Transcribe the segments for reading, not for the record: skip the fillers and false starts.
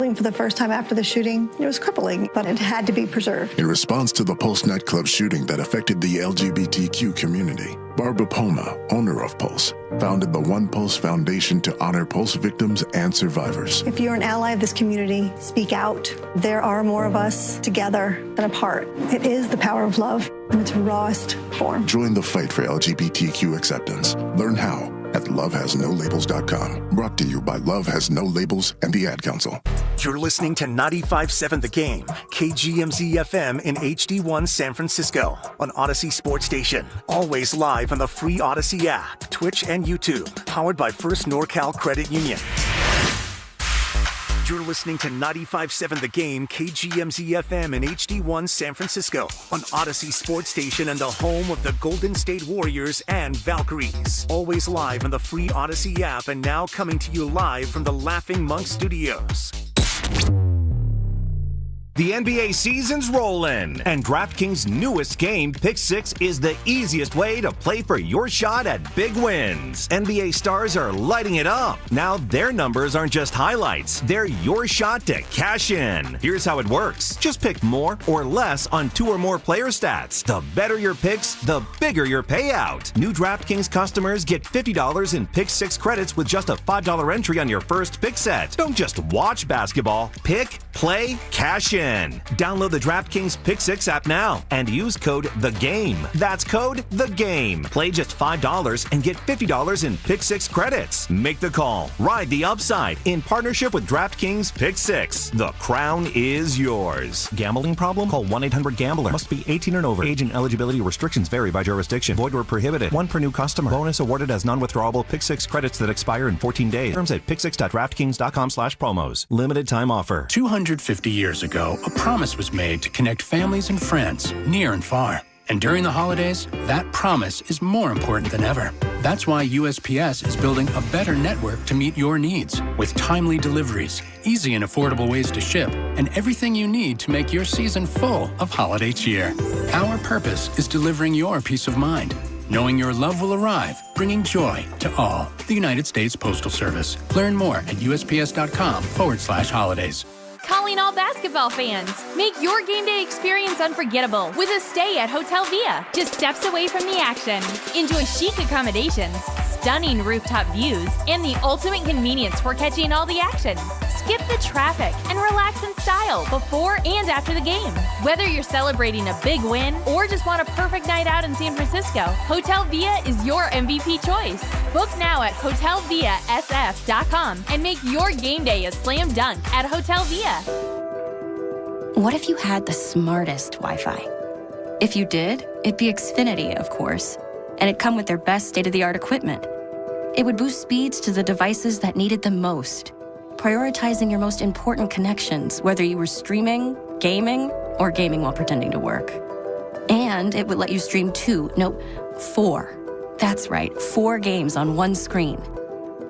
healing for the first time after the shooting. It was crippling, but it had to be preserved. In response to the Pulse nightclub shooting that affected the LGBTQ community, Barbara Poma, owner of Pulse, founded the One Pulse Foundation to honor Pulse victims and survivors. If you're an ally of this community, speak out. There are more of us together than apart. It is the power of love in its rawest form. Join the fight for LGBTQ acceptance. Learn how at lovehasnolabels.com. Brought to you by Love Has No Labels and the Ad Council. You're listening to 95.7 The Game, KGMZ FM in HD1 San Francisco, on Odyssey Sports Station. Always live on the free Odyssey app, Twitch, and YouTube. Powered by First NorCal Credit Union. You're listening to 95.7 The Game, KGMZ FM in HD1 San Francisco, on Odyssey Sports Station and the home of the Golden State Warriors and Valkyries. Always live on the free Odyssey app and now coming to you live from the Laughing Monk Studios. The NBA season's rolling, and DraftKings' newest game, Pick 6, is the easiest way to play for your shot at big wins. NBA stars are lighting it up. Now their numbers aren't just highlights, they're your shot to cash in. Here's how it works. Just pick more or less on 2 or more player stats. The better your picks, the bigger your payout. New DraftKings customers get $50 in Pick 6 credits with just a $5 entry on your first pick set. Don't just watch basketball. Pick, play, cash in. Download the DraftKings Pick 6 app now and use code THEGAME. That's code THEGAME. Play just $5 and get $50 in Pick 6 credits. Make the call. Ride the upside in partnership with DraftKings Pick 6. The crown is yours. Gambling problem? Call 1-800-GAMBLER. Must be 18 and over. Age and eligibility restrictions vary by jurisdiction. Void where prohibited. One per new customer. Bonus awarded as non-withdrawable Pick 6 credits that expire in 14 days. Terms at pick6.draftkings.com/promos. Limited time offer. 250 years ago, a promise was made to connect families and friends near and far. And during the holidays, that promise is more important than ever. That's why USPS is building a better network to meet your needs, with timely deliveries, easy and affordable ways to ship, and everything you need to make your season full of holiday cheer. Our purpose is delivering your peace of mind, knowing your love will arrive, bringing joy to all. The United States Postal Service. Learn more at USPS.com/holidays. Calling all basketball fans. Make your game day experience unforgettable with a stay at Hotel Via, just steps away from the action. Enjoy chic accommodations, stunning rooftop views, and the ultimate convenience for catching all the action. Skip the traffic and relax in style before and after the game. Whether you're celebrating a big win or just want a perfect night out in San Francisco, Hotel Via is your MVP choice. Book now at hotelviasf.com and make your game day a slam dunk at Hotel Via. What if you had the smartest Wi-Fi? If you did, it'd be Xfinity, of course, and it'd come with their best state-of-the-art equipment. It would boost speeds to the devices that needed them most, prioritizing your most important connections, whether you were streaming, gaming, or gaming while pretending to work. And it would let you stream 4. That's right, 4 games on one screen.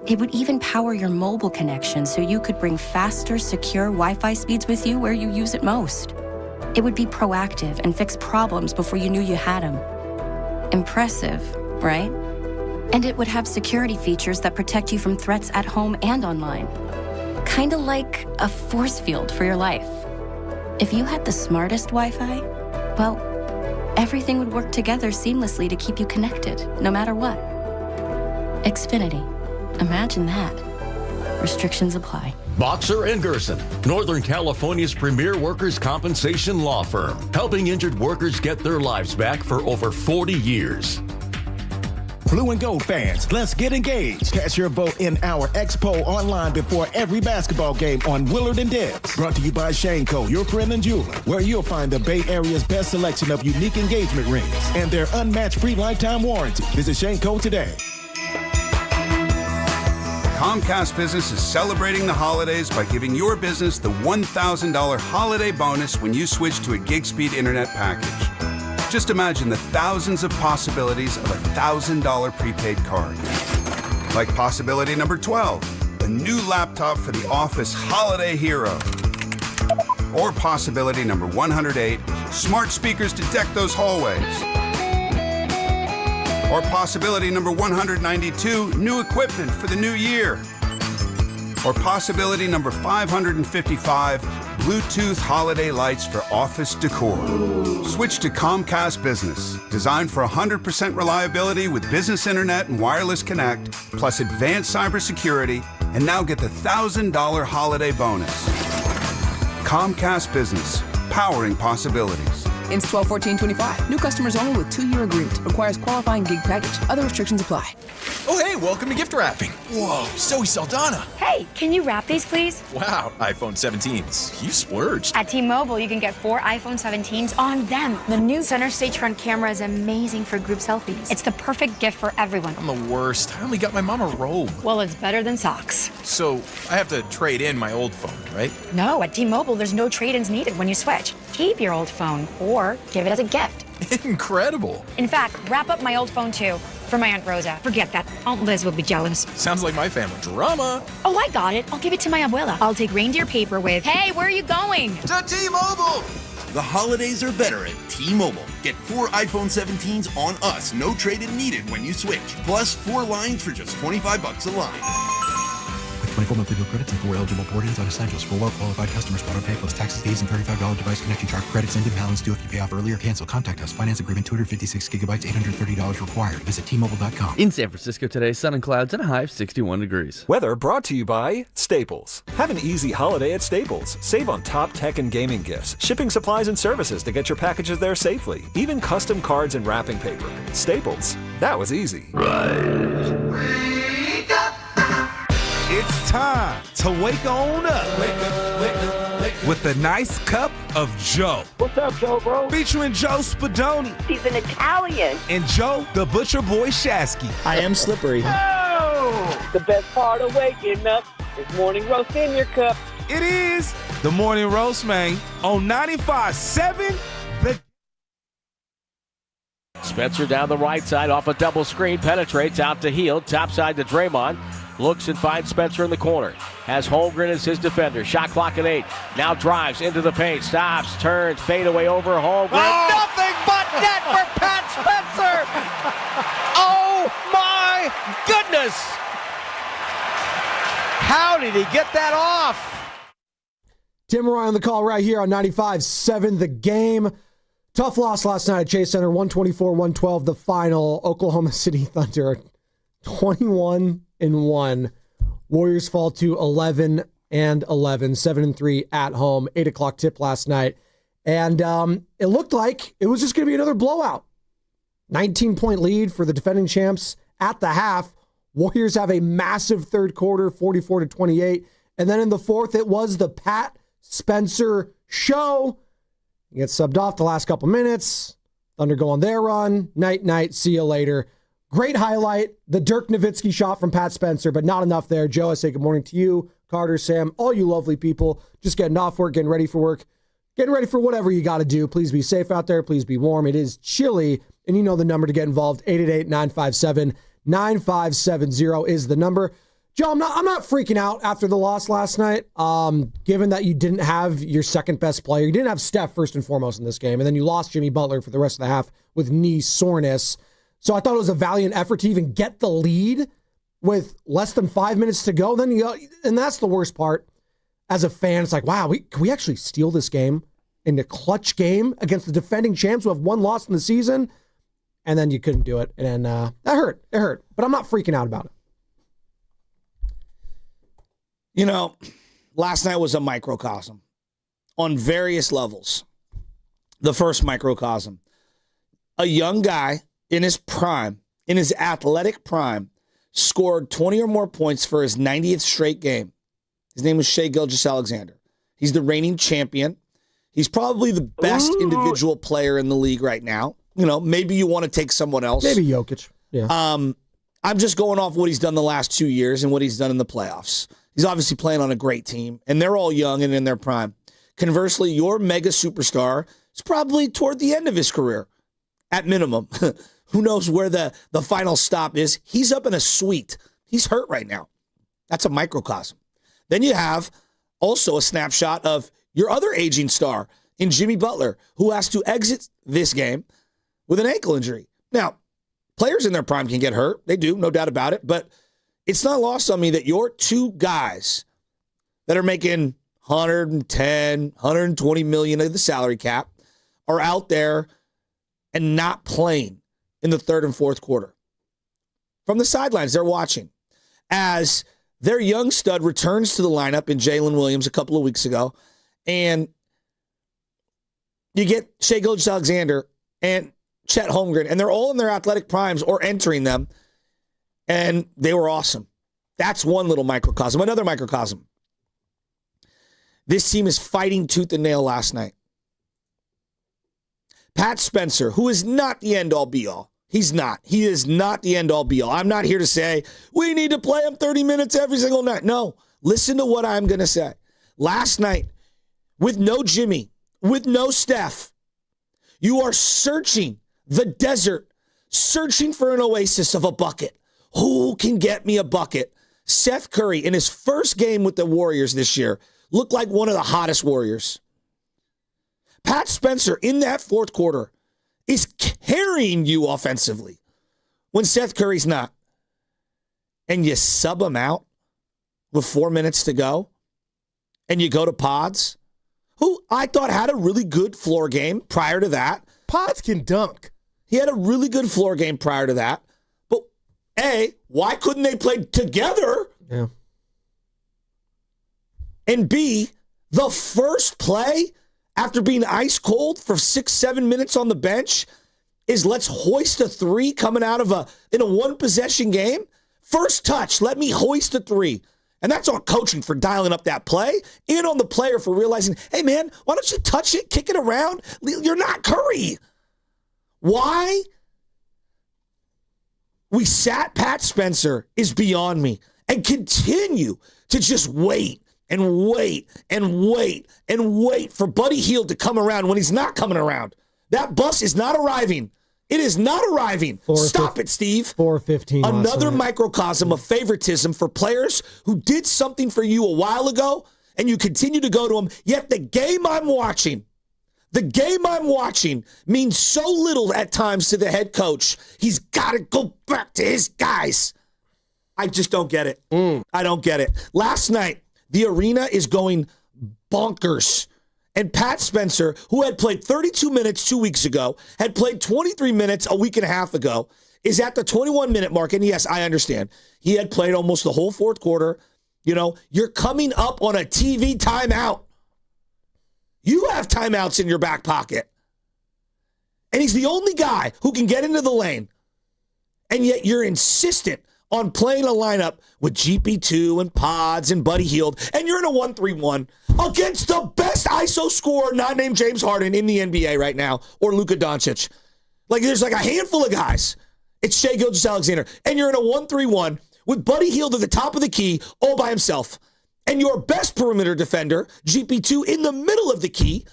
It would even power your mobile connection so you could bring faster, secure Wi-Fi speeds with you where you use it most. It would be proactive and fix problems before you knew you had them. Impressive, right? And it would have security features that protect you from threats at home and online. Kinda like a force field for your life. If you had the smartest Wi-Fi, well, everything would work together seamlessly to keep you connected, no matter what. Xfinity. Imagine that. Restrictions apply. Boxer & Gerson, Northern California's premier workers' compensation law firm, helping injured workers get their lives back for over 40 years. Blue and gold fans, let's get engaged. Cast your vote in our Expo online before every basketball game on Willard and Debs. Brought to you by Shane Co., your friend and jeweler, where you'll find the Bay Area's best selection of unique engagement rings and their unmatched free lifetime warranty. Visit Shane Co. today. Comcast Business is celebrating the holidays by giving your business the $1,000 holiday bonus when you switch to a gig speed internet package. Just imagine the thousands of possibilities of a $1,000 prepaid card. Like possibility number 12, a new laptop for the office holiday hero. Or possibility number 108, smart speakers to deck those hallways. Or possibility number 192, new equipment for the new year. Or possibility number 555, Bluetooth holiday lights for office decor. Switch to Comcast Business, designed for 100% reliability with business internet and wireless connect, plus advanced cybersecurity, and now get the $1,000 holiday bonus. Comcast Business, powering possibilities. Ends 12/14/25. New customers only with 2-year agreement. Requires qualifying gig package. Other restrictions apply. Oh, hey, welcome to gift wrapping. Whoa, Zoe Saldana. Hey, can you wrap these, please? Wow, iPhone 17s. You splurged. At T-Mobile, you can get 4 iPhone 17s on them. The new center stage front camera is amazing for group selfies. It's the perfect gift for everyone. I'm the worst. I only got my mom a robe. Well, it's better than socks. So I have to trade in my old phone, right? No, at T-Mobile, there's no trade-ins needed when you switch. Keep your old phone or give it as a gift. Incredible. In fact, wrap up my old phone too for my Aunt Rosa. Forget that. Aunt Liz will be jealous. Sounds like my family drama. Oh, I got it. I'll give it to my abuela. I'll take reindeer paper with, hey, where are you going? To T-Mobile. The holidays are better at T-Mobile. Get 4 iPhone 17s on us. No trade-in needed when you switch. Plus 4 lines for just $25 a line. With 24 monthly bill credits and 4 eligible port-ins on essentials for well-qualified customers. Auto pay plus taxes, fees, and $35 device connection charge. Credits end in balance due if you pay off early or cancel. Contact us. Finance agreement 256 gigabytes, $830 required. Visit T-Mobile.com. In San Francisco today, sun and clouds and a high of 61 degrees. Weather brought to you by Staples. Have an easy holiday at Staples. Save on top tech and gaming gifts, shipping supplies and services to get your packages there safely, even custom cards and wrapping paper. Staples. That was easy. It's time to wake on up. Wake up. With a nice cup of Joe. What's up, Joe, bro? Featuring Joe Spadoni. He's an Italian. And Joe, the Butcher Boy Shasky. I am slippery. Oh! The best part of waking up is morning roast in your cup. It is the morning roast, man, on 95.7 The. Spencer down the right side off a double screen, penetrates out to Hield, top side to Draymond. Looks and finds Spencer in the corner. Has Holmgren as his defender. Shot clock at 8. Now drives into the paint. Stops, turns, fade away over Holmgren. Oh! Nothing but net for Pat Spencer! Oh my goodness! How did he get that off? Tim Roy on the call right here on 95.7 The Game. Tough loss last night at Chase Center, 124-112 the final. Oklahoma City Thunder 21-1. Warriors fall to 11-11, 7-3 at home. 8 o'clock tip last night. And it looked like it was just going to be another blowout. 19-point lead for the defending champs at the half. Warriors have a massive third quarter, 44-28. And then in the fourth, it was the Pat Spencer show. He gets subbed off the last couple minutes. Thunder go on their run. Night, see you later. Great highlight, the Dirk Nowitzki shot from Pat Spencer, but not enough there. Joe, I say good morning to you, Carter, Sam, all you lovely people. Just getting off work, getting ready for work, getting ready for whatever you got to do. Please be safe out there. Please be warm. It is chilly, and you know the number to get involved. 888-957-9570 is the number. Joe, I'm not freaking out after the loss last night, given that you didn't have your second best player. You didn't have Steph first and foremost in this game, and then you lost Jimmy Butler for the rest of the half with knee soreness. So I thought it was a valiant effort to even get the lead with less than 5 minutes to go. Then and that's the worst part. As a fan, it's like, wow, can we actually steal this game in a clutch game against the defending champs who have one loss in the season? And then you couldn't do it. And that hurt. It hurt. But I'm not freaking out about it. You know, last night was a microcosm on various levels. The first microcosm, a young guy in his prime, in his athletic prime, scored 20 or more points for his 90th straight game. His name was Shai Gilgeous-Alexander. He's the reigning champion. He's probably the best individual player in the league right now. You know, maybe you want to take someone else. Maybe Jokic. Yeah. I'm just going off what he's done the last 2 years and what he's done in the playoffs. He's obviously playing on a great team, and they're all young and in their prime. Conversely, your mega superstar is probably toward the end of his career, at minimum. Who knows where the final stop is? He's up in a suite. He's hurt right now. That's a microcosm. Then you have also a snapshot of your other aging star in Jimmy Butler, who has to exit this game with an ankle injury. Now, players in their prime can get hurt. They do, no doubt about it. But it's not lost on me that your two guys that are making 110, 120 million of the salary cap are out there and not playing in the third and fourth quarter. From the sidelines, they're watching as their young stud returns to the lineup in Jalen Williams a couple of weeks ago, and you get Shai Gilgeous-Alexander and Chet Holmgren, and they're all in their athletic primes or entering them, and they were awesome. That's one little microcosm. Another microcosm. This team is fighting tooth and nail last night. Pat Spencer, who is not the end-all be-all. He's not. He is not the end-all be-all. I'm not here to say, we need to play him 30 minutes every single night. No. Listen to what I'm going to say. Last night, with no Jimmy, with no Steph, you are searching the desert, searching for an oasis of a bucket. Who can get me a bucket? Seth Curry, in his first game with the Warriors this year, looked like one of the hottest Warriors. Pat Spencer, in that fourth quarter, is carrying you offensively when Seth Curry's not. And you sub him out with 4 minutes to go, and you go to Pods, who I thought had a really good floor game prior to that. Pods can dunk. He had a really good floor game prior to that. But, A, why couldn't they play together? Yeah. And B, the first play after being ice cold for 6-7 minutes on the bench is let's hoist a three coming out of in a one-possession game. First touch, let me hoist a three. And that's on coaching for dialing up that play and on the player for realizing, hey, man, why don't you touch it, kick it around? You're not Curry. Why we sat Pat Spencer is beyond me, and continue to just wait and wait and wait and wait for Buddy Hield to come around when he's not coming around. That bus is not arriving. It is not arriving. Stop it, Steve. 4:15. Another microcosm of favoritism for players who did something for you a while ago, and you continue to go to them. Yet the game I'm watching means so little at times to the head coach. He's got to go back to his guys. I just don't get it. I don't get it. Last night, the arena is going bonkers. And Pat Spencer, who had played 32 minutes 2 weeks ago, had played 23 minutes a week and a half ago, is at the 21-minute mark. And yes, I understand. He had played almost the whole fourth quarter. You know, you're coming up on a TV timeout. You have timeouts in your back pocket. And he's the only guy who can get into the lane. And yet you're insistent on playing a lineup with GP2 and Pods and Buddy Hield, and you're in a 1-3-1 against the best ISO scorer not named James Harden in the NBA right now, or Luka Doncic. Like, there's like a handful of guys. It's Shai Gilgeous-Alexander, and you're in a 1-3-1 with Buddy Hield at the top of the key all by himself. And your best perimeter defender, GP2, in the middle of the key,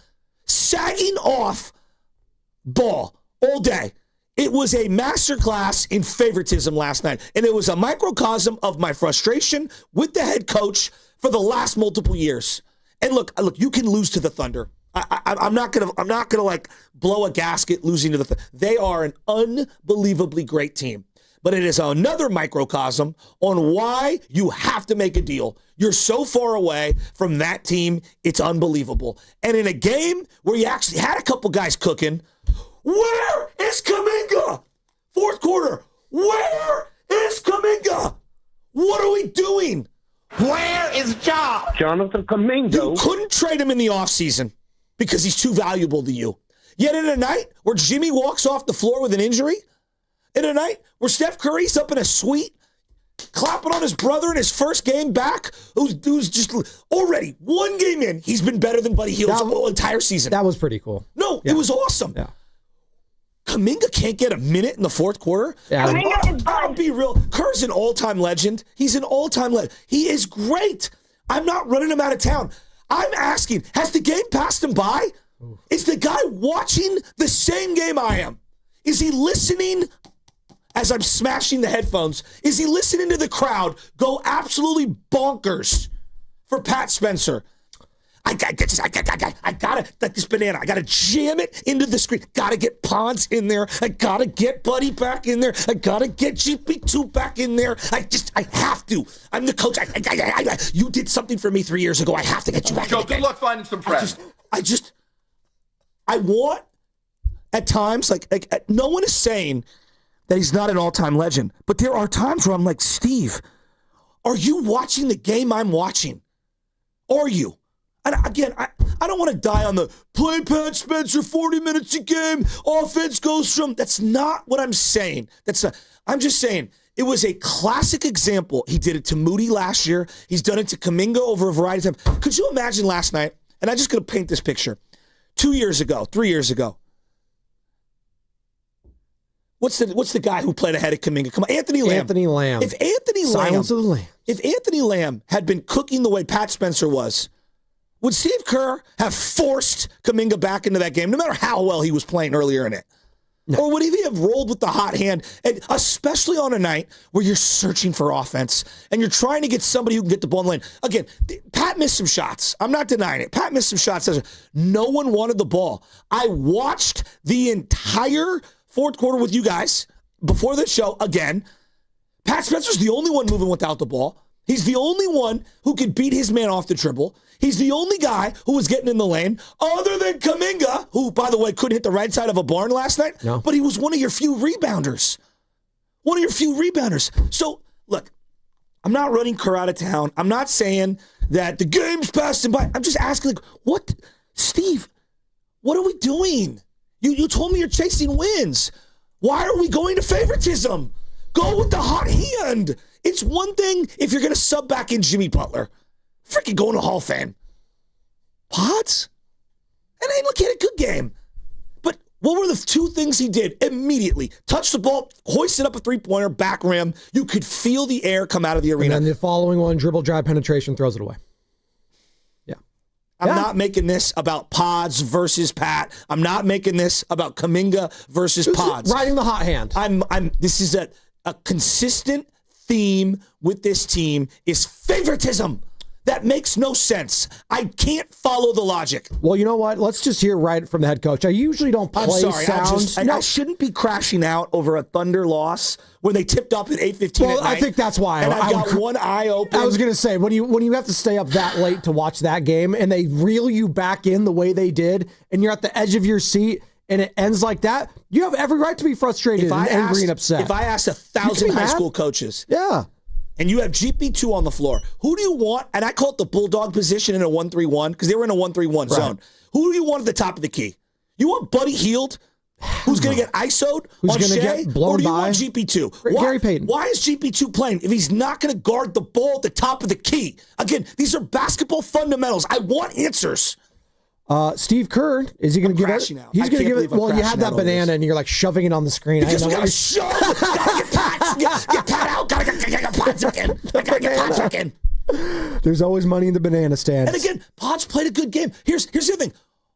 sagging off ball all day. It was a masterclass in favoritism last night, and it was a microcosm of my frustration with the head coach for the last multiple years. And look, you can lose to the Thunder. I'm not gonna like blow a gasket losing to the Thunder. They are an unbelievably great team, but it is another microcosm on why you have to make a deal. You're so far away from that team, it's unbelievable. And in a game where you actually had a couple guys cooking. Where is Kuminga? Fourth quarter. Where is Kuminga? What are we doing? Where is Jonathan Kuminga? You couldn't trade him in the offseason because he's too valuable to you. Yet in a night where Jimmy walks off the floor with an injury, in a night where Steph Curry's up in a suite, clapping on his brother in his first game back, who's just already one game in, he's been better than Buddy Hield's whole entire season. That was pretty cool. No, It was awesome. Yeah. Kuminga can't get a minute in the fourth quarter? Yeah. I'll be real. Kerr's an all-time legend. He's an all-time legend. He is great. I'm not running him out of town. I'm asking, has the game passed him by? Is the guy watching the same game I am? Is he listening as I'm smashing the headphones? Is he listening to the crowd go absolutely bonkers for Pat Spencer? I I gotta, like this banana, I gotta jam it into the screen. Gotta get Pods in there. I gotta get Buddy back in there. I gotta get GP2 back in there. I have to. I'm the coach. You did something for me 3 years ago. I have to get you back. Joe, good luck finding some friends. I want, at times, like no one is saying that he's not an all-time legend, but there are times where I'm like, Steve, are you watching the game I'm watching? Are you? And again, I don't want to die on the play Pat Spencer 40 minutes a game, offense goes from, that's not what I'm saying. I'm just saying, it was a classic example. He did it to Moody last year. He's done it to Kuminga over a variety of times. Could you imagine last night, and I'm just going to paint this picture, 3 years ago, what's the guy who played ahead of Kuminga? Come on, Anthony Lamb. Anthony Lamb. Silence of the Lambs. If Anthony Lamb had been cooking the way Pat Spencer was, would Steve Kerr have forced Kuminga back into that game, no matter how well he was playing earlier in it? No. Or would he have rolled with the hot hand, and especially on a night where you're searching for offense and you're trying to get somebody who can get the ball in the lane? Again, Pat missed some shots. I'm not denying it. Pat missed some shots. No one wanted the ball. I watched the entire fourth quarter with you guys before the show. Again, Pat Spencer's the only one moving without the ball. He's the only one who could beat his man off the dribble. He's the only guy who was getting in the lane, other than Kuminga, who, by the way, couldn't hit the right side of a barn last night. No. But he was one of your few rebounders. So, look, I'm not running Kerr out of town. I'm not saying that the game's passed him by. I'm just asking, like, what, Steve, what are we doing? You told me you're chasing wins. Why are we going to favoritism? Go with the hot hand. It's one thing if you're going to sub back in Jimmy Butler. Freaking going to Hall of Fame. Pods? And hey, look, he had a good game. But what were the two things he did immediately? Touch the ball, hoisted up a three-pointer, back rim. You could feel the air come out of the arena. And then the following one, dribble, drive, penetration, throws it away. Yeah. I'm not making this about Pods versus Pat. I'm not making this about Kuminga versus Pods. Riding the hot hand. This is a consistent theme with this team is favoritism. That makes no sense. I can't follow the logic. Well, you know what? Let's just hear right from the head coach. I usually don't play sound. I shouldn't be crashing out over a Thunder loss when they tipped up at 8:15 at night. I think that's why. And I got one eye open. I was going to say, when you have to stay up that late to watch that game and they reel you back in the way they did and you're at the edge of your seat and it ends like that, you have every right to be frustrated and angry and upset. If I asked 1,000 high school coaches, and you have GP2 on the floor, who do you want? And I call it the bulldog position in a 1-3-1 because they were in a 1-3-1 zone. Who do you want at the top of the key? You want Buddy Hield, who's going to get ISO'd on Shea? Get blown or do you by? want GP2? Gary Payton. Why is GP2 playing if he's not going to guard the ball at the top of the key? Again, these are basketball fundamentals. I want answers. Steve Kerr, is he going to give it? He's going to give it. Well, you had that banana and you're like shoving it on the screen. Because we got to shove. Gotta get Pat. Get Pat out. Gotta get Pods back in. I gotta get Pods back in. There's always money in the banana stands. And again, Pods played a good game. Here's the other thing.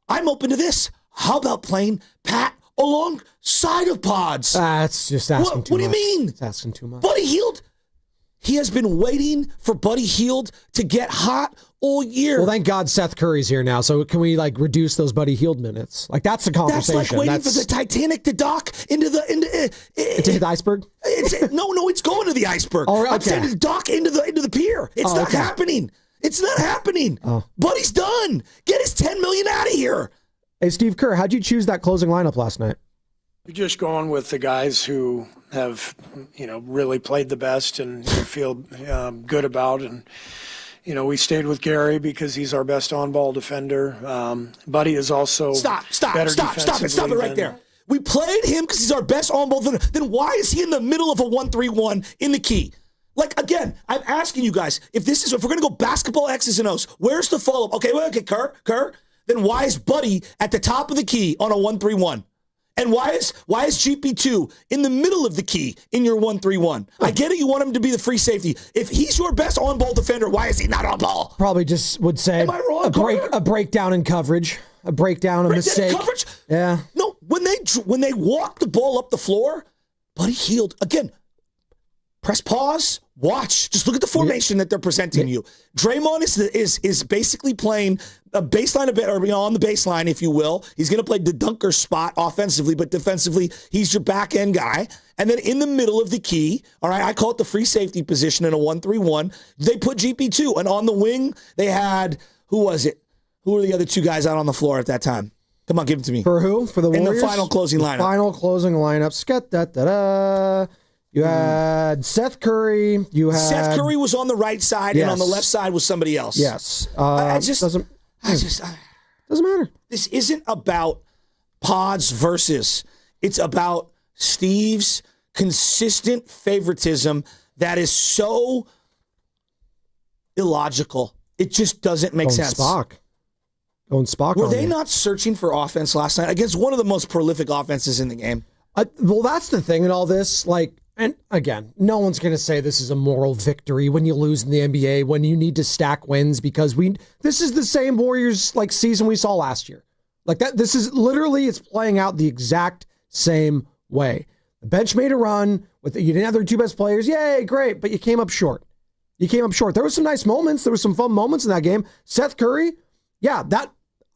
I'm open to this. How about playing Pat alongside of Pods? That's just asking too much. What do you mean? It's asking too much. Buddy Hield. He has been waiting for Buddy Hield to get hot all year. Well, thank God Seth Curry's here now. So can we reduce those Buddy Hield minutes? That's the conversation. That's like waiting for the Titanic to dock into the iceberg. No, it's going to the iceberg. Oh, okay. I'm saying to dock into the pier. It's not happening. It's not happening. Oh. Buddy's done. Get his $10 million out of here. Hey, Steve Kerr, how'd you choose that closing lineup last night? You're just going with the guys who have, really played the best and you feel good about. And, we stayed with Gary because he's our best on-ball defender. Buddy is also Stop it right there. We played him because he's our best on-ball defender. Then why is he in the middle of a 1-3-1 in the key? Again, I'm asking you guys, if we're going to go basketball X's and O's, where's the follow-up? Okay, Kerr. Then why is Buddy at the top of the key on a 1-3-1? And why is GP2 in the middle of the key in your 1-3-1? I get it. You want him to be the free safety. If he's your best on-ball defender, why is he not on ball? Probably just would say Am I wrong, a breakdown in coverage, a mistake. Coverage? Yeah. No, when they walk the ball up the floor, Buddy Hield again. press pause, watch. Just look at the formation that they're presenting you. Draymond is basically playing a baseline or on the baseline, if you will. He's going to play the dunker spot offensively, but defensively, he's your back end guy. And then in the middle of the key, all right, I call it the free safety position in a 1-3-1. They put GP2, and on the wing they had who was it? Who were the other two guys out on the floor at that time? Come on, give it to me. For who? For the Warriors? In the final closing lineup. Final closing lineup. You had Seth Curry. Seth Curry was on the right side, and on the left side was somebody else. Yes. Doesn't matter. This isn't about pods versus. It's about Steve's consistent favoritism that is so illogical. It just doesn't make sense. Going Spock. Were they not searching for offense last night against one of the most prolific offenses in the game? Well, that's the thing in all this. And again, no one's going to say this is a moral victory when you lose in the NBA, when you need to stack wins, because this is the same Warriors season we saw last year. This is literally, it's playing out the exact same way. The bench made a run you didn't have their two best players. Yay, great, but you came up short. There were some nice moments. There were some fun moments in that game. Seth Curry,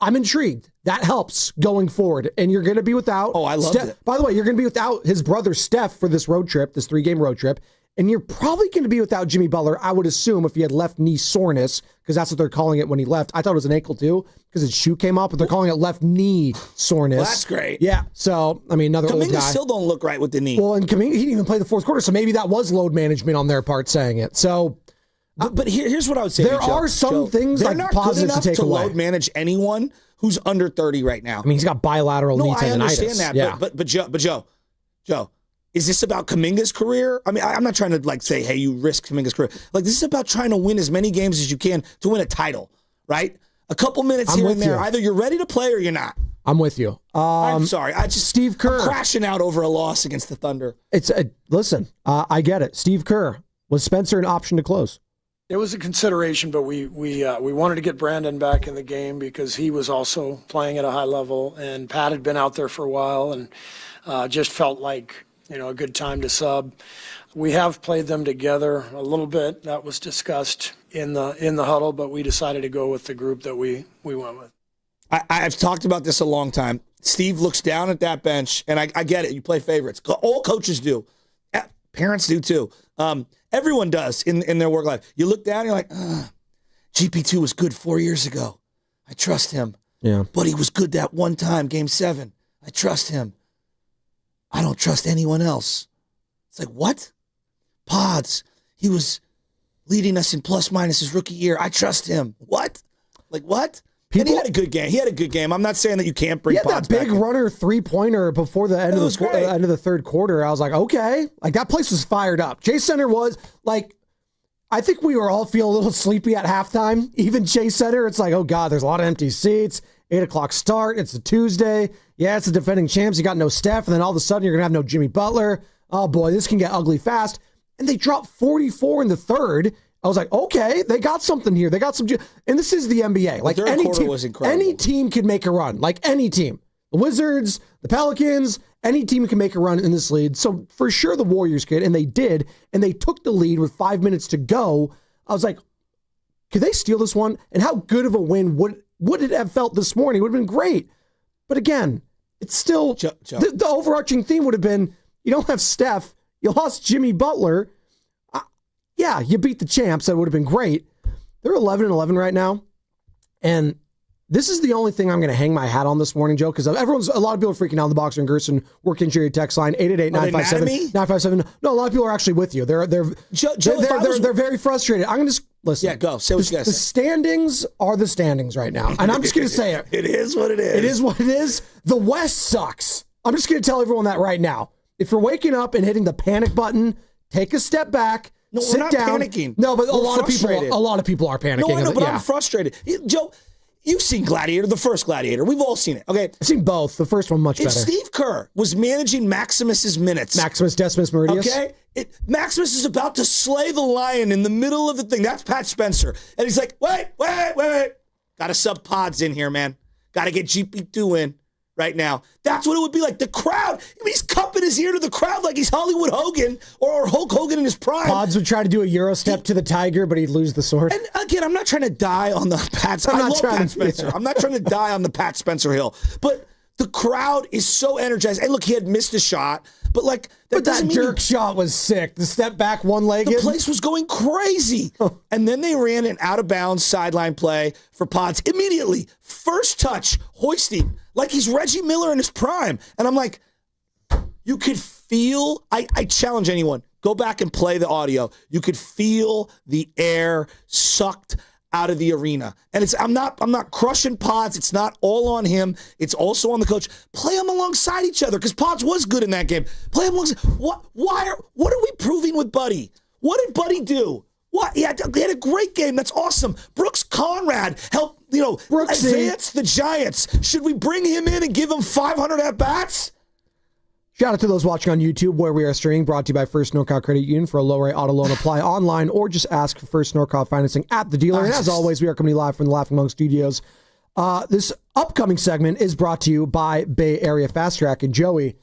I'm intrigued. That helps going forward. And you're going to be without. Oh, I loved it. By the way, you're going to be without his brother Steph for this road trip, this 3-game road trip. And you're probably going to be without Jimmy Butler, I would assume, if he had left knee soreness, because that's what they're calling it when he left. I thought it was an ankle too, because his shoe came up, but they're calling it left knee soreness. Well, that's great. Yeah. So, another old guy. Still don't look right with the knee. Well, and Kuminga, he didn't even play the fourth quarter, so maybe that was load management on their part saying it. So, but here's what I would say. There are some things positive to take away. Load manage anyone who's under 30 right now. He's got bilateral knee tendonitis. I understand that, yeah. but Joe, is this about Kuminga's career? I'm not trying to say, hey, you risk Kuminga's career. This is about trying to win as many games as you can to win a title, right? A couple minutes here and there. Either you're ready to play or you're not. I'm with you. I'm sorry. Steve Kerr I'm crashing out over a loss against the Thunder. Listen, I get it. Steve Kerr, was Spencer an option to close? It was a consideration, but we wanted to get Brandon back in the game because he was also playing at a high level, and Pat had been out there for a while, and just felt like a good time to sub. We have played them together a little bit. That was discussed in the huddle, but we decided to go with the group that we went with. I've talked about this a long time. Steve looks down at that bench, and I get it. You play favorites. All coaches do. Parents do too. Everyone does in their work life. You look down and you're like, GP2 was good 4 years ago. I trust him. Yeah. But he was good that one time, Game 7. I trust him. I don't trust anyone else. It's like, what? Pods. He was leading us in plus minus his rookie year. I trust him. What? What? And he had a good game. I'm not saying that you can't bring Pods that big back runner 3-pointer before the end of the third quarter. I was like, okay. That place was fired up. Chase Center was I think we were all feeling a little sleepy at halftime. Even Chase Center, it's like, oh God, there's a lot of empty seats. 8:00 start. It's a Tuesday. Yeah, it's the defending champs. You got no Steph, and then all of a sudden you're gonna have no Jimmy Butler. Oh boy, this can get ugly fast. And they dropped 44 in the third. I was like, okay, they got something here. They got some, and this is the NBA. Any team could make a run. Any team, the Wizards, the Pelicans, any team can make a run in this lead. So for sure, the Warriors could, and they did, and they took the lead with 5 minutes to go. I was like, could they steal this one? And how good of a win would it have felt this morning? It would have been great. But again, it's still the overarching theme would have been: you don't have Steph, you lost Jimmy Butler. Yeah, you beat the champs. That would have been great. They're 11-11 right now. And this is the only thing I'm going to hang my hat on this morning, Joe, because a lot of people are freaking out on the Boxer and Gerson work injury text line, 888-957-957. No, a lot of people are actually with you. They're very frustrated. I'm going to just listen. Yeah, go. Say what you got to say. The standings are the standings right now. And I'm just going to say it. It is what it is. It is what it is. The West sucks. I'm just going to tell everyone that right now. If you're waking up and hitting the panic button, take a step back. No, sit we're not down. panicking. No, but we're a lot of people are panicking. No, I know, but I'm frustrated. Joe, you've seen Gladiator, the first Gladiator. We've all seen it. Okay, I've seen both. The first one much better. If Steve Kerr was managing Maximus's minutes, Maximus Decimus Meridius. Okay, Maximus is about to slay the lion in the middle of the thing. That's Pat Spencer, and he's like, wait. Got to sub Pods in here, man. Got to get GP2 in. right now. That's what it would be like. The crowd, he's cupping his ear to the crowd like he's Hollywood Hogan or Hulk Hogan in his prime. Pods would try to do a Euro step to the Tiger, but he'd lose the sword. And again, I'm not trying to die on the Pat. I love Pat Spencer. I'm not trying to die on the Pat Spencer hill. But the crowd is so energized. And look, he had missed a shot, but like that Dirk shot was sick. The step back one-legged. The place was going crazy. And then they ran an out-of-bounds sideline play for Pods immediately. First touch, hoisting, like he's Reggie Miller in his prime. And I'm like, you could feel, I challenge anyone, go back and play the audio. You could feel the air sucked out of the arena. And I'm not crushing Pods. It's not all on him. It's also on the coach. Play them alongside each other because Pods was good in that game. Play them alongside. What are we proving with Buddy? What did Buddy do? What? He had a great game. That's awesome. Brooks Conrad helped, advance the Giants. Should we bring him in and give him 500 at-bats? Shout out to those watching on YouTube where we are streaming, brought to you by First NorCal Credit Union. For a low rate auto loan, apply online or just ask for First NorCal financing at the dealer. And as always, we are coming live from the Laughing Monk Studios. This upcoming segment is brought to you by Bay Area Fast Track. And Joey,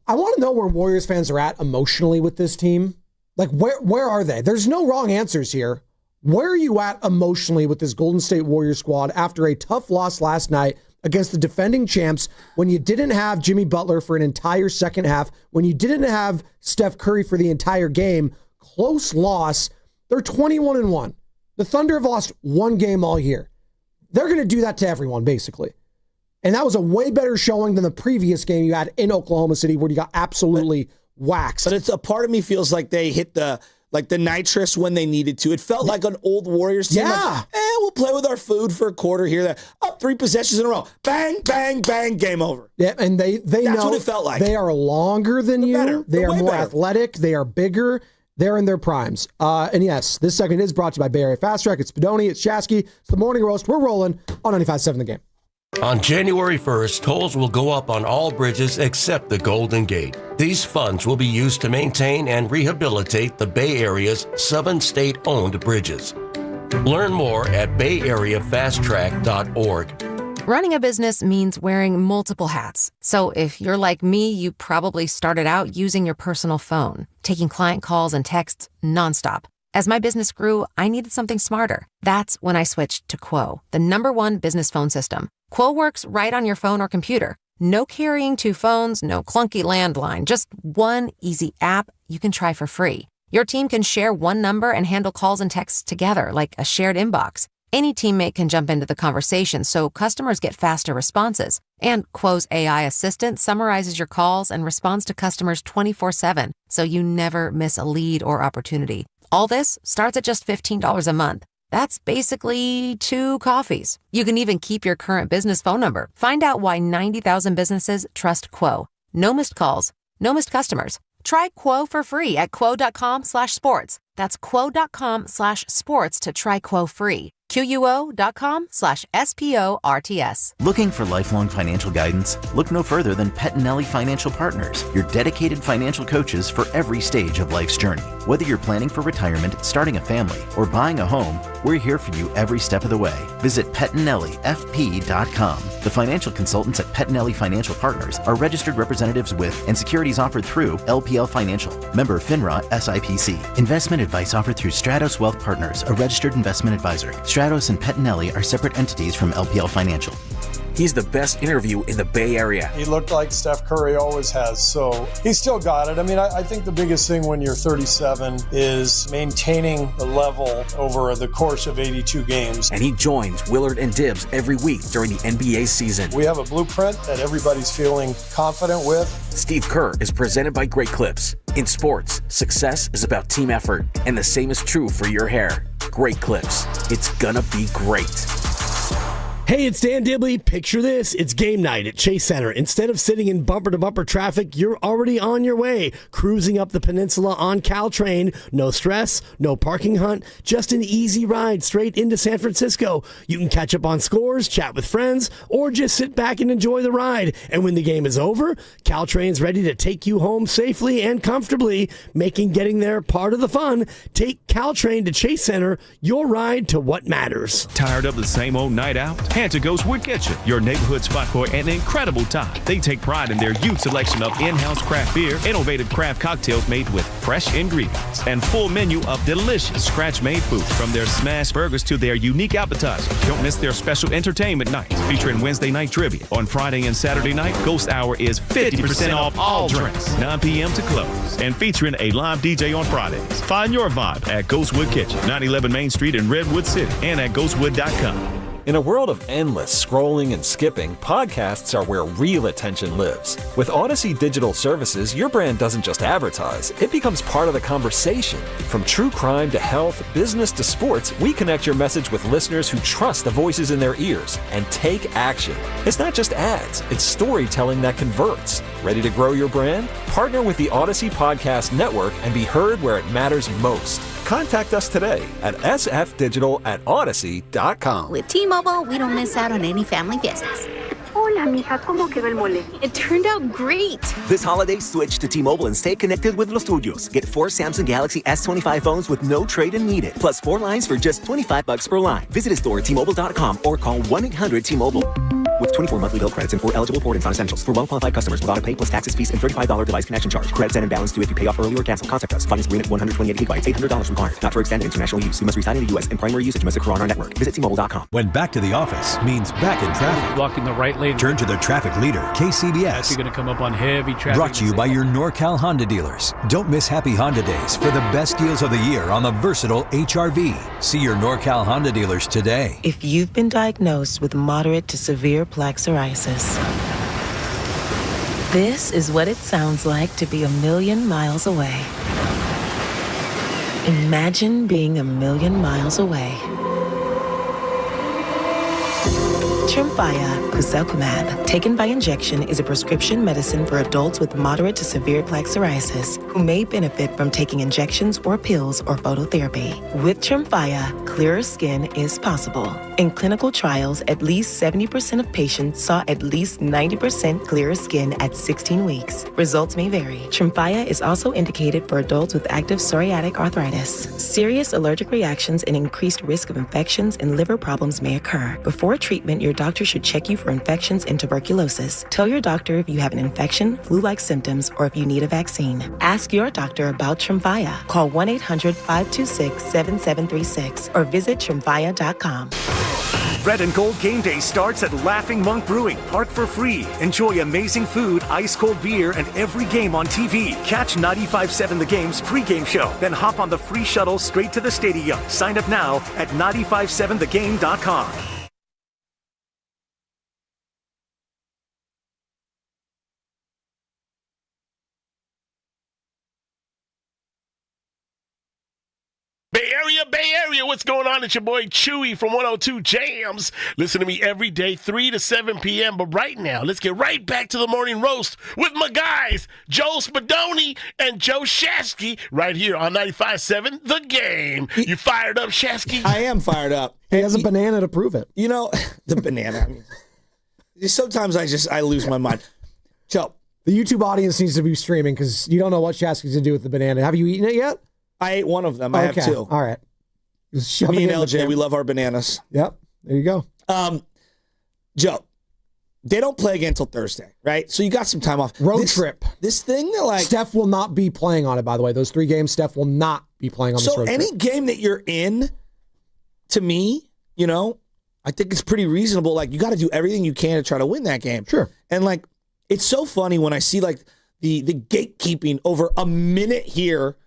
I want to know where Warriors fans are at emotionally with this team. Like, where are they? There's no wrong answers here. Where are you at emotionally with this Golden State Warriors squad after a tough loss last night against the defending champs, when you didn't have Jimmy Butler for an entire second half, when you didn't have Steph Curry for the entire game? Close loss. They're 21-1. The Thunder have lost one game all year. They're going to do that to everyone, basically. And that was a way better showing than the previous game you had in Oklahoma City where you got absolutely waxed. But it's a part of me feels like they hit the nitrous when they needed to. It felt like an old Warriors team. Yeah. Like, we'll play with our food for a quarter here. There. Up 3 possessions in a row. Bang, bang, bang, game over. Yeah, and they That's know what it felt like. They are longer than you. Better. They They're are way more better. athletic. They are bigger. They're in their primes. And yes, this segment is brought to you by Bay Area Fast Track. It's Spadoni. It's Shasky. It's the Morning Roast. We're rolling on 95.7 The Game. On January 1st, tolls will go up on all bridges except the Golden Gate. These funds will be used to maintain and rehabilitate the Bay Area's 7 state-owned bridges. Learn more at bayareafasttrack.org. Running a business means wearing multiple hats. So if you're like me, you probably started out using your personal phone, taking client calls and texts nonstop. As my business grew, I needed something smarter. That's when I switched to Quo, the #1 business phone system. Quo works right on your phone or computer. No carrying 2 phones, no clunky landline, just one easy app you can try for free. Your team can share one number and handle calls and texts together like a shared inbox. Any teammate can jump into the conversation so customers get faster responses. And Quo's AI assistant summarizes your calls and responds to customers 24/7, so you never miss a lead or opportunity. All this starts at just $15 a month. That's basically 2 coffees. You can even keep your current business phone number. Find out why 90,000 businesses trust Quo. No missed calls, no missed customers. Try Quo for free at quo.com/sports. That's quo.com/sports to try Quo free. QUO.com/SPORTS. Looking for lifelong financial guidance? Look no further than Pettinelli Financial Partners, your dedicated financial coaches for every stage of life's journey. Whether you're planning for retirement, starting a family, or buying a home, we're here for you every step of the way. Visit PettinelliFP.com. The financial consultants at Pettinelli Financial Partners are registered representatives with and securities offered through LPL Financial. Member FINRA SIPC. Investment advice offered through Stratos Wealth Partners, a registered investment advisor. Stratos and Pettinelli are separate entities from LPL Financial. He's the best interview in the Bay Area. He looked like Steph Curry always has, so he's still got it. I mean, I think the biggest thing when you're 37 is maintaining the level over the course of 82 games. And he joins Willard and Dibbs every week during the NBA season. We have a blueprint that everybody's feeling confident with. Steve Kerr is presented by Great Clips. In sports, success is about team effort, and the same is true for your hair. Great Clips. It's gonna be great. Hey, it's Dan Dibley. Picture this. It's game night at Chase Center. Instead of sitting in bumper-to-bumper traffic, you're already on your way, cruising up the peninsula on Caltrain. No stress, no parking hunt, just an easy ride straight into San Francisco. You can catch up on scores, chat with friends, or just sit back and enjoy the ride. And when the game is over, Caltrain's ready to take you home safely and comfortably, making getting there part of the fun. Take Caltrain to Chase Center, your ride to what matters. Tired of the same old night out? Head to Ghostwood Kitchen, your neighborhood spot for an incredible time. They take pride in their huge selection of in-house craft beer, innovative craft cocktails made with fresh ingredients, and full menu of delicious scratch-made food. From their smash burgers to their unique appetizers. Don't miss their special entertainment nights featuring Wednesday night trivia. On Friday and Saturday night, Ghost Hour is 50% off all drinks, 9 p.m. to close, and featuring a live DJ on Fridays. Find your vibe at Ghostwood Kitchen, 911 Main Street in Redwood City, and at ghostwood.com. In a world of endless scrolling and skipping, podcasts are where real attention lives. With Odyssey Digital Services, your brand doesn't just advertise, it becomes part of the conversation. From true crime to health, business to sports, we connect your message with listeners who trust the voices in their ears and take action. It's not just ads, it's storytelling that converts. Ready to grow your brand? Partner with the Odyssey Podcast Network and be heard where it matters most. Contact us today at sfdigital@odyssey.com. With T-Mobile, we don't miss out on any family visits. Hola, mija, ¿cómo quedó el mole? It turned out great. This holiday, switch to T-Mobile and stay connected with los tuyos. Get 4 Samsung Galaxy S25 phones with no trade-in needed, plus 4 lines for just $25 per line. Visit a store at T-Mobile.com or call 1-800-T-Mobile. With 24 monthly bill credits and 4 eligible port-ins on essentials. For well-qualified customers with auto-pay plus taxes, fees, and $35 device connection charge. Credits and balance due if you pay off early or cancel. Contact us. Finance agreement 128 gigabytes, $800 required. Not for extended international use. You must reside in the U.S. and primary usage must occur on our network. Visit T-Mobile.com. When back to the office means back in traffic. Blocking the right lane. Turn to the traffic leader, KCBS. Actually going to come up on heavy traffic. Brought to you by your NorCal Honda dealers. Don't miss Happy Honda Days for the best deals of the year on the versatile HR-V. See your NorCal Honda dealers today. If you've been diagnosed with moderate to severe plaque psoriasis, this is what it sounds like to be a million miles away. Imagine being a million miles away. Tremfya guselkumab, taken by injection, is a prescription medicine for adults with moderate to severe plaque psoriasis who may benefit from taking injections or pills or phototherapy. With Tremfya, clearer skin is possible. In clinical trials, at least 70% of patients saw at least 90% clearer skin at 16 weeks. Results may vary. Tremfya is also indicated for adults with active psoriatic arthritis. Serious allergic reactions and increased risk of infections and liver problems may occur. Before treatment, your doctor should check you for infections and tuberculosis. Tell your doctor if you have an infection, flu-like symptoms, or if you need a vaccine. Ask your doctor about Tremfya. Call 1-800-526-7736 or visit Tremfya.com. Red and Gold Game Day starts at Laughing Monk Brewing. Park for free. Enjoy amazing food, ice-cold beer, and every game on TV. Catch 95.7 The Game's pregame show. Then hop on the free shuttle straight to the stadium. Sign up now at 957thegame.com. Bay Area, what's going on? It's your boy Chewy from 102 Jams. Listen to me every day, 3 to 7 p.m. But right now, let's get right back to the morning roast with my guys, Joe Spadoni and Joe Shasky, right here on 95.7 The Game. You fired up, Shasky? I am fired up. He has a banana to prove it. You know, the banana. I mean, sometimes I lose my mind. Joe. The YouTube audience needs to be streaming because you don't know what Shasky's going to do with the banana. Have you eaten it yet? I ate one of them. I have 2. All right. Me and LJ, we love our bananas. Yep. There you go. Joe, they don't play again until Thursday, right? So you got some time off. Road trip. This thing that like... Steph will not be playing on it, by the way. Those 3 games, Steph will not be playing on this road trip. So any game that you're in, to me, you know, I think it's pretty reasonable. Like, you got to do everything you can to try to win that game. Sure. And like, it's so funny when I see like the gatekeeping over a minute here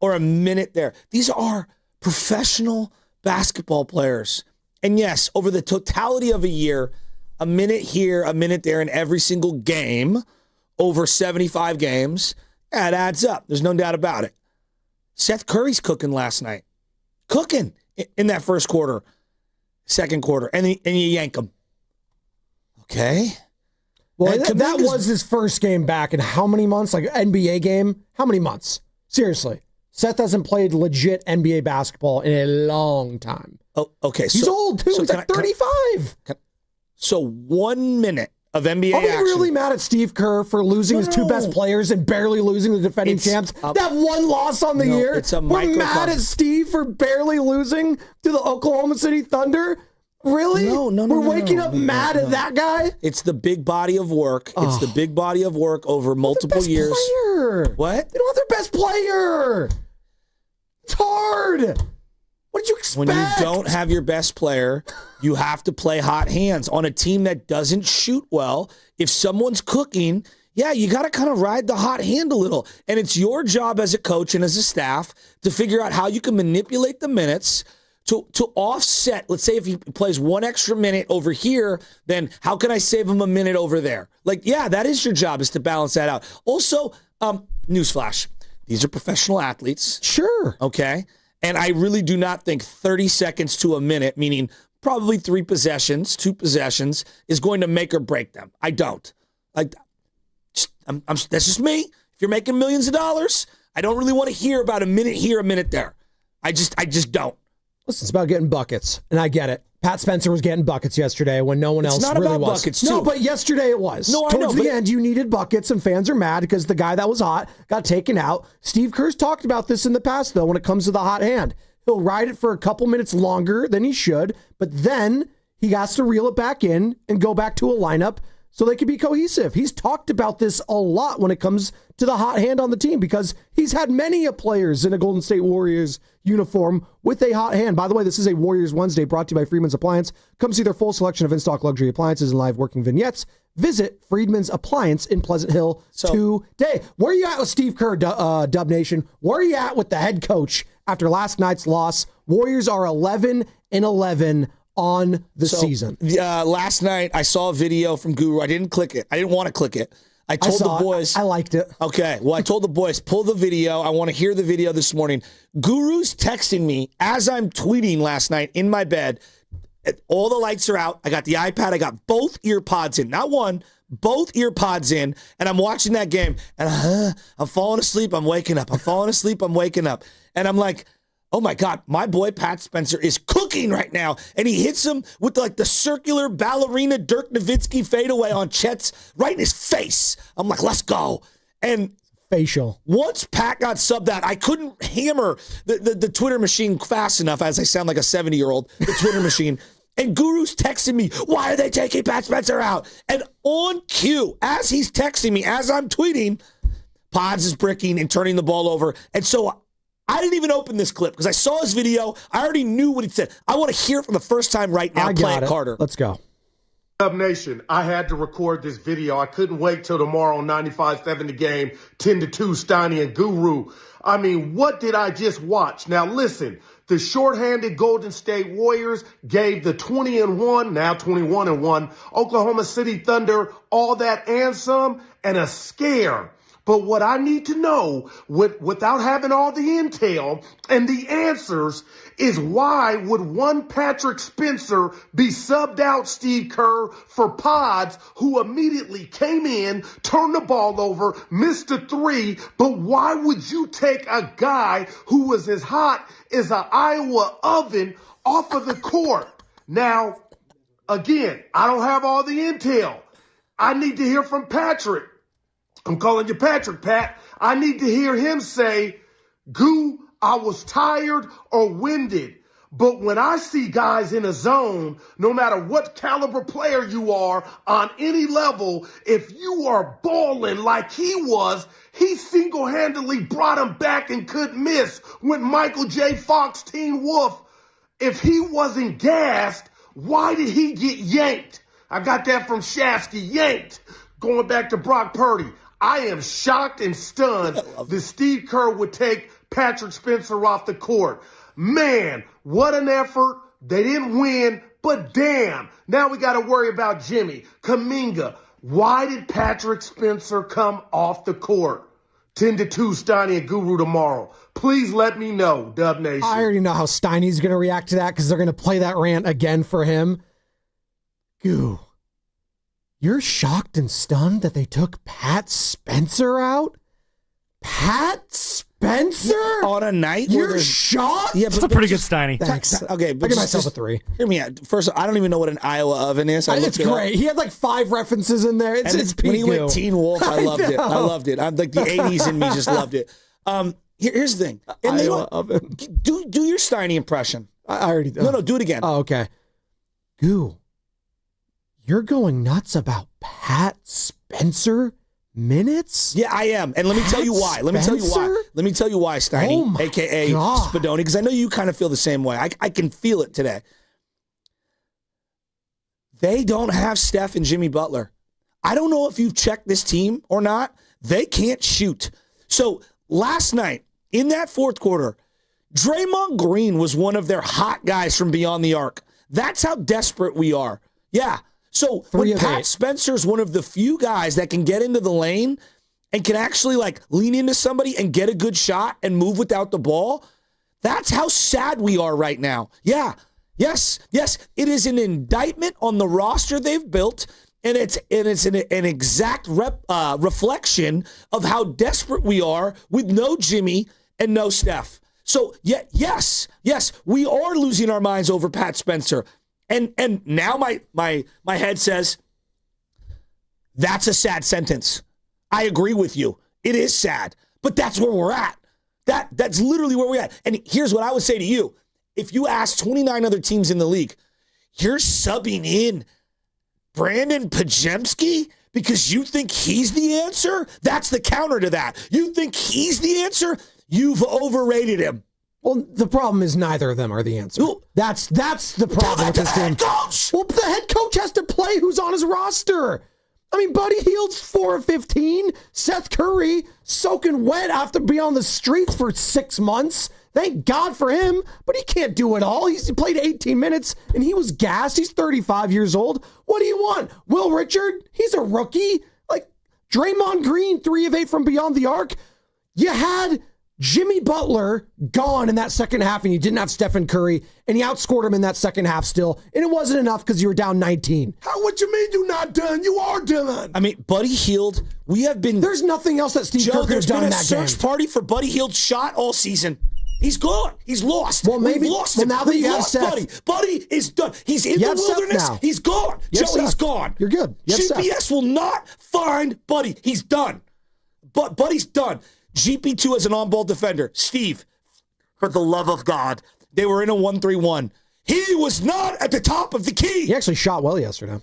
or a minute there. These are professional basketball players. And yes, over the totality of a year, a minute here, a minute there in every single game, over 75 games, it adds up. There's no doubt about it. Seth Curry's cooking last night. Cooking in that first quarter, second quarter, and you yank him. Okay. Well, that was his first game back in how many months? Like an NBA game? How many months? Seriously. Seth hasn't played legit NBA basketball in a long time. Oh, okay. He's old, too. He's like 35. So 1 minute of NBA action. Are we really mad at Steve Kerr for losing his 2 best players and barely losing the defending champs? That one loss on the year? It's a We're mad at Steve for barely losing to the Oklahoma City Thunder? Really? No. We're waking up mad at that guy? It's the big body of work. It's the big body of work over multiple years. Player. What? They don't have their best player. It's hard. What did you expect? When you don't have your best player, you have to play hot hands on a team that doesn't shoot well. If someone's cooking, yeah, you got to kind of ride the hot hand a little. And it's your job as a coach and as a staff to figure out how you can manipulate the minutes to offset. Let's say if he plays one extra minute over here, then how can I save him a minute over there? Like, yeah, that is your job, is to balance that out. Also, newsflash, these are professional athletes. Sure. Okay. And I really do not think 30 seconds to a minute, meaning probably 2 possessions, is going to make or break them. I don't. Like, that's just me. If you're making millions of dollars, I don't really want to hear about a minute here, a minute there. I just don't. Listen, it's about getting buckets, and I get it. Pat Spencer was getting buckets yesterday when no one else really was. It's not about buckets, too. No, but yesterday it was. No, I know. Towards the end, you needed buckets, and fans are mad because the guy that was hot got taken out. Steve Kerr's talked about this in the past, though, when it comes to the hot hand. He'll ride it for a couple minutes longer than he should, but then he has to reel it back in and go back to a lineup so they can be cohesive. He's talked about this a lot when it comes to the hot hand on the team because he's had many players in a Golden State Warriors uniform with a hot hand. By the way, this is a Warriors Wednesday brought to you by Freedman's Appliance. Come see their full selection of in-stock luxury appliances and live working vignettes. Visit Freedman's Appliance in Pleasant Hill today. Where are you at with Steve Kerr, Dub Nation? Where are you at with the head coach after last night's loss? Warriors are 11-11 on the season. Last night, I saw a video from Guru. I didn't click it. I didn't want to click it. I told the boys. I liked it. Okay. Well, I told the boys, pull the video. I want to hear the video this morning. Guru's texting me as I'm tweeting last night in my bed. All the lights are out. I got the iPad. I got both ear pods in. Not one, both ear pods in. And I'm watching that game. And I'm falling asleep. I'm waking up. I'm falling asleep. I'm waking up. And I'm like, oh my God, my boy Pat Spencer is cooking right now. And he hits him with like the circular ballerina Dirk Nowitzki fadeaway on Chet's right in his face. I'm like, let's go. And facial. Once Pat got subbed out, I couldn't hammer the Twitter machine fast enough, as I sound like a 70-year-old, the Twitter machine. And Guru's texting me, why are they taking Pat Spencer out? And on cue, as he's texting me, as I'm tweeting, Pods is bricking and turning the ball over. And so I didn't even open this clip because I saw his video. I already knew what he said. I want to hear it for the first time right now. Play it, Carter. Let's go. Dub Nation, I had to record this video. I couldn't wait till tomorrow on 95.7 The Game, 10-2, Steiny and Guru. I mean, what did I just watch? Now listen, the shorthanded Golden State Warriors gave the 20-1, now 21-1, Oklahoma City Thunder all that and some, and a scare. But what I need to know, without having all the intel and the answers, is why would one Patrick Spencer be subbed out, Steve Kerr, for Pods, who immediately came in, turned the ball over, missed a 3, but why would you take a guy who was as hot as an Iowa oven off of the court? Now, again, I don't have all the intel. I need to hear from Patrick. I'm calling you Patrick, Pat. I need to hear him say, Goo, I was tired or winded. But when I see guys in a zone, no matter what caliber player you are on any level, if you are balling like he was, he single-handedly brought him back and couldn't miss when Michael J. Fox, Teen Wolf, if he wasn't gassed, why did he get yanked? I got that from Shasky, yanked. Going back to Brock Purdy. I am shocked and stunned that Steve Kerr would take Patrick Spencer off the court. Man, what an effort. They didn't win, but damn, now we got to worry about Jimmy, Kuminga. Why did Patrick Spencer come off the court? 10-2, Steiny and Guru tomorrow. Please let me know, Dub Nation. I already know how Steiny's going to react to that because they're going to play that rant again for him. Goo. You're shocked and stunned that they took Pat Spencer out? Pat Spencer? On a night? You're shocked? Yeah, but it's a pretty good Steiny. Thanks. Okay, but I give myself a 3. Hear me out. First, I don't even know what an Iowa oven is. It's great. He had like 5 references in there. It's when he peak went Teen Wolf, I loved it. I loved it. I'm like the 80s in me just loved it. Here's the thing. Iowa oven. Do your Steiny impression. I already did. No, do it again. Oh, okay. Goo, you're going nuts about Pat Spencer minutes? Yeah, I am. And let me tell you why. Let me tell you why, Steiny, a.k.a. Spadoni, because I know you kind of feel the same way. I can feel it today. They don't have Steph and Jimmy Butler. I don't know if you've checked this team or not. They can't shoot. So last night, in that fourth quarter, Draymond Green was one of their hot guys from beyond the arc. That's how desperate we are. Yeah. So when Pat Spencer's one of the few guys that can get into the lane and can actually like lean into somebody and get a good shot and move without the ball, that's how sad we are right now. Yeah. Yes. It is an indictment on the roster they've built, and it's an exact reflection of how desperate we are with no Jimmy and no Steph. So yes, we are losing our minds over Pat Spencer. And now my head says, that's a sad sentence. I agree with you. It is sad, but that's where we're at. That's literally where we're at. And here's what I would say to you. If you ask 29 other teams in the league, you're subbing in Brandon Podziemski because you think he's the answer? That's the counter to that. You think he's the answer? You've overrated him. Well, the problem is neither of them are the answer. That's the problem with this team. Well, the head coach has to play who's on his roster. I mean, Buddy Hield's 4 of 15. Seth Curry soaking wet after being on the streets for 6 months. Thank God for him, but he can't do it all. He played 18 minutes, and he was gassed. He's 35 years old. What do you want? Will Richard? He's a rookie. Like, Draymond Green, 3 of 8 from beyond the arc. You had Jimmy Butler gone in that second half, and you didn't have Stephen Curry, and you outscored him in that second half still, and it wasn't enough because you were down 19. What you mean you're not done? You are done. I mean, Buddy Hield, we have been... There's nothing else that Steve Kerr could have done in that game. There's been a search party for Buddy Hield's shot all season. He's gone. He's lost. Well, maybe. We've lost him. Now that you have lost Seth. Buddy. Buddy is done. He's in the wilderness. He's gone. Joe, he's gone. You're good. USPS will not find Buddy. He's done. But Buddy's done. GP2 as an on-ball defender. Steve, for the love of God, they were in a 1-3-1. He was not at the top of the key. He actually shot well yesterday.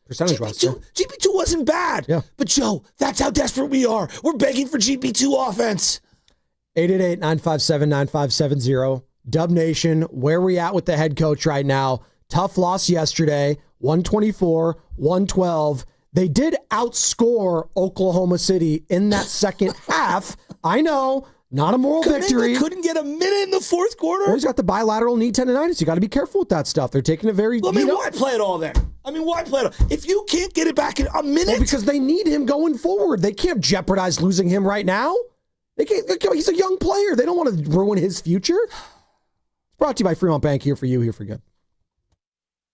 Percentage-wise. GP2 wasn't bad. Yeah. But, Joe, that's how desperate we are. We're begging for GP2 offense. 888-957-9570. Dub Nation, where we at with the head coach right now? Tough loss yesterday, 124-112. They did outscore Oklahoma City in that second half. I know, not a moral victory. They couldn't get a minute in the fourth quarter. Well, he's got the bilateral knee tendonitis. You got to be careful with that stuff. They're taking a very... why play it all then? Why play it all? If you can't get it back in a minute... Well, because they need him going forward. They can't jeopardize losing him right now. He's a young player. They don't want to ruin his future. Brought to you by Fremont Bank, here for you, here for good.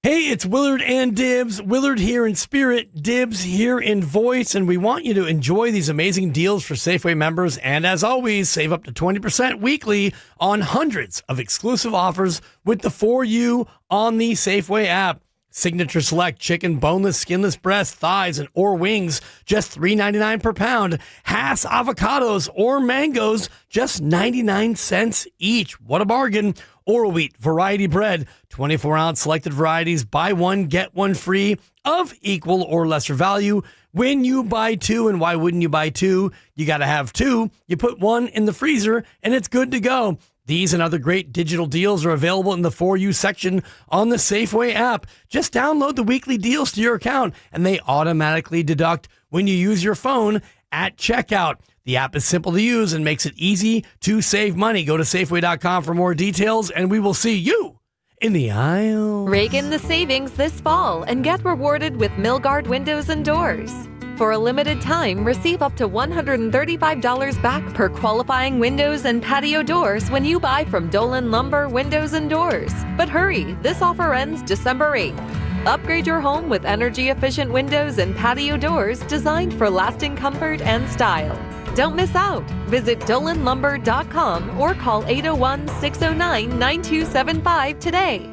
Hey, it's Willard and Dibs. Willard here in spirit, Dibs here in voice, and we want you to enjoy these amazing deals for Safeway members. And as always, save up to 20% weekly on hundreds of exclusive offers with the For You on the Safeway app. Signature Select chicken, boneless, skinless breast, thighs, and or wings, just $3.99 per pound. Hass avocados or mangoes, just 99 cents each. What a bargain. Oral wheat variety bread, 24-ounce selected varieties, buy one, get one free of equal or lesser value. When you buy 2, and why wouldn't you buy 2? You got to have 2. You put 1 in the freezer, and it's good to go. These and other great digital deals are available in the For You section on the Safeway app. Just download the weekly deals to your account, and they automatically deduct when you use your phone at checkout. The app is simple to use and makes it easy to save money. Go to Safeway.com for more details, and we will see you in the aisle. Rake in the savings this fall and get rewarded with Milgard Windows and Doors. For a limited time, receive up to $135 back per qualifying windows and patio doors when you buy from Dolan Lumber Windows and Doors. But hurry, this offer ends December 8th. Upgrade your home with energy-efficient windows and patio doors designed for lasting comfort and style. Don't miss out. Visit DolanLumber.com or call 801-609-9275 today.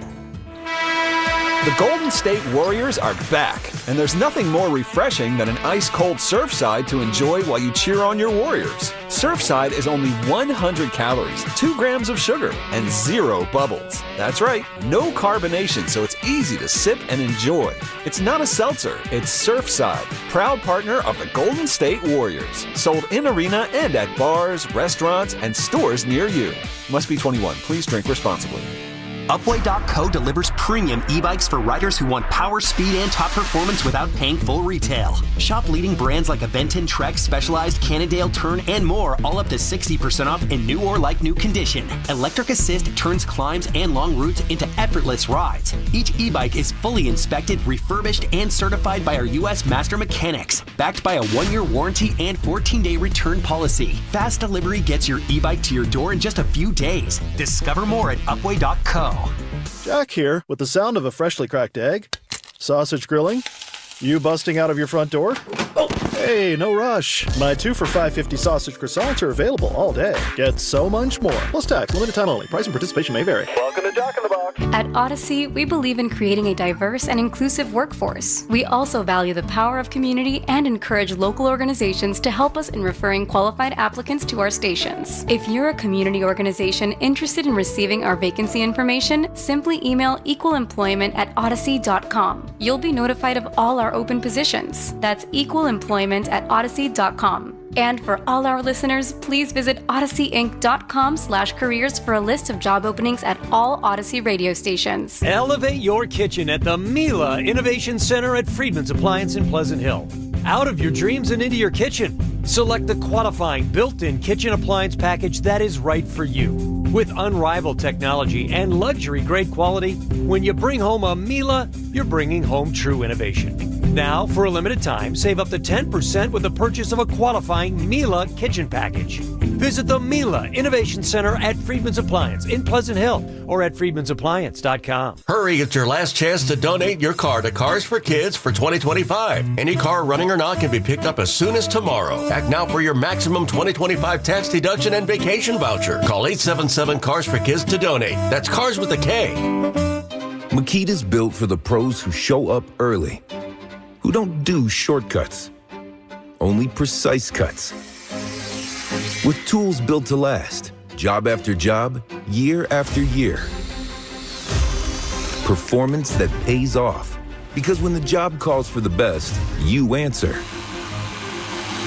The Golden State Warriors are back. And there's nothing more refreshing than an ice-cold Surfside to enjoy while you cheer on your Warriors. Surfside is only 100 calories, 2 grams of sugar, and 0 bubbles. That's right, no carbonation, so it's easy to sip and enjoy. It's not a seltzer, it's Surfside, proud partner of the Golden State Warriors. Sold in arena and at bars, restaurants, and stores near you. Must be 21. Please drink responsibly. Upway.co delivers premium e-bikes for riders who want power, speed, and top performance without paying full retail. Shop leading brands like Aventon, Trek, Specialized, Cannondale, Turn, and more, all up to 60% off in new or like new condition. Electric Assist turns climbs and long routes into effortless rides. Each e-bike is fully inspected, refurbished, and certified by our U.S. master mechanics, backed by a 1-year warranty and 14-day return policy. Fast delivery gets your e-bike to your door in just a few days. Discover more at Upway.co. Jack here with the sound of a freshly cracked egg, sausage grilling, you busting out of your front door. Oh, hey, no rush. My 2 for $5.50 sausage croissants are available all day. Get so much more. Plus tax, limited time only. Price and participation may vary. Welcome to Jack in the Box. At Odyssey, we believe in creating a diverse and inclusive workforce. We also value the power of community and encourage local organizations to help us in referring qualified applicants to our stations. If you're a community organization interested in receiving our vacancy information, simply email equalemployment@odyssey.com. You'll be notified of all our open positions. That's equalemployment@odyssey.com. And for all our listeners, please visit odysseyinc.com/careers for a list of job openings at all Odyssey radio stations. Elevate your kitchen at the Mila Innovation Center at Friedman's Appliance in Pleasant Hill. Out of your dreams and into your kitchen. Select the qualifying built-in kitchen appliance package that is right for you. With unrivaled technology and luxury-grade quality, when you bring home a Mila, you're bringing home true innovation. Now, for a limited time, save up to 10% with the purchase of a qualifying Mila kitchen package. Visit the Mila Innovation Center at Friedman's Appliance in Pleasant Hill or at friedmansappliance.com. Hurry, it's your last chance to donate your car to Cars for Kids for 2025. Any car, running or not, can be picked up as soon as tomorrow. Act now for your maximum 2025 tax deduction and vacation voucher. Call 877-CARS-FOR-KIDS to donate. That's Cars with a K. Makita's built for the pros who show up early, who don't do shortcuts, only precise cuts. With tools built to last, job after job, year after year. Performance that pays off, because when the job calls for the best, you answer.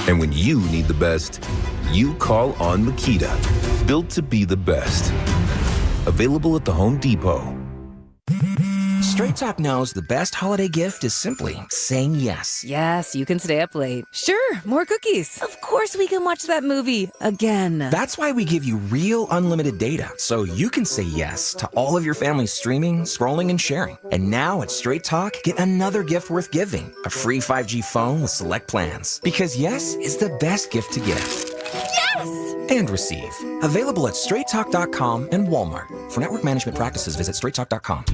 And when you need the best, you call on Makita. Built to be the best. Available at the Home Depot. Straight Talk knows the best holiday gift is simply saying yes. Yes, you can stay up late. Sure, more cookies. Of course we can watch that movie again. That's why we give you real unlimited data, so you can say yes to all of your family's streaming, scrolling, and sharing. And now at Straight Talk, get another gift worth giving, a free 5G phone with select plans. Because yes is the best gift to give. Yes! And receive. Available at straighttalk.com and Walmart. For network management practices, visit straighttalk.com.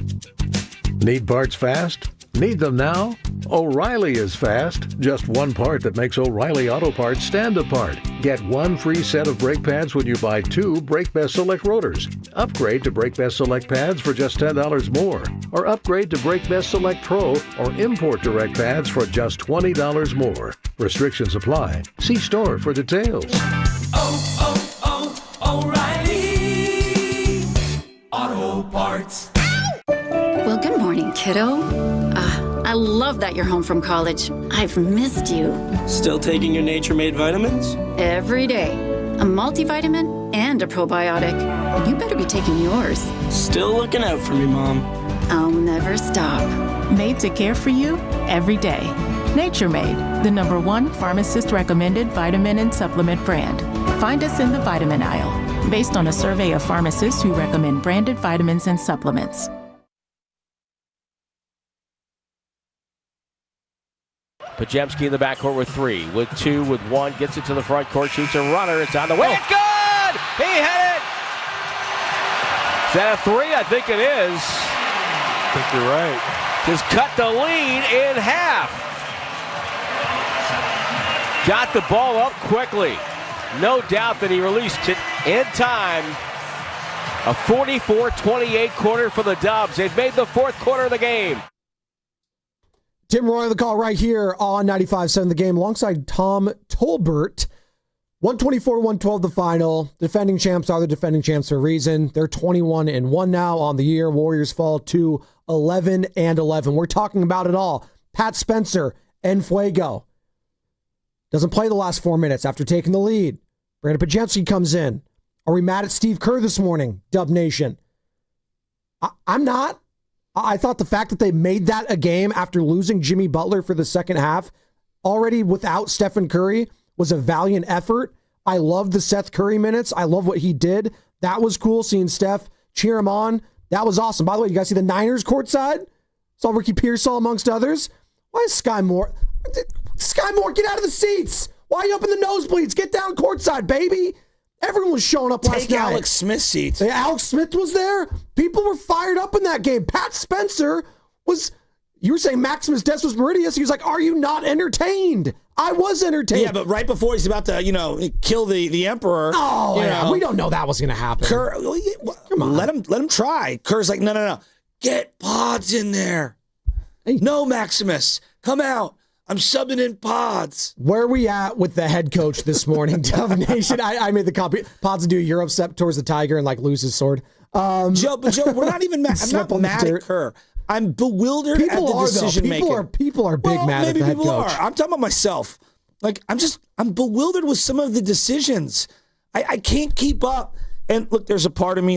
Need parts fast? Need them now? O'Reilly is fast. Just one part that makes O'Reilly Auto Parts stand apart. Get one free set of brake pads when you buy 2 Brake Best Select rotors. Upgrade to Brake Best Select pads for just $10 more. Or upgrade to Brake Best Select Pro or Import Direct pads for just $20 more. Restrictions apply. See store for details. O'Reilly Auto Parts. Well, good morning, kiddo. I love that you're home from college. I've missed you. Still taking your Nature-Made vitamins? Every day. A multivitamin and a probiotic. You better be taking yours. Still looking out for me, Mom. I'll never stop. Made to care for you every day. Nature-Made, the #1 pharmacist-recommended vitamin and supplement brand. Find us in the vitamin aisle, based on a survey of pharmacists who recommend branded vitamins and supplements. Pajemski in the backcourt with 3, with 2, with 1, gets it to the front court, shoots a runner, it's on the way, it's good! He hit it! Is that a 3? I think it is. I think you're right. Just cut the lead in half. Got the ball up quickly. No doubt that he released it in time. A 44-28 quarter for the Dubs. They've made the 4th quarter of the game. Tim Roy on the call right here on 95.7 The Game alongside Tom Tolbert. 124-112 the final. Defending champs are the defending champs for a reason. They're 21-1 now on the year. Warriors fall to 11-11. We're talking about it all. Pat Spencer and Fuego. Doesn't play the last 4 minutes after taking the lead. Brandon Pajemski comes in. Are we mad at Steve Kerr this morning, Dub Nation? I'm not. I thought the fact that they made that a game after losing Jimmy Butler for the second half, already without Stephen Curry, was a valiant effort. I love the Seth Curry minutes. I love what he did. That was cool, seeing Steph cheer him on. That was awesome. By the way, you guys see the Niners courtside? Saw Ricky Pearsall amongst others. Why is Sky Moore? Sky Moore, get out of the seats. Why are you up in the nosebleeds? Get down courtside, baby. Everyone was showing up last night. Take Alex Smith's seats. Alex Smith was there. People were fired up in that game. Pat Spencer was, you were saying Maximus Decimus Meridius. He was like, are you not entertained? I was entertained. Yeah, but right before he's about to, kill the emperor. Oh, yeah. We don't know that was going to happen. Kerr, come on. Let him try. Kerr's like, no. Get Pods in there. Hey. No, Maximus. Come out. I'm subbing in Pods. Where are we at with the head coach this morning, Dove Nation? I made the copy. Pods do a Europe step towards the Tiger and lose his sword. Joe, we're not even mad. I'm not mad at Kerr. I'm bewildered at the decision making. People are big mad at the head coach. I'm talking about myself. I'm bewildered with some of the decisions. I can't keep up. And look, there's a part of me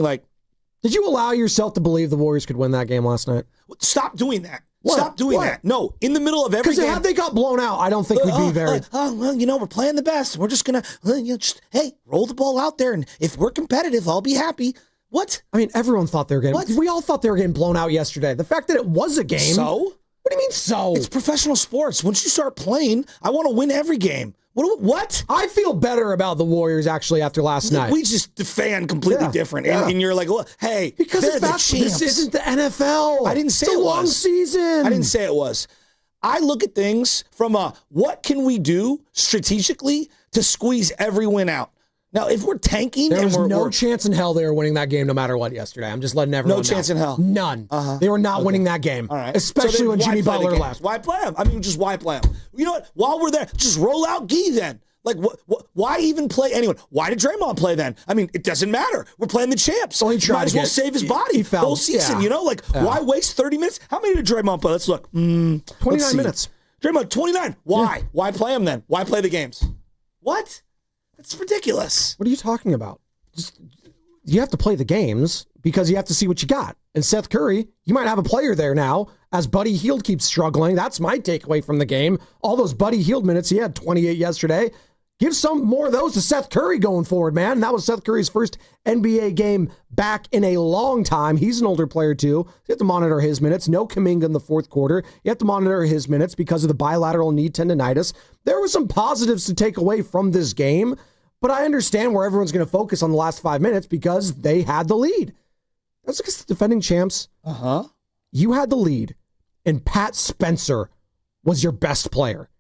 did you allow yourself to believe the Warriors could win that game last night? Stop doing that. What? Stop doing that. No, in the middle of every game. Because had they got blown out, I don't think we'd be very... we're playing the best. We're just going to, roll the ball out there. And if we're competitive, I'll be happy. What? I mean, everyone thought they were getting... What? We all thought they were getting blown out yesterday. The fact that it was a game... So? What do you mean, so? It's professional sports. Once you start playing, I want to win every game. What? I feel better about the Warriors, actually, after last night. We just fan completely different. Yeah. And you're like, well, hey, because they're the this champs. isn't the NFL. I didn't say it's it a long was. season. I didn't say it was. I look at things from what can we do strategically to squeeze every win out. Now, if we're tanking, there was we're no chance in hell they were winning that game no matter what yesterday. I'm just letting everyone know. No chance in hell? None. They were not winning that game. All right. Especially So when Jimmy Butler left. Why play him? I mean, just why play him? You know what? While we're there, just roll out Gee then. Why even play anyone? Why did Draymond play then? I mean, it doesn't matter. We're playing the champs. Well, he tried might as well save his body the whole season, Why waste 30 minutes? How many did Draymond play? Let's look. 29 minutes. Draymond, 29. Why? Yeah. Why play him then? Why play the games? What? That's ridiculous. What are you talking about? You have to play the games because you have to see what you got. And Seth Curry, you might have a player there now as Buddy Hield keeps struggling. That's my takeaway from the game. All those Buddy Hield minutes, he had 28 yesterday. Give some more of those to Seth Curry going forward, man. That was Seth Curry's first NBA game back in a long time. He's an older player, too. You have to monitor his minutes. No Kuminga in the fourth quarter. You have to monitor his minutes because of the bilateral knee tendonitis. There were some positives to take away from this game, but I understand where everyone's going to focus on the last 5 minutes because they had the lead. That's because the defending champs. You had the lead, and Pat Spencer was your best player.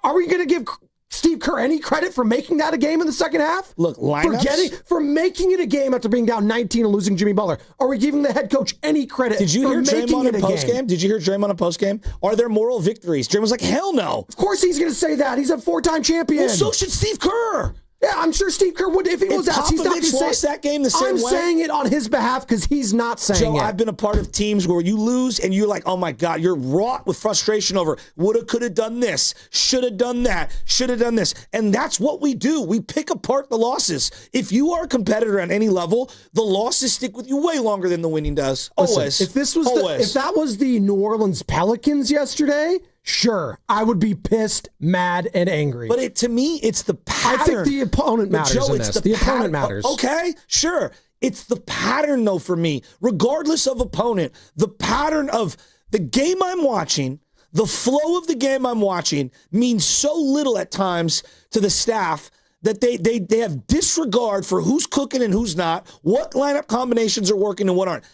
Are we going to give Steve Kerr any credit for making that a game in the second half? Look, lineups? For making it a game after being down 19 and losing Jimmy Butler. Are we giving the head coach any credit Did you for hear making Draymond it in a postgame? game? Did you hear Draymond in postgame? Are there moral victories? Draymond's like, hell no. Of course he's going to say that. He's a four-time champion. Well, so should Steve Kerr. Yeah, I'm sure Steve Kerr would if he was asked. He's not going to lost that game the same way. I'm saying it on his behalf because he's not saying Joe, it. I've been a part of teams where you lose and you're like, oh my God, you're wrought with frustration over woulda, coulda done this, shoulda done that, shoulda done this. And that's what we do. We pick apart the losses. If you are a competitor at any level, the losses stick with you way longer than the winning does. Always. Listen, if that was the New Orleans Pelicans yesterday, sure, I would be pissed, mad, and angry. But to me, it's the pattern. I think the opponent matters in this. The opponent matters. Okay, sure. It's the pattern, though, for me. Regardless of opponent, the pattern of the game I'm watching, the flow of the game I'm watching means so little at times to the staff that they have disregard for who's cooking and who's not, what lineup combinations are working and what aren't.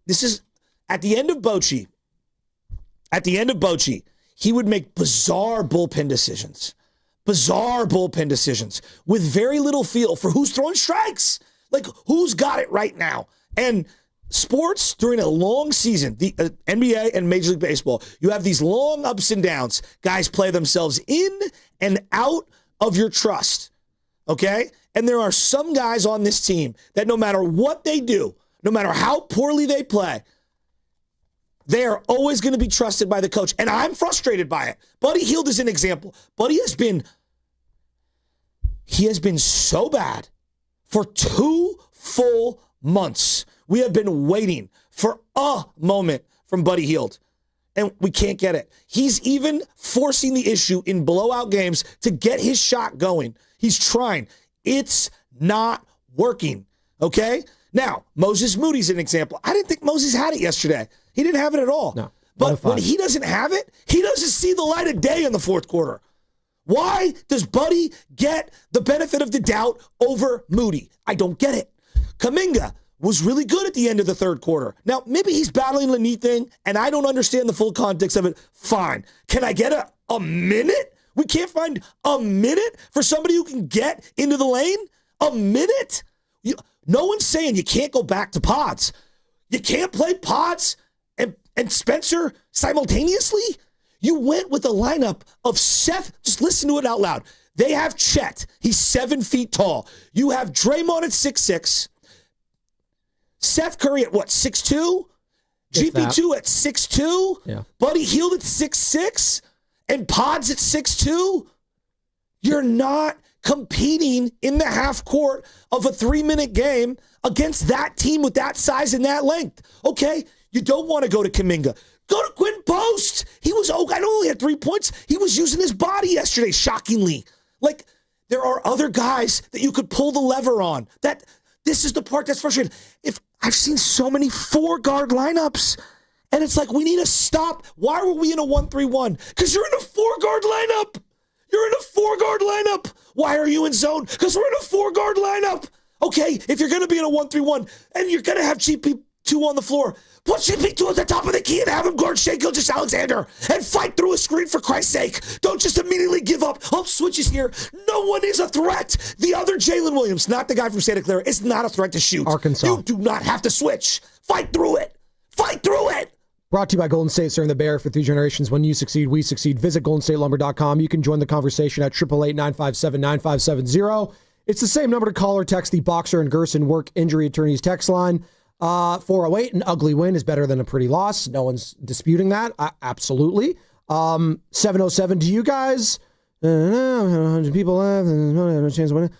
This is at the end of Bochy. He would make bizarre bullpen decisions with very little feel for who's throwing strikes. Who's got it right now? And sports during a long season, the NBA and Major League Baseball, you have these long ups and downs. Guys play themselves in and out of your trust, okay? And there are some guys on this team that no matter what they do, no matter how poorly they play, they are always going to be trusted by the coach. And I'm frustrated by it. Buddy Hield is an example. Buddy has been so bad for 2 full months. We have been waiting for a moment from Buddy Hield, and we can't get it. He's even forcing the issue in blowout games to get his shot going. He's trying. It's not working, okay? Now, Moses Moody's an example. I didn't think Moses had it yesterday. He didn't have it at all. No, but when he doesn't have it, he doesn't see the light of day in the fourth quarter. Why does Buddy get the benefit of the doubt over Moody? I don't get it. Kuminga was really good at the end of the third quarter. Now, maybe he's battling the knee thing, and I don't understand the full context of it. Fine. Can I get a minute? We can't find a minute for somebody who can get into the lane? A minute? No one's saying you can't go back to Pods. You can't play Pods and Spencer simultaneously? You went with a lineup of Seth. Just listen to it out loud. They have Chet. He's 7 feet tall. You have Draymond at 6'6". Seth Curry at what, 6'2"? GP2 at 6'2"? Yeah. Buddy Hield at 6'6"? And Pods at 6'2"? You're not competing in the half court of a 3-minute game against that team with that size and that length. Okay, you don't want to go to Kuminga. Go to Quinn Post. He was, I know he had 3 points. He was using his body yesterday, shockingly. Like, there are other guys that you could pull the lever on. This is the part that's frustrating. If I've seen so many 4-guard lineups, and it's like, we need to stop. Why were we in a 1-3-1? Because you're in a 4-guard lineup. You're in a 4-guard lineup. Why are you in zone? Because we're in a 4-guard lineup. Okay, if you're going to be in a 1-3-1, and you're going to have GP2 on the floor, put GP2 at the top of the key and have him guard Shai Gilgeous-Alexander and fight through a screen for Christ's sake. Don't just immediately give up. Oh, switches here. No one is a threat. The other Jalen Williams, not the guy from Santa Clara, is not a threat to shoot. Arkansas. You do not have to switch. Fight through it. Fight through it. Brought to you by Golden State, serving the Bear for 3 generations. When you succeed, we succeed. Visit goldenstatelumber.com. You can join the conversation at 888-957-9570. It's the same number to call or text the Boxer and Gerson Work Injury Attorneys text line. 408, an ugly win is better than a pretty loss. No one's disputing that. Absolutely. 707, do you guys, 100 people left, no chance of winning.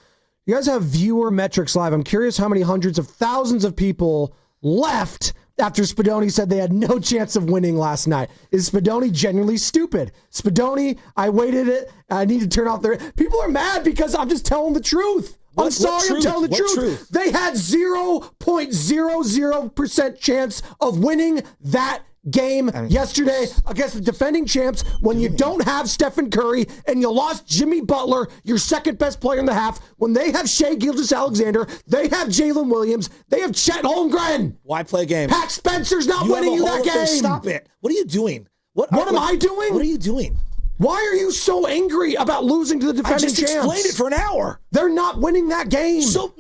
You guys have viewer metrics live. I'm curious how many hundreds of thousands of people left after Spadoni said they had no chance of winning last night. Is Spadoni genuinely stupid? Spadoni, I waited it. I need to turn off their... People are mad because I'm just telling the truth. I'm sorry, I'm telling the truth. They had 0.00% chance of winning that game yesterday against the defending champs when you don't have Stephen Curry and you lost Jimmy Butler, your second best player in the half. When they have Shai Gilgeous-Alexander, they have Jalen Williams, they have Chet Holmgren. Why play games? Pat Spencer's not winning you that game. Stop it. What are you doing? What am I doing? What are you doing? Why are you so angry about losing to the defending champs? I just explained it for an hour. They're not winning that game. So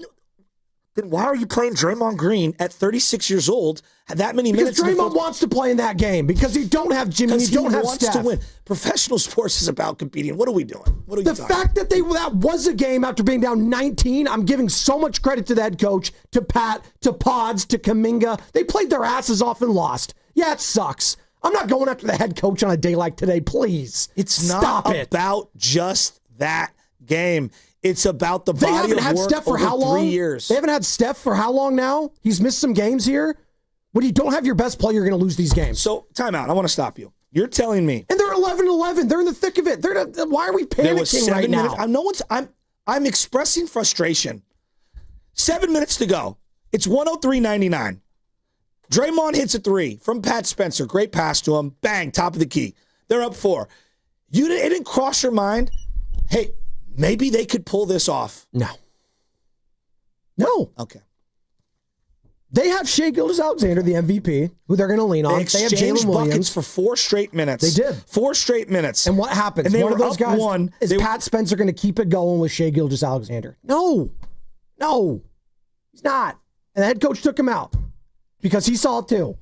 then why are you playing Draymond Green at 36 years old, that many minutes? Because Draymond wants to play in that game because you don't have Jimmy, you don't have Steph. He wants to win. Professional sports is about competing. What are we doing? What are you The fact that that was a game after being down 19, I'm giving so much credit to the head coach, to Pat, to Pods, to Kuminga. They played their asses off and lost. Yeah, it sucks. I'm not going after the head coach on a day like today, please. It's not about just that game. It's about the body of work over 3 years. They haven't had Steph for how long now? He's missed some games here. When you don't have your best player, you're going to lose these games. So, timeout. I want to stop you. You're telling me. And they're 11-11. They're in the thick of it. Why are we panicking right now? I'm expressing frustration. 7 minutes to go. It's 103-99. Draymond hits a 3 from Pat Spencer. Great pass to him. Bang, top of the key. They're up 4. It didn't cross your mind, hey, maybe they could pull this off. No. Okay. They have Shai Gilgeous-Alexander, the MVP, who they're going to lean on. They have Jalen Williams buckets for 4 straight minutes. They did. 4 straight minutes. And what happens? And one of those guys is Pat Spencer going to keep it going with Shai Gilgeous-Alexander? No, he's not. And the head coach took him out. because he saw it too.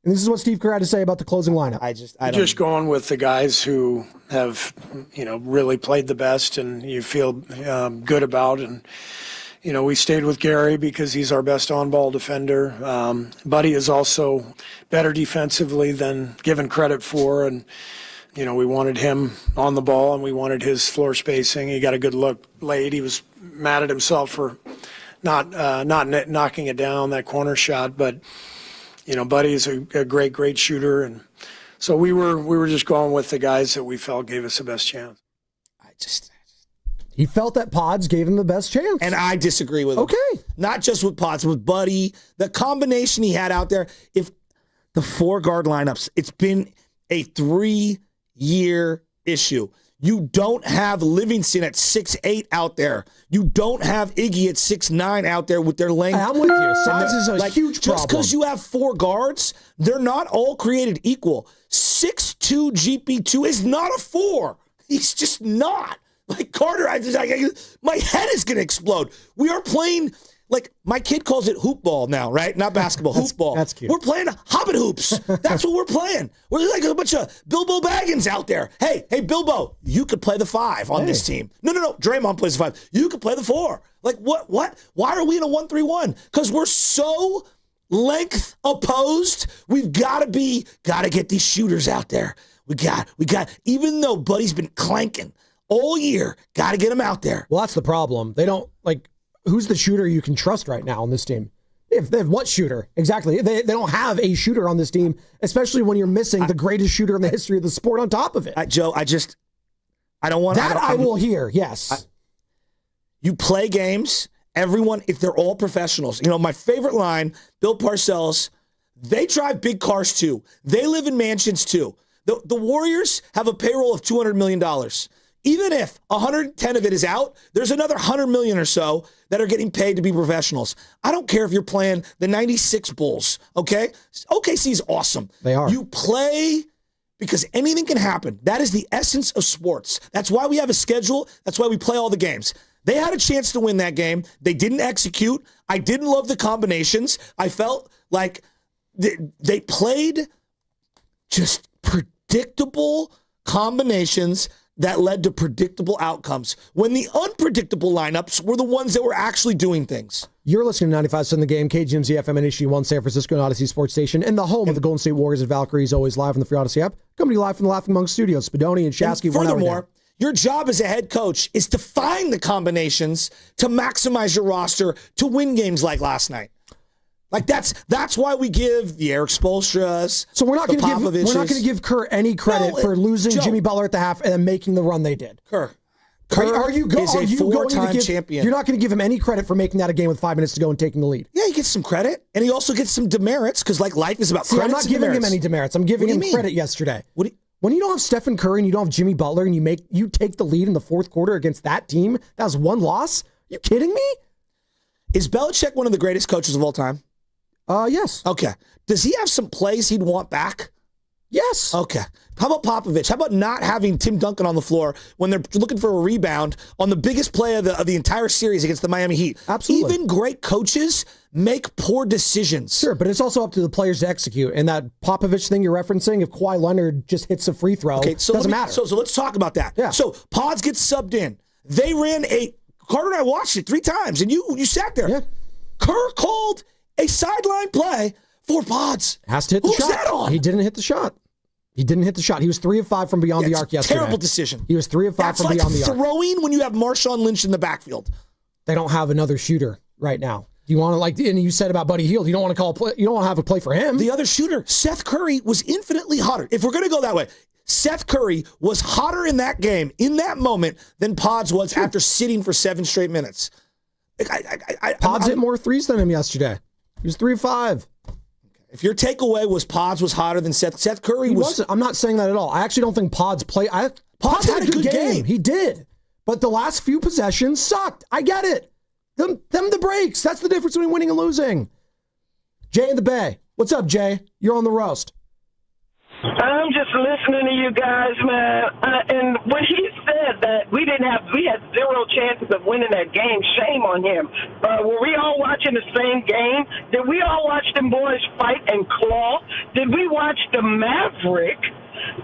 And this is what Steve Kerr had to say about the closing lineup. I just going with the guys who have, really played the best and you feel good about. And, we stayed with Gary because he's our best on-ball defender. Buddy is also better defensively than given credit for. And, we wanted him on the ball and we wanted his floor spacing. He got a good look late. He was mad at himself for not knocking it down, that corner shot. But, Buddy is a great shooter. And so we were just going with the guys that we felt gave us the best chance. He felt that Pods gave him the best chance. And I disagree with him. Okay. Not just with Pods, with Buddy. The combination he had out there, if the 4-guard lineups, it's been a 3-year issue. You don't have Livingston at 6'8" out there. You don't have Iggy at 6'9" out there with their length. I'm with you. Size is a huge problem. Just because you have 4 guards, they're not all created equal. 6'2" GP2 is not a 4. He's just not. Like Carter, my head is going to explode. We are playing, my kid calls it hoop ball now, right? Not basketball, hoop ball. That's cute. We're playing hobbit hoops. That's what we're playing. We're like a bunch of Bilbo Baggins out there. Hey, Bilbo, you could play the 5 on this team. No. Draymond plays the 5. You could play the 4. Like, what? Why are we in a 1-3-1? Because we're so length opposed. We've got to get these shooters out there. We got, even though Buddy's been clanking all year, got to get him out there. Well, that's the problem. They don't, who's the shooter you can trust right now on this team? They have what shooter? Exactly. They don't have a shooter on this team, especially when you're missing the greatest shooter in the history of the sport on top of it. Joe, I don't want that. I will hear, yes. You play games, everyone, if they're all professionals. My favorite line, Bill Parcells, they drive big cars too. They live in mansions too. The Warriors have a payroll of $200 million. Even if 110 of it is out, there's another 100 million or so that are getting paid to be professionals. I don't care if you're playing the 96 Bulls, okay? OKC is awesome. They are. You play because anything can happen. That is the essence of sports. That's why we have a schedule. That's why we play all the games. They had a chance to win that game. They didn't execute. I didn't love the combinations. I felt like they played just predictable combinations that led to predictable outcomes when the unpredictable lineups were the ones that were actually doing things. You're listening to 95.7 The Game, KGMZ FM and HD1 San Francisco and Odyssey Sports Station, and the home of the Golden State Warriors and Valkyries, always live on the free Odyssey app. Coming to you live from the Laughing Monk Studios. Spadoni and Shasky. Furthermore, your job as a head coach is to find the combinations to maximize your roster to win games like last night. That's why we give the Eric Spoelstras. So we're not going to give Kerr any credit for losing Joe, Jimmy Butler at the half and then making the run they did. Kerr is a 4-time champion. You're not going to give him any credit for making that a game with 5 minutes to go and taking the lead. Yeah, he gets some credit, and he also gets some demerits because life is about credits. I'm not giving him any demerits. I'm giving him credit yesterday. When you don't have Stephen Curry and you don't have Jimmy Butler and you take the lead in the fourth quarter against that team, that was one loss. You kidding me? Is Belichick one of the greatest coaches of all time? Yes. Okay. Does he have some plays he'd want back? Yes. Okay. How about Popovich? How about not having Tim Duncan on the floor when they're looking for a rebound on the biggest play of the entire series against the Miami Heat? Absolutely. Even great coaches make poor decisions. Sure, but it's also up to the players to execute. And that Popovich thing you're referencing, if Kawhi Leonard just hits a free throw, doesn't matter. So let's talk about that. Yeah. So Pods gets subbed in. They ran Carter and I watched it 3 times, and you sat there. Yeah. Kerr called a sideline play for Pods. Has to hit the shot. Who's that on? He didn't hit the shot. He was 3 of 5 from beyond the arc yesterday. Terrible decision. He was 3 of 5 from beyond the arc. Throwing when you have Marshawn Lynch in the backfield. They don't have another shooter right now. Do you want to and you said about Buddy Hield, you don't want to call a play, you don't want to have a play for him. The other shooter, Seth Curry, was infinitely hotter. If we're going to go that way, Seth Curry was hotter in that game, in that moment, than Pods was after sitting for 7 straight minutes. Pods hit more threes than him yesterday. He was 3 of 5. If your takeaway was Pods was hotter than Seth Curry wasn't. I'm not saying that at all. I actually don't think Pods Pods had a good game. He did. But the last few possessions sucked. I get it. Them the breaks. That's the difference between winning and losing. Jay in the Bay. What's up, Jay? You're on the roast. I'm just listening to you guys, man. And when he said that we we had zero chances of winning that game. Shame on him. Were we all watching the same game? Did we all watch them boys fight and claw? Did we watch the Maverick,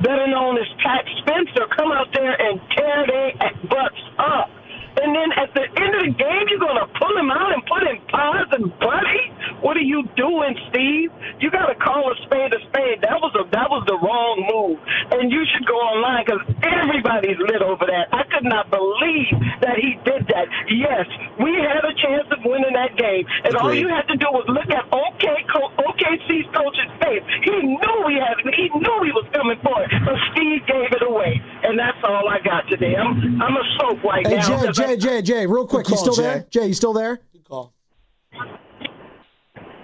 better known as Pat Spencer, come out there and tear their butts up? And then at the end of the game, you're going to pull him out and put in Paz and Buddy? What are you doing, Steve? You got to call a spade a spade. That was the wrong move. And you should go online because everybody's lit over that. I could not believe that he did that. Yes, we had a chance of winning that game. And all you had to do was look at OKC's coach's face. He knew he was coming for it, but Steve gave it away. And that's all I got today. I'm a soap right now. Jay, real quick. You still there? Jay, you still there? Good call.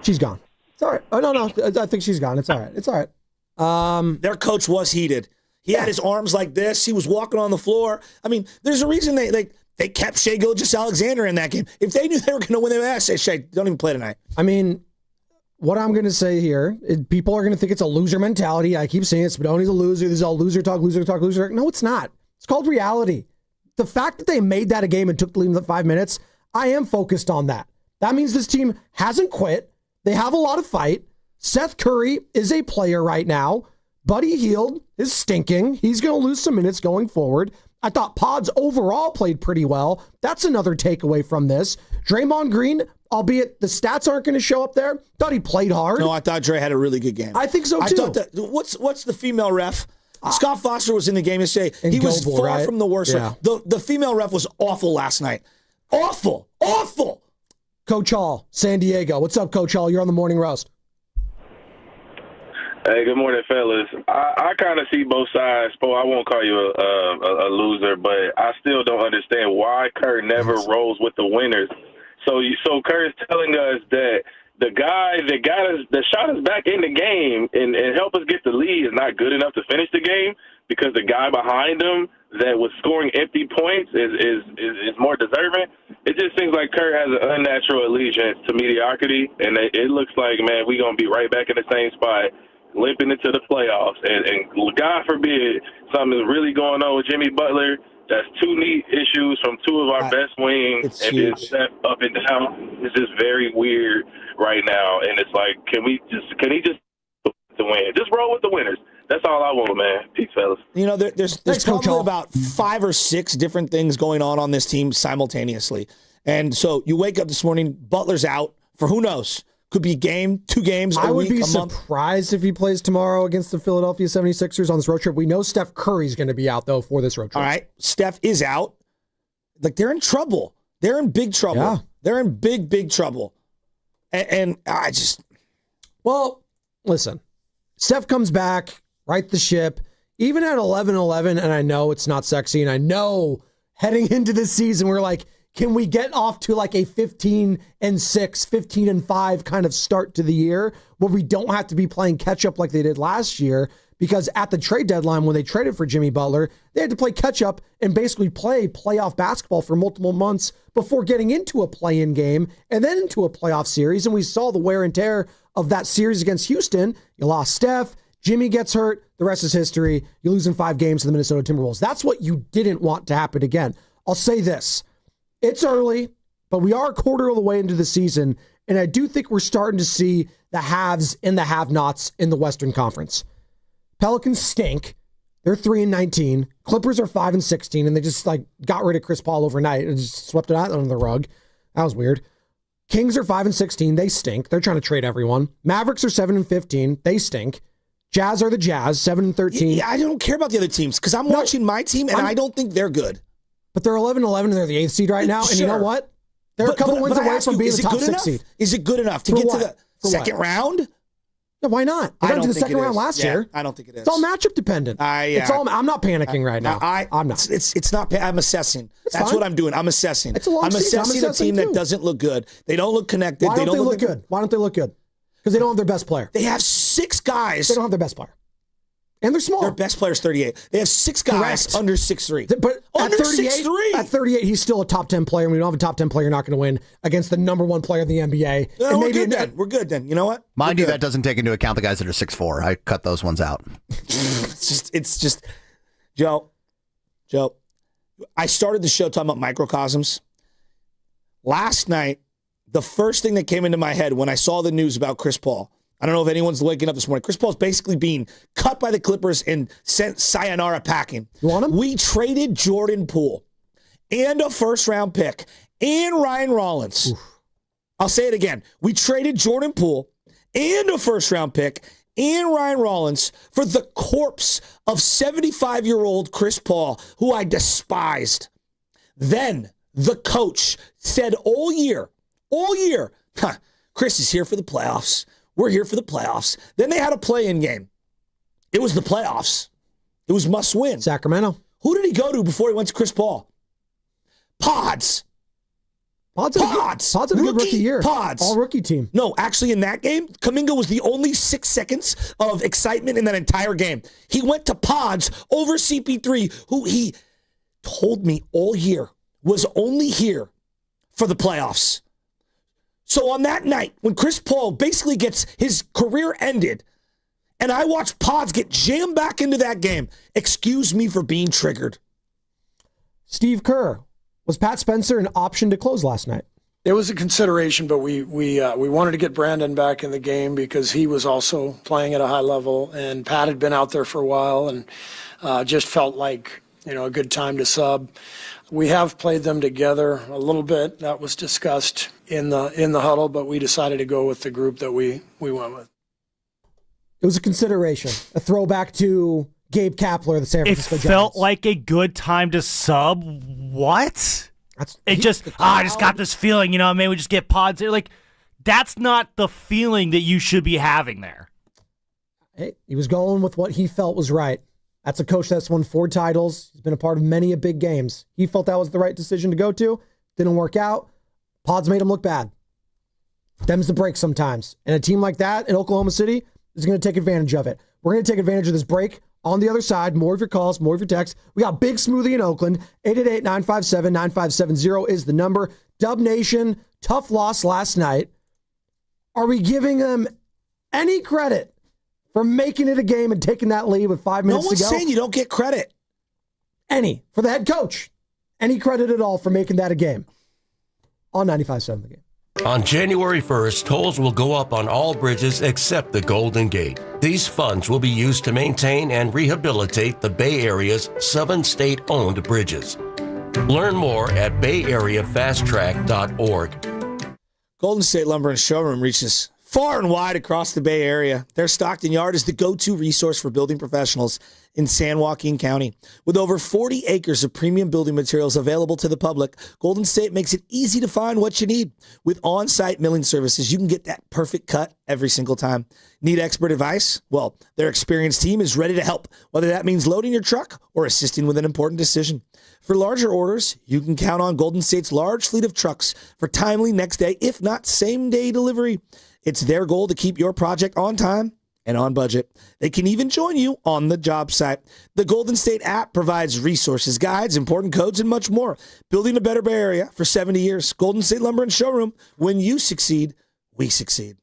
She's gone. It's all right. Oh, no. I think she's gone. It's all right. It's all right. Their coach was heated. He had his arms like this. He was walking on the floor. I mean, there's a reason they kept Shai Gilgeous-Alexander in that game. If they knew they were going to win, they would ask, say, Shai, don't even play tonight. I mean, what I'm going to say here, people are going to think it's a loser mentality. I keep saying Spadoni's a loser. This is all loser talk. No, it's not. It's called reality. The fact that they made that a game and took the lead in the 5 minutes, I am focused on that. That means this team hasn't quit. They have a lot of fight. Seth Curry is a player right now. Buddy Hield is stinking. He's going to lose some minutes going forward. I thought Pods overall played pretty well. That's another takeaway from this. Draymond Green, albeit the stats aren't going to show up there, thought he played hard. No, I thought Dre had a really good game. I think so, too. I thought that, what's the female ref? Scott Foster was in the game yesterday. He was far from the worst. Yeah. The female ref was awful last night. Awful. Coach Hall, San Diego. What's up, Coach Hall? You're on the Morning Roast. Hey, good morning, fellas. I kind of see both sides. Bo, I won't call you a loser, but I still don't understand why Kerr never rolls with the winners. So Kerr is telling us that the guy that shot us back in the game and helped us get the lead is not good enough to finish the game because the guy behind him that was scoring empty points is more deserving. It just seems like Kerr has an unnatural allegiance to mediocrity, and it looks like, man, we're going to be right back in the same spot, limping into the playoffs. And God forbid something is really going on with Jimmy Butler. That's two knee issues from two of our best wings, and then step up and down. It's just very weird right now, and it's like, can he just win? Just roll with the winners. That's all I want, man. Peace, fellas. You know, there's probably about 5 or 6 different things going on this team simultaneously. And so you wake up this morning, Butler's out for who knows. Could be a game, 2 games, a week, a month. I would be surprised if he plays tomorrow against the Philadelphia 76ers on this road trip. We know Steph Curry's going to be out, though, for this road trip. All right. Steph is out. Like, they're in trouble. They're in big trouble. Yeah. They're in big trouble. And I just... Well, listen. Steph comes back, right the ship. Even at 11-11, and I know it's not sexy, and I know heading into this season, we're like, can we get off to like a 15-6, 15-5 kind of start to the year where we don't have to be playing catch up like they did last year? Because at the trade deadline, when they traded for Jimmy Butler, they had to play catch up and basically play playoff basketball for multiple months before getting into a play-in game and then into a playoff series. And we saw the wear and tear of that series against Houston. You lost Steph. Jimmy gets hurt. The rest is history. You lose in 5 games to the Minnesota Timberwolves. That's what you didn't want to happen again. I'll say this. It's early, but we are a quarter of the way into the season, and I do think we're starting to see the haves and the have-nots in the Western Conference. Pelicans stink. They're 3-19. Clippers are 5-16, and they just got rid of Chris Paul overnight and just swept it out under the rug. That was weird. Kings are 5-16. They stink. They're trying to trade everyone. Mavericks are 7-15. They stink. Jazz are the Jazz, 7-13. Yeah, I don't care about the other teams because I'm watching my team, and I don't think they're good. But they're 11-11, and they're the 8th seed right now. And you know what? They're a couple wins away from being the top 6 seed. Is it good enough to get to the second round? No, why not? They got to the second round last year. I don't think it is. It's all matchup dependent. I'm not panicking right now. I'm not. It's not. I'm assessing. That's fine. what I'm doing. I'm assessing. It's a long season. I'm assessing a team that doesn't look good. They don't look connected. Why don't they look good? Why don't they look good? Because they don't have their best player. They have 6 guys. They don't have their best player. And they're small. Their best player is 38. They have 6 guys under 6'3". But under 6'3", at 38, he's still a top 10 player. And we don't have a top 10 player. You're not going to win against the number 1 player in the NBA. No, and we're good then. We're good then. You know what? Mind you, that doesn't take into account the guys that are 6'4". I cut those ones out. It's just, Joe. I started the show talking about microcosms. Last night, the first thing that came into my head when I saw the news about Chris Paul, I don't know if anyone's waking up this morning. Chris Paul's basically being cut by the Clippers and sent sayonara packing. You want him? We traded Jordan Poole and a first-round pick and Ryan Rollins. Oof. I'll say it again. We traded Jordan Poole and a first-round pick and Ryan Rollins for the corpse of 75-year-old Chris Paul, who I despised. Then the coach said all year, Chris is here for the playoffs. We're here for the playoffs. Then they had a play-in game. It was the playoffs. It was must win. Sacramento. Who did he go to before he went to Chris Paul? Pods. Pods had a good rookie year. Pods. All rookie team. No, actually in that game, Kuminga was the only 6 seconds of excitement in that entire game. He went to Pods over CP3, who he told me all year was only here for the playoffs. So on that night, when Chris Paul basically gets his career ended, and I watch Pods get jammed back into that game, excuse me for being triggered. Steve Kerr. Was Pat Spencer an option to close last night? It was a consideration, but we wanted to get Brandon back in the game because he was also playing at a high level, and Pat had been out there for a while, and just felt like a good time to sub. We have played them together a little bit. That was discussed in the huddle, but we decided to go with the group that we went with. It was a consideration, a throwback to Gabe Kapler, the San Francisco Giants. It felt like a good time to sub. What? I just got this feeling, maybe we just get Pods there. Like, that's not the feeling that you should be having there. Hey, he was going with what he felt was right. That's a coach that's won 4 titles. He's been a part of many a big games. He felt that was the right decision to go to. Didn't work out. Pods made him look bad. Them's the break sometimes. And a team like that in Oklahoma City is going to take advantage of it. We're going to take advantage of this break. On the other side, more of your calls, more of your texts. We got Big Smoothie in Oakland. 888-957-9570 is the number. Dub Nation, tough loss last night. Are we giving them any credit for making it a game and taking that lead with 5 minutes to go? No one's saying you don't get credit. Any. For the head coach. Any credit at all for making that a game. On 95.7 The Game. On January 1st, tolls will go up on all bridges except the Golden Gate. These funds will be used to maintain and rehabilitate the Bay Area's 7 state-owned bridges. Learn more at bayareafasttrack.org. Golden State Lumber and Showroom reaches far and wide across the Bay Area. Their Stockton Yard is the go-to resource for building professionals in San Joaquin County. With over 40 acres of premium building materials available to the public, Golden State makes it easy to find what you need. With on-site milling services, you can get that perfect cut every single time. Need expert advice? Well, their experienced team is ready to help, whether that means loading your truck or assisting with an important decision. For larger orders, you can count on Golden State's large fleet of trucks for timely next day, if not same-day delivery. It's their goal to keep your project on time and on budget. They can even join you on the job site. The Golden State app provides resources, guides, important codes, and much more. Building a better Bay Area for 70 years. Golden State Lumber and Showroom. When you succeed, we succeed.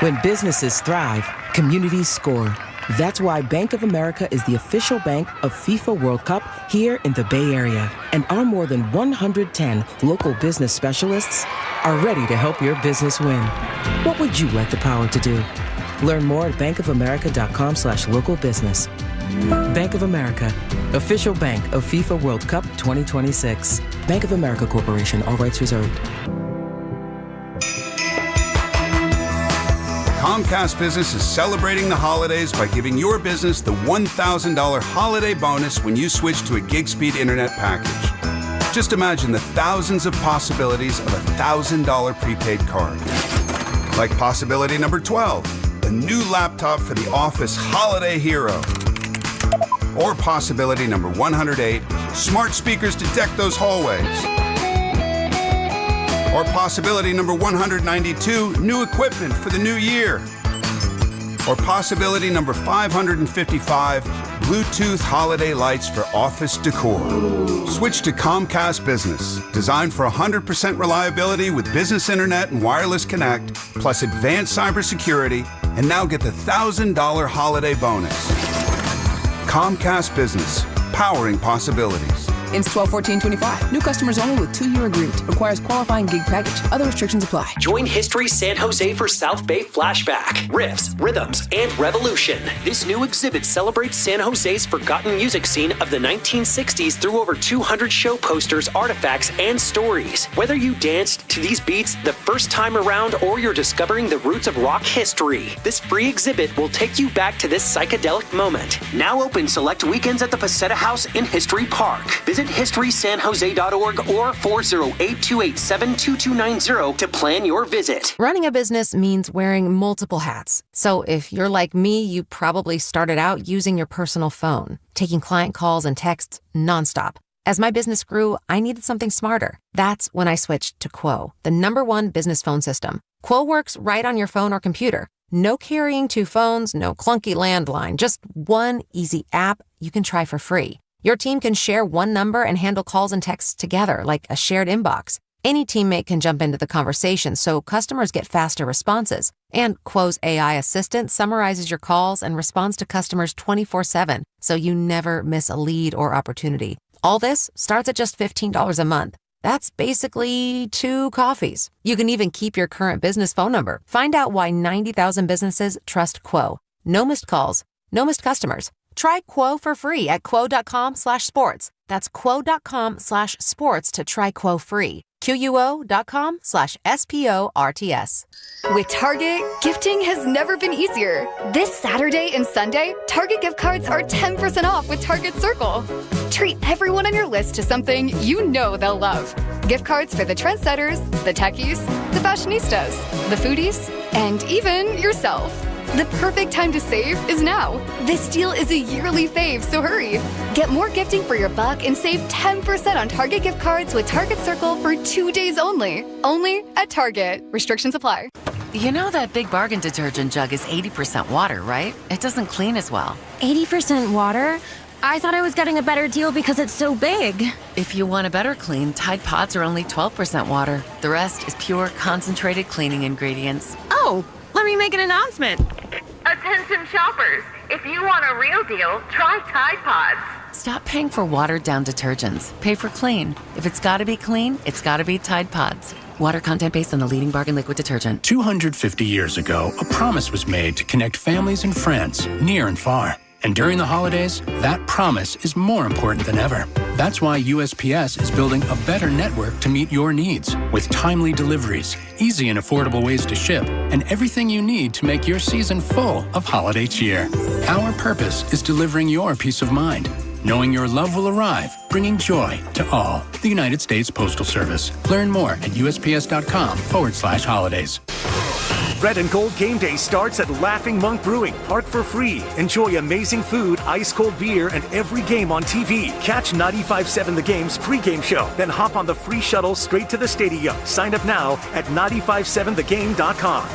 When businesses thrive, communities score. That's why Bank of America is the official bank of FIFA World Cup here in the Bay Area. And our more than 110 local business specialists are ready to help your business win. What would you like the power to do? Learn more at bankofamerica.com/local business. Bank of America, official bank of FIFA World Cup 2026. Bank of America Corporation, all rights reserved. Comcast Business is celebrating the holidays by giving your business the $1,000 holiday bonus when you switch to a gig speed internet package. Just imagine the thousands of possibilities of a $1,000 prepaid card. Like possibility number 12, a new laptop for the office holiday hero. Or possibility number 108, smart speakers to deck those hallways. Or possibility number 192, new equipment for the new year. Or possibility number 555, Bluetooth holiday lights for office decor. Switch to Comcast Business, designed for 100% reliability with business internet and wireless connect, plus advanced cybersecurity, and now get the $1,000 holiday bonus. Comcast Business, powering possibilities. Ends 12/14/25. New customers only with 2-year agreement. Requires qualifying gig package. Other restrictions apply. Join History San Jose for South Bay Flashback, Riffs, Rhythms, and Revolution. This new exhibit celebrates San Jose's forgotten music scene of the 1960s through over 200 show posters, artifacts, and stories. Whether you danced to these beats the first time around or you're discovering the roots of rock history, this free exhibit will take you back to this psychedelic moment. Now open select weekends at the Paseta House in History Park. Visit historysanjose.org or 408-287-2290 to plan your visit. Running a business means wearing multiple hats. So if you're like me, you probably started out using your personal phone, taking client calls and texts nonstop. As my business grew, I needed something smarter. That's when I switched to Quo, the #1 business phone system. Quo works right on your phone or computer. No carrying 2 phones, no clunky landline, just one easy app you can try for free. Your team can share one number and handle calls and texts together like a shared inbox. Any teammate can jump into the conversation, so customers get faster responses. And Quo's AI assistant summarizes your calls and responds to customers 24/7, so you never miss a lead or opportunity. All this starts at just $15 a month. That's basically 2 coffees. You can even keep your current business phone number. Find out why 90,000 businesses trust Quo. No missed calls, no missed customers. Try Quo for free at quo.com/sports. That's quo.com/sports to try Quo free. QUO.com/SPORTS. With Target, gifting has never been easier. This Saturday and Sunday, Target gift cards are 10% off with Target Circle. Treat everyone on your list to something you know they'll love. Gift cards for the trendsetters, the techies, the fashionistas, the foodies, and even yourself. The perfect time to save is now. This deal is a yearly fave, so hurry. Get more gifting for your buck and save 10% on Target gift cards with Target Circle for 2 days only. Only at Target. Restrictions apply. You know that Big Bargain detergent jug is 80% water, right? It doesn't clean as well. 80% water? I thought I was getting a better deal because it's so big. If you want a better clean, Tide Pods are only 12% water. The rest is pure, concentrated cleaning ingredients. Oh, let me make an announcement. Attention shoppers, if you want a real deal, try Tide Pods. Stop paying for watered-down detergents. Pay for clean. If it's gotta be clean, it's gotta be Tide Pods. Water content based on the leading bargain liquid detergent. 250 years ago, a promise was made to connect families and friends, near and far. And during the holidays, that promise is more important than ever. That's why USPS is building a better network to meet your needs, with timely deliveries, easy and affordable ways to ship, and everything you need to make your season full of holiday cheer. Our purpose is delivering your peace of mind, knowing your love will arrive, bringing joy to all. The United States Postal Service. Learn more at USPS.com/holidays. Red and Gold Game Day starts at Laughing Monk Brewing. Park for free. Enjoy amazing food, ice-cold beer, and every game on TV. Catch 95.7 The Game's pregame show. Then hop on the free shuttle straight to the stadium. Sign up now at 957thegame.com.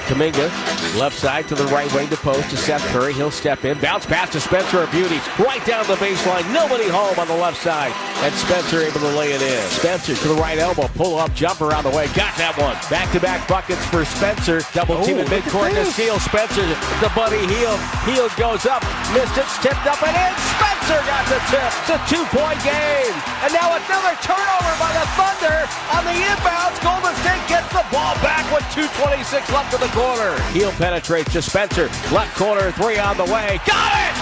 Kuminga, left side to the right wing to post to Seth Curry. He'll step in. Bounce pass to Spencer of Beauty. Right down the baseline. Nobody home on the left side. And Spencer able to lay it in. Spencer to the right elbow. Pull up jumper on the way. Got that one. Back-to-back buckets for Spencer. Double team in midcourt to steal. Spencer to Buddy Hield. Hield goes up. Missed it. Tipped up and in. Spencer got the tip. It's a 2-point game. And now another turnover by the Thunder on the inbounds. Golden State gets the ball back with 2:26 left in the corner. Hield penetrates to Spencer. Left corner, 3 on the way. Got it!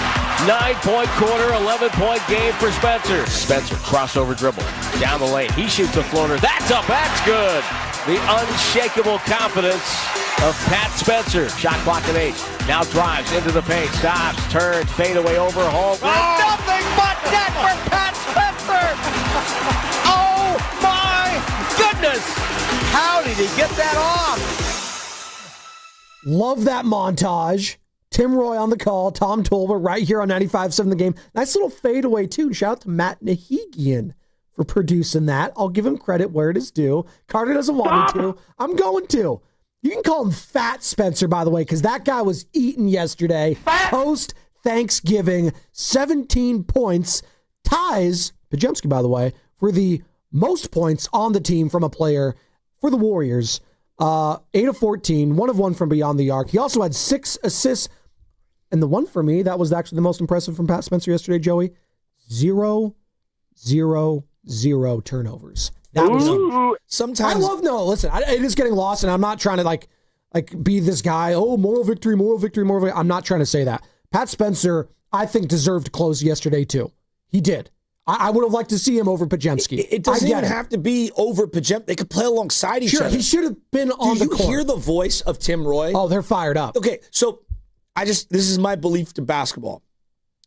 9-point quarter, 11-point game for Spencer. Spencer, crossover dribble. Down the lane. He shoots a floater. That's up. That's good. The unshakable confidence of Pat Spencer. Shot clock at 8. Now drives into the paint. Stops, turns, fadeaway over. Holmgren. Nothing but net for Pat Spencer! Oh my goodness! How did he get that off? Love that montage. Tim Roy on the call. Tom Tolbert right here on 95.7 The Game. Nice little fadeaway, too. Shout out to Matt Nahigian for producing that. I'll give him credit where it is due. Carter doesn't want me to. I'm going to. You can call him Fat Spencer, by the way, because that guy was eating yesterday. Post-Thanksgiving, 17 points. Ties, Pajemski, by the way, for the most points on the team from a player for the Warriors. 8 of 14, 1 of 1 from beyond the arc. He also had 6 assists. And the one for me, that was actually the most impressive from Pat Spencer yesterday, Joey. 0 turnovers. That was sometimes. Listen, it is getting lost, and I'm not trying to like be this guy. Oh, moral victory. I'm not trying to say that. Pat Spencer, I think, deserved to close yesterday too. He did. I would have liked to see him over Pajemski. It doesn't even have to be over Pajemski. They could play alongside each other. He should have been on the court. Do you hear the voice of Tim Roy? Oh, they're fired up. Okay, so this is my belief to basketball.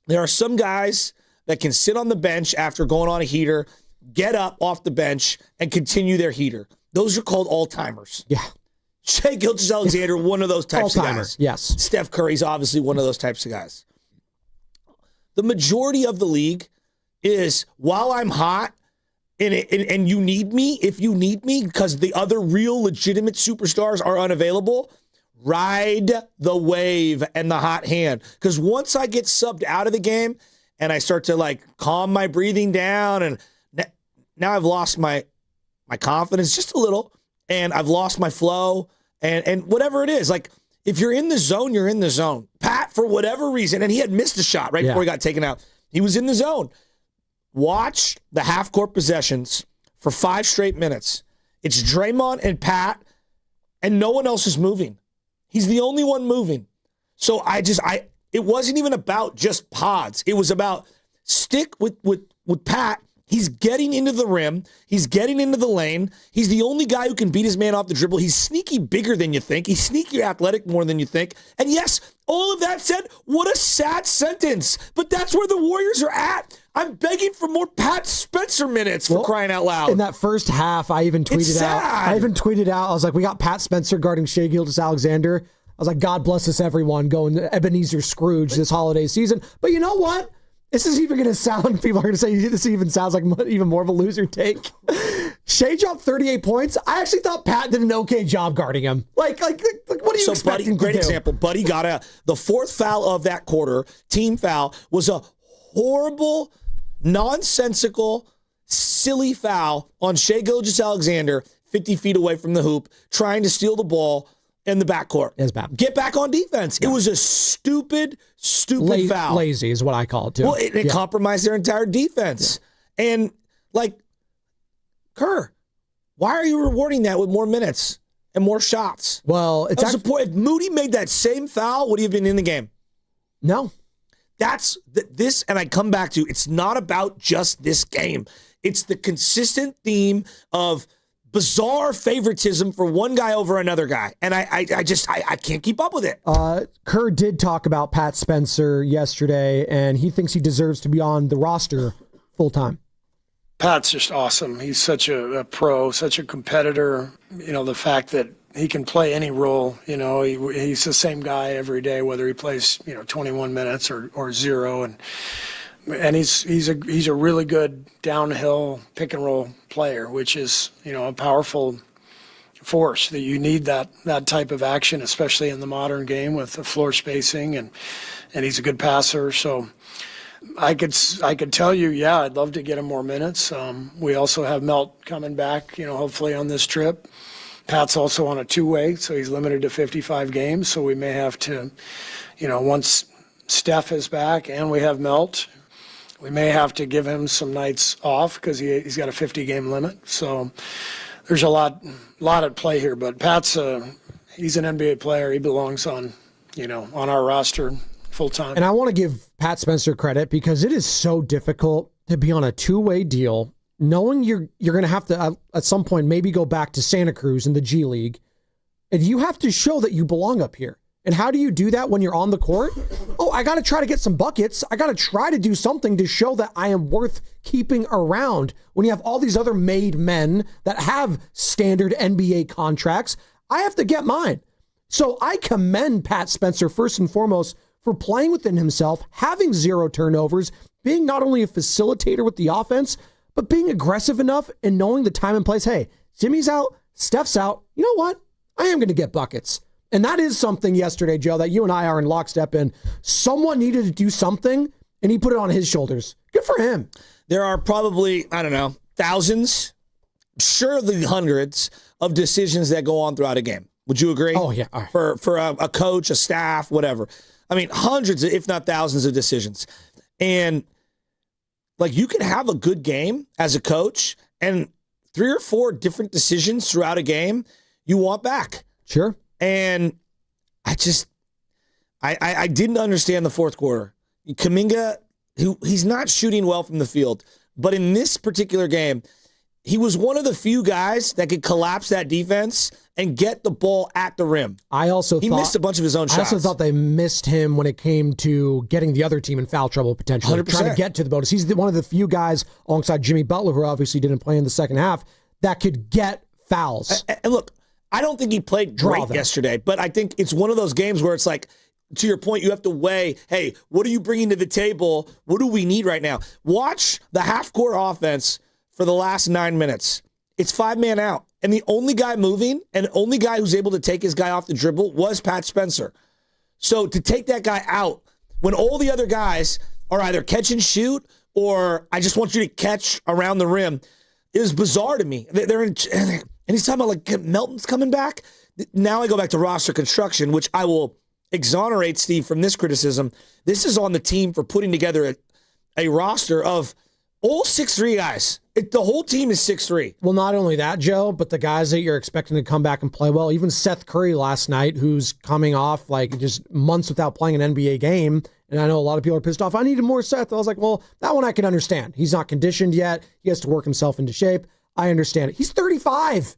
There are some guys that can sit on the bench after going on a heater, get up off the bench, and continue their heater. Those are called all-timers. Yeah. Shai Gilgeous-Alexander, one of those types of guys. Yes. Steph Curry's obviously one of those types of guys. The majority of the league is, while I'm hot and you need me, if you need me, because the other real legitimate superstars are unavailable, ride the wave and the hot hand. Because once I get subbed out of the game and I start to calm my breathing down, and now I've lost my confidence just a little, and I've lost my flow, and whatever it is, if you're in the zone, you're in the zone. Pat, for whatever reason, and he had missed a shot before he got taken out. He was in the zone. Watch the half-court possessions for 5 straight minutes. It's Draymond and Pat, and no one else is moving. He's the only one moving. So it wasn't even about just pods. It was about stick with Pat. He's getting into the rim. He's getting into the lane. He's the only guy who can beat his man off the dribble. He's sneaky bigger than you think. He's sneaky athletic more than you think. And yes, all of that said, what a sad sentence. But that's where the Warriors are at. I'm begging for more Pat Spencer minutes for crying out loud. In that first half, I even tweeted out. I was like, we got Pat Spencer guarding Shai Gilgeous-Alexander. I was like, God bless us, everyone, going Ebenezer Scrooge this holiday season. But you know what? This is even going to sound, people are going to say this even sounds like even more of a loser take. Shai dropped 38 points. I actually thought Pat did an okay job guarding him. What do you expect him to do? Great example. Buddy got the 4th foul of that quarter, team foul, was a horrible, nonsensical, silly foul on Shai Gilgeous-Alexander, 50 feet away from the hoop, trying to steal the ball in the backcourt. It's bad. Get back on defense. Yeah. It was a stupid foul. Lazy is what I call it, too. Well, it compromised their entire defense. Yeah. And, Kerr, why are you rewarding that with more minutes and more shots? Well, if Moody made that same foul, would he have been in the game? No. That's this, and I come back to, it's not about just this game. It's the consistent theme of bizarre favoritism for one guy over another guy. And I can't keep up with it. Kerr did talk about Pat Spencer yesterday, and he thinks he deserves to be on the roster full time. Pat's just awesome. He's such a pro, such a competitor. The fact that he can play any role, he's the same guy every day, whether he plays, 21 minutes or 0. And he's a really good downhill pick and roll player, which is, a powerful force that you need that type of action, especially in the modern game with the floor spacing, and he's a good passer. So I could tell you, I'd love to get him more minutes. We also have Melt coming back, hopefully on this trip. Pat's also on a 2-way, so he's limited to 55 games. So we may have to, once Steph is back and we have Melt, we may have to give him some nights off because he's got a 50-game limit. So there's a lot at play here. But Pat's he's an NBA player. He belongs on our roster full time. And I want to give Pat Spencer credit because it is so difficult to be on a 2-way deal, knowing you're going to have to at some point maybe go back to Santa Cruz in the G League, and you have to show that you belong up here. And how do you do that when you're on the court? Oh, I got to try to get some buckets. I got to try to do something to show that I am worth keeping around. When you have all these other made men that have standard NBA contracts, I have to get mine. So I commend Pat Spencer first and foremost for playing within himself, having 0 turnovers, being not only a facilitator with the offense, but being aggressive enough and knowing the time and place. Hey, Jimmy's out, Steph's out. You know what? I am going to get buckets. And that is something yesterday, Joe, that you and I are in lockstep in. Someone needed to do something, and he put it on his shoulders. Good for him. There are probably, thousands surely hundreds of decisions that go on throughout a game. Would you agree? Oh, yeah. For a coach, a staff, whatever. I mean, hundreds, if not thousands of decisions. And, like, you can have a good game as a coach and 3 or 4 different decisions throughout a game you want back. Sure. And I didn't understand the fourth quarter. Kuminga, he's not shooting well from the field, but in this particular game, he was one of the few guys that could collapse that defense and get the ball at the rim. He missed a bunch of his own shots. I also thought they missed him when it came to getting the other team in foul trouble potentially. 100%. Trying to get to the bonus. He's one of the few guys alongside Jimmy Butler, who obviously didn't play in the second half, that could get fouls. And look, I don't think he played great yesterday, but I think it's one of those games where it's like, to your point, you have to weigh, hey, what are you bringing to the table? What do we need right now? Watch the half-court offense for the last 9 minutes. It's 5-man out. And the only guy moving and the only guy who's able to take his guy off the dribble was Pat Spencer. So to take that guy out when all the other guys are either catch and shoot or I just want you to catch around the rim is bizarre to me. And he's talking about like Melton's coming back. Now I go back to roster construction, which I will exonerate Steve from this criticism. This is on the team for putting together a roster of all 6'3" guys. The whole team is 6'3". Well, not only that, Joe, but the guys that you're expecting to come back and play well, even Seth Curry last night, who's coming off like just months without playing an NBA game. And I know a lot of people are pissed off. I needed more Seth. I was like, well, that one I can understand. He's not conditioned yet. He has to work himself into shape. I understand it. He's 35.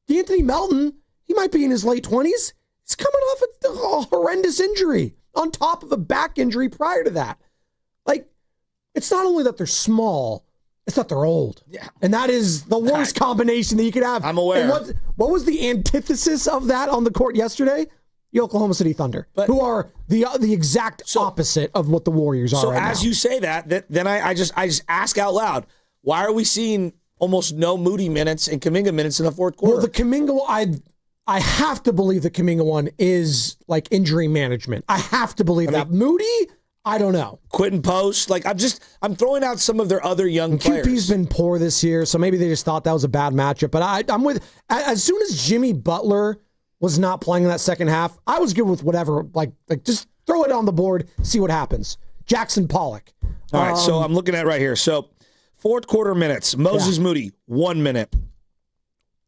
D'Anthony Melton, he might be in his late 20s. He's coming off a horrendous injury on top of a back injury prior to that. Like, it's not only that they're small, it's that they're old. Yeah. And that is the worst combination that you could have. I'm aware. And what was the antithesis of that on the court yesterday? The Oklahoma City Thunder, who are the exact opposite of what the Warriors are so right now. as you say that, then I just ask out loud, why are we seeing almost no Moody minutes and Kuminga minutes in the fourth quarter? Well, the Kuminga, I have to believe the Kuminga one is like injury management. I have to believe that. Moody, I don't know. Quentin Post, like I'm throwing out some of their other young players. QP's been poor this year, so maybe they just thought that was a bad matchup. But I'm with, as soon as Jimmy Butler was not playing in that second half, I was good with whatever. Like just throw it on the board, see what happens. Jackson Pollock. All right, so I'm looking at right here. So fourth quarter minutes, Moses Moody, 1 minute.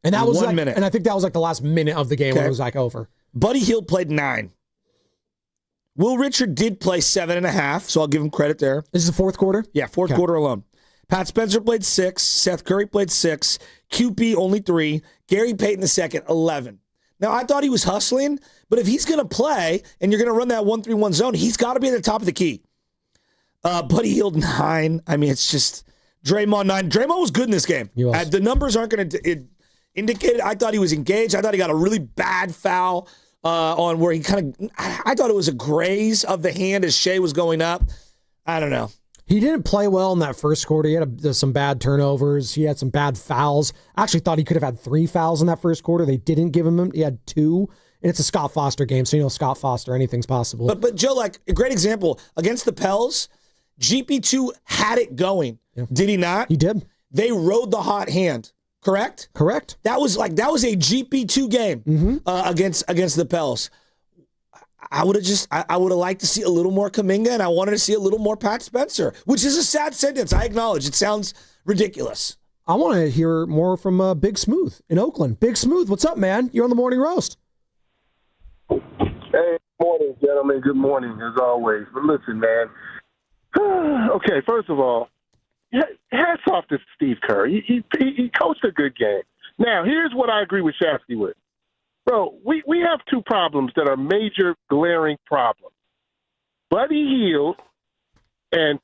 And that was 1 minute. And I think that was like the last minute of the game when it was like over. Buddy Hield played 9. Will Richard did play 7.5, so I'll give him credit there. This is the fourth quarter? Yeah, fourth quarter alone. Pat Spencer played 6. Seth Curry played 6. QP only 3. Gary Payton II, 11. Now, I thought he was hustling, but if he's going to play and you're going to run that 1-3-1 zone, he's got to be at the top of the key. Buddy Hield, 9. I mean, it's just Draymond, 9. Draymond was good in this game. The numbers aren't going to indicate it. I thought he was engaged. I thought he got a really bad foul on where he kind of, I thought it was a graze of the hand as Shea was going up. I don't know. He didn't play well in that first quarter. He had some bad turnovers. He had some bad fouls. I actually thought he could have had 3 fouls in that first quarter. They didn't give him. He had 2. And it's a Scott Foster game, so you know Scott Foster, anything's possible. But Joe, like a great example, against the Pels, GP2 had it going. Yeah. Did he not? He did. They rode the hot hand. Correct? Correct. That was a GP2 game against the Pels. I would have liked to see a little more Kuminga, and I wanted to see a little more Pat Spencer, which is a sad sentence. I acknowledge it sounds ridiculous. I want to hear more from Big Smooth in Oakland. Big Smooth, what's up, man? You're on the Morning Roast. Hey, good morning, gentlemen. Good morning, as always. But listen, man. Okay, first of all, hats off to Steve Kerr. He coached a good game. Now, here's what I agree with Shafty with. Bro, we have 2 problems that are major, glaring problems. Buddy Hield and,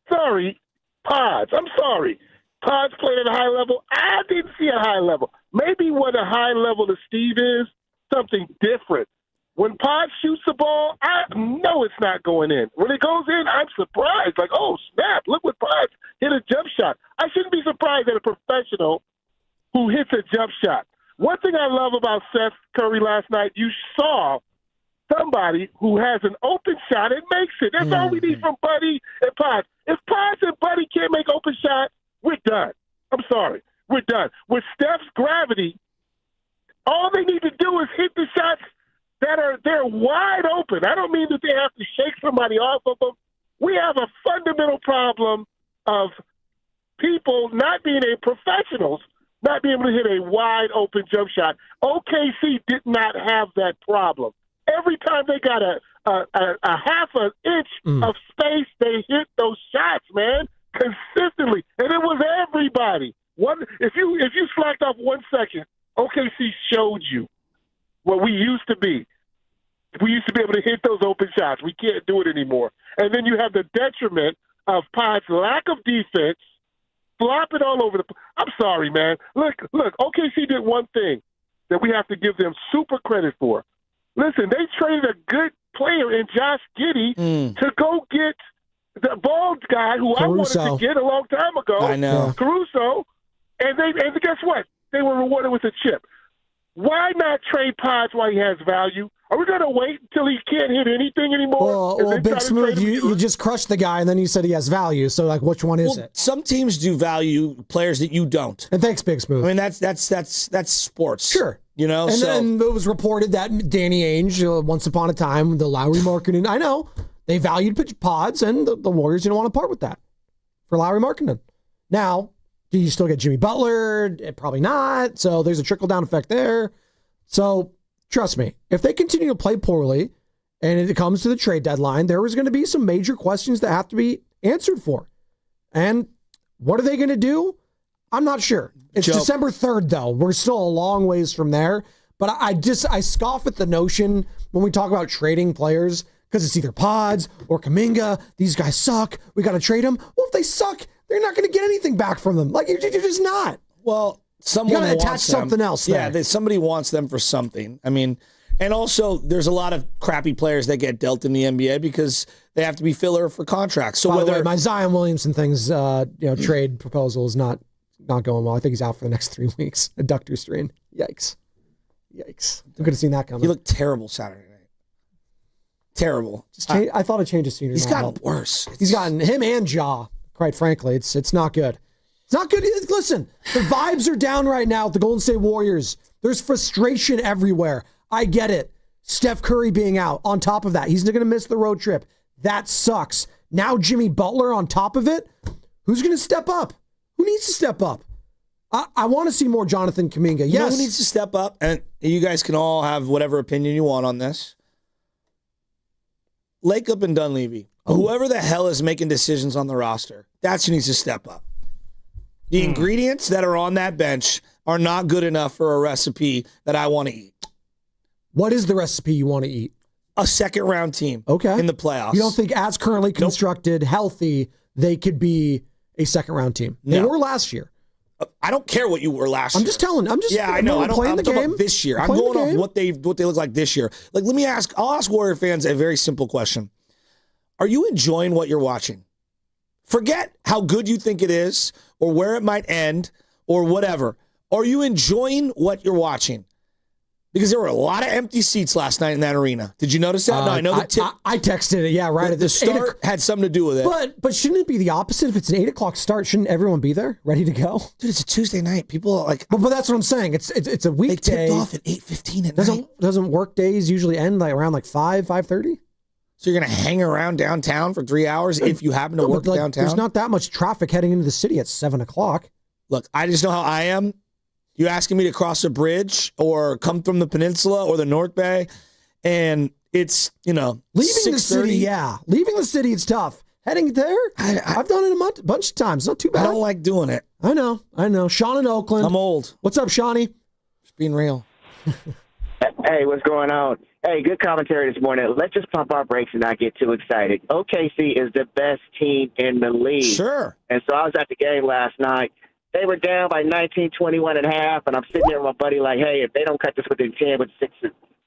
Pods. I'm sorry. Pods played at a high level. I didn't see a high level. Maybe what a high level to Steve is, something different. When Pods shoots the ball, I know it's not going in. When it goes in, I'm surprised. Like, oh, snap, look what Pods hit a jump shot. I shouldn't be surprised at a professional who hits a jump shot. One thing I love about Seth Curry last night, you saw somebody who has an open shot and makes it. That's all we need from Buddy and Pods. If Pods and Buddy can't make open shots, we're done. I'm sorry. we're done. With Steph's gravity, all they need to do is hit the shots they're wide open. I don't mean that they have to shake somebody off of them. We have a fundamental problem of people not being professionals, not being able to hit a wide open jump shot. OKC did not have that problem. Every time they got a half an inch of space, they hit those shots, man, consistently, and it was everybody. If you slacked off 1 second, OKC showed you what we used to be. We used to be able to hit those open shots. We can't do it anymore. And then you have the detriment of Pod's lack of defense, flopping all over I'm sorry, man. Look, OKC did one thing that we have to give them super credit for. Listen, they traded a good player in Josh Giddey to go get the bald guy who Caruso. I wanted to get a long time ago. I know. Caruso. And guess what? They were rewarded with a chip. Why not trade Pods while he has value? Are we going to wait until he can't hit anything anymore? Well, Big Smooth, you just crushed the guy, and then you said he has value. So, like, which one is it? Some teams do value players that you don't. And thanks, Big Smooth. I mean, that's sports. Sure. You know, and then it was reported that Danny Ainge, once upon a time, the Lowry marketing, I know, they valued Pods, and the Warriors didn't want to part with that for Lowry marketing. Now, do you still get Jimmy Butler? Probably not. So there's a trickle-down effect there. So trust me, if they continue to play poorly and it comes to the trade deadline, there is going to be some major questions that have to be answered for. And what are they going to do? I'm not sure. It's December 3rd, though. We're still a long ways from there. But I scoff at the notion when we talk about trading players because it's either Pods or Kuminga. These guys suck. We got to trade them. Well, if they suck, they're not going to get anything back from them. Like, you're just not. Well, someone you got to attach wants them. something else there. Yeah, somebody wants them for something. I mean, and also there's a lot of crappy players that get dealt in the NBA because they have to be filler for contracts. So By whether the way, my Zion Williamson thing's trade proposal is not going well. I think he's out for the next 3 weeks. Adductor strain. Yikes. You could have seen that coming. He looked terrible Saturday night. Terrible. I thought a change of scenery. He's gotten worse. He's gotten him and Ja. Quite frankly, it's not good. It's not good. Listen, the vibes are down right now with the Golden State Warriors. There's frustration everywhere. I get it. Steph Curry being out. On top of that, he's going to miss the road trip. That sucks. Now Jimmy Butler on top of it. Who's going to step up? Who needs to step up? I want to see more Jonathan Kuminga. Yes. You know who needs to step up? And you guys can all have whatever opinion you want on this. Lakeup and Dunleavy. Whoever the hell is making decisions on the roster, that's who needs to step up. The ingredients that are on that bench are not good enough for a recipe that I want to eat. What is the recipe you want to eat? A second-round team in the playoffs. You don't think, as currently constructed, healthy, they could be a second-round team? They were last year. I don't care what you were last year. I'm just telling. I know. I'm playing the talking game about this year. I'm going off what they look like this year. Like, I'll ask Warrior fans a very simple question. Are you enjoying what you're watching? Forget how good you think it is or where it might end or whatever. Are you enjoying what you're watching? Because there were a lot of empty seats last night in that arena. Did you notice that? No, I know I texted it. Yeah, right. The start had something to do with it. But shouldn't it be the opposite? If it's an 8 o'clock start, shouldn't everyone be there, ready to go? Dude, it's a Tuesday night. People are like, but that's what I'm saying. It's a weekday. They tipped off at 8:15 at night. Doesn't work days usually end around 5:30? So you're gonna hang around downtown for 3 hours if you happen to work downtown? There's not that much traffic heading into the city at 7 o'clock. Look, I just know how I am. You asking me to cross a bridge or come from the peninsula or the North Bay, and it's, leaving the city. Yeah, leaving the city, it's tough. Heading there, I've done it a bunch of times. Not too bad. I don't like doing it. I know. Sean in Oakland. I'm old. What's up, Shawnee? Just being real. Hey, what's going on? Hey, good commentary this morning. Let's just pump our brakes and not get too excited. OKC is the best team in the league. Sure. And so I was at the game last night. They were down by 19, 21 and a half, and I'm sitting there with my buddy like, hey, if they don't cut this within 10 with 6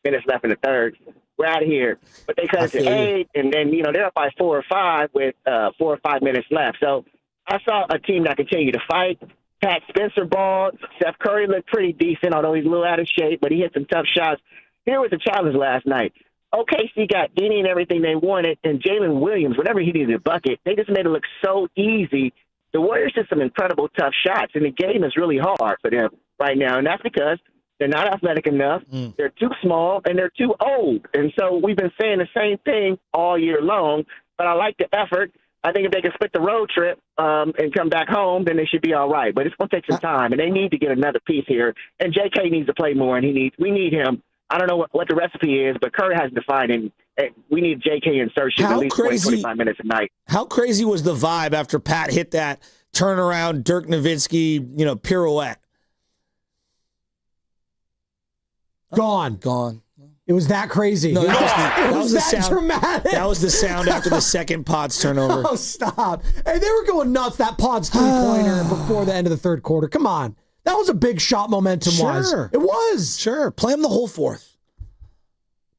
minutes left in the third, we're out of here. But they cut it to 8, and then, they're up by 4 or 5 with 4 or 5 minutes left. So I saw a team that continued to fight. Pat Spencer balled. Steph Curry looked pretty decent, although he's a little out of shape, but he hit some tough shots. Here was the challenge last night. OKC got any and everything they wanted, and Jalen Williams, whenever he needed a bucket, they just made it look so easy the Warriors hit some incredible tough shots, and the game is really hard for them right now, and that's because they're not athletic enough, they're too small, and they're too old. And so we've been saying the same thing all year long, but I like the effort. I think if they can split the road trip and come back home, then they should be all right. But it's going to take some time, and they need to get another piece here. And J.K. needs to play more, and we need him. I don't know what the recipe is, but Curry has defined it. We need J.K. insertion at least 20, 25 minutes a night. How crazy was the vibe after Pat hit that turnaround Dirk Nowitzki, pirouette? Gone. It was that crazy. No, it was that sound, dramatic. That was the sound after the second Pods turnover. Oh, stop. Hey, they were going nuts, that Pods three-pointer before the end of the third quarter. Come on. That was a big shot momentum-wise. Sure. It was. Sure. Play him the whole fourth.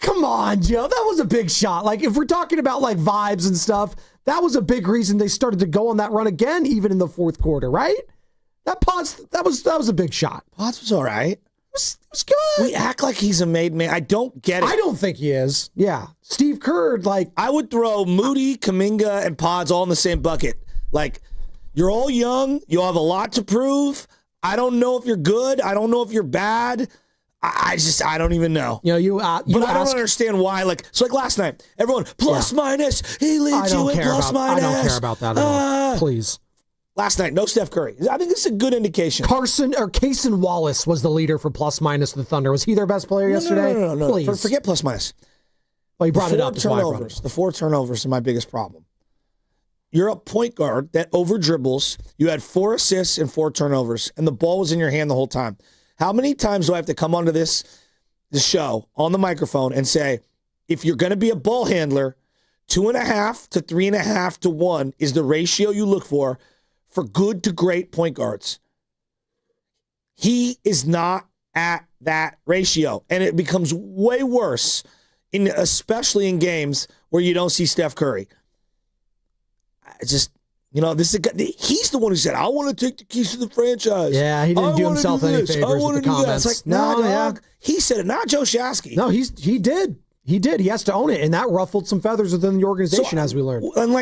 Come on, Joe. That was a big shot. Like, if we're talking about, like, vibes and stuff, that was a big reason they started to go on that run again, even in the fourth quarter, right? That was a big shot. Pods was all right. It was good. We act like he's a made man. I don't get it. I don't think he is. Yeah. Steve Kerr, I would throw Moody, Kuminga, and Pods all in the same bucket. Like, you're all young. You have a lot to prove. I don't know if you're good. I don't know if you're bad. I don't even know. But I don't understand why. Like last night, everyone plus minus. He leads you with plus minus. I don't care about that at all. Please. Last night, no Steph Curry. I think it's a good indication. Kaysen Wallace was the leader for plus minus the Thunder. Was he their best player yesterday? No. Please. Forget plus minus. Well, you brought it up. The 4 turnovers are my biggest problem. You're a point guard that over dribbles. You had 4 assists and 4 turnovers, and the ball was in your hand the whole time. How many times do I have to come onto this show on the microphone and say, if you're going to be a ball handler, 2.5 to 3.5 to 1 is the ratio you look for good to great point guards? He is not at that ratio, and it becomes way worse, especially in games where you don't see Steph Curry. This is he's the one who said, I want to take the keys to the franchise. Yeah, he didn't do himself any favors with the comments. It's like, dog. He said it, not Joe Shasky. No, he did. He did. He has to own it, and that ruffled some feathers within the organization, as we learned. And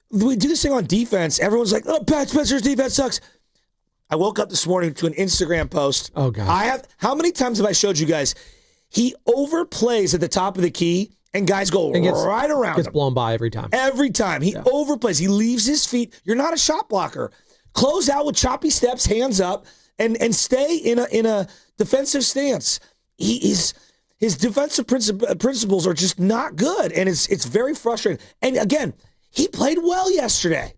we do this thing on defense. Everyone's like, oh, Pat Spencer's defense sucks. I woke up this morning to an Instagram post. Oh, God. How many times have I showed you guys? He overplays at the top of the key, and guys go right around him. Gets blown by every time. Every time. He overplays. He leaves his feet. You're not a shot blocker. Close out with choppy steps, hands up, and stay in a defensive stance. His defensive principles are just not good, and it's very frustrating. And again, he played well yesterday.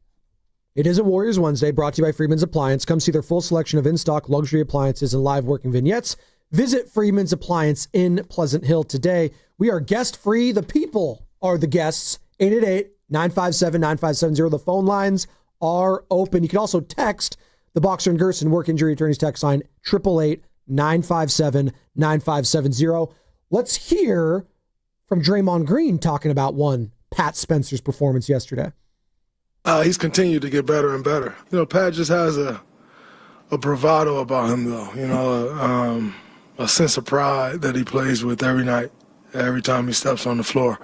It is a Warriors Wednesday, brought to you by Freeman's Appliance. Come see their full selection of in-stock luxury appliances and live working vignettes. Visit Freeman's Appliance in Pleasant Hill today. We are guest-free. The people are the guests. 888-957-9570. The phone lines are open. You can also text the Boxer and Gerson Work Injury Attorneys text line, 888-957-9570. Let's hear from Draymond Green talking about Pat Spencer's performance yesterday. He's continued to get better and better. Pat just has a bravado about him, though. A sense of pride that he plays with every night, every time he steps on the floor.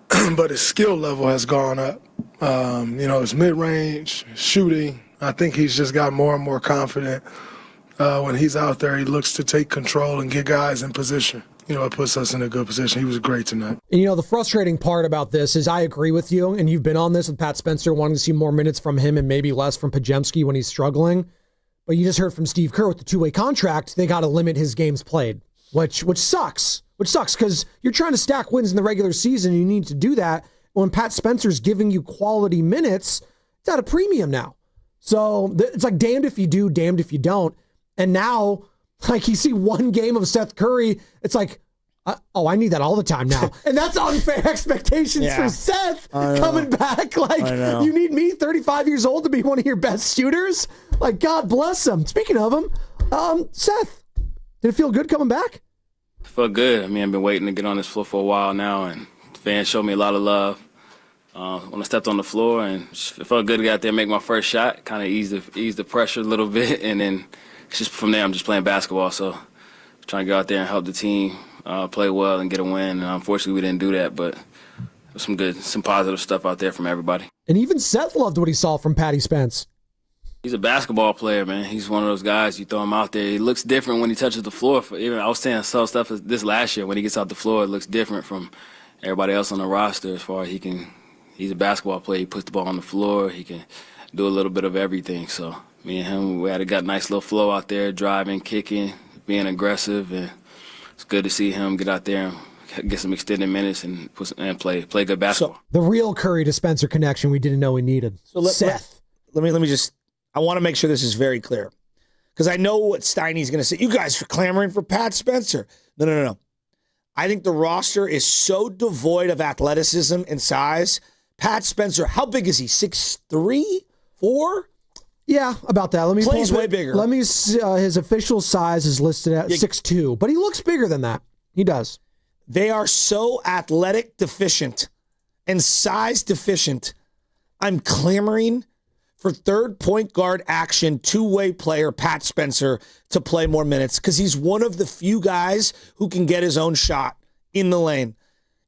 But his skill level has gone up. His mid-range, shooting, I think he's just got more and more confident. When he's out there, he looks to take control and get guys in position. It puts us in a good position. He was great tonight. And the frustrating part about this is I agree with you, and you've been on this with Pat Spencer, wanting to see more minutes from him and maybe less from Podziemski when he's struggling. But you just heard from Steve Kerr with the two-way contract, they got to limit his games played, which sucks. Which sucks because you're trying to stack wins in the regular season, and you need to do that. When Pat Spencer's giving you quality minutes, it's at a premium now. So it's like damned if you do, damned if you don't. And now, you see one game of Seth Curry, it's like, I need that all the time now. And that's unfair expectations for Seth coming back. You need me, 35 years old, to be one of your best shooters? God bless him. Speaking of him, Seth, did it feel good coming back? It felt good. I've been waiting to get on this floor for a while now, and the fans showed me a lot of love when I stepped on the floor, and it felt good to get out there and make my first shot, kind of ease the pressure a little bit, and then just from there I'm just playing basketball, so trying to go out there and help the team play well and get a win. And unfortunately, we didn't do that, but some positive stuff out there from everybody. And even Seth loved what he saw from Patty Spence. He's a basketball player, man. He's one of those guys, you throw him out there. He looks different when he touches the floor. I was saying some stuff this last year. When he gets out the floor, it looks different from everybody else on the roster as far as he's a basketball player. He puts the ball on the floor. He can do a little bit of everything. So me and him, we got a nice little flow out there, driving, kicking, being aggressive. And it's good to see him get out there and get some extended minutes and play good basketball. So, the real Curry to Spencer connection we didn't know we needed. So Seth. Let me just, I want to make sure this is very clear. Because I know what Steiny's going to say. You guys are clamoring for Pat Spencer. No. I think the roster is so devoid of athleticism and size. Pat Spencer, how big is he? 6'3", 4? Yeah, about that. Let me plays way bigger. Let me. His official size is listed at 6'2", but he looks bigger than that. He does. They are so athletic deficient and size deficient. I'm clamoring for third point guard action, two-way player Pat Spencer to play more minutes because he's one of the few guys who can get his own shot in the lane.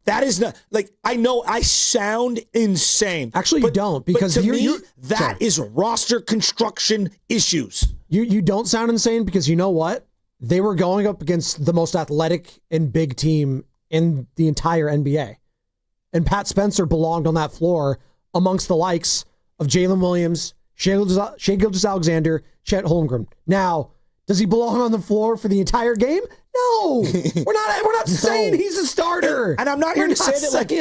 That is not, I know I sound insane. Actually, you don't, because to me, that is roster construction issues. You don't sound insane because you know what? They were going up against the most athletic and big team in the entire NBA. And Pat Spencer belonged on that floor amongst the likes of Jalen Williams, Shai Gilgeous-Alexander, Chet Holmgren. Now, does he belong on the floor for the entire game? No, we're not saying he's a starter. And I'm not here to say that.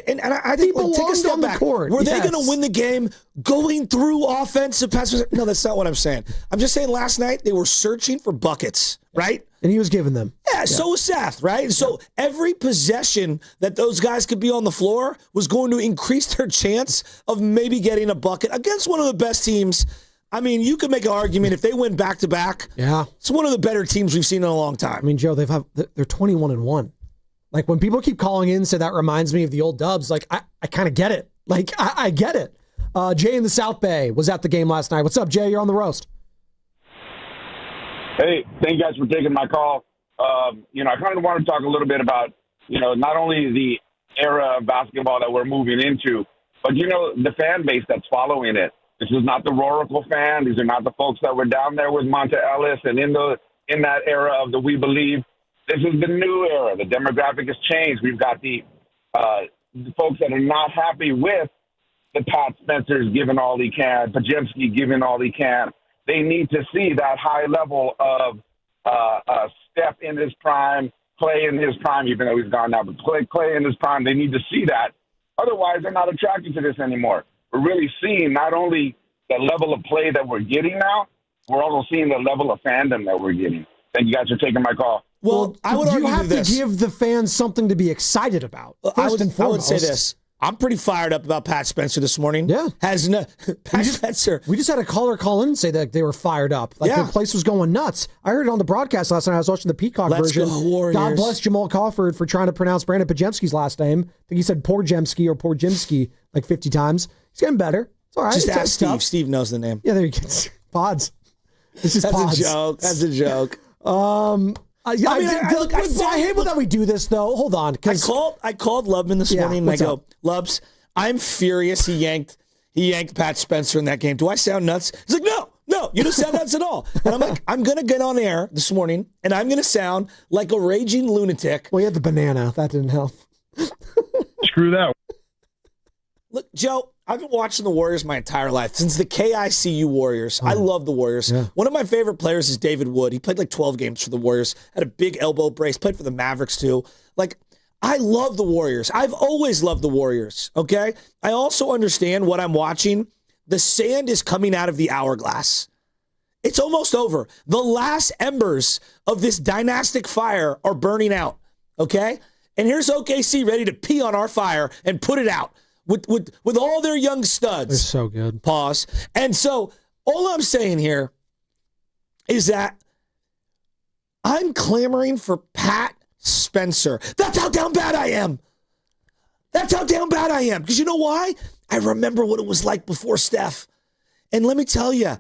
And I think he take a step on back. The court. Were they going to win the game going through offensive passes? No, that's not what I'm saying. I'm just saying last night they were searching for buckets, right? And he was giving them. Yeah, so was Seth, right? So every possession that those guys could be on the floor was going to increase their chance of maybe getting a bucket against one of the best teams. I mean, you could make an argument if they win back-to-back. Yeah. It's one of the better teams we've seen in a long time. I mean, Joe, they're 21-1. Like, when people keep calling in and say that reminds me of the old Dubs, I kind of get it. I get it. Jay in the South Bay was at the game last night. What's up, Jay? You're on the roast. Hey, thank you guys for taking my call. I kind of want to talk a little bit about, not only the era of basketball that we're moving into, but, the fan base that's following it. This is not the Rorical fan. These are not the folks that were down there with Monta Ellis and in that era of the We Believe. This is the new era. The demographic has changed. We've got the folks that are not happy with the Pat Spencer's giving all he can, Podziemski giving all he can. They need to see that high level of Steph in his prime, Clay in his prime, even though he's gone now, but Clay in his prime. They need to see that. Otherwise, they're not attracted to this anymore. We're really seeing not only the level of play that we're getting now, we're also seeing the level of fandom that we're getting. Thank you guys for taking my call. Well, you have to give the fans something to be excited about. I would say this. I'm pretty fired up about Pat Spencer this morning. Yeah. Spencer. We just had a caller call in and say that they were fired up. The place was going nuts. I heard it on the broadcast last night. I was watching the Peacock version. Go Warriors. God bless Jamal Crawford for trying to pronounce Brandon Podziemski's last name. I think he said Podziemski or Podziemski like 50 times. He's getting better. It's all right. Just ask Steve. Tough. Steve knows the name. Yeah, there you go. Pods. It's just pods. A joke. That's a joke. I hate that we do this though. Hold on, I called Lubman this morning and I go, Lubs, I'm furious. He yanked Pat Spencer in that game. Do I sound nuts? He's like, no, you don't sound nuts at all. And I'm like, I'm gonna get on air this morning and I'm gonna sound like a raging lunatic. Well, you had the banana. That didn't help. Screw that. Look, Joe, I've been watching the Warriors my entire life, since the KICU Warriors. I love the Warriors. Yeah. One of my favorite players is David Wood. He played like 12 games for the Warriors, had a big elbow brace, played for the Mavericks too. I love the Warriors. I've always loved the Warriors, okay? I also understand what I'm watching. The sand is coming out of the hourglass. It's almost over. The last embers of this dynastic fire are burning out, okay? And here's OKC ready to pee on our fire and put it out. With all their young studs. They're so good. Pause. And so all I'm saying here is that I'm clamoring for Pat Spencer. That's how down bad I am. Because you know why? I remember what it was like before Steph. And let me tell you,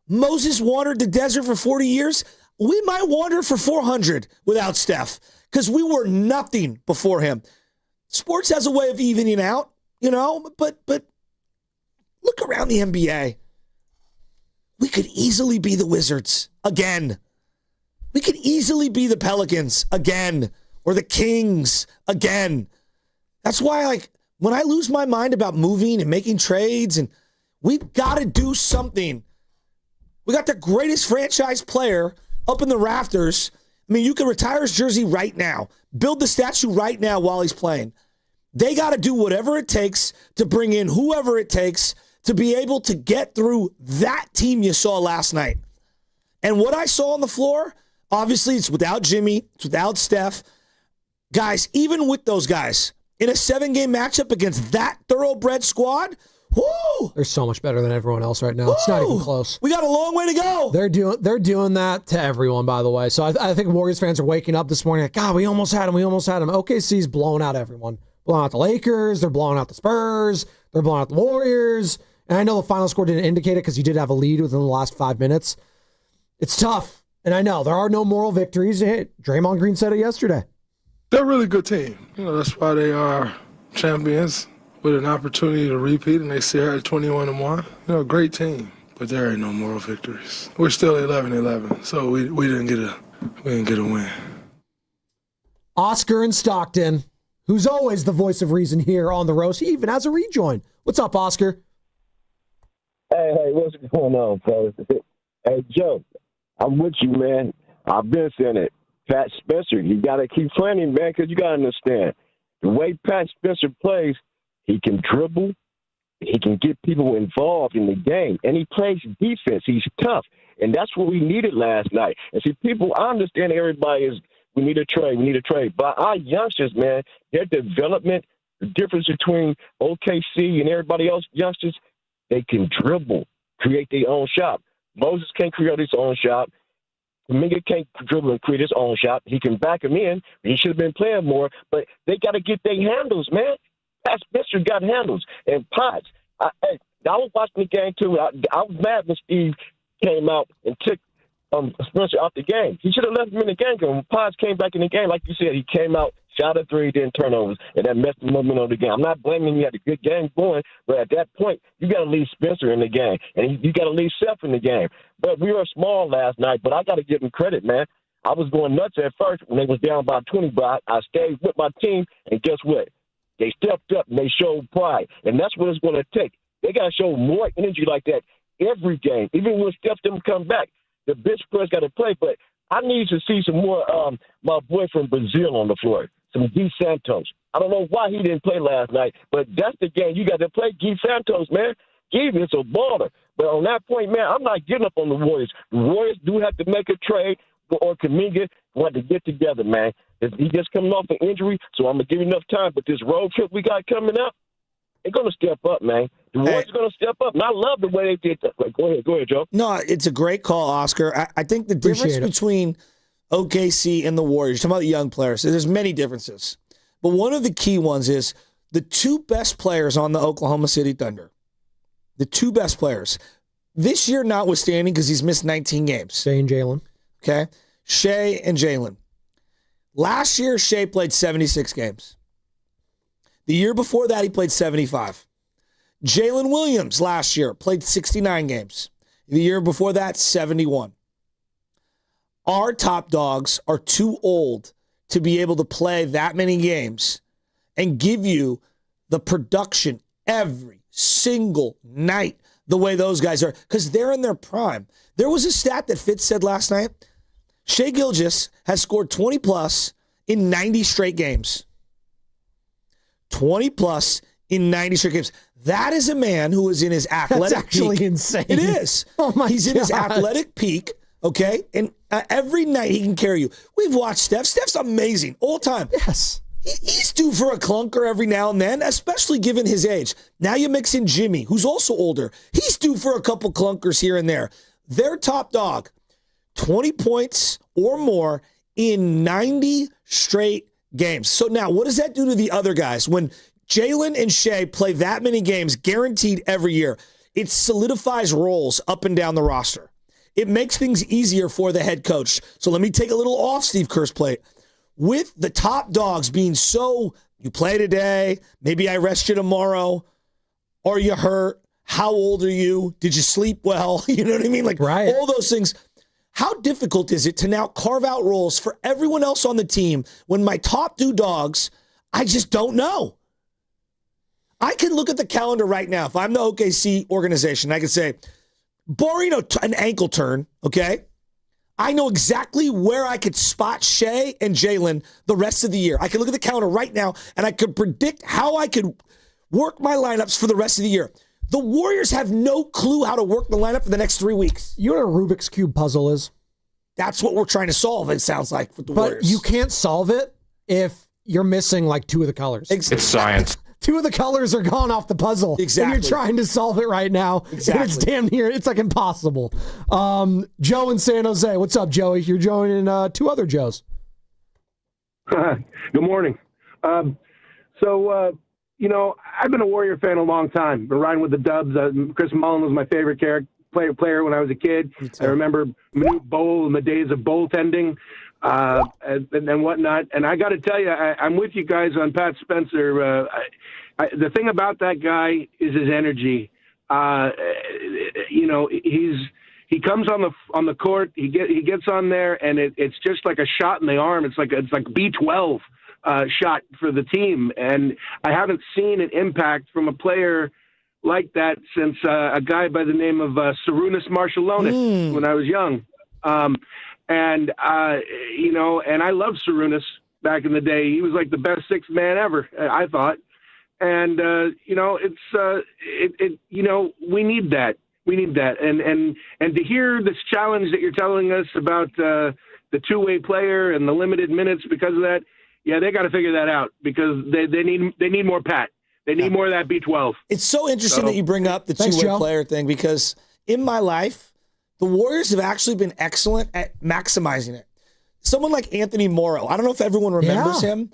Moses wandered the desert for 40 years. We might wander for 400 without Steph because we were nothing before him. Sports has a way of evening out, but look around the NBA. We could easily be the Wizards again. We could easily be the Pelicans again or the Kings again. That's why, when I lose my mind about moving and making trades, and we've got to do something. We got the greatest franchise player up in the rafters. I mean, you can retire his jersey right now. Build the statue right now while he's playing. They got to do whatever it takes to bring in whoever it takes to be able to get through that team you saw last night. And what I saw on the floor, obviously it's without Jimmy, it's without Steph. Guys, even with those guys, in a 7-game matchup against that thoroughbred squad, whoo! They're so much better than everyone else right now. Woo! It's not even close. We got a long way to go. They're doing that to everyone, by the way. So I think Warriors fans are waking up this morning like, God, we almost had him. OKC's blowing out everyone. Blowing out the Lakers. They're blowing out the Spurs. They're blowing out the Warriors. And I know the final score didn't indicate it because you did have a lead within the last 5 minutes. It's tough. And I know there are no moral victories. Draymond Green said it yesterday. They're a really good team. That's why they are champions with an opportunity to repeat, and they sit here at 21-1. Great team, but there ain't no moral victories. We're still 11-11, so we didn't get a win. Oscar in Stockton, who's always the voice of reason here on the roast. He even has a rejoin. What's up, Oscar? Hey, what's going on, fellas? Hey, Joe, I'm with you, man. I've been saying it. Pat Spencer, you got to keep playing, man, because you got to understand. The way Pat Spencer plays, he can dribble. He can get people involved in the game. And he plays defense. He's tough. And that's what we needed last night. And see, I understand everybody is, we need a trade. But our youngsters, man, their development, the difference between OKC and everybody else, youngsters, they can dribble, create their own shot. Moses can't create his own shot. Kuminga can't dribble and create his own shot. He can back him in. He should have been playing more. But they got to get their handles, man. Pat Spencer got handles. And Potts, I was watching the game, too. I was mad when Steve came out and took Spencer out the game. He should have left him in the game. When Potts came back in the game, like you said, he came out, shot a three, then turnovers, and that messed the momentum of the game. I'm not blaming you. Had a good game going, but at that point, you got to leave Spencer in the game, and you got to leave Seth in the game. But we were small last night, but I got to give him credit, man. I was going nuts at first when they was down by 20, but I stayed with my team, and guess what? They stepped up, and they showed pride, and that's what it's going to take. They got to show more energy like that every game, even when Steph them come back. The bench players got to play, but I need to see some more my boy from Brazil on the floor, some Gui Santos. I don't know why he didn't play last night, but that's the game. You got to play Gui Santos, man. Gui is a baller. But on that point, man, I'm not getting up on the Warriors. The Warriors do have to make a trade, or Kuminga want to get together, man. He just coming off an injury, so I'm going to give you enough time. But this road trip we got coming up, they're going to step up, man. The Warriors are going to step up, and I love the way they did that. Go ahead, Joe. No, it's a great call, Oscar. I think the difference between OKC and the Warriors, talking about the young players, there's many differences. But one of the key ones is the two best players on the Oklahoma City Thunder, the two best players, this year notwithstanding because he's missed 19 games. Shea and Jalen. Okay? Shea and Jalen. Last year, Shea played 76 games. The year before that, he played 75. Jalen Williams last year played 69 games. The year before that, 71. Our top dogs are too old to be able to play that many games and give you the production every single night the way those guys are, because they're in their prime. There was a stat that Fitz said last night. Shea Gilgeous has scored 20-plus in 90 straight games. 20-plus in 90 straight games. That is a man who is in his athletic That's actually peak. insane. It is. Oh, my He's in his God. athletic peak, okay? And every night he can carry you. We've watched Steph. Steph's amazing all time. Yes. He's due for a clunker every now and then, especially given his age. Now you mix in Jimmy, who's also older. He's due for a couple clunkers here and there. Their top dog, 20 points or more in 90 straight games. So now what does that do to the other guys? When Jalen and Shea play that many games guaranteed every year, it solidifies roles up and down the roster. It makes things easier for the head coach. So let me take a little off Steve Kerr's plate. with the top dogs being so, you play today, maybe I rest you tomorrow, are you hurt? How old are you? Did you sleep well? You know what I mean? Like all those things. How difficult is it to now carve out roles for everyone else on the team when my top two dogs, I just don't know? I can look at the calendar right now. If I'm the OKC organization, I can say, barring an ankle turn, okay, I know exactly where I could spot Shea and Jalen the rest of the year. I can look at the calendar right now, and I could predict how I could work my lineups for the rest of the year. The Warriors have no clue how to work the lineup for the next 3 weeks. You know what a Rubik's Cube puzzle is? That's what we're trying to solve, it sounds like, with the Warriors. But you can't solve it if you're missing like two of the colors. It's science. Two of the colors are gone off the puzzle. Exactly. And you're trying to solve it right now. Exactly. And it's damn near, it's like impossible. Joe in San Jose. What's up, Joey? You're joining two other Joes. Good morning. I've been a Warrior fan a long time. Been riding with the Dubs. Chris Mullin was my favorite player when I was a kid. I remember Manute Bol in the days of bowl tending and whatnot. And I got to tell you, I'm with you guys on Pat Spencer. The thing about that guy is his energy. He comes on the court. He gets on there, and it's just like a shot in the arm. It's like B12 shot for the team. And I haven't seen an impact from a player like that since a guy by the name of Sarunas Marshallonis when I was young. And I loved Sarunas back in the day. He was like the best sixth man ever, I thought. And, we need that. We need that. And to hear this challenge that you're telling us about the two-way player and the limited minutes because of that, yeah, they got to figure that out because they need more Pat. They need more of that B12. It's so interesting that you bring up the two-way player thing because in my life, the Warriors have actually been excellent at maximizing it. Someone like Anthony Morrow, I don't know if everyone remembers him.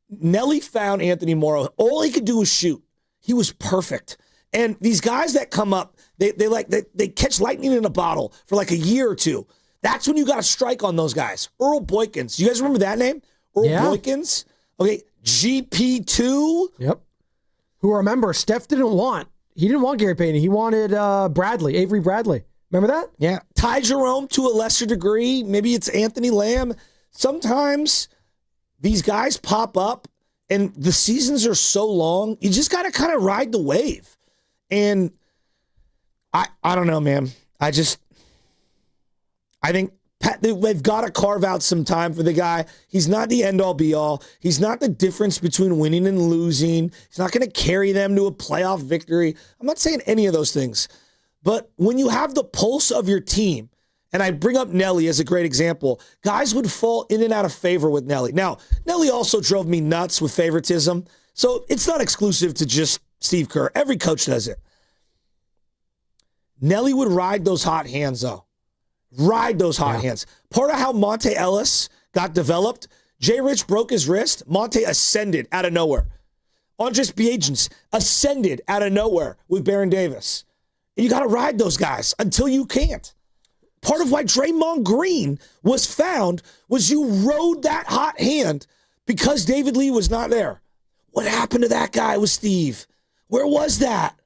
Nelly found Anthony Morrow. All he could do was shoot. He was perfect. And these guys that come up, they catch lightning in a bottle for like a year or two. That's when you got to strike on those guys. Earl Boykins. You guys remember that name? Earl Boykins? Okay, GP2. Yep. Who, remember, Steph didn't want Gary Payton. He wanted Avery Bradley. Remember that? Yeah. Ty Jerome to a lesser degree. Maybe it's Anthony Lamb. Sometimes these guys pop up and the seasons are so long, you just got to kind of ride the wave. And I don't know, man. I think they've got to carve out some time for the guy. He's not the end-all, be-all. He's not the difference between winning and losing. He's not going to carry them to a playoff victory. I'm not saying any of those things. But when you have the pulse of your team, and I bring up Nelly as a great example, guys would fall in and out of favor with Nelly. Now, Nelly also drove me nuts with favoritism, so it's not exclusive to just Steve Kerr. Every coach does it. Nelly would ride those hot hands, though. Ride those hot hands. Part of how Monte Ellis got developed, Jay Rich broke his wrist, Monte ascended out of nowhere. Andres Biagins ascended out of nowhere with Baron Davis. And you got to ride those guys until you can't. Part of why Draymond Green was found was you rode that hot hand because David Lee was not there. What happened to that guy with Steve? Where was that?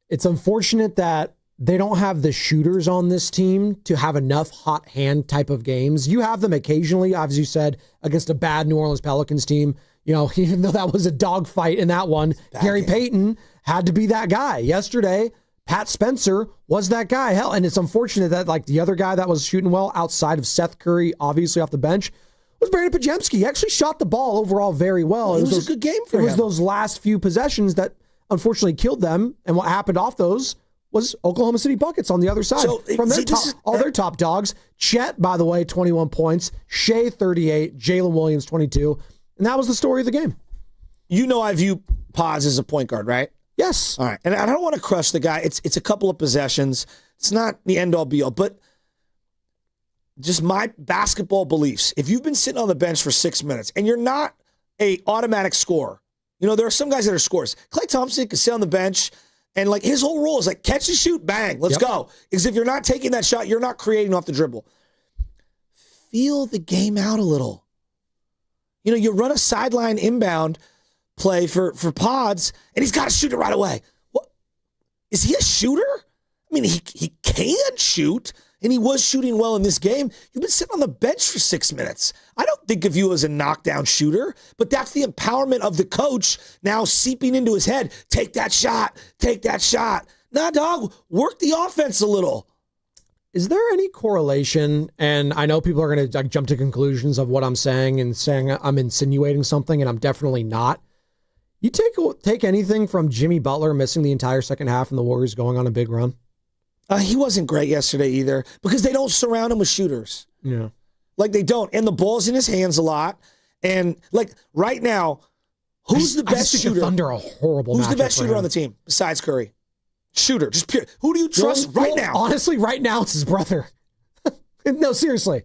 It's unfortunate that they don't have the shooters on this team to have enough hot hand type of games. You have them occasionally, as you said, against a bad New Orleans Pelicans team. You know, even though that was a dogfight in that one, Gary Payton had to be that guy. Yesterday, Pat Spencer was that guy. Hell, and it's unfortunate that like the other guy that was shooting well outside of Seth Curry, obviously off the bench, was Brandon Pajemski. He actually shot the ball overall very well. It was a good game for him. It was those last few possessions that unfortunately killed them. And what happened off those was Oklahoma City buckets on the other side. So, from their their top dogs. Chet, by the way, 21 points. Shea, 38. Jalen Williams, 22. And that was the story of the game. You know I view Paz as a point guard, right? Yes. All right. And I don't want to crush the guy. It's a couple of possessions. It's not the end-all, be-all. But just my basketball beliefs. If you've been sitting on the bench for 6 minutes and you're not a automatic scorer, you know, there are some guys that are scorers. Klay Thompson can sit on the bench and like his whole role is like catch and shoot, bang, let's go. Because if you're not taking that shot, you're not creating off the dribble. Feel the game out a little. You run a sideline inbound play for pods, and he's got to shoot it right away. What? Is he a shooter? I mean, he can shoot, and he was shooting well in this game. You've been sitting on the bench for 6 minutes. I don't think of you as a knockdown shooter, but that's the empowerment of the coach now seeping into his head. Take that shot. Take that shot. Nah, dog, work the offense a little. Is there any correlation, and I know people are going to jump to conclusions of what I'm saying and saying I'm insinuating something, and I'm definitely not. You take anything from Jimmy Butler missing the entire second half and the Warriors going on a big run? He wasn't great yesterday either because they don't surround him with shooters. Yeah. Like they don't. And the ball's in his hands a lot. And like right now, who's the best shooter? The Thunder are a horrible Who's the best matchup for shooter him. on the team besides Curry? Shooter. Just pure. Who do you trust right now? Honestly, right now it's his brother. No, seriously.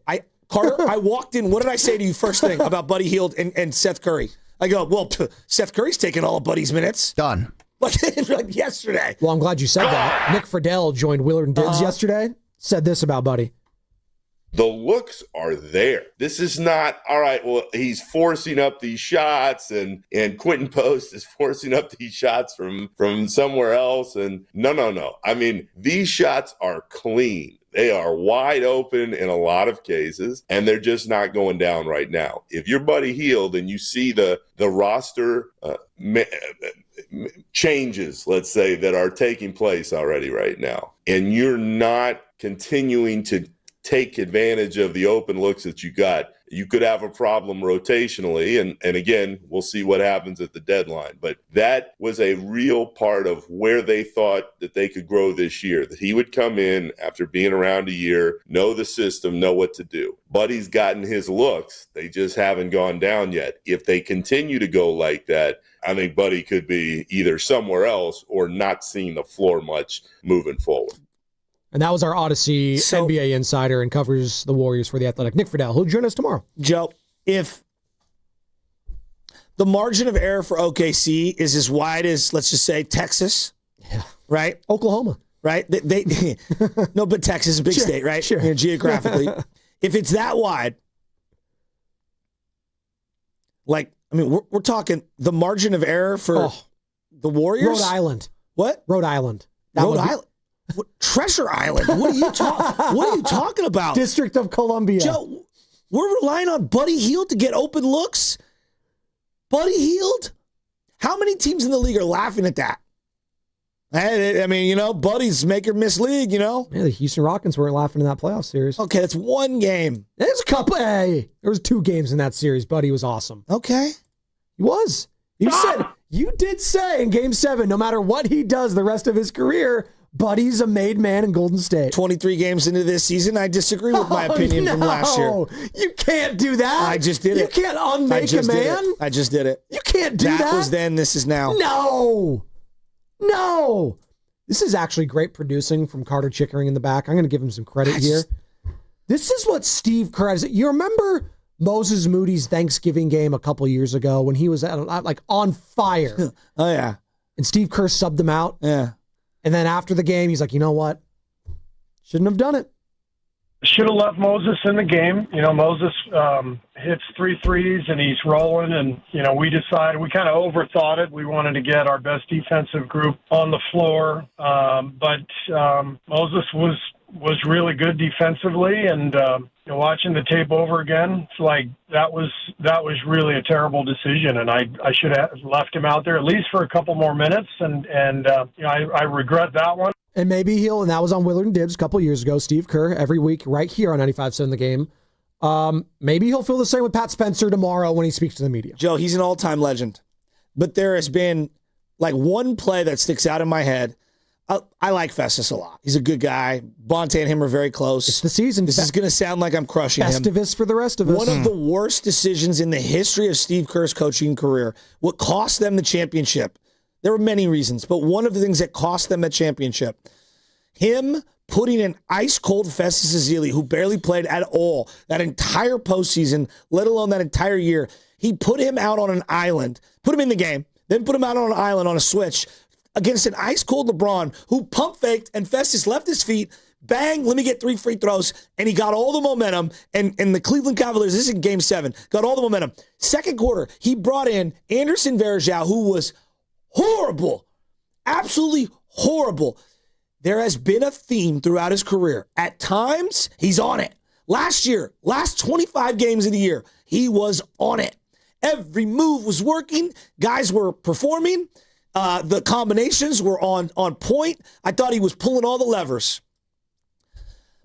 Carter, I walked in. What did I say to you first thing about Buddy Hield and Seth Curry? I go, well, Seth Curry's taking all of Buddy's minutes. Done. Like yesterday. Well, I'm glad you said that. Nick Friedel joined Willard and Dibs yesterday. Said this about Buddy. The looks are there. This is not, all right, well, he's forcing up these shots and Quentin Post is forcing up these shots from somewhere else. And no. I mean, these shots are clean. They are wide open in a lot of cases, and they're just not going down right now. If you're Buddy Hield and you see the roster changes, let's say, that are taking place already right now, and you're not continuing to take advantage of the open looks that you got, you could have a problem rotationally. And again, we'll see what happens at the deadline. But that was a real part of where they thought that they could grow this year, that he would come in after being around a year, know the system, know what to do. Buddy's gotten his looks. They just haven't gone down yet. If they continue to go like that, I think Buddy could be either somewhere else or not seeing the floor much moving forward. And that was our Odyssey NBA insider and covers the Warriors for The Athletic, Nick Friedel, who'll join us tomorrow. Joe, if the margin of error for OKC is as wide as, let's just say, Texas, right? Oklahoma. Right? No, but Texas is a big state, right? Sure. Geographically. If it's that wide, like, I mean, we're talking the margin of error for the Warriors? Rhode Island. What? Rhode Island. Rhode Island? What, Treasure Island? What are you talking about? District of Columbia. Joe, we're relying on Buddy Hield to get open looks? Buddy Hield? How many teams in the league are laughing at that? I mean, Buddy's make or miss league, Yeah, the Houston Rockets weren't laughing in that playoff series. Okay, that's one game. There's a couple. Hey, there was 2 games in that series. Buddy was awesome. Okay. He was. You did say in Game 7, no matter what he does the rest of his career, Buddy's a made man in Golden State. 23 games into this season, I disagree with my opinion from last year. You can't do that. I just did it. You can't unmake a man. I just did it. You can't do that. That was then, this is now. No. This is actually great producing from Carter Chickering in the back. I'm going to give him some credit here. This is what Steve Kerr has. You remember Moses Moody's Thanksgiving game a couple years ago when he was on fire? Oh, yeah. And Steve Kerr subbed him out? Yeah. And then after the game, he's like, you know what? Shouldn't have done it. Should have left Moses in the game. Moses hits 3 threes and he's rolling. And, we decided, we kind of overthought it. We wanted to get our best defensive group on the floor. But Moses was really good defensively. And watching the tape over again, it's like that was really a terrible decision. And I should have left him out there at least for a couple more minutes. And I regret that one. And maybe and that was on Willard and Dibs a couple years ago, Steve Kerr, every week right here on 95.7 The Game. Maybe he'll feel the same with Pat Spencer tomorrow when he speaks to the media. Joe, he's an all-time legend. But there has been one play that sticks out in my head. I like Festus a lot. He's a good guy. Bonte and him are very close. It's the season. This is going to sound like I'm crushing him. Festivus for the rest of us. One of the worst decisions in the history of Steve Kerr's coaching career. What cost them the championship? There were many reasons, but one of the things that cost them the championship, him putting an ice-cold Festus Ezeli, who barely played at all that entire postseason, let alone that entire year, he put him out on an island, put him in the game, then put him out on an island on a switch against an ice-cold LeBron who pump-faked and Festus left his feet, bang, let me get 3 free throws, and he got all the momentum, and the Cleveland Cavaliers, this is in Game 7, got all the momentum. Second quarter, he brought in Anderson Varejao, who was horrible, absolutely horrible. There has been a theme throughout his career. At times, he's on it. Last year, last 25 games of the year, he was on it. Every move was working. Guys were performing. The combinations were on point. I thought he was pulling all the levers.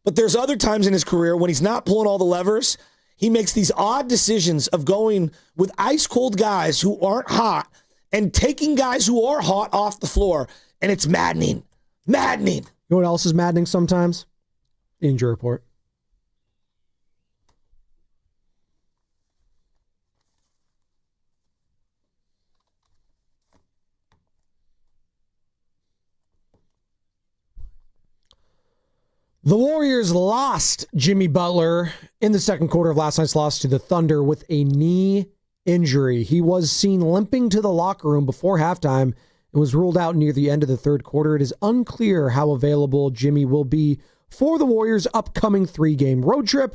But there's other times in his career when he's not pulling all the levers. He makes these odd decisions of going with ice-cold guys who aren't hot and taking guys who are hot off the floor. And it's maddening. Maddening. You know what else is maddening sometimes? Injury report. The Warriors lost Jimmy Butler in the second quarter of last night's loss to the Thunder with a knee injury. He was seen limping to the locker room before halftime and was ruled out near the end of the third quarter. It is unclear how available Jimmy will be for the Warriors' upcoming 3-game road trip.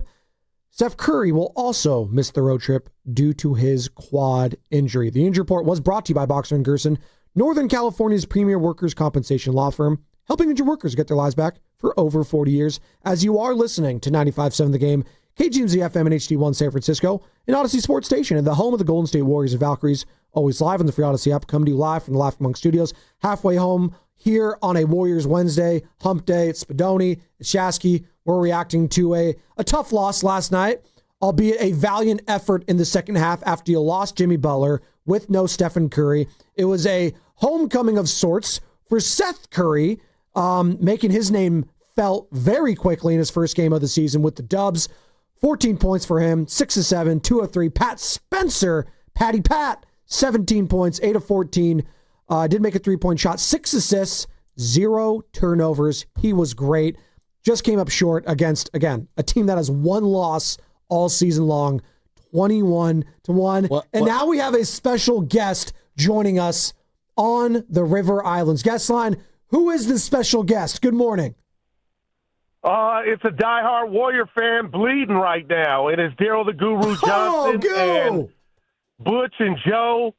Steph Curry will also miss the road trip due to his quad injury. The injury report was brought to you by Boxer & Gerson, Northern California's premier workers' compensation law firm, helping injured workers get their lives back for over 40 years. As you are listening to 95.7 The Game, KGMZ FM and HD1 San Francisco, an Odyssey Sports Station, and the home of the Golden State Warriors and Valkyries, always live on the free Odyssey app, coming to you live from the Laugh Among Studios, halfway home here on a Warriors Wednesday, hump day. It's Spadoni, it's Shasky. We're reacting to a tough loss last night, albeit a valiant effort in the second half after you lost Jimmy Butler with no Stephen Curry. It was a homecoming of sorts for Seth Curry, making his name felt very quickly in his first game of the season with the Dubs. 14 points for him, 6 of 7, 2 of 3. Pat Spencer, Patty Pat, 17 points, 8 of 14. Did make a 3-point shot, 6 assists, 0 turnovers. He was great. Just came up short against, again, a team that has one loss all season long, 21-1. Now we have a special guest joining us on the River Islands guest line. Who is this special guest? Good morning. It's a diehard Warrior fan bleeding right now. It is Daryl the Guru Johnson and Butch and Joe.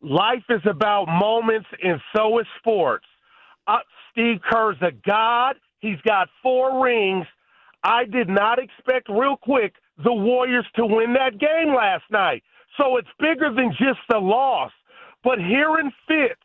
Life is about moments, and so is sports. Steve Kerr's a god. He's got 4 rings. I did not expect real quick the Warriors to win that game last night. So it's bigger than just the loss. But hearing Fitz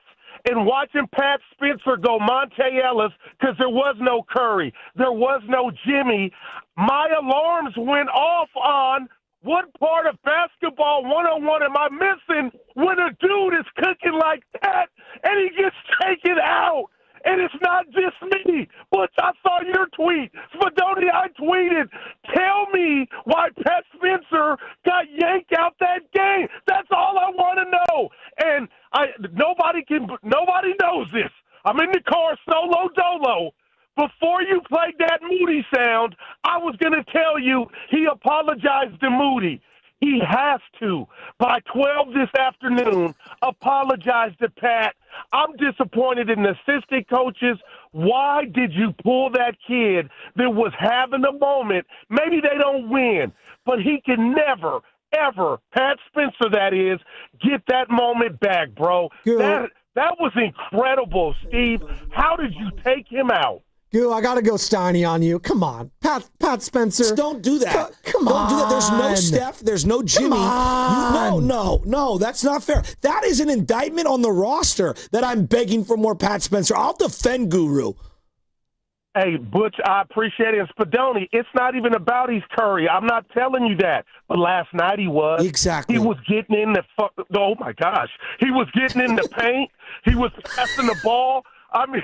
and watching Pat Spencer go Monte Ellis because there was no Curry, there was no Jimmy, my alarms went off on what part of basketball 101 am I missing when a dude is cooking like that and he gets taken out. And it's not just me. Butch, I saw your tweet. Spadoni, I tweeted, tell me why Pat Spencer got yanked out that game. That's all I want to know. And nobody knows this. I'm in the car solo dolo. Before you played that Moody sound, I was going to tell you he apologized to Moody. He has to, by 12 this afternoon, apologize to Pat. I'm disappointed in the assistant coaches. Why did you pull that kid that was having a moment? Maybe they don't win, but he can never, ever, Pat Spencer that is, get that moment back, bro. That was incredible, Steve. How did you take him out? Goo, I got to go Steiny on you. Come on. Pat Spencer. Just don't do that. Come on. Don't do that. There's no Steph. There's no Jimmy. No, that's not fair. That is an indictment on the roster that I'm begging for more Pat Spencer. I'll defend Guru. Hey, Butch, I appreciate it. And Spadoni, it's not even about his Curry. I'm not telling you that. But last night he was. Exactly. He was getting in the oh, my gosh. He was getting in the paint. He was passing the ball. I mean,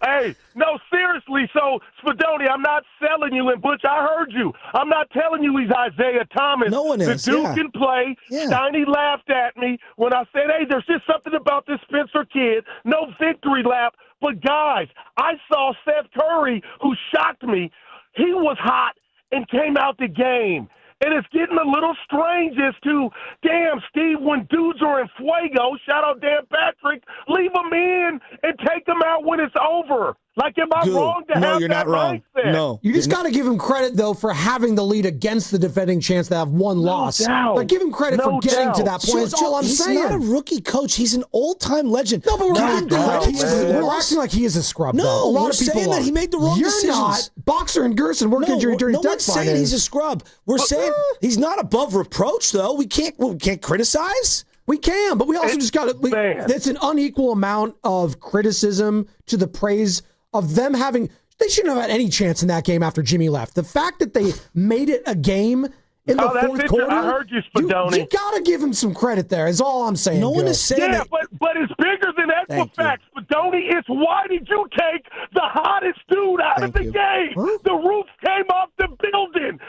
hey, no, seriously. So, Spadoni, I'm not selling you. And, Butch, I heard you. I'm not telling you he's Isaiah Thomas. No one is. The dude can play. Yeah. Steiny laughed at me when I said, hey, there's just something about this Spencer kid. No victory lap. But, guys, I saw Seth Curry, who shocked me. He was hot and came out the game. And it's getting a little strange as to, damn, Steve, when dudes are in fuego, shout out Dan Patrick, leave them in and take them out when it's over. Like, am I wrong to no, have you're that not wrong. mindset? No. You just got to give him credit, though, for having the lead against the defending champs that have one loss. doubt. But give him credit for getting to that point. That's all I'm saying. He's not a rookie coach. He's an old-time legend. No, but we're acting like he is a scrub. No, though. A lot we're of people saying that he made the wrong You're decisions. not. Boxer and Gerson work injury during no death one's saying he's a scrub. We're saying he's not above reproach, though. We can't criticize. We can, but we also just got to. It's an unequal amount of criticism to the praise of them having. They shouldn't have had any chance in that game after Jimmy left. The fact that they made it a game in the fourth quarter. I heard you, Spadoni. You got to give him some credit there, is all I'm saying. No one is saying that. But it's bigger than Equifax, Spadoni. It's why did you take the hottest dude out of the game? Huh? The roof came off the building.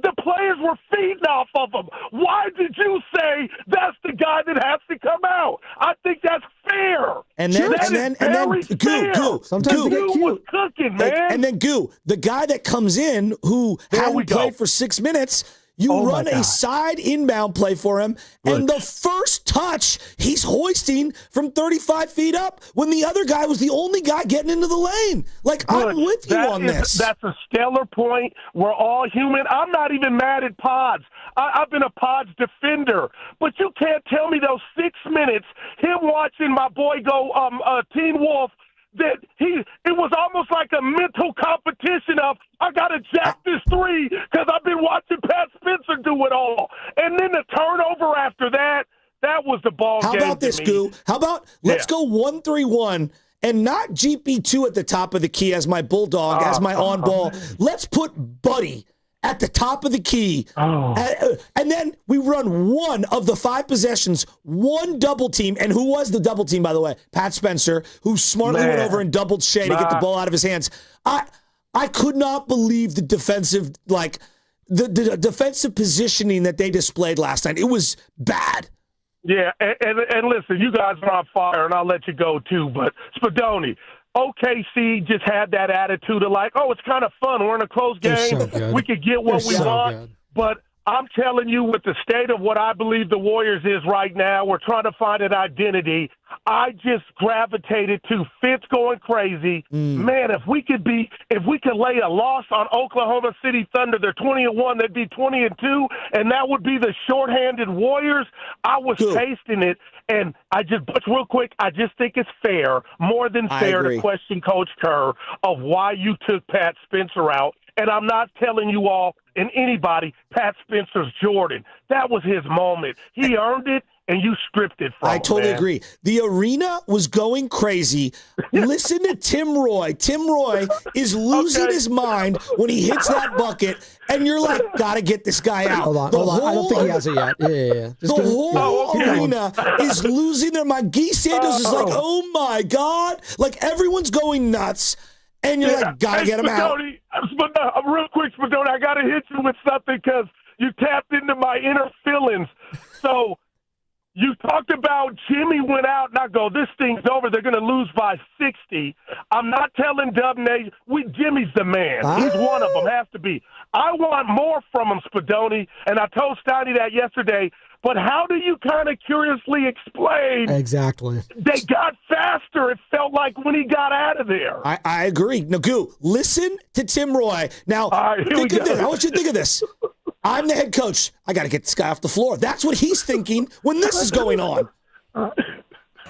The players were feeding off of him. Why did you say that's the guy that has to come out? I think that's fair. And then Goo. Sometimes they get cute. Was cooking, man. And then Goo, the guy that comes in who hadn't played for 6 minutes. You run a side inbound play for him, and the first touch, he's hoisting from 35 feet up when the other guy was the only guy getting into the lane. I'm with you on this. That's a stellar point. We're all human. I'm not even mad at Pods. I've been a Pods defender. But you can't tell me those 6 minutes, him watching my boy go Teen Wolf, that it was almost like a mental competition of, I got to jack this three because I've been watching Pat Spencer do it all. And then the turnover after that was the ball game. How about this, Goo? How about let's go 1-3-1 and not GP2 at the top of the key as my bulldog, as my on ball. Let's put Buddy at the top of the key. And then we run one of the 5 possessions, one double team. And who was the double team, by the way? Pat Spencer, who smartly went over and doubled Shea to get the ball out of his hands. I could not believe the defensive, the defensive positioning that they displayed last night. It was bad. Yeah, and listen, you guys are on fire, and I'll let you go too. But Spadoni, OKC just had that attitude of it's kind of fun. We're in a close game. We could get what we want. Good. But I'm telling you, with the state of what I believe the Warriors is right now, we're trying to find an identity. I just gravitated to Fitz going crazy. Man, if we could lay a loss on Oklahoma City Thunder, they're 20-1, they'd be 20-2, and that would be the shorthanded Warriors. I was tasting it, and but real quick, I just think it's fair, more than fair, to question Coach Kerr of why you took Pat Spencer out. And I'm not telling you all and anybody Pat Spencer's Jordan. That was his moment. He earned it, and you stripped it from him. I totally agree. The arena was going crazy. Listen to Tim Roy. Tim Roy is losing his mind when he hits that bucket, and you're like, gotta get this guy out. Hold on. I don't think he has it yet. Yeah. The whole arena is losing their mind. Guy Santos is like, oh my God. Everyone's going nuts. And you're gotta get him out. Real quick, Spadoni, I got to hit you with something because you tapped into my inner feelings. So you talked about Jimmy went out, and I go, this thing's over. They're going to lose by 60. I'm not telling Dub Nation. Jimmy's the man. He's one of them, has to be. I want more from him, Spadoni, and I told Steiny that yesterday. But how do you kind of curiously explain? Exactly. They got faster, it felt like, when he got out of there. I agree. Now, Goo, listen to Tim Roy. Now, think of this. I want you to think of this. I'm the head coach. I got to get this guy off the floor. That's what he's thinking when this is going on.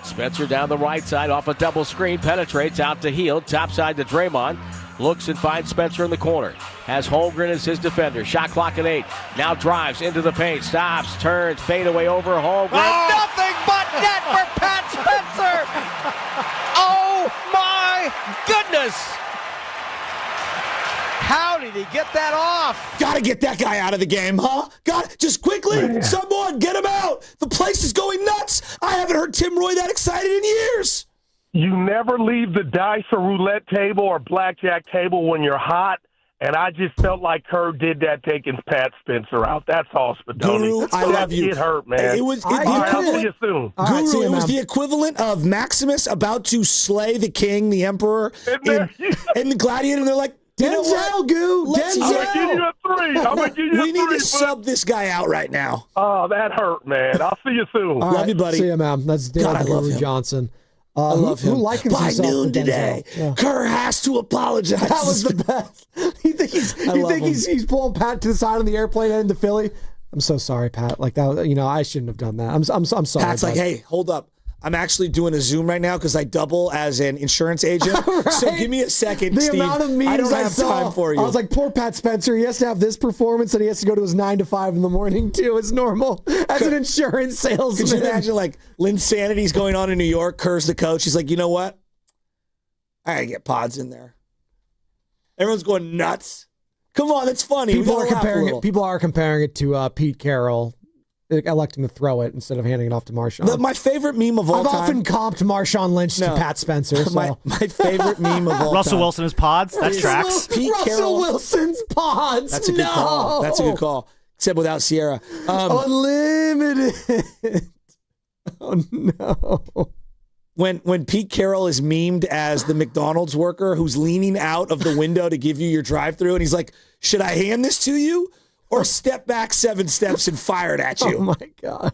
Spencer down the right side off a double screen, penetrates out to Hield, top side to Draymond. Looks and finds Spencer in the corner. Has Holmgren as his defender. Shot clock at 8. Now drives into the paint. Stops, turns, fade away over Holmgren. Nothing but net for Pat Spencer. Oh, my goodness. How did he get that off? Got to get that guy out of the game, huh? Just quickly, someone get him out. The place is going nuts. I haven't heard Tim Roy that excited in years. You never leave the dice or roulette table or blackjack table when you're hot, and I just felt like Kerr did that taking Pat Spencer out. That's all, Spadoni. Guru, I love you. It hurt, man. It was I'll see you soon. Guru, it was the equivalent of Maximus about to slay the king, the emperor, in the gladiator, and they're like, Denzel, Goo. Denzel. I'm going to give you a 3. I'm going to give you a 3. We need to sub this guy out right now. Oh, that hurt, man. I'll see you soon. All love you, buddy. See you, man. That's Dale God, I love Guru him. Johnson. I love him. Who likens By himself noon to Denzel. today, Yeah. Kerr has to apologize. That was the best. You think he's pulling Pat to the side on the airplane heading to Philly? I'm so sorry, Pat. Like that, I shouldn't have done that. I'm sorry. Pat's like, hey, hold up. I'm actually doing a Zoom right now because I double as an insurance agent. Right? So give me a second, the Steve. amount of memes I don't have saw, time for you. I was like, poor Pat Spencer. He has to have this performance and he has to go to his 9 to 5 in the morning too. It's normal as an insurance salesman. Could you imagine like Linsanity's going on in New York? Kerr's the coach. He's like, you know what? I gotta get Pods in there. Everyone's going nuts. Come on, that's funny. People are comparing it to Pete Carroll. I like him to throw it instead of handing it off to Marshawn. My favorite meme of all I've time. often comped Marshawn Lynch to Pat Spencer. So. My favorite meme of all Russell time. Wilson's Pods. That tracks. Pete Russell Carroll. Wilson's Pods. That's a good call. That's a good call. Except without Sierra. Unlimited. Oh no. When Pete Carroll is memed as the McDonald's worker who's leaning out of the window to give you your drive-thru, and he's like, should I hand this to you or step back 7 steps and fire it at you? Oh, my God.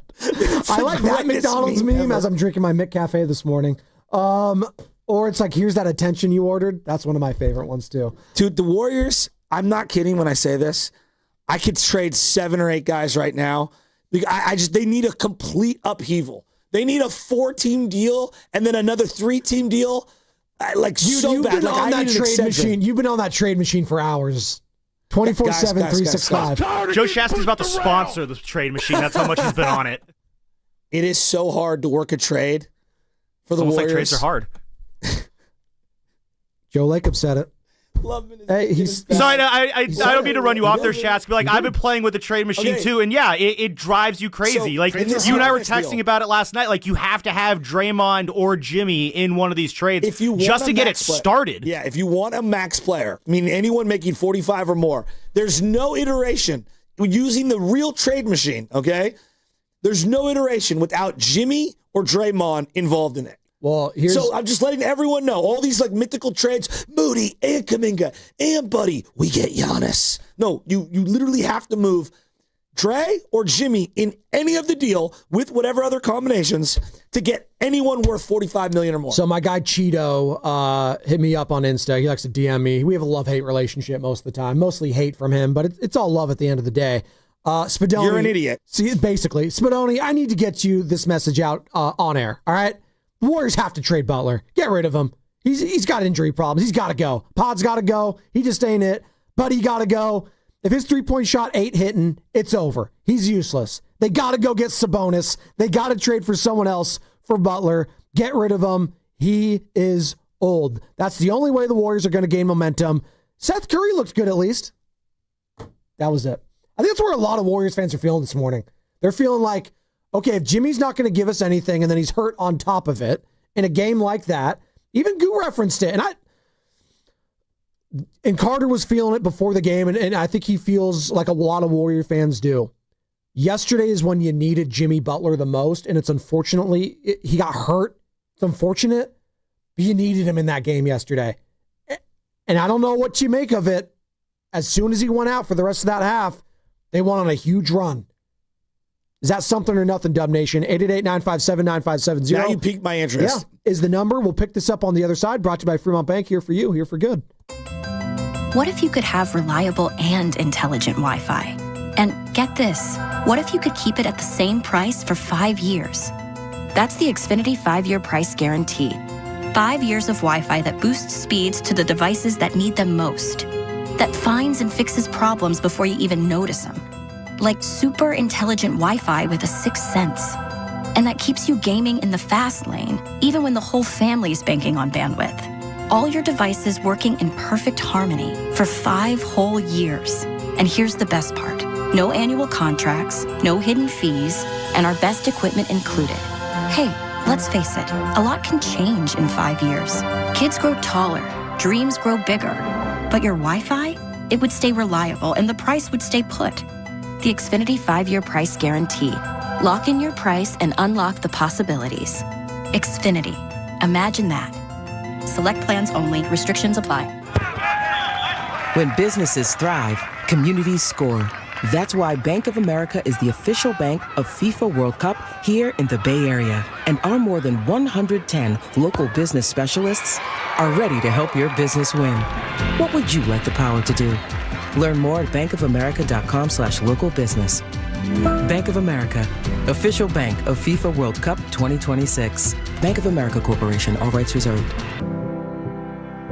I like that McDonald's meme as I'm drinking my McCafe this morning. Or it's like, here's that attention you ordered. That's one of my favorite ones, too. Dude, the Warriors, I'm not kidding when I say this. I could trade 7 or 8 guys right now. They need a complete upheaval. They need a 4-team deal and then another 3-team deal. You've been on that trade machine. You've been on that trade machine for hours. 24/7, 365. Joe Shasky's about to sponsor the trade machine. That's how much he's been on it. It is so hard to work a trade for the Almost Warriors. like trades are hard. Joe Lacob said it. Hey, Sorry, I don't mean to run you off there, Shasky. But I've been playing with the trade machine too, and yeah, it drives you crazy. So, you and I were texting about it last night. Like, you have to have Draymond or Jimmy in one of these trades just to get it started. Yeah, if you want a max player, I mean anyone making 45 or more, there's no iteration using the real trade machine. Okay, there's no iteration without Jimmy or Draymond involved in it. Well, so I'm just letting everyone know, all these like mythical trades, Moody and Kuminga and Buddy, we get Giannis. No, you literally have to move Dre or Jimmy in any of the deal with whatever other combinations to get anyone worth $45 million or more. So my guy Cheeto hit me up on Insta. He likes to DM me. We have a love-hate relationship most of the time. Mostly hate from him, but it's all love at the end of the day. Spadoni, you're an idiot. See, basically, Spadoni, I need to get you this message out on air, all right? The Warriors have to trade Butler. Get rid of him. He's got injury problems. He's got to go. Pod's got to go. He just ain't it. Buddy got to go. If his three-point shot ain't hitting, it's over. He's useless. They got to go get Sabonis. They got to trade for someone else for Butler. Get rid of him. He is old. That's the only way the Warriors are going to gain momentum. Seth Curry looked good at least. That was it. I think that's where a lot of Warriors fans are feeling this morning. They're feeling like, okay, if Jimmy's not going to give us anything and then he's hurt on top of it in a game like that, even Goo referenced it. And Carter was feeling it before the game, and I think he feels like a lot of Warrior fans do. Yesterday is when you needed Jimmy Butler the most, and it's unfortunately, he got hurt. It's unfortunate, but you needed him in that game yesterday. And I don't know what you make of it. As soon as he went out for the rest of that half, they went on a huge run. Is that something or nothing, Dub Nation? 888-957-9570. Now you piqued my interest. Yeah, is the number. We'll pick this up on the other side. Brought to you by Fremont Bank. Here for you, here for good. What if you could have reliable and intelligent Wi-Fi? And get this, what if you could keep it at the same price for 5 years? That's the Xfinity 5-year price guarantee. 5 years of Wi-Fi that boosts speeds to the devices that need them most. That finds and fixes problems before you even notice them. Like super intelligent Wi-Fi with a sixth sense. And that keeps you gaming in the fast lane, even when the whole family is banking on bandwidth. All your devices working in perfect harmony for 5 whole years. And here's the best part. No annual contracts, no hidden fees, and our best equipment included. Hey, let's face it, a lot can change in 5 years. Kids grow taller, dreams grow bigger. But your Wi-Fi? It would stay reliable and the price would stay put. The Xfinity 5-year price guarantee. Lock in your price and unlock the possibilities. Xfinity. Imagine that. Select plans only. Restrictions apply. When businesses thrive, communities score. That's why Bank of America is the official bank of FIFA World Cup here in the Bay Area. And our more than 110 local business specialists are ready to help your business win. What would you like the power to do? Learn more at bankofamerica.com/local business. Bank of America, official bank of FIFA World Cup 2026. Bank of America Corporation, all rights reserved.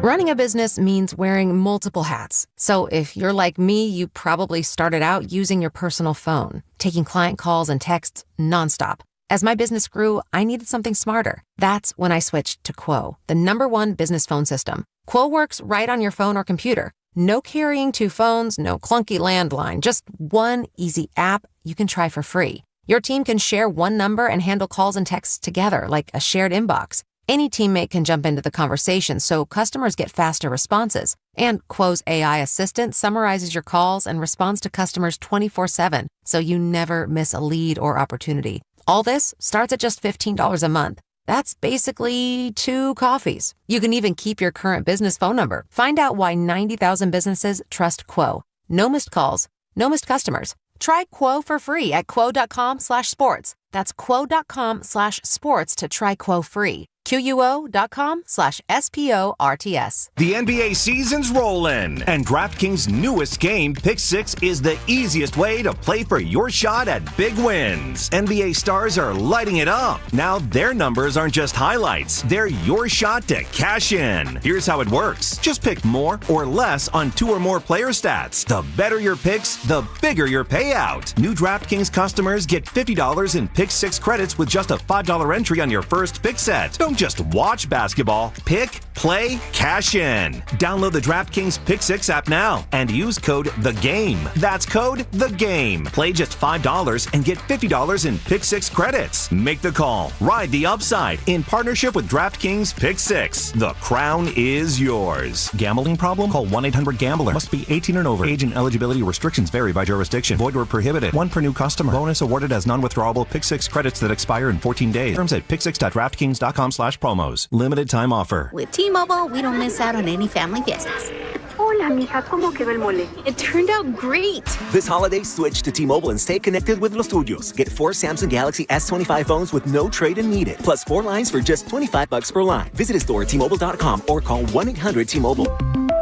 Running a business means wearing multiple hats. So if you're like me, you probably started out using your personal phone, taking client calls and texts nonstop. As my business grew, I needed something smarter. That's when I switched to Quo, the #1 business phone system. Quo works right on your phone or computer. No carrying 2 phones, no clunky landline, just one easy app you can try for free. Your team can share one number and handle calls and texts together like a shared inbox. Any teammate can jump into the conversation so customers get faster responses. And Quo's AI assistant summarizes your calls and responds to customers 24/7, so you never miss a lead or opportunity. All this starts at just $15 a month. That's basically 2 coffees. You can even keep your current business phone number. Find out why 90,000 businesses trust Quo. No missed calls, no missed customers. Try Quo for free at quo.com/sports. That's quo.com/sports to try Quo free. QUO.com/SPORTS. The NBA season's rolling, and DraftKings' newest game, Pick 6, is the easiest way to play for your shot at big wins. NBA stars are lighting it up. Now their numbers aren't just highlights, they're your shot to cash in. Here's how it works. Just pick more or less on 2 or more player stats. The better your picks, the bigger your payout. New DraftKings customers get $50 in Pick 6 credits with just a $5 entry on your first pick set. Don't just watch basketball. Pick, play, cash in. Download the DraftKings Pick 6 app now and use code THEGAME. That's code THEGAME. Play just $5 and get $50 in Pick 6 credits. Make the call. Ride the upside in partnership with DraftKings Pick 6. The crown is yours. Gambling problem? Call 1-800-GAMBLER. Must be 18 and over. Age and eligibility restrictions vary by jurisdiction. Void where prohibited. 1 per new customer. Bonus awarded as non-withdrawable Pick 6 credits that expire in 14 days. Terms at pick6.draftkings.com/promos. Limited time offer. With T-Mobile, we don't miss out on any family fiestas. Hola, mija, ¿cómo quedó el mole? It turned out great. This holiday, switch to T-Mobile and stay connected with los tuyos. Get 4 Samsung Galaxy S25 phones with no trade-in needed, plus 4 lines for just $25 per line. Visit a store at T-Mobile.com or call 1-800-T-Mobile.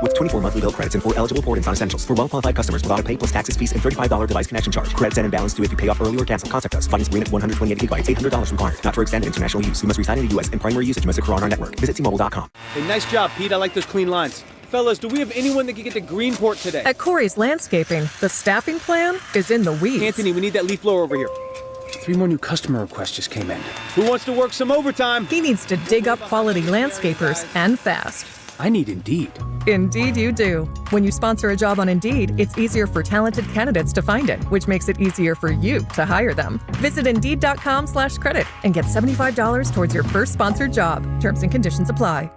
With 24 monthly bill credits and 4 eligible port-ins on essentials. For well-qualified customers without a pay plus taxes, fees, and $35 device connection charge. Credits and imbalance due if you pay off early or cancel. Contact us. Finance agreement 128 gigabytes, $800 required. Not for extended international use. You must reside in the U.S. and primary usage must occur on our network. Visit T-Mobile.com. Hey, nice job, Pete. I like those clean lines. Fellas, do we have anyone that can get to Greenport today? At Corey's Landscaping, the staffing plan is in the weeds. Anthony, we need that leaf blower over here. 3 more new customer requests just came in. Who wants to work some overtime? He needs to dig up quality landscapers and fast. I need Indeed. Indeed you do. When you sponsor a job on Indeed, it's easier for talented candidates to find it, which makes it easier for you to hire them. Visit Indeed.com/credit and get $75 towards your first sponsored job. Terms and conditions apply.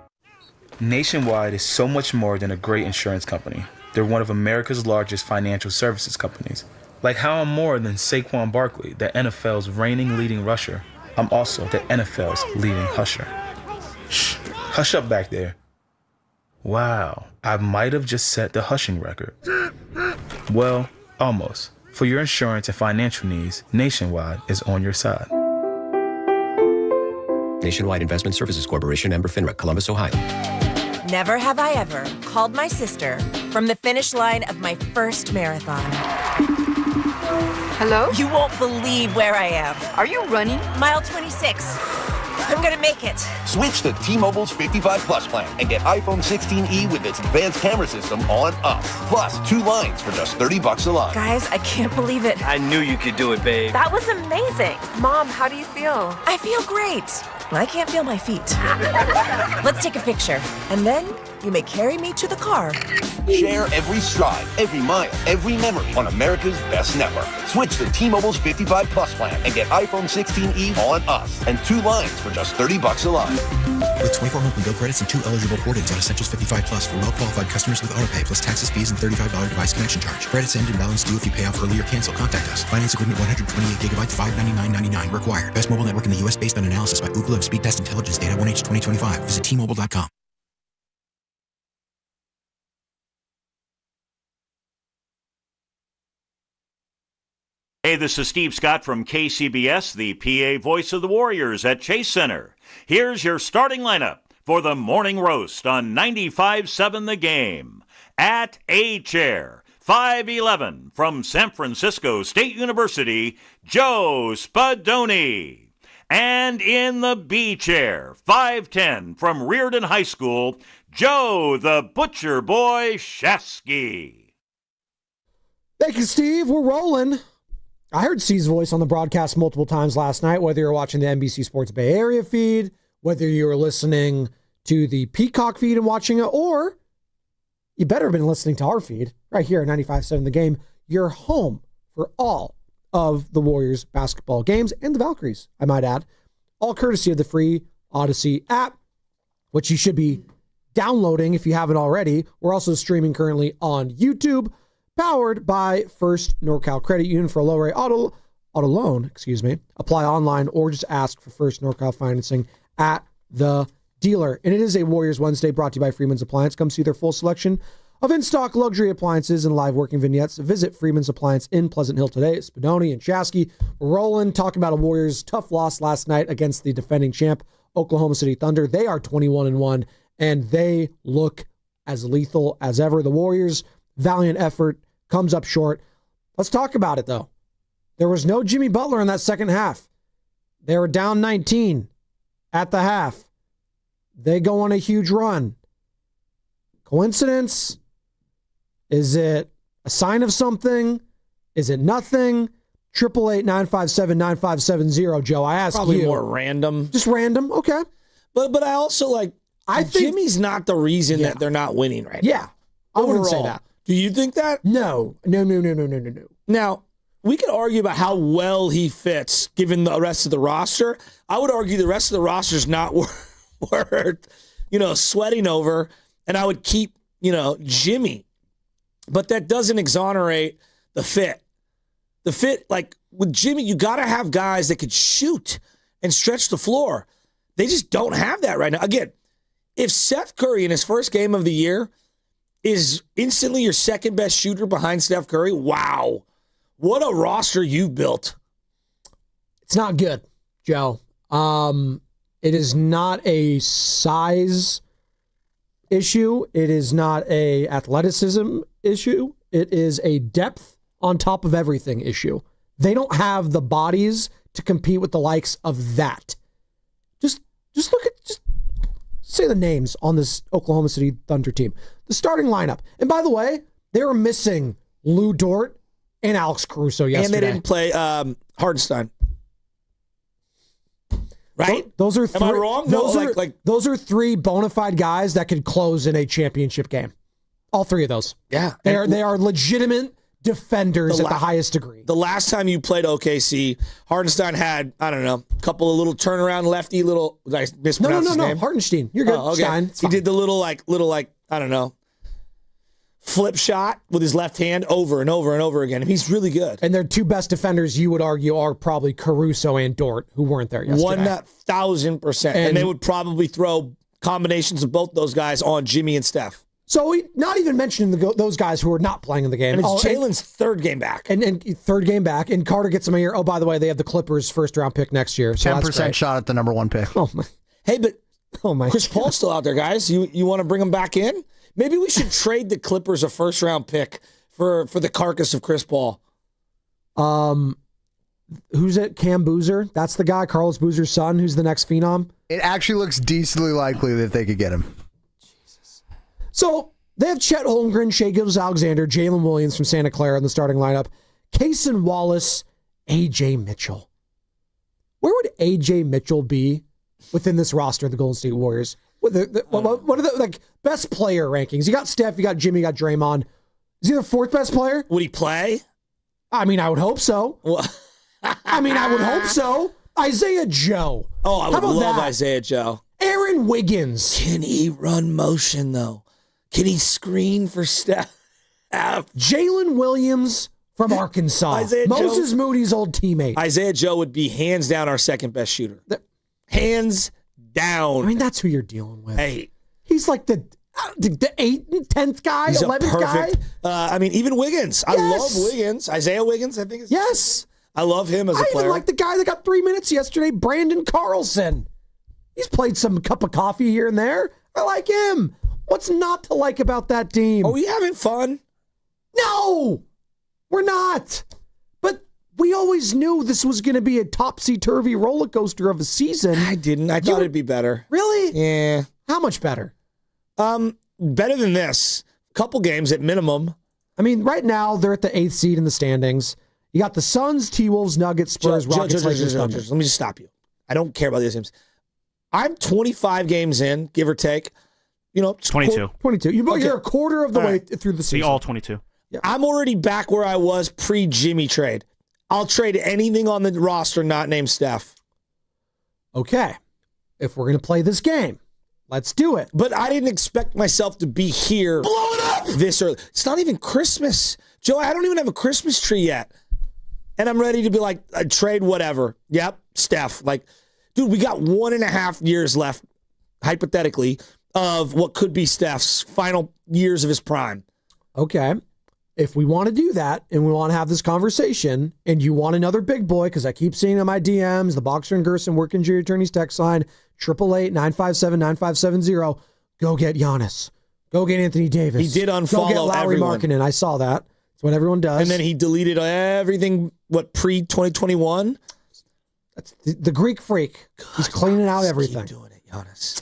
Nationwide is so much more than a great insurance company. They're one of America's largest financial services companies. Like how I'm more than Saquon Barkley, the NFL's reigning leading rusher. I'm also the NFL's leading husher. Shh, hush up back there. Wow, I might have just set the hushing record. Well, almost. For your insurance and financial needs, Nationwide is on your side. Nationwide Investment Services Corporation, member FINRA, Columbus, Ohio. Never have I ever called my sister from the finish line of my first marathon. Hello? You won't believe where I am. Are you running? Mile 26. I'm gonna make it. Switch to T-Mobile's 55 Plus plan and get iPhone 16e with its advanced camera system on us. Plus 2 lines for just $30 a line. Guys, I can't believe it. I knew you could do it, babe. That was amazing. Mom, how do you feel? I feel great. I can't feel my feet. Let's take a picture. And then you may carry me to the car. Share every stride, every mile, every memory on America's best network. Switch to T-Mobile's 55 Plus plan and get iPhone 16e on us and 2 lines for just $30 a line. With 24 monthly bill credits and 2 eligible port-ins on Essentials 55 Plus for well-qualified customers with autopay plus taxes, fees, and $35 device connection charge. Credits end and balance due if you pay off early or cancel. Contact us. Finance agreement 128 gigabytes, $599.99 required. Best mobile network in the U.S. based on analysis by Ookla of Speed Test Intelligence data 1H 2025. Visit T-Mobile.com. Hey, this is Steve Scott from KCBS, the PA voice of the Warriors at Chase Center. Here's your starting lineup for the morning roast on 95.7 The Game. At A chair, 5'11", from San Francisco State University, Joe Spadoni. And in the B chair, 5'10", from Reardon High School, Joe the Butcher Boy Shasky. Thank you, Steve. We're rolling. I heard Steve's voice on the broadcast multiple times last night, whether you're watching the NBC Sports Bay Area feed, whether you were listening to the Peacock feed and watching it, or you better have been listening to our feed right here at 95.7 The Game. You're home for all of the Warriors basketball games and the Valkyries, I might add, all courtesy of the free Odyssey app, which you should be downloading if you haven't already. We're also streaming currently on YouTube, powered by First NorCal Credit Union for a low rate auto loan. Apply online or just ask for First NorCal financing at the dealer. And it is a Warriors Wednesday brought to you by Freeman's Appliance. Come see their full selection of in-stock luxury appliances and live working vignettes. Visit Freeman's Appliance in Pleasant Hill today. Spadoni and Shasky rolling, talking about a Warriors tough loss last night against the defending champ, Oklahoma City Thunder. They are 21-1, and they look as lethal as ever. The Warriors' valiant effort comes up short. Let's talk about it, though. There was no Jimmy Butler in that second half. They were down 19 at the half. They go on a huge run. Coincidence? Is it a sign of something? Is it nothing? 888-957-9570, Joe. I ask Probably you. more random. Just random? Okay. But I also I think Jimmy's not the reason that they're not winning right now. Yeah. I wouldn't say that. Do you think that? No. Now, we could argue about how well he fits given the rest of the roster. I would argue the rest of the roster is not worth, sweating over, and I would keep, Jimmy. But that doesn't exonerate the fit. The fit, with Jimmy, you got to have guys that could shoot and stretch the floor. They just don't have that right now. Again, if Seth Curry in his first game of the year is instantly your second best shooter behind Steph Curry, wow. What a roster you've built. It's not good, Joe. It is not a size issue. It is not a athleticism issue. It is a depth on top of everything issue. They don't have the bodies to compete with the likes of that. Just say the names on this Oklahoma City Thunder team. The starting lineup. And by the way, they were missing Lou Dort and Alex Caruso yesterday. And they didn't play Hardenstein. Right? Those are three, Am I wrong? Those are three bona fide guys that could close in a championship game. All three of those. Yeah. They are legitimate defenders at the highest degree. The last time you played OKC, Hardenstein had, I don't know, a couple of little turnaround lefty little, did I mispronounce his name? Hartenstein. You're good. Oh, okay. Stein. He did the little I don't know, flip shot with his left hand over and over and over again. He's really good. And their two best defenders, you would argue, are probably Caruso and Dort, who weren't there yesterday. 1,000%. And they would probably throw combinations of both those guys on Jimmy and Steph. So not even mentioning those guys who are not playing in the game. And it's Jalen's third game back. And third game back. And Carter gets him a year. Oh, by the way, they have the Clippers' first-round pick next year. So 10% shot at the number one pick. Oh, my. Hey, but Chris God. Paul's still out there, guys. You want to bring him back in? Maybe we should trade the Clippers a first-round pick for the carcass of Chris Paul. Who's it? Cam Boozer? That's the guy, Carlos Boozer's son, who's the next phenom? It actually looks decently likely that they could get him. So they have Chet Holmgren, Shai Gilgeous-Alexander, Jalen Williams from Santa Clara in the starting lineup, Cason Wallace, A.J. Mitchell. Where would A.J. Mitchell be within this roster of the Golden State Warriors? What are the best player rankings? You got Steph, you got Jimmy, you got Draymond. Is he the fourth best player? Would he play? I mean, I would hope so. I would hope so. Isaiah Joe. Oh, I would love Isaiah Joe. Aaron Wiggins. Can he run motion, though? Can he screen for Steph? Jalen Williams from Arkansas. Moses Moody's old teammate. Isaiah Joe would be hands down our second best shooter. Hands down. I mean, that's who you're dealing with. Hey. He's like the 8th and 10th guy, He's 11th guy. even Wiggins. I love Wiggins. Isaiah Wiggins, I think. Yes. I love him as a player. I even like the guy that got 3 minutes yesterday, Brandon Carlson. He's played some cup of coffee here and there. I like him. What's not to like about that team? Are we having fun? No, we're not. But we always knew this was going to be a topsy-turvy roller coaster of a season. I didn't. I thought it'd be better. Really? Yeah. How much better? Better than this. Couple games at minimum. I mean, right now, they're at the 8th seed in the standings. You got the Suns, T-Wolves, Nuggets, Spurs, Rockets, Lakers, Thunder. Let me just stop you. I don't care about these games. I'm 25 games in, give or take. 22. 22. You're a quarter of the way through the season. All 22. Yeah. I'm already back where I was pre-Jimmy trade. I'll trade anything on the roster not named Steph. Okay. If we're going to play this game, let's do it. But I didn't expect myself to be here this early. It's not even Christmas. Joe, I don't even have a Christmas tree yet. And I'm ready to be like, trade whatever. Yep, Steph. Like, dude, we got 1.5 years left, hypothetically, of what could be Steph's final years of his prime. Okay. If we want to do that and we want to have this conversation and you want another big boy, because I keep seeing in my DMs, the Boxer and Gerson work injury attorney's text line, 888-957-9570, go get Giannis. Go get Anthony Davis. He did unfollow Go get Lowry everyone. Markkanen. I saw that. That's what everyone does. And then he deleted everything, pre-2021? That's the Greek freak. He's cleaning out everything. Keep doing it, Giannis.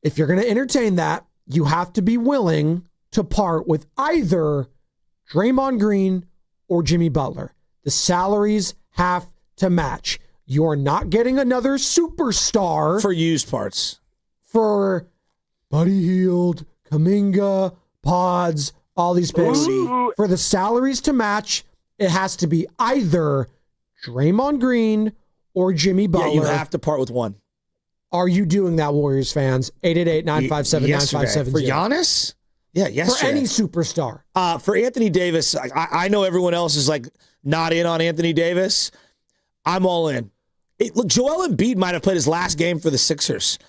If you're going to entertain that, you have to be willing to part with either Draymond Green or Jimmy Butler. The salaries have to match. You're not getting another superstar. For used parts. For Buddy Hield, Kuminga, Pods, all these picks. For the salaries to match, it has to be either Draymond Green or Jimmy Butler. Yeah, you have to part with one. Are you doing that, Warriors fans? 888-957-9570. For Giannis? Yeah, yesterday. For any superstar. For Anthony Davis, I know everyone else is like not in on Anthony Davis. I'm all in. Look, Joel Embiid might have played his last game for the Sixers.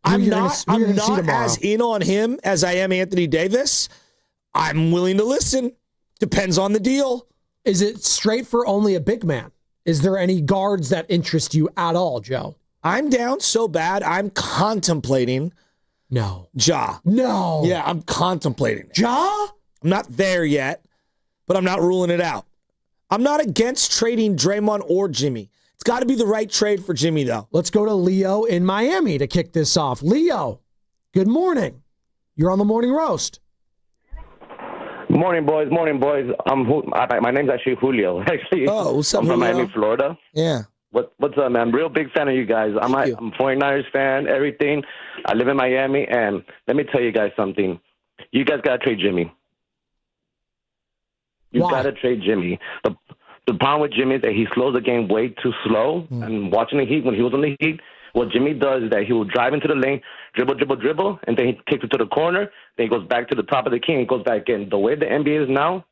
I'm not as in on him as I am Anthony Davis. I'm willing to listen. Depends on the deal. Is it straight for only a big man? Is there any guards that interest you at all, Joe? I'm down so bad, I'm contemplating. No. Ja. No. Yeah, I'm contemplating it. Ja? I'm not there yet, but I'm not ruling it out. I'm not against trading Draymond or Jimmy. It's got to be the right trade for Jimmy, though. Let's go to Leo in Miami to kick this off. Leo, good morning. You're on the Morning Roast. Morning, boys. Morning, boys. My name's actually Julio. Actually, what's up, I'm from Julio? Miami, Florida. Yeah. What's up, man? Real big fan of you guys. I'm a 49ers fan, everything. I live in Miami, and let me tell you guys something. You guys got to trade Jimmy. You got to trade Jimmy. The problem with Jimmy is that he slows the game way too slow. And watching the Heat, when he was on the Heat, what Jimmy does is that he will drive into the lane, dribble, and then he kicks it to the corner. Then he goes back to the top of the key and goes back in. The way the NBA is now,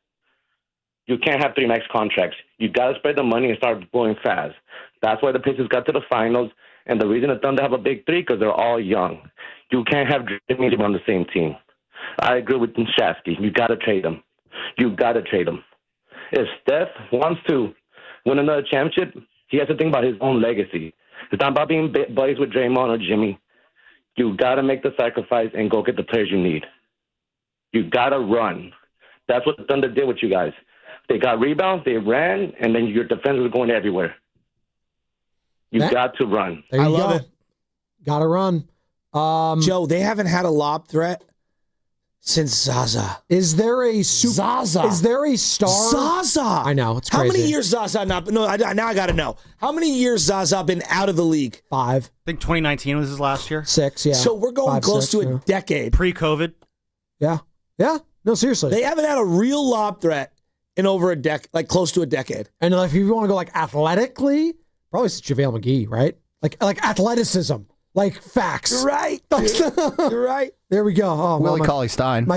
you can't have 3 max contracts. You got to spread the money and start going fast. That's why the Pacers got to the finals. And the reason the Thunder have a big 3 because they're all young. You can't have Jimmy on the same team. I agree with Shasky. You got to trade him. You got to trade him. If Steph wants to win another championship, he has to think about his own legacy. It's not about being buddies with Draymond or Jimmy. You got to make the sacrifice and go get the players you need. You got to run. That's what the Thunder did with you guys. They got rebounds, they ran, and then your defense was going everywhere. You got to run. I love it. Got to run. Joe, they haven't had a lob threat since Zaza. Is there a Zaza? Is there a star? Zaza. I know, it's crazy. How many years Zaza not? No, now I got to know. How many years Zaza been out of the league? 5. I think 2019 was his last year. 6, yeah. So we're going 5, close 6, to a decade. Pre-COVID. Yeah. Yeah. No, seriously. They haven't had a real lob threat in over a decade, like close to a decade. And if you want to go like athletically, probably it's JaVale McGee, right? Like athleticism, like facts. You're right. You're right. There we go. Oh, Willie Cauley-Stein.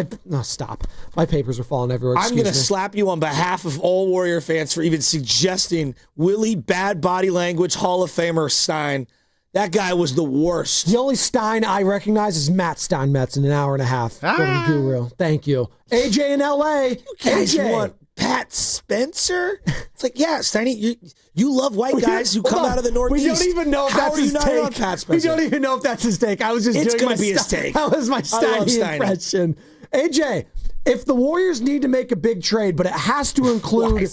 Stop. My papers are falling everywhere. I'm going to slap you on behalf of all Warrior fans for even suggesting Willie bad body language Hall of Famer Stein. That guy was the worst. The only Stein I recognize is Matt Steinmetz in an hour and a half. Guru. Thank you. AJ in LA. You guys want Pat Spencer? It's like, yeah, Steiny, you love white guys who come out of the Northeast. We don't even know if that's his take. Pat Spencer? We don't even know if that's his take. I was just it's doing gonna be his take. That was my Steiny impression. AJ, if the Warriors need to make a big trade, but it has to include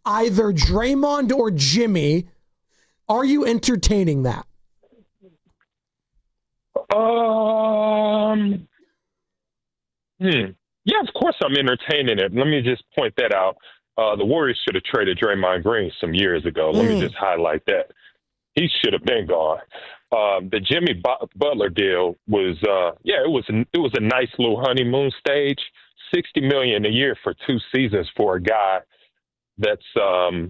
either Draymond or Jimmy, are you entertaining that? Yeah, of course I'm entertaining it. Let me just point that out. The Warriors should have traded Draymond Green some years ago. Let me just highlight that. He should have been gone. The Jimmy Butler deal was, it was a nice little honeymoon stage. $60 million a year for 2 seasons for a guy that's a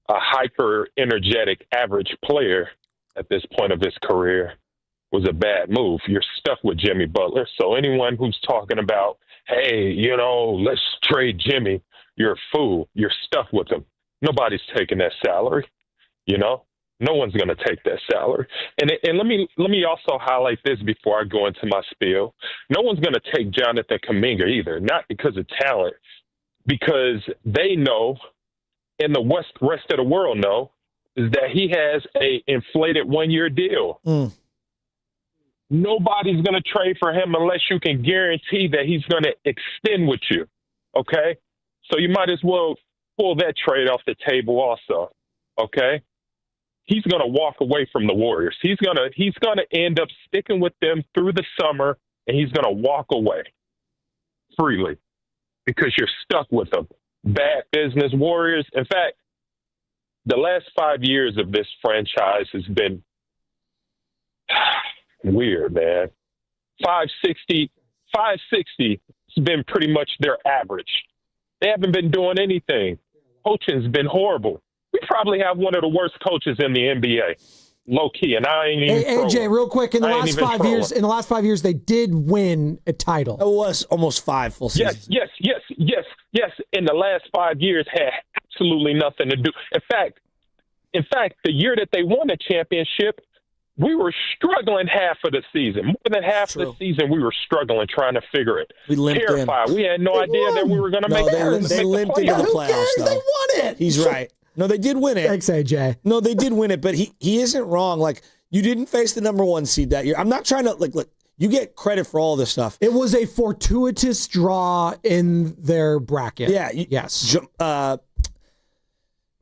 hyper energetic average player at this point of his career was a bad move. You're stuck with Jimmy Butler. So anyone who's talking about, hey, let's trade Jimmy, you're a fool. You're stuck with him. Nobody's taking that salary. No one's going to take that salary. And let me also highlight this before I go into my spiel. No one's going to take Jonathan Kuminga either, not because of talent, because they know, and the rest of the world know, is that he has a inflated 1-year deal. Nobody's going to trade for him unless you can guarantee that he's going to extend with you. Okay? So you might as well pull that trade off the table also. Okay? He's going to walk away from the Warriors. He's going to end up sticking with them through the summer, and he's going to walk away freely because you're stuck with them. Bad business Warriors. In fact, the last 5 years of this franchise has been weird, man. 560 has been pretty much their average. They haven't been doing anything. Coaching's been horrible. We probably have one of the worst coaches in the NBA, low key, and I ain't even. Hey, AJ, real quick, in the last 5 years, they did win a title. It was almost 5 full seasons. Yes. In the last 5 years, had absolutely nothing to do. In fact, the year that they won the championship, we were struggling half of the season. More than half of the season, we were struggling, trying to figure it. We limped terrified. We had no idea that we were going to make it. They limped into the playoffs, though. They won it. He's right. No, they did win it. Thanks, AJ. No, they did win it, but he isn't wrong. Like, you didn't face the number 1 seed that year. I'm not trying to, look, you get credit for all this stuff. It was a fortuitous draw in their bracket. Yeah. Yes. The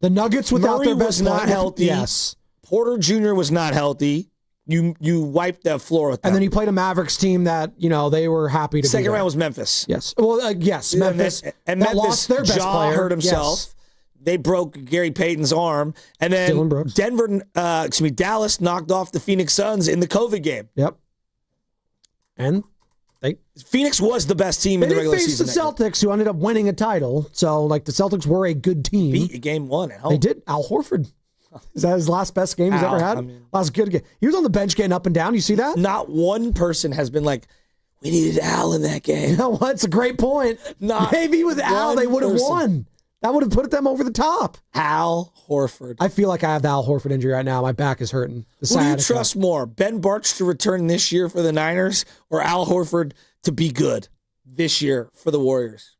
Nuggets without their best was not healthy. Yes. Porter Jr. was not healthy. You wiped that floor with them. And then he played a Mavericks team that, they were happy to be Second there. round was Memphis. Yes. Well, yes, Memphis. And Memphis lost their best player. hurt himself. Yes. They broke Gary Payton's arm. And then Dallas knocked off the Phoenix Suns in the COVID game. Yep. And Phoenix was the best team in the regular season. They faced the Celtics, who ended up winning a title. So, the Celtics were a good team. Beat game 1 at home. They did. Al Horford. Is that his last best game he's ever had? Last good game. He was on the bench getting up and down. You see that? Not one person has been like, we needed Al in that game. You know what? It's a great point. Maybe with Al, they would have won. That would have put them over the top. Al Horford. I feel like I have the Al Horford injury right now. My back is hurting. Who do you trust more? Ben Barch to return this year for the Niners or Al Horford to be good this year for the Warriors?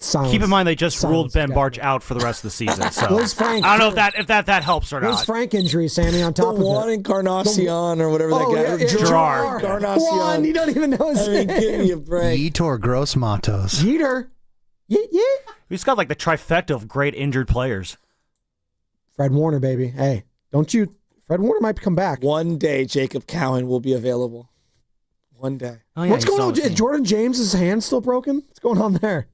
Silence. Keep in mind they just ruled Ben Barch out for the rest of the season. So Frank, I don't know if that helps or not. Those Frank injuries, Sammy, on top the of Juan Encarnacion or whatever that guy. Gerard. Juan, you don't even know his name. Give me a break. Yeetor Gross Matos. Jeter. Yeah. He's got the trifecta of great injured players. Fred Warner, baby. Hey, don't you? Fred Warner might come back. One day, Jacob Cowan will be available. One day. Oh, yeah, what's going on? Is Jordan James' hand still broken? What's going on there?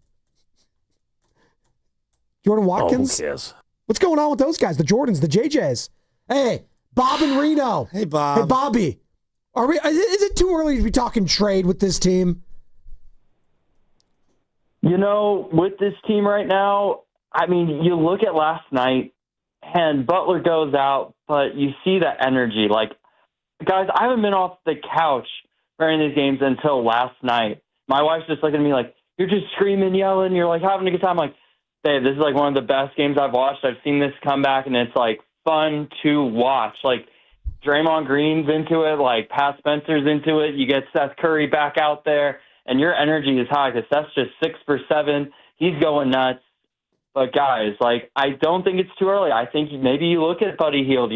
Jordan Watkins? Oh, who cares? What's going on with those guys? The Jordans, the JJs. Hey, Bob and Reno. Hey, Bob. Hey, Bobby. Is it too early to be talking trade with this team? With this team right now, you look at last night, and Butler goes out, but you see that energy. Guys, I haven't been off the couch during these games until last night. My wife's just looking at me like, you're just screaming, yelling, you're having a good time. I'm like, Dave, this is one of the best games I've watched. I've seen this come back, and it's fun to watch. Draymond Green's into it, Pat Spencer's into it. You get Seth Curry back out there, and your energy is high because Steph's just 6 for 7. He's going nuts. But, guys, like, I don't think it's too early. I think maybe you look at Buddy Hield.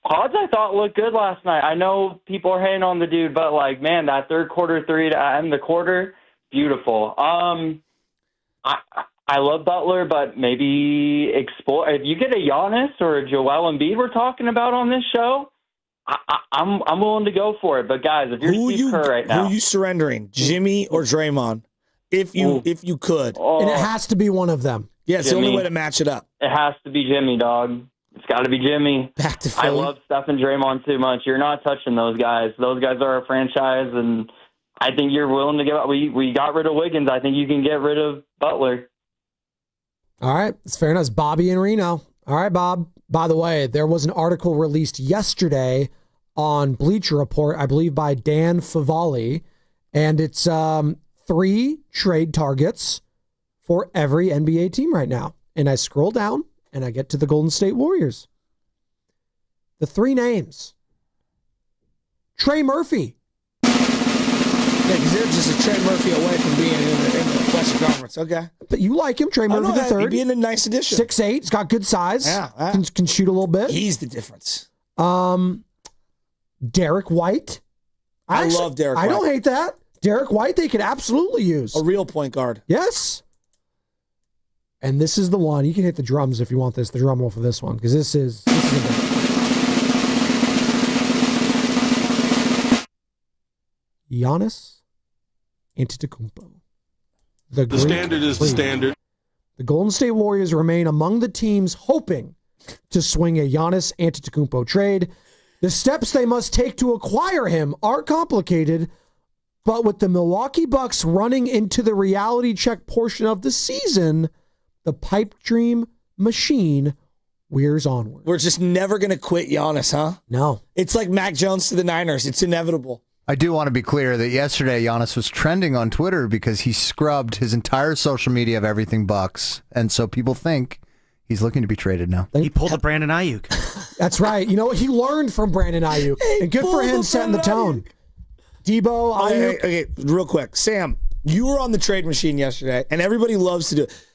Odds I thought looked good last night. I know people are hating on the dude, but, like, man, that third quarter three to end the quarter, beautiful. I love Butler, but maybe explore. If you get a Giannis or a Joel Embiid we're talking about on this show, I'm willing to go for it. But guys, if you're Steve Kerr right now, who are you surrendering, Jimmy or Draymond? If you could, and it has to be one of them. Yeah, it's the only way to match it up. It has to be Jimmy, dog. It's got to be Jimmy. Back to Philly. I love Steph and Draymond too much. You're not touching those guys. Those guys are our franchise, and I think you're willing to give up. We got rid of Wiggins. I think you can get rid of Butler. All right, it's fair enough. It's Bobby in Reno. All right, Bob. By the way, there was an article released yesterday on Bleacher Report, I believe by Dan Favali, and it's 3 trade targets for every NBA team right now. And I scroll down and I get to the Golden State Warriors. The 3 names. Trey Murphy. Yeah, because they're just a Trey Murphy away from being in the Western Conference. Okay. But you like him, Trey Murphy the third. He'd be in a nice addition. 6'8", he's got good size. Yeah. Can shoot a little bit. He's the difference. Derek White. I love Derek White. I don't hate that. Derek White, they could absolutely use. A real point guard. Yes. And this is the one. You can hit the drums if you want this, the drum roll for this one, because this is a big. Giannis Antetokounmpo. The standard is the standard. The Golden State Warriors remain among the teams hoping to swing a Giannis Antetokounmpo trade. The steps they must take to acquire him are complicated, but with the Milwaukee Bucks running into the reality check portion of the season, the pipe dream machine wears onward. We're just never going to quit Giannis, huh? No. It's like Mac Jones to the Niners. It's inevitable. I do want to be clear that yesterday Giannis was trending on Twitter because he scrubbed his entire social media of everything Bucks, and so people think he's looking to be traded now. He pulled the Brandon Ayuk. That's right. You know what? He learned from Brandon Ayuk, and good for him setting the tone. Debo, Ayuk. Okay, real quick. Sam, you were on the trade machine yesterday, and everybody loves to do it.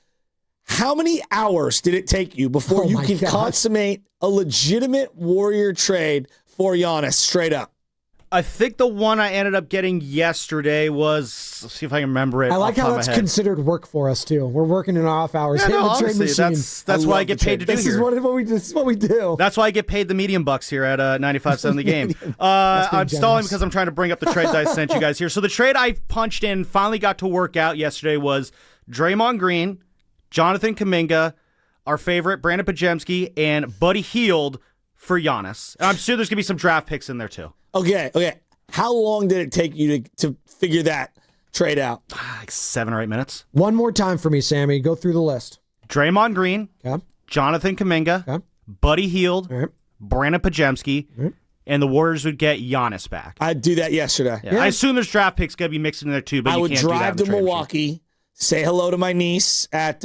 How many hours did it take you before you could consummate a legitimate Warrior trade for Giannis straight up? I think the one I ended up getting yesterday was, let's see if I can remember it. I like how that's considered work for us, too. We're working in our off hours. Yeah, no, honestly, trade that's why I get paid to do this here. This is what we do. That's why I get paid the medium bucks here at 95.7 The Game. I'm stalling because I'm trying to bring up the trades I sent you guys here. So the trade I punched in, finally got to work out yesterday was Draymond Green, Jonathan Kuminga, our favorite Brandon Pajemski, and Buddy Hield for Giannis. And I'm sure there's going to be some draft picks in there, too. Okay. How long did it take you to figure that trade out? Like 7 or 8 minutes. One more time for me, Sammy. Go through the list. Draymond Green, Jonathan Kuminga, Buddy Hield, Brandon Pajemski, and the Warriors would get Giannis back. I'd do that yesterday. Yeah. I assume there's draft picks going to be mixed in there, too, but I would drive to Milwaukee, say hello to my niece at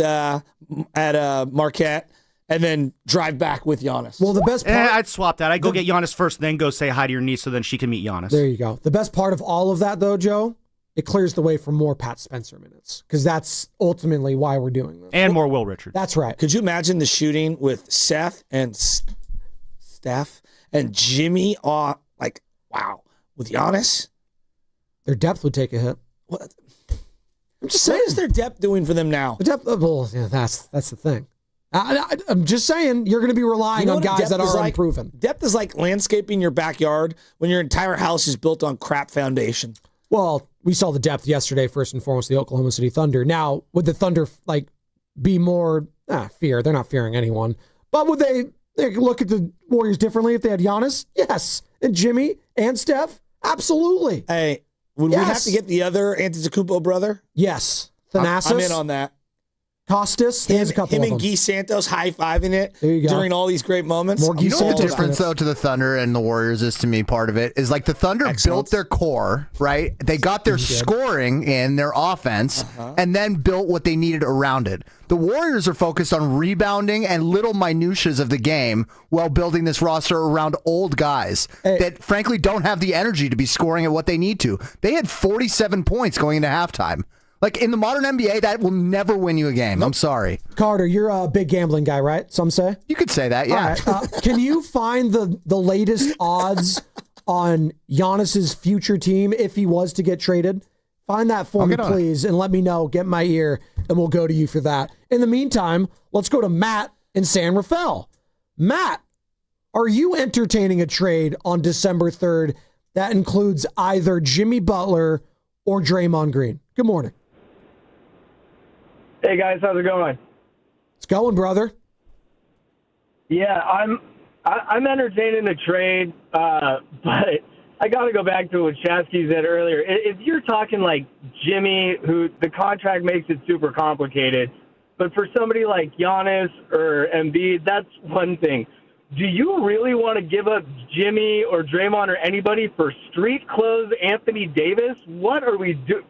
Marquette, and then drive back with Giannis. Well, the best part... I'd swap that. I'd go get Giannis first, then go say hi to your niece so then she can meet Giannis. There you go. The best part of all of that, though, Joe, it clears the way for more Pat Spencer minutes, because that's ultimately why we're doing this. And more Will Richard. That's right. Could you imagine the shooting with Seth and Steph and Jimmy? Wow. With Giannis? Their depth would take a hit. What? I'm just saying. What is their depth doing for them now? The depth, well, yeah, that's the thing. I'm just saying, you're going to be relying on guys that are unproven. Depth is like landscaping your backyard when your entire house is built on crap foundation. Well, we saw the depth yesterday, first and foremost, the Oklahoma City Thunder. Now, would the Thunder be more fear? They're not fearing anyone. But would they look at the Warriors differently if they had Giannis? Yes. And Jimmy and Steph? Absolutely. Hey, would we have to get the other Antetokounmpo brother? Yes. Thanasis? I'm in on that. Costas, he has a couple him of and them. Guy Santos high-fiving it during all these great moments. More Guy You know what Santos the difference, though, to the Thunder and the Warriors is to me, part of it, is like the Thunder built their core, right? They got their scoring in, their offense, and then built what they needed around it. The Warriors are focused on rebounding and little minutiae of the game while building this roster around old guys that, frankly, don't have the energy to be scoring at what they need to. They had 47 points going into halftime. Like, in the modern NBA, that will never win you a game. I'm sorry. Carter, you're a big gambling guy, right? Some say? You could say that, yeah. All right. Can you find the latest odds on Giannis's future team if he was to get traded? Find that for me, please, and let me know. Get in my ear, and we'll go to you for that. In the meantime, let's go to Matt in San Rafael. Matt, are you entertaining a trade on December 3rd that includes either Jimmy Butler or Draymond Green? Good morning. Hey guys, how's it going? It's going, brother. Yeah, I'm entertaining the trade, but I got to go back to what Chasky said earlier. If you're talking like Jimmy, who the contract makes it super complicated, but for somebody like Giannis or Embiid, that's one thing. Do you really want to give up Jimmy or Draymond or anybody for street clothes Anthony Davis? What are we doing?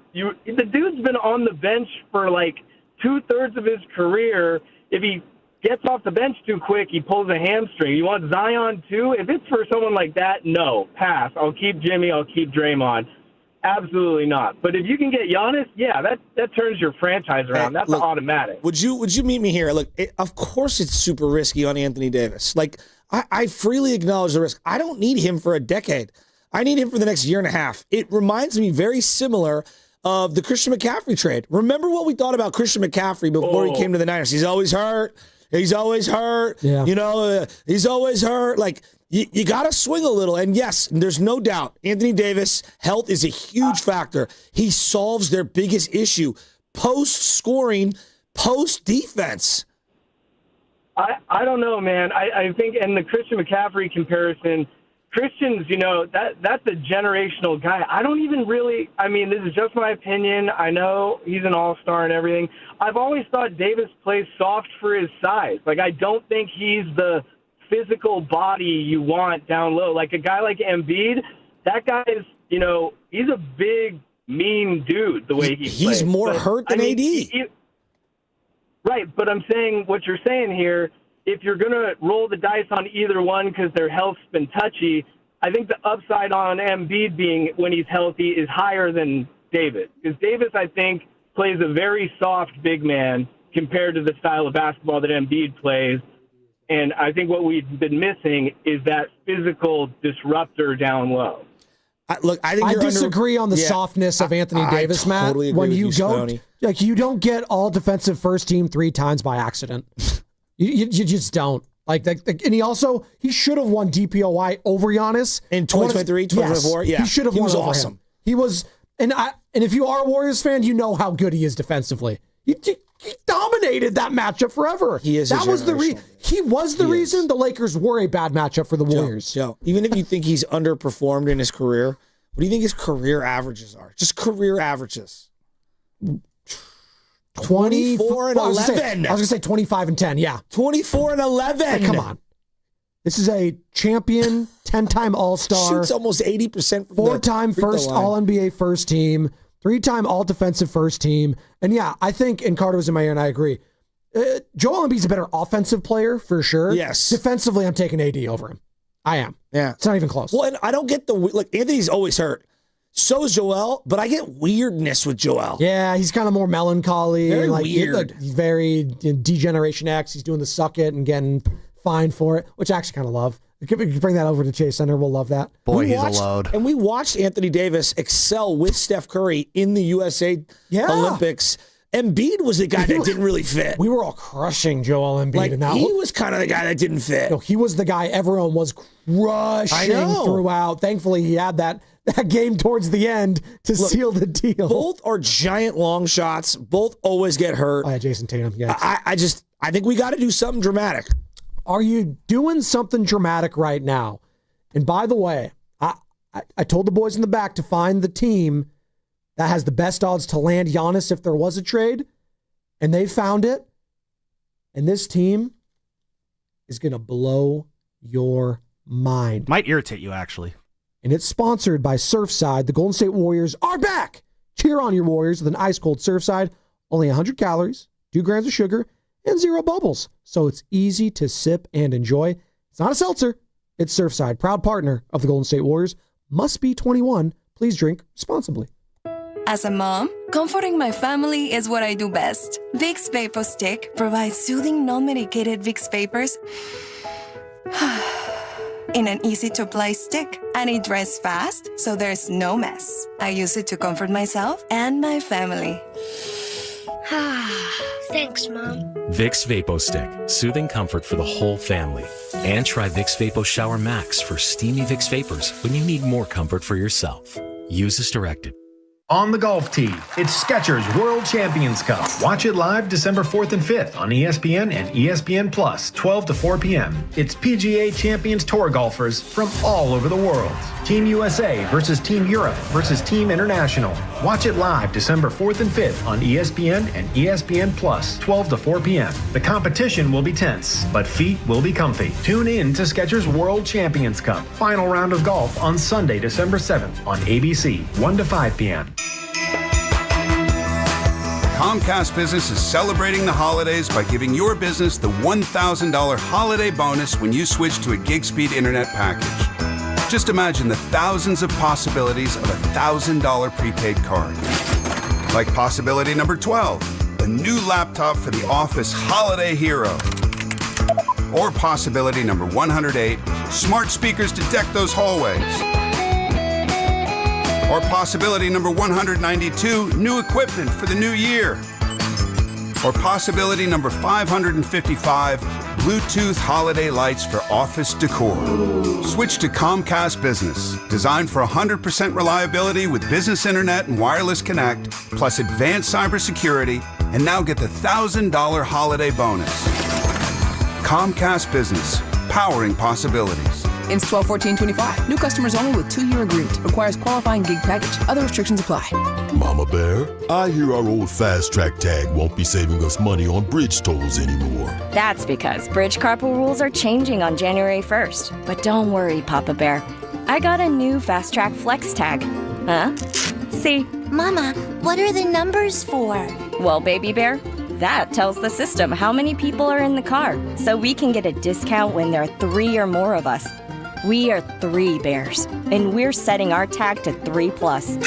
The dude's been on the bench for like 2/3 of his career. If he gets off the bench too quick, he pulls a hamstring. You want Zion too? If it's for someone like that, no, pass. I'll keep Jimmy. I'll keep Draymond. Absolutely not. But if you can get Giannis, yeah, that turns your franchise around. That's automatic. Would you meet me here? Look, of course it's super risky on Anthony Davis. Like, I freely acknowledge the risk. I don't need him for a decade. I need him for the next year and a half. It reminds me very similar of the Christian McCaffrey trade. Remember what we thought about Christian McCaffrey before he came to the Niners? He's always hurt. He's always hurt. Yeah. You know, he's always hurt. Like, you got to swing a little. And yes, there's no doubt, Anthony Davis' health is a huge factor. He solves their biggest issue, post-scoring, post-defense. I don't know, man. I think, and the Christian McCaffrey comparison, Christian's, that's a generational guy. I don't even really, this is just my opinion. I know he's an all-star and everything. I've always thought Davis plays soft for his size. Like, I don't think he's the physical body you want down low. Like a guy like Embiid, that guy is, he's a big, mean dude the way he plays. He's more hurt than AD. Right, but I'm saying what you're saying here, if you're going to roll the dice on either one because their health's been touchy, I think the upside on Embiid being when he's healthy is higher than Davis. Because Davis, I think, plays a very soft big man compared to the style of basketball that Embiid plays. And I think what we've been missing is that physical disruptor down low. I disagree on the softness of Anthony Davis, Matt. Totally agree when with you go, Stoney. like, you don't get all defensive first team 3 times by accident. you just don't. Like, and he should have won DPOY over Giannis in 2023, 2024. Yes, yeah, he should have. He was awesome. Him. He was, and if you are a Warriors fan, you know how good he is defensively. He dominated that matchup forever. He is. That was the reason the Lakers were a bad matchup for the Warriors. Joe, even if you think he's underperformed in his career, what do you think his career averages are? Just career averages. 24 and 11. I was going to say 25 and 10. Yeah. 24 and 11. Hey, come on. This is a champion, 10-time All-Star. Shoots almost 80% from 4-time first All-NBA first team, 3-time All-Defensive first team. And yeah, I think, and Carter was in my ear and I agree, Joel Embiid's a better offensive player for sure. Yes. Defensively, I'm taking AD over him. I am. Yeah. It's not even close. Well, and I don't get Anthony's always hurt. So is Joel, but I get weirdness with Joel. Yeah, he's kind of more melancholy. Very weird. He's very Degeneration X. He's doing the suck it and getting fined for it, which I actually kind of love. We could bring that over to Chase Center. We'll love that. Boy, he's a load. And we watched Anthony Davis excel with Steph Curry in the USA Olympics. Embiid was the guy that didn't really fit. We were all crushing Joel Embiid in that. He was kind of the guy that didn't fit. No, he was the guy everyone was crushing throughout. Thankfully, he had that game towards the end to seal the deal. Both are giant long shots. Both always get hurt. Oh, yeah, Jason Tatum. Yeah. I think we got to do something dramatic. Are you doing something dramatic right now? And by the way, I told the boys in the back to find the team that has the best odds to land Giannis if there was a trade. And they found it. And this team is going to blow your mind. Might irritate you, actually. And it's sponsored by Surfside. The Golden State Warriors are back. Cheer on your Warriors with an ice-cold Surfside. Only 100 calories, 2 grams of sugar, and 0 bubbles. So it's easy to sip and enjoy. It's not a seltzer. It's Surfside, proud partner of the Golden State Warriors. Must be 21. Please drink responsibly. As a mom, comforting my family is what I do best. Vicks Vapor Stick provides soothing, non-medicated Vicks Vapors in an easy-to-apply stick, and it dries fast, so there's no mess. I use it to comfort myself and my family. Thanks, Mom. Vicks Vapo Stick, soothing comfort for the whole family. And try Vicks Vapo Shower Max for steamy Vicks Vapors when you need more comfort for yourself. Use as directed. On the golf tee, it's Skechers World Champions Cup. Watch it live December 4th and 5th on ESPN and ESPN Plus, 12 to 4 p.m. It's PGA Champions Tour golfers from all over the world. Team USA versus Team Europe versus Team International. Watch it live December 4th and 5th on ESPN and ESPN Plus, 12 to 4 p.m. The competition will be tense, but feet will be comfy. Tune in to Skechers World Champions Cup. Final round of golf on Sunday, December 7th on ABC, 1 to 5 p.m. Comcast Business is celebrating the holidays by giving your business the $1,000 holiday bonus when you switch to a gig-speed internet package. Just imagine the thousands of possibilities of a $1,000 prepaid card. Like possibility number 12, a new laptop for the office holiday hero. Or possibility number 108, smart speakers to deck those hallways. Or possibility number 192, new equipment for the new year. Or possibility number 555, Bluetooth holiday lights for office decor. Switch to Comcast Business, designed for 100% reliability with business internet and wireless connect, plus advanced cybersecurity, and now get the $1,000 holiday bonus. Comcast Business, powering possibilities. Ends 12/14/25. New customers only with 2-year agreement. Requires qualifying gig package. Other restrictions apply. Mama Bear, I hear our old Fast Track tag won't be saving us money on bridge tolls anymore. That's because bridge carpool rules are changing on January 1st. But don't worry, Papa Bear. I got a new Fast Track Flex tag. Huh? See? Mama, what are the numbers for? Well, Baby Bear, that tells the system how many people are in the car, so we can get a discount when there are 3 or more of us. We are 3 bears, and we're setting our tag to 3+.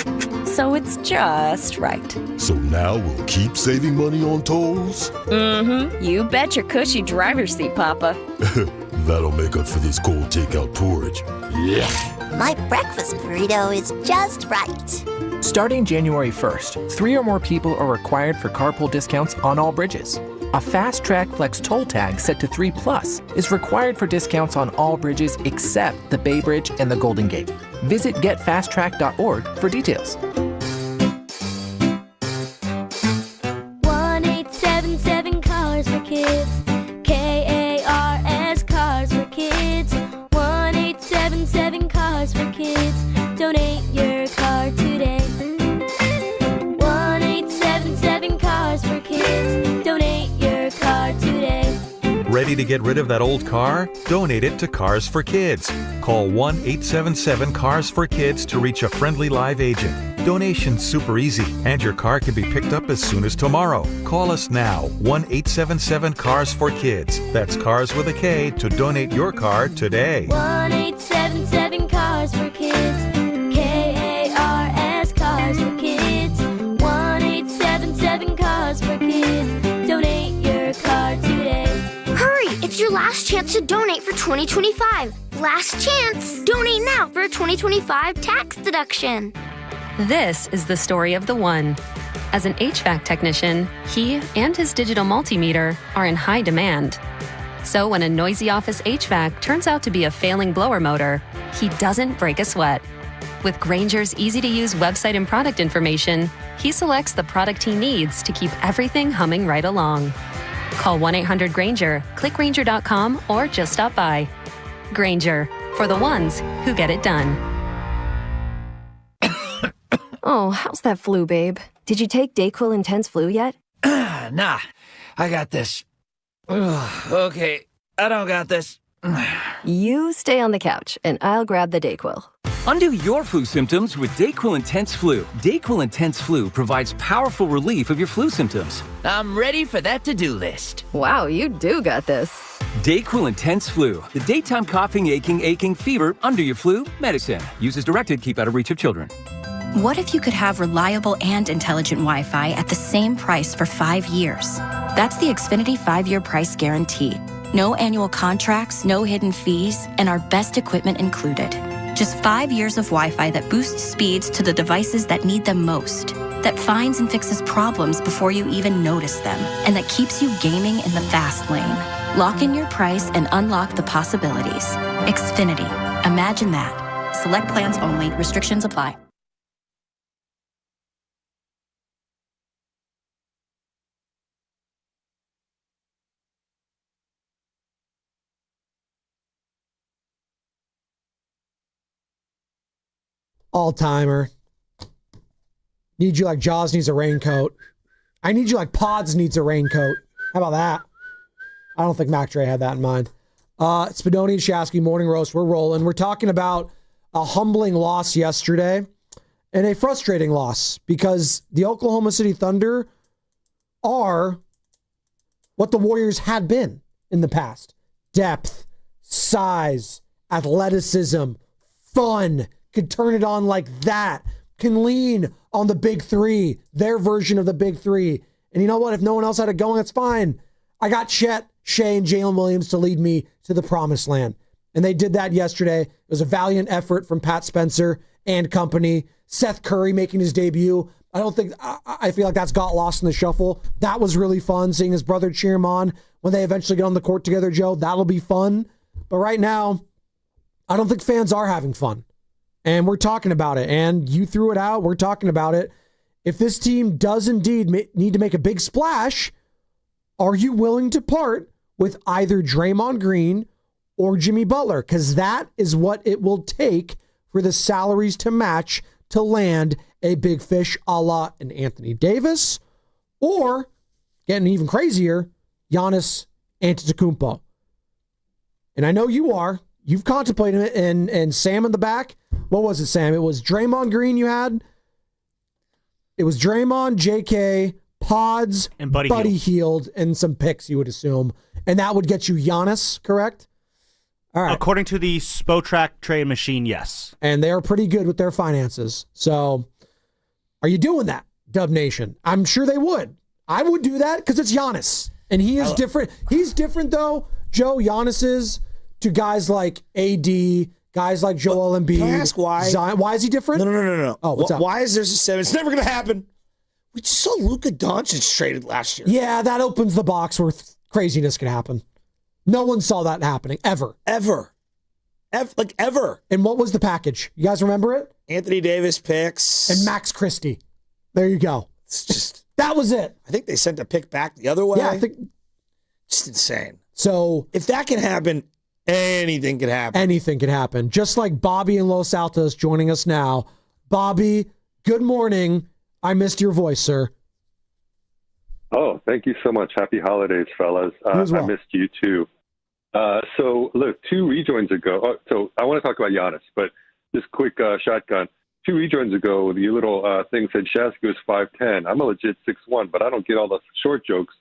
So it's just right. So now we'll keep saving money on tolls? Mm-hmm. You bet your cushy driver's seat, Papa. That'll make up for this cold takeout porridge. Yeah. My breakfast burrito is just right. Starting January 1st, 3 or more people are required for carpool discounts on all bridges. A Fast Track Flex toll tag set to 3+ is required for discounts on all bridges except the Bay Bridge and the Golden Gate. Visit getfasttrack.org for details. 1877 Cars for Kids. KARS Cars for Kids. 1877 Cars for Kids. Donate your car today. 1877 Cars for Kids. Donate your car today. Ready to get rid of that old car? Donate it to Cars for Kids. Call 1-877-CARS-FOR-KIDS to reach a friendly live agent. Donation's super easy, and your car can be picked up as soon as tomorrow. Call us now, 1-877-CARS-FOR-KIDS. That's Cars with a K to donate your car today. 1877 Cars for Kids. KARS Cars for Kids. 1877 Cars for Kids. Donate your car today. Hurry! It's your last chance to donate for 2025. Last chance! Donate now for a 2025 tax deduction. This is the story of the one. As an HVAC technician, he and his digital multimeter are in high demand. So when a noisy office HVAC turns out to be a failing blower motor, he doesn't break a sweat. With Grainger's easy-to-use website and product information, he selects the product he needs to keep everything humming right along. Call 1-800-GRAINGER, click Grainger.com, or just stop by. Grainger, for the ones who get it done. Oh, how's that flu, babe? Did you take DayQuil Intense Flu yet? Nah. I got this. Ugh, okay, I don't got this. You stay on the couch, and I'll grab the Dayquil. Undo your flu symptoms with Dayquil Intense Flu. Dayquil Intense Flu provides powerful relief of your flu symptoms. I'm ready for that to-do list. Wow, you do got this. Dayquil Intense Flu. The daytime coughing, aching, fever, under your flu medicine. Use as directed, keep out of reach of children. What if you could have reliable and intelligent Wi-Fi at the same price for 5 years? That's the Xfinity 5-year price guarantee. No annual contracts, no hidden fees, and our best equipment included. Just 5 years of Wi-Fi that boosts speeds to the devices that need them most, that finds and fixes problems before you even notice them, and that keeps you gaming in the fast lane. Lock in your price and unlock the possibilities. Xfinity. Imagine that. Select plans only. Restrictions apply. All-timer. Need you like Jaws needs a raincoat. I need you like Pods needs a raincoat. How about that? I don't think Mac Dre had that in mind. Spadoni and Shasky, Morning Roast. We're rolling. We're talking about a humbling loss yesterday and a frustrating loss because the Oklahoma City Thunder are what the Warriors had been in the past. Depth, size, athleticism, fun, could turn it on like that, can lean on the big three, their version of the big three. And you know what? If no one else had it going, that's fine. I got Chet, Shea, and Jalen Williams to lead me to the promised land. And they did that yesterday. It was a valiant effort from Pat Spencer and company. Seth Curry making his debut. I feel like that's got lost in the shuffle. That was really fun, seeing his brother cheer him on when they eventually get on the court together, Joe. That'll be fun. But right now, I don't think fans are having fun. And we're talking about it. And you threw it out. We're talking about it. If this team does indeed need to make a big splash, are you willing to part with either Draymond Green or Jimmy Butler? Because that is what it will take for the salaries to match to land a big fish a la an Anthony Davis or, getting even crazier, Giannis Antetokounmpo. And I know you are. You've contemplated it. And Sam in the back, what was it, Sam? It was Draymond Green you had. It was Draymond, JK, Pods, and Buddy Hield, and some picks, you would assume. And that would get you Giannis, correct? All right. According to the Spotrac trade machine, yes. And they are pretty good with their finances. So are you doing that, Dub Nation? I'm sure they would. I would do that because it's Giannis. And he is different. He's different, though, Joe. Giannis is to guys like AD, guys like Joel Embiid. Can I ask why? Zion. Why is he different? No. Oh, what's up? Why is there a 7? It's never going to happen. We just saw Luka Doncic traded last year. Yeah, that opens the box where craziness can happen. No one saw that happening, ever. Ever. And what was the package? You guys remember it? Anthony Davis picks. And Max Christie. There you go. It's just... that was it. I think they sent a pick back the other way. Yeah, I think... just insane. So... if that can happen, anything can happen. Anything can happen. Just like Bobby in Los Altos joining us now. Bobby, good morning. I missed your voice, sir. Oh, thank you so much. Happy holidays, fellas. You as well. I missed you too. So, look, 2 rejoins ago. So I want to talk about Giannis, but just quick shotgun. 2 rejoins ago, the little thing said Shasky was 5'10". I'm a legit 6'1", but I don't get all the short jokes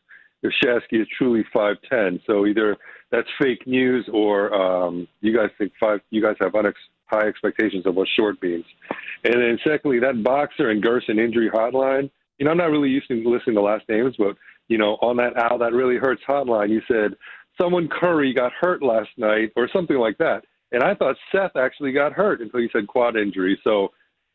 if Shasky is truly 5'10". So either that's fake news or you guys think you guys have high expectations of what short means. And then secondly, that boxer and Gerson injury hotline, I'm not really used to listening to last names, but, on that Al That Really Hurts hotline, you said someone Curry got hurt last night or something like that. And I thought Seth actually got hurt until you said quad injury. So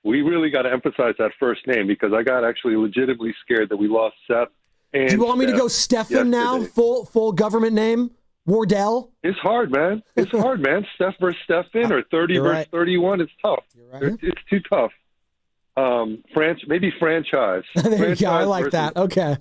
we really got to emphasize that first name because I got actually legitimately scared that we lost Seth. And do you want me to go Stefan now? Full government name? Wardell? It's hard, man. It's hard, man. Steph versus Stefan or 30 versus 31. It's tough. Right. It's too tough. Maybe franchise. There you go. I like that. Okay.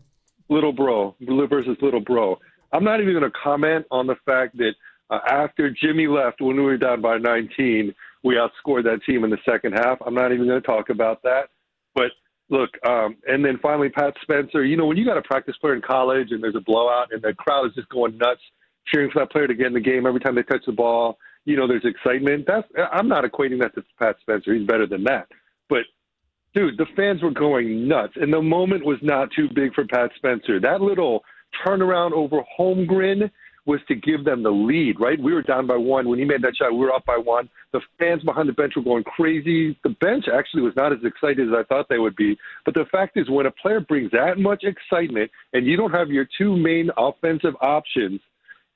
Little bro versus little bro. I'm not even going to comment on the fact that after Jimmy left when we were down by 19, we outscored that team in the second half. I'm not even going to talk about that. But Look, and then finally, Pat Spencer. You know, when you got a practice player in college and there's a blowout and the crowd is just going nuts, cheering for that player to get in the game every time they touch the ball, you know, there's excitement. I'm not equating that to Pat Spencer. He's better than that. But, dude, the fans were going nuts, and the moment was not too big for Pat Spencer. That little turnaround over home grin was to give them the lead, right? We were down by 1. When he made that shot, we were up by 1. The fans behind the bench were going crazy. The bench actually was not as excited as I thought they would be. But the fact is, when a player brings that much excitement and you don't have your two main offensive options,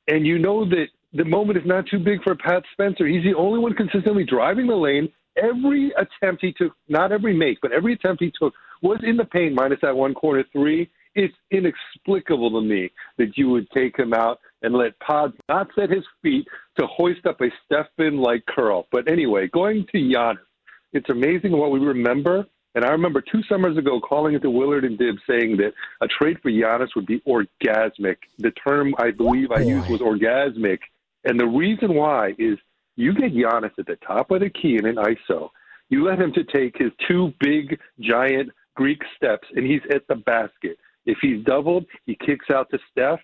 and you know that the moment is not too big for Pat Spencer, he's the only one consistently driving the lane. Every attempt he took, not every make, but every attempt he took was in the paint minus that one corner three. It's inexplicable to me that you would take him out and let Pods not set his feet to hoist up a Stephen-like curl. But anyway, going to Giannis, it's amazing what we remember. And I remember 2 summers ago calling it to Willard and Dibbs saying that a trade for Giannis would be orgasmic. The term I believe I used was orgasmic. And the reason why is you get Giannis at the top of the key in an ISO. You let him to take his 2 big, giant Greek steps, and he's at the basket. If he's doubled, he kicks out to Steph,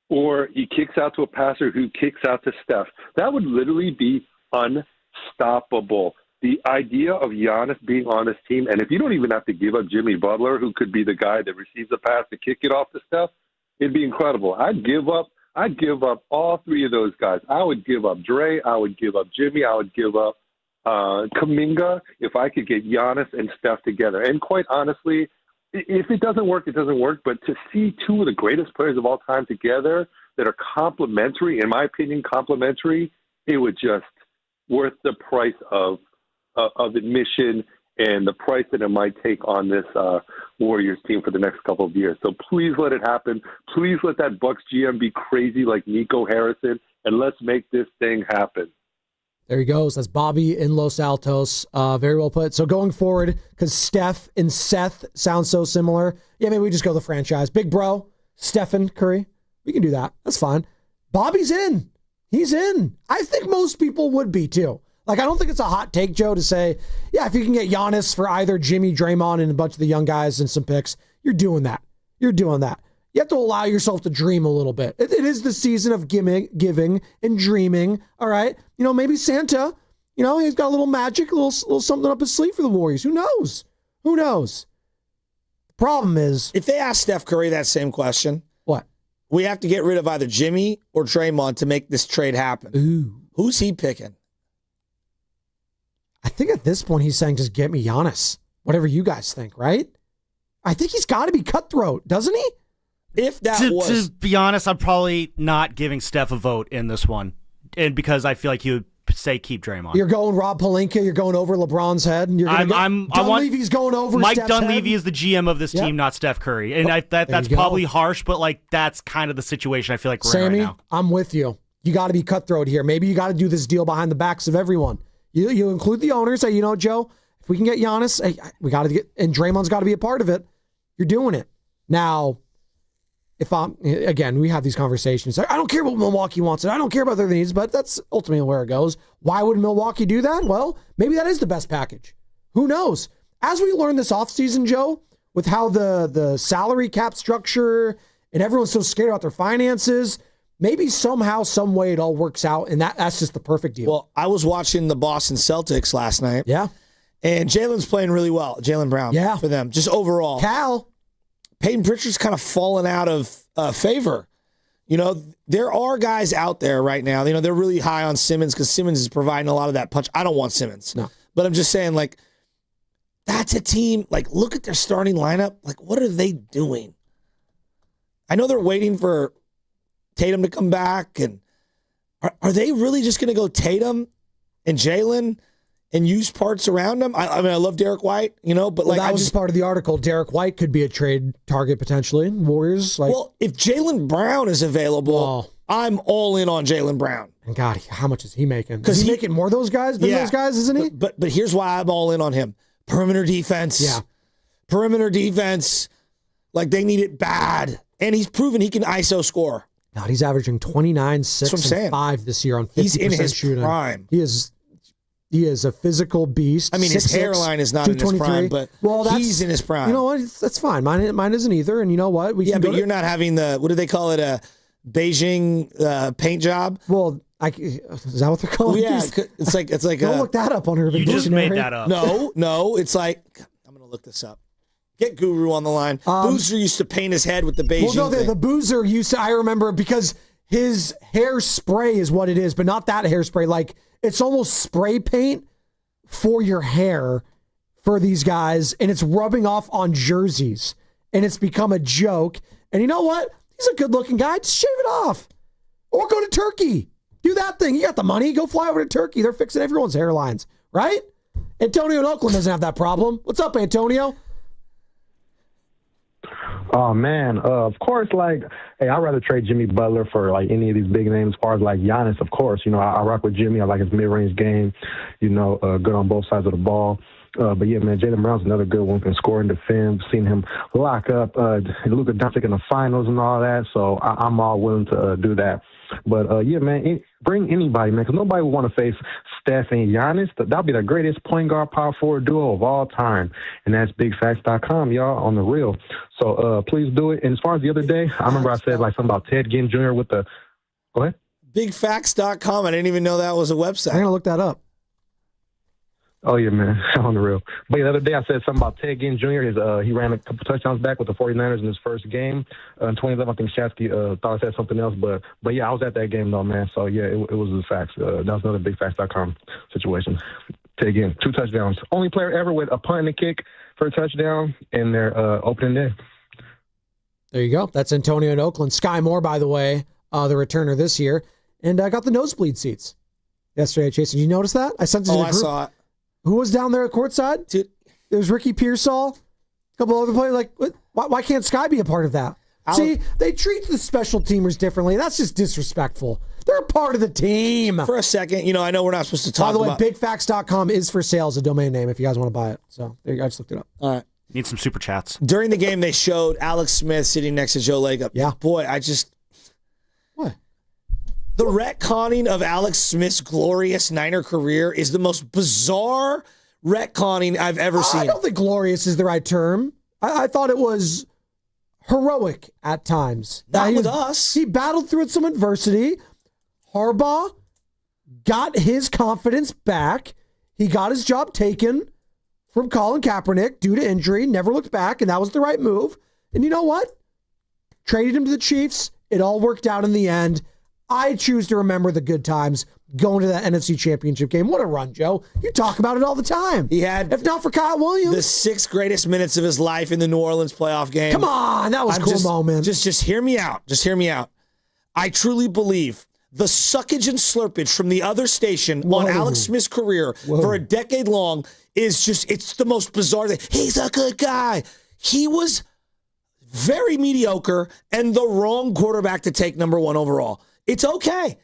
or he kicks out to a passer who kicks out to Steph. That would literally be unstoppable. The idea of Giannis being on this team, and if you don't even have to give up Jimmy Butler, who could be the guy that receives the pass to kick it off to Steph, it'd be incredible. I'd give up all 3 of those guys. I would give up Dre. I would give up Jimmy. I would give up Kuminga if I could get Giannis and Steph together. And quite honestly, if it doesn't work, it doesn't work. But to see 2 of the greatest players of all time together that are complementary, in my opinion, complementary, it would just worth the price of admission and the price that it might take on this Warriors team for the next couple of years. So please let it happen. Please let that Bucks GM be crazy like Nico Harrison, and let's make this thing happen. There he goes. That's Bobby in Los Altos. Very well put. So going forward, because Steph and Seth sound so similar, yeah, maybe we just go the franchise. Big bro, Stephen Curry. We can do that. That's fine. Bobby's in. He's in. I think most people would be too. Like, I don't think it's a hot take, Joe, to say, yeah, if you can get Giannis for either Jimmy, Draymond, and a bunch of the young guys and some picks, you're doing that. You're doing that. You have to allow yourself to dream a little bit. It is the season of giving and dreaming, all right? You know, maybe Santa, you know, he's got a little magic, a little something up his sleeve for the Warriors. Who knows? Who knows? The problem is, if they ask Steph Curry that same question, what? We have to get rid of either Jimmy or Draymond to make this trade happen. Ooh. Who's he picking? I think at this point he's saying just get me Giannis. Whatever you guys think, right? I think he's got to be cutthroat, doesn't he? If that to be honest, I'm probably not giving Steph a vote in this one, and because I feel like he would say keep Draymond. You're going Rob Pelinka. You're going over LeBron's head. And you're going Dunleavy's going over Mike Steph's Dunleavy head. is the GM of this team, not Steph Curry, and that's probably harsh, but like that's kind of the situation I feel like we're in right now. I'm with you. You got to be cutthroat here. Maybe you got to do this deal behind the backs of everyone. You include the owners. Say, you know, Joe, if we can get Giannis, we got to get, and Draymond's got to be a part of it. You're doing it now. If we have these conversations. I don't care what Milwaukee wants, and I don't care about their needs, but that's ultimately where it goes. Why would Milwaukee do that? Well, maybe that is the best package. Who knows? As we learn this offseason, Joe, with how the salary cap structure and everyone's so scared about their finances, maybe somehow, some way it all works out, and that's just the perfect deal. Well, I was watching the Boston Celtics last night. Yeah. And Jalen's playing really well. Jalen Brown. Yeah. For them. Just overall. Cal. Peyton Pritchard's kind of fallen out of favor. You know, there are guys out there right now. You know, they're really high on Simmons because Simmons is providing a lot of that punch. I don't want Simmons. No. But I'm just saying, like, that's a team. Like, look at their starting lineup. Like, what are they doing? I know they're waiting for Tatum to come back. And are they really just going to go Tatum and Jalen and use parts around him? I mean, I love Derek White, you know, but that was just part of the article. Derek White could be a trade target potentially. Warriors. Well, if Jaylen Brown is available, I'm all in on Jaylen Brown. And God, how much is he making? Because he's making more of those guys than those guys, isn't he? But here's why I'm all in on him. Perimeter defense. Yeah. Perimeter defense. Like, they need it bad. And he's proven he can ISO score. God, he's averaging 29, 6, and 5 this year on 50% He's in his shooting. prime. He is He is a physical beast. I mean, his hairline is not in his prime, but he's in his prime. You know what? That's fine. Mine isn't either. And you know what? But you're not having what do they call it? A Beijing paint job? Well, is that what they're calling? Well, yeah, it's like don't look that up on Urban Dictionary. You just made that up. No, it's like I'm going to look this up. Get Guru on the line. Boozer used to paint his head with the Beijing. Well, no, the Boozer used to. I remember because his hairspray is what it is, but not that hairspray. Like it's almost spray paint for your hair for these guys, and it's rubbing off on jerseys, and it's become a joke. And you know what? He's a good-looking guy. Just shave it off, or go to Turkey. Do that thing. You got the money. Go fly over to Turkey. They're fixing everyone's hairlines, right? Antonio in Oakland doesn't have that problem. What's up, Antonio? Oh, man. Of course, hey, I'd rather trade Jimmy Butler for, any of these big names. As far as, Giannis, of course. I rock with Jimmy. I like his mid-range game, good on both sides of the ball. But, yeah, man, Jaylen Brown's another good one. Can score and defend. Seen him lock up Luka Doncic in the finals and all that. So I'm all willing to do that. But, yeah, man, bring anybody, man, because nobody would want to face Steph and Giannis. That'll be the greatest point guard power forward duo of all time. And that's bigfacts.com, y'all, on the real. So please do it. And as far as the other day, I remember I said something about Ted Ginn Jr. with the – go ahead. Bigfacts.com. I didn't even know that was a website. I'm going to look that up. Oh, yeah, man, on the real. But yeah, the other day I said something about Ted Ginn Jr. He ran a couple touchdowns back with the 49ers in his first game. In 2011, I think Shasky thought I said something else. But yeah, I was at that game, though, man. So, yeah, it was the facts. That was another bigfacts.com situation. Ted Ginn, 2 touchdowns. Only player ever with a punt and a kick for a touchdown in their opening day. There you go. That's Antonio in Oakland. Sky Moore, by the way, the returner this year. And I got the nosebleed seats yesterday, Chase. Did you notice that? I sent it to the group. I saw it. Who was down there at courtside? Dude. There was Ricky Pearsall, a couple other players. Why can't Sky be a part of that? See, they treat the special teamers differently. That's just disrespectful. They're a part of the team. For a second, I know we're not supposed to talk about... By the way, bigfacts.com is for sale as a domain name if you guys want to buy it. So there you go. I just looked it up. All right. Need some super chats. During the game, they showed Alex Smith sitting next to Joe Lacob. Yeah. Boy, What? The retconning of Alex Smith's glorious Niner career is the most bizarre retconning I've ever seen. I don't think glorious is the right term. I thought it was heroic at times. Not with us. He battled through some adversity. Harbaugh got his confidence back. He got his job taken from Colin Kaepernick due to injury, never looked back, and that was the right move. And you know what? Traded him to the Chiefs. It all worked out in the end. I choose to remember the good times going to that NFC Championship game. What a run, Joe. You talk about it all the time. He had, if not for Kyle Williams, the 6 greatest minutes of his life in the New Orleans playoff game. Come on, that was a cool moment. Just hear me out. Just hear me out. I truly believe the suckage and slurpage from the other station on Alex Smith's career for a decade long is it's the most bizarre thing. He's a good guy. He was very mediocre and the wrong quarterback to take number 1 overall. It's okay.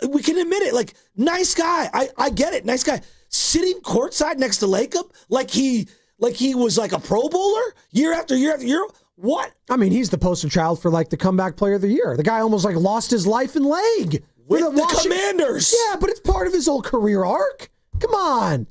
We can admit it. Nice guy. I get it. Nice guy. Sitting courtside next to Lacob like he was like a Pro Bowler year after year after year. What? I mean, he's the poster child for the comeback player of the year. The guy almost lost his life and leg with the Commanders. Yeah, but it's part of his whole career arc. Come on.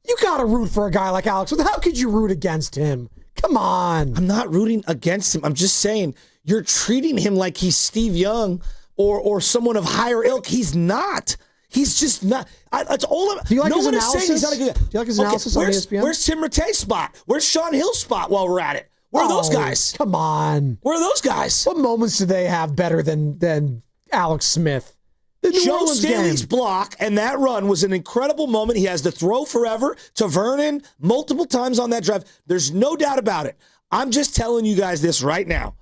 You got to root for a guy like Alex. How could you root against him? Come on. I'm not rooting against him. I'm just saying you're treating him like he's Steve Young or someone of higher ilk. He's not. He's just not. That's all. Do you like his analysis? He's not a good guy. Do you like his analysis on ESPN? Where's Tim Rattay's spot? Where's Sean Hill's spot while we're at it? Where are those guys? Come on. Where are those guys? What moments do they have better than Alex Smith? The New Joe Orleans Staley's game. block and that run was an incredible moment. He has to throw forever to Vernon multiple times on that drive. There's no doubt about it. I'm just telling you guys this right now.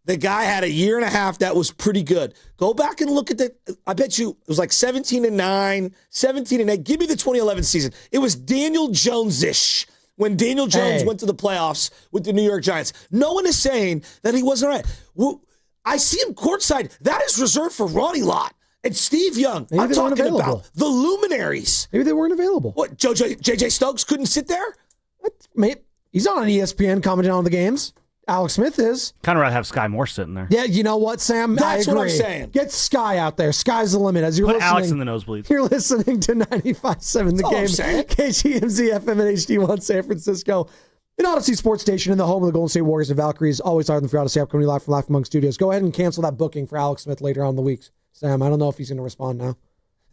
The guy had a year and a half that was pretty good. Go back and look at I bet you it was 17-9, 17-8. Give me the 2011 season. It was Daniel Jones-ish when Daniel Jones went to the playoffs with the New York Giants. No one is saying that he wasn't right. Well, I see him courtside. That is reserved for Ronnie Lott and Steve Young. Maybe I'm talking about the luminaries. Maybe they weren't available. What, JJ Stokes couldn't sit there? What? Mate, he's on ESPN commenting on the games. Alex Smith is. Kind of rather have Sky Moore sitting there. Yeah, you know what, Sam? That's I agree. what I'm saying. Get Sky out there. Sky's the limit. As you're Put listening, Alex in the nosebleeds. You're listening to 95.7 The Game. KGMZ FM and HD1 San Francisco. An Odyssey Sports Station in the home of the Golden State Warriors and Valkyries. Always hard for Odyssey upcoming live from Life Among Studios. Go ahead and cancel that booking for Alex Smith later on in the week. Sam, I don't know if he's going to respond now.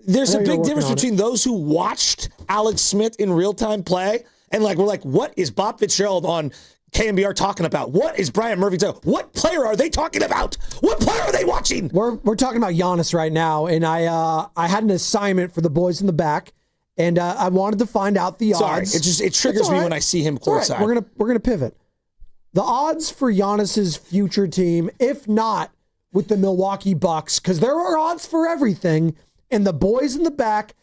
There's a big difference between those who watched Alex Smith in real-time play and we're like, what is Bob Fitzgerald on KMBR talking about? What is Brian Murphy talking about? What player are they talking about? What player are they watching? We're talking about Giannis right now, and I had an assignment for the boys in the back, and I wanted to find out the odds. Sorry, it triggers me when I see him courtside. Right. We're gonna pivot. The odds for Giannis's future team, if not with the Milwaukee Bucks, because there are odds for everything, and the boys in the back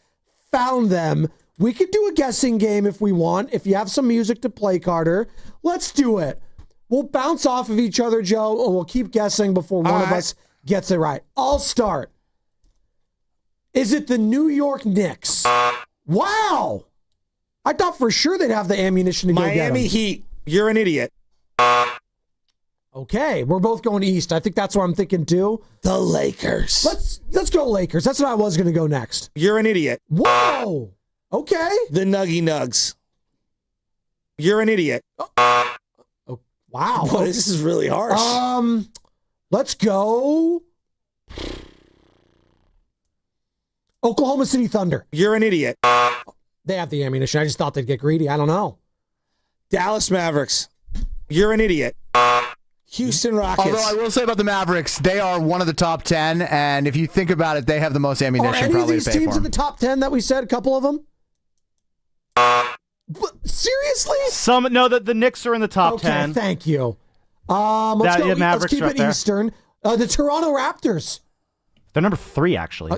found them. We could do a guessing game if we want. If you have some music to play, Carter, let's do it. We'll bounce off of each other, Joe, and we'll keep guessing before one of us gets it right. I'll start. Is it the New York Knicks? Wow. I thought for sure they'd have the ammunition to go get them. Miami Heat. You're an idiot. Okay, we're both going east. I think that's what I'm thinking too. The Lakers. Let's go Lakers. That's what I was going to go next. You're an idiot. Whoa. Okay. The Nuggy Nugs. You're an idiot. Oh, wow. Boy, this is really harsh. Let's go Oklahoma City Thunder. You're an idiot. They have the ammunition. I just thought they'd get greedy. I don't know. Dallas Mavericks. You're an idiot. Houston Rockets. Although I will say about the Mavericks, they are one of the top 10, and if you think about it, they have the most ammunition probably to pay for. Are any of these teams in the top 10 that we said, a couple of them? Seriously? The Knicks are in the top 10. Okay, thank you. Let's keep it Eastern. The Toronto Raptors. They're number 3, actually. Wow.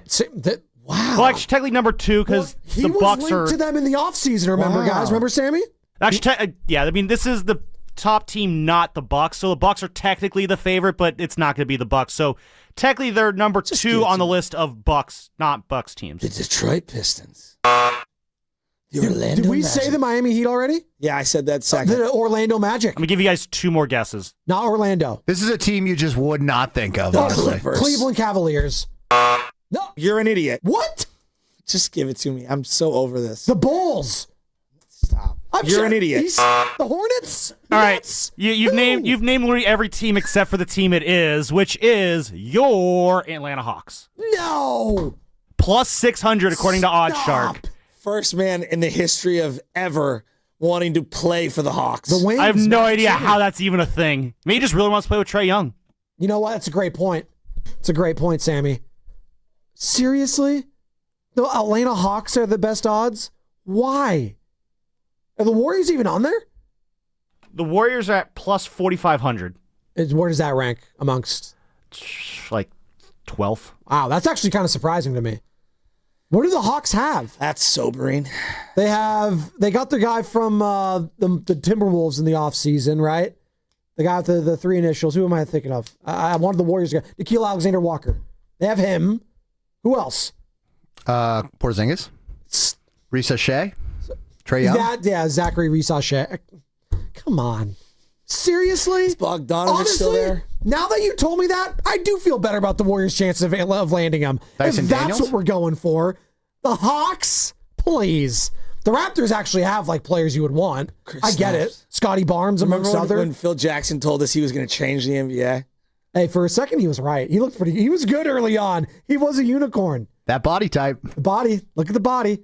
Well, actually, technically number 2 because the Bucks are linked to them in the offseason. Remember, guys? Remember, Sammy? Actually, yeah. I mean, this is the top team, not the Bucks. So the Bucks are technically the favorite, but it's not going to be the Bucks. So technically, they're number 2 on the list of Bucks, not Bucks teams. The Detroit Pistons. The Orlando Did we Magic. say the Miami Heat already? Yeah, I said that second. The Orlando Magic. I'm going to give you guys 2 more guesses. Not Orlando. This is a team you just would not think of, honestly. Cleveland Cavaliers. No. You're an idiot. What? Just give it to me. I'm so over this. The Bulls. Stop. You're an idiot. The Hornets. All right, you've named literally every team except for the team it is, which is your Atlanta Hawks. No. Plus 600 according to OddsShark. First man in the history of ever wanting to play for the Hawks. The Wings, I have no idea how that's even a thing. Maybe he just really wants to play with Trae Young. You know what? That's a great point. It's a great point, Sammy. Seriously? The Atlanta Hawks are the best odds? Why? Are the Warriors even on there? The Warriors are at plus 4,500. Where does that rank amongst? Like 12th. Wow, that's actually kind of surprising to me. What do the Hawks have? That's sobering. They got the guy from the Timberwolves in the offseason, right? The guy with the 3 initials. Who am I thinking of? I wanted the Warriors guy. Nickeil Alexander-Walker. They have him. Who else? Porzingis. Risa Shea. Trae Young. Zachary Risa Shea. Come on. Seriously? Is Bogdanovich still there? Now that you told me that, I do feel better about the Warriors' chances of landing him. Dyson if that's Daniels? what we're going for. The Hawks? Please. The Raptors actually have players you would want. I get it. Scotty Barnes, amongst others. When Phil Jackson told us he was going to change the NBA? Hey, for a second, he was right. He looked he was good early on. He was a unicorn. That body type. The body. Look at the body.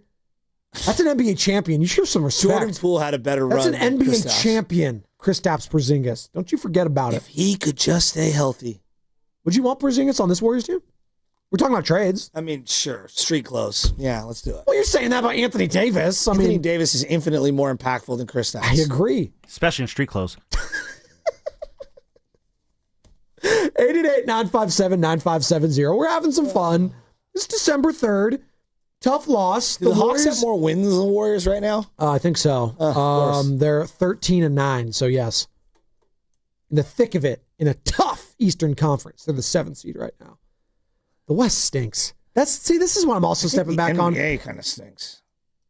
That's an NBA champion. You show some respect. Jordan Poole had a better That's run. That's an NBA champion. Kristaps Porzingis. Don't you forget about it. If he could just stay healthy. Would you want Porzingis on this Warriors team? We're talking about trades. I mean, sure. Street clothes. Yeah, let's do it. Well, you're saying that about Anthony Davis. Anthony Davis is infinitely more impactful than Kristaps. I agree. Especially in street clothes. 888-957-9570. We're having some fun. It's December 3rd. Tough loss. Do the Hawks have more wins than the Warriors right now? I think so. They're 13-9, so yes. In the thick of it, in a tough Eastern Conference. They're the 7th seed right now. The West stinks. This is what I'm also stepping back on. The NBA kind of stinks.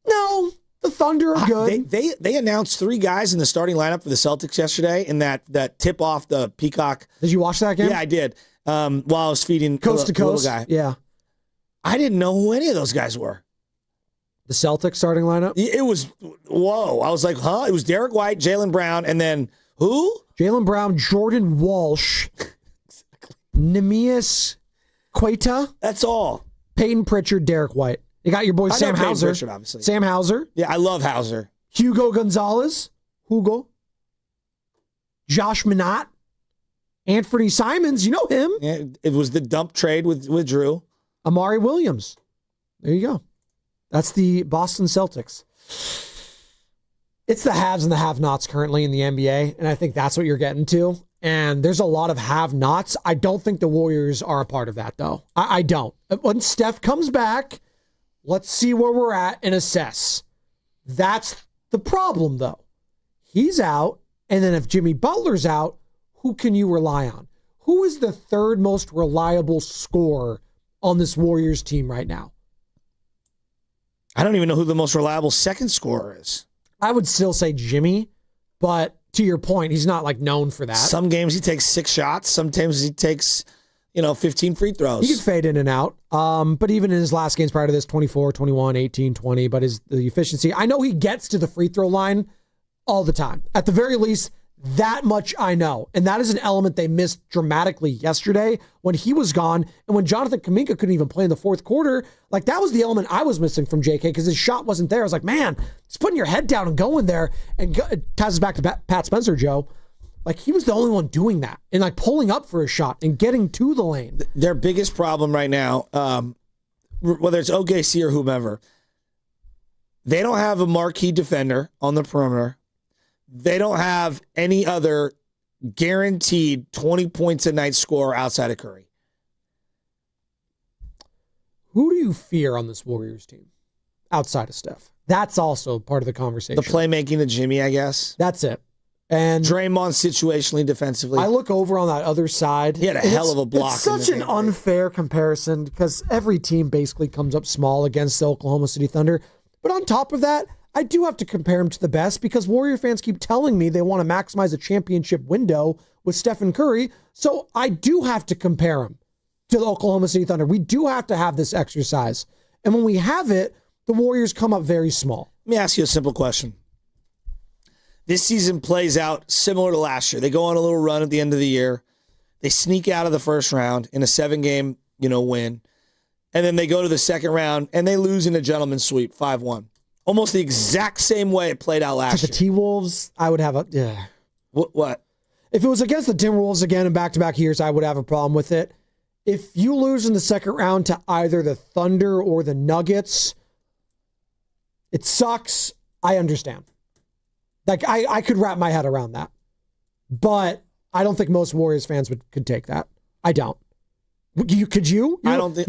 No, The Thunder are good. They announced 3 guys in the starting lineup for the Celtics yesterday in that tip off the Peacock. Did you watch that game? Yeah, I did. While I was feeding Coast to Coast. Little guy. Yeah. I didn't know who any of those guys were. The Celtics starting lineup? It was, whoa. I was like, huh? It was Derek White, Jaylen Brown, and then who? Jaylen Brown, Jordan Walsh, Neemias Queta. That's all. Peyton Pritchard, Derek White. You got your boy Sam Hauser. Pritchard, obviously. Sam Hauser. Yeah, I love Hauser. Hugo Gonzalez. Josh Minott. Anthony Simons. You know him. Yeah, it was the dump trade with Drew. Amari Williams. There you go. That's the Boston Celtics. It's the haves and the have-nots currently in the NBA, and I think that's what you're getting to. And there's a lot of have-nots. I don't think the Warriors are a part of that, though. I don't. When Steph comes back, let's see where we're at and assess. That's the problem, though. He's out, and then if Jimmy Butler's out, who can you rely on? Who is the third most reliable scorer on this Warriors team right now? I don't even know who the most reliable second scorer is. I would still say Jimmy, but to your point, he's not like known for that. Some games he takes 6 shots. Sometimes he takes, 15 free throws. He can fade in and out. But even in his last games prior to this, 24, 21, 18, 20, but the efficiency, I know he gets to the free throw line all the time. At the very least, that much I know. And that is an element they missed dramatically yesterday when he was gone. And when Jonathan Kuminga couldn't even play in the fourth quarter, like that was the element I was missing from JK because his shot wasn't there. I was like, man, just putting your head down and going there. And it ties us back to Pat Spencer, Joe. Like he was the only one doing that and like pulling up for a shot and getting to the lane. Their biggest problem right now, whether it's OKC or whomever, they don't have a marquee defender on the perimeter. They don't have any other guaranteed 20 points a night scorer outside of Curry. Who do you fear on this Warriors team outside of Steph? That's also part of the conversation. The playmaking of Jimmy, I guess. That's it. And Draymond situationally, defensively. I look over on that other side. He had a hell of a block. It's such an unfair comparison because every team basically comes up small against the Oklahoma City Thunder. But on top of that, I do have to compare him to the best because Warrior fans keep telling me they want to maximize a championship window with Stephen Curry. So I do have to compare him to the Oklahoma City Thunder. We do have to have this exercise. And when we have it, the Warriors come up very small. Let me ask you a simple question. This season plays out similar to last year. They go on a little run at the end of the year. They sneak out of the first round in a 7-game, win. And then they go to the second round and they lose in a gentleman's sweep, 5-1. Almost the exact same way it played out last year. The T-Wolves, I would have a... Yeah. What? If it was against the Timberwolves again in back-to-back years, I would have a problem with it. If you lose in the second round to either the Thunder or the Nuggets, it sucks. I understand. Like, I could wrap my head around that. But I don't think most Warriors fans could take that. I don't. Could you? I don't think...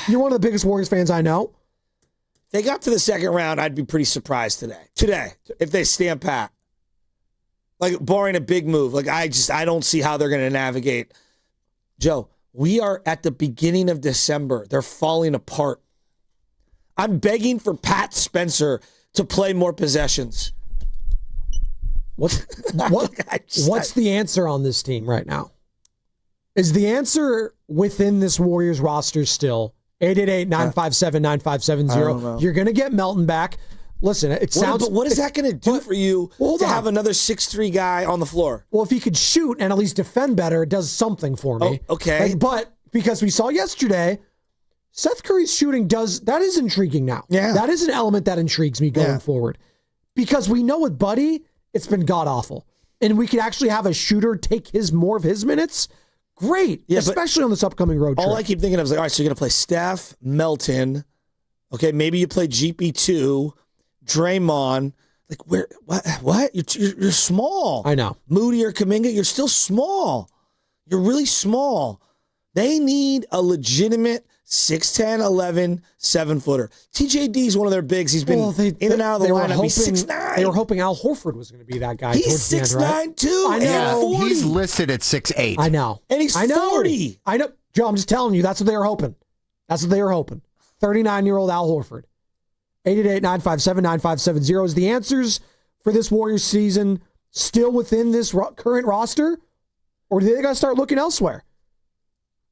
You're one of the biggest Warriors fans I know. They got to the second round, I'd be pretty surprised today, if they stand pat. Like, barring a big move. Like, I don't see how they're going to navigate. Joe, we are at the beginning of December. They're falling apart. I'm begging for Pat Spencer to play more possessions. What's the answer on this team right now? Is the answer within this Warriors roster still 888-957-9570? You're going to get Melton back. Listen, it sounds... But what is that going to do for you to have another 6'3" guy on the floor? Well, if he could shoot and at least defend better, it does something for me. Oh, okay. But because we saw yesterday, Seth Curry's shooting that is intriguing now. Yeah. That is an element that intrigues me going forward. Because we know with Buddy, it's been god-awful. And we could actually have a shooter take more of his minutes. Great, especially on this upcoming road trip. All I keep thinking of is like, all right, so you're going to play Steph, Melton. Okay, maybe you play GP2, Draymond. Like, where? What? You're small. I know. Moody or Kuminga, you're still small. You're really small. They need a legitimate 6'10", 11, 7-footer. TJD is one of their bigs. He's been in and out of the lineup. He's 6'9". They were hoping Al Horford was going to be that guy. He's 6'9", too. I know. And he's listed at 6'8". I know. And he's 40. I know. Joe, I'm just telling you, that's what they were hoping. 39-year-old Al Horford. 888-957-9570. Is the answers for this Warriors season still within this current roster? Or do they got to start looking elsewhere?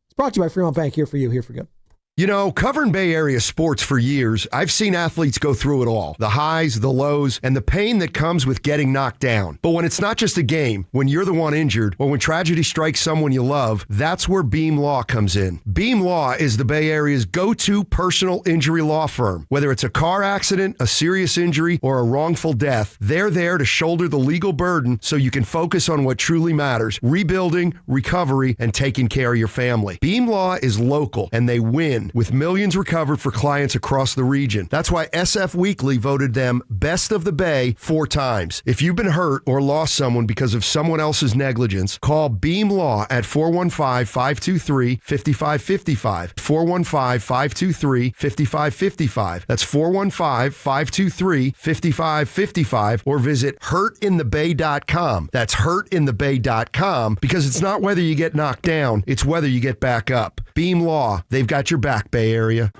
It's brought to you by Fremont Bank. Here for you, here for good. You know, covering Bay Area sports for years, I've seen athletes go through it all. The highs, the lows, and the pain that comes with getting knocked down. But when it's not just a game, when you're the one injured, or when tragedy strikes someone you love, that's where Beam Law comes in. Beam Law is the Bay Area's go-to personal injury law firm. Whether it's a car accident, a serious injury, or a wrongful death, they're there to shoulder the legal burden so you can focus on what truly matters: rebuilding, recovery, and taking care of your family. Beam Law is local, and they win, with millions recovered for clients across the region. That's why SF Weekly voted them Best of the Bay 4 times. If you've been hurt or lost someone because of someone else's negligence, call Beam Law at 415-523-5555. 415-523-5555. That's 415-523-5555, or visit hurtinthebay.com. That's hurtinthebay.com, because it's not whether you get knocked down, it's whether you get back up. Beam Law, they've got your back, Bay Area.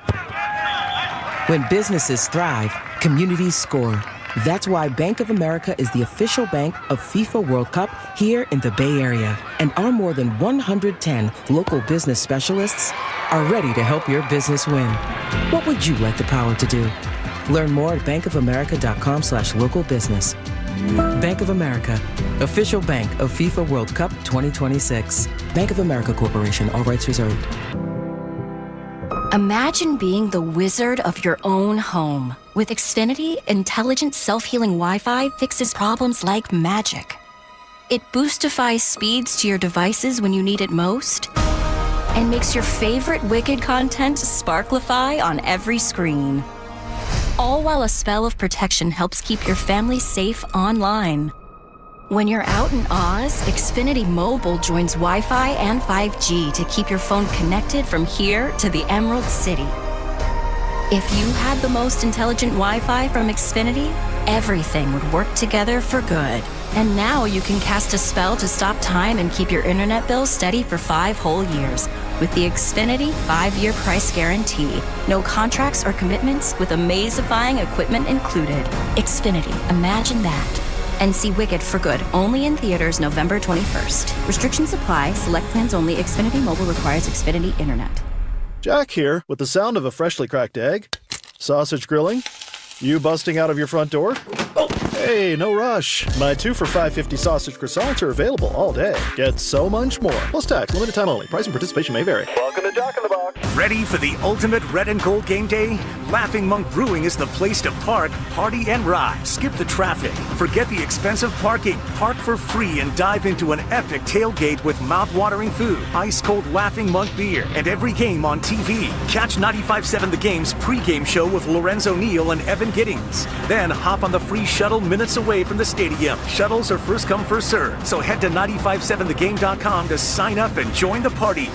When businesses thrive, communities score. That's why Bank of America is the official bank of FIFA World Cup here in the Bay Area. And our more than 110 local business specialists are ready to help your business win. What would you like the power to do? Learn more at bankofamerica.com/local business. Bank of America, official bank of FIFA World Cup 2026. Bank of America Corporation, all rights reserved. Imagine being the wizard of your own home. With Xfinity, intelligent self-healing Wi-Fi fixes problems like magic. It boostifies speeds to your devices when you need it most, and makes your favorite Wicked content sparklify on every screen. All while a spell of protection helps keep your family safe online. When you're out in Oz, Xfinity Mobile joins Wi-Fi and 5G to keep your phone connected from here to the Emerald City. If you had the most intelligent Wi-Fi from Xfinity, everything would work together for good. And now you can cast a spell to stop time and keep your internet bill steady for 5 whole years with the Xfinity 5-year price guarantee. No contracts or commitments, with amazifying equipment included. Xfinity, imagine that. And see Wicked for good, only in theaters November 21st. Restrictions apply. Select plans only. Xfinity Mobile requires Xfinity Internet. Jack here, with the sound of a freshly cracked egg. Sausage grilling? You busting out of your front door? Oh, hey, no rush. My 2 for $5.50 sausage croissants are available all day. Get so much more. Plus tax, limited time only. Price and participation may vary. Welcome to Jack in the Box. Ready for the ultimate red and gold game day? Laughing Monk Brewing is the place to park, party, and ride. Skip the traffic. Forget the expensive parking. Park for free and dive into an epic tailgate with mouth-watering food, ice-cold Laughing Monk beer, and every game on TV. Catch 95.7 The Game's pregame show with Lorenzo Neal and Evan Giddings. Then hop on the free shuttle minutes away from the stadium. Shuttles are first come, first served. So head to 957thegame.com to sign up and join the party.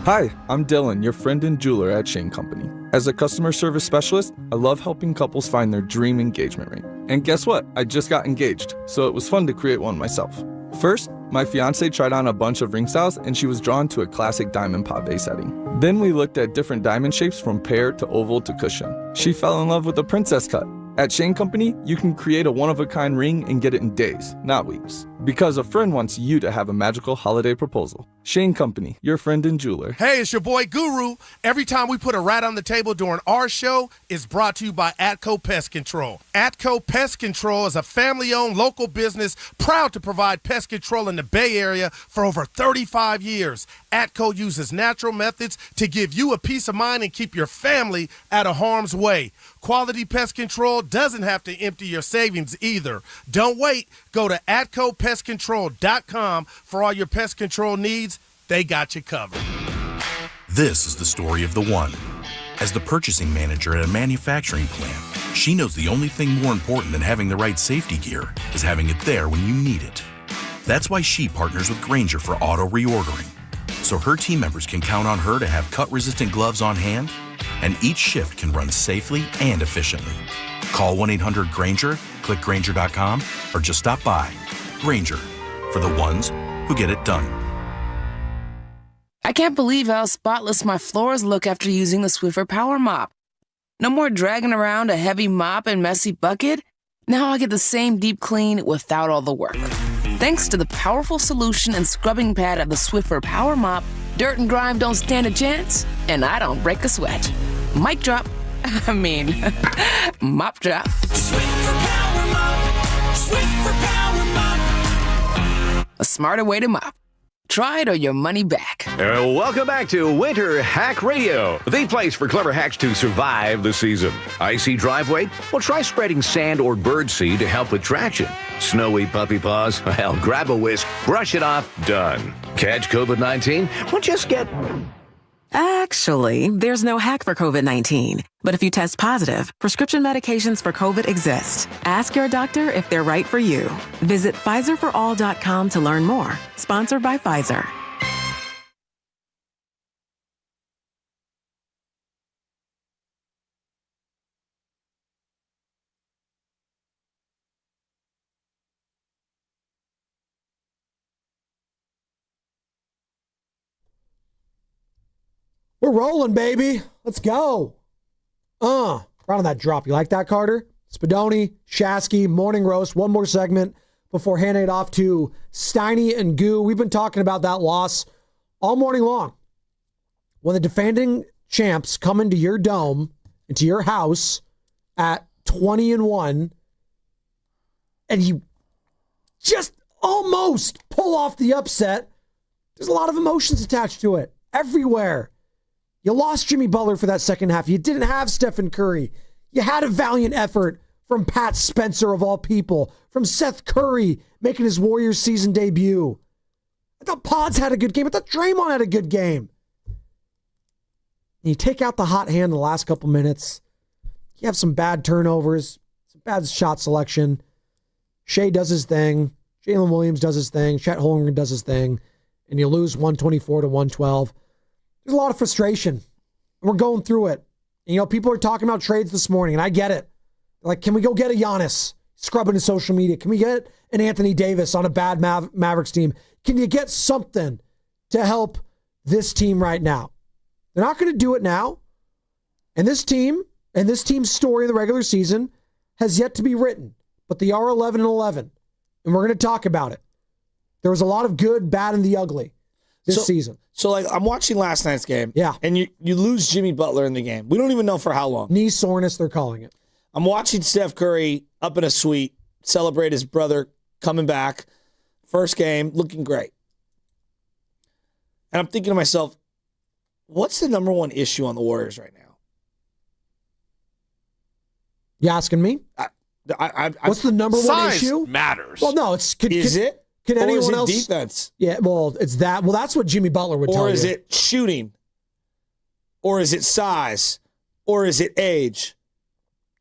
Hi, I'm Dylan, your friend and jeweler at Shane Company. As a customer service specialist, I love helping couples find their dream engagement ring. And guess what? I just got engaged, so it was fun to create one myself. First, my fiance tried on a bunch of ring styles and she was drawn to a classic diamond pave setting. Then we looked at different diamond shapes from pear to oval to cushion. She fell in love with the princess cut. At Shane Company, you can create a one-of-a-kind ring and get it in days, not weeks. Because a friend wants you to have a magical holiday proposal. Shane Company, your friend and jeweler. Hey, it's your boy Guru. Every time we put a rat on the table during our show, it's brought to you by Atco Pest Control. Atco Pest Control is a family-owned local business proud to provide pest control in the Bay Area for over 35 years. Atco uses natural methods to give you a peace of mind and keep your family out of harm's way. Quality pest control doesn't have to empty your savings either. Don't wait. Go to AtcoPestControl.com for all your pest control needs. They got you covered. This is the story of the one. As the purchasing manager at a manufacturing plant, she knows the only thing more important than having the right safety gear is having it there when you need it. That's why she partners with Grainger for auto reordering, so her team members can count on her to have cut-resistant gloves on hand, and each shift can run safely and efficiently. Call 1-800-GRAINGER, click Grainger.com, or just stop by. Grainger, for the ones who get it done. I can't believe how spotless my floors look after using the Swiffer Power Mop. No more dragging around a heavy mop and messy bucket. Now I get the same deep clean without all the work. Thanks to the powerful solution and scrubbing pad of the Swiffer Power Mop, dirt and grime don't stand a chance, and I don't break a sweat. Mic drop. I mean, mop drop. Swiffer Power Mop. Swiffer Power Mop. A smarter way to mop. Try it or your money back. Welcome back to Winter Hack Radio, the place for clever hacks to survive the season. Icy driveway? Well, try spreading sand or birdseed to help with traction. Snowy puppy paws? Well, grab a whisk, brush it off, done. Catch COVID-19? Well, just get... Actually, there's no hack for COVID-19. But if you test positive, prescription medications for COVID exist. Ask your doctor if they're right for you. Visit PfizerForAll.com to learn more. Sponsored by Pfizer. We're rolling, baby. Let's go. Right on that drop. You like that, Carter? Spadoni, Shasky, Morning Roast. One more segment before handing it off to Steiny and Goo. We've been talking about that loss all morning long. When the defending champs come into your dome, into your house at 20-1, and you just almost pull off the upset, there's a lot of emotions attached to it. Everywhere. You lost Jimmy Butler for that second half. You didn't have Stephen Curry. You had a valiant effort from Pat Spencer, of all people, from Seth Curry making his Warriors season debut. I thought Pods had a good game. I thought Draymond had a good game. And you take out the hot hand in the last couple minutes. You have some bad turnovers, some bad shot selection. Shea does his thing. Jalen Williams does his thing. Chet Holmgren does his thing. And you lose 124 to 112. There's a lot of frustration. We're going through it. And, you know, people are talking about trades this morning, and I get it. Like, can we go get a Giannis? Scrubbing his social media. Can we get an Anthony Davis on a bad Mavericks team? Can you get something to help this team right now? They're not going to do it now. And this team and this team's story in the regular season has yet to be written. But they are 11-11. And we're going to talk about it. There was a lot of good, bad, and the ugly this season. So, like, I'm watching last night's game. Yeah. And you lose Jimmy Butler in the game. We don't even know for how long. Knee soreness, they're calling it. I'm watching Steph Curry up in a suite celebrate his brother coming back. First game, looking great. And I'm thinking to myself, what's the number one issue on the Warriors right now? You asking me? What's the number one issue? Matters. Well, no, Is it? Can or anyone is it else? Defense? Yeah, well, it's that. Well, that's what Jimmy Butler would tell you. Or is it shooting? Or is it size? Or is it age?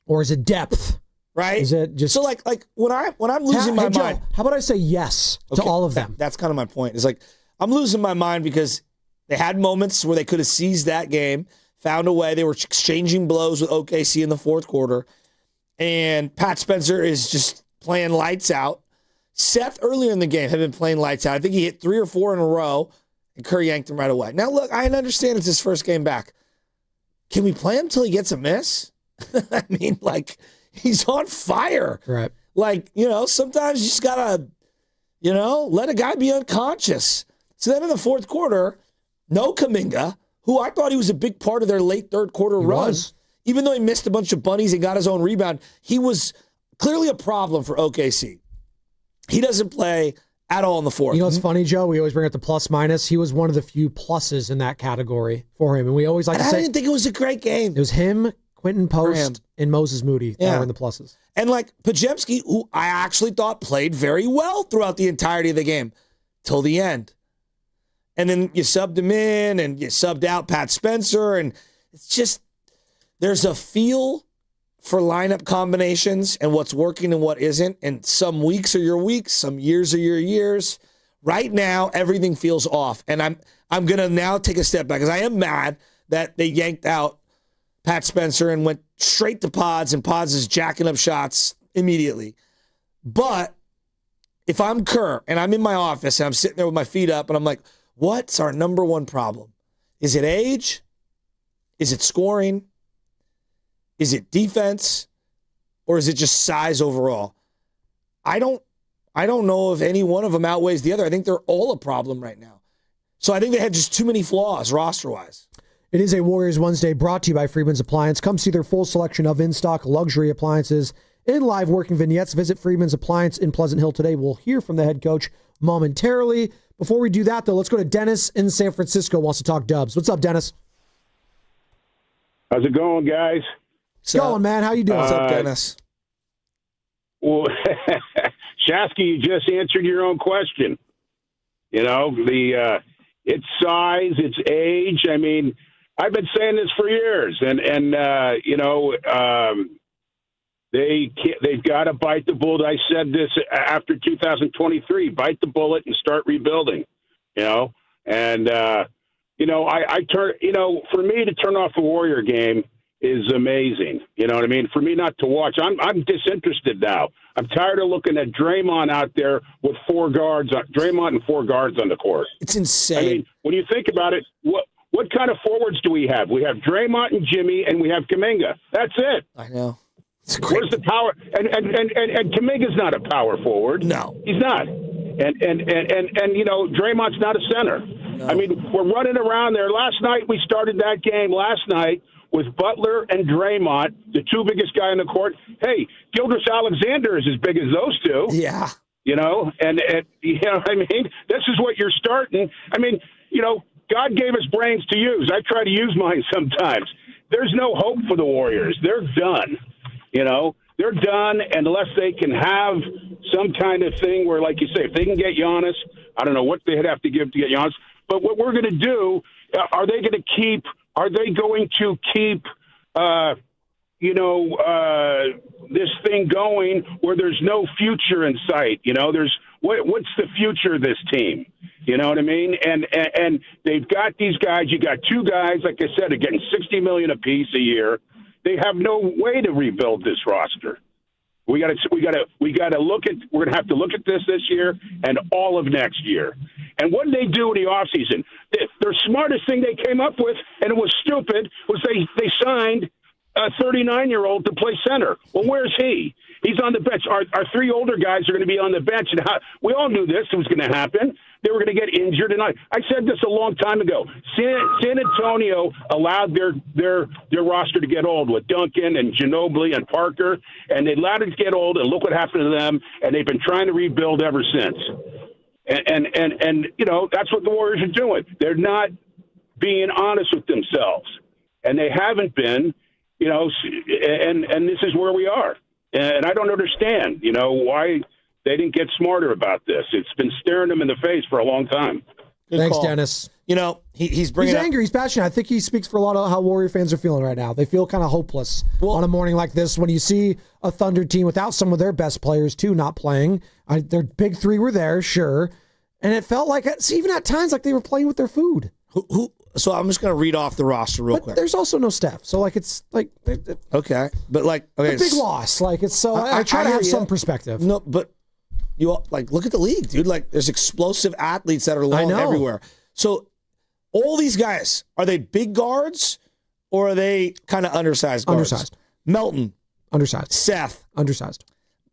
Or is it depth? Right? Is it just so like when I'm losing my Joe, mind? how about I say yes to all of them? That's kind of my point. It's like I'm losing my mind because they had moments where they could have seized that game, found a way. They were exchanging blows with OKC in the fourth quarter, and Pat Spencer is just playing lights out. Seth, earlier in the game, had been playing lights out. I think he hit 3 or 4 in a row, and Curry yanked him right away. Now, look, I understand it's his first game back. Can we play him till he gets a miss? I mean, like, he's on fire. Right. Like, you know, sometimes you just got to, you know, let a guy be unconscious. So then in the fourth quarter, no Kuminga, who I thought he was a big part of their late third quarter run. Even though he missed a bunch of bunnies and got his own rebound, he was clearly a problem for OKC. He doesn't play at all in the fourth. You know what's funny, Joe? We always bring up the plus minus. He was one of the few pluses in that category for him. And we always like to say, I didn't think it was a great game. It was him, Quentin Post, and Moses Moody that were in the pluses. And like Pajemski, who I actually thought played very well throughout the entirety of the game till the end. And then you subbed him in and you subbed out Pat Spencer. And it's just, there's a feel for lineup combinations and what's working and what isn't. And some weeks are your weeks, some years are your years. Right now, everything feels off. And I'm going to now take a step back because I am mad that they yanked out Pat Spencer and went straight to Pods, and Pods is jacking up shots immediately. But if I'm Kerr and I'm in my office and I'm sitting there with my feet up and I'm like, what's our number one problem? Is it age? Is it scoring? Is it defense? Or is it just size overall? I don't know if any one of them outweighs the other. I think they're all a problem right now. So I think they have just too many flaws roster-wise. It is a Warriors Wednesday brought to you by Freeman's Appliance. Come see their full selection of in-stock luxury appliances and live working vignettes. Visit Freeman's Appliance in Pleasant Hill today. We'll hear from the head coach momentarily. Before we do that, though, let's go to Dennis in San Francisco wants to talk Dubs. What's up, Dennis? How's it going, guys? It's going, man. How you doing? What's up, Dennis? Well, Shasky, you just answered your own question. You know, its size, its age. I mean, I've been saying this for years, and they've got to bite the bullet. I said this after 2023: bite the bullet and start rebuilding. You know, and I turn. You know, for me to turn off the Warrior game is amazing. You know what I mean? For me not to watch, I'm disinterested now. I'm tired of looking at Draymond out there with Draymond and 4 guards on the court. It's insane. I mean, when you think about it, what kind of forwards do we have? We have Draymond and Jimmy, and we have Kuminga. That's it. I know. Where's the power? And Kuminga's not a power forward. No, he's not. And Draymond's not a center. No. I mean, we're running around there. Last night we started that game. Last night with Butler and Draymond, the 2 biggest guys on the court. Hey, Gilgeous Alexander is as big as those 2. Yeah. You know, and you know, I mean, this is what you're starting. I mean, you know, God gave us brains to use. I try to use mine sometimes. There's no hope for the Warriors. They're done. You know, they're done unless they can have some kind of thing where, like you say, if they can get Giannis, I don't know what they'd have to give to get Giannis. But what we're going to do, are they going to keep this thing going where there's no future in sight? You know, what's the future of this team? You know what I mean? And they've got these guys. You got 2 guys, like I said, are getting $60 million apiece a year. They have no way to rebuild this roster. We got to look at. We're going to have to look at this year and all of next year. And what did they do in the offseason? Their smartest thing they came up with, and it was stupid, was they signed a 39-year-old to play center. Well, where's he? He's on the bench. Our 3 older guys are going to be on the bench. And we all knew this was going to happen. They were going to get injured. And I said this a long time ago. San Antonio allowed their roster to get old with Duncan and Ginobili and Parker. And they allowed it to get old, and look what happened to them. And they've been trying to rebuild ever since. And you know, that's what the Warriors are doing. They're not being honest with themselves. And they haven't been, you know, and this is where we are. And I don't understand, you know, why they didn't get smarter about this. It's been staring them in the face for a long time. Thanks, Dennis. You know, he's angry. He's passionate. I think he speaks for a lot of how Warrior fans are feeling right now. They feel kind of hopeless on a morning like this when you see a Thunder team without some of their best players, too, not playing. Their big 3 were there, sure. And it felt like, even at times, like they were playing with their food. So I'm just going to read off the roster real quick. There's also no Steph. So, like, it's like... Okay. But, like... Okay, a big loss. Like, it's so... I try to have some perspective. No, but you like look at the league, dude. Like, there's explosive athletes that are long everywhere. So, all these guys, are they big guards or are they kind of undersized guards? Undersized. Melton. Undersized. Seth. Undersized.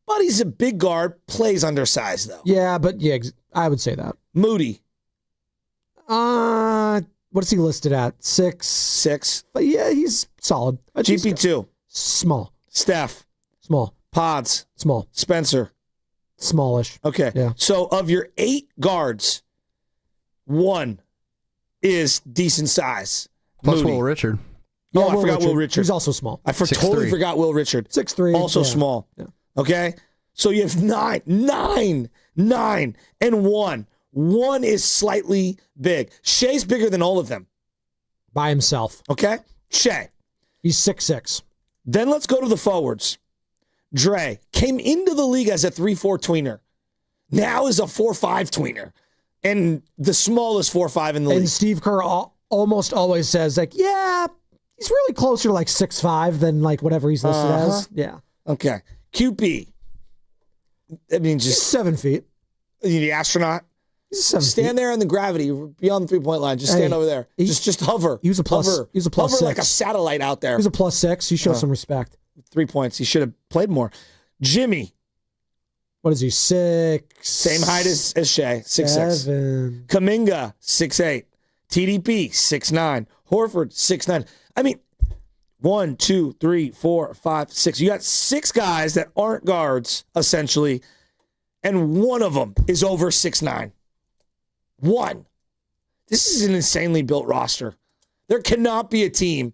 But he's a big guard, plays undersized, though. Yeah, but yeah, I would say that. Moody. What is he listed at? 6'6". But yeah, he's solid. GP2. Small. Steph. Small. Pods. Small. Spencer. Smallish. Okay. Yeah. So of your 8 guards, 1 is decent size. Plus Will Richard. Oh, I forgot Will Richard. He's also small. I totally forgot Will Richard. 6'3". Also small. Yeah. Okay? So you have 9, and 1. 1 is slightly big. Shea's bigger than all of them. By himself. Okay? Shea. He's 6'6". Then let's go to the forwards. Dre came into the league as a 3-4 tweener. Now is a 4-5 tweener. And the smallest 4-5 in the league. And Steve Kerr almost always says, like, yeah, he's really closer to like 6'5" than like whatever he's listed as. Yeah. Okay. QP. I mean, just he's 7 feet. The astronaut. Stand there in the gravity beyond the 3-point line. Just stand over there. Just hover. He was a plus. Hover. He was a plus hover 6. like a satellite out there. He was a plus 6. You show some respect. 3 points. He should have played more. Jimmy. What is he? 6. Same height as Shea. 6'6". Kuminga 6'8". TDP 6'9". Horford 6'9". I mean, 1, 2, 3, 4, 5, 6. You got 6 guys that aren't guards, essentially, and one of them is over 6'9". One. This is an insanely built roster. There cannot be a team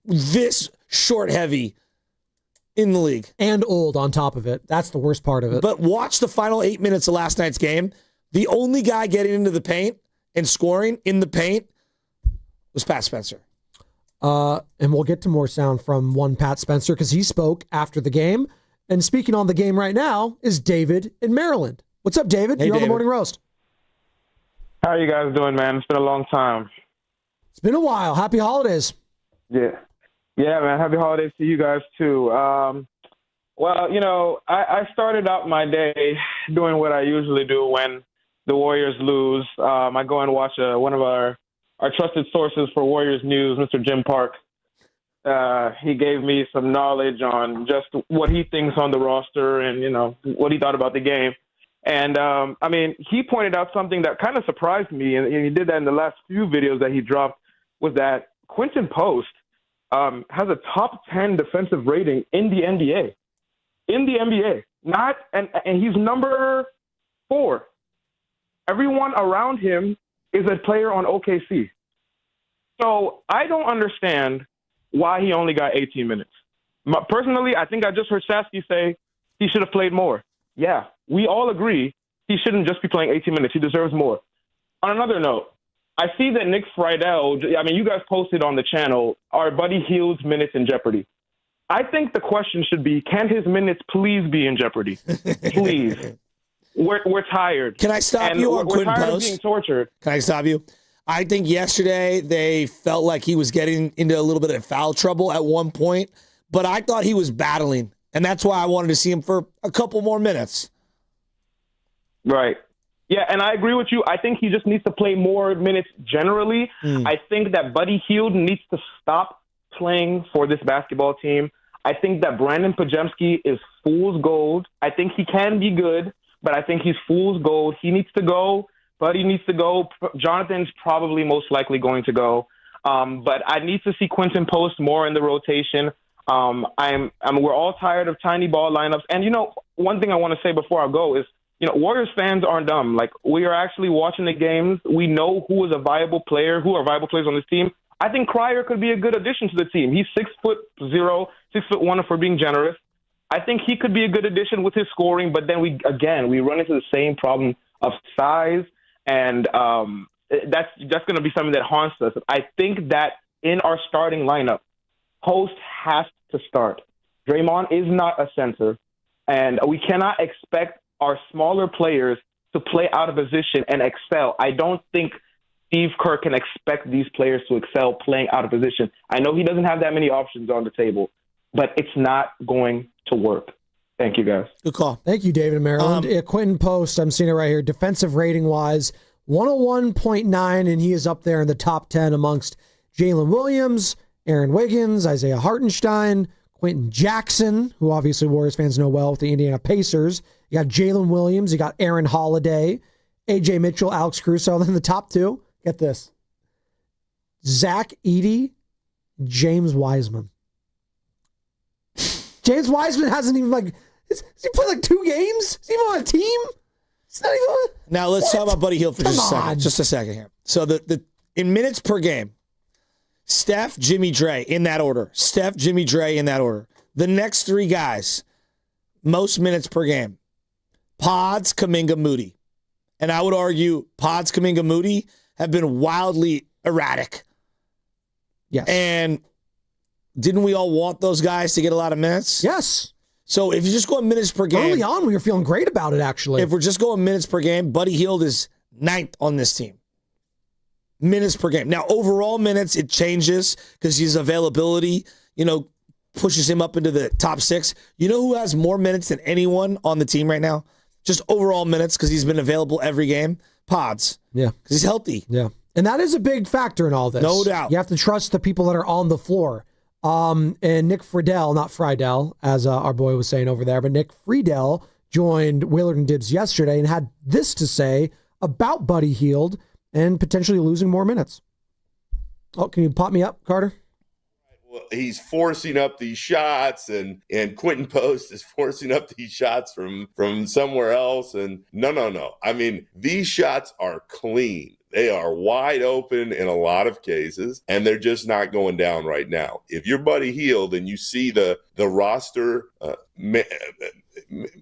this short heavy in the league. And old on top of it. That's the worst part of it. But watch the final 8 minutes of last night's game. The only guy getting into the paint and scoring in the paint was Pat Spencer. And we'll get to more sound from one Pat Spencer because he spoke after the game. And speaking on the game right now is David in Maryland. What's up, David? Hey, You're on the David. Morning Roast. How are you guys doing, man? It's been a long time. It's been a while. Happy holidays. Yeah, man. Happy holidays to you guys, too. Well, I started out my day doing what I usually do when the Warriors lose. I go and watch one of our trusted sources for Warriors news, Mr. Jim Park. He gave me some knowledge on just what he thinks on the roster and, what he thought about the game. And, he pointed out something that kind of surprised me, and he did that in the last few videos that he dropped, was that Quentin Post has a top 10 defensive rating in the NBA. In the NBA. And he's number 4. Everyone around him is a player on OKC. So I don't understand why he only got 18 minutes. Personally, I think I just heard Shasky say he should have played more. Yeah, we all agree he shouldn't just be playing 18 minutes. He deserves more. On another note, I see that Nick Friedel, you guys posted on the channel, are Buddy Hield's minutes in jeopardy. I think the question should be, can his minutes please be in jeopardy? Please. We're tired. Can I stop you on Quinn We're tired Post? of being tortured. Can I stop you? I think yesterday they felt like he was getting into a little bit of foul trouble at one point, but I thought he was battling, and that's why I wanted to see him for a couple more minutes. Right. Yeah, and I agree with you. I think he just needs to play more minutes generally. I think that Buddy Hield needs to stop playing for this basketball team. I think that Brandon Pajemski is fool's gold. I think he can be good, but I think he's fool's gold. He needs to go. Buddy needs to go. Jonathan's probably most likely going to go. But I need to see Quentin Post more in the rotation. We're all tired of tiny ball lineups. And, one thing I want to say before I go is, Warriors fans aren't dumb. Like, we are actually watching the games. We know who is a viable player, who are viable players on this team. I think Cryer could be a good addition to the team. He's 6'0", 6'1" if we're being generous. I think he could be a good addition with his scoring, but then we run into the same problem of size, and that's going to be something that haunts us. I think that in our starting lineup, Post has to start. Draymond is not a center, and we cannot expect our smaller players to play out of position and excel. I don't think Steve Kerr can expect these players to excel playing out of position. I know he doesn't have that many options on the table, but it's not going to work. Thank you, guys. Good call. Thank you, David in Maryland. Quentin Post, I'm seeing it right here. Defensive rating-wise, 101.9, and he is up there in the top 10 amongst Jalen Williams, Aaron Wiggins, Isaiah Hartenstein, Quentin Jackson, who obviously Warriors fans know well with the Indiana Pacers. You got Jalen Williams. You got Aaron Holiday, A.J. Mitchell, Alex Caruso. And then the top 2, get this, Zach Edey, James Wiseman. James Wiseman hasn't even, has he played 2 games? Is he even on a team? It's not even on. Now let's talk about Buddy Hield for just a second here. So the in minutes per game, Steph, Jimmy, Dre in that order. Steph, Jimmy, Dre in that order. The next 3 guys, most minutes per game. Pods, Kuminga, Moody. And I would argue Pods, Kuminga, Moody have been wildly erratic. Yes. And didn't we all want those guys to get a lot of minutes? Yes. So if you just go in minutes per game. Early on, we were feeling great about it, actually. If we're just going minutes per game, Buddy Hield is 9th on this team. Minutes per game. Now, overall minutes, it changes because his availability, pushes him up into the top 6. You know who has more minutes than anyone on the team right now? Just overall minutes because he's been available every game. pods. Yeah. Because he's healthy. Yeah. And that is a big factor in all this. No doubt. You have to trust the people that are on the floor. And Nick Friedel, not Friedel, as our boy was saying over there, but Nick Friedel joined Willard and Dibbs yesterday and had this to say about Buddy Hield and potentially losing more minutes. Oh, can you pop me up, Carter? Well, he's forcing up these shots, and Quentin Post is forcing up these shots from somewhere else. And no. I mean, these shots are clean. They are wide open in a lot of cases, and they're just not going down right now. If you're Buddy Hield and you see the roster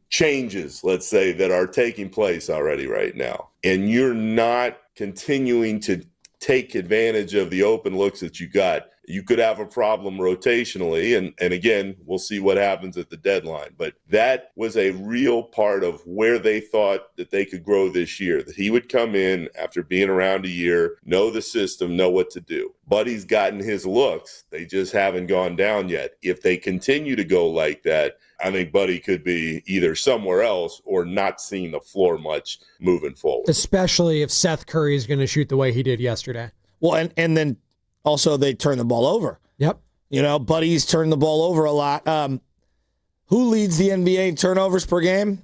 changes, let's say, that are taking place already right now, and you're not continuing to take advantage of the open looks that you got, you could have a problem rotationally. And again, we'll see what happens at the deadline. But that was a real part of where they thought that they could grow this year, that he would come in after being around a year, know the system, know what to do. Buddy's gotten his looks. They just haven't gone down yet. If they continue to go like that, I think Buddy could be either somewhere else or not seeing the floor much moving forward. Especially if Seth Curry is going to shoot the way he did yesterday. Well, and then also they turn the ball over. Yep. You know, Buddy's turned the ball over a lot. Who leads the NBA in turnovers per game?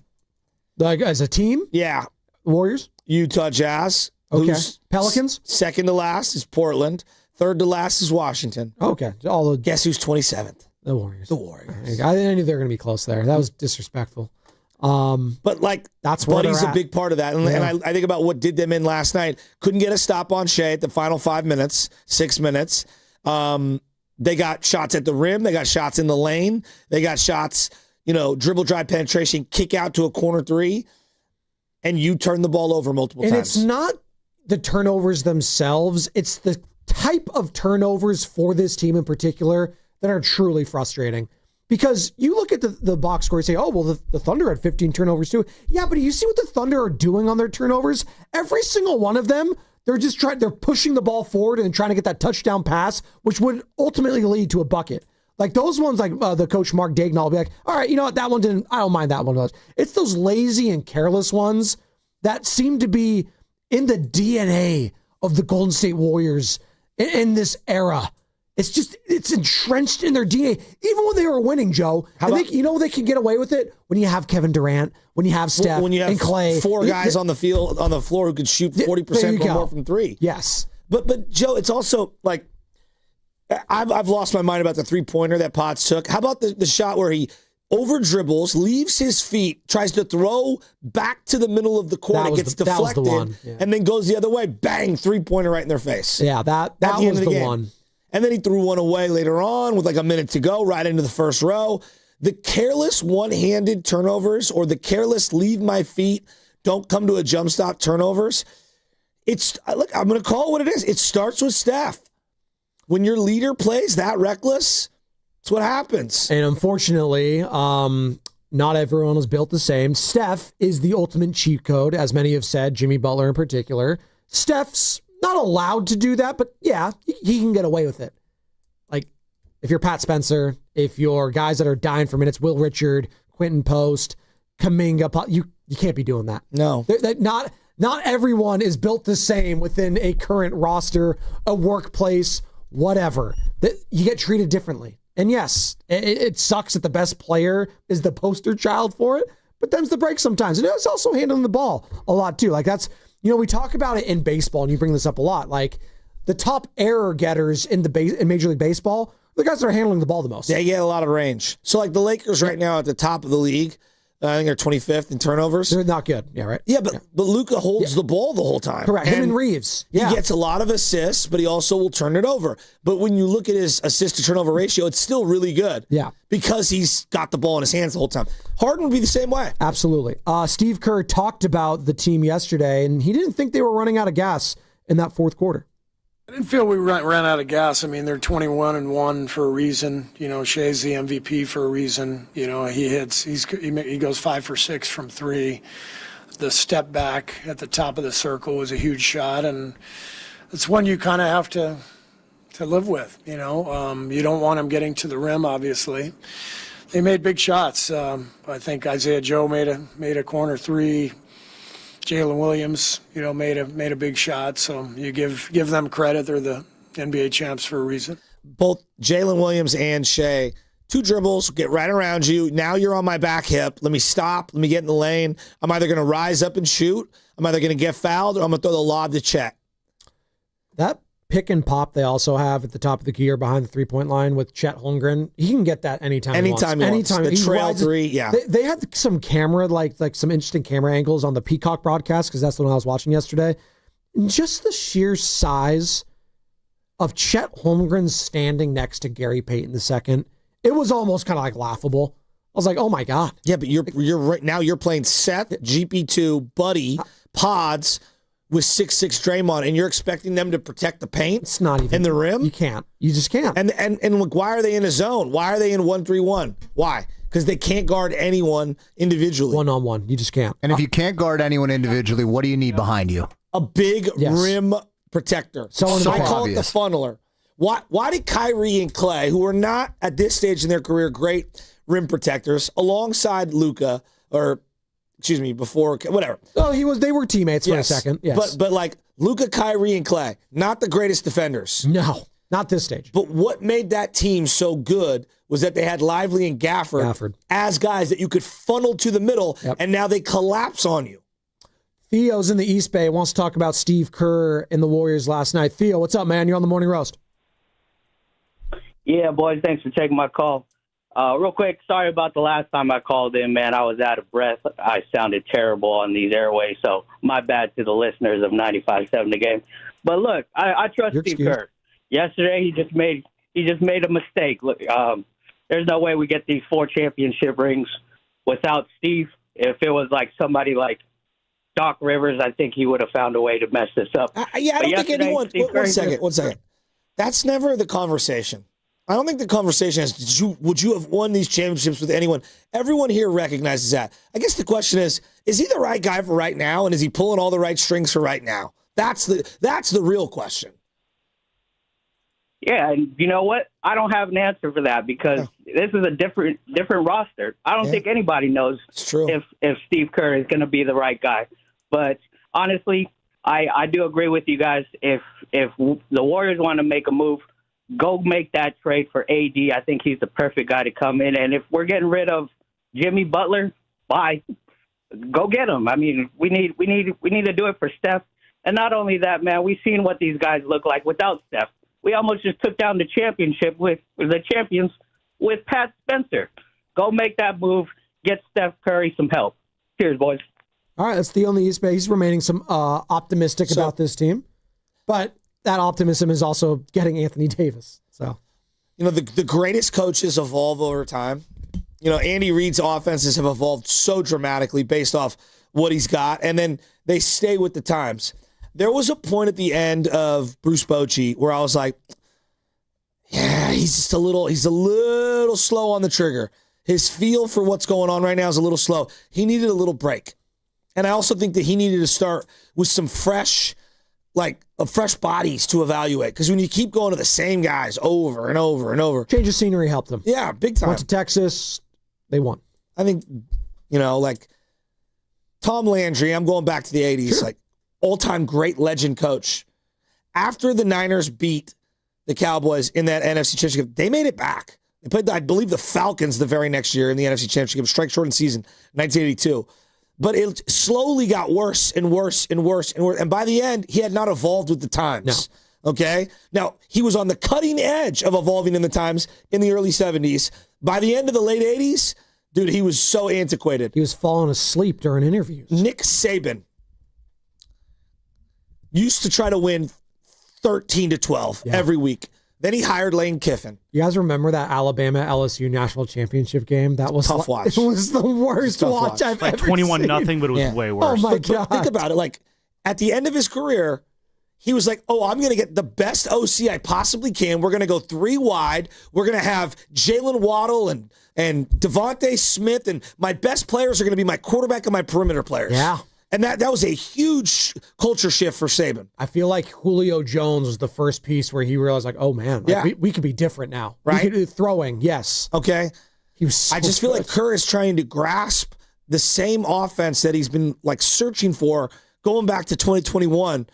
Like as a team? Yeah. Warriors? Utah Jazz. Okay. Who's Pelicans? Second to last is Portland. Third to last is Washington. Okay. Guess who's 27th? The Warriors. The Warriors. I knew they were going to be close there. That was disrespectful. But like that's where Buddy's they're a at. big part of that. And, Yeah. and I think about what did them in last night. Couldn't get a stop on Shea at the final 5 minutes, 6 minutes. They got shots at the rim. They got shots in the lane. They got shots, dribble, drive, penetration, kick out to a corner three. And you turn the ball over multiple And times. it's not the turnovers themselves. It's the type of turnovers for this team in particular that are truly frustrating. Because you look at the box score and say, oh, well, the Thunder had 15 turnovers too. Yeah, but you see what the Thunder are doing on their turnovers? Every single one of them, they're pushing the ball forward and trying to get that touchdown pass, which would ultimately lead to a bucket. Like those ones, like the coach Mark Daigneault will be like, all right, you know what, that one didn't, I don't mind that one. It's those lazy and careless ones that seem to be in the DNA of the Golden State Warriors in this era. It's entrenched in their DNA. Even when they were winning, Joe, they can get away with it when you have Kevin Durant, when you have Steph, when you have and Clay. Four guys on the floor who could shoot 40% or more from three. Yes. But Joe, it's also like, I've lost my mind about the three-pointer that Potts took. How about the shot where he over dribbles, leaves his feet, tries to throw back to the middle of the court, it gets deflected, and then goes the other way, bang, three-pointer right in their face. Yeah, that was the one. And then he threw one away later on with like a minute to go, right into the first row. The careless one-handed turnovers or the careless leave my feet, don't come to a jump stop turnovers, I'm going to call it what it is. It starts with Steph. When your leader plays that reckless, it's what happens. And unfortunately, not everyone is built the same. Steph is the ultimate cheat code, as many have said, Jimmy Butler in particular. Steph's not allowed to do that, but yeah, he can get away with it. Like, if you're Pat Spencer, if you're guys that are dying for minutes, Will Richard, Quentin Post, Kuminga, you can't be doing that. No. Not everyone is built the same within a current roster, a workplace, whatever. You get treated differently. And yes, it sucks that the best player is the poster child for it, but them's the break sometimes. And it's also handling the ball a lot too. Like that's, we talk about it in baseball, and you bring this up a lot. Like the top error getters in Major League Baseball, the guys that are handling the ball the most. They get a lot of range. So like the Lakers right now at the top of the league, I think they're 25th in turnovers. They're not good. Yeah, right. Yeah, but Luka holds the ball the whole time. Correct. Him and Reeves. Yeah. He gets a lot of assists, but he also will turn it over. But when you look at his assist to turnover ratio, it's still really good. Yeah. Because he's got the ball in his hands the whole time. Harden would be the same way. Absolutely. Steve Kerr talked about the team yesterday, and he didn't think they were running out of gas in that fourth quarter. I didn't feel we ran out of gas. I mean, they're 21-1 for a reason. Shea's the MVP for a reason. He goes 5 for 6 from three. The step back at the top of the circle was a huge shot, and it's one you kind of have to live with. You don't want him getting to the rim, obviously. They made big shots. I think Isaiah Joe made a corner three. Jalen Williams, made a big shot. So you give them credit. They're the NBA champs for a reason. Both Jalen Williams and Shea, 2 dribbles, get right around you. Now you're on my back hip. Let me stop. Let me get in the lane. I'm either going to rise up and shoot. I'm either going to get fouled, or I'm going to throw the lob to Chet. That pick and pop they also have at the top of the key or behind the three-point line with Chet Holmgren, he can get that anytime he wants. Anytime. The trail three, yeah. They had some camera, like some interesting camera angles on the Peacock broadcast, because that's the one I was watching yesterday. And just the sheer size of Chet Holmgren standing next to Gary Payton II, it was almost kind of like laughable. I was like, oh my God. Yeah, but you're right now you're playing Seth, GP2, Buddy, Pods, with 6'6" Draymond, and you're expecting them to protect the paint? It's not even. In the rim? You can't. You just can't. And look, why are they in a zone? Why are they in 1-3-1? Why? Because they can't guard anyone individually. One-on-one. You just can't. And if you can't guard anyone individually, what do you need behind you? A big rim protector. So I call obvious. it the funneler. Why did Kyrie and Clay, who are not at this stage in their career great rim protectors, alongside Luka, or excuse me, before whatever? Oh, they were teammates for a second. Yes, but like Luka, Kyrie, and Clay, not the greatest defenders. No, not this stage. But what made that team so good was that they had Lively and Gafford as guys that you could funnel to the middle, and now they collapse on you. Theo's in the East Bay, wants to talk about Steve Kerr and the Warriors last night. Theo, what's up, man? You're on the Morning Roast. Yeah, boys, thanks for taking my call. Real quick, sorry about the last time I called in, man. I was out of breath. I sounded terrible on these airways, so my bad to the listeners of 95.7 The Game. But look, I trust Steve Kerr. Yesterday, he just made a mistake. Look, there's no way we get these 4 championship rings without Steve. If it was like somebody like Doc Rivers, I think he would have found a way to mess this up. I don't think anyone. One second. That's never the conversation. I don't think the conversation is, would you have won these championships with anyone? Everyone here recognizes that. I guess the question is he the right guy for right now, and is he pulling all the right strings for right now? That's the real question. Yeah, and you know what? I don't have an answer for that because this is a different roster. I don't think anybody knows if Steve Kerr is going to be the right guy. But honestly, I do agree with you guys. If the Warriors want to make a move, go make that trade for AD. I think he's the perfect guy to come in. And if we're getting rid of Jimmy Butler, bye. Go get him. I mean, we need to do it for Steph. And not only that, man, we've seen what these guys look like without Steph. We almost just took down the championship with the champions with Pat Spencer. Go make that move. Get Steph Curry some help. Cheers, boys. All right, that's the only East Bay. He's remaining some optimistic about this team. But that optimism is also getting Anthony Davis. So, the greatest coaches evolve over time. Andy Reid's offenses have evolved so dramatically based off what he's got, and then they stay with the times. There was a point at the end of Bruce Bochy where I was like, yeah, he's a little slow on the trigger. His feel for what's going on right now is a little slow. He needed a little break. And I also think that he needed to start with some fresh bodies to evaluate. Because when you keep going to the same guys over and over and over. Change of scenery helped them. Yeah, big time. Went to Texas. They won. I think, Tom Landry, I'm going back to the 80s, all-time great legend coach. After the Niners beat the Cowboys in that NFC Championship, they made it back. They played, I believe, the Falcons the very next year in the NFC Championship, strike short in season, 1982. But it slowly got worse and worse and worse and worse. And by the end, he had not evolved with the times. No. Okay? Now, he was on the cutting edge of evolving in the times in the early 70s. By the end of the late 80s, dude, he was so antiquated. He was falling asleep during interviews. Nick Saban used to try to win 13-12 every week. Then he hired Lane Kiffin. You guys remember that Alabama-LSU national championship game? That was tough watch. It was the worst watch I've ever seen. 21-0, but it was way worse. Oh, my God. But think about it. At the end of his career, he was like, I'm going to get the best OC I possibly can. We're going to go 3 wide. We're going to have Jalen Waddle and Devontae Smith, and my best players are going to be my quarterback and my perimeter players. Yeah. And that was a huge culture shift for Saban. I feel like Julio Jones was the first piece where he realized, we could be different now. Right? We could do throwing, yes. Okay. He was I just feel like Kerr is trying to grasp the same offense that he's been like searching for going back to 2021.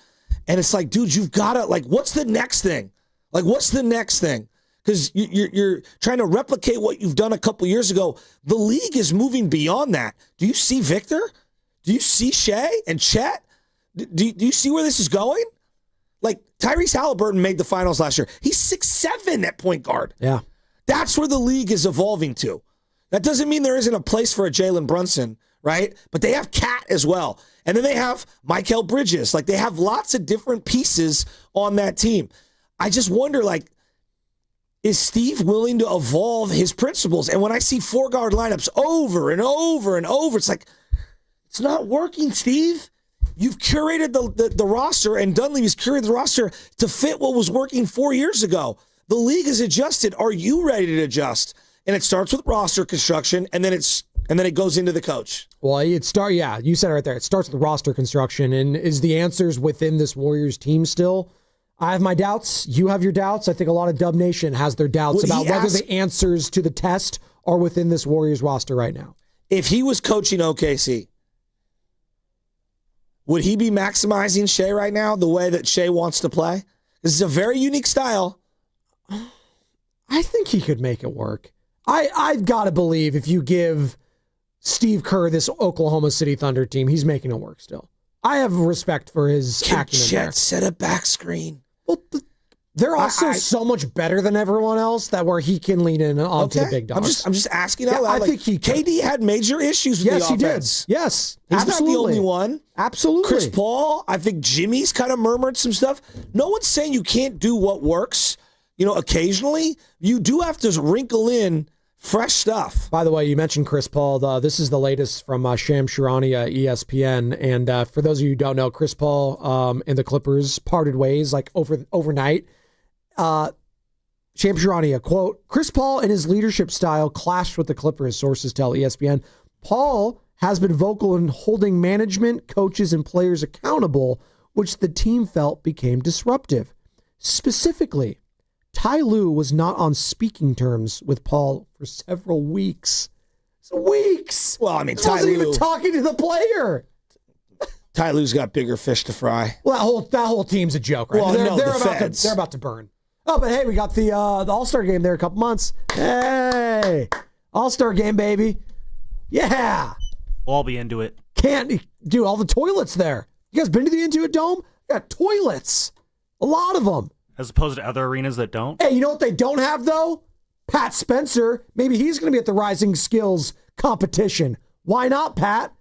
And it's like, dude, you've got to, like, what's the next thing? Like, what's the next thing? Because you're trying to replicate what you've done a couple years ago. The league is moving beyond that. Do you see Victor? Do you see Shea and Chet? Do you see where this is going? Like, Tyrese Halliburton made the finals last year. He's 6'7" at point guard. Yeah. That's where the league is evolving to. That doesn't mean there isn't a place for a Jalen Brunson, right? But they have Cat as well. And then they have Mikal Bridges. Like, they have lots of different pieces on that team. I just wonder, like, is Steve willing to evolve his principles? And when I see 4-guard lineups over and over and over, it's like, it's not working, Steve. You've curated the roster, and Dunleavy's curated the roster to fit what was working 4 years ago. The league has adjusted. Are you ready to adjust? And it starts with roster construction, and then it goes into the coach. Well, you said it right there. It starts with roster construction, and is the answers within this Warriors team still? I have my doubts. You have your doubts. I think a lot of Dub Nation has their doubts about whether the answers to the test are within this Warriors roster right now. If he was coaching OKC, would he be maximizing Shea right now the way that Shea wants to play? This is a very unique style. I think he could make it work. I've got to believe if you give Steve Kerr this Oklahoma City Thunder team, he's making it work still. I have respect for his acumen there. Chet set a back screen. Well, they're also so much better than everyone else that where he can lean in onto the big dogs. I'm just asking out loud. I think KD had major issues with the offense. He did. Yes, he's not the only one. Absolutely. Chris Paul, I think Jimmy's kind of murmured some stuff. No one's saying you can't do what works. Occasionally, you do have to wrinkle in fresh stuff. By the way, you mentioned Chris Paul. This is the latest from Sham Sharania, ESPN. And for those of you who don't know, Chris Paul and the Clippers parted ways like overnight. Sham Sharania, quote, Chris Paul and his leadership style clashed with the Clippers, sources tell ESPN. Paul has been vocal in holding management, coaches, and players accountable, which the team felt became disruptive. Specifically, Ty Lue was not on speaking terms with Paul for several weeks. Weeks! Well, I mean, Ty wasn't even talking to the player. Ty Lue's got bigger fish to fry. Well, that whole team's a joke, right? Well, They're about to burn. Oh, but hey, we got the All-Star game there in a couple months. Hey! All-Star game, baby. Yeah! We'll all be into it. Can't do all the toilets there. You guys been to the Intuit Dome? Got toilets. A lot of them. As opposed to other arenas that don't? Hey, you know what they don't have, though? Pat Spencer. Maybe he's going to be at the Rising Skills competition. Why not, Pat?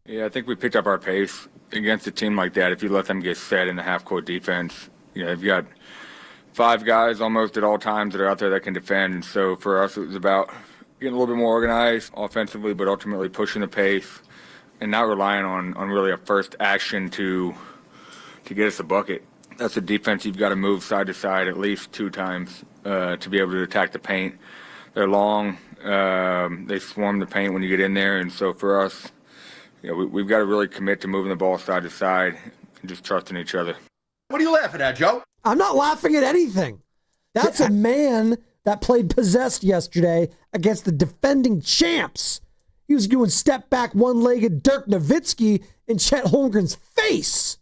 Yeah, I think we picked up our pace against a team like that. If you let them get set in the half-court defense, you've got 5 guys almost at all times that are out there that can defend. And so for us, it was about getting a little bit more organized offensively, but ultimately pushing the pace and not relying on really a first action to get us a bucket. That's a defense you've got to move side to side at least 2 times to be able to attack the paint. They're long. They swarm the paint when you get in there. And so for us, we've got to really commit to moving the ball side to side and just trusting each other. What are you laughing at, Joe? I'm not laughing at anything. That's a man that played possessed yesterday against the defending champs. He was doing step back one-legged Dirk Nowitzki in Chet Holmgren's face.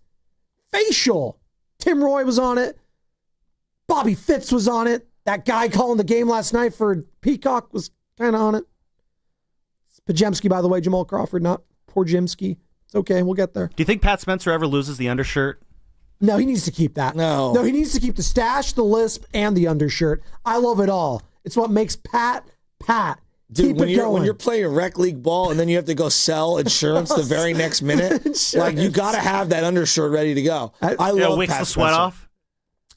Facial. Tim Roy was on it. Bobby Fitz was on it. That guy calling the game last night for Peacock was kind of on it. It's Pajemski, by the way, Jamal Crawford, not Porjimski. It's okay. We'll get there. Do you think Pat Spencer ever loses the undershirt? No, he needs to keep that. No, he needs to keep the stash, the lisp, and the undershirt. I love it all. It's what makes Pat. Dude, when you're playing rec league ball and then you have to go sell insurance the very next minute, like you got to have that undershirt ready to go. I love wicks Pat the sweat Spencer. off.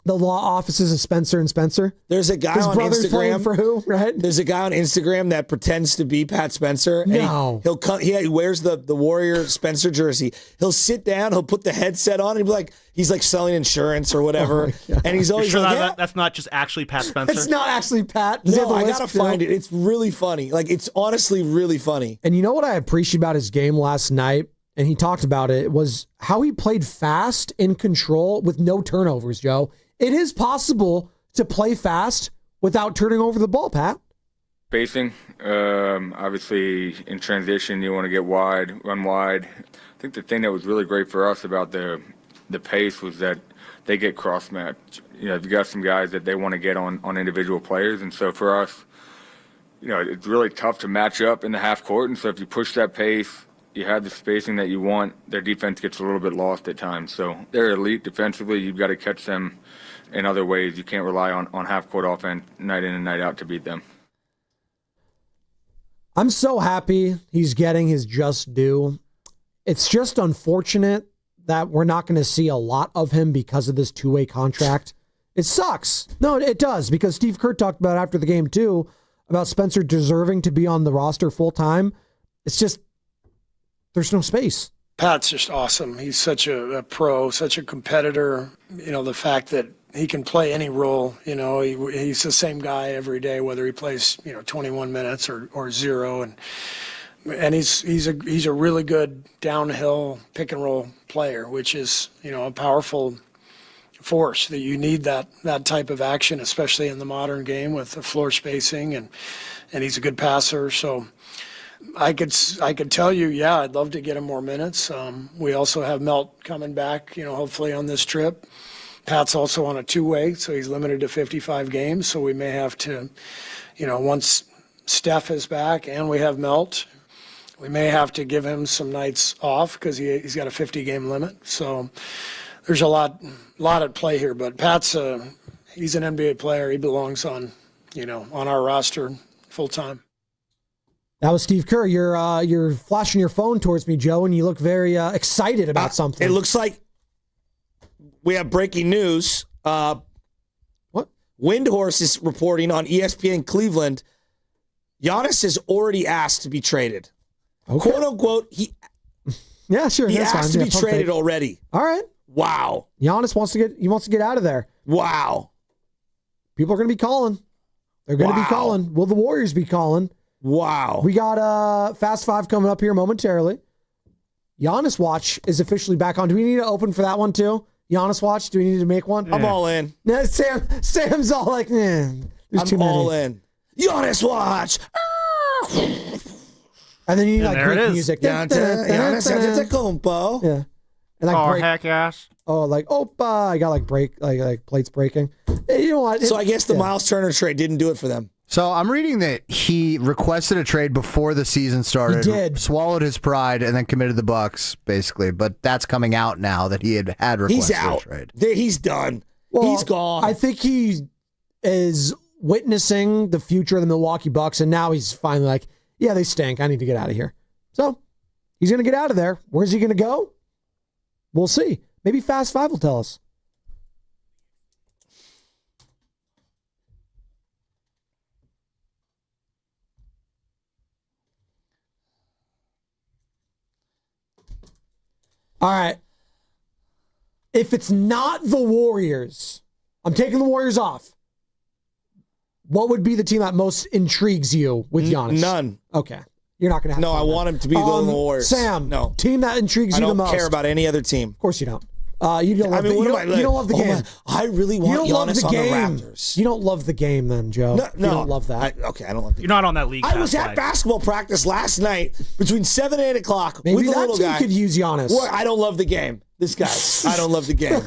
The law offices of Spencer and Spencer. There's a guy His on brother's playing Instagram for who, right? There's a guy on Instagram that pretends to be Pat Spencer. And No. he'll come. He wears the Warrior Spencer jersey. He'll sit down. He'll put the headset on. And he'll be like, he's like selling insurance or whatever. And he's always You're sure like, that's not just actually Pat Spencer? It's not actually Pat. Does he have No, the I lisp gotta too? find it. It's really funny. Like it's honestly really funny. And you know what I appreciate about his game last night, and he talked about it, was how he played fast, in control, with no turnovers, Joe. It is possible to play fast without turning over the ball, Pat. Spacing, obviously in transition, you want to get wide, run wide. I think the thing that was really great for us about the pace was that they get cross-matched. You've got some guys that they want to get on individual players, and so for us, it's really tough to match up in the half court, and so if you push that pace, you have the spacing that you want, their defense gets a little bit lost at times. So they're elite defensively. You've got to catch them in other ways. You can't rely on half-court offense night in and night out to beat them. I'm so happy he's getting his just due. It's just unfortunate that we're not going to see a lot of him because of this two-way contract. It sucks. No, it does, because Steve Kerr talked about after the game, too, about Spencer deserving to be on the roster full-time. It's just, there's no space. Pat's just awesome. He's such a pro, such a competitor. The fact that he can play any role, he's the same guy every day, whether he plays, 21 minutes or zero. And he's a really good downhill pick and roll player, which is, a powerful force that you need that type of action, especially in the modern game with the floor spacing, and he's a good passer. So I could tell you, yeah, I'd love to get him more minutes. We also have Melt coming back, hopefully on this trip. Pat's also on a two-way, so he's limited to 55 games. So we may have to, once Steph is back and we have Melt, we may have to give him some nights off because he's got a 50-game limit. So there's a lot at play here. But Pat's he's an NBA player. He belongs on our roster full time. That was Steve Kerr. You're flashing your phone towards me, Joe, and you look very excited about something. It looks like we have breaking news. What? Windhorse is reporting on ESPN Cleveland. Giannis has already asked to be traded. Okay. Quote unquote, he asked to be traded already. All right. Wow. Giannis wants to get out of there. Wow. People are going to be calling. They're going to be calling. Will the Warriors be calling? Wow. We got Fast Five coming up here momentarily. Giannis Watch is officially back on. Do we need to open for that one too? Giannis Watch, do we need to make one? I'm all in. No, Sam's all like, there's too many. I'm all in. Giannis Watch. And then you need like there it Greek is. music. Giannis Antetokounmpo. Yeah. And like Oh, break. heck ass. Oh, like Opa. I got like break, like plates breaking. Hey, you know what? So I guess the Miles Turner trade didn't do it for them. So I'm reading that he requested a trade before the season started. He did. Swallowed his pride and then committed the Bucks, basically. But that's coming out now that he had requested He's out. a trade. He's done. Well, He's gone. I think he is witnessing the future of the Milwaukee Bucks, and now he's finally like, yeah, they stink. I need to get out of here. So he's going to get out of there. Where's he going to go? We'll see. Maybe Fast Five will tell us. All right. If it's not the Warriors, I'm taking the Warriors off. What would be the team that most intrigues you with Giannis? None. Okay. You're not going to have No, fun I then. want him to be the Warriors. Sam, no. Team that intrigues I you the don't most. care about any other team. Of course you don't. You don't love what am you don't love the game. I really want You don't love Giannis the on game. the Raptors. You don't love the game then, Joe. No, You don't love that. I don't love the You're not on that league. I was pass at life. basketball practice last night between 7 and 8 o'clock Maybe with the that little team guy. could use Giannis. Well, I don't love the game. This guy. I don't love the game.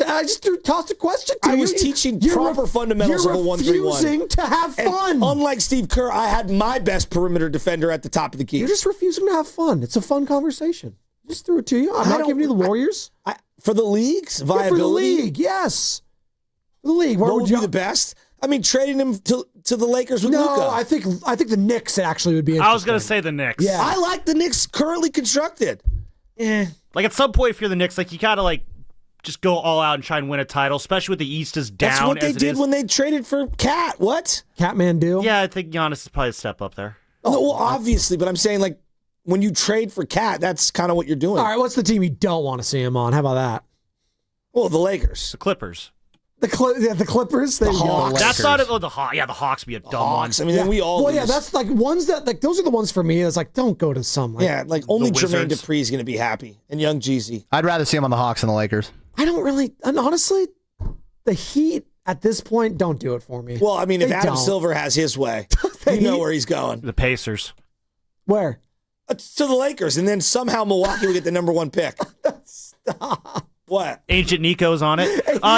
I just tossed a question to you. I was teaching proper fundamentals of a 1-3-1. You're refusing to have fun. And unlike Steve Kerr, I had my best perimeter defender at the top of the key. You're just refusing to have fun. It's a fun conversation. Just threw it to you. I'm not giving you the Warriors. For the league's Yeah, viability. for the league, yes. For the league. What would be the best? I mean, trading him to the Lakers with Luka. No, I think the Knicks actually would be interesting. I was going to say the Knicks. Yeah. I like the Knicks currently constructed. Like at some point, if you're the Knicks, like you gotta like just go all out and try and win a title, especially with the East is down. That's what they as it did is. when they traded for Cat. What? Catmandu? Yeah, I think Giannis is probably a step up there. No, well, obviously, but I'm saying like when you trade for Cat, that's kind of what you're doing. All right, what's the team you don't want to see him on? How about that? Well, the Lakers. The Clippers. The Clippers? There The you go. Hawks. That's not the Hawks. Yeah, the Hawks be a dumb Hawks. one. I mean, then we all Well, yeah, lose. that's like ones that like those are the ones for me. It's like don't go to some. Like, yeah, like only the Jermaine Wizards. Dupree's going to be happy and young Jeezy. I'd rather see him on the Hawks than the Lakers. I don't really. And honestly, the Heat at this point, don't do it for me. Well, I mean, if They Adam don't. Silver has his way, you know where he's going. The Pacers. Where? To the Lakers, and then somehow Milwaukee will get the number 1 pick. Stop. What? Ancient Nico's on it.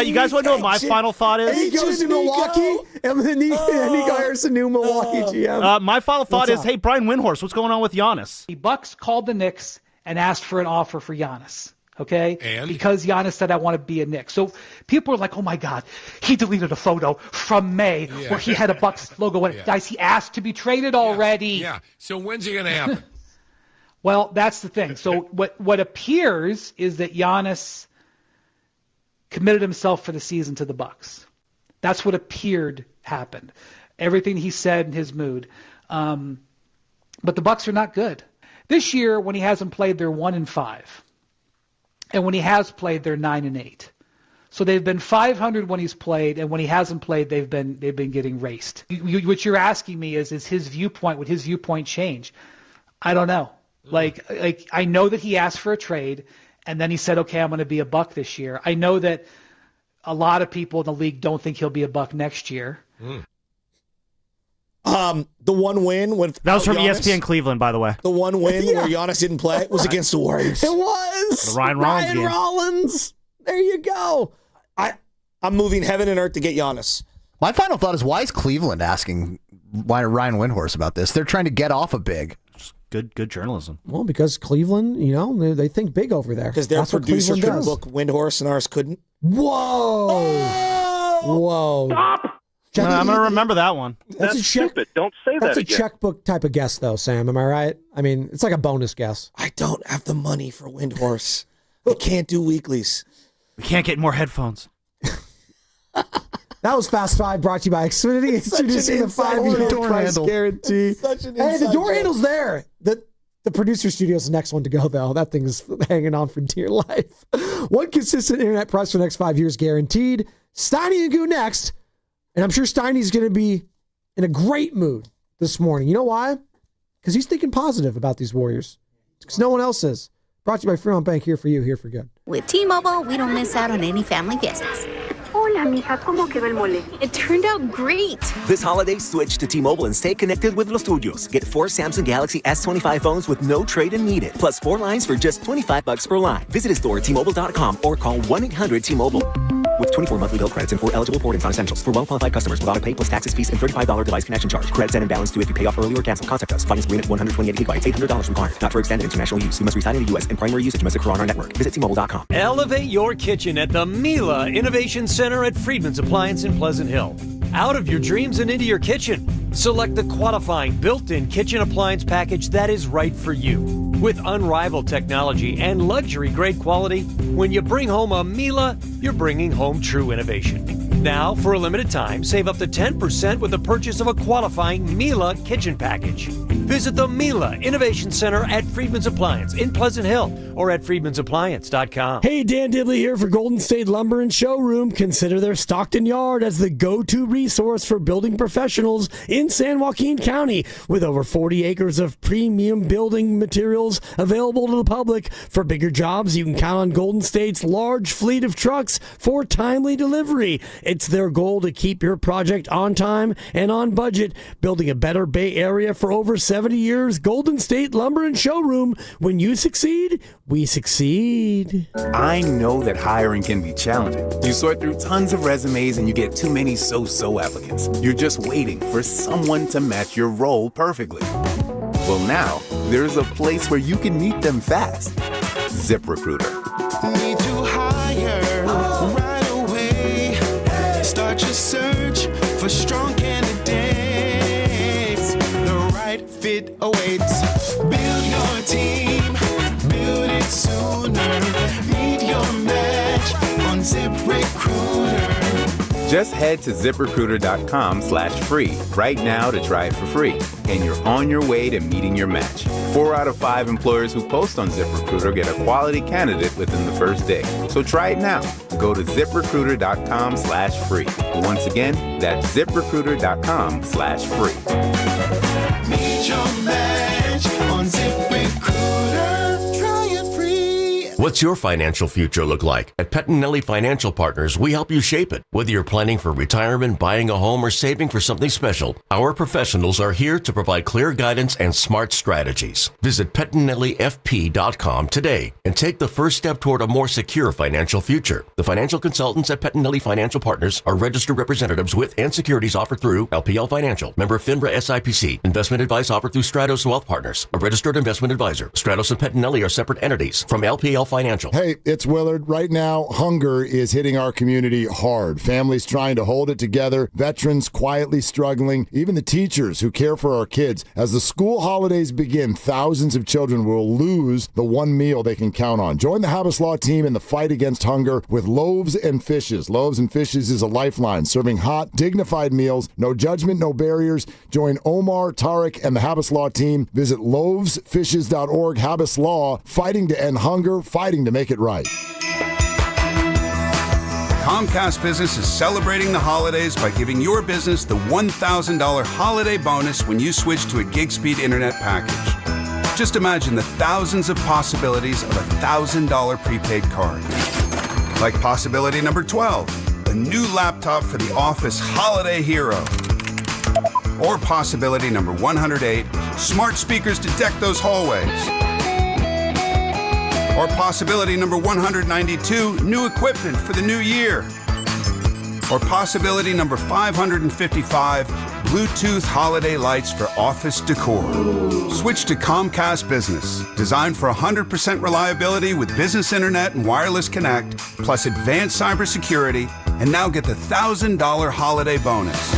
You guys want to know what my final thought is? He goes to Milwaukee, and then Nico hires a new Milwaukee GM. My final thought What's is, up? hey, Brian Windhorst, what's going on with Giannis? The Bucks called the Knicks and asked for an offer for Giannis. Okay? And? Because Giannis said, I want to be a Knick. So people are like, oh my God, he deleted a photo from May where he had a Bucks logo on it. Guys, he asked to be traded already. Yeah. So when's it going to happen? Well, that's the thing. So what appears is that Giannis committed himself for the season to the Bucks. That's what appeared happened. Everything he said in his mood. But the Bucks are not good. This year, when he hasn't played, they're 1-5. And when he has played, they're 9-8. So they've been 500 when he's played, and when he hasn't played, they've been getting raced. What you're asking me is his viewpoint? Would his viewpoint change? I don't know. Like I know that he asked for a trade, and then he said, "Okay, I'm going to be a Buck this year." I know that a lot of people in the league don't think he'll be a Buck next year. The one win when That was from Giannis, ESPN Cleveland, by the way. The one win where Giannis didn't play was against the Warriors. It was The Ryan Rollins game. Rollins. There you go. I'm moving heaven and earth to get Giannis. My final thought is, why is Cleveland asking Ryan Windhorst about this? They're trying to get off a big. Good journalism. Well, because Cleveland, they think big over there. Because their That's what producer Cleveland couldn't does. book Windhorst and ours couldn't. Whoa. Stop. I'm going to remember that one. That's a check. Stupid. Don't say That's that a again. checkbook type of guess, though, Sam. Am I right? I mean, it's like a bonus guess. I don't have the money for Windhorst. I can't do weeklies. We can't get more headphones. That was Fast Five, brought to you by Xfinity, introducing the 5-year door price handle. guarantee. Such an Hey, the inside door joke. handle's there. The producer studio's the next one to go, though. That thing is hanging on for dear life. One consistent internet price for the next 5 years guaranteed. Steiny and Goo next. And I'm sure Steiny's going to be in a great mood this morning. You know why? Because he's thinking positive about these Warriors. Because no one else is. Brought to you by Fremont Bank, here for you, here for good. With T-Mobile, we don't miss out on any family fiestas. Hola, mija, ¿cómo quedó el mole? It turned out great. This holiday, switch to T-Mobile and stay connected with los tuyos. Get 4 Samsung Galaxy S25 phones with no trade-in needed, plus 4 lines for just $25 per line. Visit a store at T-Mobile.com or call 1-800-T-Mobile. With 24 monthly bill credits and 4 eligible port-ins on essentials. For well-qualified customers with auto-pay plus taxes, fees, and $35 device connection charge. Credits and imbalance due if you pay off early or cancel. Contact us. Finance agreement 128 gigabytes, $800 required. Not for extended international use. You must reside in the U.S. and primary usage must occur on our network. Visit T-Mobile.com. Elevate your kitchen at the Mila Innovation Center at Friedman's Appliance in Pleasant Hill. Out of your dreams and into your kitchen. Select the qualifying built-in kitchen appliance package that is right for you. With unrivaled technology and luxury-grade quality, when you bring home a Mila, you're bringing home true innovation. Now, for a limited time, save up to 10% with the purchase of a qualifying Mila kitchen package. Visit the Mila Innovation Center at Friedman's Appliance in Pleasant Hill or at friedmansappliance.com. Hey, Dan Dibley here for Golden State Lumber and Showroom. Consider their Stockton Yard as the go-to resource for building professionals in San Joaquin County. With over 40 acres of premium building materials available to the public. For bigger jobs, you can count on Golden State's large fleet of trucks for timely delivery. It's their goal to keep your project on time and on budget, building a better Bay Area for over 70 years. Golden State Lumber and Showroom. When you succeed, we succeed. I know that hiring can be challenging. You sort through tons of resumes and you get too many so-so applicants. You're just waiting for someone to match your role perfectly. Well, now, there's a place where you can meet them fast. ZipRecruiter. Need to hire right away. Start your search for strong candidates. The right fit awaits. Build your team. Build it sooner. Meet your match on ZipRecruiter. Just head to ZipRecruiter.com/free right now to try it for free. And you're on your way to meeting your match. 4 out of 5 employers who post on ZipRecruiter get a quality candidate within the first day. So try it now. Go to ZipRecruiter.com/free. Once again, that's ZipRecruiter.com/free. Meet your match on ZipRecruiter. Try it free. What's your financial future look like? At Pettinelli Financial Partners, we help you shape it. Whether you're planning for retirement, buying a home, or saving for something special, our professionals are here to provide clear guidance and smart strategies. Visit PettinelliFP.com today and take the first step toward a more secure financial future. The financial consultants at Pettinelli Financial Partners are registered representatives with and securities offered through LPL Financial, member FINRA SIPC. Investment advice offered through Stratos Wealth Partners, a registered investment advisor. Stratos and Pettinelli are separate entities from LPL Financial. Hey, it's Willard. Right now, hunger is hitting our community hard. Families trying to hold it together, veterans quietly struggling, even the teachers who care for our kids. As the school holidays begin, thousands of children will lose the one meal they can count on. Join the Habas Law team in the fight against hunger with Loaves and Fishes. Loaves and Fishes is a lifeline, serving hot, dignified meals. No judgment, no barriers. Join Omar, Tarek, and the Habas Law team. Visit loavesfishes.org. Habas Law, fighting to end hunger, fighting to make it right. Comcast Business is celebrating the holidays by giving your business the $1,000 holiday bonus when you switch to a gig speed internet package. Just imagine the thousands of possibilities of a $1,000 prepaid card. Like possibility number 12, a new laptop for the office holiday hero. Or possibility number 108, smart speakers to deck those hallways. Or possibility number 192, new equipment for the new year. Or possibility number 555, Bluetooth holiday lights for office decor. Switch to Comcast Business, designed for 100% reliability with business internet and wireless connect, plus advanced cybersecurity, and now get the $1,000 holiday bonus.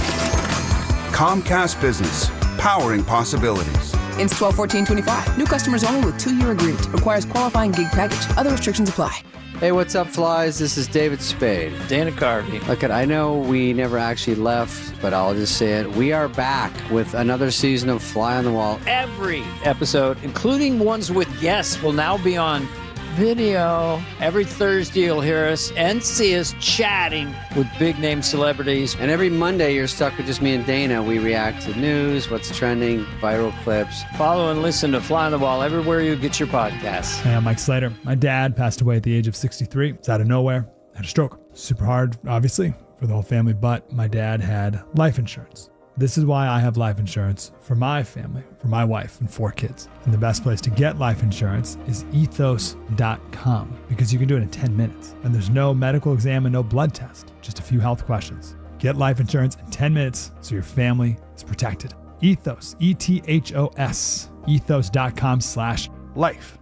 Comcast Business, powering possibilities. Ends 12/14/25. New customers only with 2-year agreement. Requires qualifying gig package. Other restrictions apply. Hey, what's up, flies? This is David Spade. Dana Carvey. Look, I know we never actually left, but I'll just say it. We are back with another season of Fly on the Wall. Every episode, including ones with guests, will now be on video. Every Thursday, you'll hear us and see us chatting with big-name celebrities. And every Monday, you're stuck with just me and Dana. We react to news, what's trending, viral clips. Follow and listen to Fly on the Wall everywhere you get your podcasts. Hey, I'm Mike Slater. My dad passed away at the age of 63. It's out of nowhere. Had a stroke. Super hard, obviously, for the whole family, but my dad had life insurance. This is why I have life insurance for my family, for my wife and 4 kids. And the best place to get life insurance is ethos.com, because you can do it in 10 minutes. And there's no medical exam and no blood test, just a few health questions. Get life insurance in 10 minutes so your family is protected. Ethos, ETHOS, ethos.com/life.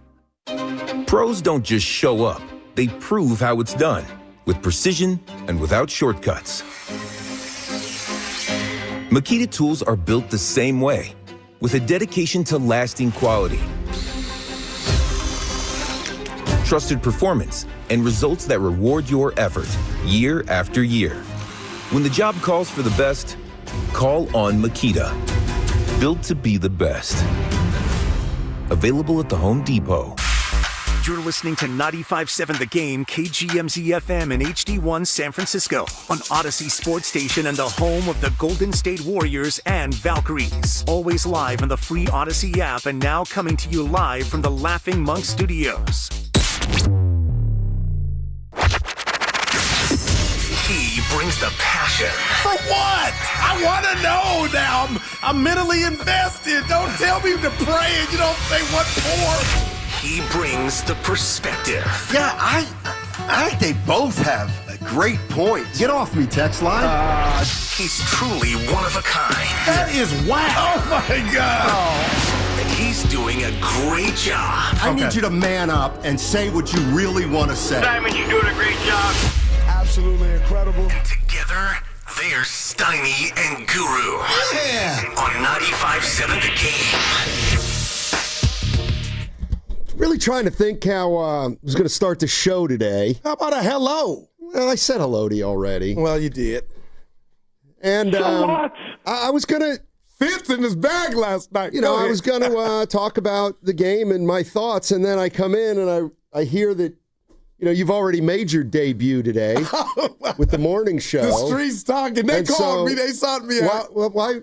Pros don't just show up. They prove how it's done, with precision and without shortcuts. Makita tools are built the same way, with a dedication to lasting quality, trusted performance, and results that reward your effort year after year. When the job calls for the best, call on Makita. Built to be the best. Available at the Home Depot. You're listening to 95.7 The Game, KGMZ FM in HD1 San Francisco, on Odyssey Sports Station and the home of the Golden State Warriors and Valkyries. Always live on the free Odyssey app and now coming to you live from the Laughing Monk Studios. He brings the passion. For what? I want to know now. I'm mentally invested. Don't tell me to pray and you don't say what for. He brings the perspective. Yeah, I think they both have a great point. Get off me, text line. He's truly one of a kind. That is whack. Oh, my God. Oh. And he's doing a great job. I need you to man up and say what you really want to say. Simon, you're doing a great job. Absolutely incredible. And together, they're Steiny and Guru. Yeah. On 95.7 The Game. Really trying to think how I was going to start the show today. How about a hello? Well, I said hello to you already. Well, you did. And what? I was going to... Fits in his bag last night. You know, I was going to talk about the game and my thoughts, and then I come in and I hear that, you know, you've already made your debut today with the morning show. The streets talking. They called me. They sought me out. Why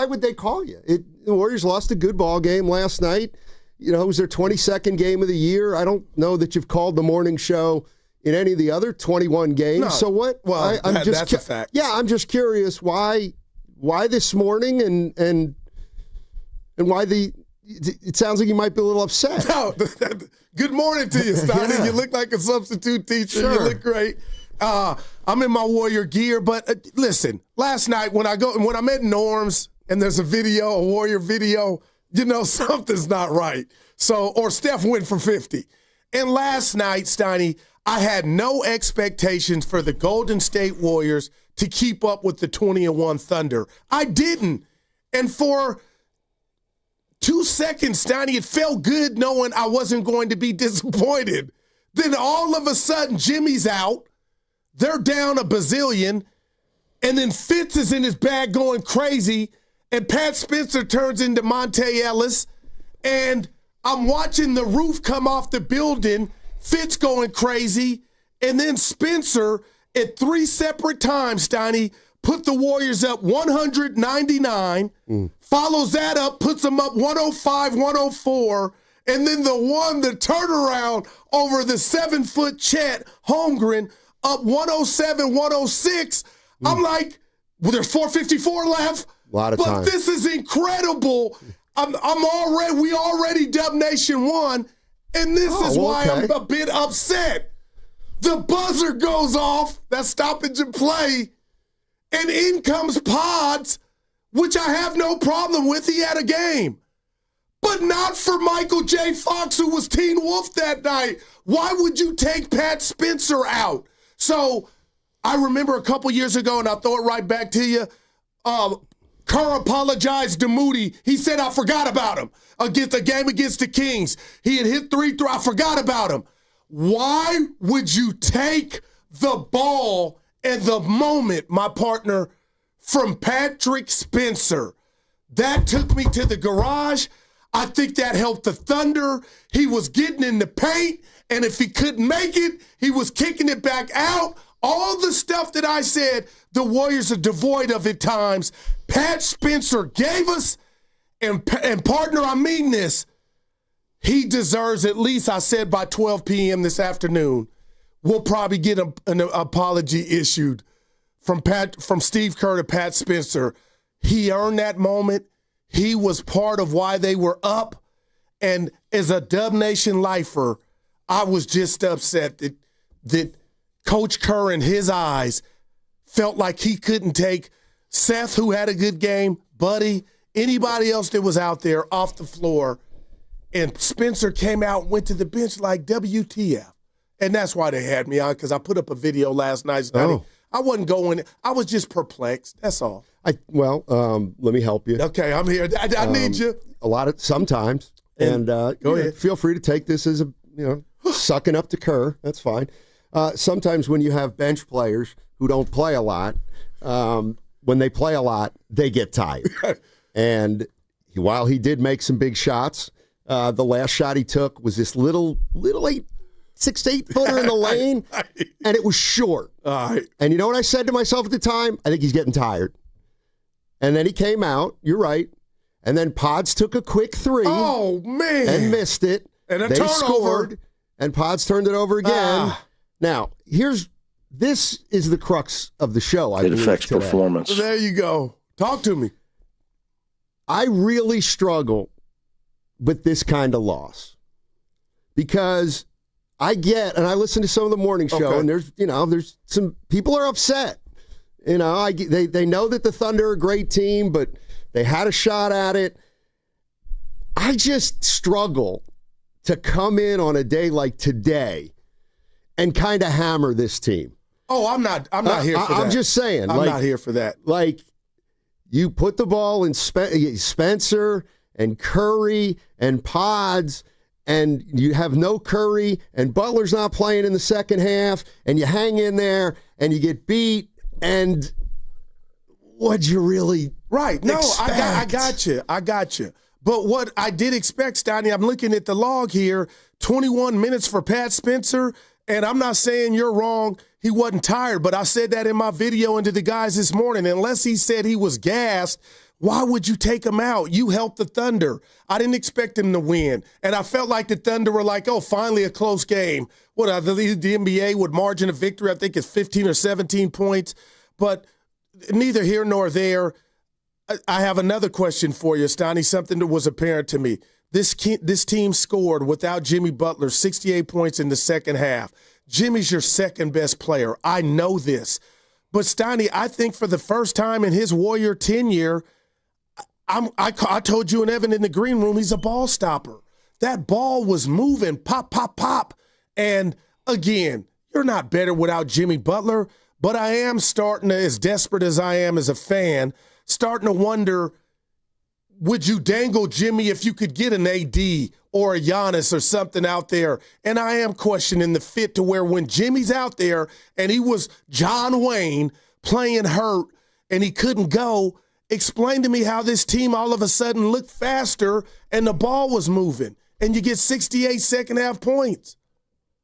would they call you? The Warriors lost a good ball game last night. it was their 22nd game of the year. I don't know that you've called the morning show in any of the other 21 games. No. So what? Well, that's a fact. Yeah, I'm just curious why this morning and why it sounds like you might be a little upset. No, good morning to you, Steiner. Yeah. You look like a substitute teacher. Sure. You look great. I'm in my Warrior gear, but listen, last night when I'm at Norm's and there's a Warrior video, something's not right. Or Steph went for 50. And last night, Steiny, I had no expectations for the Golden State Warriors to keep up with the 20-1 Thunder. I didn't. And for 2 seconds, Steiny, it felt good knowing I wasn't going to be disappointed. Then all of a sudden, Jimmy's out. They're down a bazillion. And then Fitz is in his bag going crazy. And Pat Spencer turns into Monte Ellis. And I'm watching the roof come off the building. Fitz going crazy. And then Spencer, at 3 separate times, Steiny, put the Warriors up 199, follows that up, puts them up 105, 104, and then the turnaround over the 7-foot Chet Holmgren up 107, 106. I'm like, well, there's 4:54 left. A lot of time. But this is incredible. We already Dub Nation won, and this is why I'm a bit upset. The buzzer goes off, that stoppage and play, and in comes Pods, which I have no problem with. He had a game. But not for Michael J. Fox, who was Teen Wolf that night. Why would you take Pat Spencer out? So I remember a couple years ago, and I'll throw it right back to you, Kerr apologized to Moody. He said, I forgot about him against the game against the Kings. He had hit 3 throws. I forgot about him. Why would you take the ball and the moment, my partner, from Patrick Spencer? That took me to the garage. I think that helped the Thunder. He was getting in the paint, and if he couldn't make it, he was kicking it back out. All the stuff that I said the Warriors are devoid of at times, Pat Spencer gave us, and partner, I mean this, he deserves, at least I said by 12 p.m. this afternoon, we'll probably get an apology issued from Steve Kerr to Pat Spencer. He earned that moment. He was part of why they were up. And as a Dub Nation lifer, I was just upset that Coach Kerr in his eyes felt like he couldn't take Seth, who had a good game, Buddy, anybody else that was out there off the floor. And Spencer came out and went to the bench like WTF. And that's why they had me on, because I put up a video last night. I wasn't going. I was just perplexed. That's all. Let me help you. Okay, I'm here. I need you. Sometimes. And go ahead. Feel free to take this as sucking up to Kerr. That's fine. Sometimes when you have bench players who don't play a lot, when they play a lot, they get tired. And while he did make some big shots, the last shot he took was this little 6 to 8 footer in the lane, and it was short. All right. And you know what I said to myself at the time? I think he's getting tired. And then he came out. You're right. And then Pods took a quick 3. Oh, man. And missed it. And they scored. And Pods turned it over again. Now, this is the crux of the show. It affects performance. There you go. Talk to me. I really struggle with this kind of loss because I listen to some of the morning show, and there's some people are upset. They know that the Thunder are a great team, but they had a shot at it. I just struggle to come in on a day like today and kind of hammer this team. Oh, I'm not here for that. I'm just saying. I'm not here for that. Like, you put the ball in Spencer and Curry and Pods, and you have no Curry, and Butler's not playing in the second half, and you hang in there, and you get beat, and what'd you really expect? I got you. But what I did expect, Steiny, I'm looking at the log here, 21 minutes for Pat Spencer, and I'm not saying you're wrong. He wasn't tired, but I said that in my video and to the guys this morning. Unless he said he was gassed, Why would you take him out? You helped the Thunder. I didn't expect him to win. And I felt like the Thunder were like, oh, finally a close game. What, I believe the NBA would margin of victory, I think it's 15 or 17 points. But neither here nor there. I have another question for you, Stoney, something that was apparent to me. This team scored without Jimmy Butler 68 points in the second half. Jimmy's your second best player. I know this. But Stoney, I think for the first time in his Warrior tenure, I told you and Evan in the green room, he's a ball stopper. That ball was moving, pop, pop, pop. And again, you're not better without Jimmy Butler, but I am starting to, as desperate as I am as a fan, starting to wonder, would you dangle Jimmy if you could get an AD or a Giannis or something out there? And I am questioning the fit to where when Jimmy's out there and he was John Wayne playing hurt and he couldn't go, explain to me how this team all of a sudden looked faster and the ball was moving and you get 68 second half points.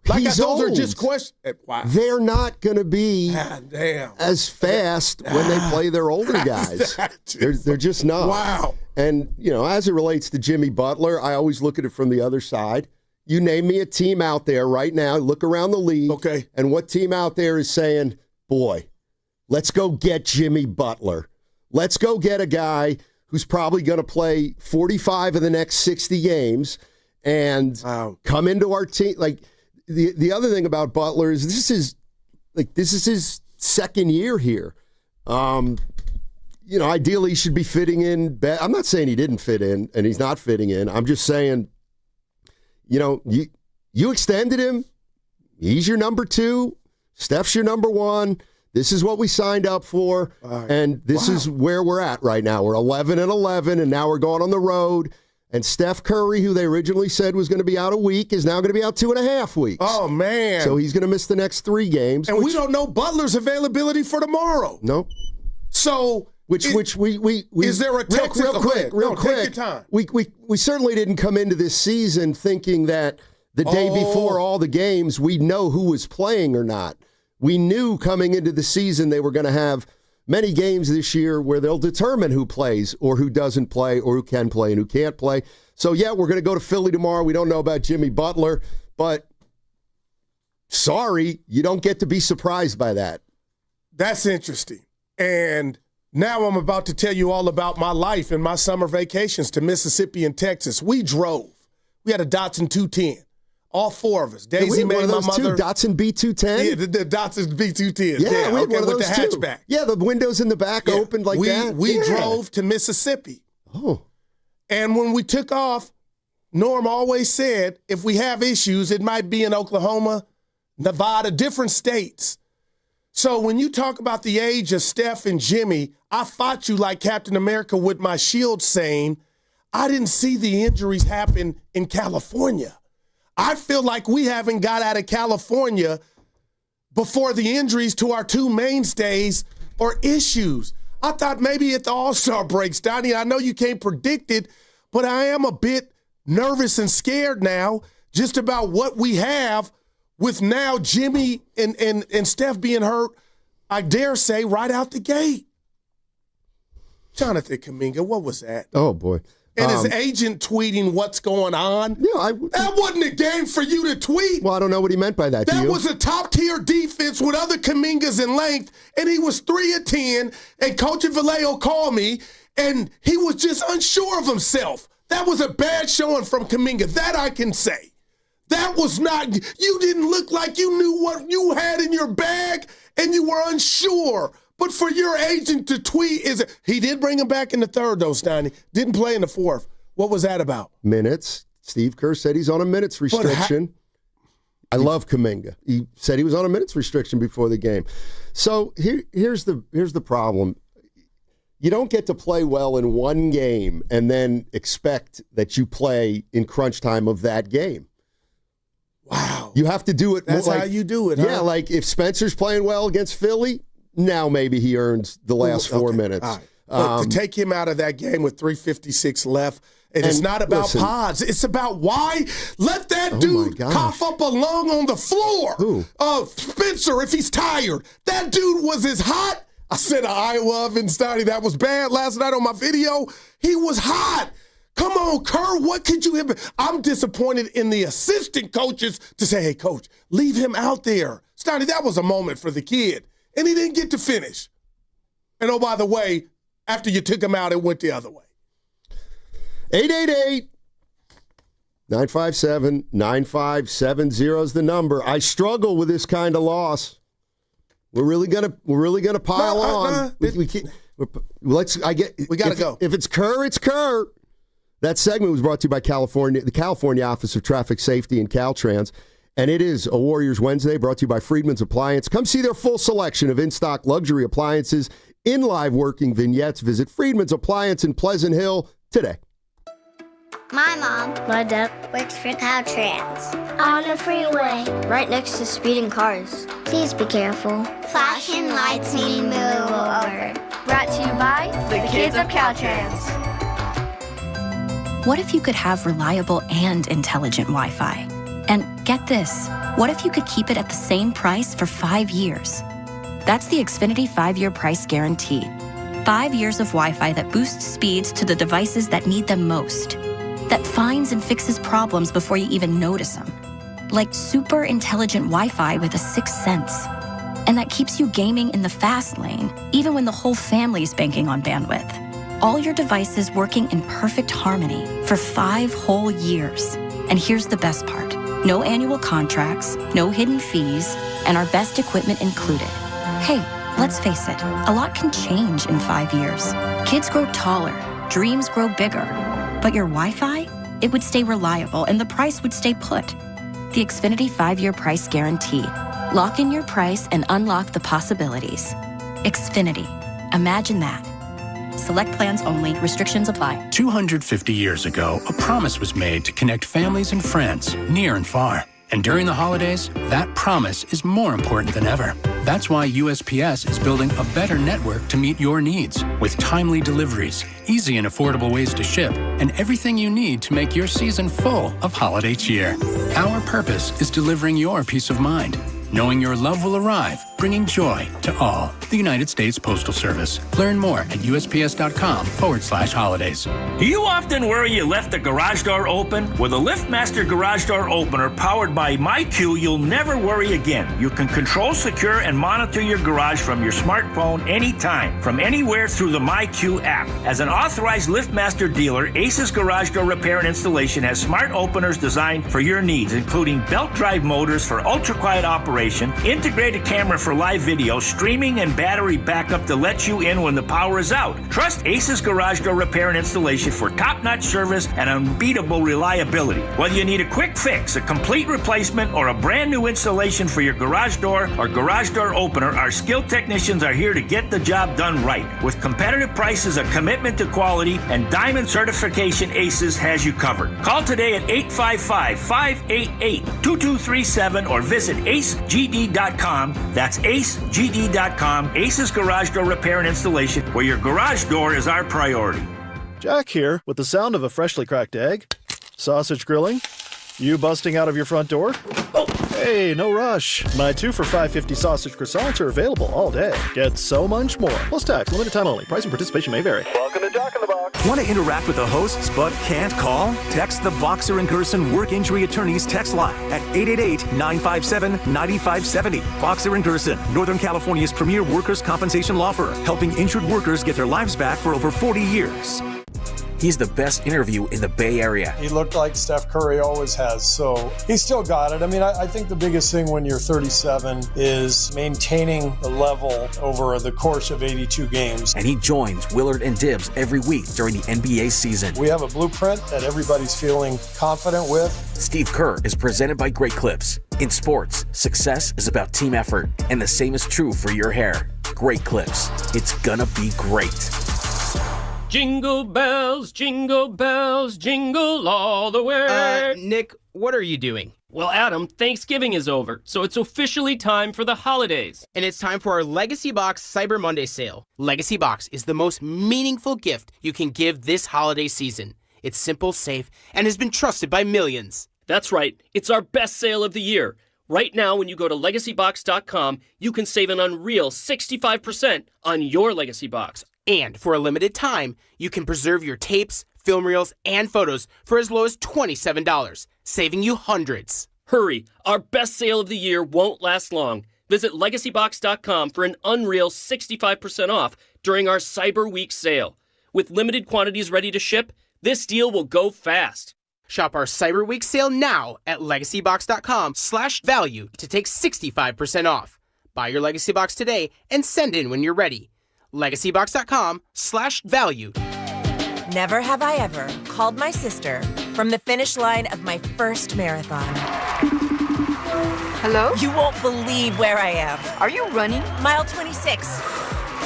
Like Those are just questions. Wow. They're not going to be damn. as fast when they play their older guys. They're just not. Wow. And, as it relates to Jimmy Butler, I always look at it from the other side. You name me a team out there right now, look around the league, okay, and what team out there is saying, boy, let's go get Jimmy Butler. Let's go get a guy who's probably going to play 45 of the next 60 games and come into our team. Like, the other thing about Butler is this is his second year here. Ideally he should be fitting in. I'm not saying he didn't fit in and he's not fitting in. I'm just saying, you extended him. He's your number 2. Steph's your number 1. This is what we signed up for, and this is where we're at right now. We're 11-11, and now we're going on the road. And Steph Curry, who they originally said was going to be out a week, is now going to be out 2.5 weeks. Oh, man. So he's going to miss the next 3 games. And we don't know Butler's availability for tomorrow. Nope. So Which we is there a technical real quick? Take your time. We certainly didn't come into this season thinking that the day before all the games we'd know who was playing or not. We knew coming into the season they were going to have many games this year where they'll determine who plays or who doesn't play or who can play and who can't play. So, yeah, we're going to go to Philly tomorrow. We don't know about Jimmy Butler, but sorry, you don't get to be surprised by that. That's interesting. And now I'm about to tell you all about my life and my summer vacations to Mississippi and Texas. We drove. We had a Datsun 210. All 4 of us. Daisy made my mother. Datsun B210? Yeah, the Datsun B210. Yeah, we had one of those with the hatchback. Yeah, the windows in the back opened like that. We drove to Mississippi. Oh. And when we took off, Norm always said, if we have issues, it might be in Oklahoma, Nevada, different states. So when you talk about the age of Steph and Jimmy, I fought you like Captain America with my shield saying, I didn't see the injuries happen in California. I feel like we haven't got out of California before the injuries to our 2 mainstays or issues. I thought maybe at the All-Star breaks, Donnie, I know you can't predict it, but I am a bit nervous and scared now just about what we have with now Jimmy and Steph being hurt, I dare say, right out the gate. Jonathan Kuminga, what was that? Oh, boy. And his agent tweeting what's going on. Yeah, that wasn't a game for you to tweet. Well, I don't know what he meant by that. That was a top-tier defense with other Kumingas in length, and he was 3 of 10, and Coach Vallejo called me, and he was just unsure of himself. That was a bad showing from Kuminga. That I can say. That was not, you didn't look like you knew what you had in your bag, and you were unsure. But for your agent to tweet, he did bring him back in the 3rd, though, Steiny. Didn't play in the 4th. What was that about? Minutes. Steve Kerr said he's on a minutes restriction. I love Kuminga. He said he was on a minutes restriction before the game. So here's the problem. You don't get to play well in one game and then expect that you play in crunch time of that game. Wow. You have to do it. That's how you do it, huh? Yeah, like if Spencer's playing well against Philly, now maybe he earns the last 4 minutes. All right. Look, to take him out of that game with 3:56 left, and it's not about pods. It's about why. Let that dude cough up a lung on the floor. Who? Spencer, if he's tired. That dude was as hot I said an Iowa oven, Stoney. That was bad last night on my video. He was hot. Come on, Kerr, what could you have? I'm disappointed in the assistant coaches to say, hey, coach, leave him out there. Stoney, that was a moment for the kid, and he didn't get to finish. And oh, by the way, after you took him out, it went the other way. 888-957-9570 is the number. I struggle with this kind of loss. We're really gonna pile on. We gotta go. If it's Kerr, it's Kerr. That segment was brought to you by the California Office of Traffic Safety and Caltrans. And it is a Warriors Wednesday brought to you by Friedman's Appliance. Come see their full selection of in-stock luxury appliances in live working vignettes. Visit Friedman's Appliance in Pleasant Hill today. My mom, my dad, works for Caltrans. On the freeway, right next to speeding cars. Please be careful. Flashing lights mean move over. Brought to you by the kids of Caltrans. What if you could have reliable and intelligent Wi-Fi? And get this, what if you could keep it at the same price for 5 years? That's the Xfinity 5-year price guarantee. 5 years of Wi-Fi that boosts speeds to the devices that need them most. That finds and fixes problems before you even notice them. Like super intelligent Wi-Fi with a sixth sense. And that keeps you gaming in the fast lane, even when the whole family's banking on bandwidth. All your devices working in perfect harmony for 5 whole years. And here's the best part. No annual contracts, no hidden fees, and our best equipment included. Hey, let's face it, a lot can change in 5 years. Kids grow taller, dreams grow bigger. But your Wi-Fi, it would stay reliable and the price would stay put. The Xfinity 5-year price guarantee. Lock in your price and unlock the possibilities. Xfinity. Imagine that. Select plans only. Restrictions apply. 250 years ago, a promise was made to connect families and friends near and far. And during the holidays, that promise is more important than ever. That's why USPS is building a better network to meet your needs with timely deliveries, easy and affordable ways to ship, and everything you need to make your season full of holiday cheer. Our purpose is delivering your peace of mind, knowing your love will arrive, bringing joy to all. The United States Postal Service. Learn more at USPS.com/holidays. Do you often worry you left the garage door open? With a LiftMaster garage door opener powered by MyQ, you'll never worry again. You can control, secure, and monitor your garage from your smartphone anytime, from anywhere through the MyQ app. As an authorized LiftMaster dealer, Ace's Garage Door Repair and Installation has smart openers designed for your needs, including belt drive motors for ultra-quiet operation, integrated camera for live video, streaming, and battery backup to let you in when the power is out. Trust Ace's Garage Door Repair and Installation for top-notch service and unbeatable reliability. Whether you need a quick fix, a complete replacement, or a brand new installation for your garage door or garage door opener, our skilled technicians are here to get the job done right. With competitive prices, a commitment to quality, and diamond certification, Aces has you covered. Call today at 855-588-2237 or visit acegd.com. That's acegd.com. Ace's Garage Door Repair and Installation, where your garage door is our priority. Jack here with the sound of a freshly cracked egg, sausage grilling, you busting out of your front door. Oh, hey, no rush. My 2 for $5.50 sausage croissants are available all day. Get so much more. Plus tax, limited time only. Price and participation may vary. Welcome to Jack in the Box. Want to interact with the hosts but can't call? Text the Boxer & Gerson Work Injury Attorneys text line at 888-957-9570. Boxer & Gerson, Northern California's premier workers' compensation law firm, helping injured workers get their lives back for over 40 years. He's the best interview in the Bay Area. He looked like Steph Curry always has, so he still got it. I mean, I think the biggest thing when you're 37 is maintaining the level over the course of 82 games. And he joins Willard and Dibbs every week during the NBA season. We have a blueprint that everybody's feeling confident with. Steve Kerr is presented by Great Clips. In sports, success is about team effort, and the same is true for your hair. Great Clips. It's gonna be great. Jingle bells, jingle all the way. Nick, what are you doing? Well, Adam, Thanksgiving is over, so it's officially time for the holidays. And it's time for our Legacy Box Cyber Monday sale. Legacy Box is the most meaningful gift you can give this holiday season. It's simple, safe, and has been trusted by millions. That's right. It's our best sale of the year. Right now, when you go to LegacyBox.com, you can save an unreal 65% on your Legacy Box. And for a limited time, you can preserve your tapes, film reels, and photos for as low as $27, saving you hundreds. Hurry, our best sale of the year won't last long. Visit LegacyBox.com for an unreal 65% off during our Cyber Week sale. With limited quantities ready to ship, this deal will go fast. Shop our Cyber Week sale now at LegacyBox.com/value to take 65% off. Buy your Legacy Box today and send in when you're ready. LegacyBox.com/value. Never have I ever called my sister from the finish line of my first marathon. Hello? You won't believe where I am. Are you running? Mile 26.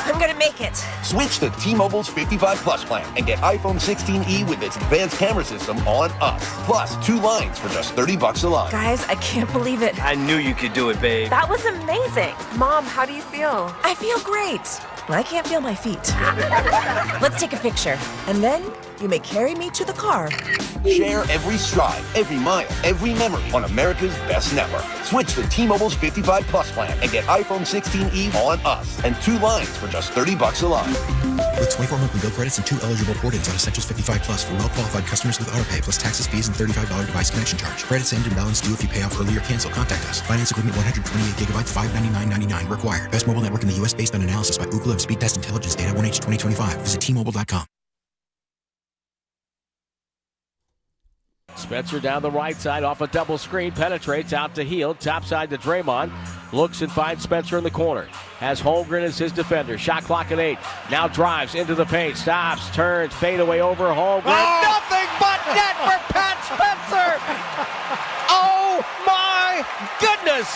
I'm gonna make it. Switch to T-Mobile's 55 Plus plan and get iPhone 16e with its advanced camera system on us. Plus 2 lines for just $30 a line. Guys, I can't believe it. I knew you could do it, babe. That was amazing. Mom, how do you feel? I feel great. I can't feel my feet. Let's take a picture, and then you may carry me to the car. Share every stride, every mile, every memory on America's best network. Switch to T-Mobile's 55 Plus plan and get iPhone 16e on us and 2 lines for just $30 a line. With 24 monthly bill credits and 2 eligible port-ins on Essentials 55 Plus for well-qualified customers with autopay plus taxes, fees, and $35 device connection charge. Credits end and balance due if you pay off early or cancel. Contact us. Finance agreement 128 gigabytes, $599.99 required. Best mobile network in the U.S. based on analysis by Ookla of Speed Test Intelligence Data 1H 2025. Visit T-Mobile.com. Spencer down the right side off a double screen, penetrates out to Hield, top side to Draymond, looks and finds Spencer in the corner. Has Holmgren as his defender. Shot clock at 8. Now drives into the paint, stops, turns, fade away over Holmgren. Oh! Nothing but net for Pat Spencer. Oh my goodness!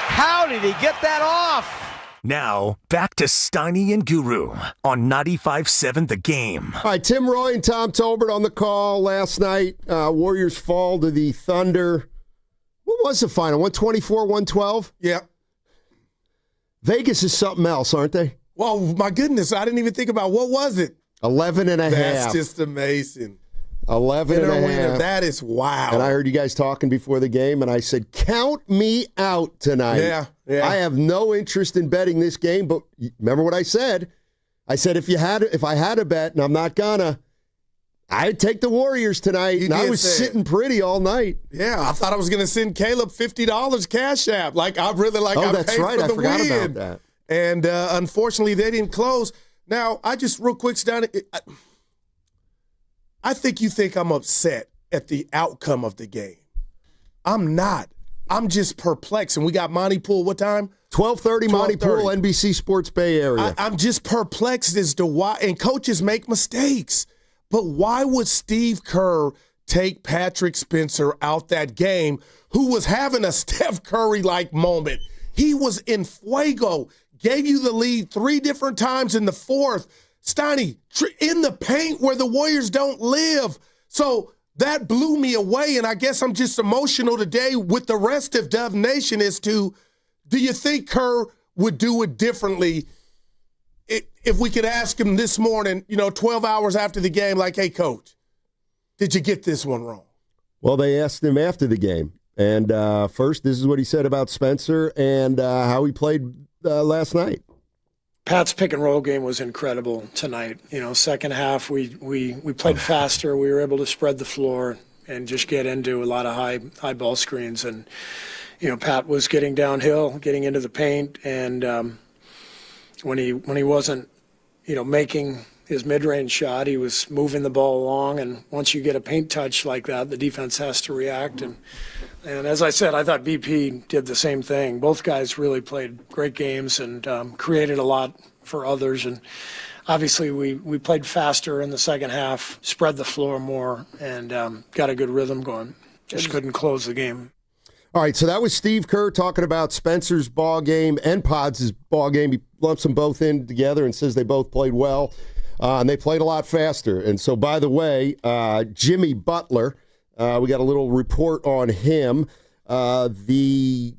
How did he get that off? Now, back to Steiny and Guru on 95.7 The Game. All right, Tim Roy and Tom Tolbert on the call last night. Warriors fall to the Thunder. What was the final? 124-112? Yeah. Vegas is something else, aren't they? Well, my goodness, I didn't even think about what was it? 11 and a half. That's just amazing. 11 and a half. That is wow. And I heard you guys talking before the game, and I said, count me out tonight. Yeah. I have no interest in betting this game, but remember what I said? I said if I had a bet, and I'm not gonna, I'd take the Warriors tonight. And I was sitting pretty all night. Yeah, I thought I was gonna send Caleb $50 Cash App. Like I really like. Oh, I that's paid right. For the I forgot win. about that. And unfortunately, they didn't close. Now, I just real quick, Stan. I think you think I'm upset at the outcome of the game. I'm not. I'm just perplexed. And we got Monty Pool, what time? 12:30 Monty Pool, NBC Sports Bay Area. I'm just perplexed as to why. And coaches make mistakes. But why would Steve Kerr take Patrick Spencer out that game, who was having a Steph Curry-like moment? He was in fuego, gave you the lead 3 different times in the fourth. Steiny, in the paint where the Warriors don't live. So that blew me away, and I guess I'm just emotional today with the rest of Dove Nation as to, do you think Kerr would do it differently if we could ask him this morning, 12 hours after the game, like, hey, coach, did you get this one wrong? Well, they asked him after the game. And first, this is what he said about Spencer and how he played last night. Pat's pick and roll game was incredible tonight. Second half we played faster. We were able to spread the floor and just get into a lot of high ball screens. And Pat was getting downhill, getting into the paint, and when he wasn't making his mid-range shot, he was moving the ball along. And once you get a paint touch like that, the defense has to react. And as I said, I thought BP did the same thing. Both guys really played great games and created a lot for others. And obviously we played faster in the second half, spread the floor more, and got a good rhythm going. Just couldn't close the game. All right, so that was Steve Kerr talking about Spencer's ball game and Pods' ball game. He lumps them both in together and says they both played well, and they played a lot faster. And so, by the way, Jimmy Butler, we got a little report on him. The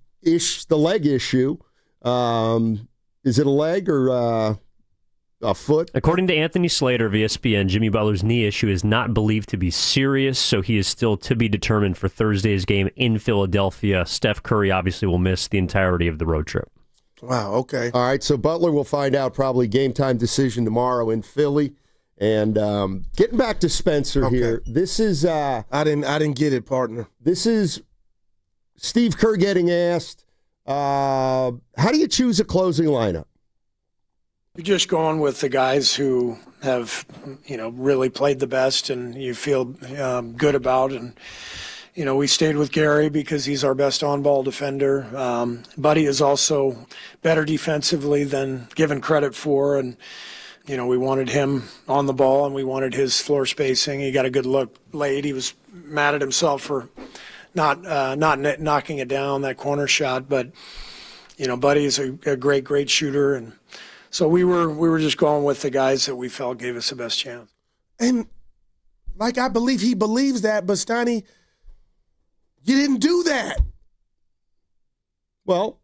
leg issue, is it a leg or a foot. According to Anthony Slater of ESPN, Jimmy Butler's knee issue is not believed to be serious, so he is still to be determined for Thursday's game in Philadelphia. Steph Curry obviously will miss the entirety of the road trip. Wow, okay. All right, so Butler will find out probably game time decision tomorrow in Philly. And getting back to Spencer here, this is I didn't get it, partner. This is Steve Kerr getting asked, how do you choose a closing lineup? You're just going with the guys who have, really played the best and you feel good about. And, we stayed with Gary because he's our best on-ball defender. Buddy is also better defensively than given credit for. And, we wanted him on the ball and we wanted his floor spacing. He got a good look late. He was mad at himself for not knocking it down, that corner shot. But, Buddy is a great shooter. And so we were just going with the guys that we felt gave us the best chance. And, I believe he believes that, but Steiny, you didn't do that. Well,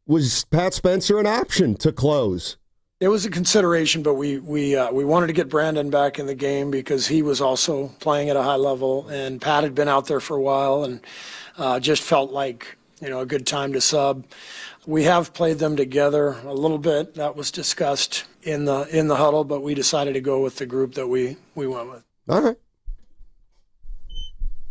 was Pat Spencer an option to close? It was a consideration, but we wanted to get Brandon back in the game because he was also playing at a high level, and Pat had been out there for a while and just felt like a good time to sub. We have played them together a little bit. That was discussed in the huddle, but we decided to go with the group that we went with. All right,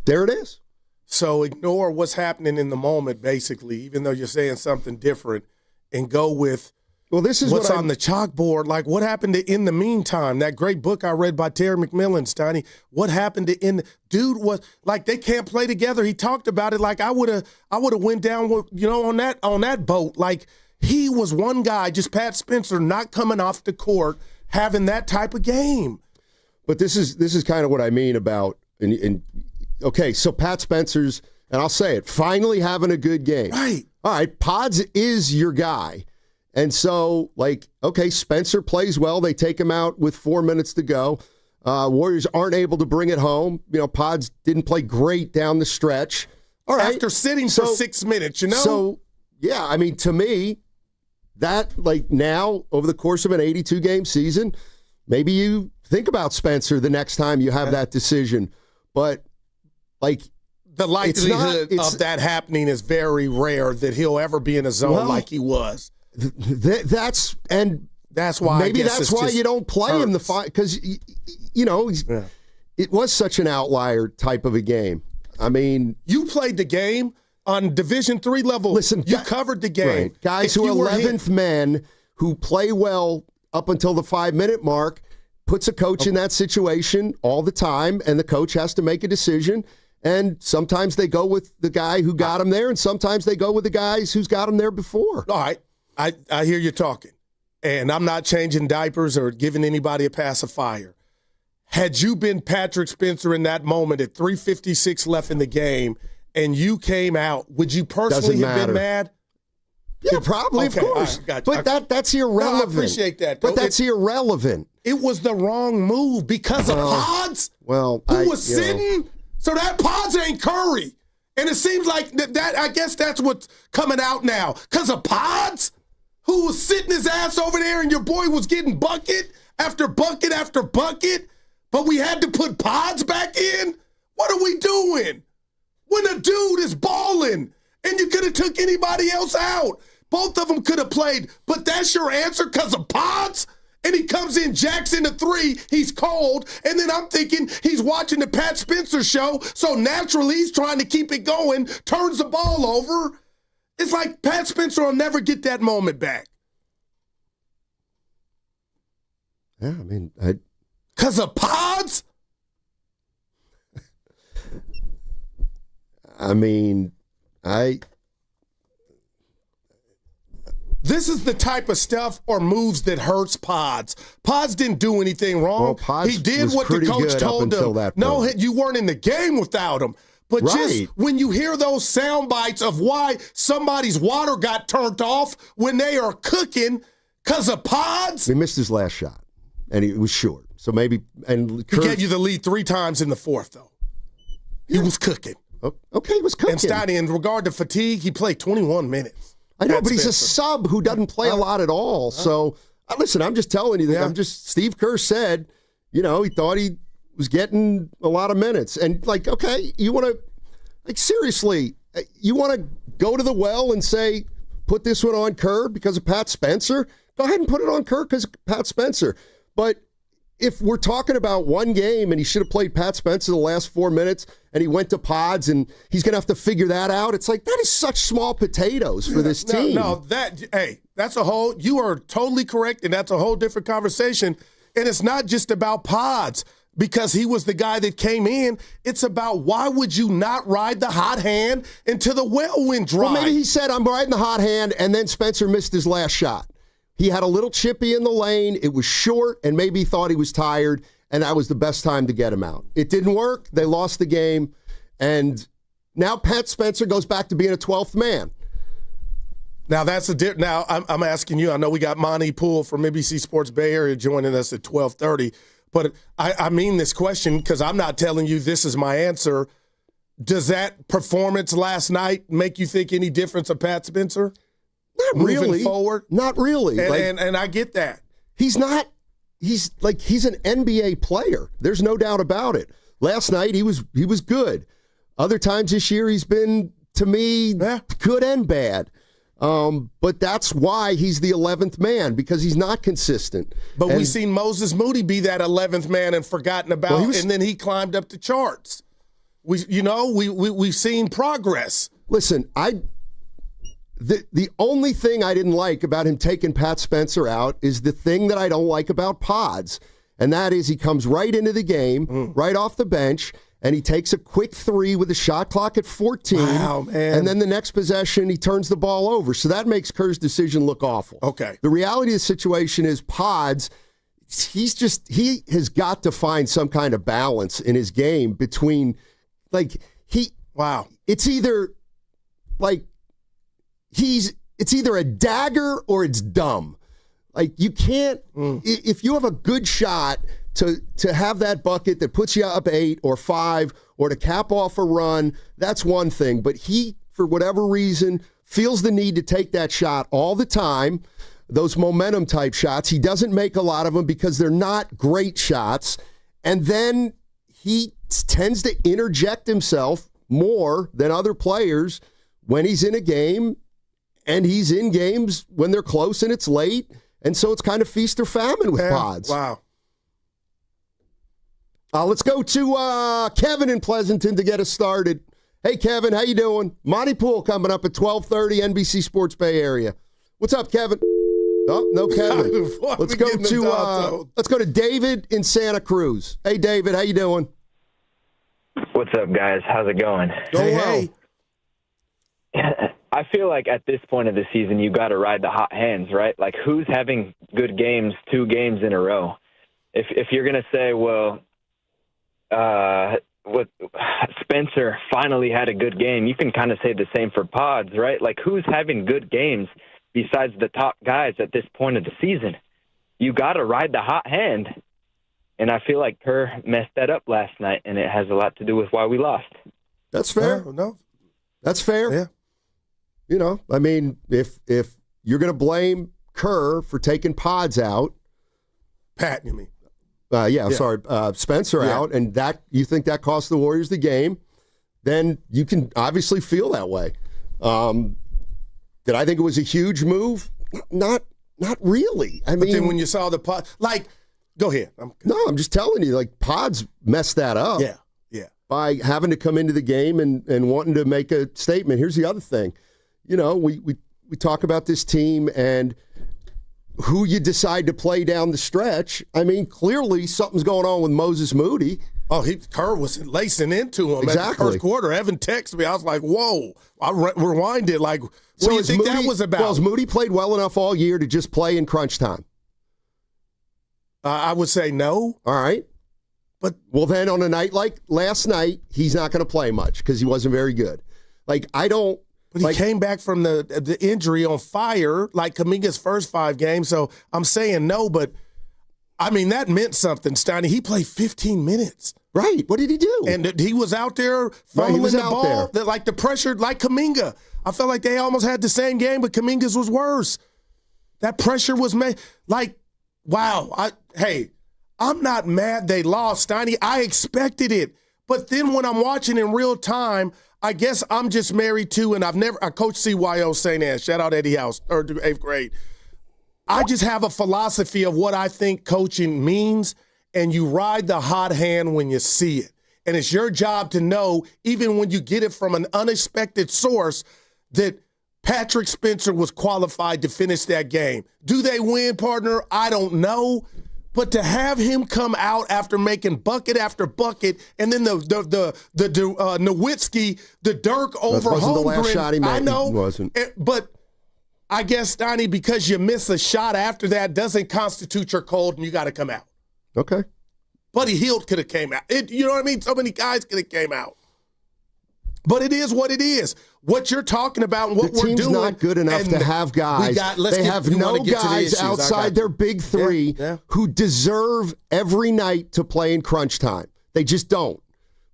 there it is. So ignore what's happening in the moment, basically, even though you're saying something different, and go with. Well, this is what's on the chalkboard. Like, what happened to In the Meantime? That great book I read by Terry McMillan, Steiny. What happened to dude was like they can't play together. He talked about it like I would have went down with, on that boat. Like he was one guy, just Pat Spencer, not coming off the court, having that type of game. But this is kind of what I mean about okay, so Pat Spencer's, and I'll say it, finally having a good game. Right. All right, Pods is your guy. And so, okay, Spencer plays well. They take him out with 4 minutes to go. Warriors aren't able to bring it home. Pods didn't play great down the stretch. All right. After sitting for 6 minutes, So, yeah, I mean, to me, that, now, over the course of an 82-game season, maybe you think about Spencer the next time you have that decision. But, the likelihood of that happening is very rare that he'll ever be in a zone like he was. That's why maybe that's why you don't play him the fight, because it was such an outlier type of a game. I mean, you played the game on Division III level. Listen, you covered the game. Right. Guys who are 11th men who play well up until the 5-minute mark, puts a coach in that situation all the time, and the coach has to make a decision. And sometimes they go with the guy who got him there, and sometimes they go with the guys who's got him there before. All right. I hear you talking, and I'm not changing diapers or giving anybody a pacifier. Had you been Patrick Spencer in that moment at 3:56 left in the game and you came out, would you personally have been mad? Yeah, probably, of course. Right, gotcha. But that's irrelevant. No, I appreciate that. But that's irrelevant. It was the wrong move because of Pods, who was sitting. So that Pods ain't Curry. And it seems like that I guess that's what's coming out now. Because of Pods, who was sitting his ass over there and your boy was getting bucket after bucket after bucket, but we had to put Pods back in? What are we doing? When a dude is balling and you could have took anybody else out. Both of them could have played, but that's your answer because of Pods? And he comes in, jacks in the 3, he's cold, and then I'm thinking he's watching the Pat Spencer show, so naturally he's trying to keep it going, turns the ball over. It's like Pat Spencer will never get that moment back. Yeah, I mean, because of Pods? I mean, This is the type of stuff or moves that hurts Pods. Pods didn't do anything wrong. Well, Pods he did was what the coach told him. No, you weren't in the game without him. But just when you hear those sound bites of why somebody's water got turned off when they are cooking because of Pods. He missed his last shot, and he was short. So maybe he gave you the lead 3 times in the 4th, though. He was cooking. Okay, he was cooking. And Steiny, in regard to fatigue, he played 21 minutes. I know, but he's a sub who doesn't play a lot at all. So Listen, I'm just telling you that. Steve Kerr said, he thought he was getting a lot of minutes. And, okay, you want to, seriously, you want to go to the well and say, put this one on Kerr because of Pat Spencer? Go ahead and put it on Kerr because of Pat Spencer. But if we're talking about one game and he should have played Pat Spencer the last 4 minutes and he went to pods and he's going to have to figure that out, it's like that is such small potatoes for this team. That's a whole, you are totally correct, and that's a whole different conversation. And it's not just about pods because he was the guy that came in. It's about why would you not ride the hot hand until the well went dry? Well, maybe he said, I'm riding the hot hand, and then Spencer missed his last shot. He had a little chippy in the lane. It was short, and maybe he thought he was tired, and that was the best time to get him out. It didn't work. They lost the game, and now Pat Spencer goes back to being a 12th man. Now, now I'm asking you. I know we got Monty Poole from NBC Sports Bay Area joining us at 12:30, but I mean this question because I'm not telling you this is my answer. Does that performance last night make you think any difference of Pat Spencer? Not really. Moving forward? Not really. And I get that. He's an NBA player. There's no doubt about it. Last night he was good. Other times this year he's been, to me, good and bad. But that's why he's the 11th man, because he's not consistent. But we've seen Moses Moody be that 11th man and forgotten about, and then he climbed up the charts. We've seen progress. Listen, the only thing I didn't like about him taking Pat Spencer out is the thing that I don't like about Pods, and that is he comes right into the game, right off the bench, and he takes a quick three with a shot clock at 14. Wow, man. And then the next possession, he turns the ball over. So that makes Kerr's decision look awful. Okay. The reality of the situation is Pods, he has got to find some kind of balance in his game between, it's either it's either a dagger or it's dumb. You can't, if you have a good shot to have that bucket that puts you up 8 or 5 or to cap off a run, that's one thing. But he, for whatever reason, feels the need to take that shot all the time, those momentum type shots. He doesn't make a lot of them because they're not great shots. And then he tends to interject himself more than other players when he's in a game, and he's in games when they're close and it's late. And so it's kind of feast or famine with Pods. Wow. Let's go to Kevin in Pleasanton to get us started. Hey, Kevin, how you doing? Monty Poole coming up at 12:30, NBC Sports Bay Area. What's up, Kevin? Oh, no, Kevin. Let's go to David in Santa Cruz. Hey, David, how you doing? What's up, guys? How's it going? Hey. I feel like at this point of the season, you got to ride the hot hands, right? Like, who's having good games 2 games in a row? If you're going to say, Spencer finally had a good game, you can kind of say the same for Pods, right? Like, who's having good games besides the top guys at this point of the season? You got to ride the hot hand. And I feel like Kerr messed that up last night, and it has a lot to do with why we lost. That's fair. No. That's fair. Yeah. I mean, if you're going to blame Kerr for taking Pods out. Pat, you mean? Spencer out, and that you think that cost the Warriors the game, then you can obviously feel that way. Did I think it was a huge move? Not really. But then when you saw the pod, go ahead. I'm just telling you, Pods messed that up. Yeah. By having to come into the game and wanting to make a statement. Here's the other thing. We talk about this team and who you decide to play down the stretch. I mean, clearly something's going on with Moses Moody. Oh, Kerr was lacing into him exactly. At the first quarter. Evan texted me. I was like, whoa. I rewinded. What do you think that was about? Well, has Moody played well enough all year to just play in crunch time? I would say no. All right. Well, then on a night like last night, he's not going to play much because he wasn't very good. But he came back from the injury on fire, like Kuminga's first 5 games. So I'm saying no, but I mean, that meant something, Steiny. He played 15 minutes. Right. What did he do? And he was out there fumbling the ball. The pressure, like Kuminga. I felt like they almost had the same game, but Kuminga's was worse. That pressure was made. Like, wow. I'm not mad they lost, Steiny. I expected it. But then when I'm watching in real time, I guess I'm just married to, and I coached CYO St. Anne. Shout out Eddie House, 3rd through 8th grade. I just have a philosophy of what I think coaching means, and you ride the hot hand when you see it. And it's your job to know, even when you get it from an unexpected source, that Patrick Spencer was qualified to finish that game. Do they win, partner? I don't know. But to have him come out after making bucket after bucket, and then the Nowitzki, the Dirk over Holmgren. Wasn't the last shot he made. I know. It wasn't. But I guess, Steiny, because you miss a shot after that doesn't constitute your cold, and you got to come out. Okay. Buddy Hield could have came out. You know what I mean? So many guys could have came out. But it is what it is. What you're talking about and what we're doing. The team's not good enough to have guys. They have no guys outside their big three who deserve every night to play in crunch time. They just don't.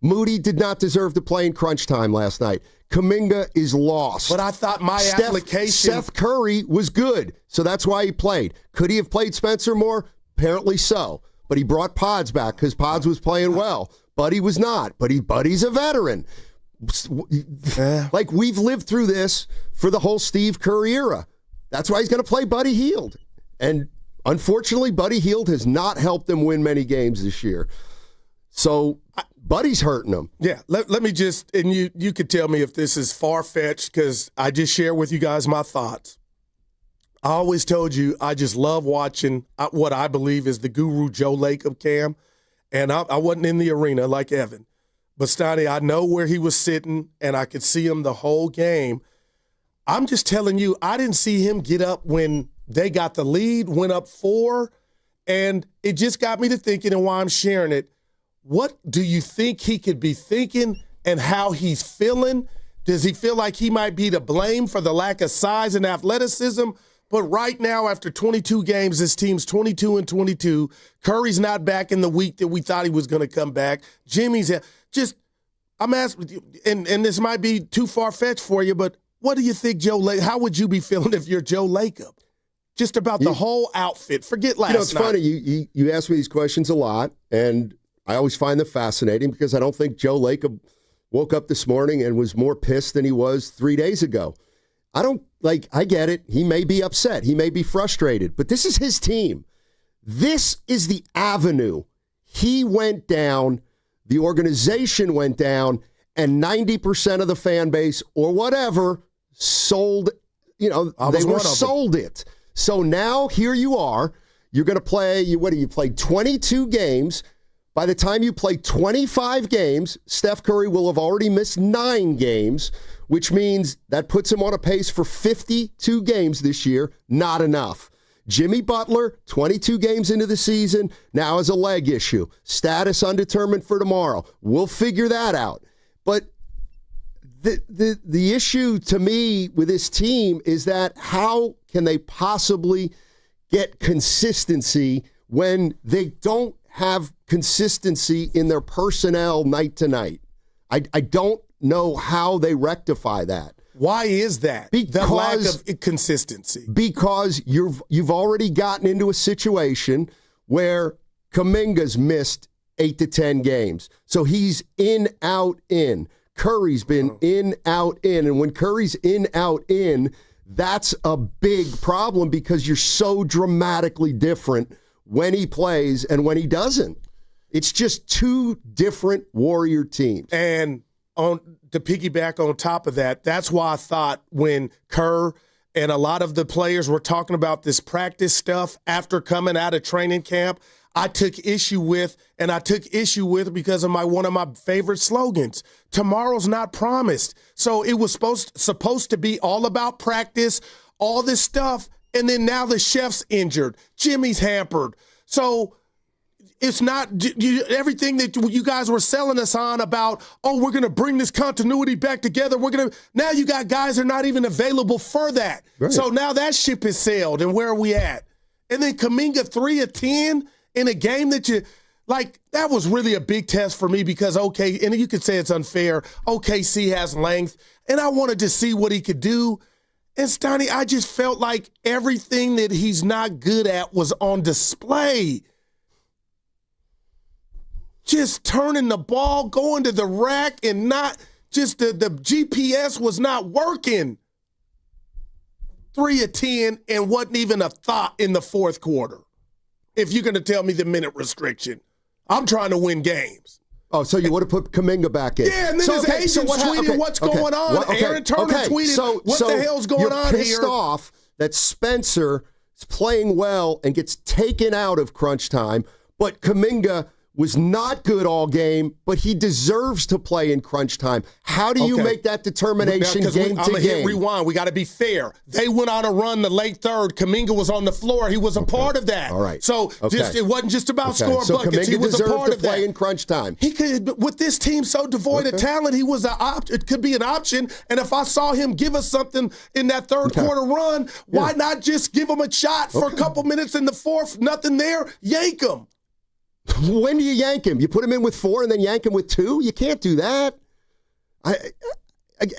Moody did not deserve to play in crunch time last night. Kuminga is lost. But I thought application. Seth Curry was good, so that's why he played. Could he have played Spencer more? Apparently so. But he brought Pods back because Pods was playing well. Buddy was not. But Buddy's a veteran. Like, we've lived through this for the whole Steve Kerr era. That's why he's going to play Buddy Hield. And unfortunately, Buddy Hield has not helped them win many games this year. So Buddy's hurting them. Yeah, let me just, and you could tell me if this is far-fetched, because I just share with you guys my thoughts. I always told you I just love watching what I believe is the guru Joe Lacob cam. And I wasn't in the arena like Evan. But, Steiny, I know where he was sitting, and I could see him the whole game. I'm just telling you, I didn't see him get up when they got the lead, went up 4, and it just got me to thinking, and why I'm sharing it, what do you think he could be thinking and how he's feeling? Does he feel like he might be to blame for the lack of size and athleticism? But right now, after 22 games, this team's 22-22. Curry's not back in the week that we thought he was going to come back. Jimmy's I'm asking you, and this might be too far-fetched for you, but what do you think how would you be feeling if you're Joe Lacob? Just about the whole outfit. Forget last night. It's funny. You ask me these questions a lot, and I always find them fascinating because I don't think Joe Lacob woke up this morning and was more pissed than he was 3 days ago. I get it. He may be upset. He may be frustrated, but this is his team. This is the avenue. He went down, the organization went down, and 90% of the fan base or whatever sold, they were sold it. So now here you are. You're going to play, you played 22 games. By the time you play 25 games, Steph Curry will have already missed 9 games, which means that puts him on a pace for 52 games this year. Not enough. Jimmy Butler, 22 games into the season, now has a leg issue. Status undetermined for tomorrow. We'll figure that out. But the issue to me with this team is that how can they possibly get consistency when they don't have consistency in their personnel night to night? I don't know how they rectify that. Why is that? The lack of consistency. Because you've already gotten into a situation where Kuminga's missed 8 to 10 games. So he's in, out, in. Curry's been in, out, in. And when Curry's in, out, in, that's a big problem because you're so dramatically different when he plays and when he doesn't. It's just two different Warrior teams. And to piggyback on top of that, that's why I thought when Kerr and a lot of the players were talking about this practice stuff after coming out of training camp, I took issue with because of one of my favorite slogans. Tomorrow's not promised. So it was supposed to be all about practice, all this stuff, and then now the chef's injured. Jimmy's hampered. So it's not everything that you guys were selling us on about, we're going to bring this continuity back together. Now you got guys that are not even available for that. Right. So now that ship has sailed, and where are we at? And then Kuminga 3 of 10 in a game that that was really a big test for me because, and you could say it's unfair, OKC has length, and I wanted to see what he could do. And Stoney, I just felt like everything that he's not good at was on display. Just turning the ball, going to the rack, and not just the GPS was not working. 3 of 10 and wasn't even a thought in the fourth quarter. If you're going to tell me the minute restriction, I'm trying to win games. Oh, so you would have put Kuminga back in? Yeah, and then his agents tweeted what's going on. Aaron Turner tweeted what the hell's going on here. You're pissed off that Spencer is playing well and gets taken out of crunch time, but Kuminga was not good all game, but he deserves to play in crunch time. How do you make that determination game to game? I'm going to hit rewind. We got to be fair. They went on a run the late third. Kuminga was on the floor. He was a part of that. All right. So it wasn't just about scoring so buckets. Kuminga He was a part of that. Play in crunch time. He could, with this team so devoid of talent, he was it could be an option. And if I saw him give us something in that third quarter run, why not just give him a shot for a couple minutes in the fourth? Nothing there. Yank him. When do you yank him? You put him in with 4 and then yank him with 2? You can't do that. And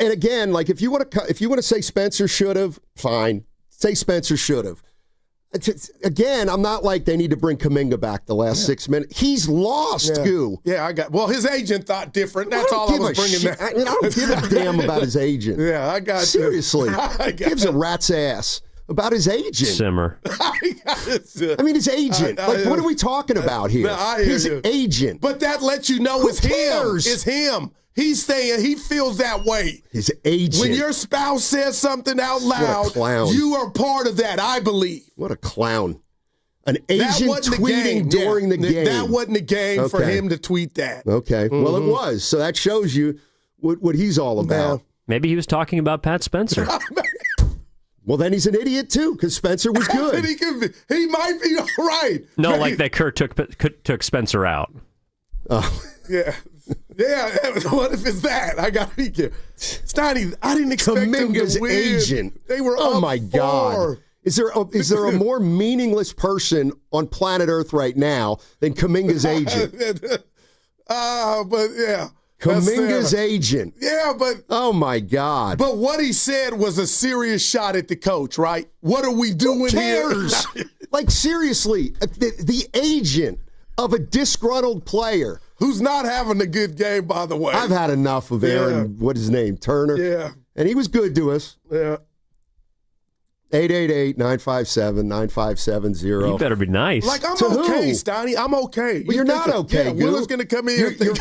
again, like if you want to say Spencer should have, fine. Say Spencer should have. Again, I'm not like they need to bring Kuminga back the last 6 minutes. He's lost, Goo. Yeah, his agent thought different. That's all I was bringing back. I don't give a damn about his agent. Yeah, I got Seriously. Gives a rat's ass about his agent. Simmer. I mean, his agent. What are we talking about here? His agent. But that lets you know it's him. It's him. He's saying he feels that way. His agent. When your spouse says something out loud, what a clown. You are part of that, I believe. What a clown. An agent tweeting during the game. That wasn't a game for him to tweet that. Okay. Well, it was. So that shows you what he's all about. Maybe he was talking about Pat Spencer. Well, then he's an idiot, too, because Spencer was good. He might be right. No, like that Kurt took Spencer out. Oh. Yeah. Yeah, what if it's that? I got to be careful. Stoney, I didn't expect Kuminga's him to win. Agent. They were Oh, up my 4. God. Is there a more meaningless person on planet Earth right now than Kuminga's agent? But yeah. Kuminga's agent. Yeah, but... Oh, my God. But what he said was a serious shot at the coach, right? What are we doing here? Like, seriously, the agent of a disgruntled player. Who's not having a good game, by the way. I've had enough of Aaron, what's his name, Turner? Yeah. And he was good to us. Yeah. 888-957-9570. You better be nice. Like, I'm To okay, who? Stoney. I'm okay. Well, you're not okay, Yeah, Goo. Willer's going to come in here and think,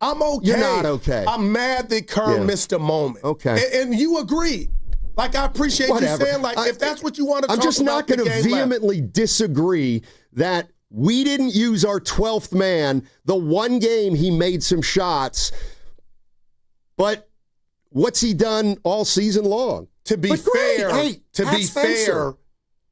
I'm okay. You're not okay. I'm mad that Kerr missed a moment. Okay. And you agree. Like, I appreciate you saying, like, if that's what you want to talk about. I'm just not going to vehemently disagree that we didn't use our 12th man. The one game he made some shots, but what's he done all season long? To be fair,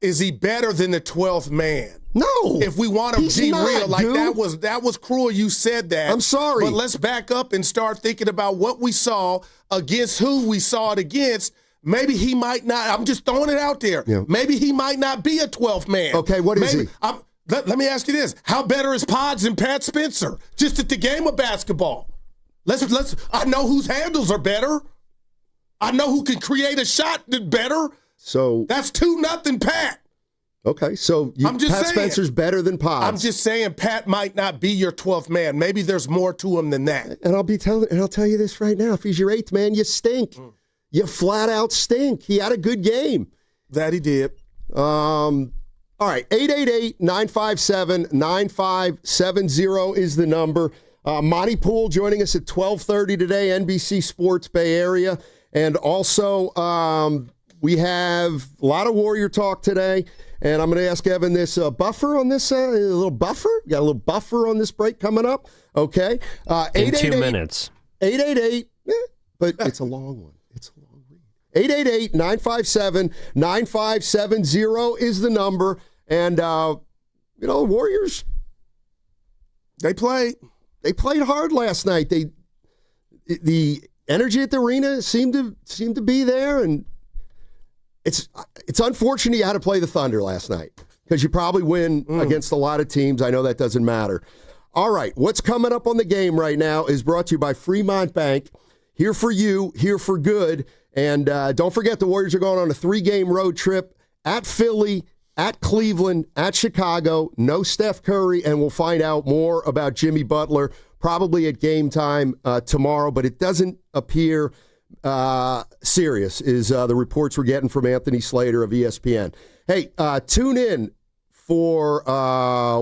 is he better than the 12th man? No. If we want to be real, like dude. that was cruel you said that. I'm sorry. But let's back up and start thinking about what we saw against who we saw it against. Maybe he might not. I'm just throwing it out there. Yeah. Maybe he might not be a 12th man. Okay, what is he? Let me ask you this. How better is Pods than Pat Spencer? Just at the game of basketball. I know whose handles are better. I know who can create a shot better. So that's 2-0 Pat. Okay, so Pat Spencer's better than Pods. I'm just saying Pat might not be your 12th man. Maybe there's more to him than that. And I'll tell you this right now. If he's your 8th man, you stink. You flat out stink. He had a good game. That he did. All right, 888-957-9570 is the number. Monty Poole joining us at 12:30 today, NBC Sports Bay Area. And also, we have a lot of Warrior talk today. And I'm going to ask Evan this buffer on this, a little buffer? Got a little buffer on this break coming up? Okay. In 2 minutes. 888, but it's a long one. 888-957-9570 is the number. And, the Warriors, they played hard last night. The energy at the arena seemed to be there, and it's unfortunate you had to play the Thunder last night because you probably win against a lot of teams. I know that doesn't matter. All right, what's coming up on the game right now is brought to you by Fremont Bank. Here for you, here for good. And don't forget, the Warriors are going on a 3-game road trip at Philly, at Cleveland, at Chicago. No Steph Curry, and we'll find out more about Jimmy Butler probably at game time tomorrow, but it doesn't appear serious, is the reports we're getting from Anthony Slater of ESPN. Hey, tune in for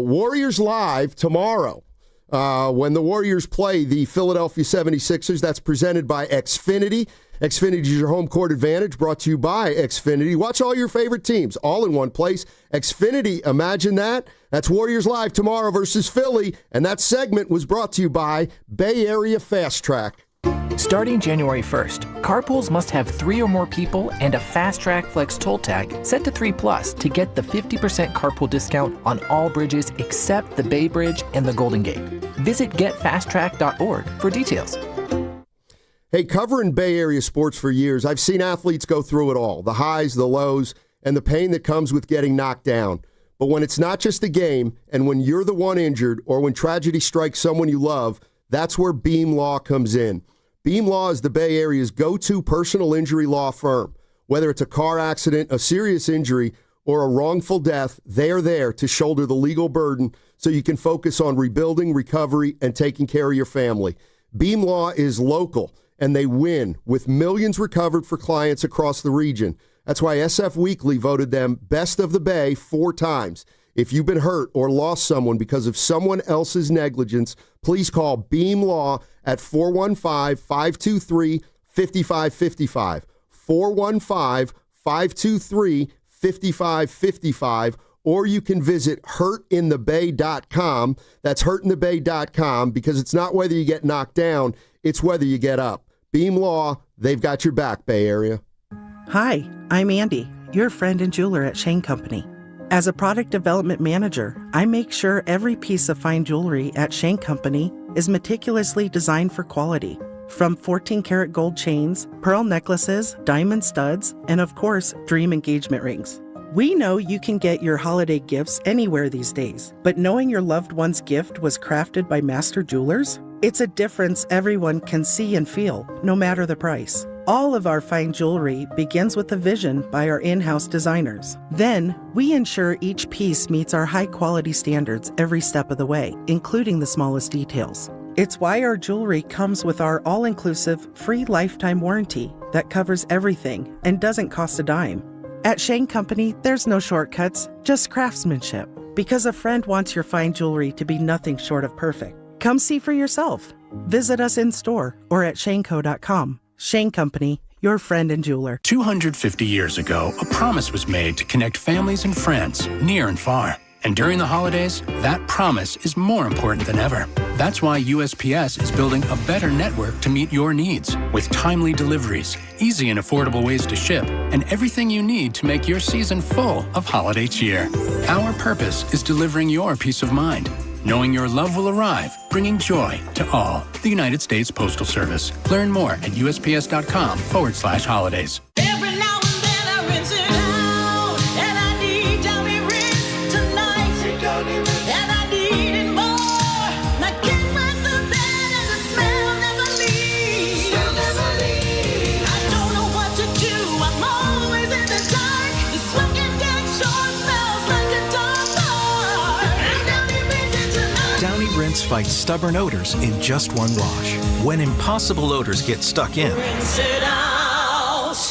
Warriors Live tomorrow when the Warriors play the Philadelphia 76ers. That's presented by Xfinity. Xfinity is your home court advantage, brought to you by Xfinity. Watch all your favorite teams all in one place. Xfinity, imagine that. That's Warriors Live tomorrow versus Philly, and that segment was brought to you by Bay Area Fast Track. Starting January 1st, carpools must have 3 or more people and a Fast Track Flex toll tag set to 3+ to get the 50% carpool discount on all bridges except the Bay Bridge and the Golden Gate. Visit getfasttrack.org for details. Hey, covering Bay Area sports for years, I've seen athletes go through it all, the highs, the lows, and the pain that comes with getting knocked down. But when it's not just a game, and when you're the one injured, or when tragedy strikes someone you love, that's where Beam Law comes in. Beam Law is the Bay Area's go-to personal injury law firm. Whether it's a car accident, a serious injury, or a wrongful death, they are there to shoulder the legal burden so you can focus on rebuilding, recovery, and taking care of your family. Beam Law is local, and they win, with millions recovered for clients across the region. That's why SF Weekly voted them Best of the Bay 4 times. If you've been hurt or lost someone because of someone else's negligence, please call Beam Law at 415-523-5555. 415-523-5555. Or you can visit hurtinthebay.com. That's hurtinthebay.com, because it's not whether you get knocked down, it's whether you get up. Beam Law, they've got your back, Bay Area. Hi, I'm Andy, your friend and jeweler at Shane Company. As a product development manager, I make sure every piece of fine jewelry at Shane Company is meticulously designed for quality. From 14-karat gold chains, pearl necklaces, diamond studs, and of course, dream engagement rings. We know you can get your holiday gifts anywhere these days, but knowing your loved one's gift was crafted by master jewelers? It's a difference everyone can see and feel, no matter the price. All of our fine jewelry begins with a vision by our in-house designers. Then, we ensure each piece meets our high-quality standards every step of the way, including the smallest details. It's why our jewelry comes with our all-inclusive, free lifetime warranty that covers everything and doesn't cost a dime. At Shane Company, there's no shortcuts, just craftsmanship. Because a friend wants your fine jewelry to be nothing short of perfect. Come see for yourself. Visit us in store or at shaneco.com. Shane Company, your friend and jeweler. 250 years ago, a promise was made to connect families and friends near and far. And during the holidays, that promise is more important than ever. That's why USPS is building a better network to meet your needs, with timely deliveries, easy and affordable ways to ship, and everything you need to make your season full of holiday cheer. Our purpose is delivering your peace of mind, knowing your love will arrive, bringing joy to all. The United States Postal Service. Learn more at USPS.com/holidays. Every now and then I rinse it out, and I need Johnny Rinse tonight. And I need it more. I can't rest the bed and the smell never leaves. I don't know what to do. I'm always in the dark. The smoking dead short smells like a dog park. And Johnny Rinse it tonight. Downy Rinse fights stubborn odors in just one wash. When impossible odors get stuck in, Rinse it out.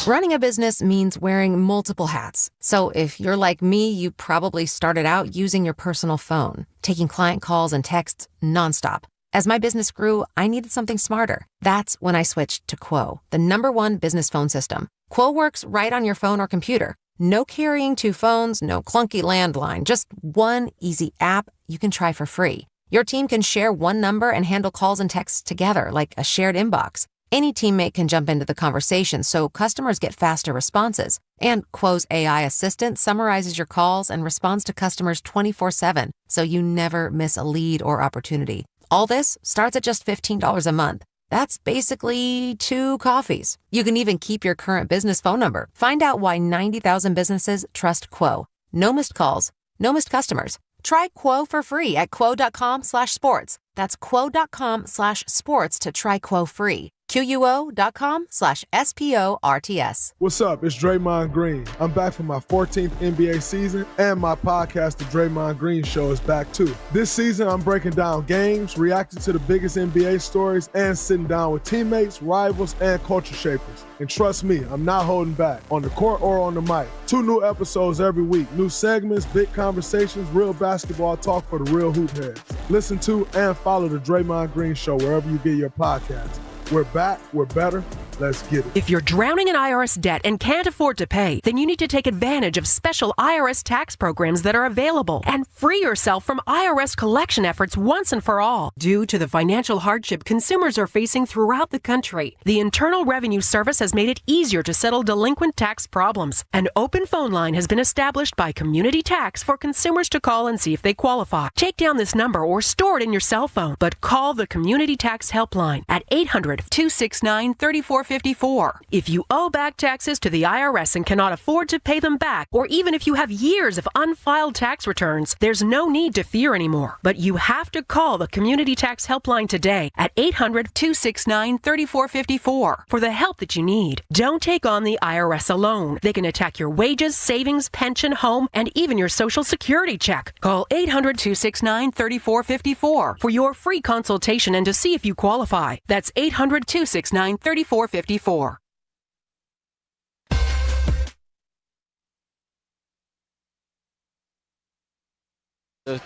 Running a business means wearing multiple hats. So if you're like me, you probably started out using your personal phone, taking client calls and texts nonstop. As my business grew, I needed something smarter. That's when I switched to Quo, the #1 business phone system. Quo works right on your phone or computer. No carrying 2 phones, no clunky landline, just one easy app you can try for free. Your team can share one number and handle calls and texts together like a shared inbox. Any teammate can jump into the conversation so customers get faster responses. And Quo's AI assistant summarizes your calls and responds to customers 24/7, so you never miss a lead or opportunity. All this starts at just $15 a month. That's basically 2 coffees. You can even keep your current business phone number. Find out why 90,000 businesses trust Quo. No missed calls, no missed customers. Try Quo for free at quo.com/sports. That's quo.com/sports to try Quo free. QUO.com/SPORTS. What's up? It's Draymond Green. I'm back for my 14th NBA season, and my podcast, The Draymond Green Show, is back too. This season, I'm breaking down games, reacting to the biggest NBA stories, and sitting down with teammates, rivals, and culture shapers. And trust me, I'm not holding back, on the court or on the mic. 2 new episodes every week, new segments, big conversations, real basketball talk for the real hoop heads. Listen to and follow The Draymond Green Show wherever you get your podcasts. We're back, we're better, let's get it. If you're drowning in IRS debt and can't afford to pay, then you need to take advantage of special IRS tax programs that are available and free yourself from IRS collection efforts once and for all. Due to the financial hardship consumers are facing throughout the country, the Internal Revenue Service has made it easier to settle delinquent tax problems. An open phone line has been established by Community Tax for consumers to call and see if they qualify. Take down this number or store it in your cell phone, but call the Community Tax Helpline at 800-269-3454. If you owe back taxes to the IRS and cannot afford to pay them back, or even if you have years of unfiled tax returns, there's no need to fear anymore. But you have to call the Community Tax Helpline today at 800-269-3454 for the help that you need. Don't take on the IRS alone. They can attack your wages, savings, pension, home, and even your Social Security check. Call 800-269-3454 for your free consultation and to see if you qualify. That's 800-269-3454.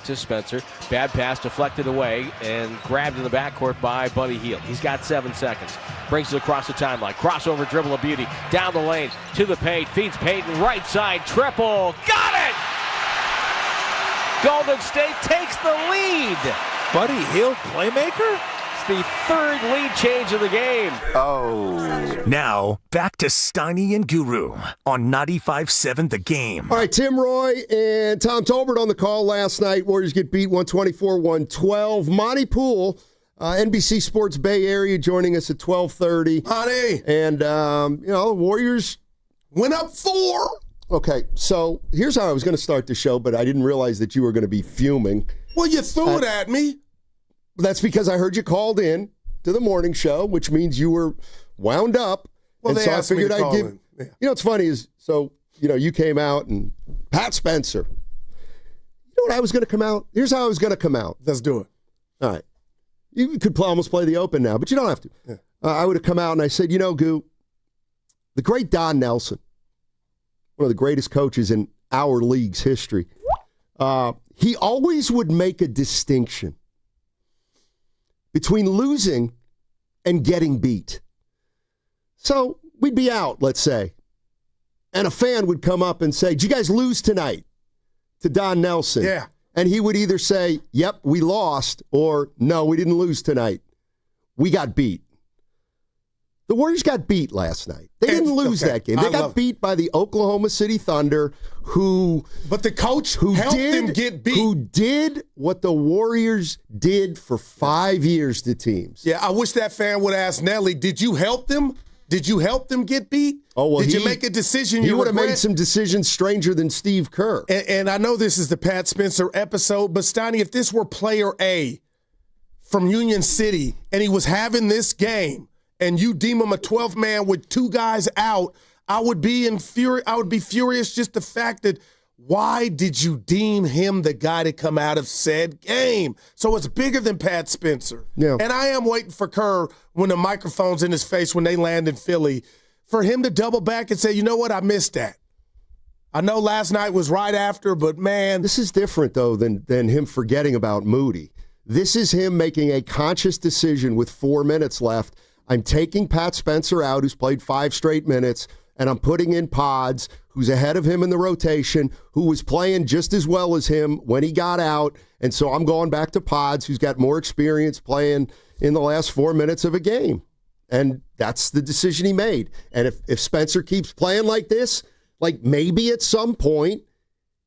To Spencer. Bad pass deflected away and grabbed in the backcourt by Buddy Hield. He's got 7 seconds. Brings it across the timeline. Crossover dribble of beauty. Down the lanes. To the paint. Feeds Payton. Right side. Triple. Got it! Golden State takes the lead. Buddy Hield, playmaker? The third lead change of the game. Oh. Now, back to Steiny and Guru on 95.7 The Game. All right, Tim Roy and Tom Tolbert on the call last night. Warriors get beat 124-112. Monty Poole, NBC Sports Bay Area, joining us at 12:30. Monty! And, the Warriors went up 4. Okay, so here's how I was going to start the show, but I didn't realize that you were going to be fuming. Well, you threw it at me. That's because I heard you called in to the morning show, which means you were wound up. Well, and they so asked I figured me to I'd call give. in. Yeah. You know what's funny is, you came out and Pat Spencer. You know what I was going to come out? Here's how I was going to come out. Let's do it. All right. You could almost play the open now, but you don't have to. Yeah. I would have come out and I said, Goo, the great Don Nelson, one of the greatest coaches in our league's history, he always would make a distinction between losing and getting beat. So we'd be out, let's say, and a fan would come up and say, "Did you guys lose tonight?" to Don Nelson. Yeah. And he would either say, "Yep, we lost," or "No, we didn't lose tonight. We got beat." The Warriors got beat last night. They didn't lose that game. They got beat by the Oklahoma City Thunder, But the coach helped them get beat. Who did what the Warriors did for 5 years to teams. Yeah, I wish that fan would ask Nelly, did you help them? Did you help them get beat? Oh, well, did you make a decision He you would have regret? made some decisions stranger than Steve Kerr. And I know this is the Pat Spencer episode, but Steiny, if this were player A from Union City and he was having this game, and you deem him a 12th man with 2 guys out, I would be furious just the fact that why did you deem him the guy to come out of said game? So it's bigger than Pat Spencer. Yeah. And I am waiting for Kerr when the microphone's in his face when they land in Philly for him to double back and say, you know what, I missed that. I know last night was right after, but man. This is different, though, than him forgetting about Moody. This is him making a conscious decision with 4 minutes left. I'm taking Pat Spencer out, who's played 5 straight minutes, and I'm putting in Pods, who's ahead of him in the rotation, who was playing just as well as him when he got out. And so I'm going back to Pods, who's got more experience playing in the last 4 minutes of a game. And that's the decision he made. And if Spencer keeps playing like this, like maybe at some point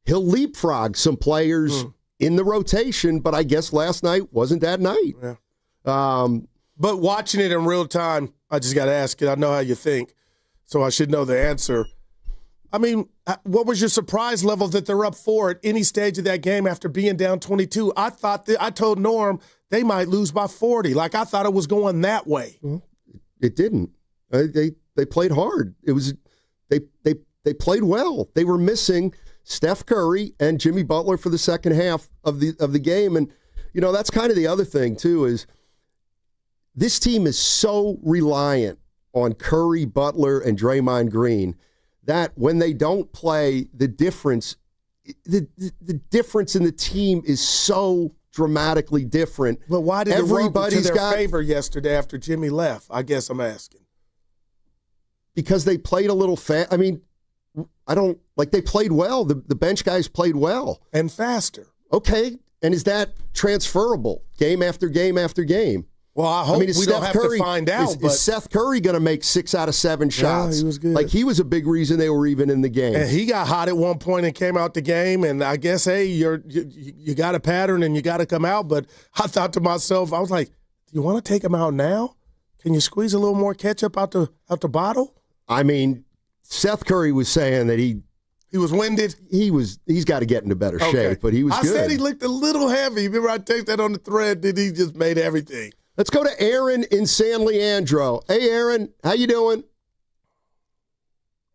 he'll leapfrog some players in the rotation. But I guess last night wasn't that night. Yeah. But watching it in real time, I just got to ask it. I know how you think, so I should know the answer. I mean, what was your surprise level that they're up 4 at any stage of that game after being down 22? I thought I told Norm they might lose by 40. Like, I thought it was going that way. It didn't. They played hard. It was they played well. They were missing Steph Curry and Jimmy Butler for the second half of the game, and that's kind of the other thing too is this team is so reliant on Curry, Butler, and Draymond Green that when they don't play, the difference in the team is so dramatically different. But why did it work to their favor yesterday after Jimmy left? I guess I'm asking. Because they played a little fast. I mean, they played well. The bench guys played well. And faster. Okay. And is that transferable game after game after game? Well, I hope we don't have to find out. Is Seth Curry going to make 6 out of 7 shots? Yeah, he was good. He was a big reason they were even in the game. And he got hot at one point and came out the game. And I guess, hey, you got a pattern and you got to come out. But I thought to myself, I was like, do you want to take him out now? Can you squeeze a little more ketchup out the bottle? I mean, Seth Curry was saying that he was winded. He's got to get into better shape, but he was good. I said he looked a little heavy. Remember I take that on the thread, then he just made everything. Let's go to Aaron in San Leandro. Hey, Aaron, how you doing?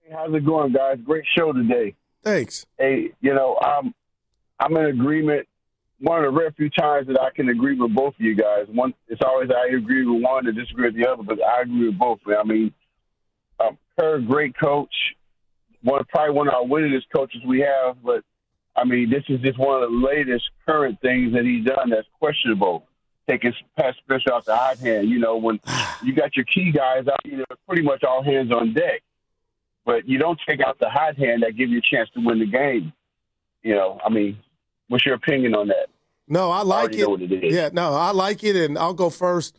Hey, how's it going, guys? Great show today. Thanks. Hey, I'm in agreement. One of the rare few times that I can agree with both of you guys. One, it's always I agree with one and disagree with the other, but I agree with both. I mean, Kerr, great coach. Probably one of our winningest coaches we have, but I mean, this is just one of the latest current things that he's done that's questionable. Taking Pat Spencer off the hot hand, when you got your key guys out, pretty much all hands on deck. But you don't take out the hot hand that give you a chance to win the game. I mean, what's your opinion on that? No, I like it. Know what it is. Yeah, no, I like it, and I'll go first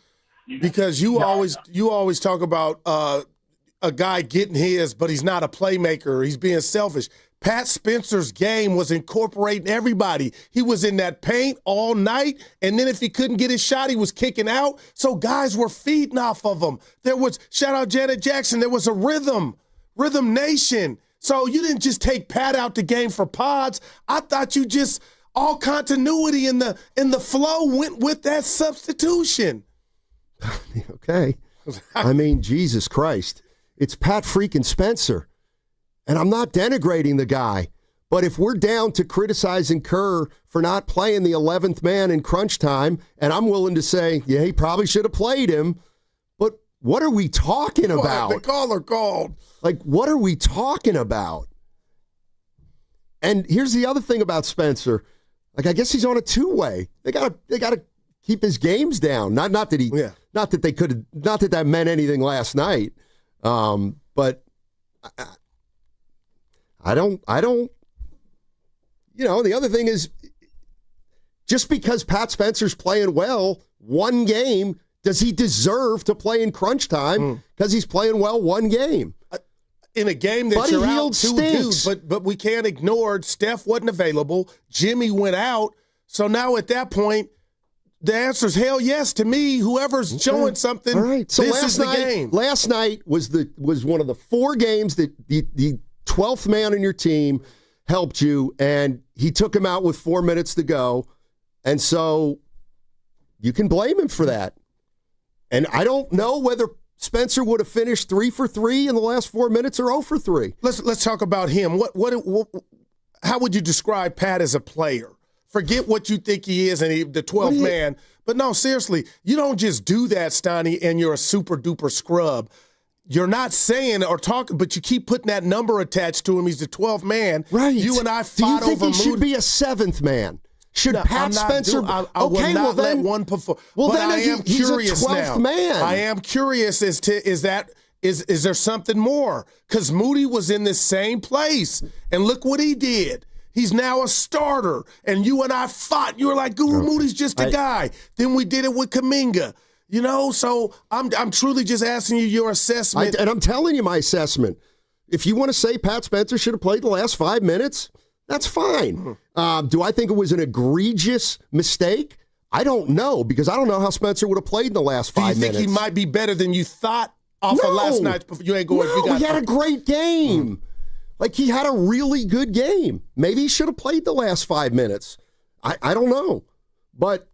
because you always talk about a guy getting his, but he's not a playmaker. He's being selfish. Pat Spencer's game was incorporating everybody. He was in that paint all night, and then if he couldn't get his shot, he was kicking out. So guys were feeding off of him. Shout out Janet Jackson, there was a rhythm nation. So you didn't just take Pat out the game for pods. I thought you just, all continuity in the flow went with that substitution. Okay. I mean, Jesus Christ. It's Pat freaking Spencer. And I'm not denigrating the guy, but if we're down to criticizing Kerr for not playing the 11th man in crunch time, and I'm willing to say, yeah, he probably should have played him, but what are we talking about? The caller called. What are we talking about? And here's the other thing about Spencer. I guess he's on a two-way. They gotta keep his games down. Not that that meant anything last night. But I don't, the other thing is just because Pat Spencer's playing well one game, does he deserve to play in crunch time because he's playing well one game? In a game that Buddy you're Hield out 2 stinks. dudes, but we can't ignore Steph wasn't available. Jimmy went out. So now at that point, the answer is hell yes to me. Whoever's showing something, all right. So this is the game. Last night was one of the 4 games that the 12th man on your team helped you, and he took him out with 4 minutes to go. And so you can blame him for that. And I don't know whether Spencer would have finished 3 for 3 in the last 4 minutes or 0 for 3. Let's talk about him. How would you describe Pat as a player? Forget what you think he is and the 12th man. But no, seriously, you don't just do that, Steiny, and you're a super-duper scrub. You're not saying or talking, but you keep putting that number attached to him. He's the 12th man. Right. You and I fought over Do you think he should be a 7th man? Should Pat Spencer? I will not let one perform. Well, but then I am curious he's a 12th now. man. I am curious as to is there something more? Because Moody was in the same place, and look what he did. He's now a starter, and you and I fought. You were like, Guru Moody's just a guy. Then we did it with Kuminga. So I'm truly just asking you your assessment. And I'm telling you my assessment. If you want to say Pat Spencer should have played the last 5 minutes, that's fine. Do I think it was an egregious mistake? I don't know, because I don't know how Spencer would have played in the last 5 minutes. Do you think he might be better than you thought off of last night? You ain't going. No, he had a great game. He had a really good game. Maybe he should have played the last 5 minutes. I don't know. But,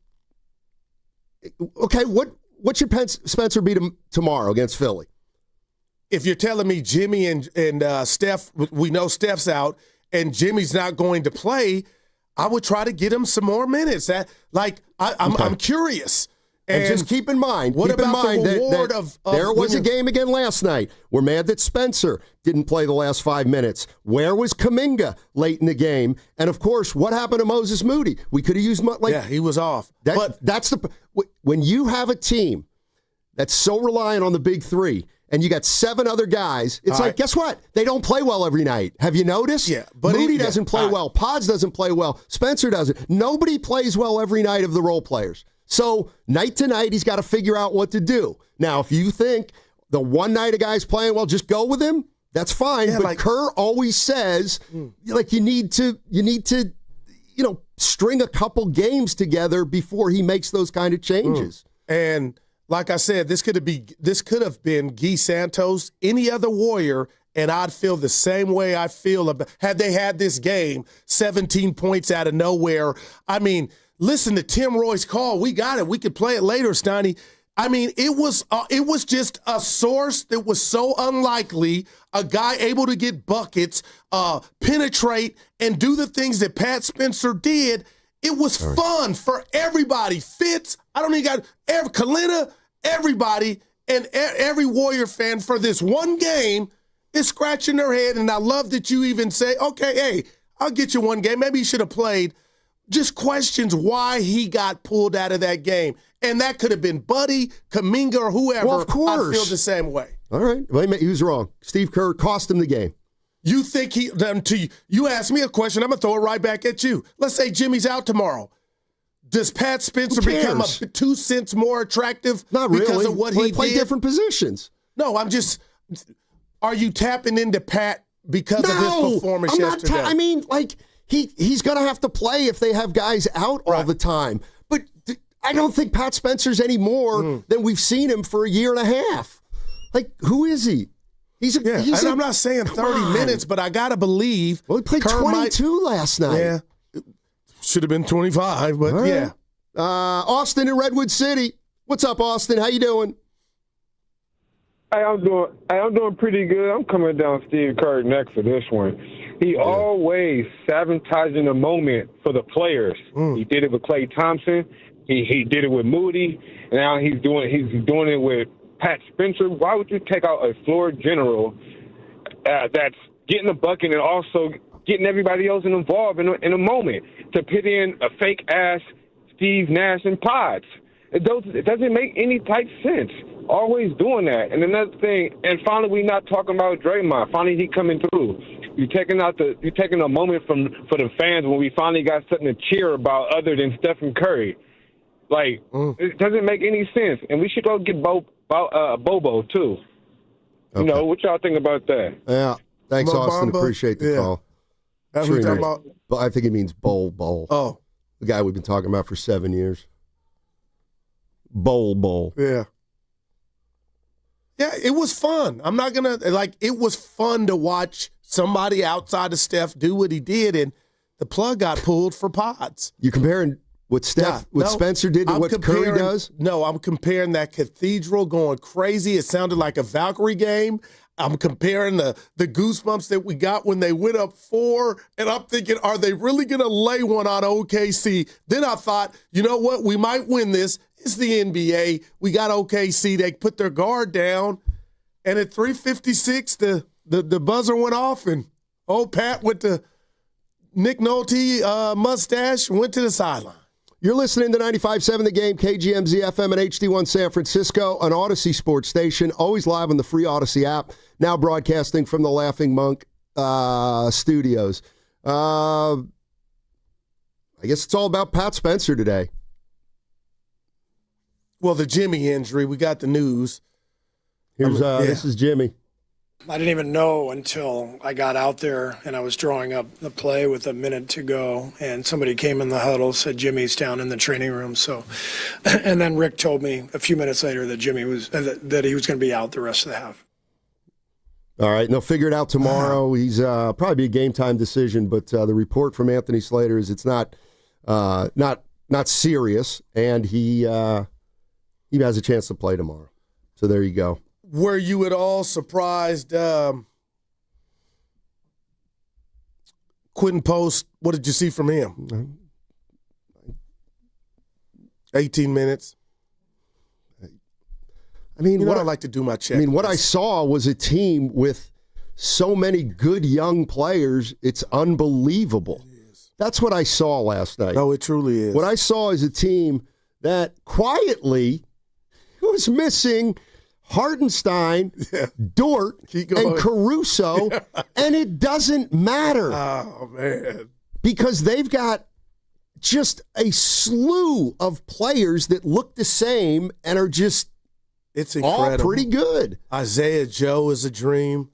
okay, what what should Spencer be tomorrow against Philly? If you're telling me Jimmy and Steph, we know Steph's out, and Jimmy's not going to play, I would try to get him some more minutes. I'm curious. And just keep in mind, what about the reward that of there was winning? a game again last night. We're mad that Spencer didn't play the last 5 minutes. Where was Kuminga late in the game? And of course, what happened to Moses Moody? We could have used he was off. When you have a team that's so reliant on the big three, and you got 7 other guys, it's guess what? They don't play well every night. Have you noticed? Yeah, but Moody doesn't play well. Pods doesn't play well. Spencer doesn't. Nobody plays well every night of the role players. So night to night, he's got to figure out what to do. Now, if you think the one night a guy's playing well, just go with him. That's fine. Yeah, but Kerr always says, you need to, string a couple games together before he makes those kind of changes. And like I said, this could have been Guy Santos, any other Warrior, and I'd feel the same way I feel about had they had this game, 17 points out of nowhere. I mean, listen to Tim Roy's call. We got it. We could play it later, Steiny. I mean, it was just a source that was so unlikely, a guy able to get buckets, penetrate, and do the things that Pat Spencer did. It was fun for everybody. Fitz, I don't even got Kalina, everybody, and every Warrior fan for this one game is scratching their head. And I love that you even say, okay, hey, I'll get you one game. Maybe he should have played. Just questions why he got pulled out of that game. And that could have been Buddy, Kuminga, or whoever. Well, of course. I feel the same way. All right. Wait a minute. He was wrong. Steve Kerr cost him the game. You think you asked me a question, I'm going to throw it right back at you. Let's say Jimmy's out tomorrow. Does Pat Spencer become 2 cents more attractive Not really. because of what he he play did? different positions. No, are you tapping into Pat because of his performance yesterday? He's going to have to play if they have guys out all the time. But I don't think Pat Spencer's any more than we've seen him for a year and a half. Who is he? I'm not saying 30 minutes, but I got to believe. Well, he played Kerr 22 last night. Yeah. Should have been 25, but right. yeah. Austin in Redwood City. What's up, Austin? How you doing? Hey, I'm doing pretty good. I'm coming down Steve Kerr next for this one. He always sabotaging the moment for the players. He did it with Klay Thompson. He did it with Moody. And now he's doing it with Pat Spencer. Why would you take out a floor general that's getting a bucket and also getting everybody else involved in a moment to put in a fake-ass Steve Nash and Pods? It doesn't make any type sense. Always doing that. And another thing, and finally we're not talking about Draymond. Finally he coming through. You're taking a moment for the fans when we finally got something to cheer about other than Stephen Curry. It doesn't make any sense. And we should go get Bobo too. Okay. What y'all think about that? Yeah. Thanks, Austin. Appreciate the call. That's what you're talking about? I think it means Bowl. Oh. The guy we've been talking about for 7 years. Bowl. Yeah. Yeah, it was fun. I'm not going to, it was fun to watch somebody outside of Steph do what he did, and the plug got pulled for Pods. You comparing what Spencer did to what Curry does? No, I'm comparing that Cathedral going crazy. It sounded like a Valkyrie game. I'm comparing the goosebumps that we got when they went up 4, and I'm thinking, are they really going to lay one on OKC? Then I thought, you know what? We might win this. It's the NBA. We got OKC. They put their guard down, and at 3:56, the buzzer went off, and old Pat went to Nick Nolte mustache and went to the sideline. You're listening to 95.7 The Game, KGMZ FM and HD1 San Francisco, an Odyssey sports station, always live on the free Odyssey app, now broadcasting from the Laughing Monk studios. I guess it's all about Pat Spencer today. Well, the Jimmy injury, we got the news. This is Jimmy. I didn't even know until I got out there and I was drawing up the play with a minute to go, and somebody came in the huddle, said Jimmy's down in the training room. So, and then Rick told me a few minutes later that Jimmy was that he was going to be out the rest of the half. All right, and they'll figure it out tomorrow. He's probably be a game time decision, but the report from Anthony Slater is it's not serious, and he he has a chance to play tomorrow. So there you go. Were you at all surprised? Quentin Post, what did you see from him? 18 minutes. I mean, I like to do my check. I mean, what I saw was a team with so many good young players. It's unbelievable. That's what I saw last night. No, it truly is. What I saw is a team that quietly was missing Hartenstein, Dort, and Caruso, and it doesn't matter. Oh, man. Because they've got just a slew of players that look the same and are just it's incredible. All pretty good. Isaiah Joe is a dream.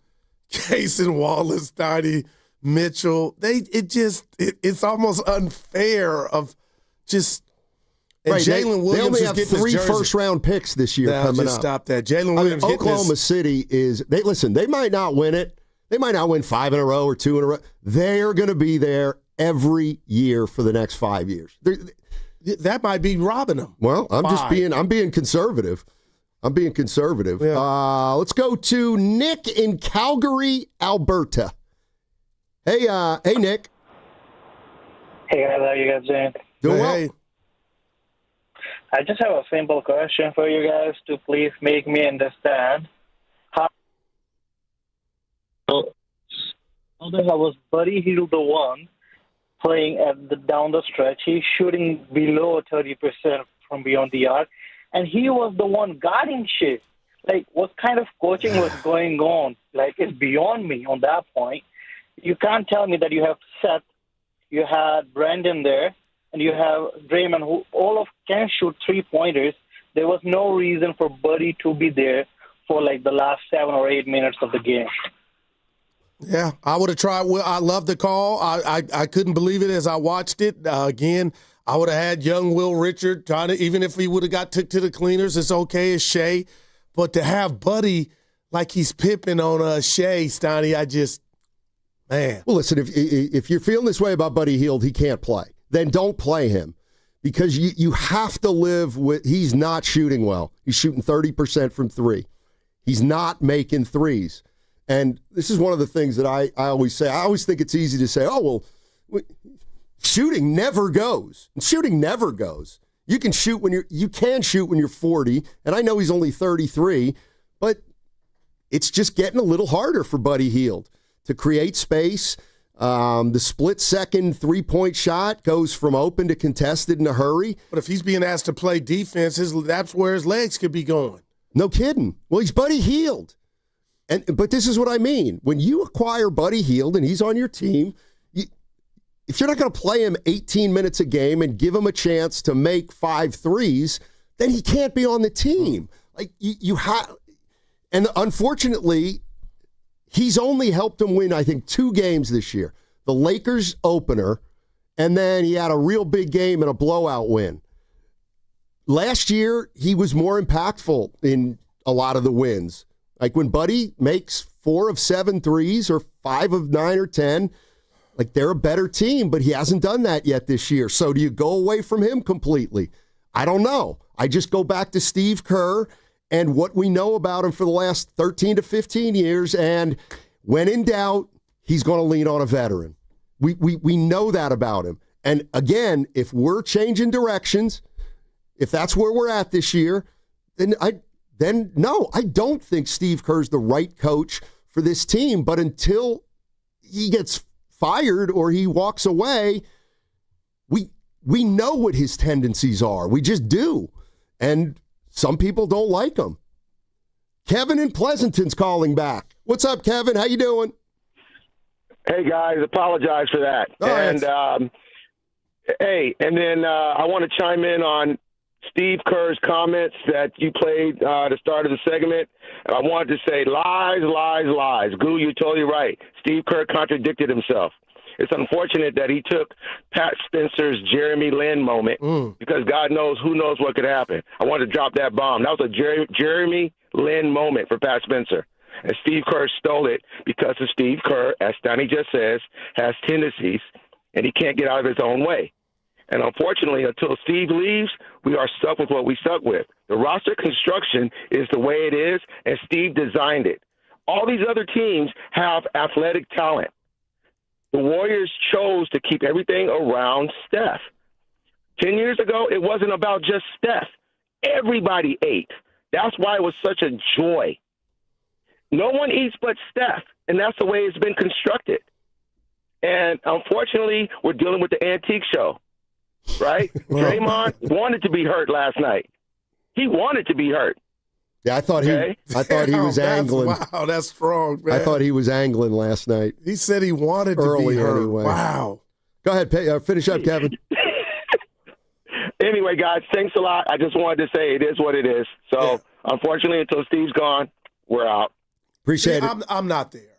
Cason Wallace, Donnie Mitchell. It's almost unfair of just and right, Jalen Williams. They only have 3 jersey. first-round picks this year coming just up. Stop that. Jalen Williams. Oklahoma City is. They might not win it. They might not win 5 in a row or 2 in a row. They are going to be there every year for the next 5 years. That might be robbing them. Well, I'm being conservative. Yeah. Let's go to Nick in Calgary, Alberta. Hey, Nick. Hey, guys, how you guys doing? Doing well. I just have a simple question for you guys to please make me understand. How was Buddy Hield the one playing down the stretch? He's shooting below 30% from beyond the arc, and he was the one guarding shit. Like, what kind of coaching was going on? Like, it's beyond me on that point. You can't tell me that you have Seth, you had Brandon there, and you have Draymond, who all of can shoot 3-pointers. There was no reason for Buddy to be there for like the last 7 or 8 minutes of the game. Yeah, I would have tried. Well, I love the call. I couldn't believe it as I watched it. Again, I would have had young Will Richard trying to, even if he would have got took to the cleaners, it's okay as Shea. But to have Buddy like he's pipping on Shea, Stoney, man. Well, listen, if you're feeling this way about Buddy Hield, he can't play. Then don't play him because you have to live with he's not shooting well. He's shooting 30% from 3. He's not making threes. And this is one of the things that I always say. I always think it's easy to say, oh, well, shooting never goes. Shooting never goes. You can shoot when you're 40, and I know he's only 33, but it's just getting a little harder for Buddy Hield to create space. The split-second 3-point shot goes from open to contested in a hurry. But if he's being asked to play defense, that's where his legs could be going. No kidding. Well, he's Buddy Hield. But this is what I mean. When you acquire Buddy Hield and he's on your team, if you're not going to play him 18 minutes a game and give him a chance to make 5 threes, then he can't be on the team. Like you have, and unfortunately, he's only helped him win, I think, 2 games this year. The Lakers opener, and then he had a real big game and a blowout win. Last year, he was more impactful in a lot of the wins. Like when Buddy makes 4 of 7 threes or 5 of 9 or 10, like they're a better team, but he hasn't done that yet this year. So do you go away from him completely? I don't know. I just go back to Steve Kerr and what we know about him for the last 13 to 15 years. And when in doubt, he's going to lean on a veteran. We know that about him. And again, if we're changing directions, if that's where we're at this year, then no, I don't think Steve Kerr's the right coach for this team. But until he gets fired or he walks away, we know what his tendencies are. We just do. And some people don't like him. Kevin in Pleasanton's calling back. What's up, Kevin? How you doing? Hey, guys. Apologize for that. I want to chime in on Steve Kerr's comments that you played the start of the segment. And I wanted to say lies, lies, lies. Goo, you're totally right. Steve Kerr contradicted himself. It's unfortunate that he took Pat Spencer's Jeremy Lin moment because God knows who knows what could happen. I wanted to drop that bomb. That was a Jeremy Lin moment for Pat Spencer. And Steve Kerr stole it because of Steve Kerr, as Donnie just says, has tendencies, and he can't get out of his own way. And unfortunately, until Steve leaves, we are stuck with what we stuck with. The roster construction is the way it is, and Steve designed it. All these other teams have athletic talent. The Warriors chose to keep everything around Steph. 10 years ago, it wasn't about just Steph. Everybody ate. That's why it was such a joy. No one eats but Steph, and that's the way it's been constructed. And unfortunately, we're dealing with the antique show, right? Draymond wanted to be hurt last night. He wanted to be hurt. Yeah, I thought he was angling. Wow, that's strong, man. I thought he was angling last night. He said he wanted to be hurt. Anyway. Wow. Go ahead, finish up, Kevin. Anyway, guys, thanks a lot. I just wanted to say it is what it is. So, Unfortunately, until Steve's gone, we're out. Appreciate it. I'm not there.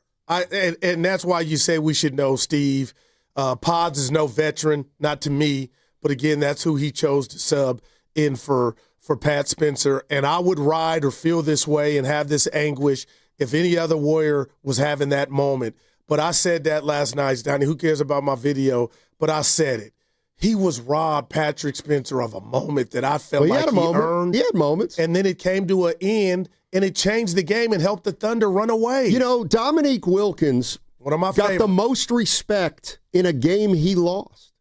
And that's why you say we should know Steve. Pods is no veteran, not to me. But, again, that's who he chose to sub in for Pat Spencer. And I would ride or feel this way and have this anguish if any other Warrior was having that moment. But I said that last night. Donnie, who cares about my video? But I said it. He was robbed, Patrick Spencer, of a moment that I felt like he earned. He had moments. And then it came to an end, and it changed the game and helped the Thunder run away. You know, Dominique Wilkins got the most respect in a game he lost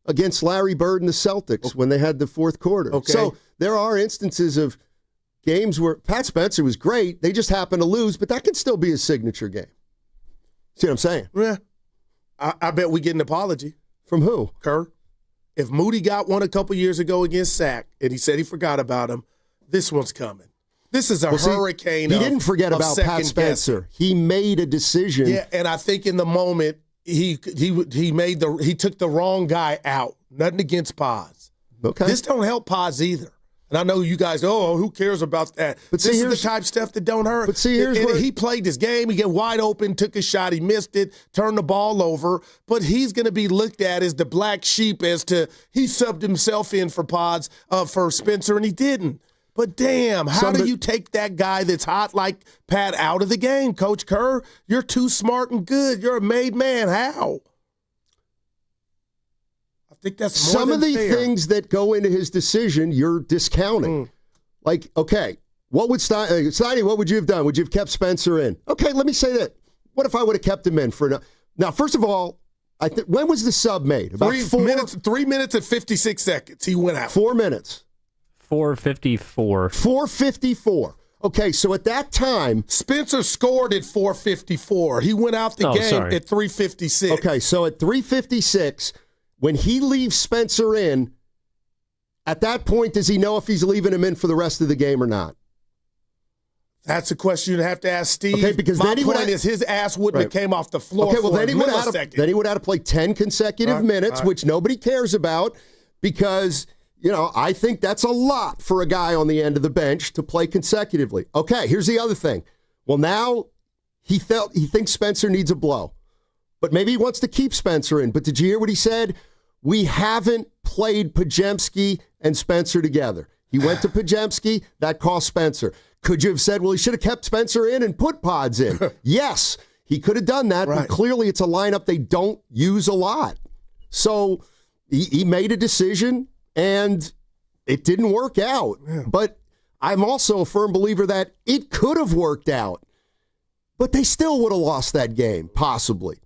against Larry Bird and the Celtics when they had the fourth quarter. Okay. So there are instances of games where Pat Spencer was great. They just happened to lose, but that can still be a signature game. See what I'm saying? Yeah. I bet we get an apology. From who? Kerr. If Moody got one a couple years ago against Sac, and he said he forgot about him, this one's coming. This is a hurricane. He didn't forget about Pat Spencer. He made a decision. Yeah, and I think in the moment he took the wrong guy out. Nothing against Pods. Okay. This don't help Pods either. And I know you guys, who cares about that? But this is the type of stuff that don't hurt. But see, here's where he played this game. He got wide open, took a shot, he missed it, turned the ball over. But he's going to be looked at as the black sheep as to he subbed himself in for Pods for Spencer, and he didn't. But damn, how do you take that guy that's hot like Pat out of the game, Coach Kerr? You're too smart and good. You're a made man. How? I think that's more some than of the fair. things that go into his decision you're discounting. Like, okay, what would Steiny, what would you have done? Would you have kept Spencer in? Okay, let me say that. What if I would have kept him in for now? First of all, when was the sub made? About 3 minutes and 56 seconds. He went out. 4 minutes. 4:54. 4:54. Okay, so at that time, Spencer scored at 4:54. He went out the game at 3:56. Okay, so at 3:56, when he leaves Spencer in, at that point, does he know if he's leaving him in for the rest of the game or not? That's a question you'd have to ask Steve. Okay, because my then he point is his ass wouldn't have came off the floor. Okay, well for then a he would have millisecond. had to play 10 consecutive minutes, which nobody cares about because, you know, I think that's a lot for a guy on the end of the bench to play consecutively. Okay, here's the other thing. Well, now he thinks Spencer needs a blow, but maybe he wants to keep Spencer in. But did you hear what he said? We haven't played Podziemski and Spencer together. He went to Podziemski. That cost Spencer. Could you have said, well, he should have kept Spencer in and put Pods in? Yes, he could have done that, but clearly it's a lineup they don't use a lot. So he made a decision, and it didn't work out. Yeah. But I'm also a firm believer that it could have worked out, but they still would have lost that game, possibly.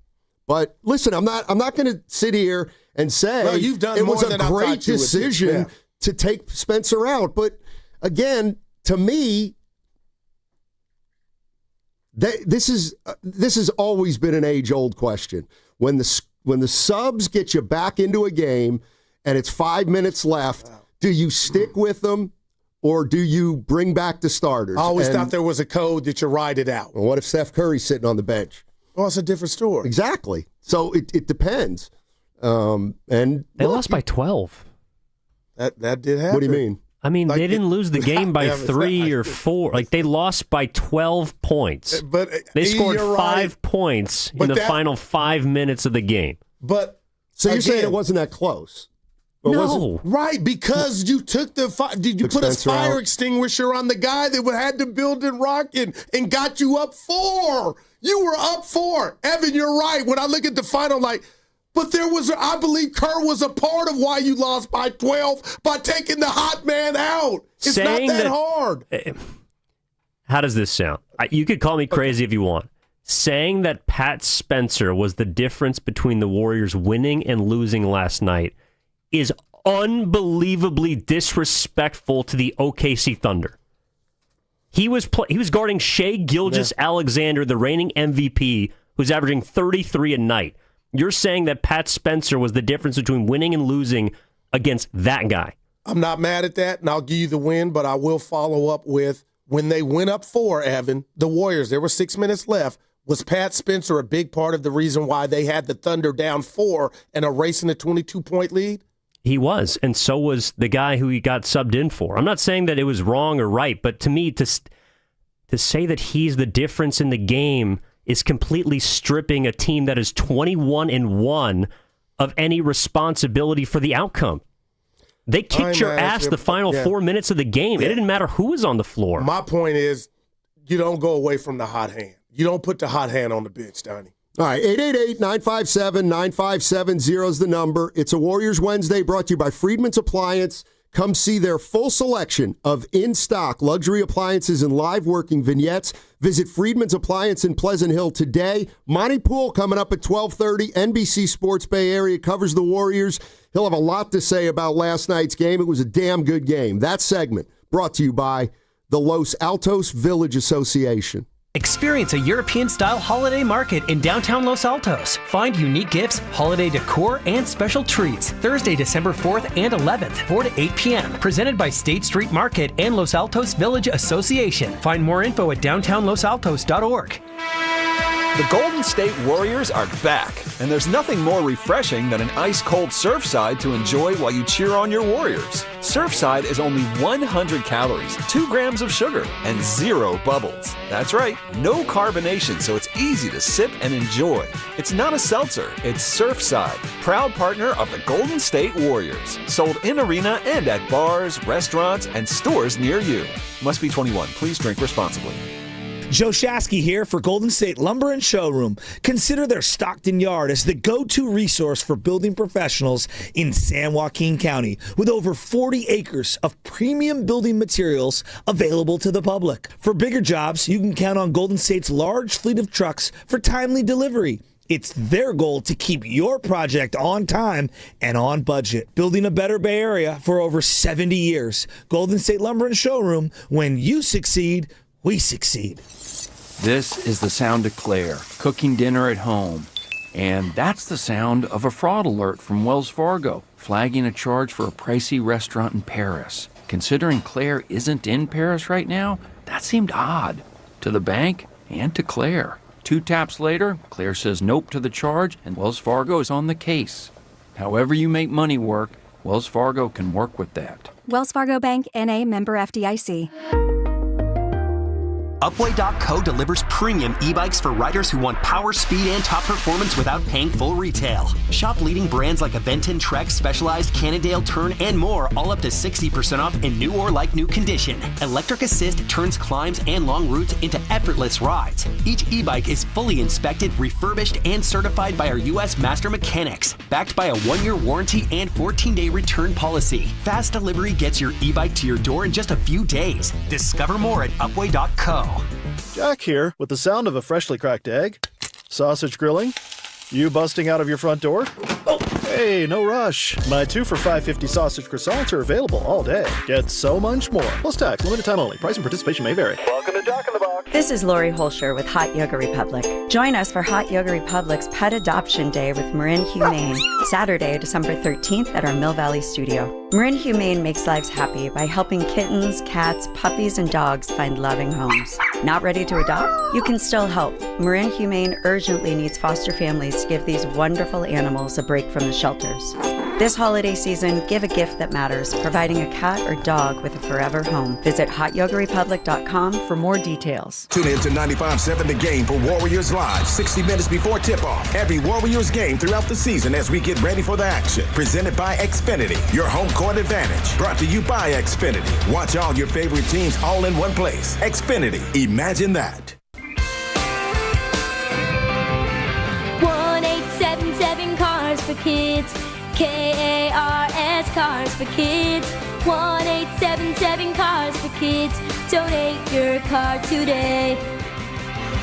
But listen, I'm not going to sit here and say you've done it more was a than I great thought you would do. decision to take Spencer out. But again, to me, this has always been an age-old question. When the subs get you back into a game and it's 5 minutes left, do you stick with them or do you bring back the starters? I always thought there was a code that you ride it out. Well, what if Steph Curry's sitting on the bench? Well, it's a different story. Exactly. So it depends. And they lost by 12. That did happen. What do you mean? I mean, they didn't lose the game by 3 or 4. Like, they lost by 12 points. But they scored 5 points in the final 5 minutes of the game. But so you're saying it wasn't that close? No. Right, because you took you put a fire extinguisher on the guy that had to build and rock and got you up 4. You were up 4. Evan, you're right. When I look at the final, like, But I believe Kerr was a part of why you lost by 12 by taking the hot man out. It's not that hard. How does this sound? You could call me crazy if you want. Saying that Pat Spencer was the difference between the Warriors winning and losing last night is unbelievably disrespectful to the OKC Thunder. He was guarding Shai Gilgeous-Alexander, the reigning MVP, who's averaging 33 a night. You're saying that Pat Spencer was the difference between winning and losing against that guy. I'm not mad at that, and I'll give you the win, but I will follow up with when they went up 4, Evan, the Warriors, there were 6 minutes left. Was Pat Spencer a big part of the reason why they had the Thunder down 4 and erasing a 22-point lead? He was, and so was the guy who he got subbed in for. I'm not saying that it was wrong or right, but to me, to say that he's the difference in the game is completely stripping a team that is 21-1 of any responsibility for the outcome. They kicked your ass the final 4 minutes of the game. It didn't matter who was on the floor. My point is, you don't go away from the hot hand. You don't put the hot hand on the bench, Donnie. All right, 888-957-9570 is the number. It's a Warriors Wednesday brought to you by Friedman's Appliance. Come see their full selection of in-stock luxury appliances and live working vignettes. Visit Friedman's Appliance in Pleasant Hill today. Monty Poole coming up at 12:30. NBC Sports Bay Area covers the Warriors. He'll have a lot to say about last night's game. It was a damn good game. That segment brought to you by the Los Altos Village Association. Experience a European-style holiday market in downtown Los Altos. Find unique gifts, holiday decor, and special treats. Thursday, December 4th and 11th, 4 to 8 p.m. Presented by State Street Market and Los Altos Village Association. Find more info at downtownlosaltos.org. The Golden State Warriors are back, and there's nothing more refreshing than an ice-cold Surfside to enjoy while you cheer on your Warriors. Surfside is only 100 calories, 2 grams of sugar, and 0 bubbles. That's right, no carbonation, so it's easy to sip and enjoy. It's not a seltzer, it's Surfside, proud partner of the Golden State Warriors. Sold in arena and at bars, restaurants, and stores near you. Must be 21. Please drink responsibly. Joe Shasky here for Golden State Lumber and Showroom. Consider their Stockton Yard as the go-to resource for building professionals in San Joaquin County, with over 40 acres of premium building materials available to the public. For bigger jobs, you can count on Golden State's large fleet of trucks for timely delivery. It's their goal to keep your project on time and on budget. Building a better Bay Area for over 70 years. Golden State Lumber and Showroom. When you succeed, we succeed. This is the sound of Claire, cooking dinner at home. And that's the sound of a fraud alert from Wells Fargo, flagging a charge for a pricey restaurant in Paris. Considering Claire isn't in Paris right now, that seemed odd. To the bank and to Claire. 2 taps later, Claire says nope to the charge, and Wells Fargo is on the case. However you make money work, Wells Fargo can work with that. Wells Fargo Bank, N.A., member FDIC. Upway.co delivers premium e-bikes for riders who want power, speed, and top performance without paying full retail. Shop leading brands like Aventon, Trek, Specialized, Cannondale, Turn, and more, all up to 60% off in new or like new condition. Electric Assist turns climbs and long routes into effortless rides. Each e-bike is fully inspected, refurbished, and certified by our U.S. master mechanics, backed by a 1-year warranty and 14-day return policy. Fast delivery gets your e-bike to your door in just a few days. Discover more at Upway.co. Jack here, with the sound of a freshly cracked egg, sausage grilling, you busting out of your front door. Oh, hey, no rush. My 2 for $5.50 sausage croissants are available all day. Get so much more. Plus tax, limited time only. Price and participation may vary. Welcome to Jack in the Box. This is Lori Holscher with Hot Yoga Republic. Join us for Hot Yoga Republic's Pet Adoption Day with Marin Humane, Saturday, December 13th at our Mill Valley studio. Marin Humane makes lives happy by helping kittens, cats, puppies, and dogs find loving homes. Not ready to adopt? You can still help. Marin Humane urgently needs foster families to give these wonderful animals a break from the shelters. This holiday season, give a gift that matters, providing a cat or dog with a forever home. Visit hotyogarepublic.com for more details. Tune in to 95.7 The Game for Warriors Live, 60 minutes before tip-off. Every Warriors game throughout the season as we get ready for the action. Presented by Xfinity, your home court advantage. Brought to you by Xfinity. Watch all your favorite teams all in one place. Xfinity, imagine that. 1-877-CARS for Kids. KARS, Cars for Kids. 1-877 Cars for Kids. Donate your car today.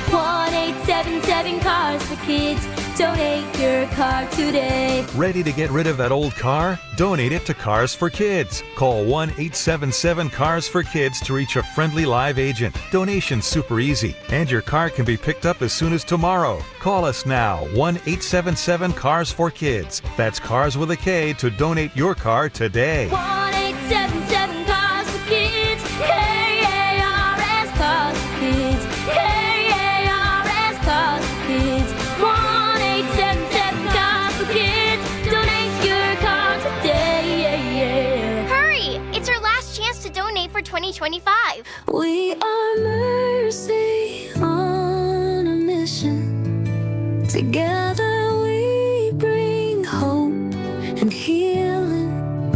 1-877 Cars for Kids. Donate your car today. Ready to get rid of that old car? Donate it to Cars for Kids. Call 1-877-CARS-FOR-KIDS to reach a friendly live agent. Donation's super easy, and your car can be picked up as soon as tomorrow. Call us now, 1-877-CARS-FOR-KIDS. That's Cars with a K to donate your car today. 1-877 Cars for Kids. KARS, Cars for Kids. KARS, Cars for Kids. 1-877 Cars for Kids. Donate your car today. Hurry! It's our last chance to donate for 2025. We are Mercy on a mission. Together we bring hope and healing.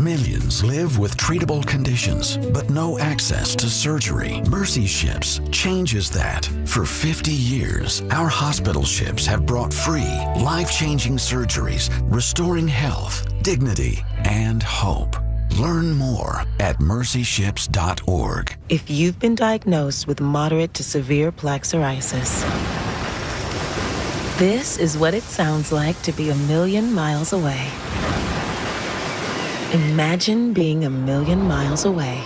Millions live with treatable conditions, but no access to surgery. Mercy Ships changes that. For 50 years, our hospital ships have brought free, life-changing surgeries, restoring health, dignity, and hope. Learn more at mercyships.org. If you've been diagnosed with moderate to severe plaque psoriasis, this is what it sounds like to be 1,000,000 miles away. Imagine being 1,000,000 miles away.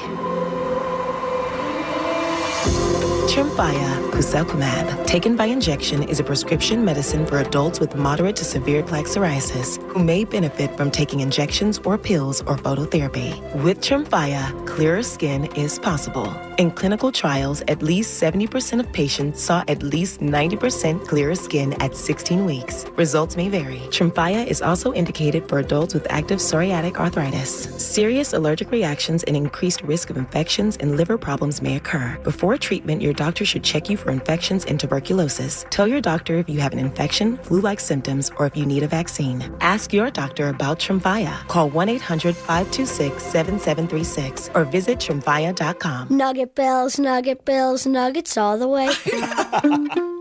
Tremfya guselkumab, taken by injection, is a prescription medicine for adults with moderate to severe plaque psoriasis who may benefit from taking injections or pills or phototherapy. With Tremfya, clearer skin is possible. In clinical trials, at least 70% of patients saw at least 90% clearer skin at 16 weeks. Results may vary. Tremfya is also indicated for adults with active psoriatic arthritis. Serious allergic reactions and increased risk of infections and liver problems may occur. Before treatment, your doctor should check you for infections and tuberculosis. Tell your doctor if you have an infection, flu-like symptoms, or if you need a vaccine. Ask your doctor about Tremfya. Call 1-800-526-7736 or visit tremfya.com. Nugget bells, nuggets all the way.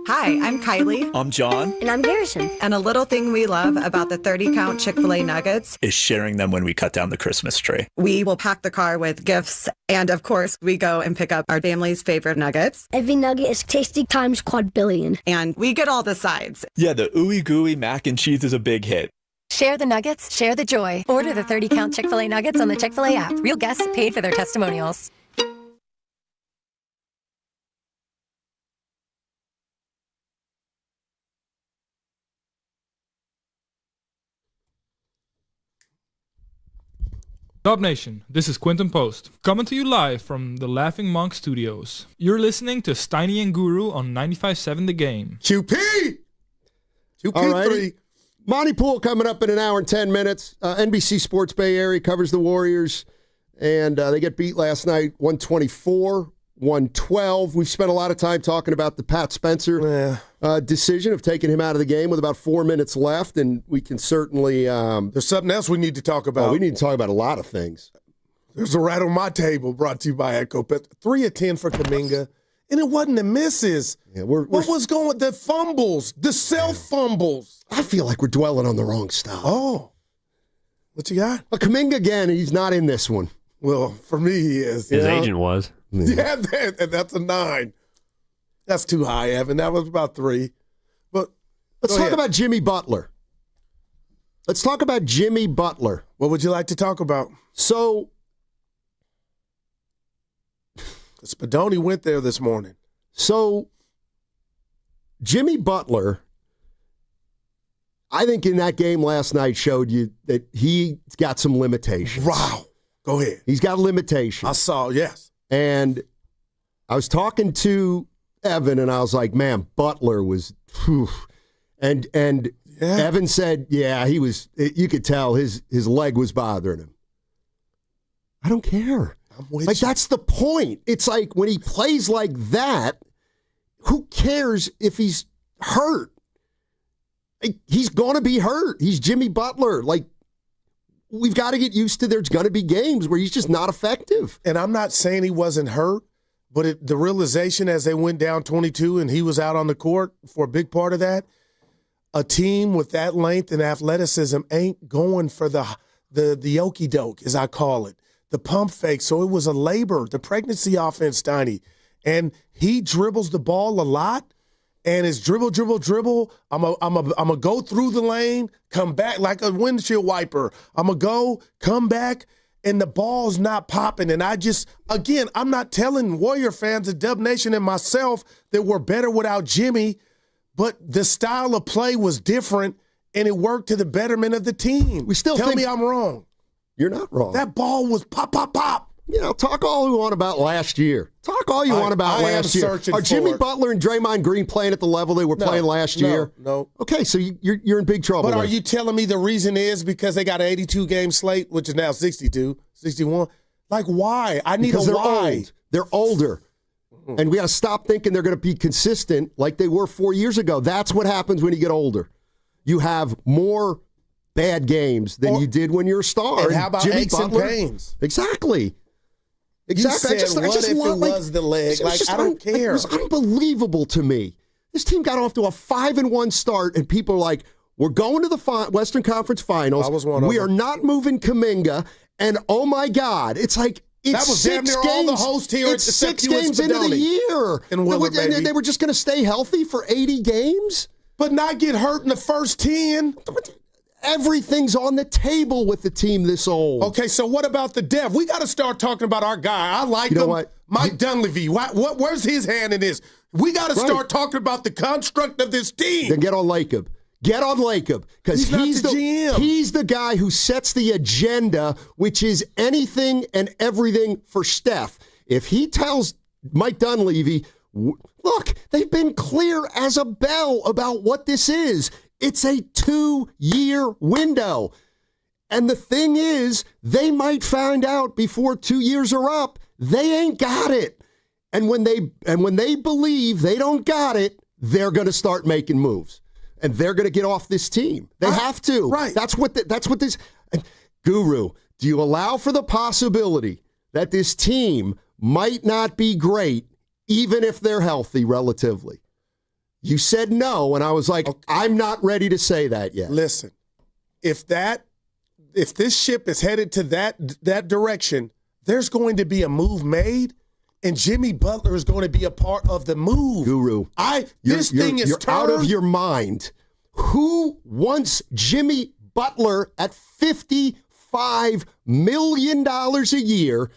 Hi, I'm Kylie. I'm John. And I'm Garrison. And a little thing we love about the 30-count Chick-fil-A nuggets is sharing them when we cut down the Christmas tree. We will pack the car with gifts. And of course, we go and pick up our family's favorite nuggets. Every nugget is tasty times quadrillion. And we get all the sides. Yeah, the ooey gooey mac and cheese is a big hit. Share the nuggets, share the joy. Order the 30-count Chick-fil-A nuggets on the Chick-fil-A app. Real guests paid for their testimonials. Dub Nation, this is Quentin Post, coming to you live from the Laughing Monk Studios. You're listening to Steiny and Guru on 95.7 The Game. QP! QP3. Monty Poole coming up in an hour and 10 minutes. NBC Sports Bay Area covers the Warriors, and they get beat last night, 124-112. We've spent a lot of time talking about the Pat Spencer decision of taking him out of the game with about 4 minutes left, and we can certainly... There's something else we need to talk about. We need to talk about a lot of things. There's a rat on my table brought to you by AdcoPest. 3 of 10 for Kuminga, and it wasn't the misses. Yeah, what was going with the fumbles, the self-fumbles? I feel like we're dwelling on the wrong stuff. Oh. What you got? Well, Kuminga, again, he's not in this one. Well, for me, he is. His agent was. Yeah, that's a 9. That's too high, Evan. That was about 3. But let's talk about Jimmy Butler. Let's talk about Jimmy Butler. What would you like to talk about? So, Spadoni went there this morning. So, Jimmy Butler, I think in that game last night showed you that he's got some limitations. Wow. Go ahead. He's got limitations. I saw, yes. And I was talking to Evan, and I was like, man, Butler was, whew. And Evan said, yeah, he was, you could tell his leg was bothering him. I don't care. Like, that's the point. It's like when he plays like that, who cares if he's hurt? He's going to be hurt. He's Jimmy Butler. Like, we've got to get used to there's going to be games where he's just not effective. And I'm not saying he wasn't hurt, but the realization as they went down 22 and he was out on the court for a big part of that, a team with that length and athleticism ain't going for the okie doke, as I call it, the pump fake. So it was a labor, the pregnancy offense, Steiny. And he dribbles the ball a lot. And it's dribble. I'm a go through the lane, come back like a windshield wiper. I'm a go, come back, and the ball's not popping. And I'm not telling Warrior fans, the Dub Nation and myself, that we're better without Jimmy, but the style of play was different, and it worked to the betterment of the team. Tell me I'm wrong. You're not wrong. That ball was pop, pop, pop. Talk all you want about last year. Talk all you want about last year. Are Jimmy Butler and Draymond Green playing at the level they were playing last year? No. Okay, so you're in big trouble. But are you telling me the reason is because they got an 82-game slate, which is now 62, 61? Like, why? I need because a why. They're older. And we got to stop thinking they're going to be consistent like they were 4 years ago. That's what happens when you get older. You have more bad games than you did when you're a star. And how about Jimmy aches Butler, and pains? Exactly. You said, what if it was the leg? I don't care. It was unbelievable to me. This team got off to a 5-1 start, and people are like, we're going to the Western Conference Finals. I was one of we them. are not moving Kuminga, and oh my God, it's like, that was damn near all the hosts here at the 6 games into the year. And they were just going to stay healthy for 80 games? But not get hurt in the first 10. Everything's on the table with the team this old. Okay, so what about the depth? We got to start talking about our guy. I like him. What? Mike Dunleavy. Where's his hand in this? We got to start talking about the construct of this team. Then get on Lacob. Get on Lacob, because he's the GM. He's the guy who sets the agenda, which is anything and everything for Steph. If he tells Mike Dunleavy, look, they've been clear as a bell about what this is. It's a 2-year window. And the thing is, they might find out before 2 years are up, they ain't got it. And when they believe they don't got it, they're going to start making moves. And they're going to get off this team. They have to. Right. That's what this Guru, do you allow for the possibility that this team might not be great even if they're healthy relatively? You said no, and I was like, okay. I'm not ready to say that yet. Listen, if this ship is headed to that direction, there's going to be a move made, and Jimmy Butler is going to be a part of the move. Guru, you're out of your mind. Who wants Jimmy Butler at $55 million a year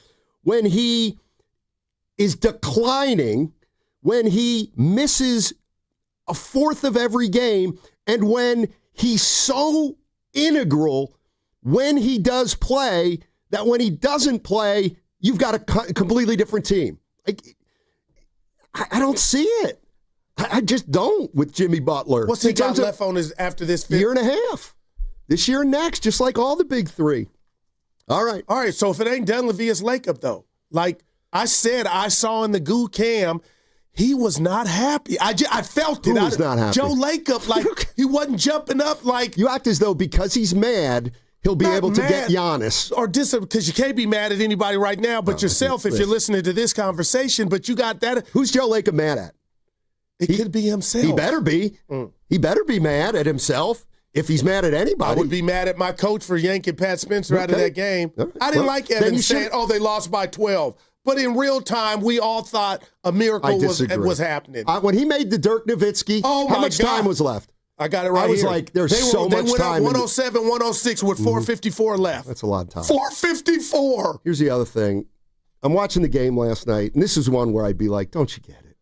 when he is declining, when he misses a fourth of every game, and when he's so integral when he does play that when he doesn't play, you've got a completely different team? I don't see it. I just don't with Jimmy Butler. What's he got left on his after this year and a half? This year and next, just like all the big three. All right. So if it ain't Dunleavy, it's Lacob, though. Like I said, I saw in the Goo Cam, he was not happy. I felt it. Who was not happy? Joe Lacob, like he wasn't jumping up like. You act as though because he's mad, he'll be able to get Giannis. Or because you can't be mad at anybody right now but yourself if you're listening to this conversation, but you got that. Who's Joe Lacob mad at? It could be himself. He better be. He better be mad at himself if he's mad at anybody. I would be mad at my coach for yanking Pat Spencer out of that game. Right. I didn't like Evan saying, they lost by 12. But in real time, we all thought a miracle was happening. When he made the Dirk Nowitzki, how much time was left? I got it right here. I was like, there's so much time. They went up 107-106 with 4:54 left. That's a lot of time. 4:54. Here's the other thing. I'm watching the game last night, and this is one where I'd be like, don't you get it?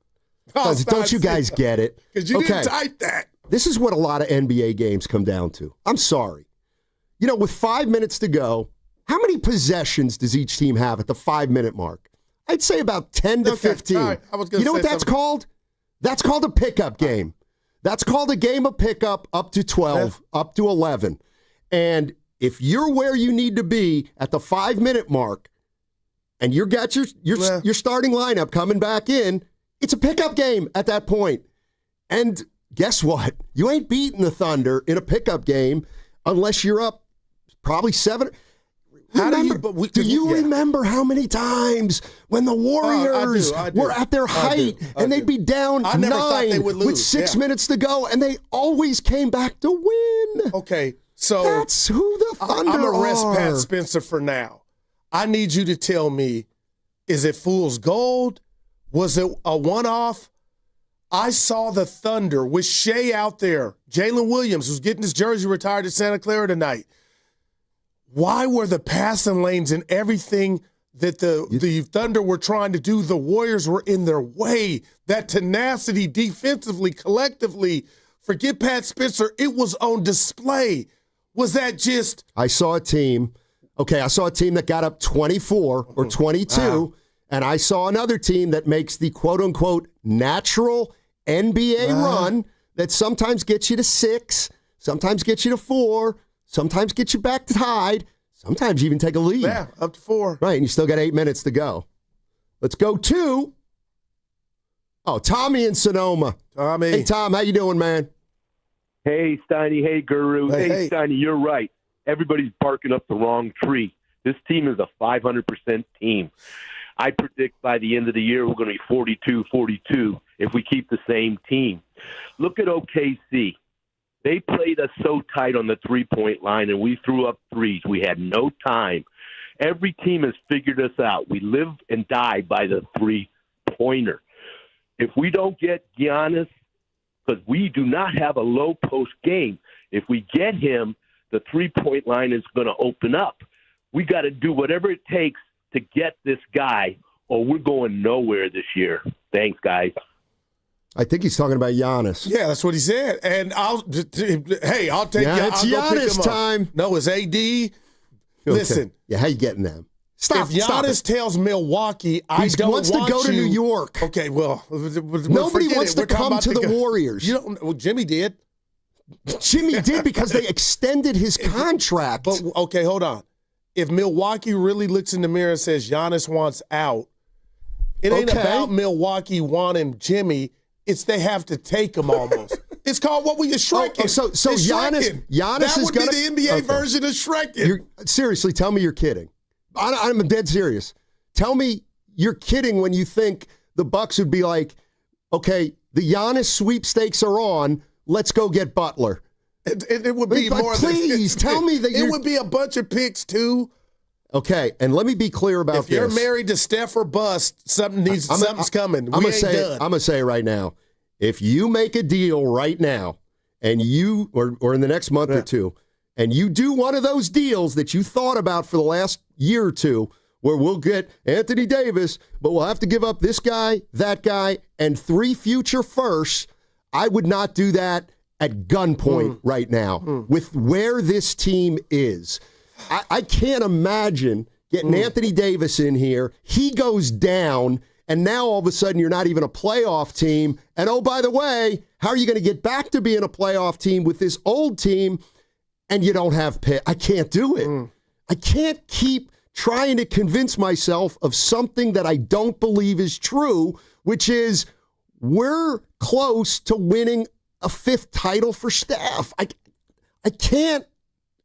Don't you guys get it? Because you didn't type that. This is what a lot of NBA games come down to. I'm sorry. With 5 minutes to go, how many possessions does each team have at the 5-minute mark? I'd say about 10 to 15. Right. I was gonna know what that's something. called? That's called a pickup game. That's called a game of pickup up to 12, up to 11. And if you're where you need to be at the 5-minute mark, and you got your starting lineup coming back in, it's a pickup game at that point. And guess what? You ain't beating the Thunder in a pickup game unless you're up probably 7. Do you remember how many times when the Warriors were at their height and they'd be down 9 with 6 minutes to go, and they always came back to win? Okay, so that's who the Thunder I'm gonna rest are. Pat Spencer for now. I need you to tell me, is it fool's gold? Was it a one-off? I saw the Thunder with Shea out there. Jalen Williams, who's getting his jersey retired at Santa Clara tonight. Why were the passing lanes and everything that the Thunder were trying to do, the Warriors were in their way? That tenacity defensively, collectively, forget Pat Spencer, it was on display. Was that just... I saw a team that got up 24 or 22, and I saw another team that makes the quote-unquote natural NBA run that sometimes gets you to 6, sometimes gets you to 4, sometimes gets you back tied, sometimes you even take a lead. Yeah, up to 4. Right, and you still got 8 minutes to go. Let's go to Tommy in Sonoma. Tommy. Hey, Tom, how you doing, man? Hey, Steiny. Hey, Guru. Hey, Steiny, you're right. Everybody's barking up the wrong tree. This team is a 500% team. I predict by the end of the year we're going to be 42-42 if we keep the same team. Look at OKC. They played us so tight on the three-point line, and we threw up threes. We had no time. Every team has figured us out. We live and die by the three-pointer. If we don't get Giannis, because we do not have a low-post game, if we get him, the three-point line is going to open up. We got to do whatever it takes to get this guy, or we're going nowhere this year. Thanks, guys. I think he's talking about Giannis. Yeah, that's what he said. And I'll take it's Giannis time. No, it's AD. Okay. Listen. Yeah, how you getting them? If Giannis tells Milwaukee, I don't want wants to go to New York. Okay, well, nobody wants to come to the Warriors. Well, Jimmy did. Jimmy did because they extended his contract. But okay, hold on. If Milwaukee really looks in the mirror and says Giannis wants out, it ain't about Milwaukee wanting Jimmy. It's they have to take him almost. It's called what we shrinking. So Giannis that is would going be the NBA version of shrinking. Seriously, tell me you're kidding. I'm dead serious. Tell me you're kidding when you think the Bucks would be like, okay, the Giannis sweepstakes are on. Let's go get Butler. It would be more. Please tell me that it would be a bunch of picks too. Okay, and let me be clear about this. If you're married to Steph or bust, something's coming. I'm gonna say it right now. If you make a deal right now, and you or in the next month or two, and you do one of those deals that you thought about for the last year or two, where we'll get Anthony Davis, but we'll have to give up this guy, that guy, and 3 future firsts, I would not do that at gunpoint right now with where this team is. I can't imagine getting Anthony Davis in here. He goes down, and now all of a sudden you're not even a playoff team. And oh, by the way, how are you going to get back to being a playoff team with this old team and you don't have Pitt? I can't do it. I can't keep trying to convince myself of something that I don't believe is true, which is we're close to winning a 5th title for Steph. I can't.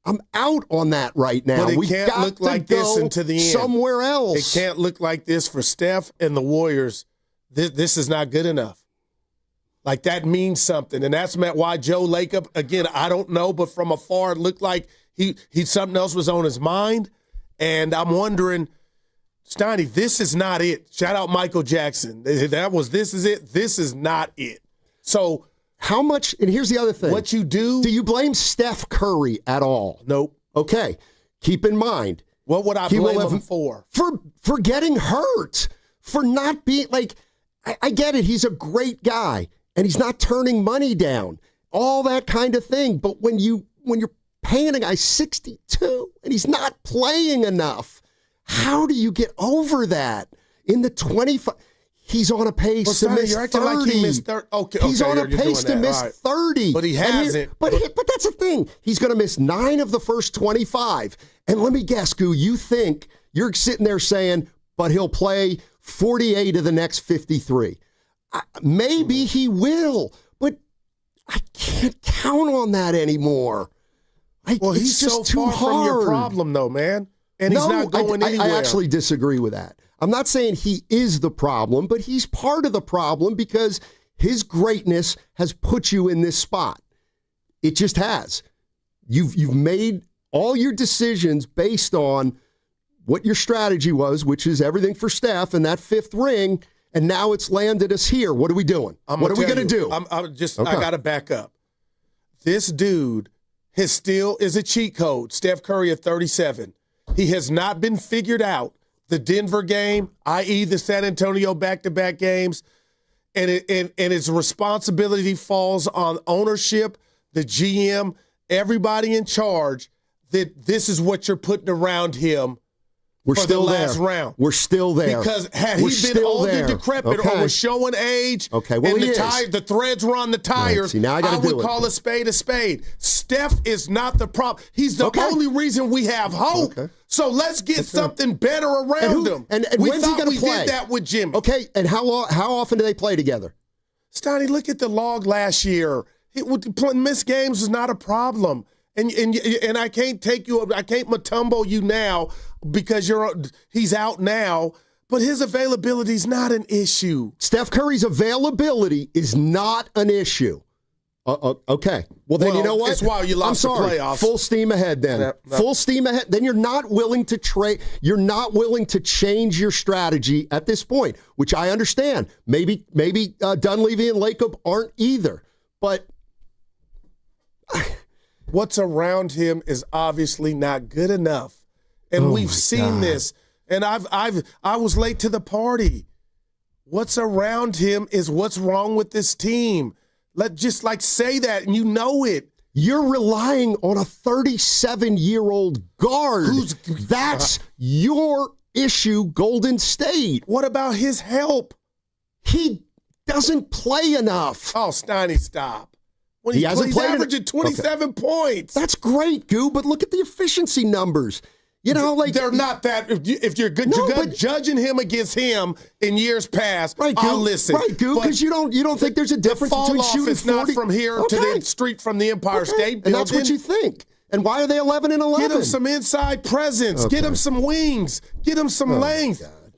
I'm out on that right now. But it can't look like this into the end. Somewhere else. It can't look like this for Steph and the Warriors. This is not good enough. Like, that means something. And that's why Joe Lacob, again, I don't know, but from afar, it looked like he something else was on his mind. And I'm wondering, Steiny, this is not it. Shout out Michael Jackson. This is it. This is not it. So how much, and here's the other thing. What you do you blame Steph Curry at all? Nope. Okay. Keep in mind. What would I blame him for? For getting hurt. For not being, like, I get it. He's a great guy. And he's not turning money down. All that kind of thing. But when you're paying a guy $62 and he's not playing enough, how do you get over that? In the 25... He's on a pace to miss 30. Like he missed 30. He's on a pace to miss 30. But he hasn't. But that's the thing. He's going to miss 9 of the first 25. And let me guess, Goo, you think you're sitting there saying, but he'll play 48 of the next 53. Maybe he will, but I can't count on that anymore. He's just so too far hard from your problem, though, man. and he's not going anywhere. I actually disagree with that. I'm not saying he is the problem, but he's part of the problem because his greatness has put you in this spot. It just has. You've made all your decisions based on what your strategy was, which is everything for Steph and that 5th ring, and now it's landed us here. What are we doing? What are we going to do? I got to back up. This dude still is a cheat code. Steph Curry at 37. He has not been figured out. The Denver game, i.e. the San Antonio back-to-back games, and its responsibility falls on ownership, the GM, everybody in charge, that this is what you're putting around him. We're for still the last there. round. We're still there. Because had he been old and decrepit or was showing age, well, and the threads were on the tires, right, see, now I would call a spade a spade. Steph is not the problem. He's the only reason we have hope. So let's get something better around him. And we when's he going to play? We did that with Jimmy. Okay, and how often do they play together? Stoney, look at the log last year. Missed games is not a problem. And I can't I can't Matumbo you now because he's out now, but his availability is not an issue. Steph Curry's availability is not an issue. Okay. Well, then you know what? It's why you lost the playoffs. Full steam ahead then. No. Full steam ahead. Then you're not willing to trade. You're not willing to change your strategy at this point, which I understand. Maybe Dunleavy and Lacob aren't either, but what's around him is obviously not good enough. And we've seen this. And I was late to the party. What's around him is what's wrong with this team. Just say that and you know it. You're relying on a 37-year-old guard. That's your issue, Golden State. What about his help? He doesn't play enough. Oh, Steiny, stop. When he hasn't played, averaging 27 points. That's great, Goo, but look at the efficiency numbers. You know, they're not that. If you're good, judging him against him in years past. Right, Goo. I'll listen. Right, Goo, because you don't think there's a difference between shooting 40. It's not from here to the street from the Empire State Building. And that's what you think. And why are they 11 and 11? Get him some inside presence. Okay. Get him some wings. Get him some length. God.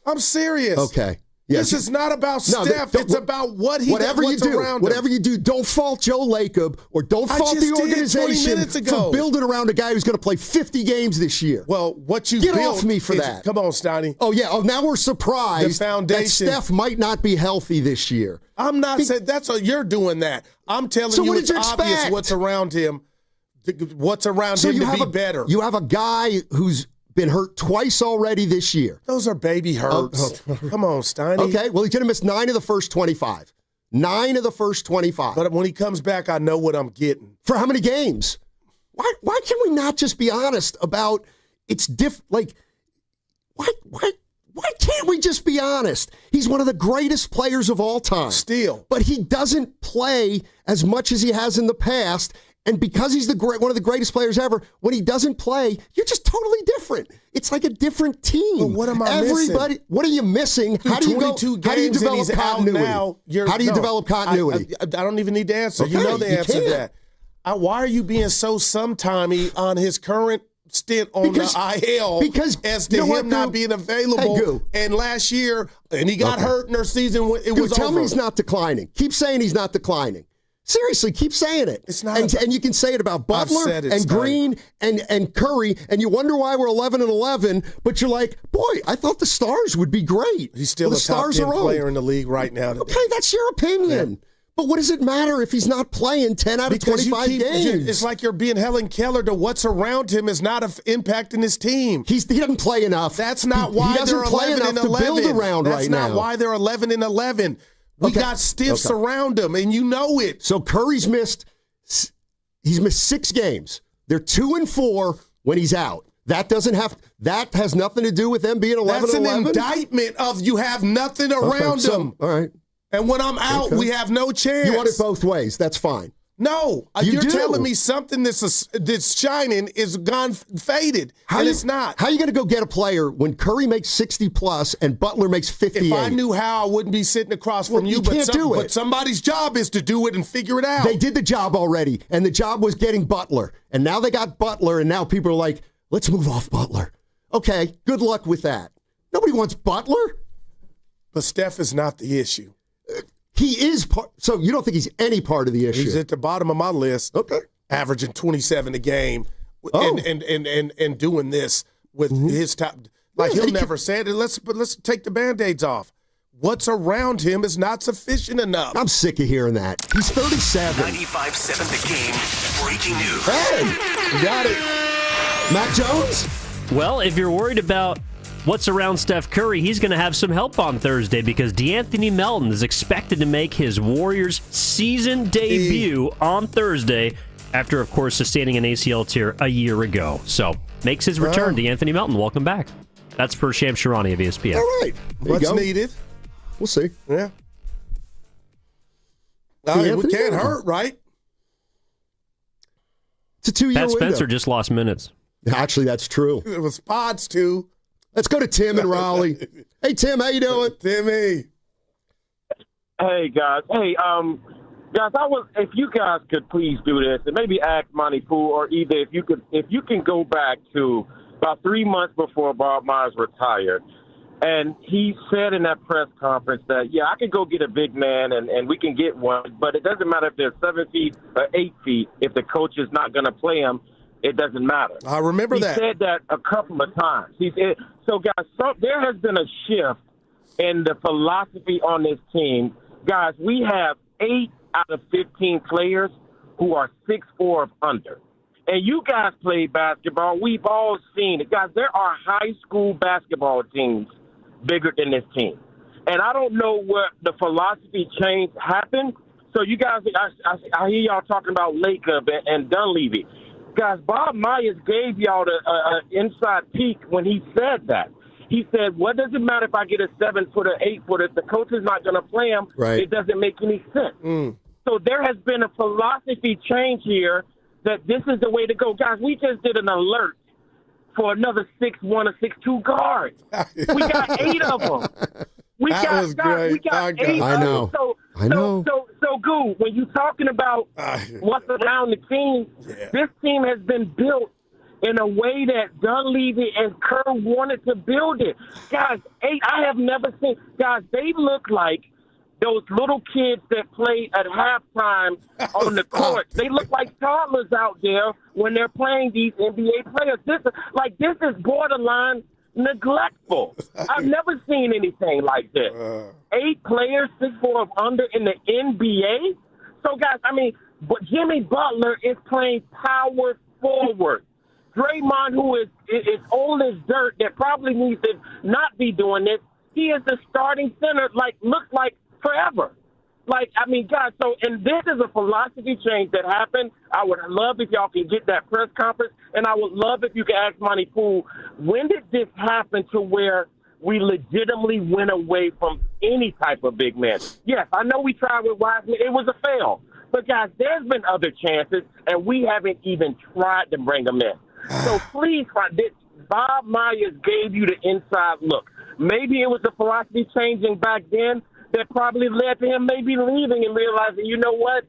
I'm serious. Okay. Yes. This is not about Steph. It's about what's around him. Whatever you do, don't fault Joe Lacob or don't fault the organization for building around a guy who's going to play 50 games this year. Well, what you Get built off me for that. Come on, Steiny. Oh, yeah. Oh, now we're surprised that Steph might not be healthy this year. I'm not saying that's what you're doing that. I'm telling you it's obvious what's around him. What's around him to be better. You have a guy who's been hurt twice already this year. Those are baby hurts. Come on, Steiny. Okay, well, he's going to miss 9 of the first 25. 9 of the first 25. But when he comes back, I know what I'm getting. For how many games? Why can we not just be honest about it's different? Why can't we just be honest? He's one of the greatest players of all time. Still. But he doesn't play as much as he has in the past. And because he's one of the greatest players ever, when he doesn't play, you're just totally different. It's like a different team. But what am I missing? What are you missing? How do you develop continuity? How do you develop continuity? I don't even need to answer. Okay, you know the answer to can. that. Why are you being so sometimey on his current stint on the IL as to him not being available? And last year, and he got hurt in their season. It was tell over. me he's not declining. Keep saying he's not declining. Seriously, keep saying it. It's not and you can say it about Butler and Green and Curry, and you wonder why we're 11 and 11. But you're like, boy, I thought the Stars would be great. He's still a top 10 player in the league right now. Okay, that's your opinion. Yeah. But what does it matter if he's not playing 10 out of 25 games? It's like you're being Helen Keller to what's around him is not impacting his team. He doesn't play enough. That's not why they're 11 and 11. To build around That's not why they're 11 and 11. We got stiffs around him, and you know it. So Curry's missed 6 games. They're 2 and 4 when he's out. That has nothing to do with them being 11 That's and 11. That's an indictment of you have nothing around him. All right. And when I'm out, we have no chance. You want it both ways. That's fine. No, you're telling me something that's shining is gone faded, and it's not. How are you going to go get a player when Curry makes 60+ and Butler makes 58? If I knew how, I wouldn't be sitting across from you. Can't do it. But somebody's job is to do it and figure it out. They did the job already, and the job was getting Butler. And now they got Butler, and now people are like, let's move off Butler. Okay, good luck with that. Nobody wants Butler. But Steph is not the issue. He is part. So you don't think he's any part of the issue? He's at the bottom of my list. Okay, averaging 27 a game, Oh. and doing this with his top. Like he'll never say it. But let's take the Band-Aids off. What's around him is not sufficient enough. I'm sick of hearing that. He's 37. 95.7 The Game. Breaking news. Hey, you got it. Mac Jones? Well, if you're worried about what's around Steph Curry, he's going to have some help on Thursday because DeAnthony Melton is expected to make his Warriors season debut on Thursday after, of course, sustaining an ACL tear a year ago. So, makes his return. DeAnthony Melton, welcome back. That's per Sham Sharani of ESPN. All right. What's needed? We'll see. Yeah. We can't hurt, right? It's a 2-year Pat window. Spencer just lost minutes. Actually, that's true. It was Pods, too. Let's go to Tim in Raleigh. Hey, Tim, how you doing? Timmy. Hey, guys. Hey, guys, if you guys could please do this, and maybe ask Monty Pooh, or either if you can go back to about 3 months before Bob Myers retired, and he said in that press conference that, yeah, I can go get a big man and we can get one, but it doesn't matter if they're 7 feet or 8 feet. If the coach is not going to play him, it doesn't matter. I remember that. He said that a couple of times. So, guys, there has been a shift in the philosophy on this team. Guys, we have 8 out of 15 players who are 6'4" or under. And you guys play basketball. We've all seen it. Guys, there are high school basketball teams bigger than this team. And I don't know what the philosophy change happened. So you guys, I hear y'all talking about Lacob and Dunleavy. Guys, Bob Myers gave y'all the inside peek when he said that. He said, what does it matter if I get a 7-footer, 8-footer? If the coach is not going to play him, It doesn't make any sense. So there has been a philosophy change here that this is the way to go. Guys, we just did an alert for another 6'1" or 6'2" guard. We got 8 of them. We got 8 I know. I know. So, Goo, when you're talking about what's around the team, this team has been built in a way that Dunleavy and Kerr wanted to build it. Guys, 8, I have never seen. Guys, they look like those little kids that play at halftime on the court. They look like toddlers out there when they're playing these NBA players. This is borderline neglectful. I've never seen anything like this. 8 players, 6'4" or under in the NBA. So, guys, but Jimmy Butler is playing power forward. Draymond, who is old as dirt, that probably needs to not be doing this. He is the starting center, looks like forever. Guys, and this is a philosophy change that happened. I would love if y'all can get that press conference, and I would love if you could ask Monty Pooh, when did this happen to where we legitimately went away from any type of big man? Yes, I know we tried with Wiseman. It was a fail. But, guys, there's been other chances, and we haven't even tried to bring them in. So, please, Bob Myers gave you the inside look. Maybe it was the philosophy changing back then that probably led to him maybe leaving and realizing, you know what,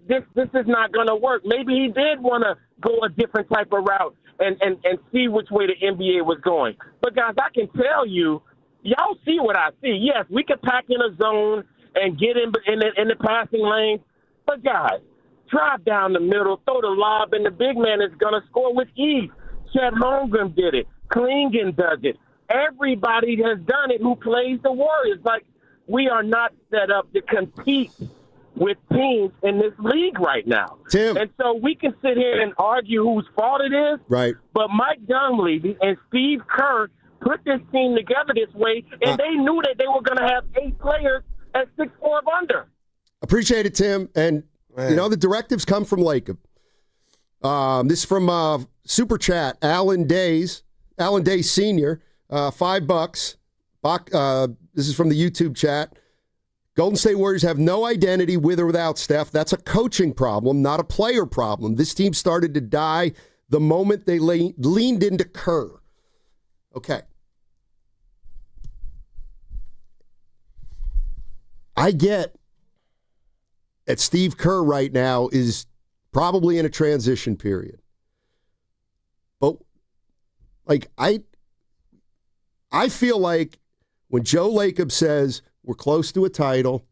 this is not going to work. Maybe he did want to go a different type of route and see which way the NBA was going. But, guys, I can tell you, y'all see what I see. Yes, we can pack in a zone and get in the passing lane. But, guys, drive down the middle, throw the lob, and the big man is going to score with ease. Chet Holmgren did it. Klingon does it. Everybody has done it who plays the Warriors. We are not set up to compete with teams in this league right now. Tim. And so we can sit here and argue whose fault it is. Right. But Mike Dunleavy and Steve Kerr put this team together this way, and they knew that they were going to have 8 players at 6'4" or under. Appreciate it, Tim. And, the directives come from Lacob. This is from Super Chat, Alan Day Sr., $5. This is from the YouTube chat. Golden State Warriors have no identity with or without Steph. That's a coaching problem, not a player problem. This team started to die the moment they leaned into Kerr. Okay. I get that Steve Kerr right now is probably in a transition period. But, I feel like when Joe Lacob says we're close to a title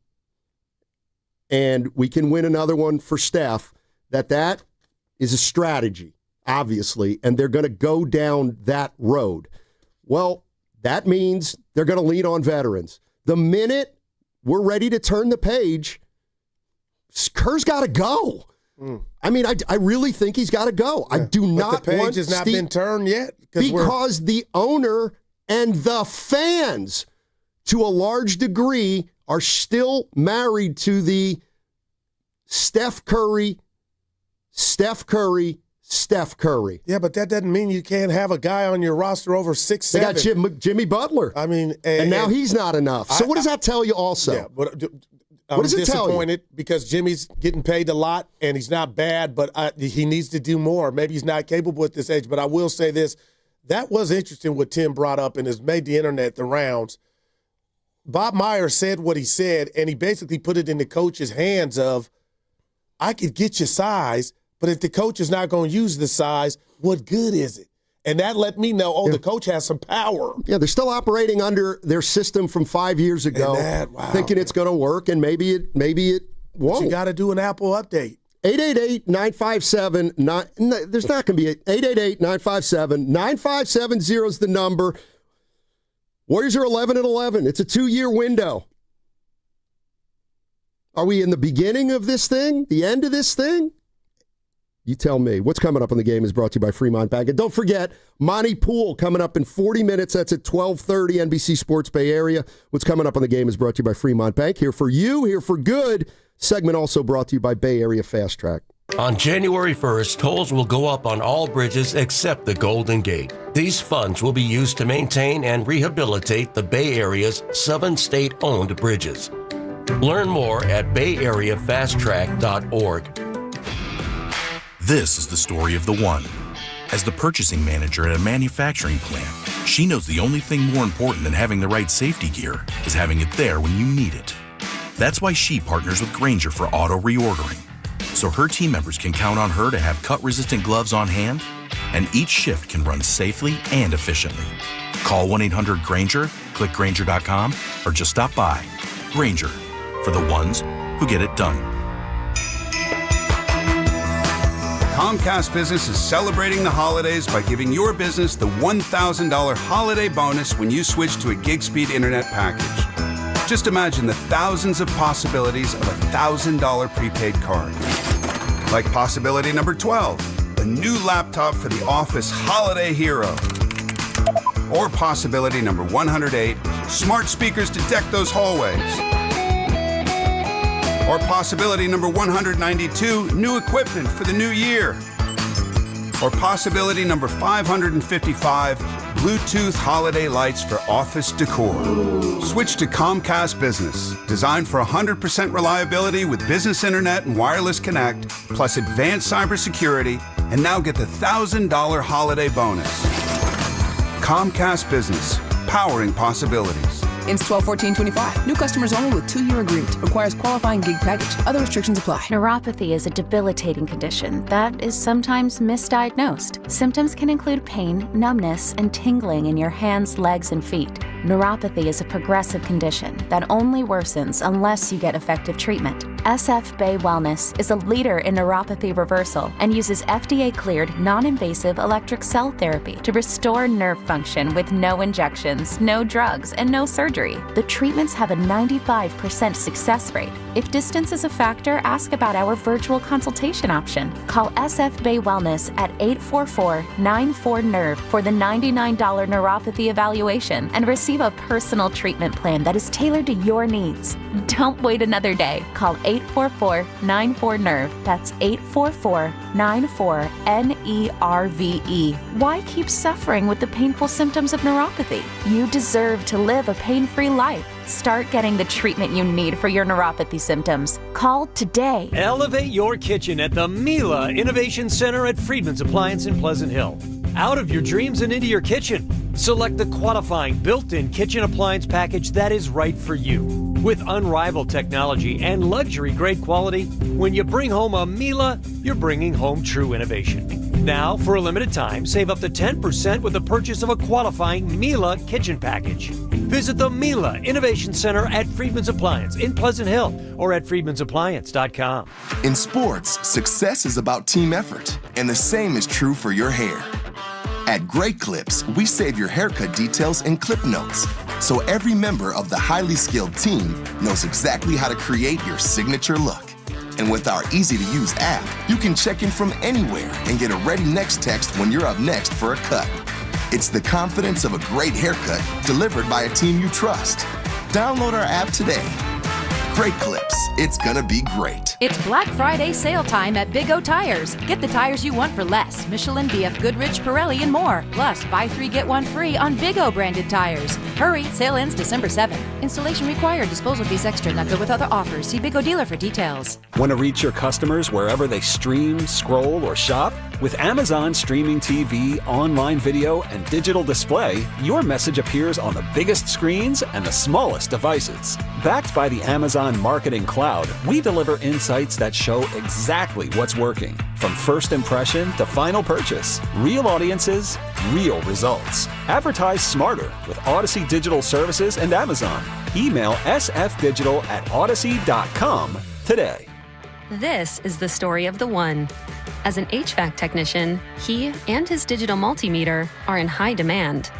and we can win another one for Steph, that is a strategy, obviously, and they're going to go down that road. Well, that means they're going to lean on veterans. The minute we're ready to turn the page, Kerr's got to go. I mean, I really think he's got to go. I do not But the page want has not been turned yet. Because the owner and the fans, to a large degree, are still married to the Steph Curry. Yeah, but that doesn't mean you can't have a guy on your roster over 6'7". They got Jimmy Butler. I mean, and now he's not enough. So what does that tell you also? Yeah, but What does it tell you? I'm disappointed because Jimmy's getting paid a lot, and he's not bad, but he needs to do more. Maybe he's not capable at this age, but I will say this. That was interesting what Tim brought up and has made the internet the rounds. Bob Meyer said what he said, and he basically put it in the coach's hands of, I could get you size, but if the coach is not going to use the size, what good is it? And that let me know, the coach has some power. Yeah, they're still operating under their system from 5 years ago, thinking it's going to work, and maybe it won't. But you got to do an Apple update. 888-957-9. There's not going to be 888-957-9570 is the number. Warriors are 11-11. It's a 2-year window. Are we in the beginning of this thing? The end of this thing? You tell me. What's coming up on the game is brought to you by Fremont Bank. And don't forget, Monty Poole coming up in 40 minutes. That's at 12:30, NBC Sports Bay Area. What's coming up on the game is brought to you by Fremont Bank. Here for you, here for good. Segment also brought to you by Bay Area Fast Track. On January 1st, tolls will go up on all bridges except the Golden Gate. These funds will be used to maintain and rehabilitate the Bay Area's 7 state-owned bridges. Learn more at bayareafasttrack.org. This is the story of the one. As the purchasing manager at a manufacturing plant, she knows the only thing more important than having the right safety gear is having it there when you need it. That's why she partners with Grainger for auto reordering, so her team members can count on her to have cut-resistant gloves on hand, and each shift can run safely and efficiently. Call 1-800-GRAINGER, click Grainger.com, or just stop by. Grainger, for the ones who get it done. Comcast Business is celebrating the holidays by giving your business the $1,000 holiday bonus when you switch to a gig speed internet package. Just imagine the thousands of possibilities of a $1,000 prepaid card. Like possibility number 12, a new laptop for the office holiday hero. Or possibility number 108, smart speakers to deck those hallways. Or possibility number 192, new equipment for the new year. Or possibility number 555, Bluetooth holiday lights for office decor. Switch to Comcast Business, designed for 100% reliability with business internet and wireless connect, plus advanced cybersecurity, and now get the $1,000 holiday bonus. Comcast Business, powering possibilities. Ends 12/14/25. New customers only with 2-year agreement. Requires qualifying gig package. Other restrictions apply. Neuropathy is a debilitating condition that is sometimes misdiagnosed. Symptoms can include pain, numbness, and tingling in your hands, legs, and feet. Neuropathy is a progressive condition that only worsens unless you get effective treatment. SF Bay Wellness is a leader in neuropathy reversal and uses FDA-cleared, non-invasive electric cell therapy to restore nerve function with no injections, no drugs, and no surgery. The treatments have a 95% success rate. If distance is a factor, ask about our virtual consultation option. Call SF Bay Wellness at 844-94-NERVE for the $99 neuropathy evaluation and receive a personal treatment plan that is tailored to your needs. Don't wait another day. Call 844-94-NERVE. That's 844-94-NERVE. Why keep suffering with the painful symptoms of neuropathy? You deserve to live a pain-free life. Start getting the treatment you need for your neuropathy symptoms. Call today. Elevate your kitchen at the Mila Innovation Center at Friedman's Appliance in Pleasant Hill. Out of your dreams and into your kitchen. Select the qualifying built-in kitchen appliance package that is right for you. With unrivaled technology and luxury-grade quality, when you bring home a Miele, you're bringing home true innovation. Now, for a limited time, save up to 10% with the purchase of a qualifying Miele kitchen package. Visit the Miele Innovation Center at Friedman's Appliance in Pleasant Hill or at friedmansappliance.com. In sports, success is about team effort, and the same is true for your hair. At Great Clips, we save your haircut details in clip notes, so every member of the highly skilled team knows exactly how to create your signature look. And with our easy-to-use app, you can check in from anywhere and get a ready next text when you're up next for a cut. It's the confidence of a great haircut delivered by a team you trust. Download our app today. Great Clips. It's gonna be great. It's Black Friday sale time at Big O Tires. Get the tires you want for less. Michelin, BF Goodrich, Pirelli, and more. Plus, buy 3, get 1 free on Big O branded tires. Hurry, sale ends December 7th. Installation required. Disposal fees extra. Not good with other offers. See Big O dealer for details. Want to reach your customers wherever they stream, scroll, or shop? With Amazon Streaming TV, online video, and digital display, your message appears on the biggest screens and the smallest devices. Backed by the Amazon Marketing Cloud, we deliver insights that show exactly what's working. From first impression to final purchase, real audiences, real results. Advertise smarter with Odyssey Digital Services and Amazon. Email sfdigital@odyssey.com today. This is the story of the one. As an HVAC technician, he and his digital multimeter are in high demand.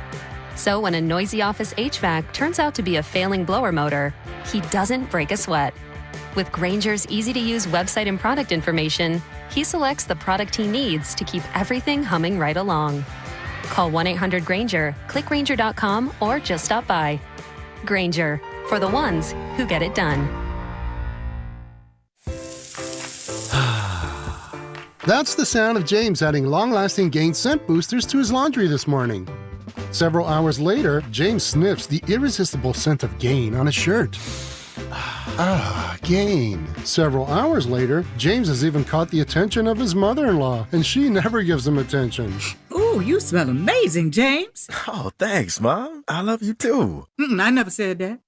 So when a noisy office HVAC turns out to be a failing blower motor, he doesn't break a sweat. With Grainger's easy-to-use website and product information, he selects the product he needs to keep everything humming right along. Call 1-800-GRAINGER, click Grainger.com, or just stop by. Grainger, for the ones who get it done. That's the sound of James adding long-lasting Gain scent boosters to his laundry this morning. Several hours later, James sniffs the irresistible scent of Gain on his shirt. Gain. Several hours later, James has even caught the attention of his mother-in-law, and she never gives him attention. Ooh, you smell amazing, James. Oh, thanks, Mom. I love you too. I never said that.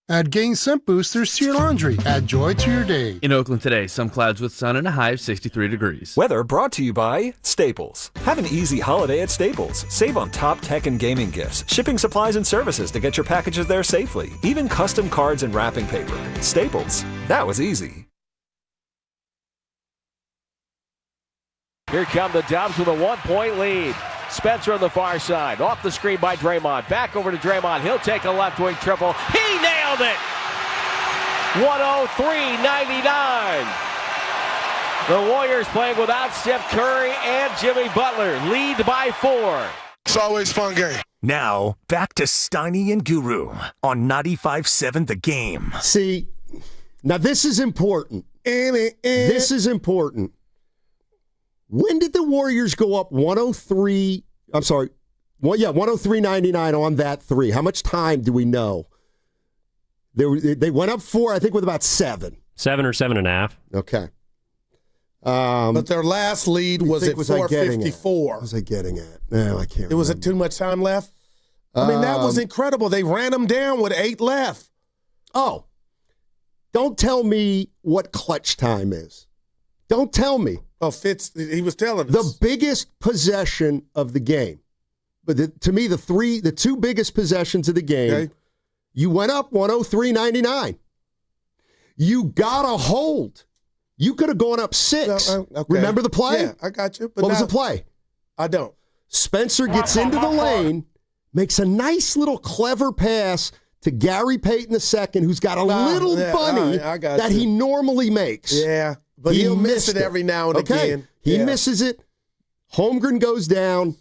Add Gain scent boosters to your laundry. Add joy to your day. In Oakland today, some clouds with sun and a high of 63 degrees. Weather brought to you by Staples. Have an easy holiday at Staples. Save on top tech and gaming gifts, shipping supplies and services to get your packages there safely, even custom cards and wrapping paper. Staples. That was easy. Here come the Dubs with a 1-point lead. Spencer on the far side. Off the screen by Draymond. Back over to Draymond. He'll take a left wing triple. He nailed it! 103-99. The Warriors playing without Steph Curry and Jimmy Butler. Lead by 4. It's always a fun game. Now, back to Steiny and Guru on 95.7 The Game. See, now this is important. This is important. When did the Warriors go up 103? I'm sorry. 103-99 on that 3. How much time do we know? They went up 4, I think, with about 7. 7 or 7.5. Okay. But their last lead was at 4:54. What was I getting at? No, I can't. Was it too much time left? I mean, that was incredible. They ran them down with 8 left. Oh. Don't tell me what clutch time is. Don't tell me. Oh, Fitz, he was telling us. The biggest possession of the game. But to me, the 2 biggest possessions of the game, okay. You went up 103-99. You got a hold. You could have gone up 6. Okay. Remember the play? Yeah, I got you. But what was the play? I don't. Spencer gets into the lane, makes a nice little clever pass to Gary Payton II, who's got a little bunny that he normally makes. Yeah. But he'll miss it every now and again. He misses it. Holmgren goes down,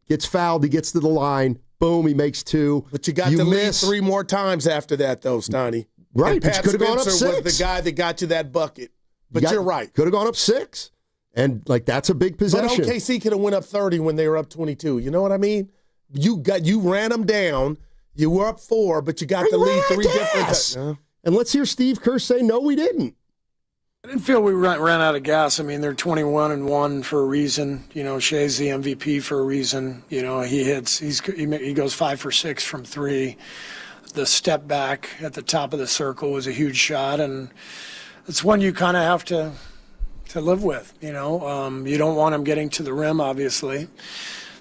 gets fouled. He gets to the line. Boom, he makes 2. But you got to lead 3 more times after that, though, Steiny. Right, and but you could have gone up 6. Was the guy that got you that bucket. But you're right. Could have gone up 6. And, that's a big possession. But OKC could have went up 30 when they were up 22. You know what I mean? You ran them down. You were up 4, but you got to lead 3 different. And let's hear Steve Kerr say, no, we didn't. I didn't feel we ran out of gas. I mean, they're 21-1 for a reason. You know, Shea's the MVP for a reason. You know, he goes 5 for 6 from 3. the step back at the top of the circle was a huge shot, and it's one you kind of have to live with. You don't want them getting to the rim, obviously.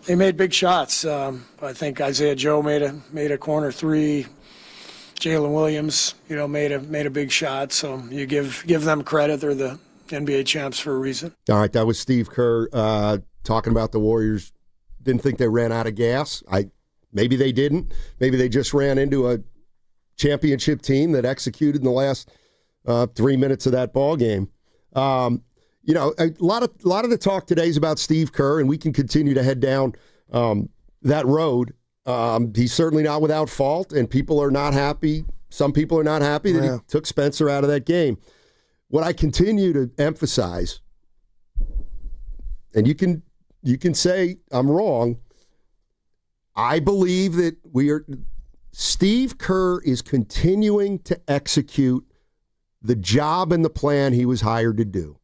They made big shots. I think Isaiah Joe made a corner three. Jalen Williams, made a big shot. So you give them credit. They're the NBA champs for a reason. All right, that was Steve Kerr talking about the Warriors. Didn't think they ran out of gas. Maybe they didn't. Maybe they just ran into a championship team that executed in the last 3 minutes of that ball game. A lot of the talk today is about Steve Kerr, and we can continue to head down that road. He's certainly not without fault, and people are not happy. Some people are not happy that he took Spencer out of that game. What I continue to emphasize, and you can say I'm wrong, I believe that Steve Kerr is continuing to execute the job and the plan he was hired to do.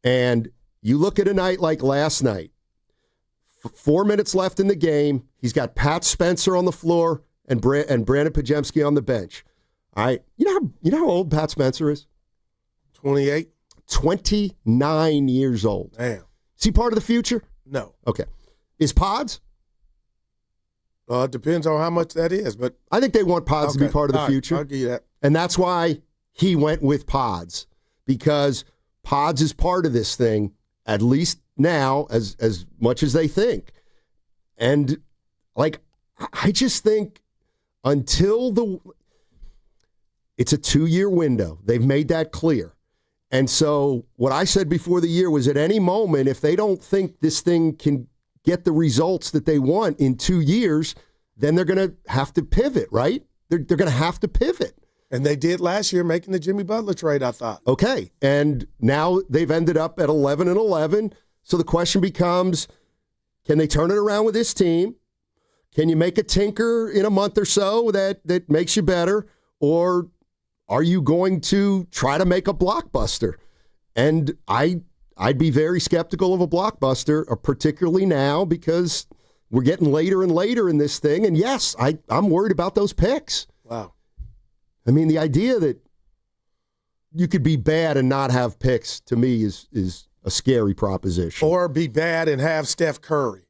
And you look at a night like last night, 4 minutes left in the game, he's got Pat Spencer on the floor and Brandon Pajemski on the bench. All right, you know how old Pat Spencer is? 28. 29 years old. Damn. Is he part of the future? No. Okay. Is Pods? It depends on how much that is, but I think they want Pods to be part of the future. I'll give you that. And that's why he went with Pods, because Pods is part of this thing, at least now, as much as they think. And, I just think until it's a 2-year window. They've made that clear. And so what I said before the year was at any moment, if they don't think this thing can get the results that they want in 2 years, then they're going to have to pivot, right? They're going to have to pivot. And they did last year, making the Jimmy Butler trade, I thought. Okay. And now they've ended up at 11-11. So the question becomes, can they turn it around with this team? Can you make a tinker in a month or so that makes you better? Or are you going to try to make a blockbuster? And I'd be very skeptical of a blockbuster, particularly now, because we're getting later and later in this thing. And yes, I'm worried about those picks. Wow. I mean, the idea that you could be bad and not have picks, to me, is a scary proposition. Or be bad and have Steph Curry.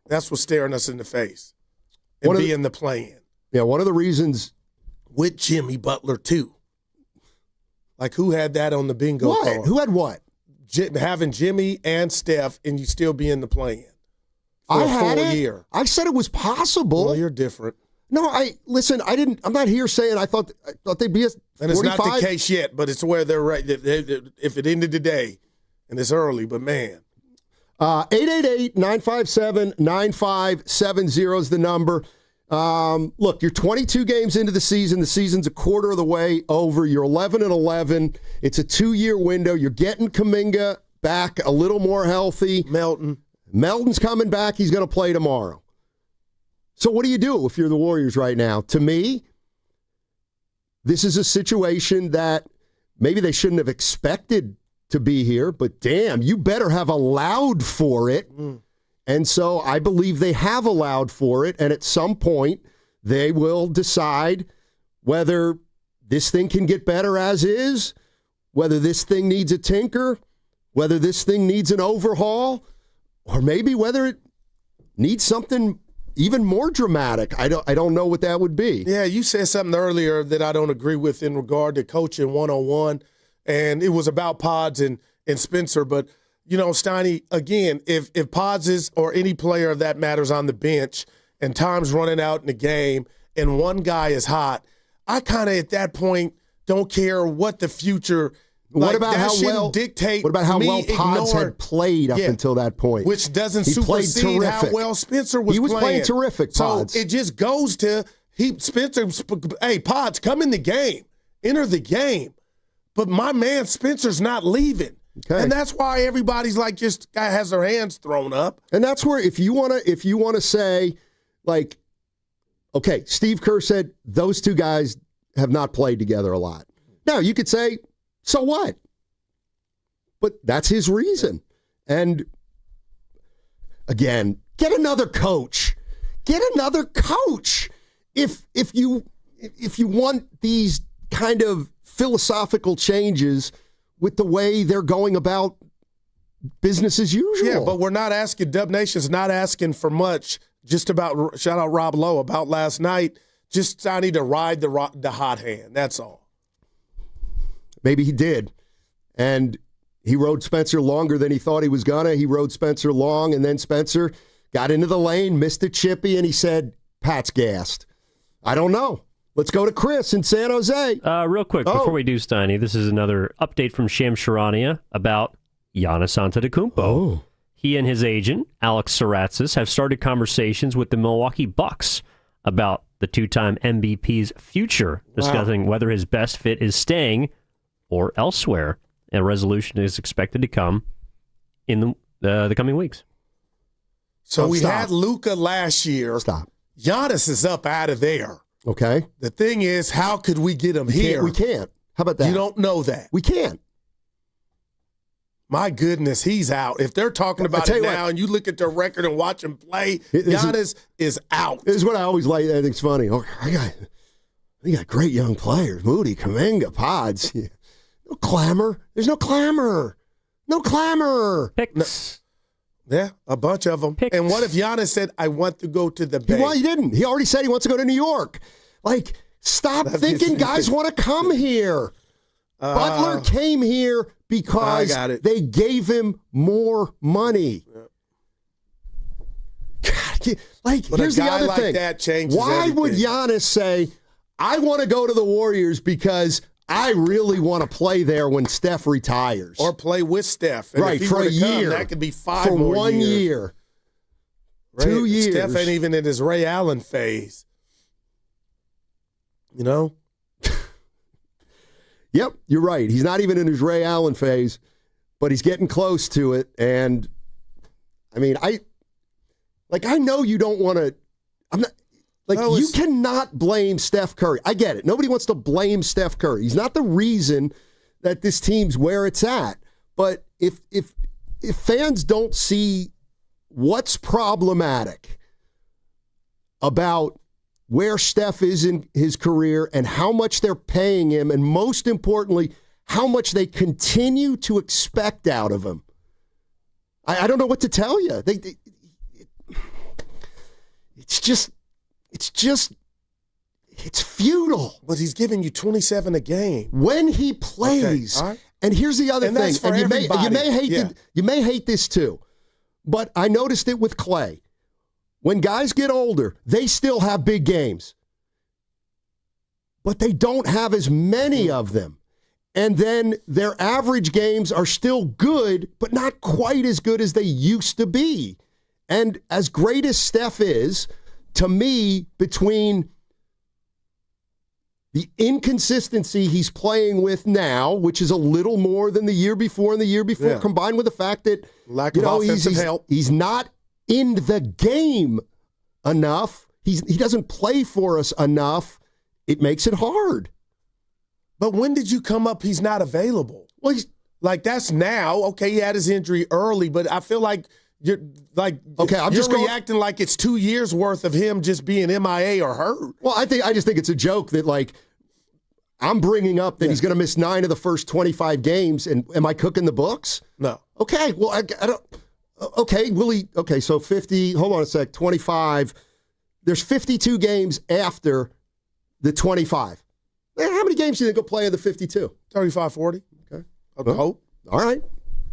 That's what's staring us in the face. And be in the play-in. Yeah, one of the reasons. With Jimmy Butler, too. Like, who had that on the bingo card? Who had what? Having Jimmy and Steph, and you still be in the play-in. I had a it. Year. I said it was possible. Well, you're different. No, I'm not here saying I thought they'd be a 45. And it's not the case yet, but it's where they're right. If it ended today, and it's early, but man. 888-957-9570 is the number. Look, you're 22 games into the season. The season's a quarter of the way over. You're 11-11. It's a 2-year window. You're getting Kuminga back a little more healthy. Melton's coming back. He's going to play tomorrow. So what do you do if you're the Warriors right now? To me, this is a situation that maybe they shouldn't have expected to be here, but damn, you better have allowed for it. And so I believe they have allowed for it, and at some point they will decide whether this thing can get better as is, whether this thing needs a tinker, whether this thing needs an overhaul, or maybe whether it needs something even more dramatic. I don't know what that would be. Yeah, you said something earlier that I don't agree with in regard to coaching one-on-one, and it was about Pods and Spencer. But, Steiny, again, if Pods is or any player that matters on the bench and time's running out in the game and one guy is hot, I kind of at that point don't care what the future What about how well Pods had played up until that point? Which doesn't supersede how well Spencer was playing. He was playing terrific, Pods. So it just goes to Pods, come in the game. Enter the game. But my man Spencer's not leaving. Okay. And that's why everybody's just has their hands thrown up. And that's where if you want to say, okay, Steve Kerr said those two guys have not played together a lot. Now, you could say, so what? But that's his reason. And again, get another coach. Get another coach. If you if you want these kind of philosophical changes with the way they're going about business as usual. Yeah, but we're not asking, Dub Nation's not asking for much. Just about, shout out Rob Lowe, about last night. Just I need to ride the hot hand. That's all. Maybe he did. And he rode Spencer longer than he thought he was gonna. He rode Spencer long, and then Spencer got into the lane, missed a chippy, and he said, Pat's gassed. I don't know. Let's go to Chris in San Jose. Real quick, before we do, Steiny, this is another update from Shams Charania about Giannis Antetokounmpo. Oh. He and his agent, Alex Saratzis, have started conversations with the Milwaukee Bucks about the two-time MVP's future, discussing whether his best fit is staying or elsewhere. A resolution is expected to come in the coming weeks. So we had Luka last year. Stop. Giannis is up out of there. Okay. The thing is, how could we get him here? We can't. How about that? You don't know that. We can't. My goodness, he's out. If they're talking about it now and you look at their record and watch him play, Giannis is out. This is what I always like. I think it's funny. Oh, we got great young players. Moody, Kuminga, Pods. No clamor. There's no clamor. No clamor. Picks. Yeah, a bunch of them. Picks. And what if Giannis said, I want to go to the Bay? Well, he didn't. He already said he wants to go to New York. Like, stop thinking guys want to come here. Butler came here because they gave him more money. God, But here's a guy the other like thing. that changes Why everything. would Giannis say, I want to go to the Warriors because I really want to play there when Steph retires? Or play with Steph. And right, if he for were a to come, year. that could be 5 for more 1 years. year. 2 years. Steph ain't even in his Ray Allen phase. You know? Yep, you're right. He's not even in his Ray Allen phase, but he's getting close to it. And I mean, I know you don't want to. I'm not you cannot blame Steph Curry. I get it. Nobody wants to blame Steph Curry. He's not the reason that this team's where it's at. But if fans don't see what's problematic about where Steph is in his career and how much they're paying him, and most importantly, how much they continue to expect out of him. I don't know what to tell you. It's futile. But he's giving you 27 a game. When he plays. Okay, all right. And here's the other thing. That's for everybody. You may hate this too, but I noticed it with Clay. When guys get older, they still have big games, but they don't have as many of them. And then their average games are still good, but not quite as good as they used to be. And as great as Steph is, to me, between the inconsistency he's playing with now, which is a little more than the year before and the year before, combined with the fact that lack of offensive help, he's not in the game enough. He doesn't play for us enough. It makes it hard. But when did you come up he's not available? Well, that's now. Okay, he had his injury early, but I feel like you're reacting like it's 2 years worth of him just being MIA or hurt. Well, I just think it's a joke that I'm bringing up that he's going to miss 9 of the first 25 games, and am I cooking the books? No. Okay, well, I don't. Okay, will he? Okay, so 50, hold on a sec, 25. There's 52 games after the 25. How many games do you think he'll play in the 52? 35, 40. Okay. I hope. All right.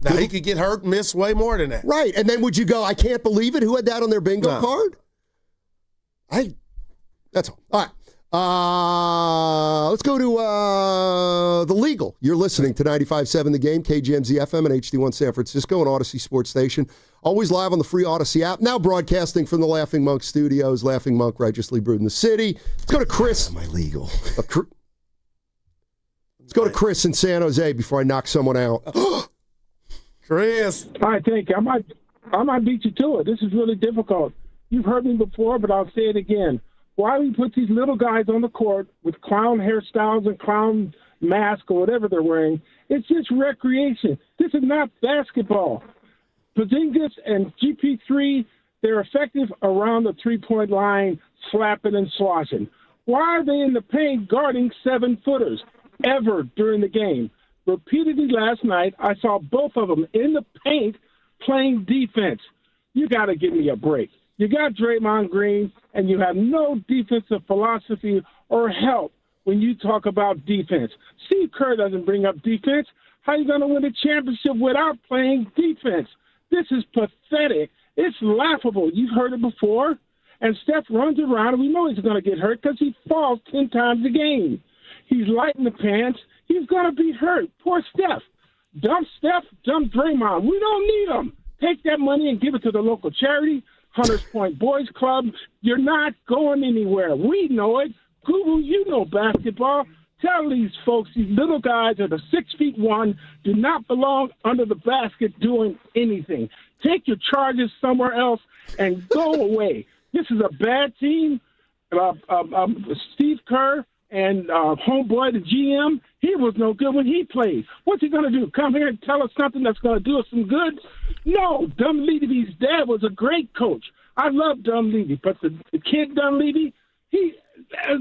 Now, he could get hurt and miss way more than that. Right, and then would you go, I can't believe it? Who had that on their bingo card? That's all. All right. Let's go to the legal. You're listening to 95.7 The Game, KGMZ FM and HD1 San Francisco and Odyssey Sports Station. Always live on the free Odyssey app. Now broadcasting from the Laughing Monk Studios. Laughing Monk, righteously brewed in the city. Let's go to Chris. Am I legal? Let's go to Chris in San Jose before I knock someone out. Chris. All right, thank you. I might beat you to it. This is really difficult. You've heard me before, but I'll say it again. Why we put these little guys on the court with clown hairstyles and clown mask or whatever they're wearing? It's just recreation. This is not basketball. Porzingis and GP3, they're effective around the three-point line, slapping and sloshing. Why are they in the paint guarding 7-footers ever during the game? Repeatedly last night, I saw both of them in the paint playing defense. You got to give me a break. You got Draymond Green, and you have no defensive philosophy or help when you talk about defense. Steve Kerr doesn't bring up defense. How are you going to win a championship without playing defense? This is pathetic. It's laughable. You've heard it before. And Steph runs around, and we know he's going to get hurt because he falls 10 times a game. He's light in the pants. He's going to be hurt. Poor Steph. Dump Steph, dump Draymond. We don't need them. Take that money and give it to the local charity, Hunters Point Boys Club. You're not going anywhere. We know it. Google, you know basketball. Tell these folks, these little guys that are 6'1", do not belong under the basket doing anything. Take your charges somewhere else and go away. This is a bad team. Steve Kerr and homeboy, the GM, he was no good when he played. What's he going to do? Come here and tell us something that's going to do us some good? No, Dunleavy's dad was a great coach. I love Dunleavy, but the kid Dunleavy,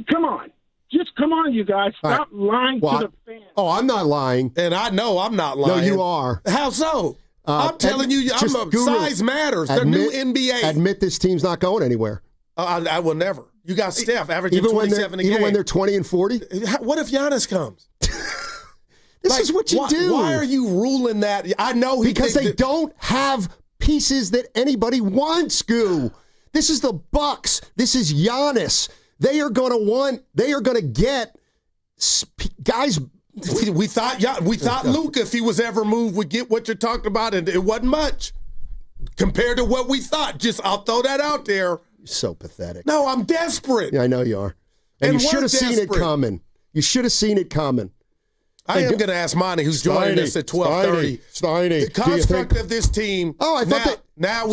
come on. Just come on, you guys. Stop lying to the fans. Oh, I'm not lying. And I know I'm not lying. No, you are. How so? I'm telling you, size matters. They're new NBA. Admit this team's not going anywhere. I will never. You got Steph averaging 27 a game. Even when they're 20 and 40? What if Giannis comes? This is what you do. Why are you ruling that? I know because they don't have pieces that anybody wants, Goo. This is the Bucks. This is Giannis. They are going to get guys. We thought Luka, if he was ever moved, would get what you're talking about, and it wasn't much compared to what we thought. I'll throw that out there. You're so pathetic. No, I'm desperate. Yeah, I know you are. And you should have seen it coming. You should have seen it coming. I am going to ask Monty, who's joining us at 12:30. Steiny. The construct of this team. Oh, I thought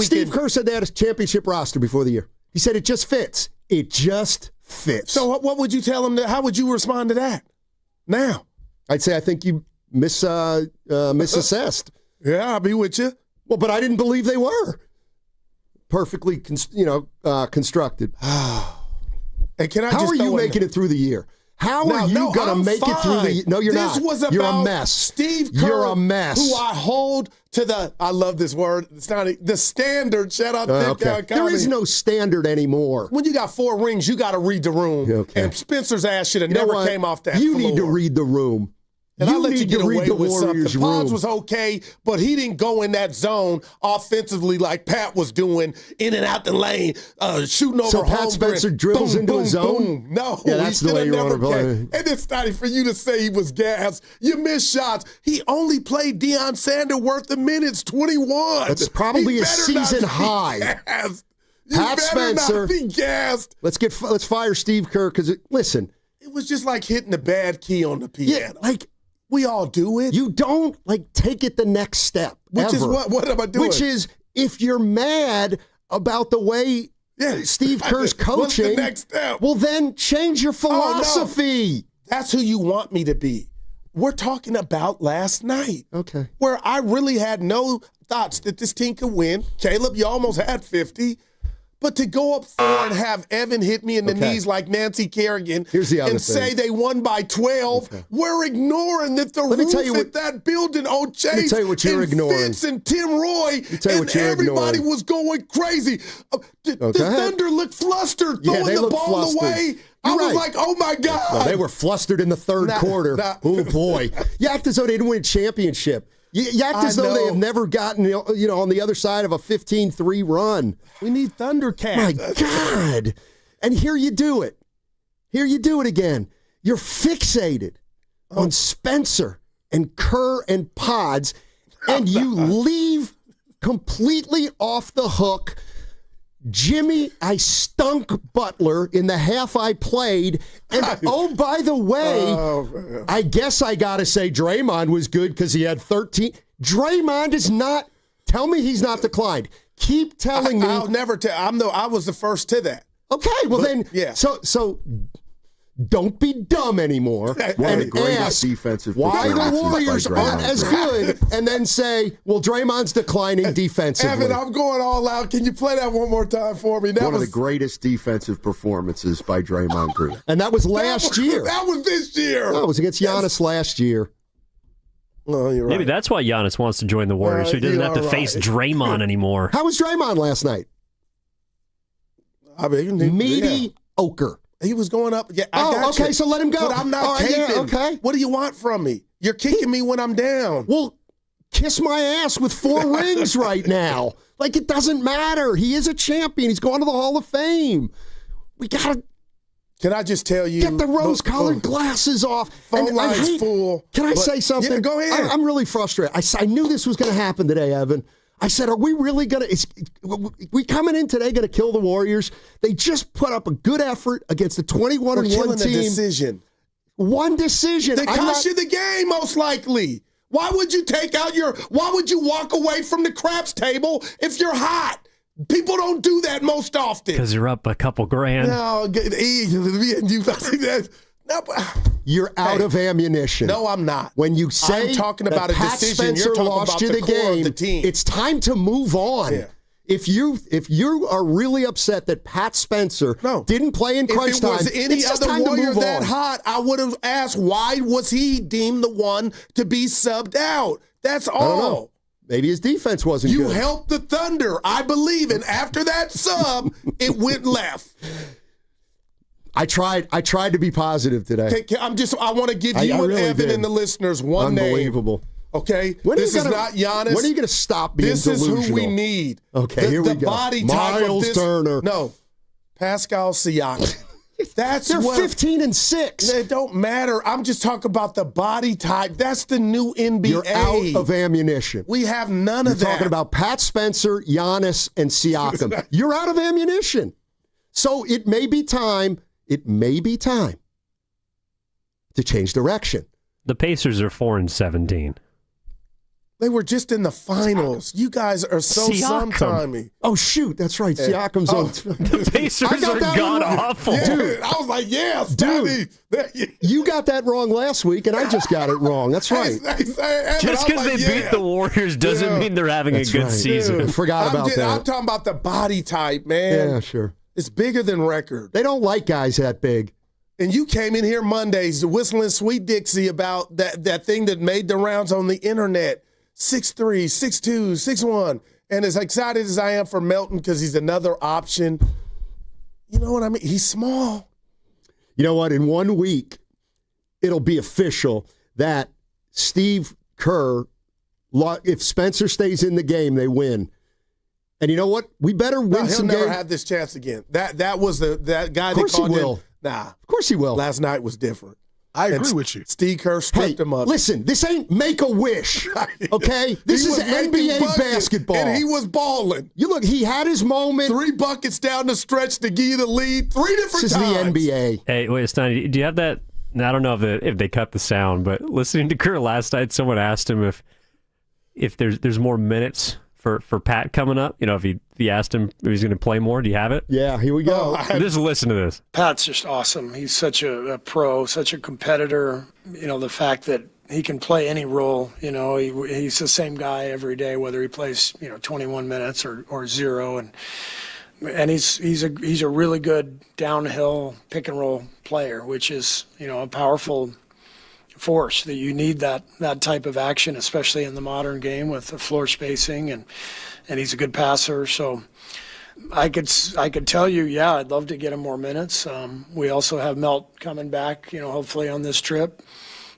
Steve Kerr said they had a championship roster before the year. He said it just fits. It just fits. So what would you tell him? How would you respond to that now? I'd say I think you misassessed. Yeah, I'll be with you. Well, but I didn't believe they were perfectly, constructed. And can I? How are you making it through the year? How are you going to make it through the year? No, you're not. This was about you're a mess. Steve Kerr, you're a mess. Who I hold to the, I love this word, it's not the standard. Shout out to okay. There is no standard anymore. When you got 4 rings, you got to read the room. Okay. And Spencer's ass should have never came off that You floor. need to read the room. And I'll let you get away with Warriors something. Pods was okay, but he didn't go in that zone offensively like Pat was doing, in and out the lane, shooting over So Pat Spencer dribbles into a zone? Boom. No, yeah, that's the way you want to play. And it's not for you to say he was gassed. You missed shots. He only played Deion Sanders worth of minutes, 21. That's probably a season high. Pat Spencer. Not be gassed. Let's fire Steve Kerr because listen. It was just like hitting a bad key on the piano. Yeah, we all do it. You don't take it the next step. Which is what am I doing? Which is if you're mad about the way Steve Kerr's coaching, what's the next step? Well, then change your philosophy. Oh, no. That's who you want me to be. We're talking about last night. Okay. Where I really had no thoughts that this team could win. Caleb, you almost had 50. But to go up 4 and have Evan hit me in the knees like Nancy Kerrigan and say they won by 12, we're ignoring that the roof at that building, Chase, let me tell you what you're ignoring. Vince and Tim Roy, and everybody was going crazy. The Thunder looked flustered, throwing the ball away. I was like, oh, my God. No, they were flustered in the third quarter. Oh, boy. You act as though they didn't win a championship. You act as though they have never gotten, on the other side of a 15-3 run. We need Thundercats. My God. And here you do it. Here you do it again. You're fixated on Spencer and Kerr and Pods, and you leave completely off the hook Jimmy, I stunk Butler in the half I played. And, oh, by the way, I guess I got to say Draymond was good because he had 13. Draymond is not. Tell me he's not declined. Keep telling me. I'll never tell. I was the first to that. Okay, well then. Yeah. So don't be dumb anymore and ask why the Warriors aren't as good, and then say, well, Draymond's declining defensively. Evan, I'm going all out. Can you play that one more time for me? One of the greatest defensive performances by Draymond Green. And that was last year. That was this year. No, it was against Giannis last year. No, you're right. Maybe that's why Giannis wants to join the Warriors, so he doesn't have to face Draymond anymore. How was Draymond last night? I mean, mediocre. He was going up. Yeah, I got okay, you. so let him go. But I'm not caping. Okay. What do you want from me? You're kicking me when I'm down. Well, kiss my ass with 4 rings right now. Like, it doesn't matter. He is a champion. He's going to the Hall of Fame. We got to... Can I just tell you? Get the rose-colored glasses off. Phone line's full. Can I say something? Yeah, go ahead. I'm really frustrated. I knew this was going to happen today, Evan. I said, are we really going to... we coming in today going to kill the Warriors? They just put up a good effort against the 21-1 team. Decision. One decision. They cost you the game, most likely. Why would you why would you walk away from the craps table if you're hot? People don't do that most often. Because you're up a couple grand. No, you're out of ammunition. No, I'm not. When you say I'm talking about a Pat decision, Spencer you're talking lost about you the the core game, of the team. It's time to move on. Yeah. If you are really upset that Pat Spencer didn't play in crunch time, if it was any other Warrior that hot, I would have asked why was he deemed the one to be subbed out. That's all. I don't know. Maybe his defense wasn't good. You helped the Thunder, I believe, and after that sub, it went left. I tried to be positive today. I want to give you and Evan and the listeners one name. Unbelievable. Okay, this is not Giannis. When are you going to stop being delusional? This is who we need. Okay, here we go. The body type Miles of this. Turner. No, Pascal Siakam. They're 15-6. It don't matter. I'm just talking about the body type. That's the new NBA. You're out of ammunition. We have none of that. You're talking about Pat Spencer, Giannis, and Siakam. You're out of ammunition. So it may be time to change direction. The Pacers are 4-17. They were just in the finals. You guys are so sometimey. Oh, shoot. That's right. Siakam's on. The Pacers are god awful. Yeah, dude, I was like, yes, dude. You got that wrong last week, and I just got it wrong. That's right. Just because they beat the Warriors doesn't mean they're having a good season. Dude, forgot about that. I'm talking about the body type, man. Yeah, sure. It's bigger than record. They don't like guys that big. And you came in here Mondays whistling Sweet Dixie about that thing that made the rounds on the internet. 6'3", 6'2", 6'1", and as excited as I am for Melton because he's another option, you know what I mean? He's small. You know what? In 1 week, it'll be official that Steve Kerr, if Spencer stays in the game, they win. And you know what? We better win some games. He'll never have this chance again. That was that guy. Of course he will. Nah, of course he will. Last night was different. I agree with you. Steve Kerr stripped him up. Listen, this ain't Make-A-Wish, okay? This is NBA basketball. And he was balling. You look, he had his moment. 3 buckets down the stretch to give you the lead 3 different times. This is the NBA. Hey, wait, Steiny, do you have that? I don't know if they cut the sound, but listening to Kerr last night, someone asked him if there's more minutes for Pat coming up. You know, if he asked him if he's going to play more. Do you have it? Yeah, here we go. Just listen to this. Pat's just awesome. He's such a pro, such a competitor. You know, the fact that he can play any role. You know, he's the same guy every day, whether he plays 21 minutes or 0, and he's a really good downhill pick and roll player, which is a powerful force that you need that type of action, especially in the modern game with the floor spacing, and he's a good passer. So I could tell you, I'd love to get him more minutes. We also have Melt coming back, hopefully on this trip.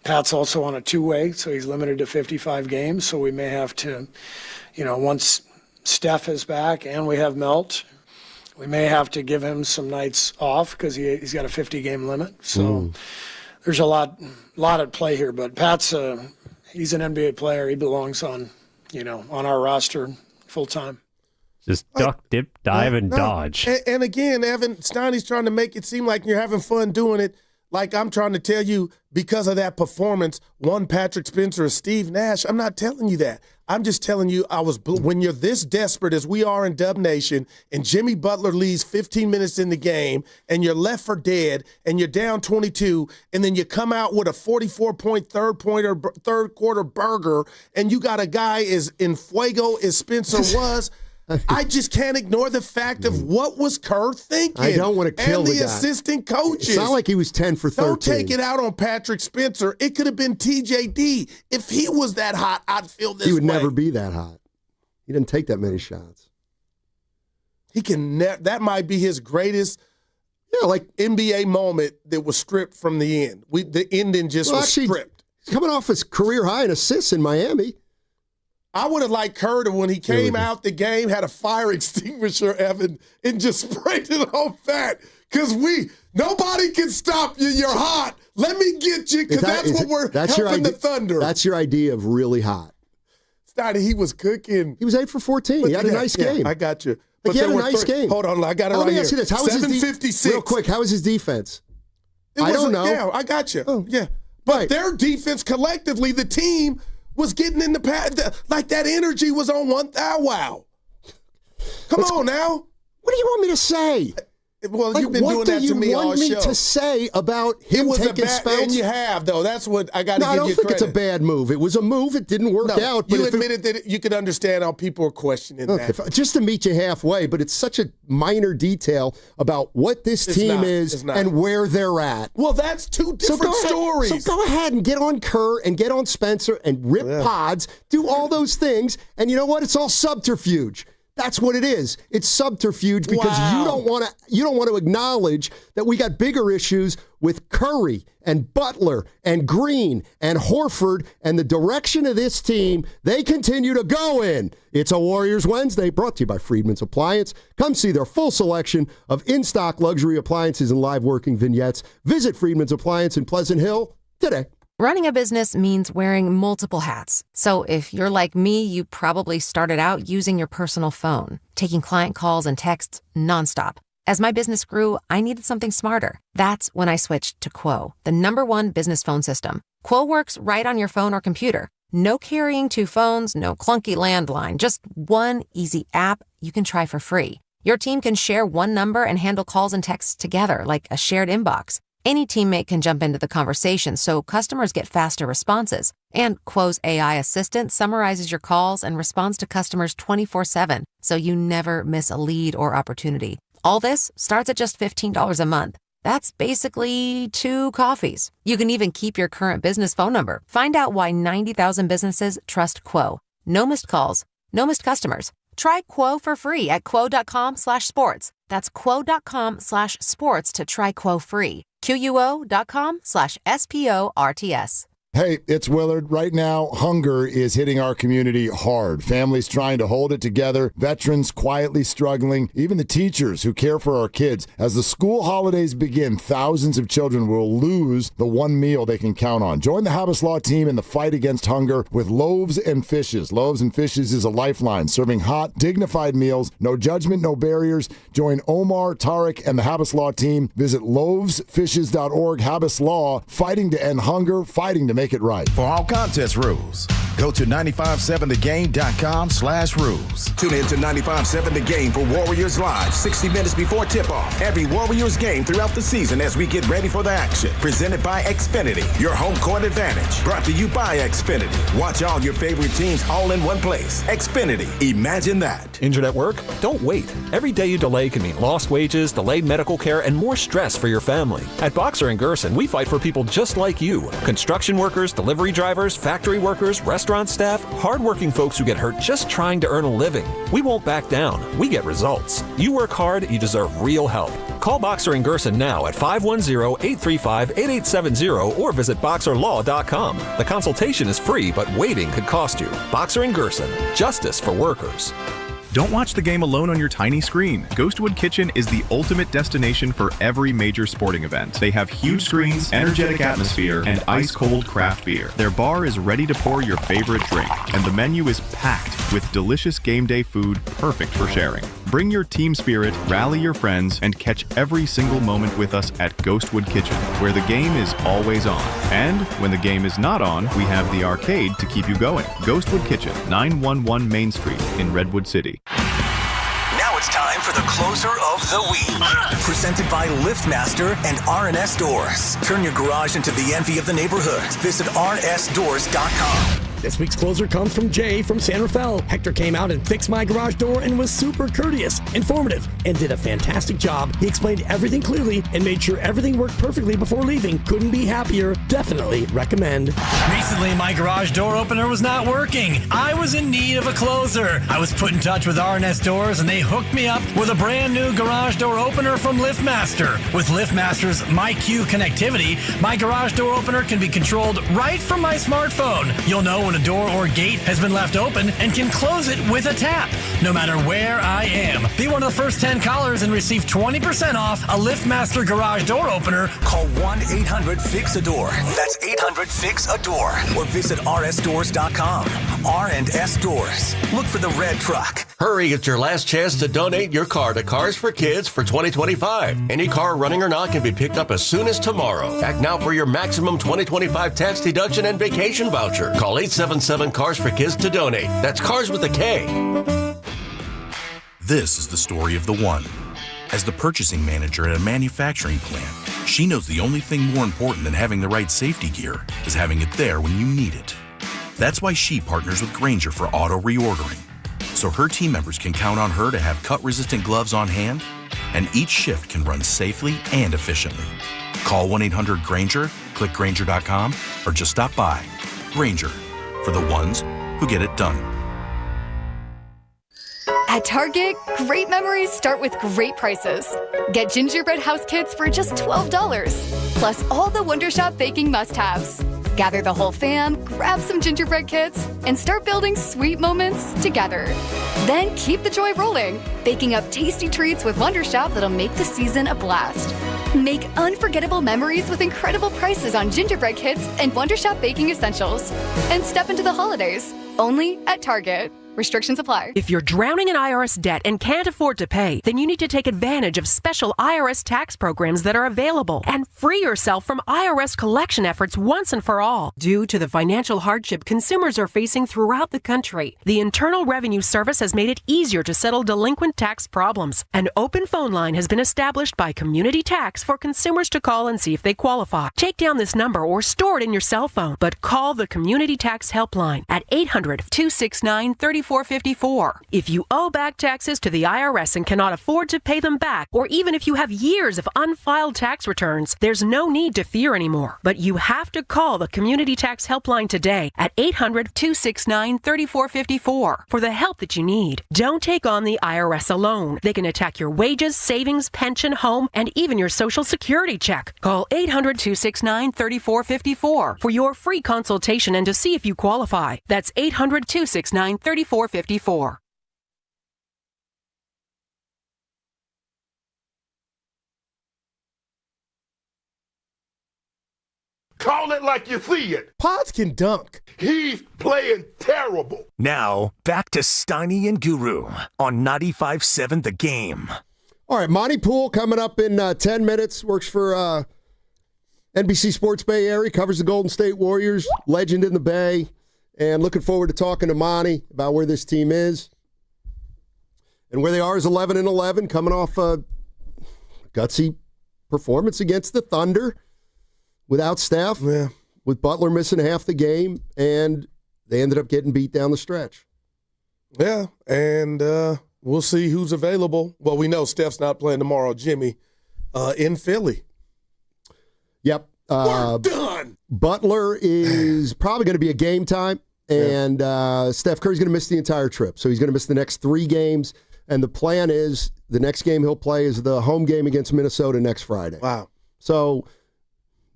Pat's also on a 2-way, so he's limited to 55 games. So we may have to, once Steph is back and we have Melt, we may have to give him some nights off because he's got a 50-game limit. So there's a lot at play here. But Pat's he's an NBA player. He belongs on our roster full time. Just duck, dip, dive, and dodge. And again, Evan, Steiny's trying to make it seem like you're having fun doing it. Like I'm trying to tell you, because of that performance, one Patrick Spencer or Steve Nash. I'm not telling you that. I'm just telling you, when you're this desperate as we are in Dub Nation, and Jimmy Butler leaves 15 minutes in the game, and you're left for dead, and you're down 22, and then you come out with a 44-point third quarter burger, and you got a guy as in fuego as Spencer was. I just can't ignore the fact of what was Kerr thinking. I don't want to kill and the guy. assistant coaches. It's not like he was 10 for 13. Don't take it out on Patrick Spencer. It could have been TJD. If he was that hot, I'd feel this way. He would never be that hot. He didn't take that many shots. He can. That might be his greatest, NBA moment that was stripped from the end. The ending just was stripped. He's coming off his career high in assists in Miami. I would have liked Kerr to, when he came out the game, had a fire extinguisher, Evan, and just sprayed it on Fat. Because nobody can stop you. You're hot. Let me get you, because that's what we're helping the Thunder. That's your idea of really hot. He was cooking. He was 8 for 14. He had a nice game. I got you. But he had a nice game. Hold on, I got it right here. Let me ask you this. How was his 756. Real quick, how was his defense? I don't know. Yeah, I got you. Oh. Yeah. But their defense collectively, the team was getting in the pad. Like that energy was on one thou. Wow. Come on now. What do you want me to say? Well, you've been doing that to me all show. What do you want me to say about him taking spells? And you have, though. That's what I got to give you credit. No, I don't think it's a bad move. It was a move. It didn't work out. But you admitted that you could understand how people are questioning that. Just to meet you halfway, but it's such a minor detail about what this team is and where they're at. Well, that's two different stories. So go ahead and get on Kerr and get on Spencer and rip pods, do all those things, and you know what? It's all subterfuge. That's what it is. It's subterfuge because you don't want to acknowledge that we got bigger issues with Curry and Butler and Green and Horford and the direction of this team they continue to go in. It's a Warriors Wednesday brought to you by Friedman's Appliance. Come see their full selection of in-stock luxury appliances and live working vignettes. Visit Friedman's Appliance in Pleasant Hill today. Running a business means wearing multiple hats. So if you're like me, you probably started out using your personal phone, taking client calls and texts nonstop. As my business grew, I needed something smarter. That's when I switched to Quo, the #1 business phone system. Quo works right on your phone or computer. No carrying 2 phones, no clunky landline, just one easy app you can try for free. Your team can share one number and handle calls and texts together like a shared inbox. Any teammate can jump into the conversation, so customers get faster responses. And Quo's AI assistant summarizes your calls and responds to customers 24/7, so you never miss a lead or opportunity. All this starts at just $15 a month. That's basically 2 coffees. You can even keep your current business phone number. Find out why 90,000 businesses trust Quo. No missed calls, no missed customers. Try Quo for free at quo.com/sports. That's quo.com/sports to try Quo free. QUO.com/SPORTS. Hey, it's Willard. Right now, hunger is hitting our community hard. Families trying to hold it together, veterans quietly struggling, even the teachers who care for our kids. As the school holidays begin, thousands of children will lose the one meal they can count on. Join the Habas Law team in the fight against hunger with Loaves and Fishes. Loaves and Fishes is a lifeline, serving hot, dignified meals. No judgment, no barriers. Join Omar, Tariq, and the Habas Law team. Visit loavesfishes.org. Habas Law, fighting to end hunger, fighting to make it right. For all contest rules, go to 957thegame.com/rules. Tune in to 95.7 The Game for Warriors Live 60 minutes before tip-off. Every Warriors game throughout the season as we get ready for the action. Presented by Xfinity, your home court advantage. Brought to you by Xfinity. Watch all your favorite teams all in one place. Xfinity, imagine that. Injured at work? Don't wait. Every day you delay can mean lost wages, delayed medical care, and more stress for your family. At Boxer & Gerson, we fight for people just like you. Construction workers, delivery drivers, factory workers, restaurant staff, hardworking folks who get hurt just trying to earn a living. We won't back down. We get results. You work hard, you deserve real help. Call Boxer & Gerson now at 510-835-8870 or visit boxerlaw.com. The consultation is free, but waiting could cost you. Boxer & Gerson, justice for workers. Don't watch the game alone on your tiny screen. Ghostwood Kitchen is the ultimate destination for every major sporting event. They have huge screens, energetic atmosphere, and ice-cold craft beer. Their bar is ready to pour your favorite drink, and the menu is packed with delicious game day food perfect for sharing. Bring your team spirit, rally your friends, and catch every single moment with us at Ghostwood Kitchen, where the game is always on. And when the game is not on, we have the arcade to keep you going. Ghostwood Kitchen, 911 Main Street in Redwood City. Now it's time for the closer of the week. Presented by LiftMaster and RNS Doors. Turn your garage into the envy of the neighborhood. Visit rnsdoors.com. This week's closer comes from Jay from San Rafael. Hector came out and fixed my garage door and was super courteous, informative, and did a fantastic job. He explained everything clearly and made sure everything worked perfectly before leaving. Couldn't be happier. Definitely recommend. Recently, my garage door opener was not working. I was in need of a closer. I was put in touch with RNS Doors and they hooked me up with a brand new garage door opener from LiftMaster. With LiftMaster's MyQ connectivity, my garage door opener can be controlled right from my smartphone. You'll know when a door or gate has been left open and can close it with a tap, no matter where I am. Be one of the first 10 callers and receive 20% off a LiftMaster garage door opener. Call 1-800-FIX-A-DOOR. That's 800-FIX-A-DOOR. Or visit rsdoors.com. R&S Doors. Look for the red truck. Hurry, it's your last chance to donate your car to Cars for Kids for 2025. Any car, running or not, can be picked up as soon as tomorrow. Act now for your maximum 2025 tax deduction and vacation voucher. Call 877 Cars for Kids to donate. That's Cars with a K. This is the story of the one. As the purchasing manager at a manufacturing plant, she knows the only thing more important than having the right safety gear is having it there when you need it. That's why she partners with Grainger for auto reordering, so her team members can count on her to have cut-resistant gloves on hand, and each shift can run safely and efficiently. Call 1-800-GRAINGER, click Grainger.com, or just stop by. Grainger, for the ones who get it done. At Target, great memories start with great prices. Get gingerbread house kits for just $12, plus all the Wonder Shop baking must-haves. Gather the whole fam, grab some gingerbread kits, and start building sweet moments together. Then keep the joy rolling, baking up tasty treats with Wonder Shop that'll make the season a blast. Make unforgettable memories with incredible prices on gingerbread kits and Wonder Shop baking essentials. And step into the holidays, only at Target. Restrictions apply. If you're drowning in IRS debt and can't afford to pay, then you need to take advantage of special IRS tax programs that are available and free yourself from IRS collection efforts once and for all. Due to the financial hardship consumers are facing throughout the country, the Internal Revenue Service has made it easier to settle delinquent tax problems. An open phone line has been established by Community Tax for consumers to call and see if they qualify. Take down this number or store it in your cell phone, but call the Community Tax Helpline at 800-269-3454. If you owe back taxes to the IRS and cannot afford to pay them back, or even if you have years of unfiled tax returns, there's no need to fear anymore. But you have to call the Community Tax Helpline today at 800-269-3454 for the help that you need. Don't take on the IRS alone. They can attack your wages, savings, pension, home, and even your Social Security check. Call 800-269-3454 for your free consultation and to see if you qualify. That's 800-269-3454. Call it like you see it. Pods can dunk. He's playing terrible. Now, back to Steiny and Guru on 95.7 The Game. All right, Monty Poole coming up in 10 minutes. Works for NBC Sports Bay Area, covers the Golden State Warriors, legend in the Bay. And looking forward to talking to Monty about where this team is and where they are as 11-11, coming off a gutsy performance against the Thunder without Steph, with Butler missing half the game, and they ended up getting beat down the stretch. Yeah, and we'll see who's available. Well, we know Steph's not playing tomorrow, Jimmy, in Philly. Yep. We're done. Butler is probably going to be a game time, and Steph Curry's going to miss the entire trip. So he's going to miss the next 3 games, and the plan is the next game he'll play is the home game against Minnesota next Friday. Wow. So,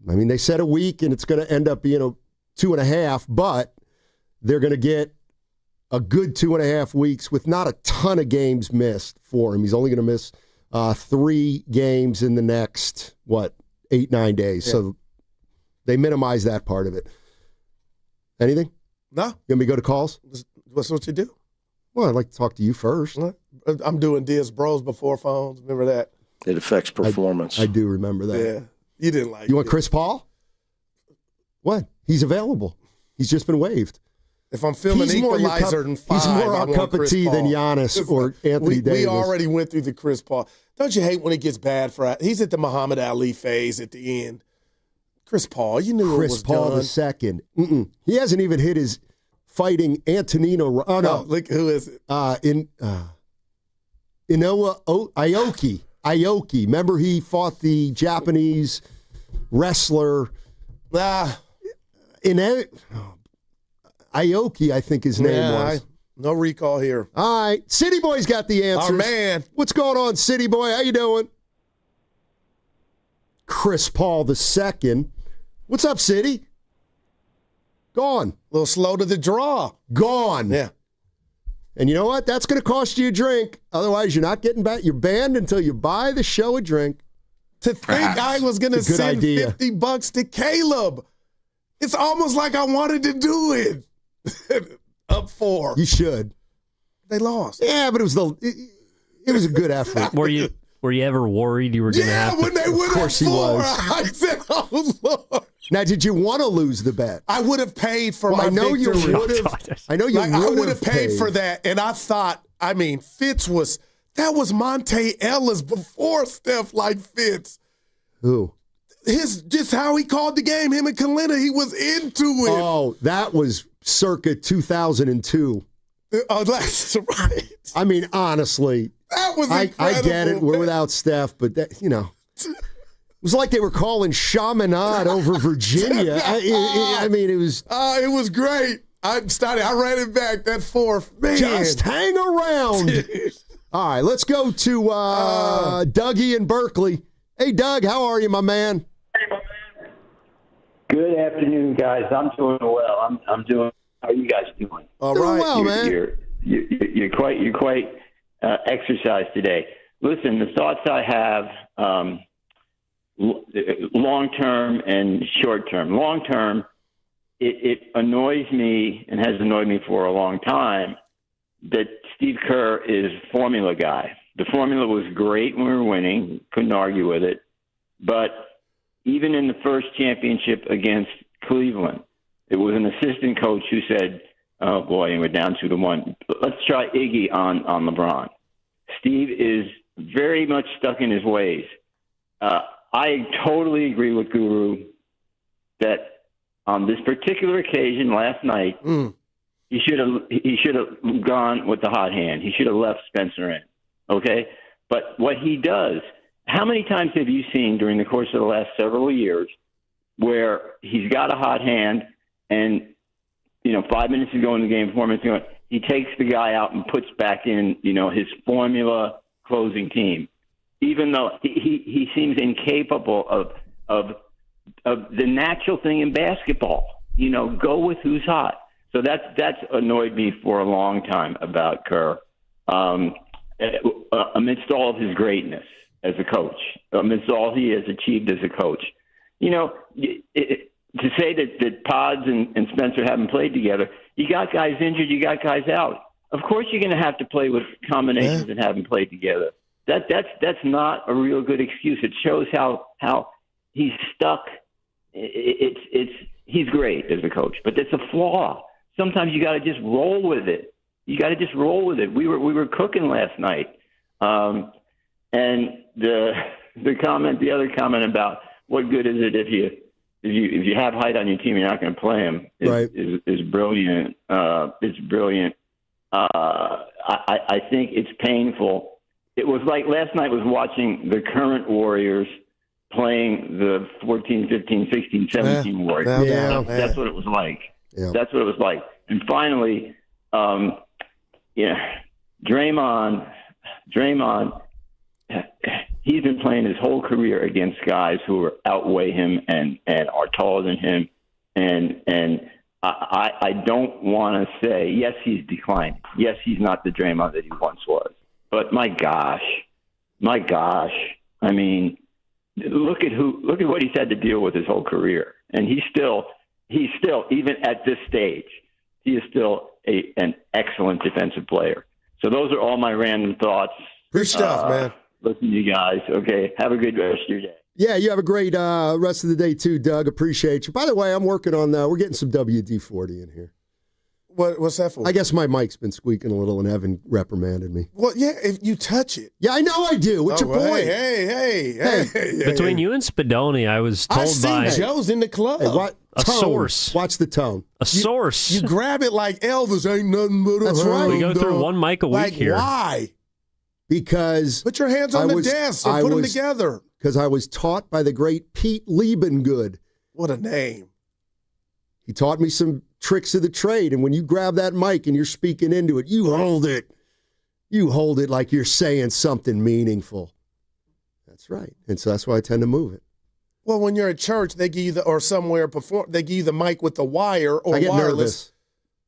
I mean, they said a week, and it's going to end up being 2.5, but they're going to get a good 2.5 weeks with not a ton of games missed for him. He's only going to miss 3 games in the next, 8-9 days. Yeah. So they minimize that part of it. Anything? No. You want me to go to calls? What's what you do? Well, I'd like to talk to you first. I'm doing Diaz Bros before phones. Remember that? It affects performance. I do remember that. Yeah. You didn't like You want Chris Paul? What? He's available. He's just been waived. If I'm filming Equalizer and 5, he's more our cup of tea than Giannis or Anthony Davis. We already went through the Chris Paul. Don't you hate when it gets bad for – he's at the Muhammad Ali phase at the end. Chris Paul, you knew Chris it was Paul done. the second. He hasn't even hit his fighting Antonino. Oh, no. Look, who is it? Inoue Aoki. Aoki. Remember he fought the Japanese wrestler. Aoki, I think his name was. No recall here. All right. City Boy's got the answers. Our man. What's going on, City Boy? How you doing? Chris Paul the second. What's up, City? Gone. A little slow to the draw. Gone. Yeah. And you know what? That's going to cost you a drink. Otherwise, you're not getting back. You're banned until you buy the show a drink. To think I was going to send $50 to Caleb. It's almost like I wanted to do it. Up 4. You should. They lost. Yeah, but it was a good effort. Were you ever worried you were going to have to? When they went of course up 4, he was. I said, oh, Lord. Now, did you want to lose the bet? I would have paid for my I know victory. you would have. I know you I would have paid for that. And I thought, Fitz was Monte Ellis before Steph like Fitz. Who? Just how he called the game, him and Kalina, he was into it. Oh, that was circa 2002. Oh, that's right. I mean, honestly. That was incredible. I get it. We're without Steph, but that, it was like they were calling Chaminade over Virginia. I mean, it was. It was great. I ran it back that 4th. Man. Just hang around. All right, let's go to Dougie in Berkeley. Hey, Doug, how are you, my man? Good afternoon, guys. I'm doing well. I'm doing. How are you guys doing? All right, well, man. You're quite exercised today. Listen, the thoughts I have, long term and short term. Long term, it annoys me and has annoyed me for a long time that Steve Kerr is formula guy. The formula was great when we were winning. Couldn't argue with it. But even in the first championship against Cleveland, it was an assistant coach who said, oh, boy, and we're down 2-1. Let's try Iggy on LeBron. Steve is very much stuck in his ways. I totally agree with Guru that on this particular occasion last night, he should have gone with the hot hand. He should have left Spencer in. Okay? But what he does, how many times have you seen during the course of the last several years where he's got a hot hand and, 5 minutes ago in the game, 4 minutes ago, he takes the guy out and puts back in, his formula closing team, even though he seems incapable of the natural thing in basketball, go with who's hot. So that's annoyed me for a long time about Kerr. Amidst all of his greatness as a coach, amidst all he has achieved as a coach, to say that Pods and Spencer haven't played together, you got guys injured, you got guys out. Of course, you're going to have to play with combinations that haven't played together. That's not a real good excuse. It shows how he's stuck. He's great as a coach, but that's a flaw. Sometimes you got to just roll with it. You got to just roll with it. We were cooking last night, and the other comment about what good is it if you have height on your team, you're not going to play him is brilliant. It's brilliant. I think it's painful. It was like last night was watching the current Warriors playing the 14, 15, 16, 17 Warriors. That's what it was like. Yeah. That's what it was like. And finally, Draymond, he's been playing his whole career against guys who outweigh him and are taller than him. And I don't want to say, yes, he's declining. Yes, he's not the Draymond that he once was. But my gosh, I mean, look at what he's had to deal with his whole career. And he's still, even at this stage, he is still an excellent defensive player. So those are all my random thoughts. Good stuff, man. Listen to you guys. Okay, have a good rest of your day. Yeah, you have a great rest of the day too, Doug. Appreciate you. By the way, I'm working on we're getting some WD-40 in here. What's that for? I guess my mic's been squeaking a little and Evan reprimanded me. Well, yeah, if you touch it. Yeah, I know I do. What's your point? Hey. Between you and Spadoni, I was told by Joe's in the club. Hey, a source. Watch the tone. Source. You grab it like Elvis, ain't nothing but a That's right. We go through one mic a week here. Why? Because put your hands on the desk and put them together. Because I was taught by the great Pete Liebengood. What a name. He taught me some tricks of the trade. And when you grab that mic and you're speaking into it, you hold it. You hold it like you're saying something meaningful. That's right. And so that's why I tend to move it. Well, when you're at church, they give you or somewhere before they give you the mic with the wire or I get wireless. Nervous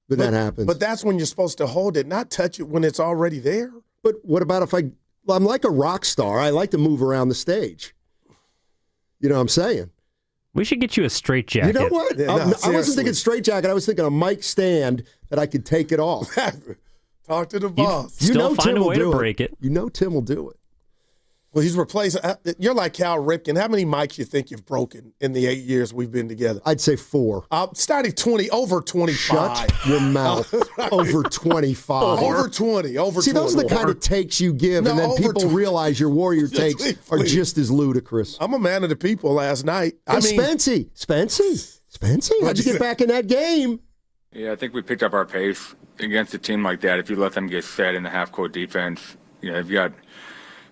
when that happens. But that's when you're supposed to hold it, not touch it when it's already there. But what about if I'm like a rock star. I like to move around the stage. You know what I'm saying? We should get you a straight jacket. You know what? Yeah, I wasn't thinking straight jacket. I was thinking a mic stand that I could take it off. Talk to the boss. Still find a way to break it. You know Tim will do it. Well, he's replacing. You're like Cal Ripken. How many mics you think you've broken in the 8 years we've been together? I'd say 4. Starting over 25. Shut your mouth. Over 25. Over 20. See, those are the kind of takes you give, and then people realize your Warrior takes are just as ludicrous. I'm a man of the people last night. Spency, how'd you get back in that game? Yeah, I think we picked up our pace against a team like that. If you let them get set in the half-court defense, you've got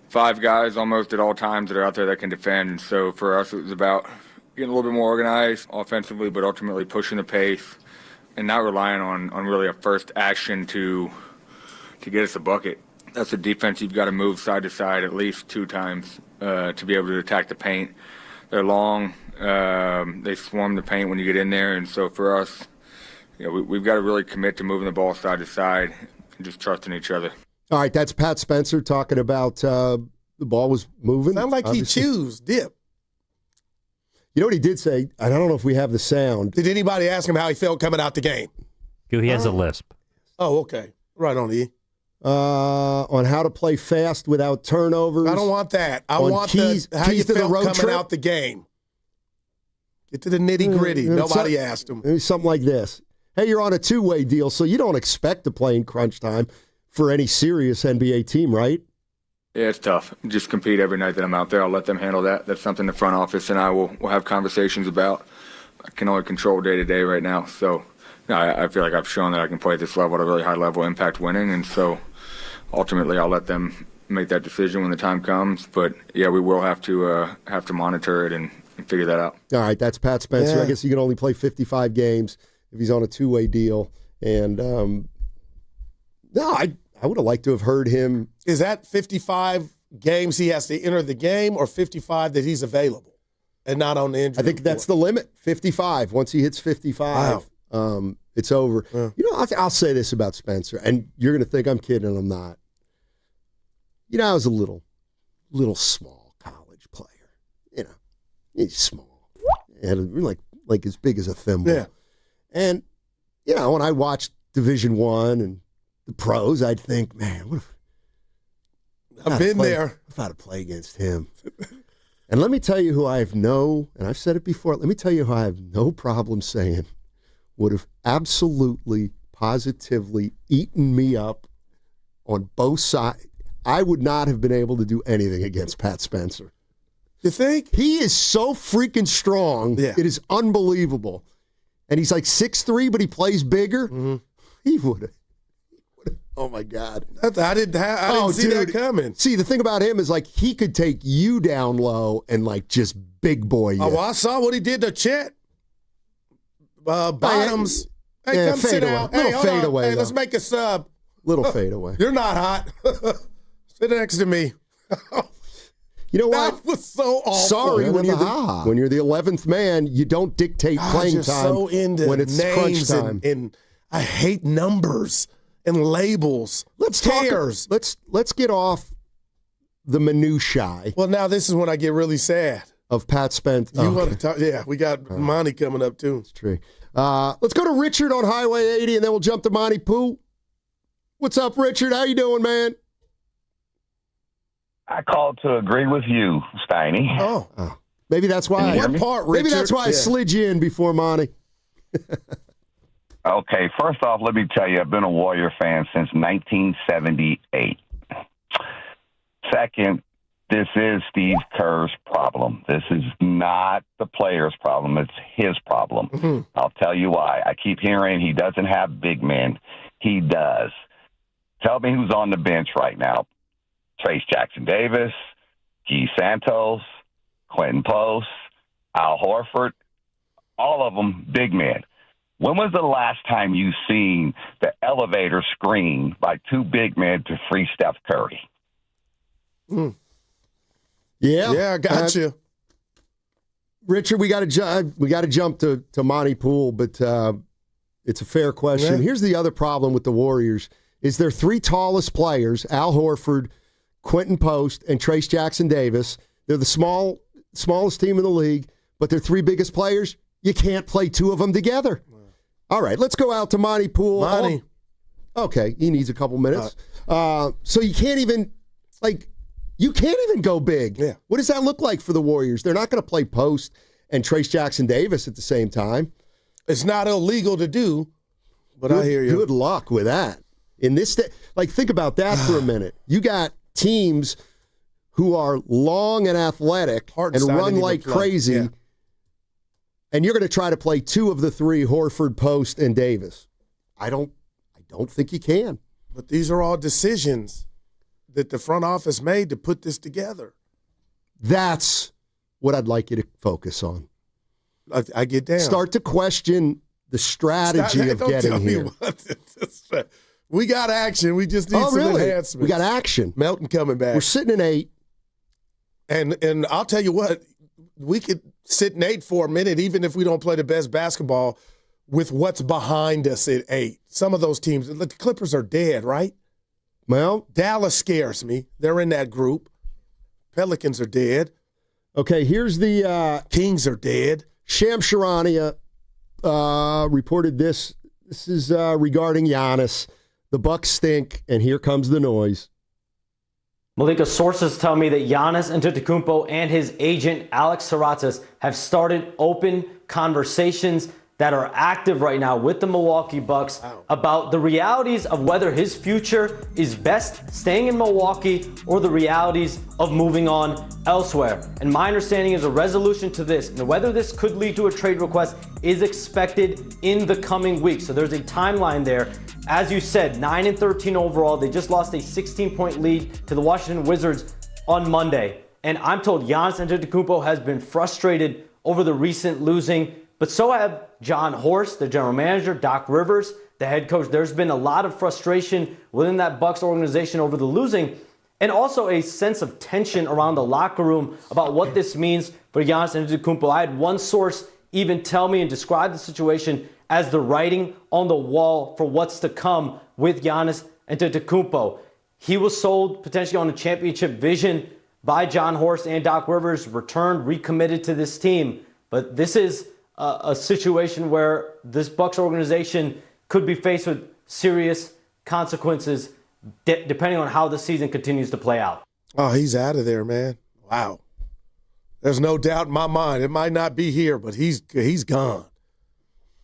5 guys almost at all times that are out there that can defend. And so for us, it was about getting a little bit more organized offensively, but ultimately pushing the pace and not relying on really a first action to get us a bucket. That's a defense you've got to move side to side at least 2 times to be able to attack the paint. They're long. They swarm the paint when you get in there. And so for us, we've got to really commit to moving the ball side to side and just trusting each other. All right, that's Pat Spencer talking about the ball was moving. Sound like obviously. He chews dip. You know what he did say? I don't know if we have the sound. Did anybody ask him how he felt coming out the game? He has a lisp. Oh, okay. Right on, E. On how to play fast without turnovers. I don't want that. I want how you felt coming out the game. Get to the nitty-gritty. Nobody asked him. Maybe something like this. Hey, you're on a 2-way deal, so you don't expect to play in crunch time for any serious NBA team, right? Yeah, it's tough. Just compete every night that I'm out there. I'll let them handle that. That's something the front office and I will have conversations about. I can only control day-to-day right now. So I feel like I've shown that I can play at this level at a really high level, impact winning. And so ultimately I'll let them make that decision when the time comes. But, yeah, we will have to monitor it and figure that out. All right, that's Pat Spencer. Yeah. I guess he can only play 55 games if he's on a 2-way deal. And no, I would have liked to have heard him. Is that 55 games he has to enter the game or 55 that he's available and not on the injury I think that's the limit, 55. Once he hits 55, it's over. Yeah. You know, I'll say this about Spencer, and you're going to think I'm kidding, and I'm not. You know, I was a little small college player. You know, he's small. And like as big as a thimble. Yeah. And, you know, when I watched Division I and the pros, I'd think, man, what if I've been there. If I'd play against him. And let me tell you who I have and I've said it before, let me tell you who I have no problem saying would have absolutely, positively eaten me up on both sides. I would not have been able to do anything against Pat Spencer. You think? He is so freaking strong. Yeah. It is unbelievable. And he's like 6'3", but he plays bigger. Mm-hmm. He would have. Oh, my God. I didn't see that coming. See, the thing about him is, like, he could take you down low and, like, just big boy you. Oh, well, I saw what he did to Chet. Bottoms. Hey, come sit down. Little fade away. Hey, let's make a sub. Little fade away. You're not hot. Sit next to me. You know what? That was so awful. Sorry, when you're the 11th man, you don't dictate playing time so into when it's crunch time. And I hate numbers and labels. Let's get off the minutiae. Well, now this is when I get really sad. Of Pat Spencer. You want to talk? Yeah, we got Monty coming up too. That's true. Let's go to Richard on Highway 80, and then we'll jump to Monty Pooh. What's up, Richard? How you doing, man? I called to agree with you, Steiny. Oh. Maybe that's why. Maybe that's why I slid you in before Monty. Okay, first off, let me tell you, I've been a Warrior fan since 1978. Second, this is Steve Kerr's problem. This is not the player's problem. It's his problem. Mm-hmm. I'll tell you why. I keep hearing he doesn't have big men. He does. Tell me who's on the bench right now. Trace Jackson-Davis, Guy Santos, Quentin Post, Al Horford, all of them big men. When was the last time you seen the elevator screen by two big men to free Steph Curry? Yeah, I got you. Richard, we got to jump to Monty Poole, but it's a fair question. Yeah. Here's the other problem with the Warriors is their three tallest players, Al Horford, Quentin Post, and Trace Jackson-Davis. They're the smallest team in the league, but their three biggest players, you can't play two of them together. All right, let's go out to Monty Poole. Monty. Okay, he needs a couple minutes. So you can't even go big. Yeah. What does that look like for the Warriors? They're not going to play Post and Trace Jackson-Davis at the same time. It's not illegal to do, but I hear you. Good luck with that. In this, think about that for a minute. You got teams who are long and athletic and run like crazy. Yeah. And you're going to try to play two of the three, Horford, Post, and Davis. I don't think you can. But these are all decisions that the front office made to put this together. That's what I'd like you to focus on. I get down. Start to question the strategy of getting here. We got action. We just need some enhancements. We got action. Melton coming back. We're sitting in 8. And I'll tell you what, we could sit in 8 for a minute, even if we don't play the best basketball, with what's behind us at 8. Some of those teams, the Clippers are dead, right? Well, Dallas scares me. They're in that group. Pelicans are dead. Okay, here's the Kings are dead. Shams Charania reported this. This is regarding Giannis. The Bucks stink, and here comes the noise. Malika, sources tell me that Giannis Antetokounmpo and his agent Alex Saratas have started open conversations that are active right now with the Milwaukee Bucks about the realities of whether his future is best staying in Milwaukee or the realities of moving on elsewhere. And my understanding is a resolution to this, and whether this could lead to a trade request, is expected in the coming weeks. So there's a timeline there. As you said, 9-13 overall. They just lost a 16-point lead to the Washington Wizards on Monday. And I'm told Giannis Antetokounmpo has been frustrated over the recent losing, but so have John Horst, the general manager, Doc Rivers, the head coach. There's been a lot of frustration within that Bucks organization over the losing, and also a sense of tension around the locker room about what this means for Giannis Antetokounmpo. I had one source even tell me and describe the situation as the writing on the wall for what's to come with Giannis Antetokounmpo. He was sold potentially on a championship vision by John Horst and Doc Rivers, returned, recommitted to this team. But this is a situation where this Bucks organization could be faced with serious consequences depending on how the season continues to play out. Oh, he's out of there, man. Wow. There's no doubt in my mind. It might not be here, but he's gone.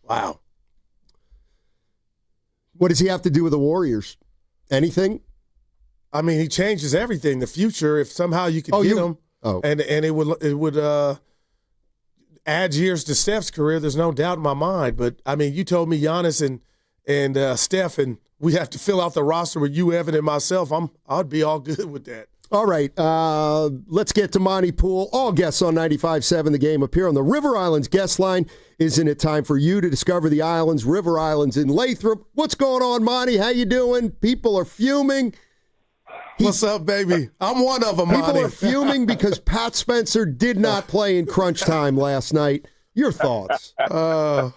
Wow. What does he have to do with the Warriors? Anything? I mean, he changes everything. The future, if somehow you could get him, and it would add years to Steph's career, there's no doubt in my mind. But, I mean, you told me Giannis and Steph, and we have to fill out the roster with you, Evan, and myself. I'd be all good with that. All right, let's get to Monty Poole. All guests on 95.7 The Game appear on the River Islands guest line. Isn't it time for you to discover the islands, River Islands in Lathrop? What's going on, Monty? How you doing? People are fuming. What's up, baby? I'm one of them, Monty. People are fuming because Pat Spencer did not play in crunch time last night. Your thoughts? Well,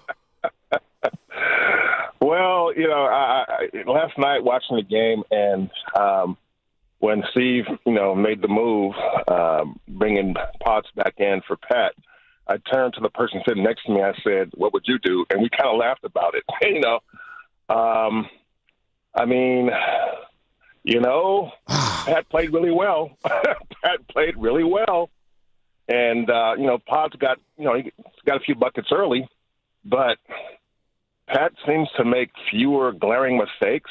I last night watching the game, and when Steve, made the move, bringing Potts back in for Pat, I turned to the person sitting next to me. I said, "What would you do?" And we kind of laughed about it. I mean, Pat played really well. Pat played really well. And, Pod's got, he got a few buckets early, but Pat seems to make fewer glaring mistakes.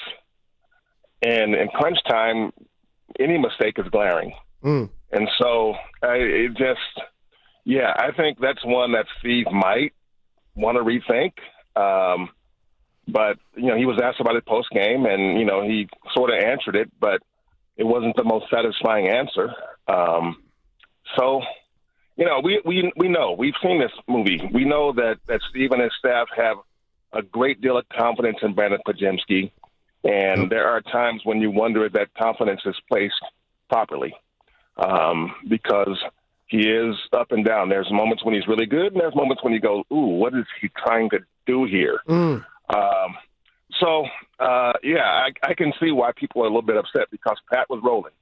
And in crunch time, any mistake is glaring. And so I think that's one that Steve might want to rethink. But, he was asked about it post game and, he sort of answered it, but it wasn't the most satisfying answer. We know, we've seen this movie. We know that Steve and his staff have a great deal of confidence in Brandon Pajemski. And there are times when you wonder if that confidence is placed properly, because he is up and down. There's moments when he's really good, and there's moments when you go, ooh, what is he trying to do here? I can see why people are a little bit upset because Pat was rolling.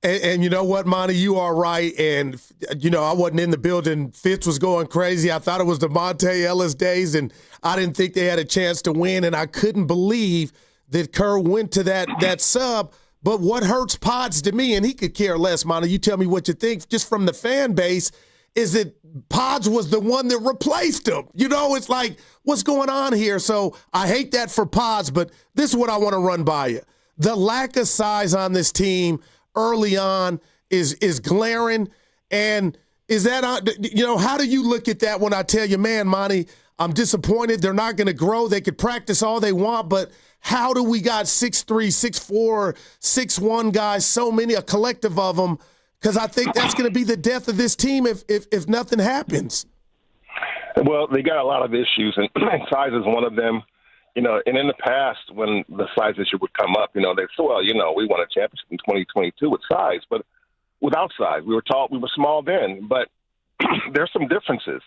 And you know what, Monty, you are right. And, I wasn't in the building. Fitz was going crazy. I thought it was the Monte Ellis days, and I didn't think they had a chance to win. And I couldn't believe that Kerr went to that sub. But what hurts Pods to me, and he could care less, Monty, you tell me what you think, just from the fan base, is that Pods was the one that replaced him. It's like, what's going on here? So I hate that for Pods, but this is what I want to run by you. The lack of size on this team early on is glaring. And is that, how do you look at that when I tell you, man, Monty, I'm disappointed. They're not going to grow. They could practice all they want, but how do we got 6'3", 6'4", 6'1" guys, so many, a collective of them? Because I think that's going to be the death of this team if nothing happens. Well, they got a lot of issues, and size is one of them. And in the past, when the size issue would come up, they say, well, we won a championship in 2022 with size, but without size. We were tall, we were small then, but there's some differences.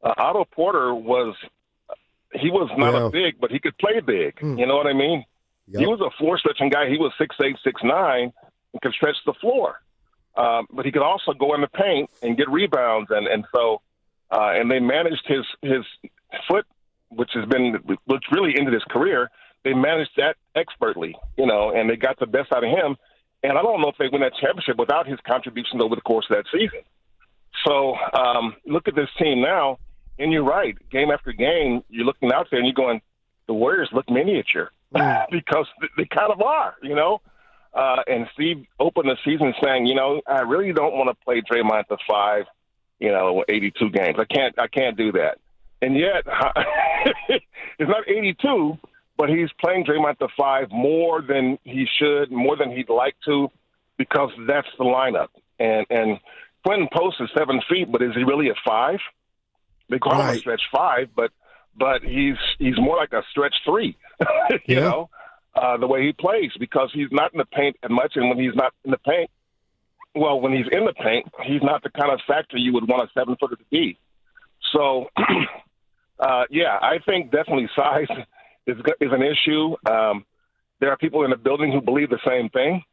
Otto Porter was not a big, but he could play big. You know what I mean? Yep. He was a floor stretching guy. He was 6'8", 6'9", and could stretch the floor. But he could also go in the paint and get rebounds. And they managed his foot, which really ended his career. They managed that expertly, and they got the best out of him. And I don't know if they win that championship without his contribution over the course of that season. So look at this team now, and you're right. Game after game, you're looking out there and you're going, the Warriors look miniature because they kind of are, and Steve opened the season saying, I really don't want to play Draymond at the 5, 82 games. I can't do that. And yet, it's not 82, but he's playing Draymond at the 5 more than he should, more than he'd like to, because that's the lineup. And Quentin Post is 7 feet, but is he really a 5? They call him a stretch 5, but he's more like a stretch 3, you know, the way he plays, because he's not in the paint as much. And when he's not in the paint, when he's in the paint, he's not the kind of factor you would want a 7-footer to be. So, I think definitely size is an issue. There are people in the building who believe the same thing.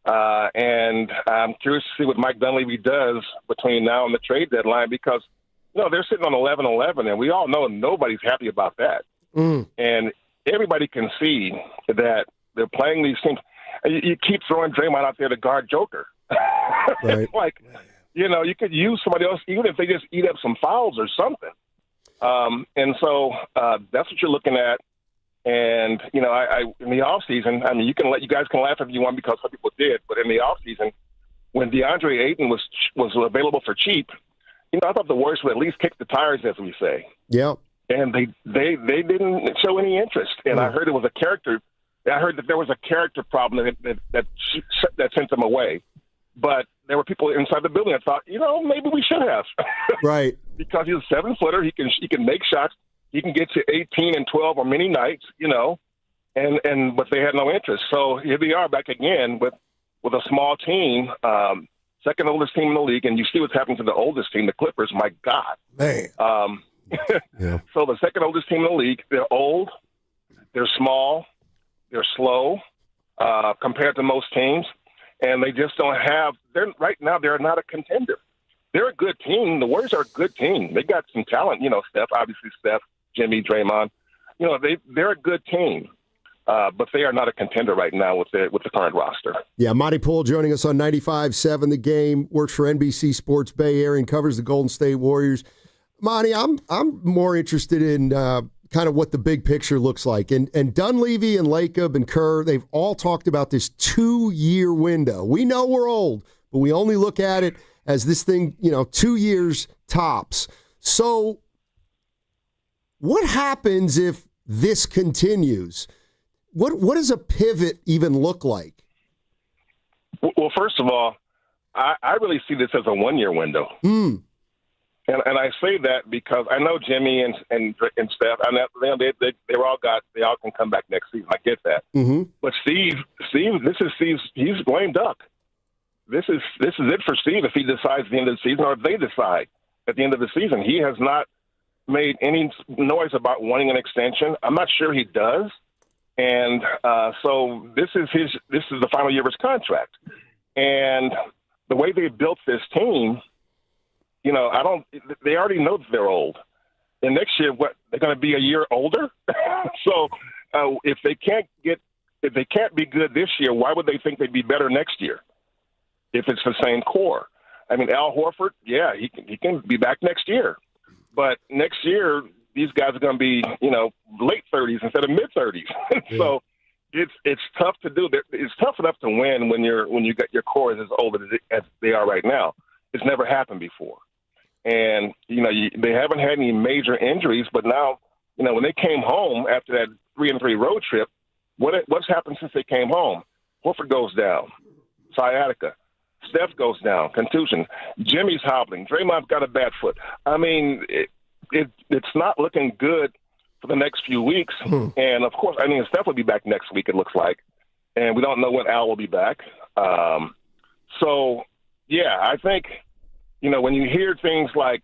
And I'm curious to see what Mike Dunleavy does between now and the trade deadline, because, they're sitting on 11-11, and we all know nobody's happy about that. And everybody can see that they're playing these teams. You keep throwing Draymond out there to guard Joker. Right. Like, you could use somebody else, even if they just eat up some fouls or something. And so that's what you're looking at. And, I in the offseason, you guys can laugh if you want, because some people did, but in the offseason, when DeAndre Ayton was available for cheap, I thought the Warriors would at least kick the tires, as we say. Yeah. And they didn't show any interest. And I heard it was a character. I heard that there was a character problem that sent them away. But there were people inside the building that thought, maybe we should have. Right. Because he's a 7-footer. He can make shots. He can get to 18 and 12 on many nights, but they had no interest. So here they are back again with a small team, second oldest team in the league, and you see what's happening to the oldest team, the Clippers. My God. Man. So the second oldest team in the league, they're old, they're small, they're slow compared to most teams, and they just don't have – right now they're not a contender. They're a good team. The Warriors are a good team. They got some talent, Steph, Jimmy, Draymond. They're a good team. But they are not a contender right now with the current roster. Yeah, Monty Poole joining us on 95.7 The Game, works for NBC Sports Bay Area and covers the Golden State Warriors. Monty, I'm more interested in kind of what the big picture looks like. And Dunleavy and Lacob and Kerr, they've all talked about this 2-year window. We know we're old, but we only look at it as this thing, 2 years tops. So what happens if this continues? What does a pivot even look like? Well, first of all, I really see this as a 1-year window. And I say that because I know Jimmy and Steph, I know they all can come back next season. I get that. Mm-hmm. But Steve, this is Steve's. He's lame duck. This is it for Steve if he decides at the end of the season, or if they decide at the end of the season. He has not made any noise about wanting an extension. I'm not sure he does. And so this is the final year of his contract. And the way they built this team, they already know that they're old. And next year, they're going to be a year older? So if they can't be good this year, why would they think they'd be better next year if it's the same core? I mean, Al Horford, yeah, he can be back next year. But next year, these guys are going to be, late 30s instead of mid 30s. So it's tough to do. It's tough enough to win when you got your core as old as they are right now. It's never happened before, and they haven't had any major injuries. But now, when they came home after that 3-3 road trip, what's happened since they came home? Horford goes down, sciatica. Steph goes down, contusion. Jimmy's hobbling. Draymond's got a bad foot. I mean, it's not looking good for the next few weeks. And, of course, Steph will be back next week, it looks like. And we don't know when Al will be back. So, yeah, I think, when you hear things like,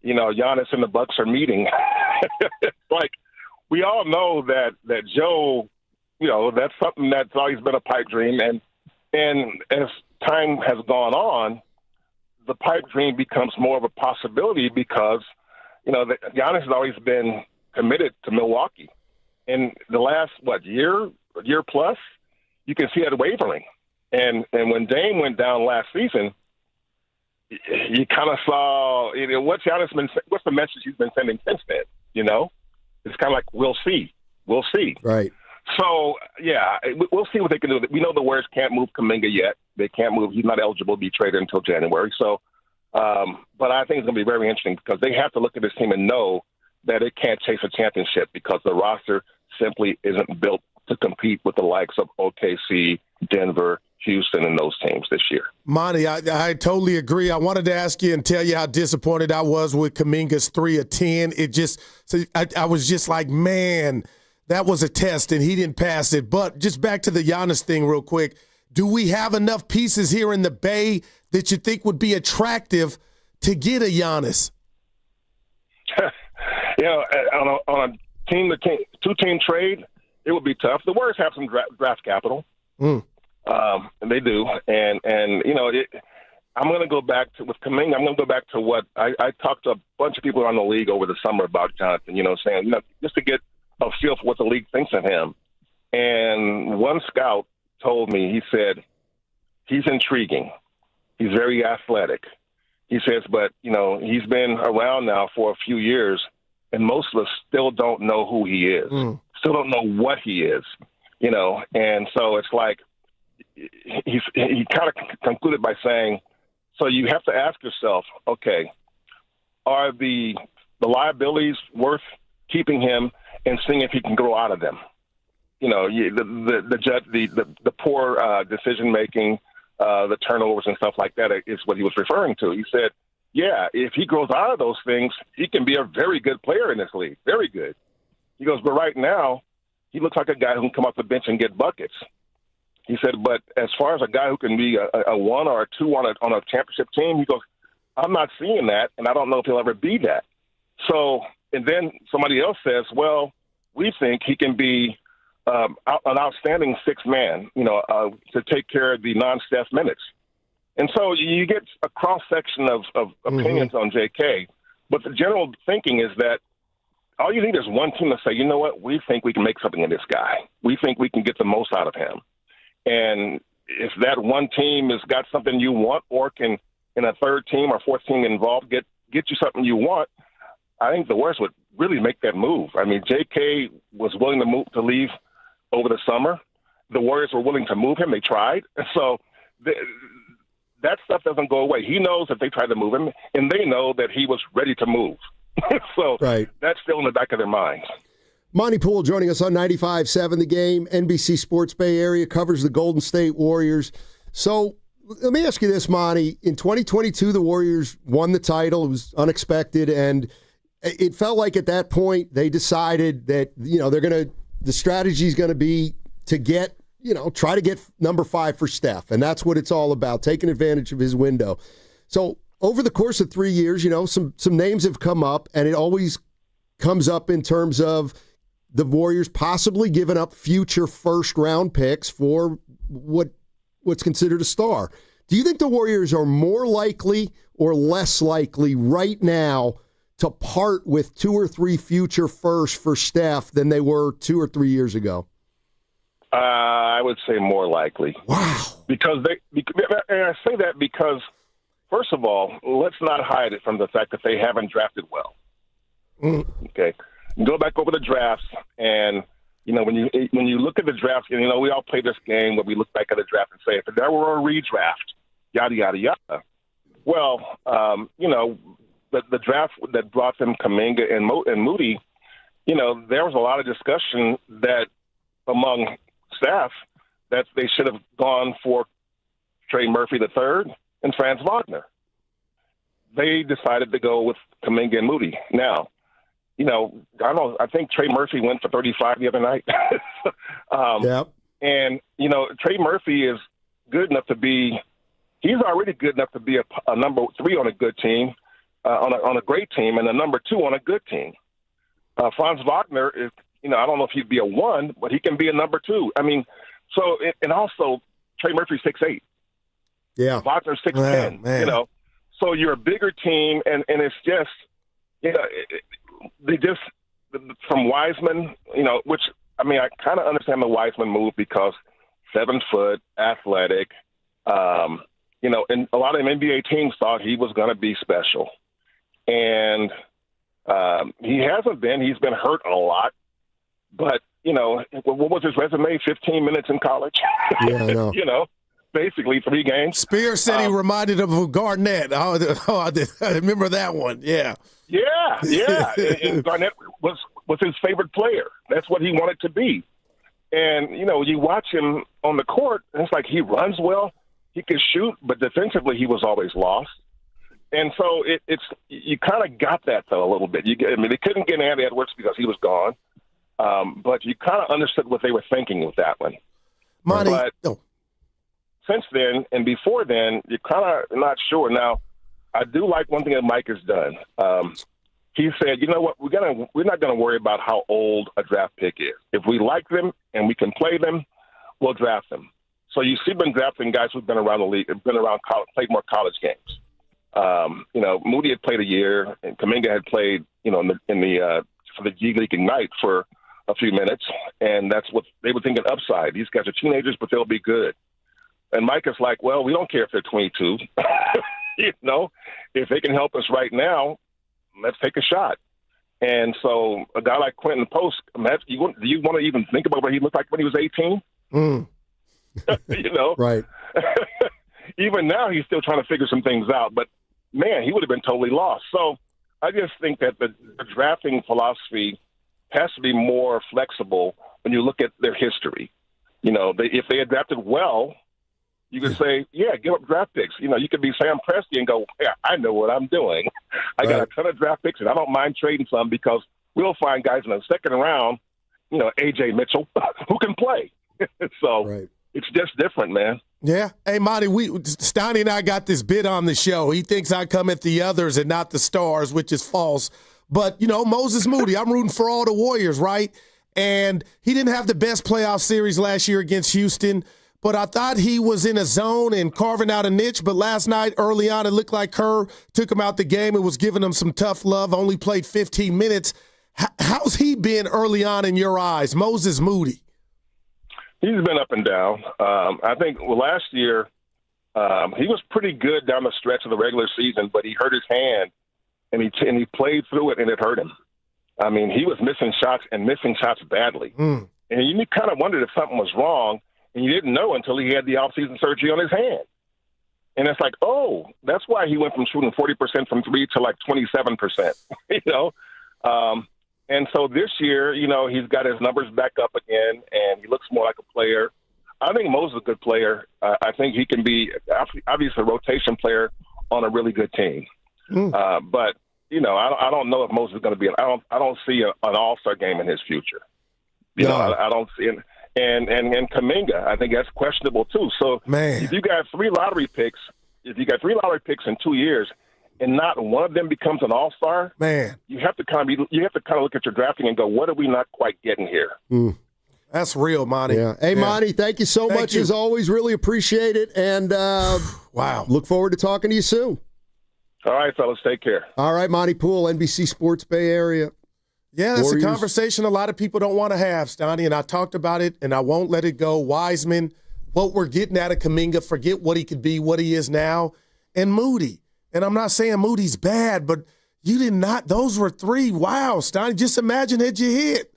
Giannis and the Bucks are meeting, it's like we all know that Joe, that's something that's always been a pipe dream. And as time has gone on, the pipe dream becomes more of a possibility because, Giannis has always been committed to Milwaukee. In the last, year plus, you can see that wavering. And when Dame went down last season, you kind of saw, what's the message he's been sending since then, It's kind of like, we'll see. Right. So, yeah, we'll see what they can do. We know the Warriors can't move Kuminga yet. They can't move. He's not eligible to be traded until January. So, but I think it's going to be very interesting because they have to look at this team and know that it can't chase a championship because the roster simply isn't built to compete with the likes of OKC, Denver, Houston, and those teams this year. Monty, I totally agree. I wanted to ask you and tell you how disappointed I was with Kuminga's 3 of 10. I was just like, man, that was a test, and he didn't pass it. But just back to the Giannis thing real quick. Do we have enough pieces here in the Bay that you think would be attractive to get a Giannis? On a two-team trade, it would be tough. The Warriors have some draft capital. And they do. And I'm going to go back to, with Kuminga, I'm going to go back to what I talked to a bunch of people around the league over the summer about Jonathan, saying, just to get a feel for what the league thinks of him. And one scout told me, he said, he's intriguing. He's very athletic. He says, but, he's been around now for a few years, and most of us still don't know who he is, still don't know what he is, And so it's like he kind of concluded by saying, so you have to ask yourself, okay, are the liabilities worth keeping him and seeing if he can grow out of them? The poor decision making, the turnovers and stuff like that is what he was referring to. He said, yeah, if he grows out of those things, he can be a very good player in this league, very good. He goes, but right now, he looks like a guy who can come off the bench and get buckets. He said, but as far as a guy who can be a 1 or a 2 on a championship team, he goes, I'm not seeing that, and I don't know if he'll ever be that. So, and then somebody else says, well, we think he can be an outstanding sixth man, to take care of the non-Steph minutes. And so you get a cross-section of opinions on JK, but the general thinking is that all you need is one team to say, you know what, we think we can make something of this guy. We think we can get the most out of him. And if that one team has got something you want, or can, in a third team or fourth team involved, get you something you want, I think the Warriors would really make that move. I mean, J.K. was willing to leave over the summer. The Warriors were willing to move him. They tried. So that stuff doesn't go away. He knows that they tried to move him, and they know that he was ready to move. So that's still in the back of their minds. Monty Poole joining us on 95.7 The Game. NBC Sports Bay Area covers the Golden State Warriors. So let me ask you this, Monty. In 2022, the Warriors won the title. It was unexpected, and it felt like at that point they decided that, the strategy is going to be to get, try to get number 5 for Steph. And that's what it's all about, taking advantage of his window. So over the course of 3 years, some names have come up, and it always comes up in terms of the Warriors possibly giving up future first-round picks for what's considered a star. Do you think the Warriors are more likely or less likely right now to part with 2 or 3 future firsts for Steph than they were 2 or 3 years ago? I would say more likely. Wow. And I say that because, first of all, let's not hide it from the fact that they haven't drafted well. Okay. Go back over the drafts, and when you look at the draft, and we all play this game where we look back at the draft and say, if there were a redraft, yada yada yada. Well, the draft that brought them Kuminga and Moody, there was a lot of discussion that among staff that they should have gone for Trey Murphy III and Franz Wagner. They decided to go with Kuminga and Moody. Now, I think Trey Murphy went for 35 the other night. And, Trey Murphy is good enough to be – he's already good enough to be a number 3 on a good team, on a great team, and a number 2 on a good team. Franz Wagner is, I don't know if he'd be a 1, but he can be a number 2. I mean, so – and also Trey Murphy's 6'8". Yeah. Wagner's 6'10", So you're a bigger team, and it's just – they just from Wiseman, which I kind of understand the Wiseman move because 7 foot, athletic, and a lot of NBA teams thought he was going to be special, and he hasn't been. He's been hurt a lot, but what was his resume? 15 minutes in college. Yeah, I know. Basically 3 games. Spears said he reminded him of Garnett. I remember that one. Yeah. Yeah. And Garnett was his favorite player. That's what he wanted to be. And, you watch him on the court, and it's like he runs well. He can shoot, but defensively he was always lost. And so it's you kind of got that, though, a little bit. They couldn't get Andy Edwards because he was gone. But you kind of understood what they were thinking with that one. Since then and before then, you're kind of not sure. Now, I do like one thing that Mike has done. He said, you know what, we're not going to worry about how old a draft pick is. If we like them and we can play them, we'll draft them. So you see them drafting guys who've been around the league, been around college, played more college games. Moody had played a year, and Kuminga had played, for the G League Ignite for a few minutes, and that's what they were thinking upside. These guys are teenagers, but they'll be good. And Mike is like, well, we don't care if they're 22. If they can help us right now, let's take a shot. And so a guy like Quentin Post, do you want to even think about what he looked like when he was 18? Right. Even now he's still trying to figure some things out. But, man, he would have been totally lost. So I just think that the drafting philosophy has to be more flexible when you look at their history. If they adapted well, you could say, yeah, give up draft picks. You could be Sam Presti and go, yeah, I know what I'm doing. I got a ton of draft picks, and I don't mind trading some because we'll find guys in the second round, A.J. Mitchell, who can play. So it's just different, man. Yeah. Hey, Monty, Steiny and I got this bit on the show. He thinks I come at the others and not the stars, which is false. But, Moses Moody, I'm rooting for all the Warriors, right? And he didn't have the best playoff series last year against Houston, but I thought he was in a zone and carving out a niche. But last night, early on, it looked like Kerr took him out the game and was giving him some tough love, only played 15 minutes. How's he been early on in your eyes, Moses Moody? He's been up and down. I think last year he was pretty good down the stretch of the regular season, but he hurt his hand, and he played through it, and it hurt him. I mean, he was missing shots badly. And you kind of wondered if something was wrong, and you didn't know until he had the off-season surgery on his hand. And it's like, oh, that's why he went from shooting 40% from three to like 27%, And so this year, he's got his numbers back up again, and he looks more like a player. I think Moses is a good player. I think he can be, obviously, a rotation player on a really good team. But, I don't know if Moses is going to be – I don't see an all-star game in his future. I don't see it. And Kuminga, I think that's questionable too. So if you got three lottery picks in 2 years – and not one of them becomes an all-star, you have to kind of look at your drafting and go, what are we not quite getting here? That's real, Monty. Yeah. Hey, Monty, thank you so much as always. Really appreciate it. And wow, look forward to talking to you soon. All right, fellas, take care. All right, Monty Poole, NBC Sports Bay Area. Yeah, that's a conversation a lot of people don't want to have, Stoney, and I talked about it, and I won't let it go. Wiseman, what we're getting out of Kuminga, forget what he could be, what he is now, and Moody. And I'm not saying Moody's bad, but you did not. Those were three. Wow, Stoney, just imagine had you hit.